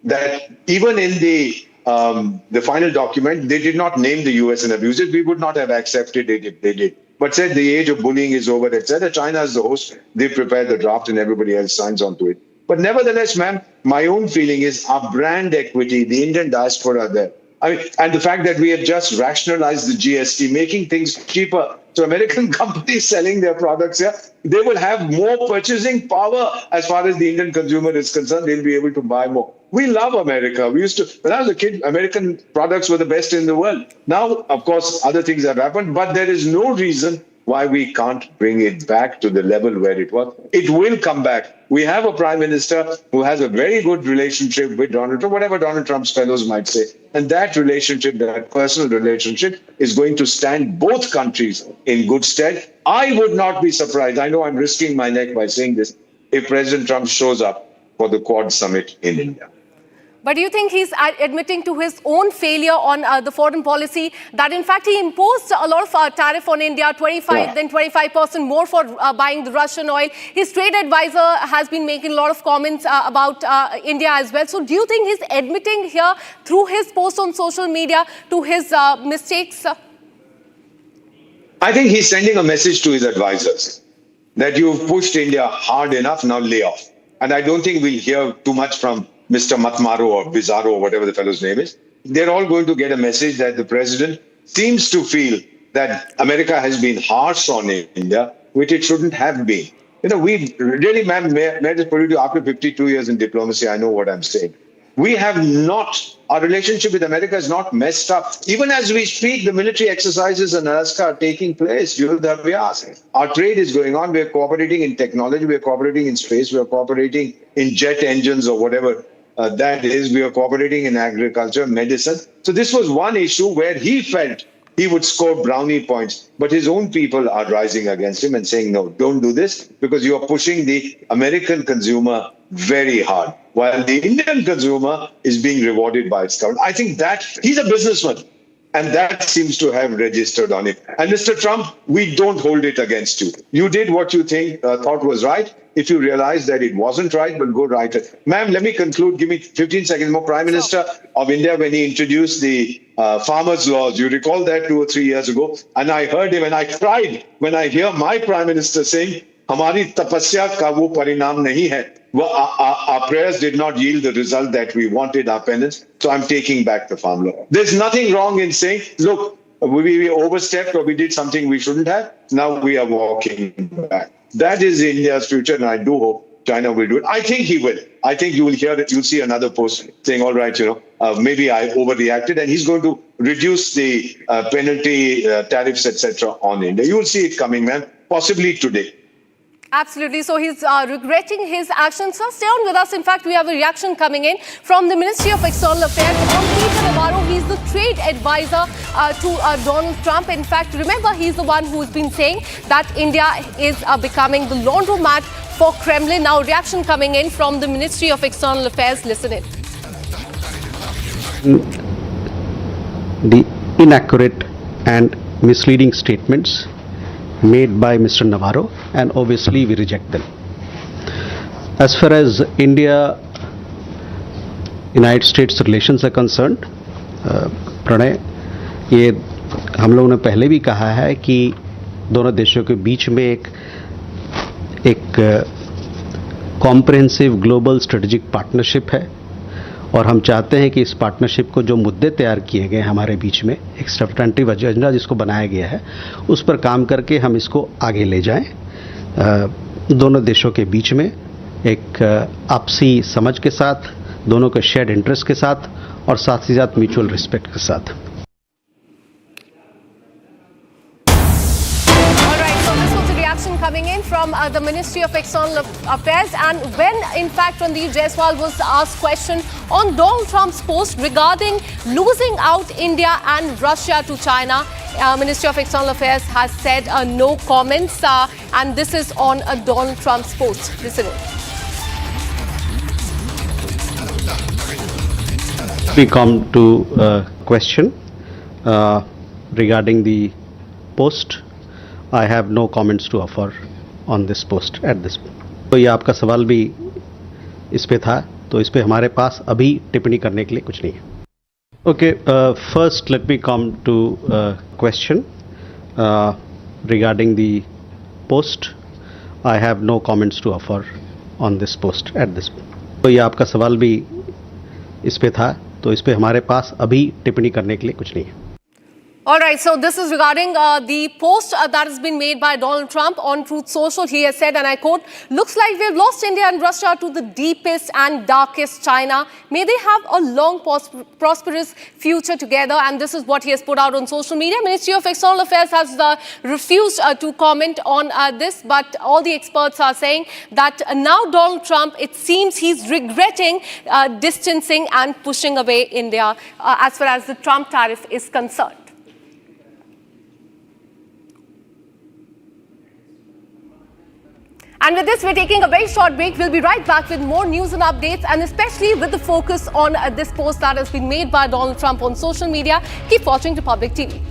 that even in the final document, they did not name the US and abuse it. We would not have accepted it if they did. But said the age of bullying is over, etc. China is the host. They prepared the draft and everybody else signs on to it. But nevertheless, ma'am, my own feeling is our brand equity, the Indian diaspora there. And the fact that we have just rationalized the GST, making things cheaper. So American companies selling their products here, they will have more purchasing power as far as the Indian consumer is concerned. They'll be able to buy more. We love America. We used to, when I was a kid, American products were the best in the world. Now, of course, other things have happened, but there is no reason why we can't bring it back to the level where it was. It will come back. We have a prime minister who has a very good relationship with Donald Trump, whatever Donald Trump's fellows might say. And that relationship, that personal relationship, is going to stand both countries in good stead. I would not be surprised. I know I'm risking my neck by saying this, if President Trump shows up for the Quad Summit in India. But do you think he's admitting to his own failure on the foreign policy, that in fact he imposed a lot of tariff on India, 25, then 25% more for buying the Russian oil. His trade advisor has been making a lot of comments about India as well. So do you think he's admitting here through his post on social media to his mistakes? I think he's sending a message to his advisors that you've pushed India hard enough, now lay off. And I don't think we'll hear too much from Mr. Matmaro or Bizarro or whatever the fellow's name is. They're all going to get a message that the president seems to feel that America has been harsh on India, which it shouldn't have been. You know, we really, ma'am, may I just put it to you, after 52 years in diplomacy, I know what I'm saying. We have not, our relationship with America is not messed up. Even as we speak, the military exercises in Alaska are taking place. Our trade is going on. We're cooperating in technology. We're cooperating in space. We're cooperating in jet engines or whatever that is. We are cooperating in agriculture, medicine. So this was one issue where he felt he would score brownie points, but his own people are rising against him and saying, no, don't do this because you are pushing the American consumer very hard, while the Indian consumer is being rewarded by its government. I think that he's a businessman, and that seems to have registered on him. And Mr. Trump, we don't hold it against you. You did what you thought was right. If you realize that it wasn't right, well, go right it. Ma'am, let me conclude. Give me 15 seconds more. Prime Minister of India, when he introduced the farmers' laws, you recall that 2 or 3 years ago, and I heard him and I cried when I hear my Prime Minister saying, "Hamari tapasya ka wo parinam nahi hai." Well, our prayers did not yield the result that we wanted, our penance. So I'm taking back the farm law. There's nothing wrong in saying, look, we overstepped or we did something we shouldn't have. Now we are walking back. That is India's future, and I do hope China will do it. I think he will. I think you will hear it. You'll see another post saying, all right, maybe I overreacted, and he's going to reduce the penalty, tariffs, etc. on India. You will see it coming, man, possibly today. Absolutely. So he's regretting his actions. So stay on with us. In fact, we have a reaction coming in from the Ministry of External Affairs on Peter Navarro. He's the trade advisor to Donald Trump. In fact, remember, he's the one who's been saying that India is becoming the laundromat for Kremlin. Now, reaction coming in from the Ministry of External Affairs. Listen in. The inaccurate and misleading statements made by Mr. Navarro, and obviously we reject them. As far as India-United States relations are concerned, Pranay, ये हम लोगों ने पहले भी कहा है कि दोनों देशों के बीच में एक कॉम्प्रिहेंसिव ग्लोबल स्ट्रेटेजिक पार्टनरशिप है, और हम चाहते हैं कि इस पार्टनरशिप को जो मुद्दे तैयार किए गए हमारे बीच में, एक सब्सटेंटिव एजेंडा जिसको बनाया गया है, उस पर काम करके हम इसको आगे ले जाएं, दोनों देशों के बीच में एक आपसी समझ के साथ, दोनों के शेयर्ड इंटरेस्ट के साथ, और साथ ही साथ म्यूचुअल रिस्पेक्ट के साथ. Coming in from the Ministry of External Affairs, and when in fact Randeep Jaiswal was asked question on Donald Trump's post regarding losing out India and Russia to China, Ministry of External Affairs has said no comments, and this is on Donald Trump's post. Listen in. We come to a question regarding the post. I have no comments to offer on this post at this point. तो ये आपका सवाल भी इस पे था, तो इस पे हमारे पास अभी टिप्पणी करने के लिए कुछ नहीं है. Okay, first let me come to a question regarding the post. I have no comments to offer on this post at this point. तो ये आपका सवाल भी इस पे था, तो इस पे हमारे पास अभी टिप्पणी करने के लिए कुछ नहीं है. All right, so this is regarding the post that has been made by Donald Trump on Truth Social. He has said, and I quote, "Looks like we've lost India and Russia to the deepest and darkest China. May they have a long, prosperous future together." And this is what he has put out on social media. Ministry of External Affairs has refused to comment on this, but all the experts are saying that now Donald Trump, it seems he's regretting distancing and pushing away India as far as the Trump tariff is concerned. And with this, we're taking a very short break. We'll be right back with more news and updates, and especially with the focus on this post that has been made by Donald Trump on social media. Keep watching Republic TV.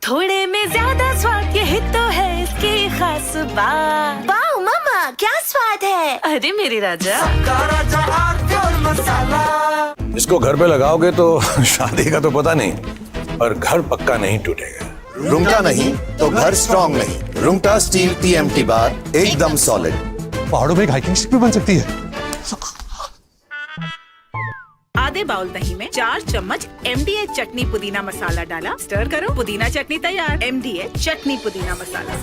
थोड़े में ज्यादा स्वाद यही तो है इसकी खास बात। वाओ मामा, क्या स्वाद है? अरे मेरे राजा, सबका राजा आरकोम मसाला। इसको घर पे लगाओगे तो शादी का तो पता नहीं, पर घर पक्का नहीं टूटेगा। रूंगटा नहीं तो घर स्ट्रॉन्ग नहीं। रूंगटा स्टील TMT बार एकदम सॉलिड। पहाड़ों में एक हाइकिंग स्टिक भी बन सकती है। आधे बाउल दही में 4 चम्मच MDH चटनी पुदीना मसाला डाला, स्टर करो, पुदीना चटनी तैयार। MDH चटनी पुदीना मसाला।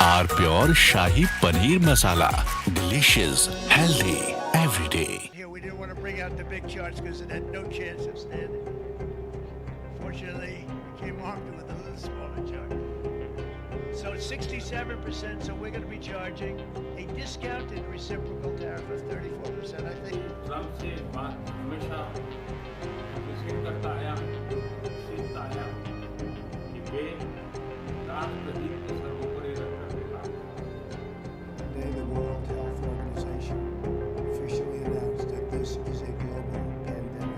R pure shahi paneer masala, delicious, healthy every day. Here we didn't want to bring out the big charts because it had no chance of standing. Fortunately, we came armed with a little smaller chart. So it's 67%, so we're going to be charging a discounted reciprocal tariff of 34%, I think. Trump से बात हमेशा appreciate करता आया, सीखता आया कि वे राष्ट्र हित को सर्वोपरि रखकर Today, the World Health Organization officially announced that this is a global pandemic.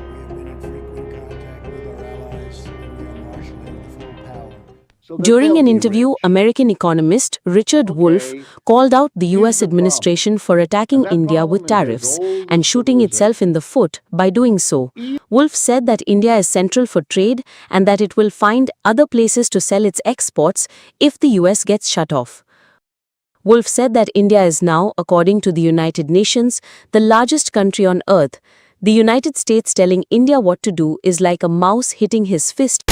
We have been in frequent contact with our allies, and we are marshaling the full power. During an interview, American economist Richard Wolff called out the US administration for attacking India with tariffs and shooting itself in the foot by doing so. Wolff said that India is central for trade and that it will find other places to sell its exports if the US gets shut off. Wolff said that India is now, according to the United Nations, the largest country on earth. The United States telling India what to do is like a mouse hitting his fist.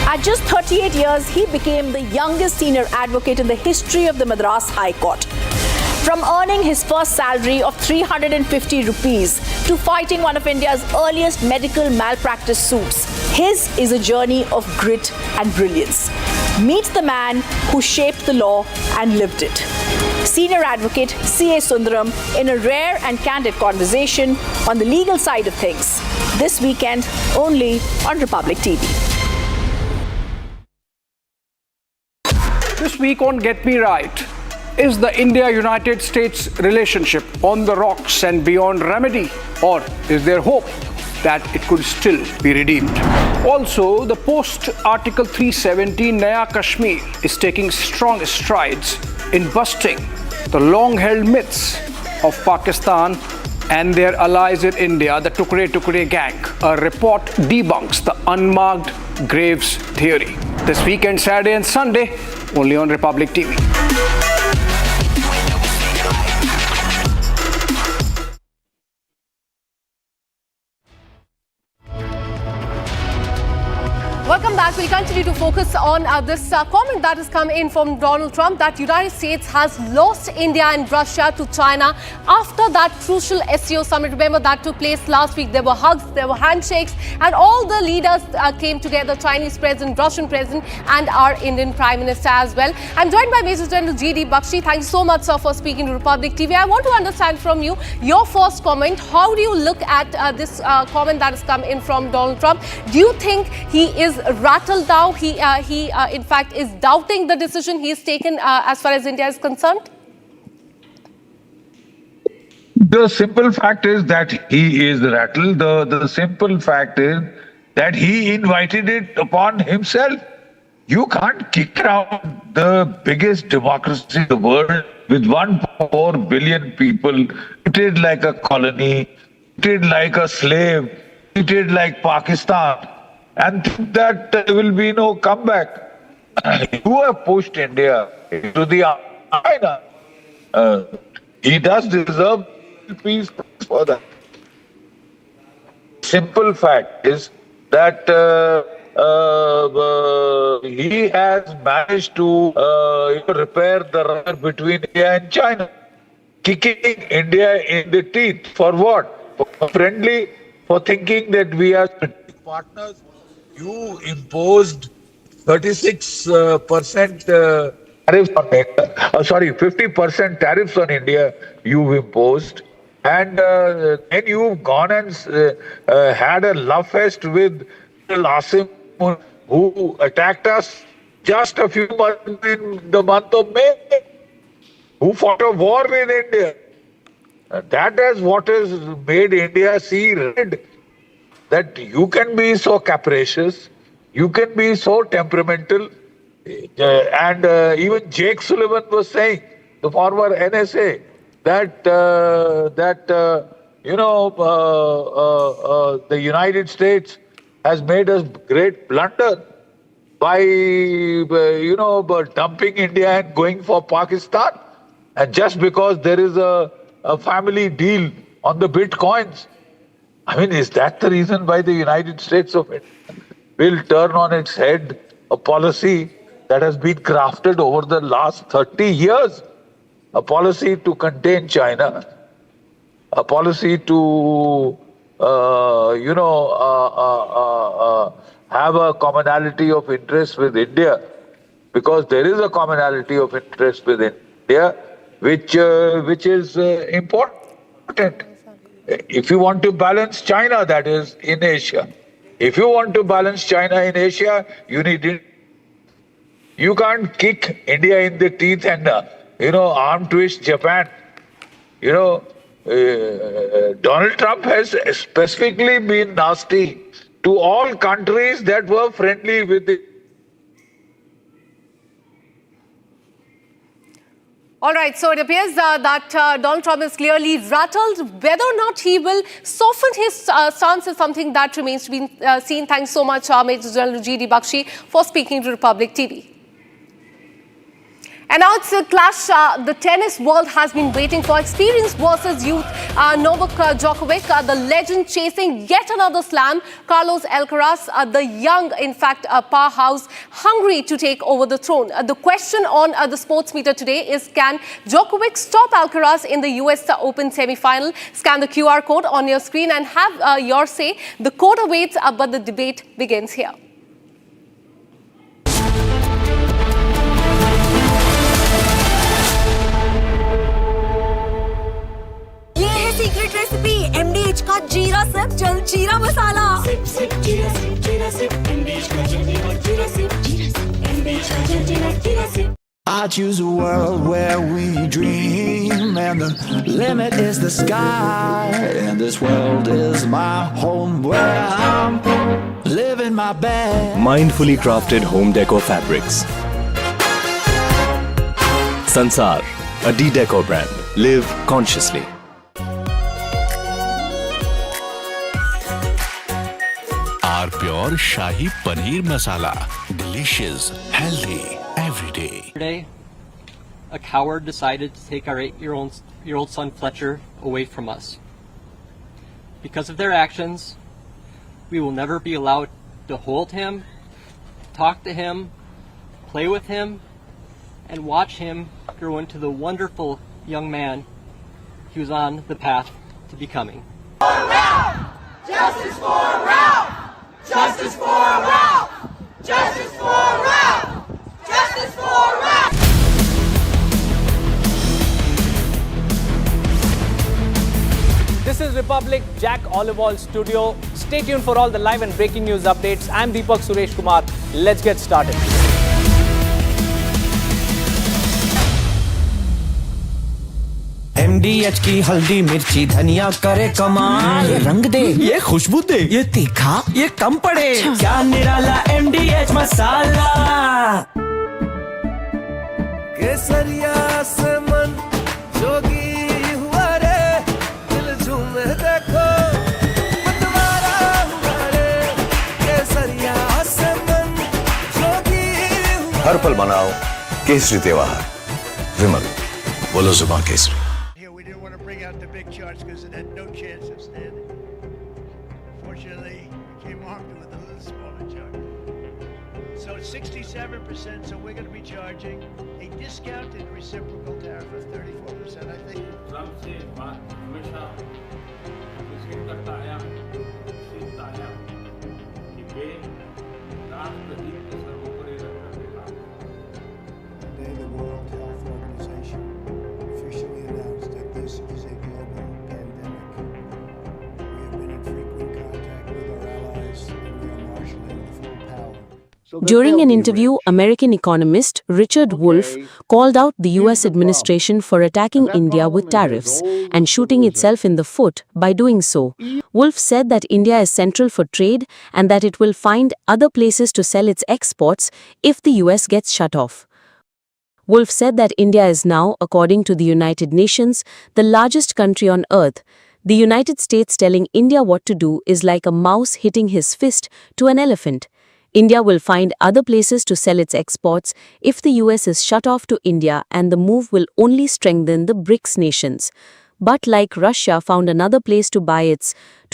At just 38 years, he became the youngest senior advocate in the history of the Madras High Court. From earning his first salary of 350 rupees to fighting one of India's earliest medical malpractice suits, his is a journey of grit and brilliance. Meet the man who shaped the law and lived it. Senior advocate C.A. Sundaram in a rare and candid conversation on the legal side of things. This weekend, only on Republic TV. This week on Get Me Right, is the India-United States relationship on the rocks and beyond remedy, or is there hope that it could still be redeemed? Also, the post-Article 370 Naya Kashmir is taking strong strides in busting the long-held myths of Pakistan and their allies in India, the Tukre Tukre gang. A report debunks the unmarked graves theory. This weekend, Saturday and Sunday, only on Republic TV. Welcome back. We'll continue to focus on this comment that has come in from Donald Trump that United States has lost India and Russia to China after that crucial SCO summit. Remember that took place last week. There were hugs, there were handshakes, and all the leaders came together, Chinese President, Russian President, and our Indian Prime Minister as well. I'm joined by Major General G.D. Bakshi. Thank you so much, sir, for speaking to Republic TV. I want to understand from you your first comment. How do you look at this comment that has come in from Donald Trump? Do you think he is rattled now? He in fact is doubting the decision he has taken as far as India is concerned? The simple fact is that he is the rattle. The simple fact is that he invited it upon himself. You can't kick around the biggest democracy in the world with 1.4 billion people, treated like a colony, treated like a slave, treated like Pakistan, and think that there will be no comeback. You have pushed India into the China. He does deserve peace for that. Simple fact is that he has managed to repair the rupture between India and China, kicking India in the teeth for what? For friendly, for thinking that we are partners. You imposed 36% tariffs on 50% tariffs on India. You've imposed. And then you've gone and had a love fest with Asim, who attacked us just a few months in the month of May, who fought a war with India. That is what has made India see red, that you can be so capricious, you can be so temperamental. And even Jake Sullivan was saying, the former NSA, that the United States has made a great blunder by dumping India and going for Pakistan, and just because there is a family deal on the bitcoins. I mean, is that the reason why the United States of India will turn on its head a policy that has been crafted over the last 30 years? A policy to contain China, a policy to, have a commonality of interest with India, because there is a commonality of interest with India, which is important. If you want to balance China, that is in Asia. If you want to balance China in Asia, you need it. You can't kick India in the teeth and arm twist Japan. Donald Trump has specifically been nasty to all countries that were friendly with it. All right, so it appears that Donald Trump is clearly rattled. Whether or not he will soften his stance is something that remains to be seen. Thanks so much, Major General G.D. Bakshi, for speaking to Republic TV. And now it's a clash the tennis world has been waiting for. Experience versus youth. Novak Djokovic, the legend, chasing yet another slam. Carlos Alcaraz, the young, in fact, powerhouse, hungry to take over the throne. The question on the sports meter today is, can Djokovic stop Alcaraz in the US Open semi-final? Scan the QR code on your screen and have your say. The code awaits, but the debate begins here. Secret recipe MDH का जीरा sip jaljeera masala sip sip जीरा sip MDH का jaljeera sip MDH का jaljeera sip I choose a world where we dream, and the limit is the sky, and this world is my home where I'm living my best. Mindfully crafted home decor fabrics. Sansar, a D-Decor brand. Live consciously. Pure Shahi Paneer Masala. Delicious, healthy, every day. Yesterday, a coward decided to take our 8-year-old son Fletcher away from us. Because of their actions, we will never be allowed to hold him, talk to him, play with him, and watch him grow into the wonderful young man he was on the path to becoming. Justice for Ralph! Justice for Ralph! Justice for Ralph! Justice for Ralph! This is Republic Jack Olival Studio. Stay tuned for all the live and breaking news updates. I'm Deepak Suresh Kumar. Let's get started. MDH की हल्दी मिर्ची धनिया करे कमाल, ये रंग दे, ये खुशबू दे, ये तीखा, ये कम पड़े, क्या निराला MDH मसाला। केसरिया से मन जोगी हुआ रे, दिल झूमे देखो मतवारा हुआ रे, केसरिया से मन जोगी हुआ। हर पल मनाओ केसरी त्योहार। विमल, बोलो जुबान Kesari. Here we didn't want to bring out the big charts because it had no chance of standing. Fortunately, we came armed with a little smaller chart. So it's 67%, so we're going to be charging a discounted reciprocal tariff of 34%, I think. Trump से बात हमेशा visit करता आया, सीखता आया कि वे राष्ट्रहित के सर्वोपरि रखना। Today, the World Health Organization officially announced that this is a global pandemic. We have been in frequent contact with our allies, and we are marshaling full power. During an interview, American economist Richard Wolff called out the US administration for attacking India with tariffs and shooting itself in the foot by doing so. Wolff said that India is central for trade and that it will find other places to sell its exports if the US gets shut off. Wolff said that India is now, according to the United Nations, the largest country on earth. The United States telling India what to do is like a mouse hitting his fist to an elephant. India will find other places to sell its exports if the US is shut off to India, and the move will only strengthen the BRICS nations. But like Russia found another place to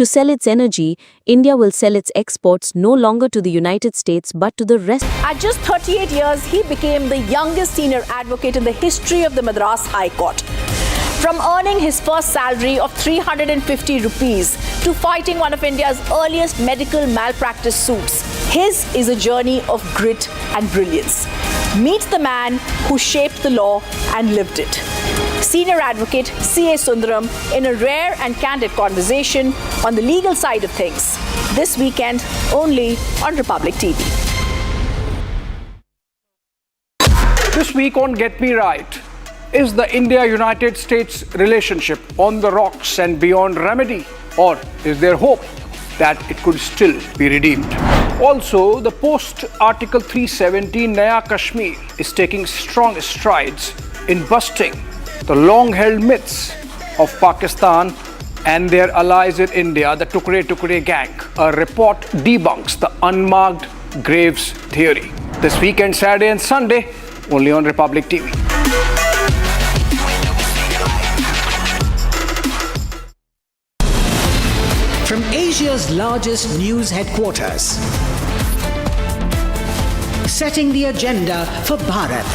sell its energy, India will sell its exports no longer to the United States but to the rest. At just 38 years, he became the youngest senior advocate in the history of the Madras High Court. From earning his first salary of 350 rupees to fighting one of India's earliest medical malpractice suits, his is a journey of grit and brilliance. Meet the man who shaped the law and lived it. Senior advocate C.A. Sundaram in a rare and candid conversation on the legal side of things. This weekend, only on Republic TV. This week on Get Me Right, is the India-United States relationship on the rocks and beyond remedy, or is there hope that it could still be redeemed? Also, the post-Article 370 Naya Kashmir is taking strong strides in busting the long-held myths of Pakistan and their allies in India, the Tukre Tukre gang. A report debunks the unmarked graves theory. This weekend, Saturday and Sunday, only on Republic TV. From Asia's largest news headquarters, setting the agenda for Bharat.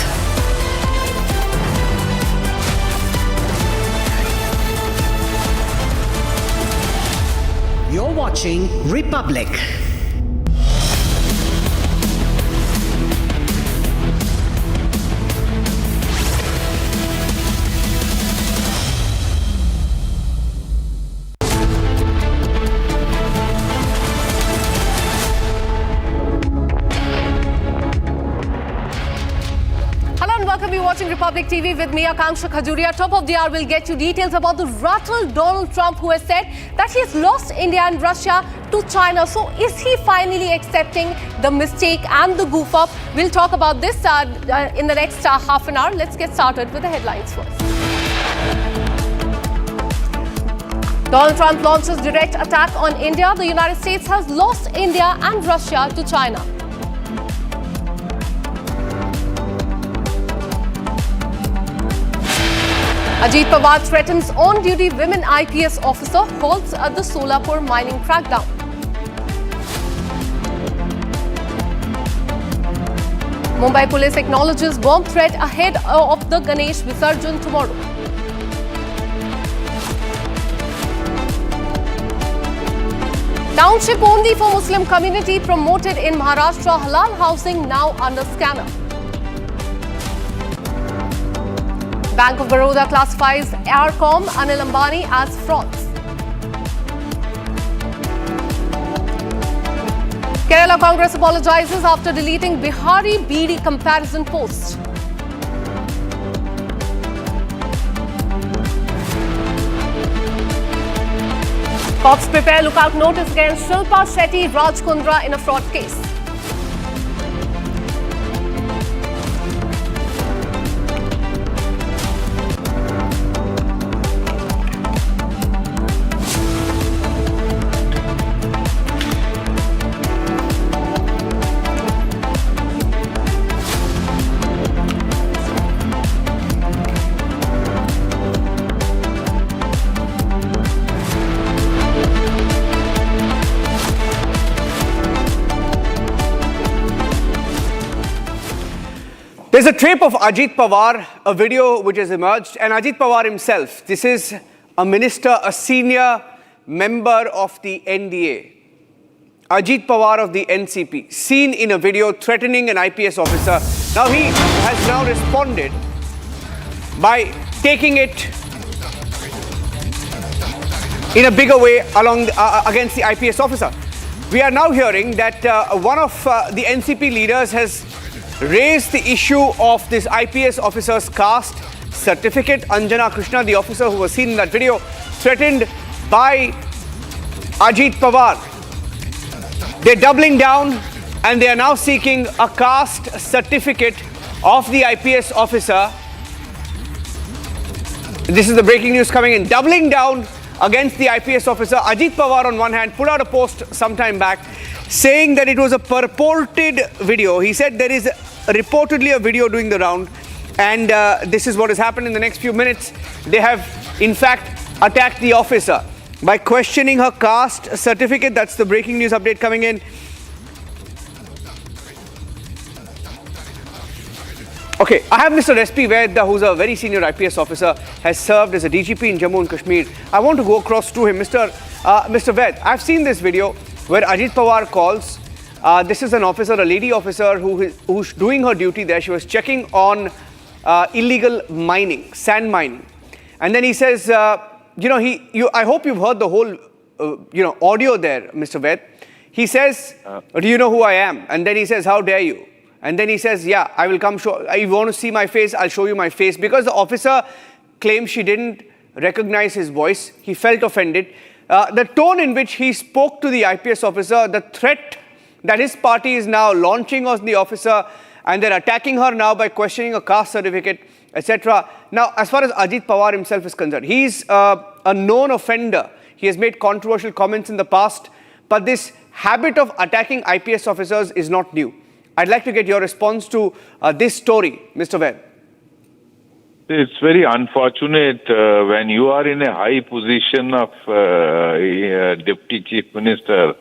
You're watching Republic. Watching Republic TV with me, Akanksha Khajuria. Top of the hour, we'll get you details about the rattled Donald Trump, who has said that he has lost India and Russia to China. So is he finally accepting the mistake and the goof up? We'll talk about this in the next half an hour. Let's get started with the headlines first. Donald Trump launches direct attack on India. The United States has lost India and Russia to China. Ajit Pawar threatens on-duty women IPS officer, halts the Solapur mining crackdown. Mumbai police acknowledges bomb threat ahead of the Ganesh Visarjan tomorrow. Township only for Muslim community promoted in Maharashtra. Halal housing now under scanner. Bank of Baroda classifies RCom Anil Ambani as frauds. Kerala Congress apologizes after deleting Bihari BD comparison post. Cops prepare lookout notice against Shilpa Shetty Raj Kundra in a fraud case. There's a tape of Ajit Pawar, a video which has emerged, and Ajit Pawar himself. This is a minister, a senior member of the NDA. Ajit Pawar of the NCP, seen in a video threatening an IPS officer. Now he has now responded by taking it in a bigger way against the IPS officer. We are now hearing that one of the NCP leaders has raised the issue of this IPS officer's caste certificate. Anjana Krishna, the officer who was seen in that video, threatened by Ajit Pawar. They're doubling down and they are now seeking a caste certificate of the IPS officer. This is the breaking news coming in. Doubling down against the IPS officer. Ajit Pawar on one hand put out a post some time back saying that it was a purported video. He said there is reportedly a video doing the round, and this is what has happened in the next few minutes. They have in fact attacked the officer by questioning her caste certificate. That's the breaking news update coming in. Okay, I have Mr. SP Vaid, who's a very senior IPS officer, has served as a DGP in Jammu and Kashmir. I want to go across to him. Mr. Vaid, I've seen this video where Ajit Pawar calls. This is an officer, a lady officer who's doing her duty there. She was checking on illegal mining, sand mining. And then he says, I hope you've heard the whole, audio there, Mr. Vaid. He says, do you know who I am? And then he says, how dare you? And then he says, yeah, I will come show. If you want to see my face, I'll show you my face. Because the officer claims she didn't recognize his voice, he felt offended. The tone in which he spoke to the IPS officer, the threat that his party is now launching on the officer, and they're attacking her now by questioning a caste certificate, etc. Now, as far as Ajit Pawar himself is concerned, he's a known offender. He has made controversial comments in the past, but this habit of attacking IPS officers is not new. I'd like to get your response to this story, Mr. Vaid. It's very unfortunate when you are in a high position of Deputy Chief Minister.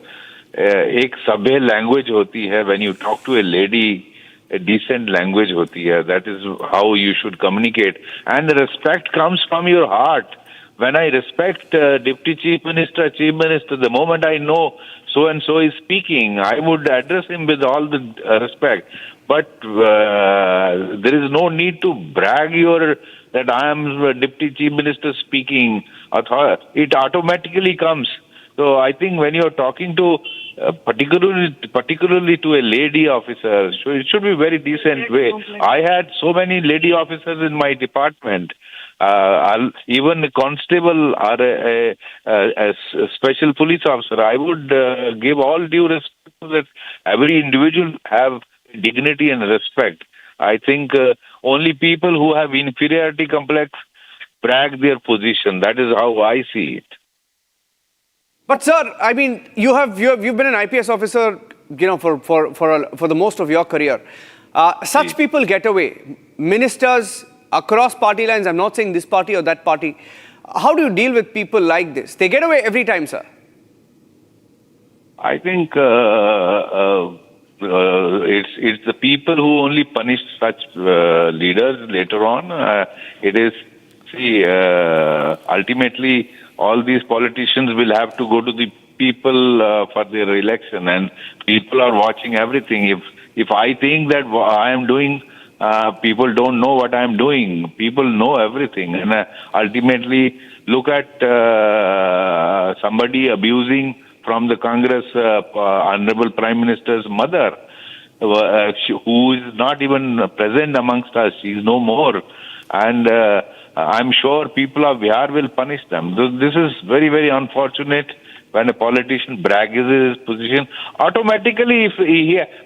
एक सभ्य language होती है. When you talk to a lady, a decent language होती है. That is how you should communicate. And the respect comes from your heart. When I respect Deputy Chief Minister, the moment I know so-and-so is speaking, I would address him with all the respect. But there is no need to brag that I am Deputy Chief Minister speaking. It automatically comes. So I think when you're talking to, particularly to a lady officer, so it should be very decent way. I had so many lady officers in my department. Even a constable or a special police officer, I would give all due respect to that every individual have dignity and respect. I think only people who have inferiority complex brag their position. That is how I see it. But sir, I mean, you've been an IPS officer, for the most of your career. Such people get away. Ministers across party lines. I'm not saying this party or that party. How do you deal with people like this? They get away every time, sir. I think it's the people who only punish such leaders later on. Ultimately, all these politicians will have to go to the people for their election, and people are watching everything. If I think that I am doing, people don't know what I am doing. People know everything, and ultimately look at somebody abusing from the Congress, Honorable Prime Minister's mother, who is not even present amongst us. She is no more, and I'm sure people of Bihar will punish them. This is very, very unfortunate. when a politician brags his position, automatically if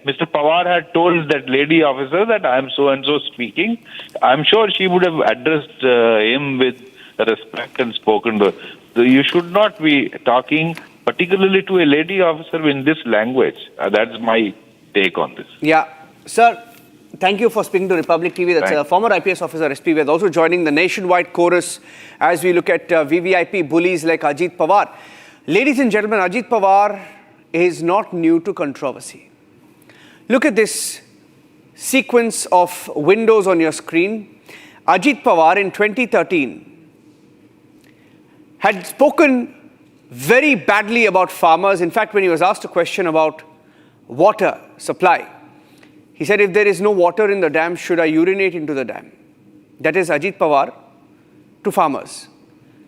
Mr. Pawar had told that lady officer that I am so and so speaking, I'm sure she would have addressed him with respect and spoken to her. So you should not be talking particularly to a lady officer in this language. That's my take on this. Yeah. Sir, thank you for speaking to Republic TV. That's a former IPS officer, SP, with also joining the nationwide chorus as we look at VVIP bullies like Ajit Pawar. Ladies and gentlemen, Ajit Pawar is not new to controversy. Look at this sequence of windows on your screen. Ajit Pawar in 2013 had spoken very badly about farmers. In fact, when he was asked a question about water supply, he said, if there is no water in the dam, should I urinate into the dam? That is Ajit Pawar to farmers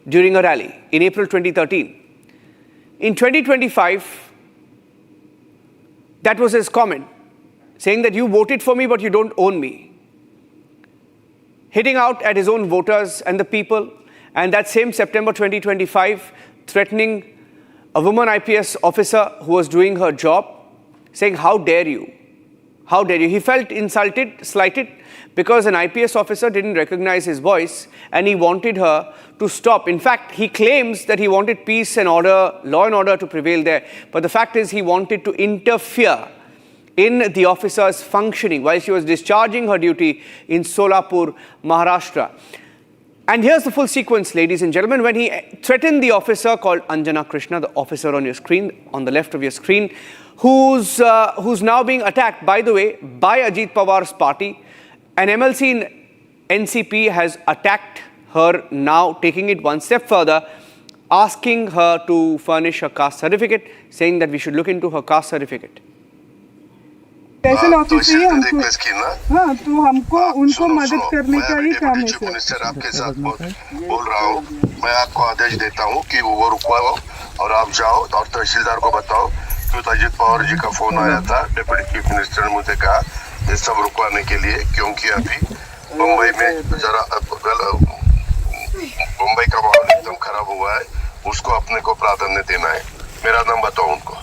during a rally in April 2013. In 2025, that was his comment, saying that you voted for me, but you don't own me. Hitting out at his own voters and the people, and that same September 2025, threatening a woman IPS officer who was doing her job, saying, how dare you? How dare you? He felt insulted, slighted, because an IPS officer didn't recognize his voice and he wanted her to stop. In fact, he claims that he wanted peace and order, law and order to prevail there. But the fact is he wanted to interfere in the officer's functioning while she was discharging her duty in Solapur, Maharashtra. And here's the full sequence, ladies and gentlemen, when he threatened the officer called Anjana Krishna, the officer on your screen, on the left of your screen, who's now being attacked, by the way, by Ajit Pawar's party. An MLC in NCP has attacked her now, taking it one step further, asking her to furnish her caste certificate, saying that we should look into her caste certificate. Special office चाहिए हमको। हाँ, तो हमको उनको मदद करने का ही काम है सर। मिनिस्टर आपके साथ बोल रहा हूँ, मैं आपको आदेश देता हूँ कि वो रुकवाओ और आप जाओ और तहसीलदार को बताओ कि अजित पवार जी का फोन आया था, डिप्टी चीफ मिनिस्टर ने मुझे कहा ये सब रुकवाने के लिए, क्योंकि अभी मुंबई में जरा मुंबई का माहौल एकदम खराब हुआ है, उसको अपने को प्राधान्य देना है। मेरा नाम बताओ उनको।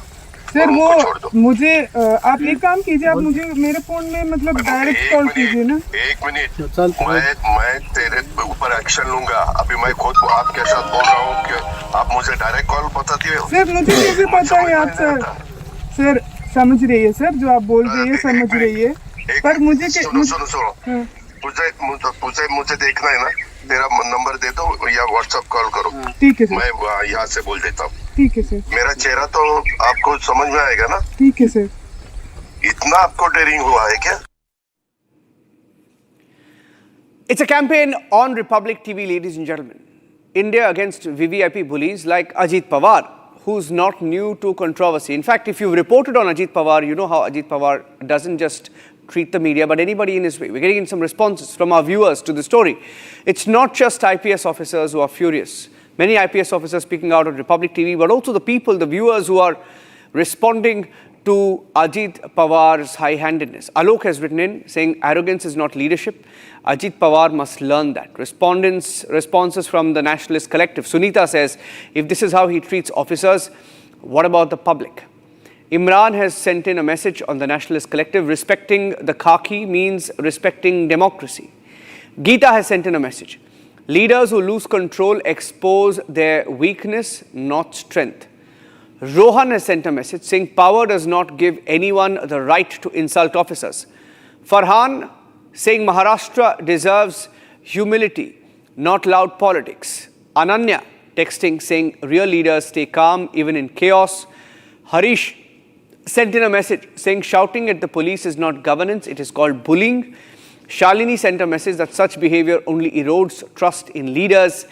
सर वो मुझे आप एक काम कीजिए, आप मुझे मेरे फोन में मतलब डायरेक्ट कॉल कीजिए ना। एक मिनट, मैं तेरे ऊपर एक्शन लूंगा। अभी मैं खुद आपके साथ बोल रहा हूँ कि आप मुझे डायरेक्ट कॉल बताती हो। सर मुझे कैसे पता है आप सर समझ रही है सर, जो आप बोल रही है समझ रही है, पर मुझे सुनो मुझे देखना है ना, तेरा नंबर दे दो या व्हाट्सएप कॉल करो। ठीक है सर, मैं यहाँ से बोल देता हूँ। ठीक है सर, मेरा चेहरा तो आपको समझ में आएगा ना। ठीक है सर। इतना आपको डेयरिंग हुआ है क्या? It's a campaign on Republic TV, ladies and gentlemen. India against VVIP bullies like Ajit Pawar, who's not new to controversy. In fact, if you've reported on Ajit Pawar, you know how Ajit Pawar doesn't just treat the media, but anybody in his way. We're getting some responses from our viewers to the story. It's not just IPS officers who are furious. Many IPS officers speaking out on Republic TV, but also the people, the viewers who are responding to Ajit Pawar's high-handedness. Alok has written in saying arrogance is not leadership. Ajit Pawar must learn that. Responses from the Nationalist Collective. Sunita says, if this is how he treats officers, what about the public? Imran has sent in a message on the Nationalist Collective. Respecting the khaki means respecting democracy. Geeta has sent in a message. Leaders who lose control expose their weakness, not strength. Rohan has sent a message saying power does not give anyone the right to insult officers. Farhan saying Maharashtra deserves humility, not loud politics. Ananya texting saying real leaders stay calm even in chaos. Harish sent in a message saying shouting at the police is not governance, it is called bullying. Shalini sent a message that such behavior only erodes trust in leaders.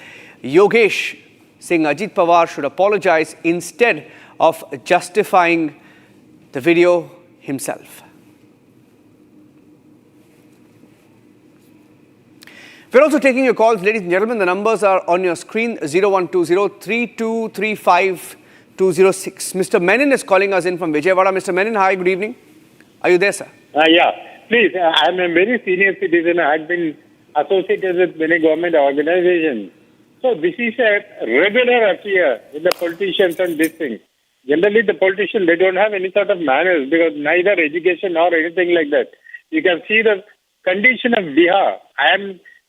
Yogesh saying Ajit Pawar should apologize instead of justifying the video himself. We're also taking your calls, ladies and gentlemen. The numbers are on your screen, 0120-3235-206. Mr. Menon is calling us in from Vijayawada. Mr. Menon, hi, good evening. Are you there, sir? Yeah, please. I'm a very senior citizen. I had been associated with many government organizations. So this is a regular affair with the politicians and these things. Generally, the politicians, they don't have any sort of manners because neither education nor anything like that. You can see the condition of Bihar.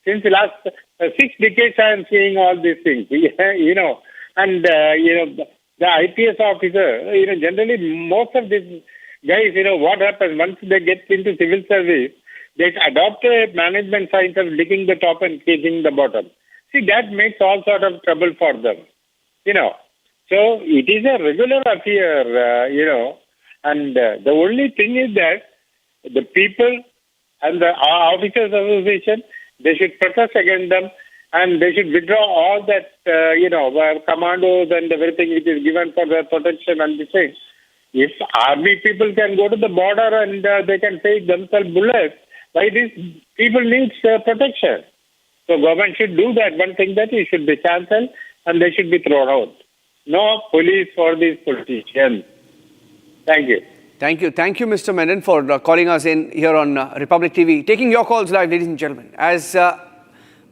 Since the last 6 decades, I am seeing all these things, and, the IPS officer, generally most of these guys, what happens once they get into civil service, they adopt a management science of licking the top and kissing the bottom. See, that makes all sort of trouble for them, So it is a regular affair, and the only thing is that the people and the officers association, they should protest against them and they should withdraw all that, commandos and everything which is given for their protection and the things. If army people can go to the border and they can take themselves bullets, why these people need protection? So government should do that. One thing that it should be cancelled and they should be thrown out. No police for these politicians. Thank you. Thank you. Thank you, Mr. Menon, for calling us in here on Republic TV. Taking your calls live, ladies and gentlemen. As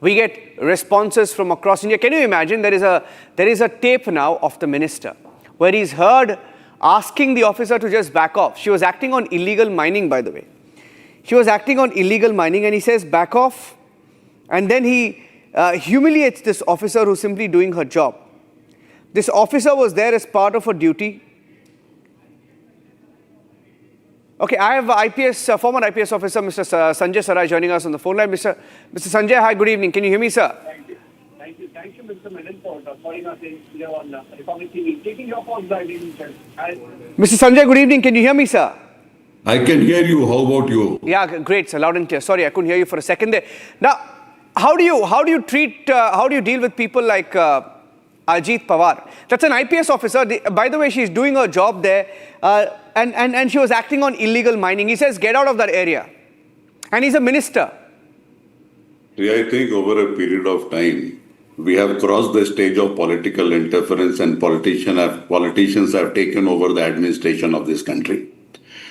we get responses from across India, can you imagine there is a tape now of the minister where he's heard asking the officer to just back off. She was acting on illegal mining, by the way. She was acting on illegal mining and he says, back off. And then he humiliates this officer who's simply doing her job. This officer was there as part of her duty. Okay, I have former IPS officer, Mr. Sanjay Sarai, joining us on the phone line. Mr. Sanjay, hi, good evening. Can you hear me, sir? Thank you, Mr. Menon, for calling us in here on Republic TV. Taking your calls, Mr. Sanjay, good evening. Can you hear me, sir? I can hear you. How about you? Yeah, great, sir. Loud and clear. Sorry, I couldn't hear you for a second there. Now, how do you deal with people like Ajit Pawar? That's an IPS officer. By the way, she's doing her job there, and she was acting on illegal mining. He says, get out of that area. And he's a minister. I think over a period of time, we have crossed the stage of political interference and politicians have taken over the administration of this country.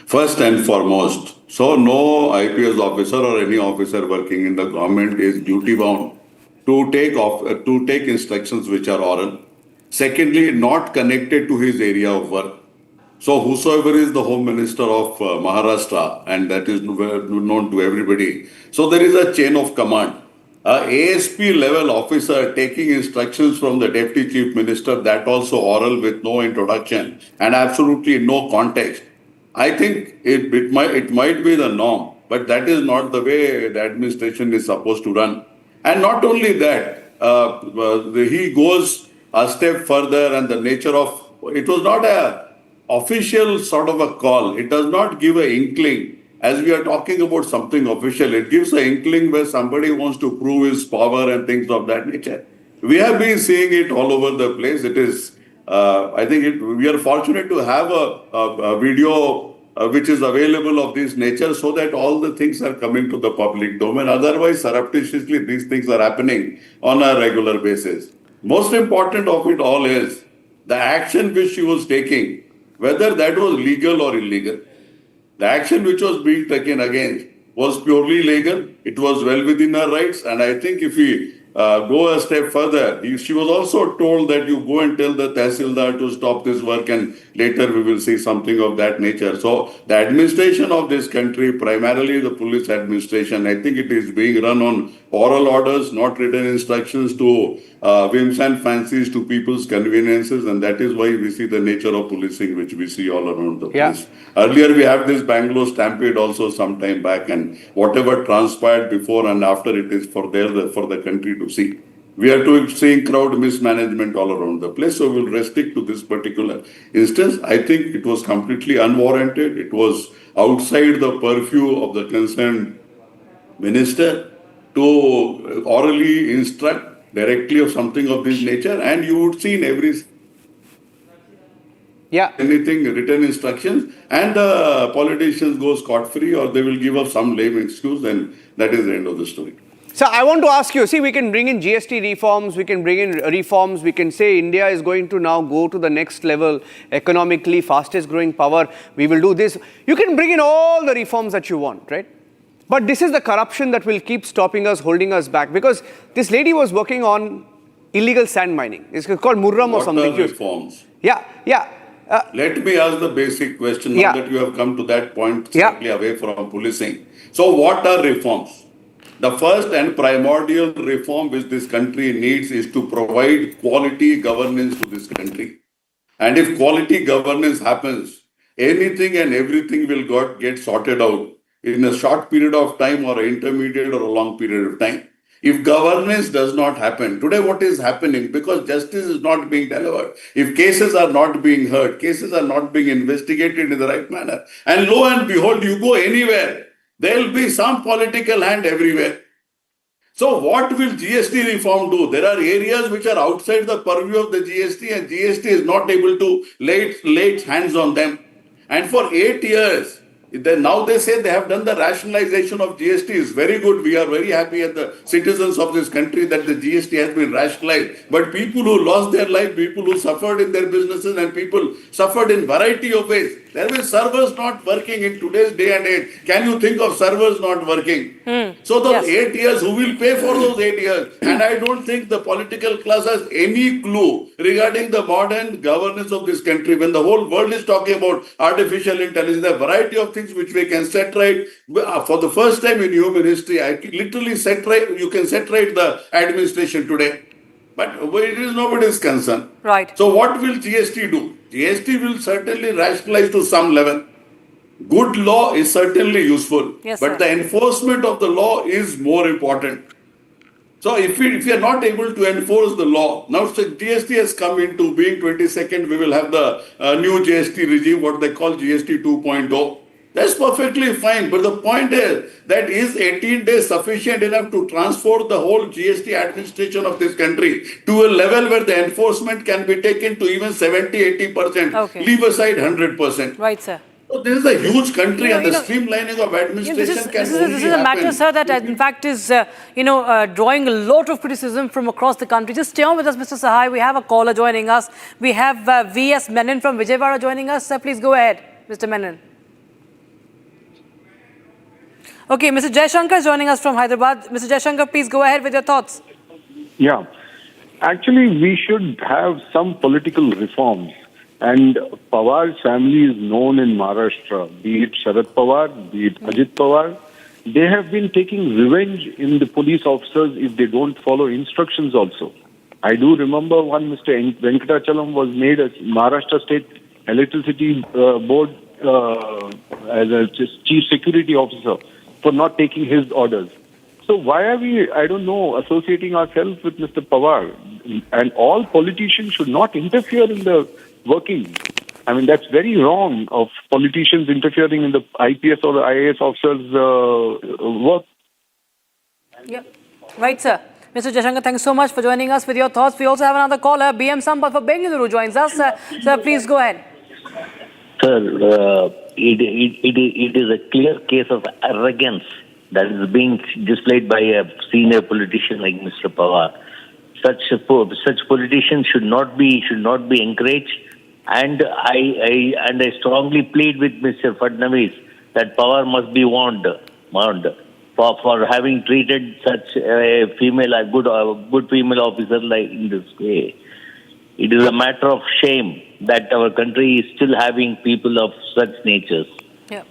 First and foremost, so no IPS officer or any officer working in the government is duty bound to take instructions which are oral. Secondly, not connected to his area of work. So whosoever is the Home Minister of Maharashtra, and that is known to everybody. So there is a chain of command. ASP level officer taking instructions from the Deputy Chief Minister, that also oral with no introduction and absolutely no context. I think it might be the norm, but that is not the way the administration is supposed to run. And not only that, he goes a step further, and the nature of it was not a official sort of a call. It does not give an inkling. As we are talking about something official, it gives an inkling where somebody wants to prove his power and things of that nature. We have been seeing it all over the place. It is. I think we are fortunate to have a video which is available of this nature so that all the things are coming to the public domain. Otherwise, surreptitiously, these things are happening on a regular basis. Most important of it all is the action which she was taking, whether that was legal or illegal. The action which was being taken against was purely legal. It was well within her rights. And I think if we go a step further, she was also told that you go and tell the Tehsildar to stop this work and later we will see something of that nature. So the administration of this country, primarily the police administration, I think it is being run on oral orders, not written instructions to whims and fancies to people's conveniences, and that is why we see the nature of policing which we see all around the place. Earlier we had this Bangalore stampede also some time back, and whatever transpired before and after, it is for the country to see. We are seeing crowd mismanagement all around the place, so we'll restrict to this particular instance. I think it was completely unwarranted. It was outside the purview of the concerned minister to orally instruct directly of something of this nature, and you would see in every anything written instructions, and the politicians go scot-free or they will give up some lame excuse, and that is the end of the story. So I want to ask you, see, we can bring in GST reforms, we can bring in reforms, we can say India is going to now go to the next level economically, fastest growing power, we will do this. You can bring in all the reforms that you want, right? But this is the corruption that will keep stopping us, holding us back, because this lady was working on illegal sand mining. It's called Murram or What something. are reforms? Yeah. Let me ask the basic question now that you have come to that point, slightly away from policing. So, what are reforms? The first and primordial reform which this country needs is to provide quality governance to this country. And if quality governance happens, anything and everything will get sorted out in a short period of time or an intermediate or a long period of time. If governance does not happen, today what is happening, because justice is not being delivered, if cases are not being heard, cases are not being investigated in the right manner, and lo and behold, you go anywhere, there will be some political hand everywhere. So what will GST reform do? There are areas which are outside the purview of the GST, and GST is not able to lay its hands on them. And for 8 years, now they say they have done the rationalization of GST. Is very good. We are very happy as the citizens of this country that the GST has been rationalized. But people who lost their life, people who suffered in their businesses, and people suffered in variety of ways. There were servers not working in today's day and age. Can you think of servers not working? So those 8 years, who will pay for those 8 years? And I don't think the political class has any clue regarding the modern governance of this country. When the whole world is talking about artificial intelligence, a variety of things which we can set right. For the first time in human history, I literally set right. You can set right the administration today. But it is nobody's concern. Right. So what will GST do? GST will certainly rationalize to some level. Good law is certainly useful, but the enforcement of the law is more important. So if we are not able to enforce the law, now GST has come into being 22nd, we will have the new GST regime, what they call GST 2.0. That's perfectly fine. But the point is 18 days sufficient enough to transform the whole GST administration of this country to a level where the enforcement can be taken to even 70-80%. Leave aside 100%. Right, sir. So this is a huge country, and the streamlining of administration can only This is a matter, sir, that in fact is, drawing a lot of criticism from across the country. Just stay on with us, Mr. Sahai. We have a caller joining us. We have V.S. Menon from Vijayawada joining us. Sir, please go ahead, Mr. Menon. Okay, Mr. Jaishankar is joining us from Hyderabad. Mr. Jaishankar, please go ahead with your thoughts. Yeah. Actually, we should have some political reforms. And Pawar's family is known in Maharashtra, be it Sharad Pawar, be it Ajit Pawar. They have been taking revenge in the police officers if they don't follow instructions also. I do remember one Mr. Venkatachalam was made as Maharashtra State Electricity Board as a chief security officer for not taking his orders. So why are we, I don't know, associating ourselves with Mr. Pawar? And all politicians should not interfere in the working. I mean, that's very wrong of politicians interfering in the IPS or the IAS officers' work. Yeah. Right, sir. Mr. Jaishankar, thank you so much for joining us with your thoughts. We also have another caller, BM Sampath for Bengaluru joins us. Sir, please go ahead. Sir, it is a clear case of arrogance that is being displayed by a senior politician like Mr. Pawar. Such politicians should not be encouraged, and I strongly plead with Mr. Fadnavis that Pawar must be warned for having treated such a good female officer like in this way. It is a matter of shame that our country is still having people of such natures. Yeah,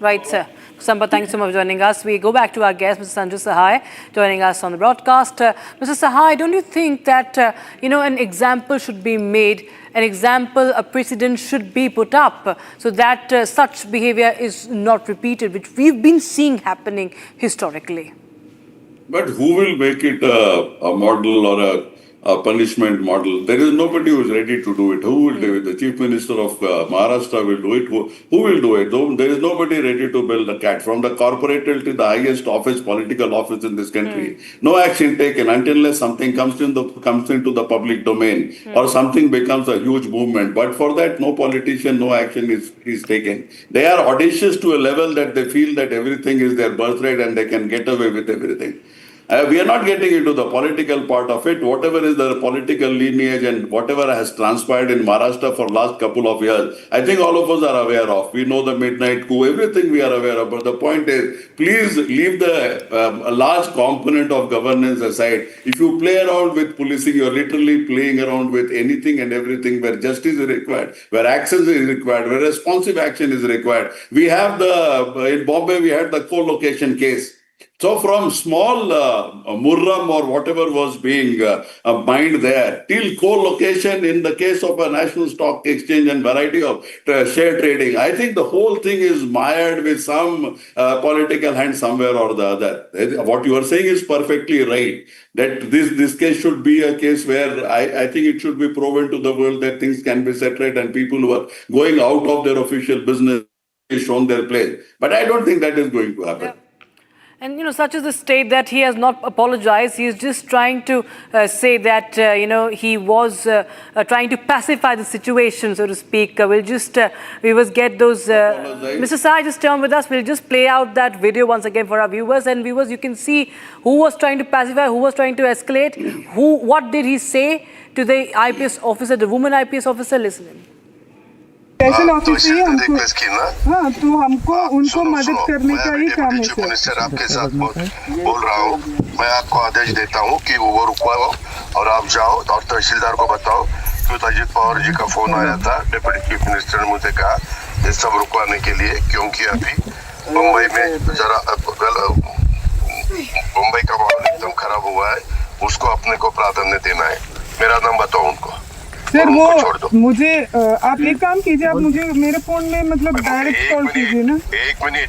right, sir. Sampath, thank you so much for joining us. We go back to our guest, Mr. Sanju Sahai, joining us on the broadcast. Mr. Sahai, don't you think that, an example should be made, a precedent should be put up so that such behavior is not repeated, which we've been seeing happening historically? But who will make it a model or a punishment model? There is nobody who is ready to do it. Who will do it? The Chief Minister of Maharashtra will do it. Who will do it? There is nobody ready to build a cat. From the corporator to the highest office, political office in this country, no action taken until something comes into the public domain or something becomes a huge movement. But for that, no politician, no action is taken. They are audacious to a level that they feel that everything is their birthright and they can get away with everything. We are not getting into the political part of it. Whatever is the political lineage and whatever has transpired in Maharashtra for last couple of years, I think all of us are aware of. We know the midnight coup, everything we are aware of. But the point is, please leave the a large component of governance aside. If you play around with policing, you're literally playing around with anything and everything where justice is required, where action is required, where responsive action is required. We have in Bombay, we had the co-location case. So from small Murram or whatever was being mined there till co-location in the case of a national stock exchange and variety of share trading, I think the whole thing is mired with some political hand somewhere or the other. What you are saying is perfectly right. That this case should be a case where I think it should be proven to the world that things can be set right and people who are going out of their official business is shown their place. But I don't think that is going to happen. Yeah. And, such is the state that he has not apologized. He is just trying to say that, he was trying to pacify the situation, so to speak. We will get those... Mr. Sai, just turn with us. We'll just play out that video once again for our viewers. And viewers, you can see who was trying to pacify, who was trying to escalate, what did he say to the IPS officer, the woman IPS officer? Listen in. Special officer ही हमको हाँ तो हमको उनको मदद करने का ही काम है सर। मिनिस्टर आपके साथ बोल रहा हूँ, मैं आपको आदेश देता हूँ कि वो रुकवाओ और आप जाओ और तहसीलदार को बताओ कि अजित पवार जी का फोन आया था, डिप्टी चीफ मिनिस्टर ने मुझे कहा ये सब रुकवाने के लिए, क्योंकि अभी मुंबई में जरा मुंबई का माहौल एकदम खराब हुआ है, उसको अपने को प्राधान्य देना है। मेरा नाम बताओ उनको सर। वो मुझे आप एक काम कीजिए, आप मुझे मेरे फोन में मतलब डायरेक्ट कॉल कीजिए ना। एक मिनट,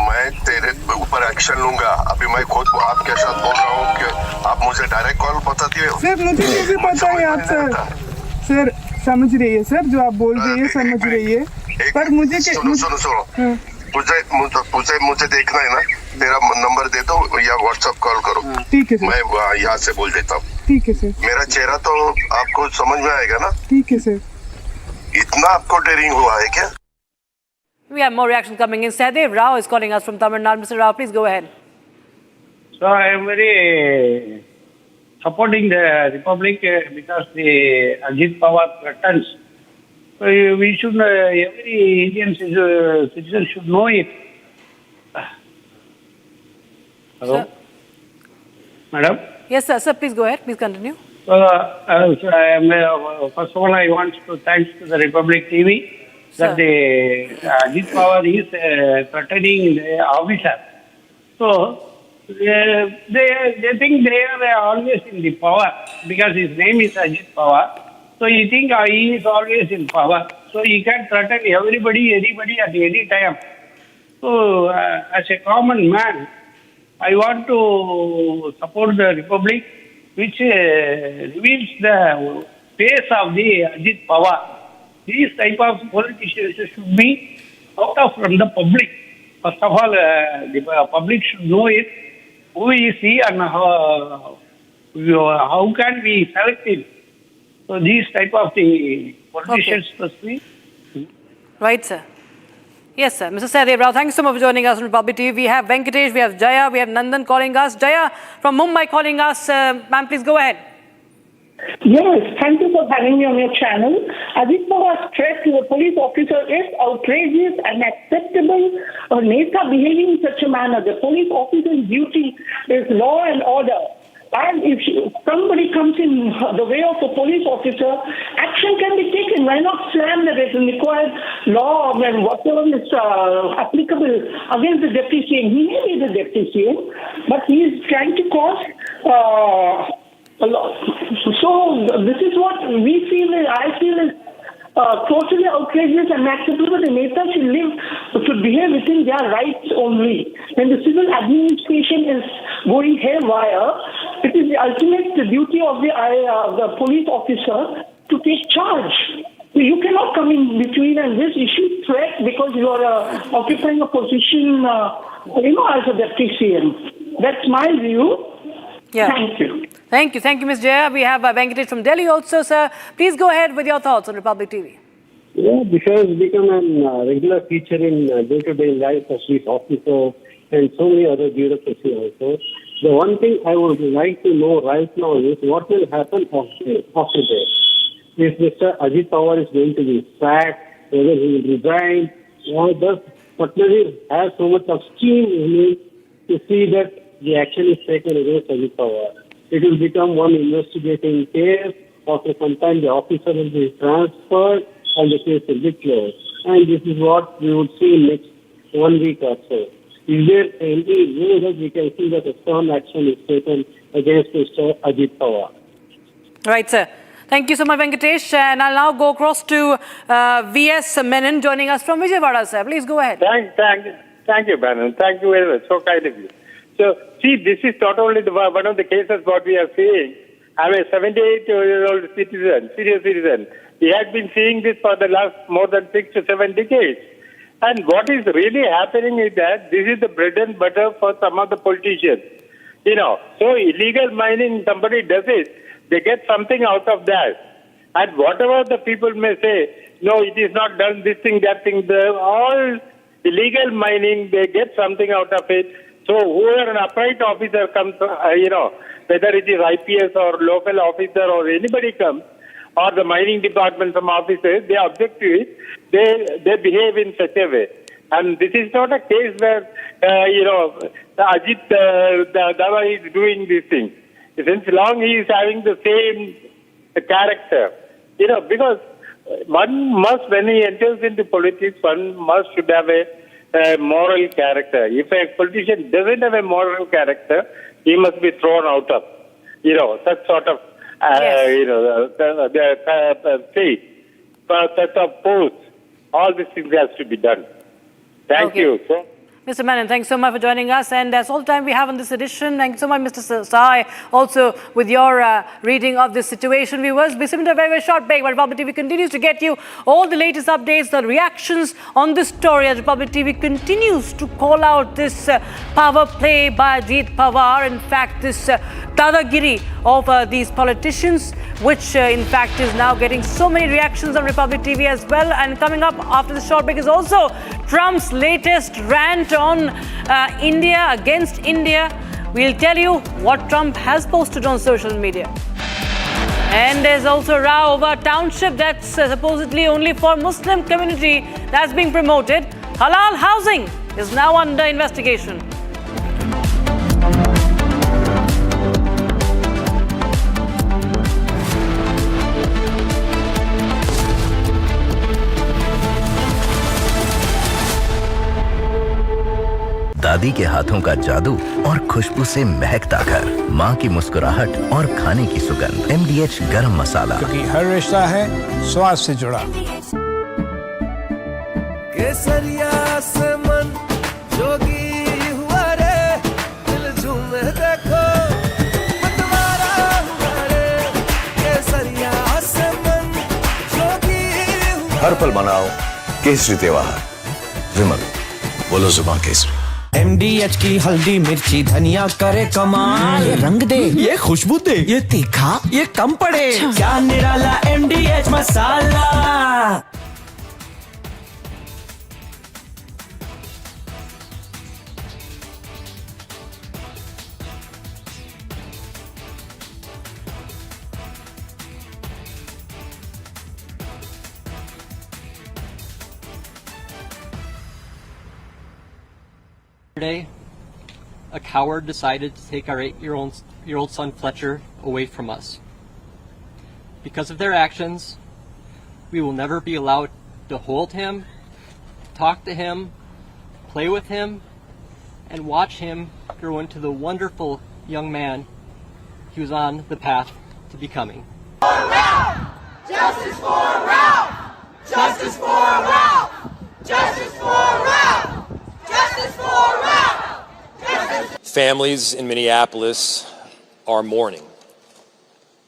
मैं तेरे ऊपर एक्शन लूंगा। अभी मैं खुद आपके साथ बोल रहा हूँ कि आप मुझे डायरेक्ट कॉल बता दिए। सर मुझे पता है आप सर समझ रही है सर, जो आप बोल रही है समझ रही है, पर मुझे सुनो मुझे देखना है ना, तेरा नंबर दे दो या व्हाट्सएप कॉल करो। ठीक है सर, मैं यहाँ से बोल देता हूँ। ठीक है सर, मेरा चेहरा तो आपको समझ में आएगा ना। ठीक है सर। इतना आपको डेयरिंग हुआ है क्या? We have more reaction coming in. Sadev Rao is calling us from Tamil Nadu. Mr. Rao, please go ahead. So I am very supporting the Republic because the Ajit Pawar threatens. So we should, every Indian citizen should know it. Hello? Sir? Madam? Yes, sir. Sir, please go ahead. Please continue. So I am, first of all, I want to thank to the Republic TV that the Ajit Pawar is threatening the officer. So they think they are always in the power because his name is Ajit Pawar. So he think he is always in power. So he can threaten everybody, anybody at any time. So as a common man, I want to support the Republic, which reveals the face of the Ajit Pawar. These type of politicians should be out of from the public. First of all, the public should know it, who is he and how can we select him. So these type of the politicians must be. Right, sir. Yes, sir. Mr. Sadev Rao, thank you so much for joining us on Republic TV. We have Venkatesh, we have Jaya, we have Nandan calling us. Jaya from Mumbai calling us. Ma'am, please go ahead. Yes, thank you for having me on your channel. Ajit Pawar's threat to a police officer is outrageous and unacceptable. A Neta behaving in such a manner. The police officer's duty is law and order. And if somebody comes in the way of a police officer, action can be taken. Why not slam the required law and whatever is applicable against the deputy CM? He may be the deputy CM, but he is trying to cause a lot. So this is what we feel, I feel is totally outrageous and unacceptable. The Neta should behave within their rights only. When the civil administration is going haywire, it is the ultimate duty of the police officer to take charge. You cannot come in between and this issue threat because you are occupying a position, as a deputy CM. That's my view. Yeah. Thank you. Thank you. Thank you, Ms. Jaya. We have Venkatesh from Delhi also, sir. Please go ahead with your thoughts on Republic TV. Yeah, this has become a regular feature in day-to-day life of police officers and so many other bureaucracy also. The one thing I would like to know right now is what will happen after this. If Mr. Ajit Pawar is going to be sacked, whether he will resign, or does Patnadev have so much of steam in him to see that the action is taken against Ajit Pawar? It will become one investigating case. After some time, the officer will be transferred and the case will be closed. And this is what we would see in next 1 week or so. Is there any way that we can see that a firm action is taken against Mr. Ajit Pawar? Right, sir. Thank you so much, Venkatesh. And I'll now go across to V.S. Menon joining us from Vijayawada, sir. Please go ahead. Thank you, Banan. Thank you very much. So kind of you. So, see, this is not only one of the cases what we are seeing. I'm a 78-year-old citizen, senior citizen. We have been seeing this for the last more than 6 to 7 decades. And what is really happening is that this is the bread and butter for some of the politicians. So illegal mining, somebody does it, they get something out of that. And whatever the people may say, no, it is not done, this thing, that thing, all illegal mining, they get something out of it. So whoever an upright officer comes, whether it is IPS or local officer or anybody comes, or the mining department, some officers, they object to it, they behave in such a way. And this is not a case where, Ajit Dava is doing these things. Since long he is having the same character. Because one must, when he enters into politics, one should have a moral character. If a politician doesn't have a moral character, he must be thrown out of, such sort of, state, such a post. All these things has to be done. Thank you, sir. Mr. Menon, thanks so much for joining us. And that's all the time we have on this edition. Thank you so much, Mr. Sahai, also with your reading of this situation. Viewers, we submit a very, very short break, but Republic TV continues to get you all the latest updates, the reactions on this story as Republic TV continues to call out this power play by Ajit Pawar. In fact, this dadagiri of these politicians, which in fact is now getting so many reactions on Republic TV as well. And coming up after the short break is also Trump's latest rant on India, against India. We'll tell you what Trump has posted on social media. And there's also a row over a township that's supposedly only for Muslim community that's being promoted. Halal housing is now under investigation. दादी के हाथों का जादू और खुशबू से महकता घर, माँ की मुस्कुराहट और खाने की सुगंध। MDH गरम मसाला, क्योंकि हर रिश्ता है स्वाद से जुड़ा। केसरिया से मन जोगी हुआ रे, दिल झूमे देखो मतवारा हुआ रे। केसरिया से मन जोगी हुआ। हर पल मनाओ केसरी त्योहार। विमल, बोलो जुबान केसरी। MDH की हल्दी मिर्ची धनिया करे कमाल। ये रंग दे, ये खुशबू दे, ये तीखा, ये कम पड़े। क्या निराला MDH masala. Yesterday, a coward decided to take our 8-year-old son Fletcher away from us. Because of their actions, we will never be allowed to hold him, talk to him, play with him, and watch him grow into the wonderful young man he was on the path to becoming. Justice for Ralph! Justice for Ralph! Justice for Ralph! Justice for Ralph! Justice. Families in Minneapolis are mourning.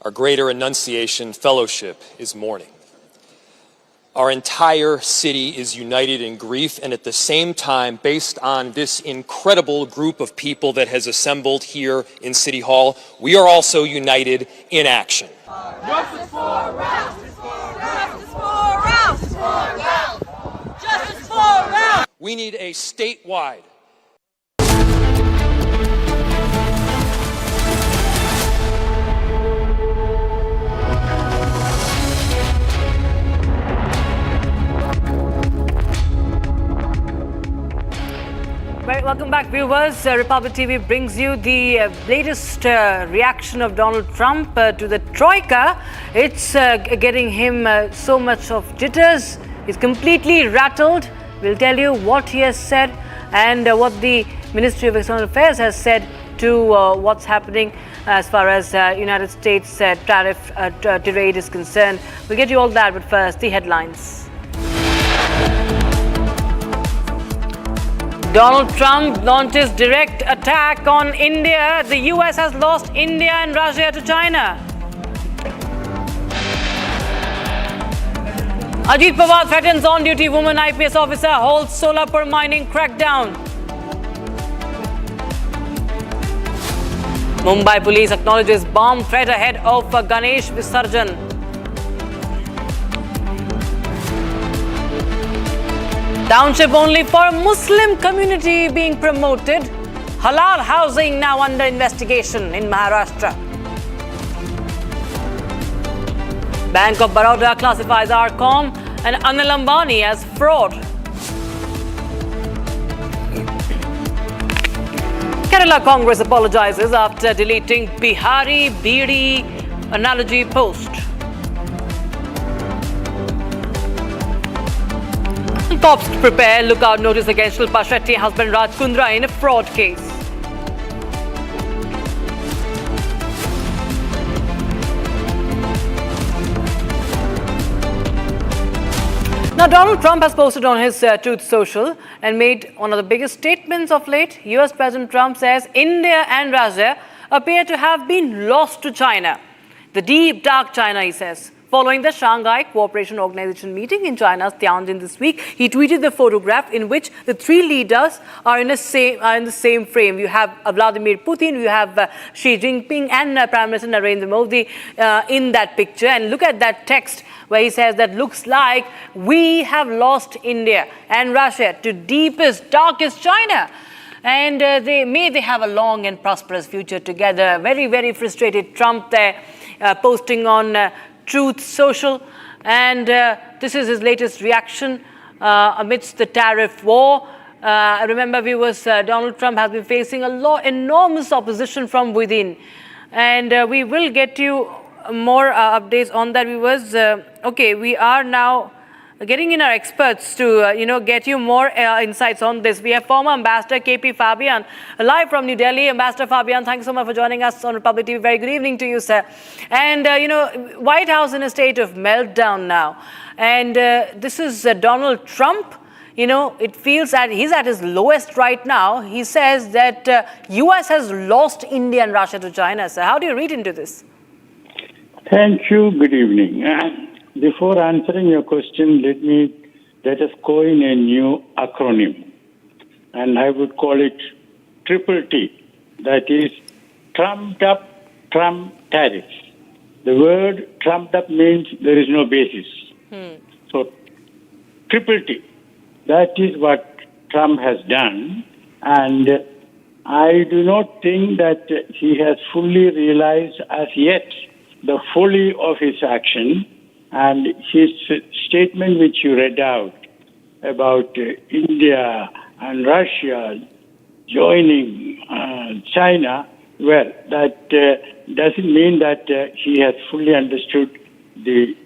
Our Greater Annunciation Fellowship is mourning. Our entire city is united in grief, and at the same time, based on this incredible group of people that has assembled here in City Hall, we are also united in action. Justice for Ralph! Justice for Ralph! Justice for Ralph! Justice for Ralph! Justice for Ralph! We need a statewide Welcome back, viewers. Republic TV brings you the latest reaction of Donald Trump to the Troika. It's getting him so much of jitters. He's completely rattled. We'll tell you what he has said and what the Ministry of External Affairs has said to what's happening as far as United States tariff tirade is concerned. We'll get you all that, but first, the headlines. Donald Trump launches direct attack on India. The US has lost India and Russia to China. Ajit Pawar threatens on-duty woman IPS officer, holds Solapur mining crackdown. Mumbai police acknowledges bomb threat ahead of Ganesh Visarjan. Township only for Muslim community being promoted. Halal housing now under investigation in Maharashtra. Bank of Baroda classifies RCom and Anil Ambani as fraud. Kerala Congress apologizes after deleting Bihari Bidi analogy post. Cops prepare lookout notice against Shilpa Shetty husband Raj Kundra in a fraud case. Now, Donald Trump has posted on his Truth Social and made one of the biggest statements of late. US President Trump says India and Russia appear to have been lost to China. The deep, dark China, he says. Following the Shanghai Cooperation Organization meeting in China's Tianjin this week, he tweeted the photograph in which the three leaders are in the same frame. You have Vladimir Putin, you have Xi Jinping and Prime Minister Narendra Modi in that picture. And look at that text where he says that looks like we have lost India and Russia to deepest, darkest China. And they have a long and prosperous future together. Very, very frustrated Trump there posting on Truth Social, and this is his latest reaction amidst the tariff war. Remember, viewers, Donald Trump has been facing enormous opposition from within, and we will get you more updates on that, viewers. Okay, we are now getting in our experts to get you more insights on this. We have former Ambassador KP Fabian live from New Delhi. Ambassador Fabian, thanks so much for joining us on Republic TV. Very good evening to you, sir. And White House in a state of meltdown now, and this is Donald Trump. It feels that he's at his lowest right now. He says that US has lost India and Russia to China. So how do you read into this? Thank you. Good evening. Before answering your question, let us coin a new acronym, and I would call it Triple T. That is trumped up Trump tariffs. The word trumped up means there is no basis. So Triple T. That is what Trump has done, and I do not think that he has fully realized as yet the folly of his action. And his statement, which you read out about India and Russia joining China, well, that doesn't mean that he has fully understood the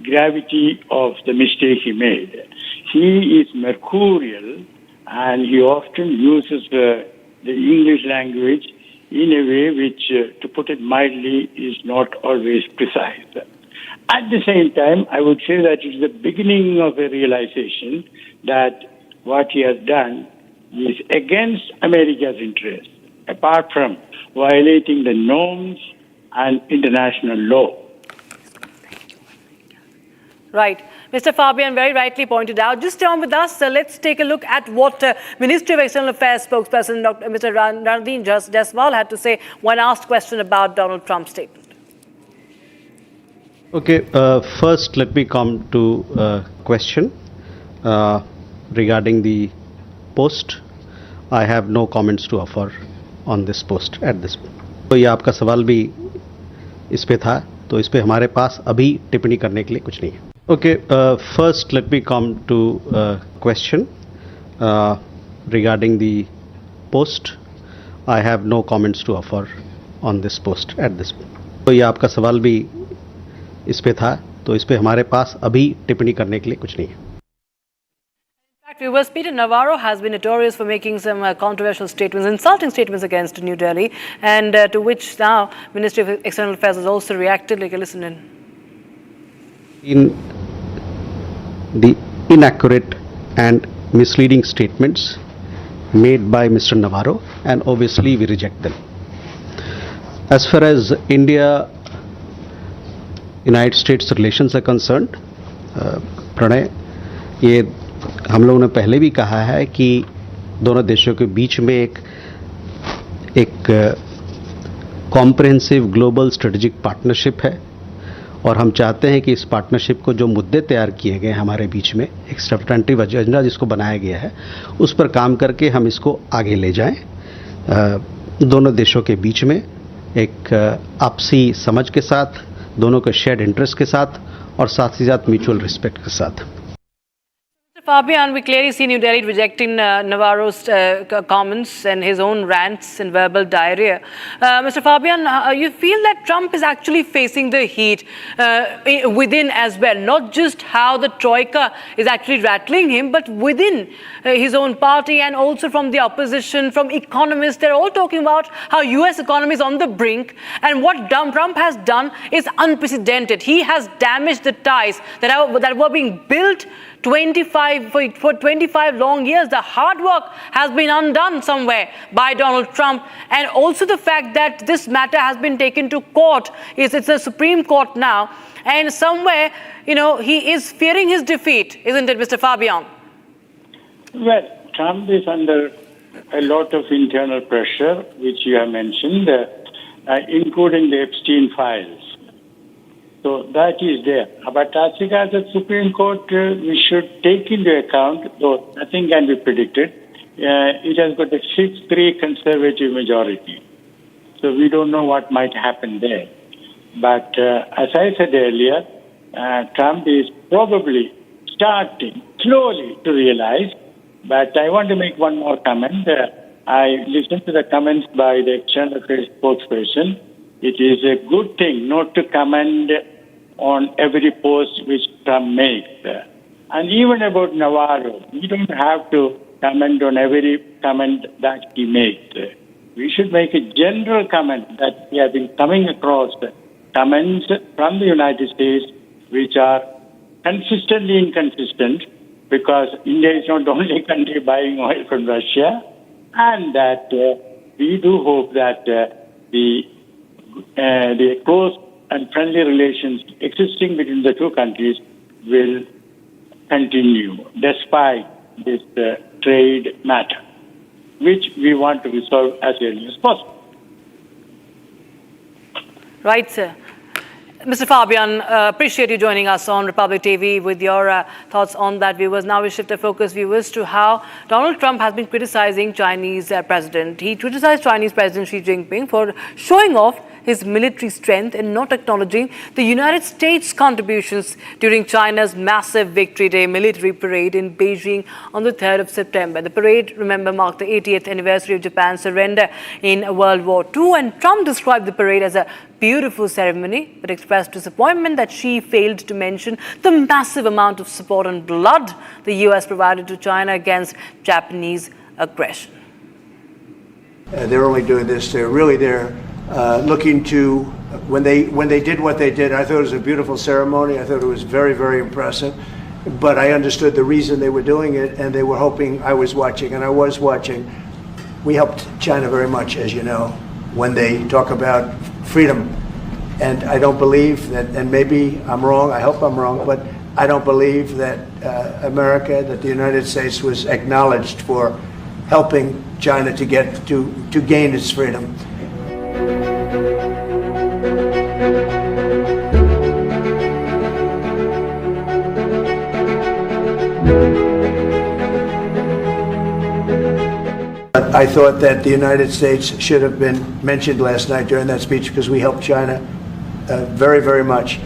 gravity of the mistake he made. He is mercurial, and he often uses the English language in a way which, to put it mildly, is not always precise. At the same time, I would say that it's the beginning of a realization that what he has done is against America's interests, apart from violating the norms and international law. Right. Mr. Fabian very rightly pointed out. Just stay on with us. Let's take a look at what Ministry of External Affairs spokesperson Mr. Ranadin Jaiswal had to say when asked question about Donald Trump's statement. Okay, first let me come to question regarding the post. I have no comments to offer on this post at this point. तो ये आपका सवाल भी इस पे था, तो इस पे हमारे पास अभी टिप्पणी करने के लिए कुछ नहीं है. Okay, first let me come to question regarding the post, I have no comments to offer on this post at this point. तो ये आपका सवाल भी इस पे था, तो इस पे हमारे पास अभी टिप्पणी करने के लिए कुछ नहीं है. Viewers, Peter Navarro has been notorious for making some controversial statements, insulting statements against New Delhi, and to which now Ministry of External Affairs has also reacted. Like, listen in. In the inaccurate and misleading statements made by Mr. Navarro, and obviously we reject them. As far as India-United States relations are concerned, Pranay, ये हम लोगों ने पहले भी कहा है कि दोनों देशों के बीच में एक कॉम्प्रिहेंसिव ग्लोबल स्ट्रेटेजिक पार्टनरशिप है, और हम चाहते हैं कि इस पार्टनरशिप को जो मुद्दे तैयार किए गए हमारे बीच में, एक सब्सटेंटिव एजेंडा जिसको बनाया गया है, उस पर काम करके हम इसको आगे ले जाएं, दोनों देशों के बीच में एक आपसी समझ के साथ, दोनों के शेयर्ड इंटरेस्ट के साथ, और साथ ही साथ म्यूचुअल रिस्पेक्ट के साथ. Fabian, we clearly see New Delhi rejecting Navarro's comments and his own rants and verbal diarrhea. Mr. Fabian, you feel that Trump is actually facing the heat within as well, not just how the Troika is actually rattling him, but within his own party and also from the opposition, from economists. They're all talking about how US economy is on the brink, and what Trump has done is unprecedented. He has damaged the ties that were being built for 25 long years. The hard work has been undone somewhere by Donald Trump, and also the fact that this matter has been taken to court. It's a Supreme Court now, and somewhere, he is fearing his defeat, isn't it, Mr. Fabian? Well, Trump is under a lot of internal pressure, which you have mentioned, including the Epstein files. So that is there. But as regards the Supreme Court, we should take into account, though nothing can be predicted, it has got a 6-3 conservative majority. So we don't know what might happen there. But as I said earlier, Trump is probably starting slowly to realize. But I want to make one more comment. I listened to the comments by the External Affairs spokesperson. It is a good thing not to comment on every post which Trump makes. And even about Navarro, we don't have to comment on every comment that he makes. We should make a general comment that we have been coming across comments from the United States which are consistently inconsistent, because India is not the only country buying oil from Russia, and that we do hope that the close and friendly relations existing between the two countries will continue despite this trade matter, which we want to resolve as early as possible. Right, sir. Mr. Fabian, appreciate you joining us on Republic TV with your thoughts on that, viewers. Now we shift our focus, viewers, to how Donald Trump has been criticizing Chinese president. He criticized Chinese President Xi Jinping for showing off his military strength and not acknowledging the United States' contributions during China's massive Victory Day military parade in Beijing on the 3rd of September. The parade, remember, marked the 80th anniversary of Japan's surrender in World War II, and Trump described the parade as a beautiful ceremony, but expressed disappointment that Xi failed to mention the massive amount of support and blood the US provided to China against Japanese aggression. They're only doing this. They're really there. Looking to, when they did what they did, I thought it was a beautiful ceremony. I thought it was very, very impressive. But I understood the reason they were doing it, and they were hoping I was watching, and I was watching. We helped China very much, as you know, when they talk about freedom. And I don't believe that, and maybe I'm wrong, I hope I'm wrong, but I don't believe that America, that the United States was acknowledged for helping China to gain its freedom. I thought that the United States should have been mentioned last night during that speech, because we helped China very, very much.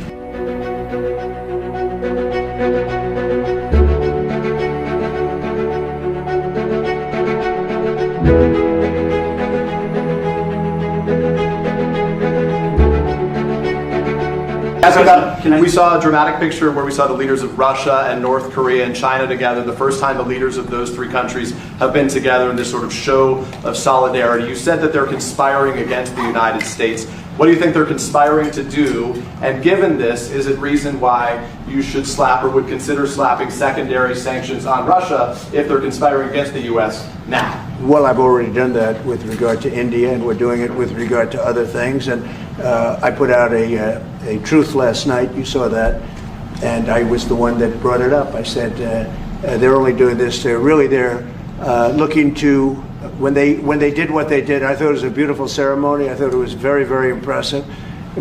We saw a dramatic picture where we saw the leaders of Russia and North Korea and China together. The first time the leaders of those three countries have been together in this sort of show of solidarity. You said that they're conspiring against the United States. What do you think they're conspiring to do? And given this, is it reason why you should slap or would consider slapping secondary sanctions on Russia if they're conspiring against the U.S. now? Well, I've already done that with regard to India, and we're doing it with regard to other things. And I put out a truth last night. You saw that, and I was the one that brought it up. I said they're only doing this. They're looking to. When they did what they did, I thought it was a beautiful ceremony. I thought it was very, very impressive.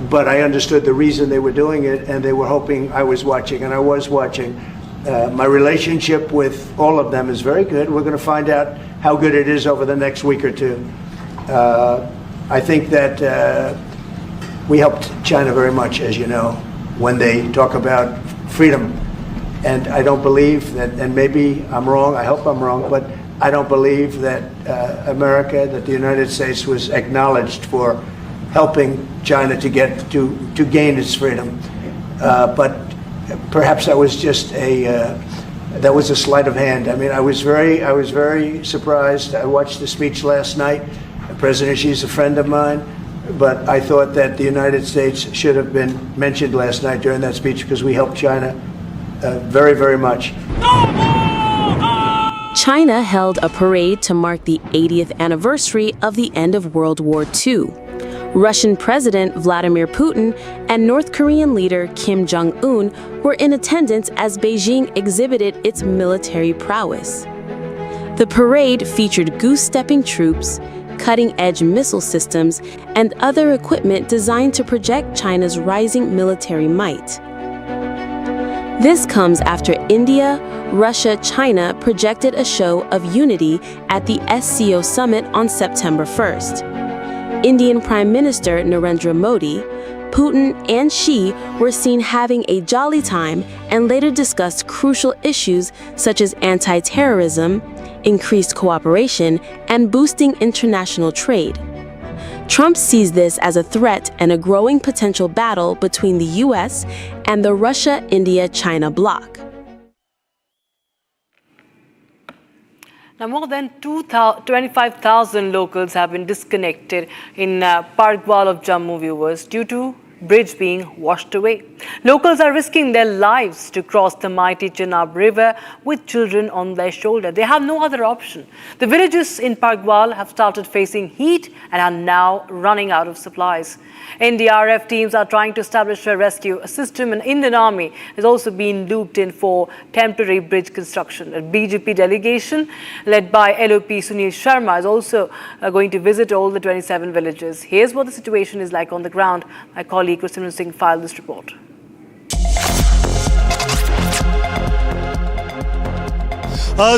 But I understood the reason they were doing it, and they were hoping I was watching, and I was watching. My relationship with all of them is very good. We're going to find out how good it is over the next week or two. I think that we helped China very much, as you know, when they talk about freedom. And I don't believe that, and maybe I'm wrong, I hope I'm wrong, but I don't believe that America, that the United States was acknowledged for helping China to gain its freedom. But perhaps that was just that was a sleight of hand. I mean, I was very surprised. I watched the speech last night. President Xi's a friend of mine, but I thought that the United States should have been mentioned last night during that speech because we helped China very, very much. China held a parade to mark the 80th anniversary of the end of World War II. Russian President Vladimir Putin and North Korean leader Kim Jong-un were in attendance as Beijing exhibited its military prowess. The parade featured goose-stepping troops, cutting-edge missile systems, and other equipment designed to project China's rising military might. This comes after India, Russia, China projected a show of unity at the SCO summit on September 1st. Indian Prime Minister Narendra Modi, Putin, and Xi were seen having a jolly time and later discussed crucial issues such as anti-terrorism, increased cooperation, and boosting international trade. Trump sees this as a threat and a growing potential battle between the U.S. and the Russia-India-China bloc. Now, more than 25,000 locals have been disconnected in Parkwal of Jammu, viewers, due to bridge being washed away. Locals are risking their lives to cross the mighty Chenab River with children on their shoulder. They have no other option. The villages in Parkwal have started facing heat and are now running out of supplies. NDRF teams are trying to establish a rescue system, and Indian Army has also been looped in for temporary bridge construction. A BJP delegation led by LOP Sunil Sharma is also going to visit all the 27 villages. Here's what the situation is like on the ground. My colleague Christian Singh filed this report.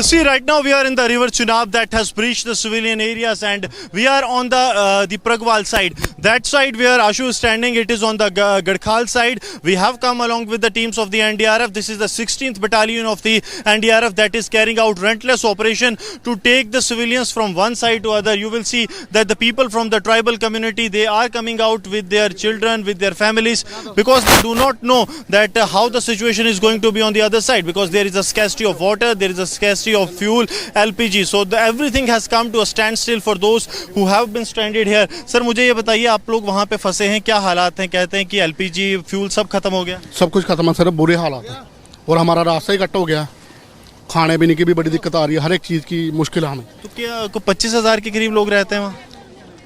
See, right now we are in the river Chenab that has breached the civilian areas, and we are on the Parkwal side. That side where Ashu is standing, it is on the Gadkhal side. We have come along with the teams of the NDRF. This is the 16th Battalion of the NDRF that is carrying out relentless operation to take the civilians from one side to other. You will see that the people from the tribal community, they are coming out with their children, with their families, because they do not know that how the situation is going to be on the other side, because there is a scarcity of water, there is a scarcity of fuel, LPG. So everything has come to a standstill for those who have been stranded here. Sir, मुझे ये बताइए, आप लोग वहाँ पे फंसे हैं, क्या हालात हैं? कहते हैं कि LPG, फ्यूल सब खत्म हो गया। सब कुछ खत्म है सर, बुरे हालात हैं और हमारा रास्ता ही कट हो गया। खाने पीने की भी बड़ी दिक्कत आ रही है, हर एक चीज़ की मुश्किल है हमें। तो क्या 25,000 के करीब लोग रहते हैं वहाँ?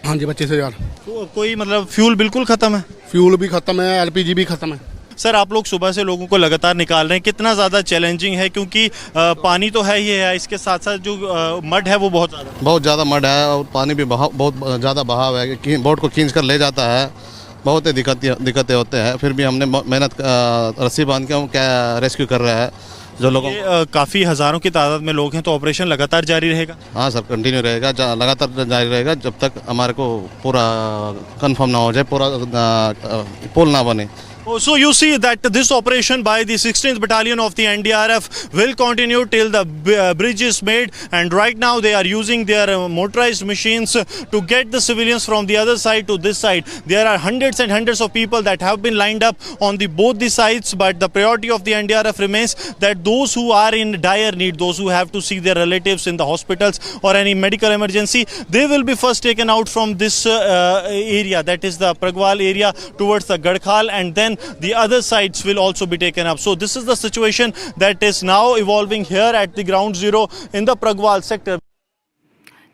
हाँ जी, 25,000। तो कोई मतलब फ्यूल बिल्कुल खत्म है? फ्यूल भी खत्म है, LPG भी खत्म है। सर, आप लोग सुबह से लोगों को लगातार निकाल रहे हैं, कितना ज़्यादा चैलेंजिंग है? क्योंकि पानी तो है ही है, इसके साथ साथ जो मड है वो बहुत ज़्यादा मड है और पानी भी बहुत ज़्यादा बहाव है कि बोट को खींच कर ले जाता है। बहुत ही दिक्कतें होते हैं, फिर भी हमने मेहनत रस्सी बांध के हम क्या रेस्क्यू कर रहे हैं जो लोगों। काफ़ी हज़ारों की तादाद में लोग हैं, तो ऑपरेशन लगातार जारी रहेगा? हाँ सर, कंटिन्यू रहेगा, लगातार जारी रहेगा जब तक हमारे को पूरा कंफर्म ना हो जाए, पूरा पुल ना बने, So you see that this operation by the 16th Battalion of the NDRF will continue till the bridge is made, and right now they are using their motorized machines to get the civilians from the other side to this side. There are hundreds and hundreds of people that have been lined up on both the sides, but the priority of the NDRF remains that those who are in dire need, those who have to see their relatives in the hospitals or any medical emergency, they will be first taken out from this area, that is the Pragwal area towards the Gadkhal, and then the other sides will also be taken up. So this is the situation that is now evolving here at the ground zero in the Pragwal sector.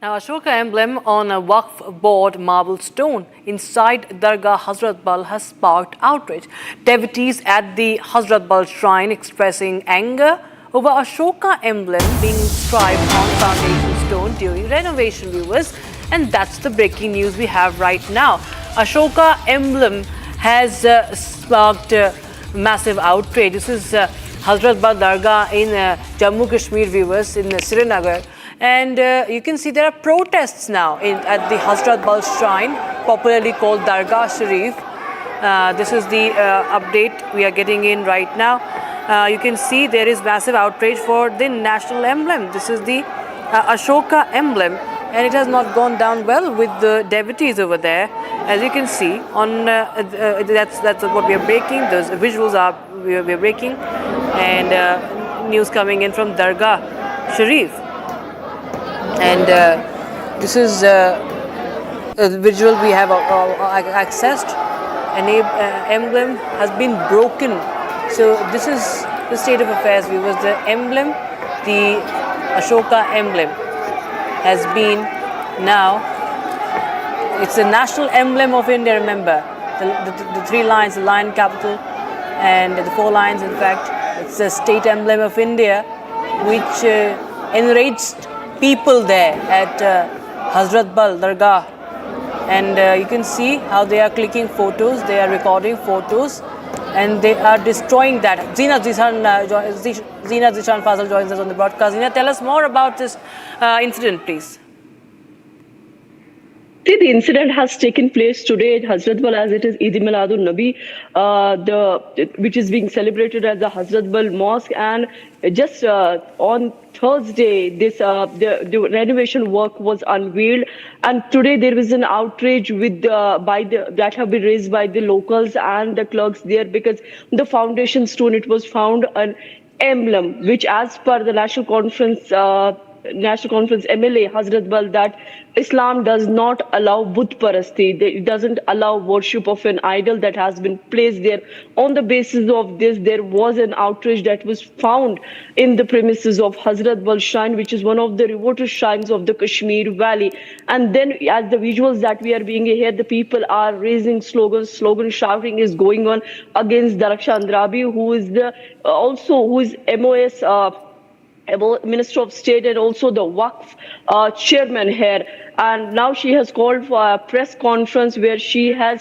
Now, Ashoka emblem on a Waqf board marble stone inside Dargah Hazrat Bal has sparked outrage. Devotees at the Hazrat Bal shrine expressing anger over Ashoka emblem being inscribed on foundation stone during renovation, viewers. And that's the breaking news we have right now. Ashoka emblem has sparked massive outrage. This is Hazrat Bal Dargah in Jammu Kashmir, viewers, in Srinagar. And you can see there are protests now at the Hazrat Bal shrine, popularly called Dargah Sharif. This is the update we are getting in right now. You can see there is massive outrage for the national emblem. This is the Ashoka emblem, and it has not gone down well with the devotees over there. As you can see, on that's what we are breaking. Those visuals are we are breaking, and news coming in from Dargah Sharif. And this is a visual we have accessed. An emblem has been broken. So this is the state of affairs, viewers. The emblem, the Ashoka emblem, has been now, it's the national emblem of India, remember. The three lions, the lion capital, and the four lions, in fact. It's the state emblem of India, which enraged people there at Hazrat Bal Dargah. And you can see how they are clicking photos, they are recording photos, and they are destroying that. Zina Zishan Fazal joins us on the broadcast. Zina, tell us more about this incident, please. The incident has taken place today at Hazrat Bal, as it is Eid Miladun Nabi, which is being celebrated at the Hazrat Bal Mosque. And just on Thursday, the renovation work was unveiled, and today there was an outrage that have been raised by the locals and the clerks there, because the foundation stone, it was found an emblem which, as per the National Conference MLA Hazrat Bal, that Islam does not allow Buddh Parasti. It doesn't allow worship of an idol that has been placed there. On the basis of this, there was an outrage that was found in the premises of Hazrat Bal Shrine, which is one of the reverted shrines of the Kashmir Valley. And then, as the visuals that we are being here, the people are raising slogans. Slogan shouting is going on against Daraksha Andrabi, who is MOS Minister of State, and also the Waqf chairman here. And now she has called for a press conference where she has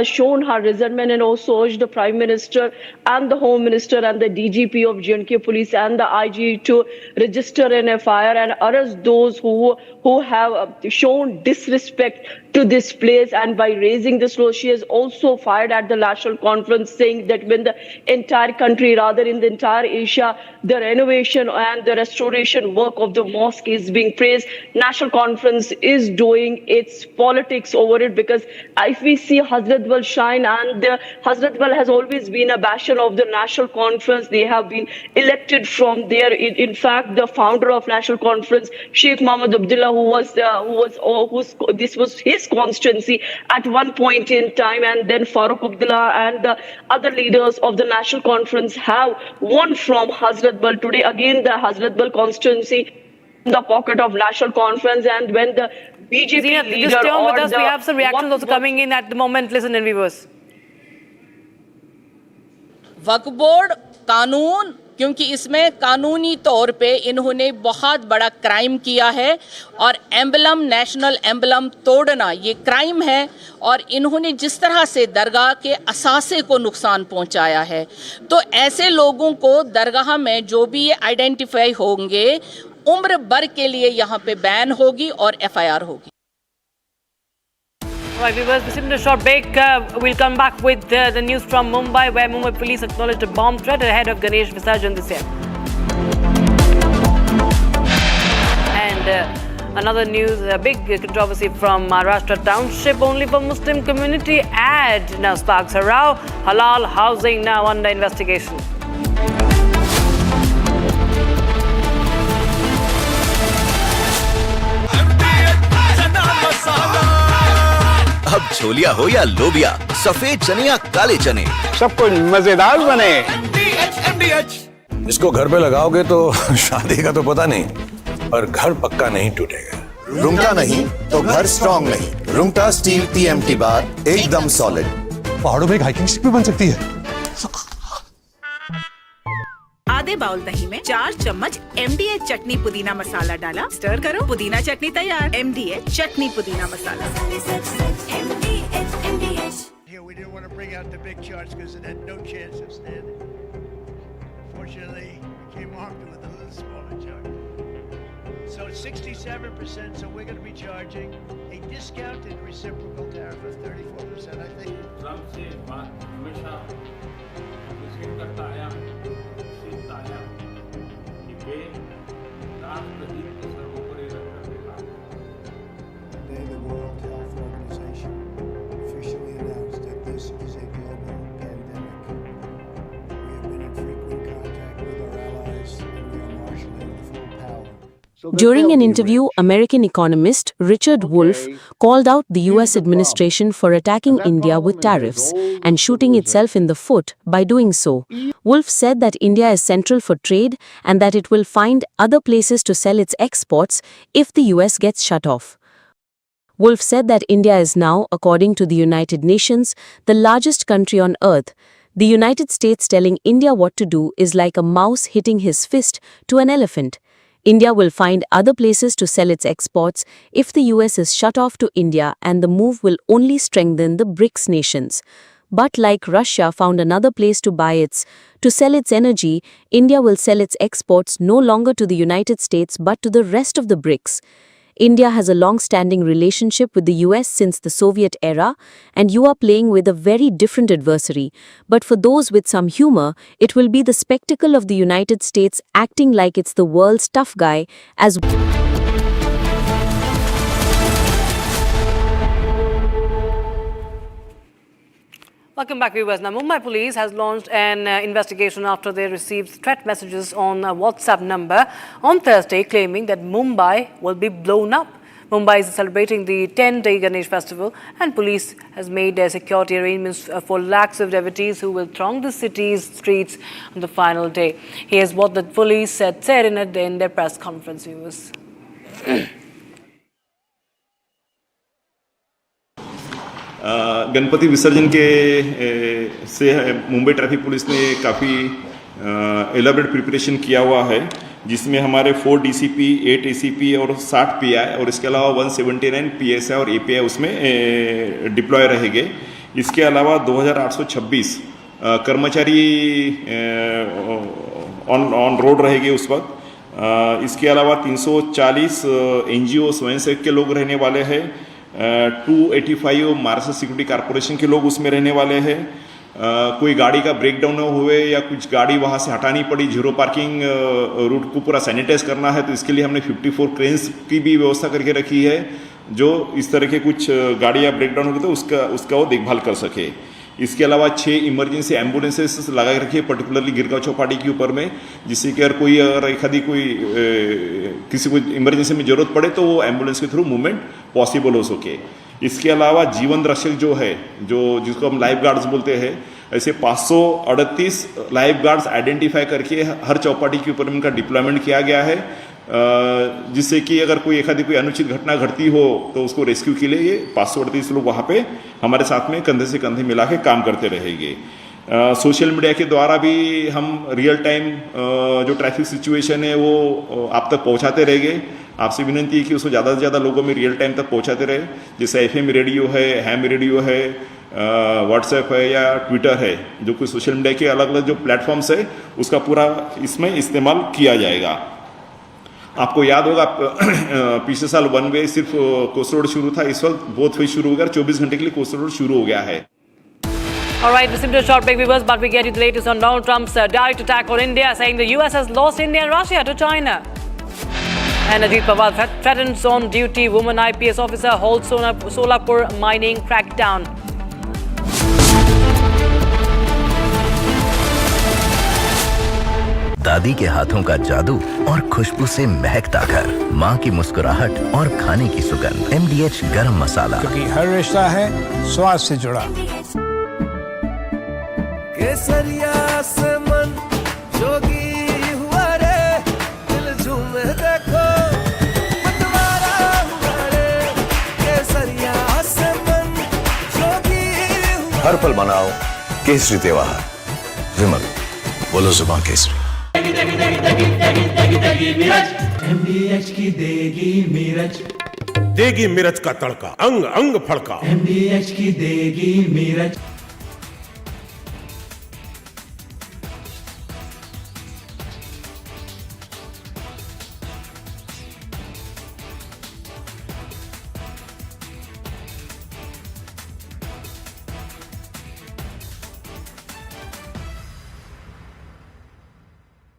shown her resentment, and also urged the Prime Minister and the Home Minister and the DGP of J&K Police and the IG to register an FIR and arrest those who have shown disrespect to this place. And by raising this law, she has also fired at the National Conference, saying that when the entire country, rather in the entire Asia, the renovation and the restoration work of the mosque is being praised, National Conference is doing its politics over it. Because if we see Hazrat Bal Shrine, and Hazrat Bal has always been a bastion of the National Conference. They have been elected from there. In fact, the founder of National Conference, Sheikh Mohammed Abdullah, this was his constituency at one point in time, and then Farooq Abdullah and the other leaders of the National Conference have won from Hazrat Bal. Today, again, the Hazrat Bal constituency in the pocket of National Conference, and when the BJP leader just turn with us, we have some reactions also coming in at the moment. Listen in, viewers. Waqf board कानून, क्योंकि इसमें कानूनी तौर पे इन्होंने बहुत बड़ा crime किया है, और एम्बलम, नेशनल एम्बलम तोड़ना ये क्राइम है, और इन्होंने जिस तरह से दरगाह के असासे को नुकसान पहुंचाया है, तो ऐसे लोगों को दरगाह में जो भी ये आइडेंटिफाई होंगे, उम्र भर के लिए यहाँ पे बैन होगी और FIR होगी। Right, viewers, this is a short break. We'll come back with the news from Mumbai, where Mumbai police acknowledged a bomb threat ahead of Ganesh Visarjan this year. And another news, a big controversy from Maharashtra township only for Muslim community ad now sparks a row. Halal housing now under investigation. अब छोलिया हो या लोबिया, सफेद चने या काले चने, सब कुछ मजेदार बने। इसको घर पे लगाओगे तो शादी का तो पता नहीं, पर घर पक्का नहीं टूटेगा। रुंगटा नहीं तो घर स्ट्रॉन्ग नहीं। रुंगटा स्टील TMT बार एकदम सॉलिड। पहाड़ों में एक हाइकिंग स्टिक भी बन सकती है। आधे बाउल दही में 4 चम्मच MDH चटनी पुदीना मसाला डाला, स्टर करो, पुदीना चटनी तैयार। MDH चटनी पुदीना मसाला। Here we didn't want to bring out the big charts because it had no chance of standing. Fortunately, we came armed with a little smaller chart. So it's 67%, so we're going to be charging a discounted reciprocal tariff of 34%, I think. Today, the World Health Organization officially announced that this is a global pandemic. We have been in frequent contact with our allies, and we are marshalling full power. During an interview, American economist Richard Wolff called out the US administration for attacking India with tariffs and shooting itself in the foot by doing so. Wolff said that India is central for trade and that it will find other places to sell its exports if the US gets shut off. Wolff said that India is now, according to the United Nations, the largest country on earth. The United States telling India what to do is like a mouse hitting his fist to an elephant. India will find other places to sell its exports if the US is shut off to India, and the move will only strengthen the BRICS nations. But like Russia found another place to sell its energy, India will sell its exports no longer to the United States but to the rest of the BRICS. India has a long-standing relationship with the US since the Soviet era, and you are playing with a very different adversary. But for those with some humor, it will be the spectacle of the United States acting like it's the world's tough guy as Welcome back, viewers. Now, Mumbai police has launched an investigation after they received threat messages on a WhatsApp number on Thursday claiming that Mumbai will be blown up. Mumbai is celebrating the 10-day Ganesh festival, and police has made security arrangements for lakhs of devotees who will throng the city's streets on the final day. Here's what the police said in their press conference, viewers. Ganpati विसर्जन के से Mumbai traffic police ने काफ़ी elaborate preparation किया हुआ है, जिसमें हमारे 4 DCP, 8 ACP और 60 PI और इसके अलावा 179 PSI और API उसमें डिप्लॉय रहेंगे। इसके अलावा 2826 कर्मचारी ऑन रोड रहेंगे उस वक्त। इसके अलावा 340 NGO स्वयंसेवक के लोग रहने वाले हैं। 285 महाराष्ट्र सिक्योरिटी कॉर्पोरेशन के लोग उसमें रहने वाले हैं। कोई गाड़ी का ब्रेकडाउन हुए या कुछ गाड़ी वहाँ से हटानी पड़ी, जीरो पार्किंग रूट को पूरा सैनिटाइज करना है, तो इसके लिए हमने 54 क्रेन्स की भी व्यवस्था करके रखी है, जो इस तरह के कुछ गाड़ियाँ ब्रेकडाउन हो गई तो उसका वो देखभाल कर सके। इसके अलावा 6 इमरजेंसी एम्बुलेंसेस लगा के रखिए, पर्टिकुलरली गिरगांव चौपाटी के ऊपर में, जिससे कि अगर एक आदि किसी को इमरजेंसी में ज़रूरत पड़े तो वो एम्बुलेंस के थ्रू मूवमेंट पॉसिबल हो सके। इसके अलावा जीवन रक्षक जो है, जिसको हम लाइफ गार्ड्स बोलते हैं, ऐसे 538 लाइफ गार्ड्स आइडेंटिफाई करके हर चौपाटी के ऊपर इनका डिप्लॉयमेंट किया गया है, जिससे कि अगर कोई अनुचित घटना घटती हो तो उसको रेस्क्यू के लिए ये 538 लोग वहाँ पे हमारे साथ में कंधे से कंधे मिला के काम करते रहेंगे। सोशल मीडिया के द्वारा भी हम रियल टाइम जो ट्रैफिक सिचुएशन है वो आप तक पहुँचाते रहेंगे। आपसे विनती है कि उसको ज़्यादा से ज़्यादा लोगों में रियल टाइम तक पहुँचाते रहे, जैसे FM रेडियो है, हैम रेडियो है, व्हाट्सएप है या ट्विटर है, जो कोई सोशल मीडिया के अलग अलग जो प्लेटफॉर्म्स है उसका पूरा इसमें इस्तेमाल किया जाएगा। आपको याद होगा पिछले साल वन वे सिर्फ कोस्ट रोड शुरू था, इस वक्त बोथ वे शुरू हो गया, 24 घंटे के लिए कोस्ट रोड शुरू हो गया है. All right, listen to a short break, viewers, but we get you the latest on Donald Trump's direct attack on India, saying the US has lost India and Russia to China. And Ajit Pawar threatens on duty woman IPS officer holds Solapur mining crackdown. दादी के हाथों का जादू और खुशबू से महकता घर, माँ की मुस्कुराहट और खाने की सुगंध, MDH गरम मसाला, क्योंकि हर रिश्ता है स्वाद से जुड़ा. केसरिया से मन जोगी हुआ रे, दिल झूमे देखो मतवारा हुआ रे. केसरिया से मन जोगी हुआ. हर पल मनाओ केसरी त्योहार. विमल, बोलो जुबान केसरी. MDH की देगी मिर्च, देगी मिर्च का तड़का, अंग अंग फड़का. MDH की देगी मिर्च.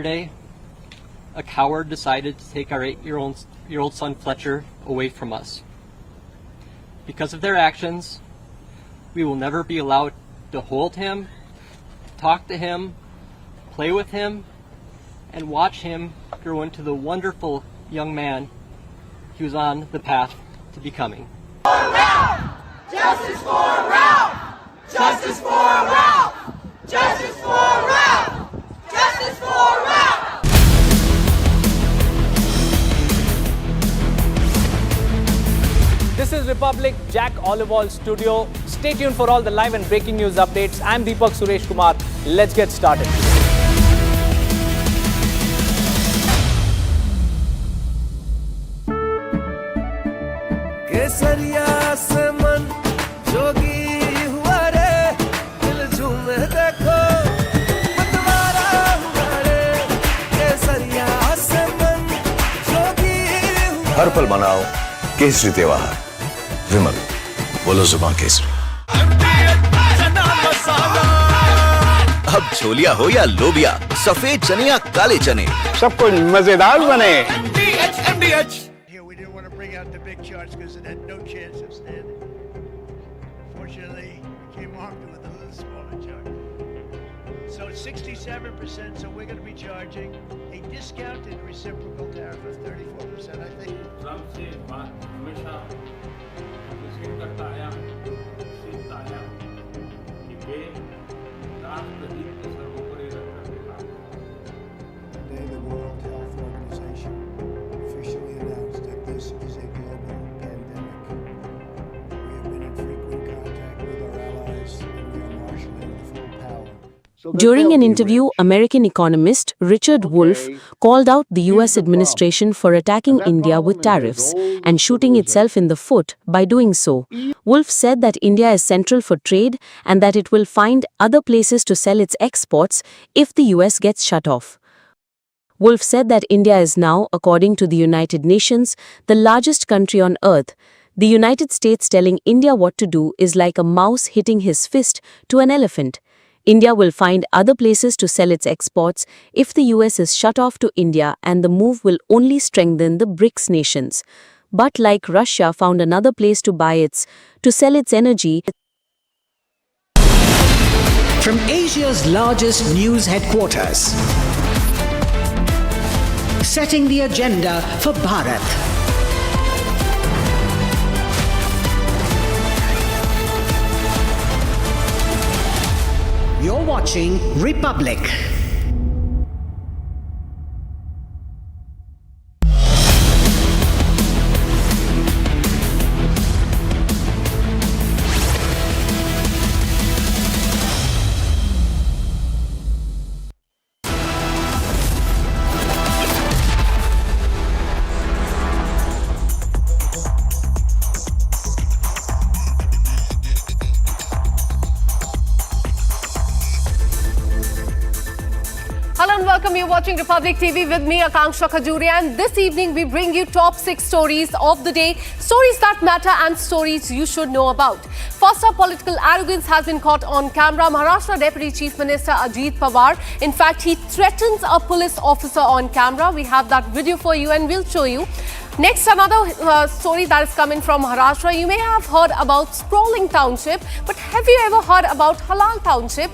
Yesterday, a coward decided to take our 8-year-old son Fletcher away from us. Because of their actions, we will never be allowed to hold him, talk to him, play with him, and watch him grow into the wonderful young man he was on the path to becoming. Justice for Ralph! Justice for Ralph! Justice for Ralph! Justice for Ralph! This is Republic Jack Olival Studio. Stay tuned for all the live and breaking news updates. I'm Deepak Suresh Kumar. Let's get started. केसरिया से मन जोगी हुआ रे, दिल झूमे देखो मतवारा हुआ रे. केसरिया से मन जोगी हुआ. हर पल मनाओ केसरी त्योहार. विमल, बोलो जुबान केसरी. अब छोलिया हो या लोबिया, सफेद चने या काले चने, सब कुछ मजेदार बने. Here we didn't want to bring out the big charts because it had no chance of standing. Fortunately, we came armed with a little smaller chart. So it's 67%, so we're going to be charging a discounted reciprocal tariff of 34%, I think. Today, the World Health Organization officially announced that this is a global pandemic. We have been in frequent contact with our allies, and we are marshaling the full power. During an interview, American economist Richard Wolff called out the US administration for attacking India with tariffs and shooting itself in the foot by doing so. Wolff said that India is central for trade and that it will find other places to sell its exports if the US gets shut off. Wolff said that India is now, according to the United Nations, the largest country on earth. The United States telling India what to do is like a mouse hitting his fist to an elephant. India will find other places to sell its exports if the US is shut off to India, and the move will only strengthen the BRICS nations. But like Russia found another place to sell its energy. From Asia's largest news headquarters, setting the agenda for Bharat. You're watching Republic. welcome. You're watching Republic TV with me, Akanksha Khajuria, and this evening we bring you top 6 stories of the day, stories that matter and stories you should know about. First up, political arrogance has been caught on camera. Maharashtra Deputy Chief Minister Ajit Pawar, in fact, he threatens a police officer on camera. We have that video for you and we'll show you. Next, another story that is coming from Maharashtra. You may have heard about sprawling township, but have you ever heard about Halal Township?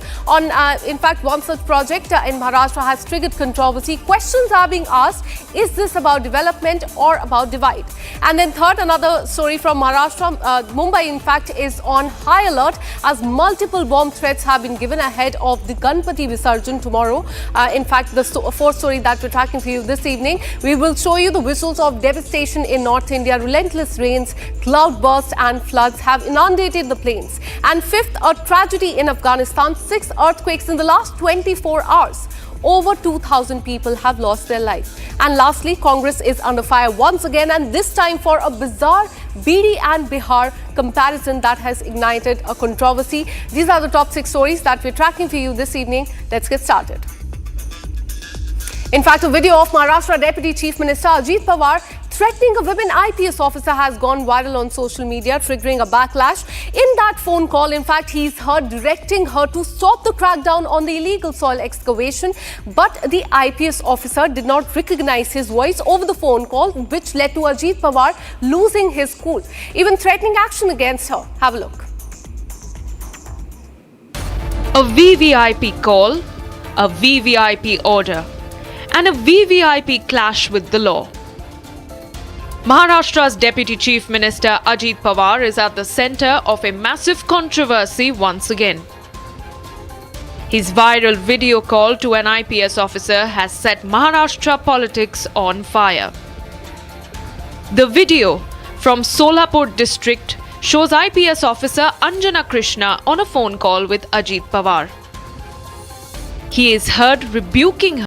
In fact, one such project in Maharashtra has triggered controversy. Questions are being asked, is this about development or about divide? And then third, another story from Maharashtra. Mumbai, in fact, is on high alert as multiple bomb threats have been given ahead of the Ganpati Visarjan tomorrow. In fact, the fourth story that we're tracking for you this evening, we will show you the visuals of devastation in North India. Relentless rains, cloud bursts and floods have inundated the plains. And fifth, a tragedy in Afghanistan, 6 earthquakes in the last 24 hours. Over 2,000 people have lost their life. And lastly, Congress is under fire once again, and this time for a bizarre BD and Bihar comparison that has ignited a controversy. These are the top 6 stories that we're tracking for you this evening. Let's get started. In fact, a video of Maharashtra Deputy Chief Minister Ajit Pawar threatening a women IPS officer has gone viral on social media, triggering a backlash. In that phone call, in fact, he's heard directing her to stop the crackdown on the illegal soil excavation, but the IPS officer did not recognize his voice over the phone call, which led to Ajit Pawar losing his cool, even threatening action against her. Have a look. A VVIP call, a VVIP order, and a VVIP clash with the law. Maharashtra's Deputy Chief Minister Ajit Pawar is at the centre of a massive controversy once again. His viral video call to an IPS officer has set Maharashtra politics on fire. The video from Solapur district shows IPS officer Anjana Krishna on a phone call with Ajit Pawar. He is heard rebuking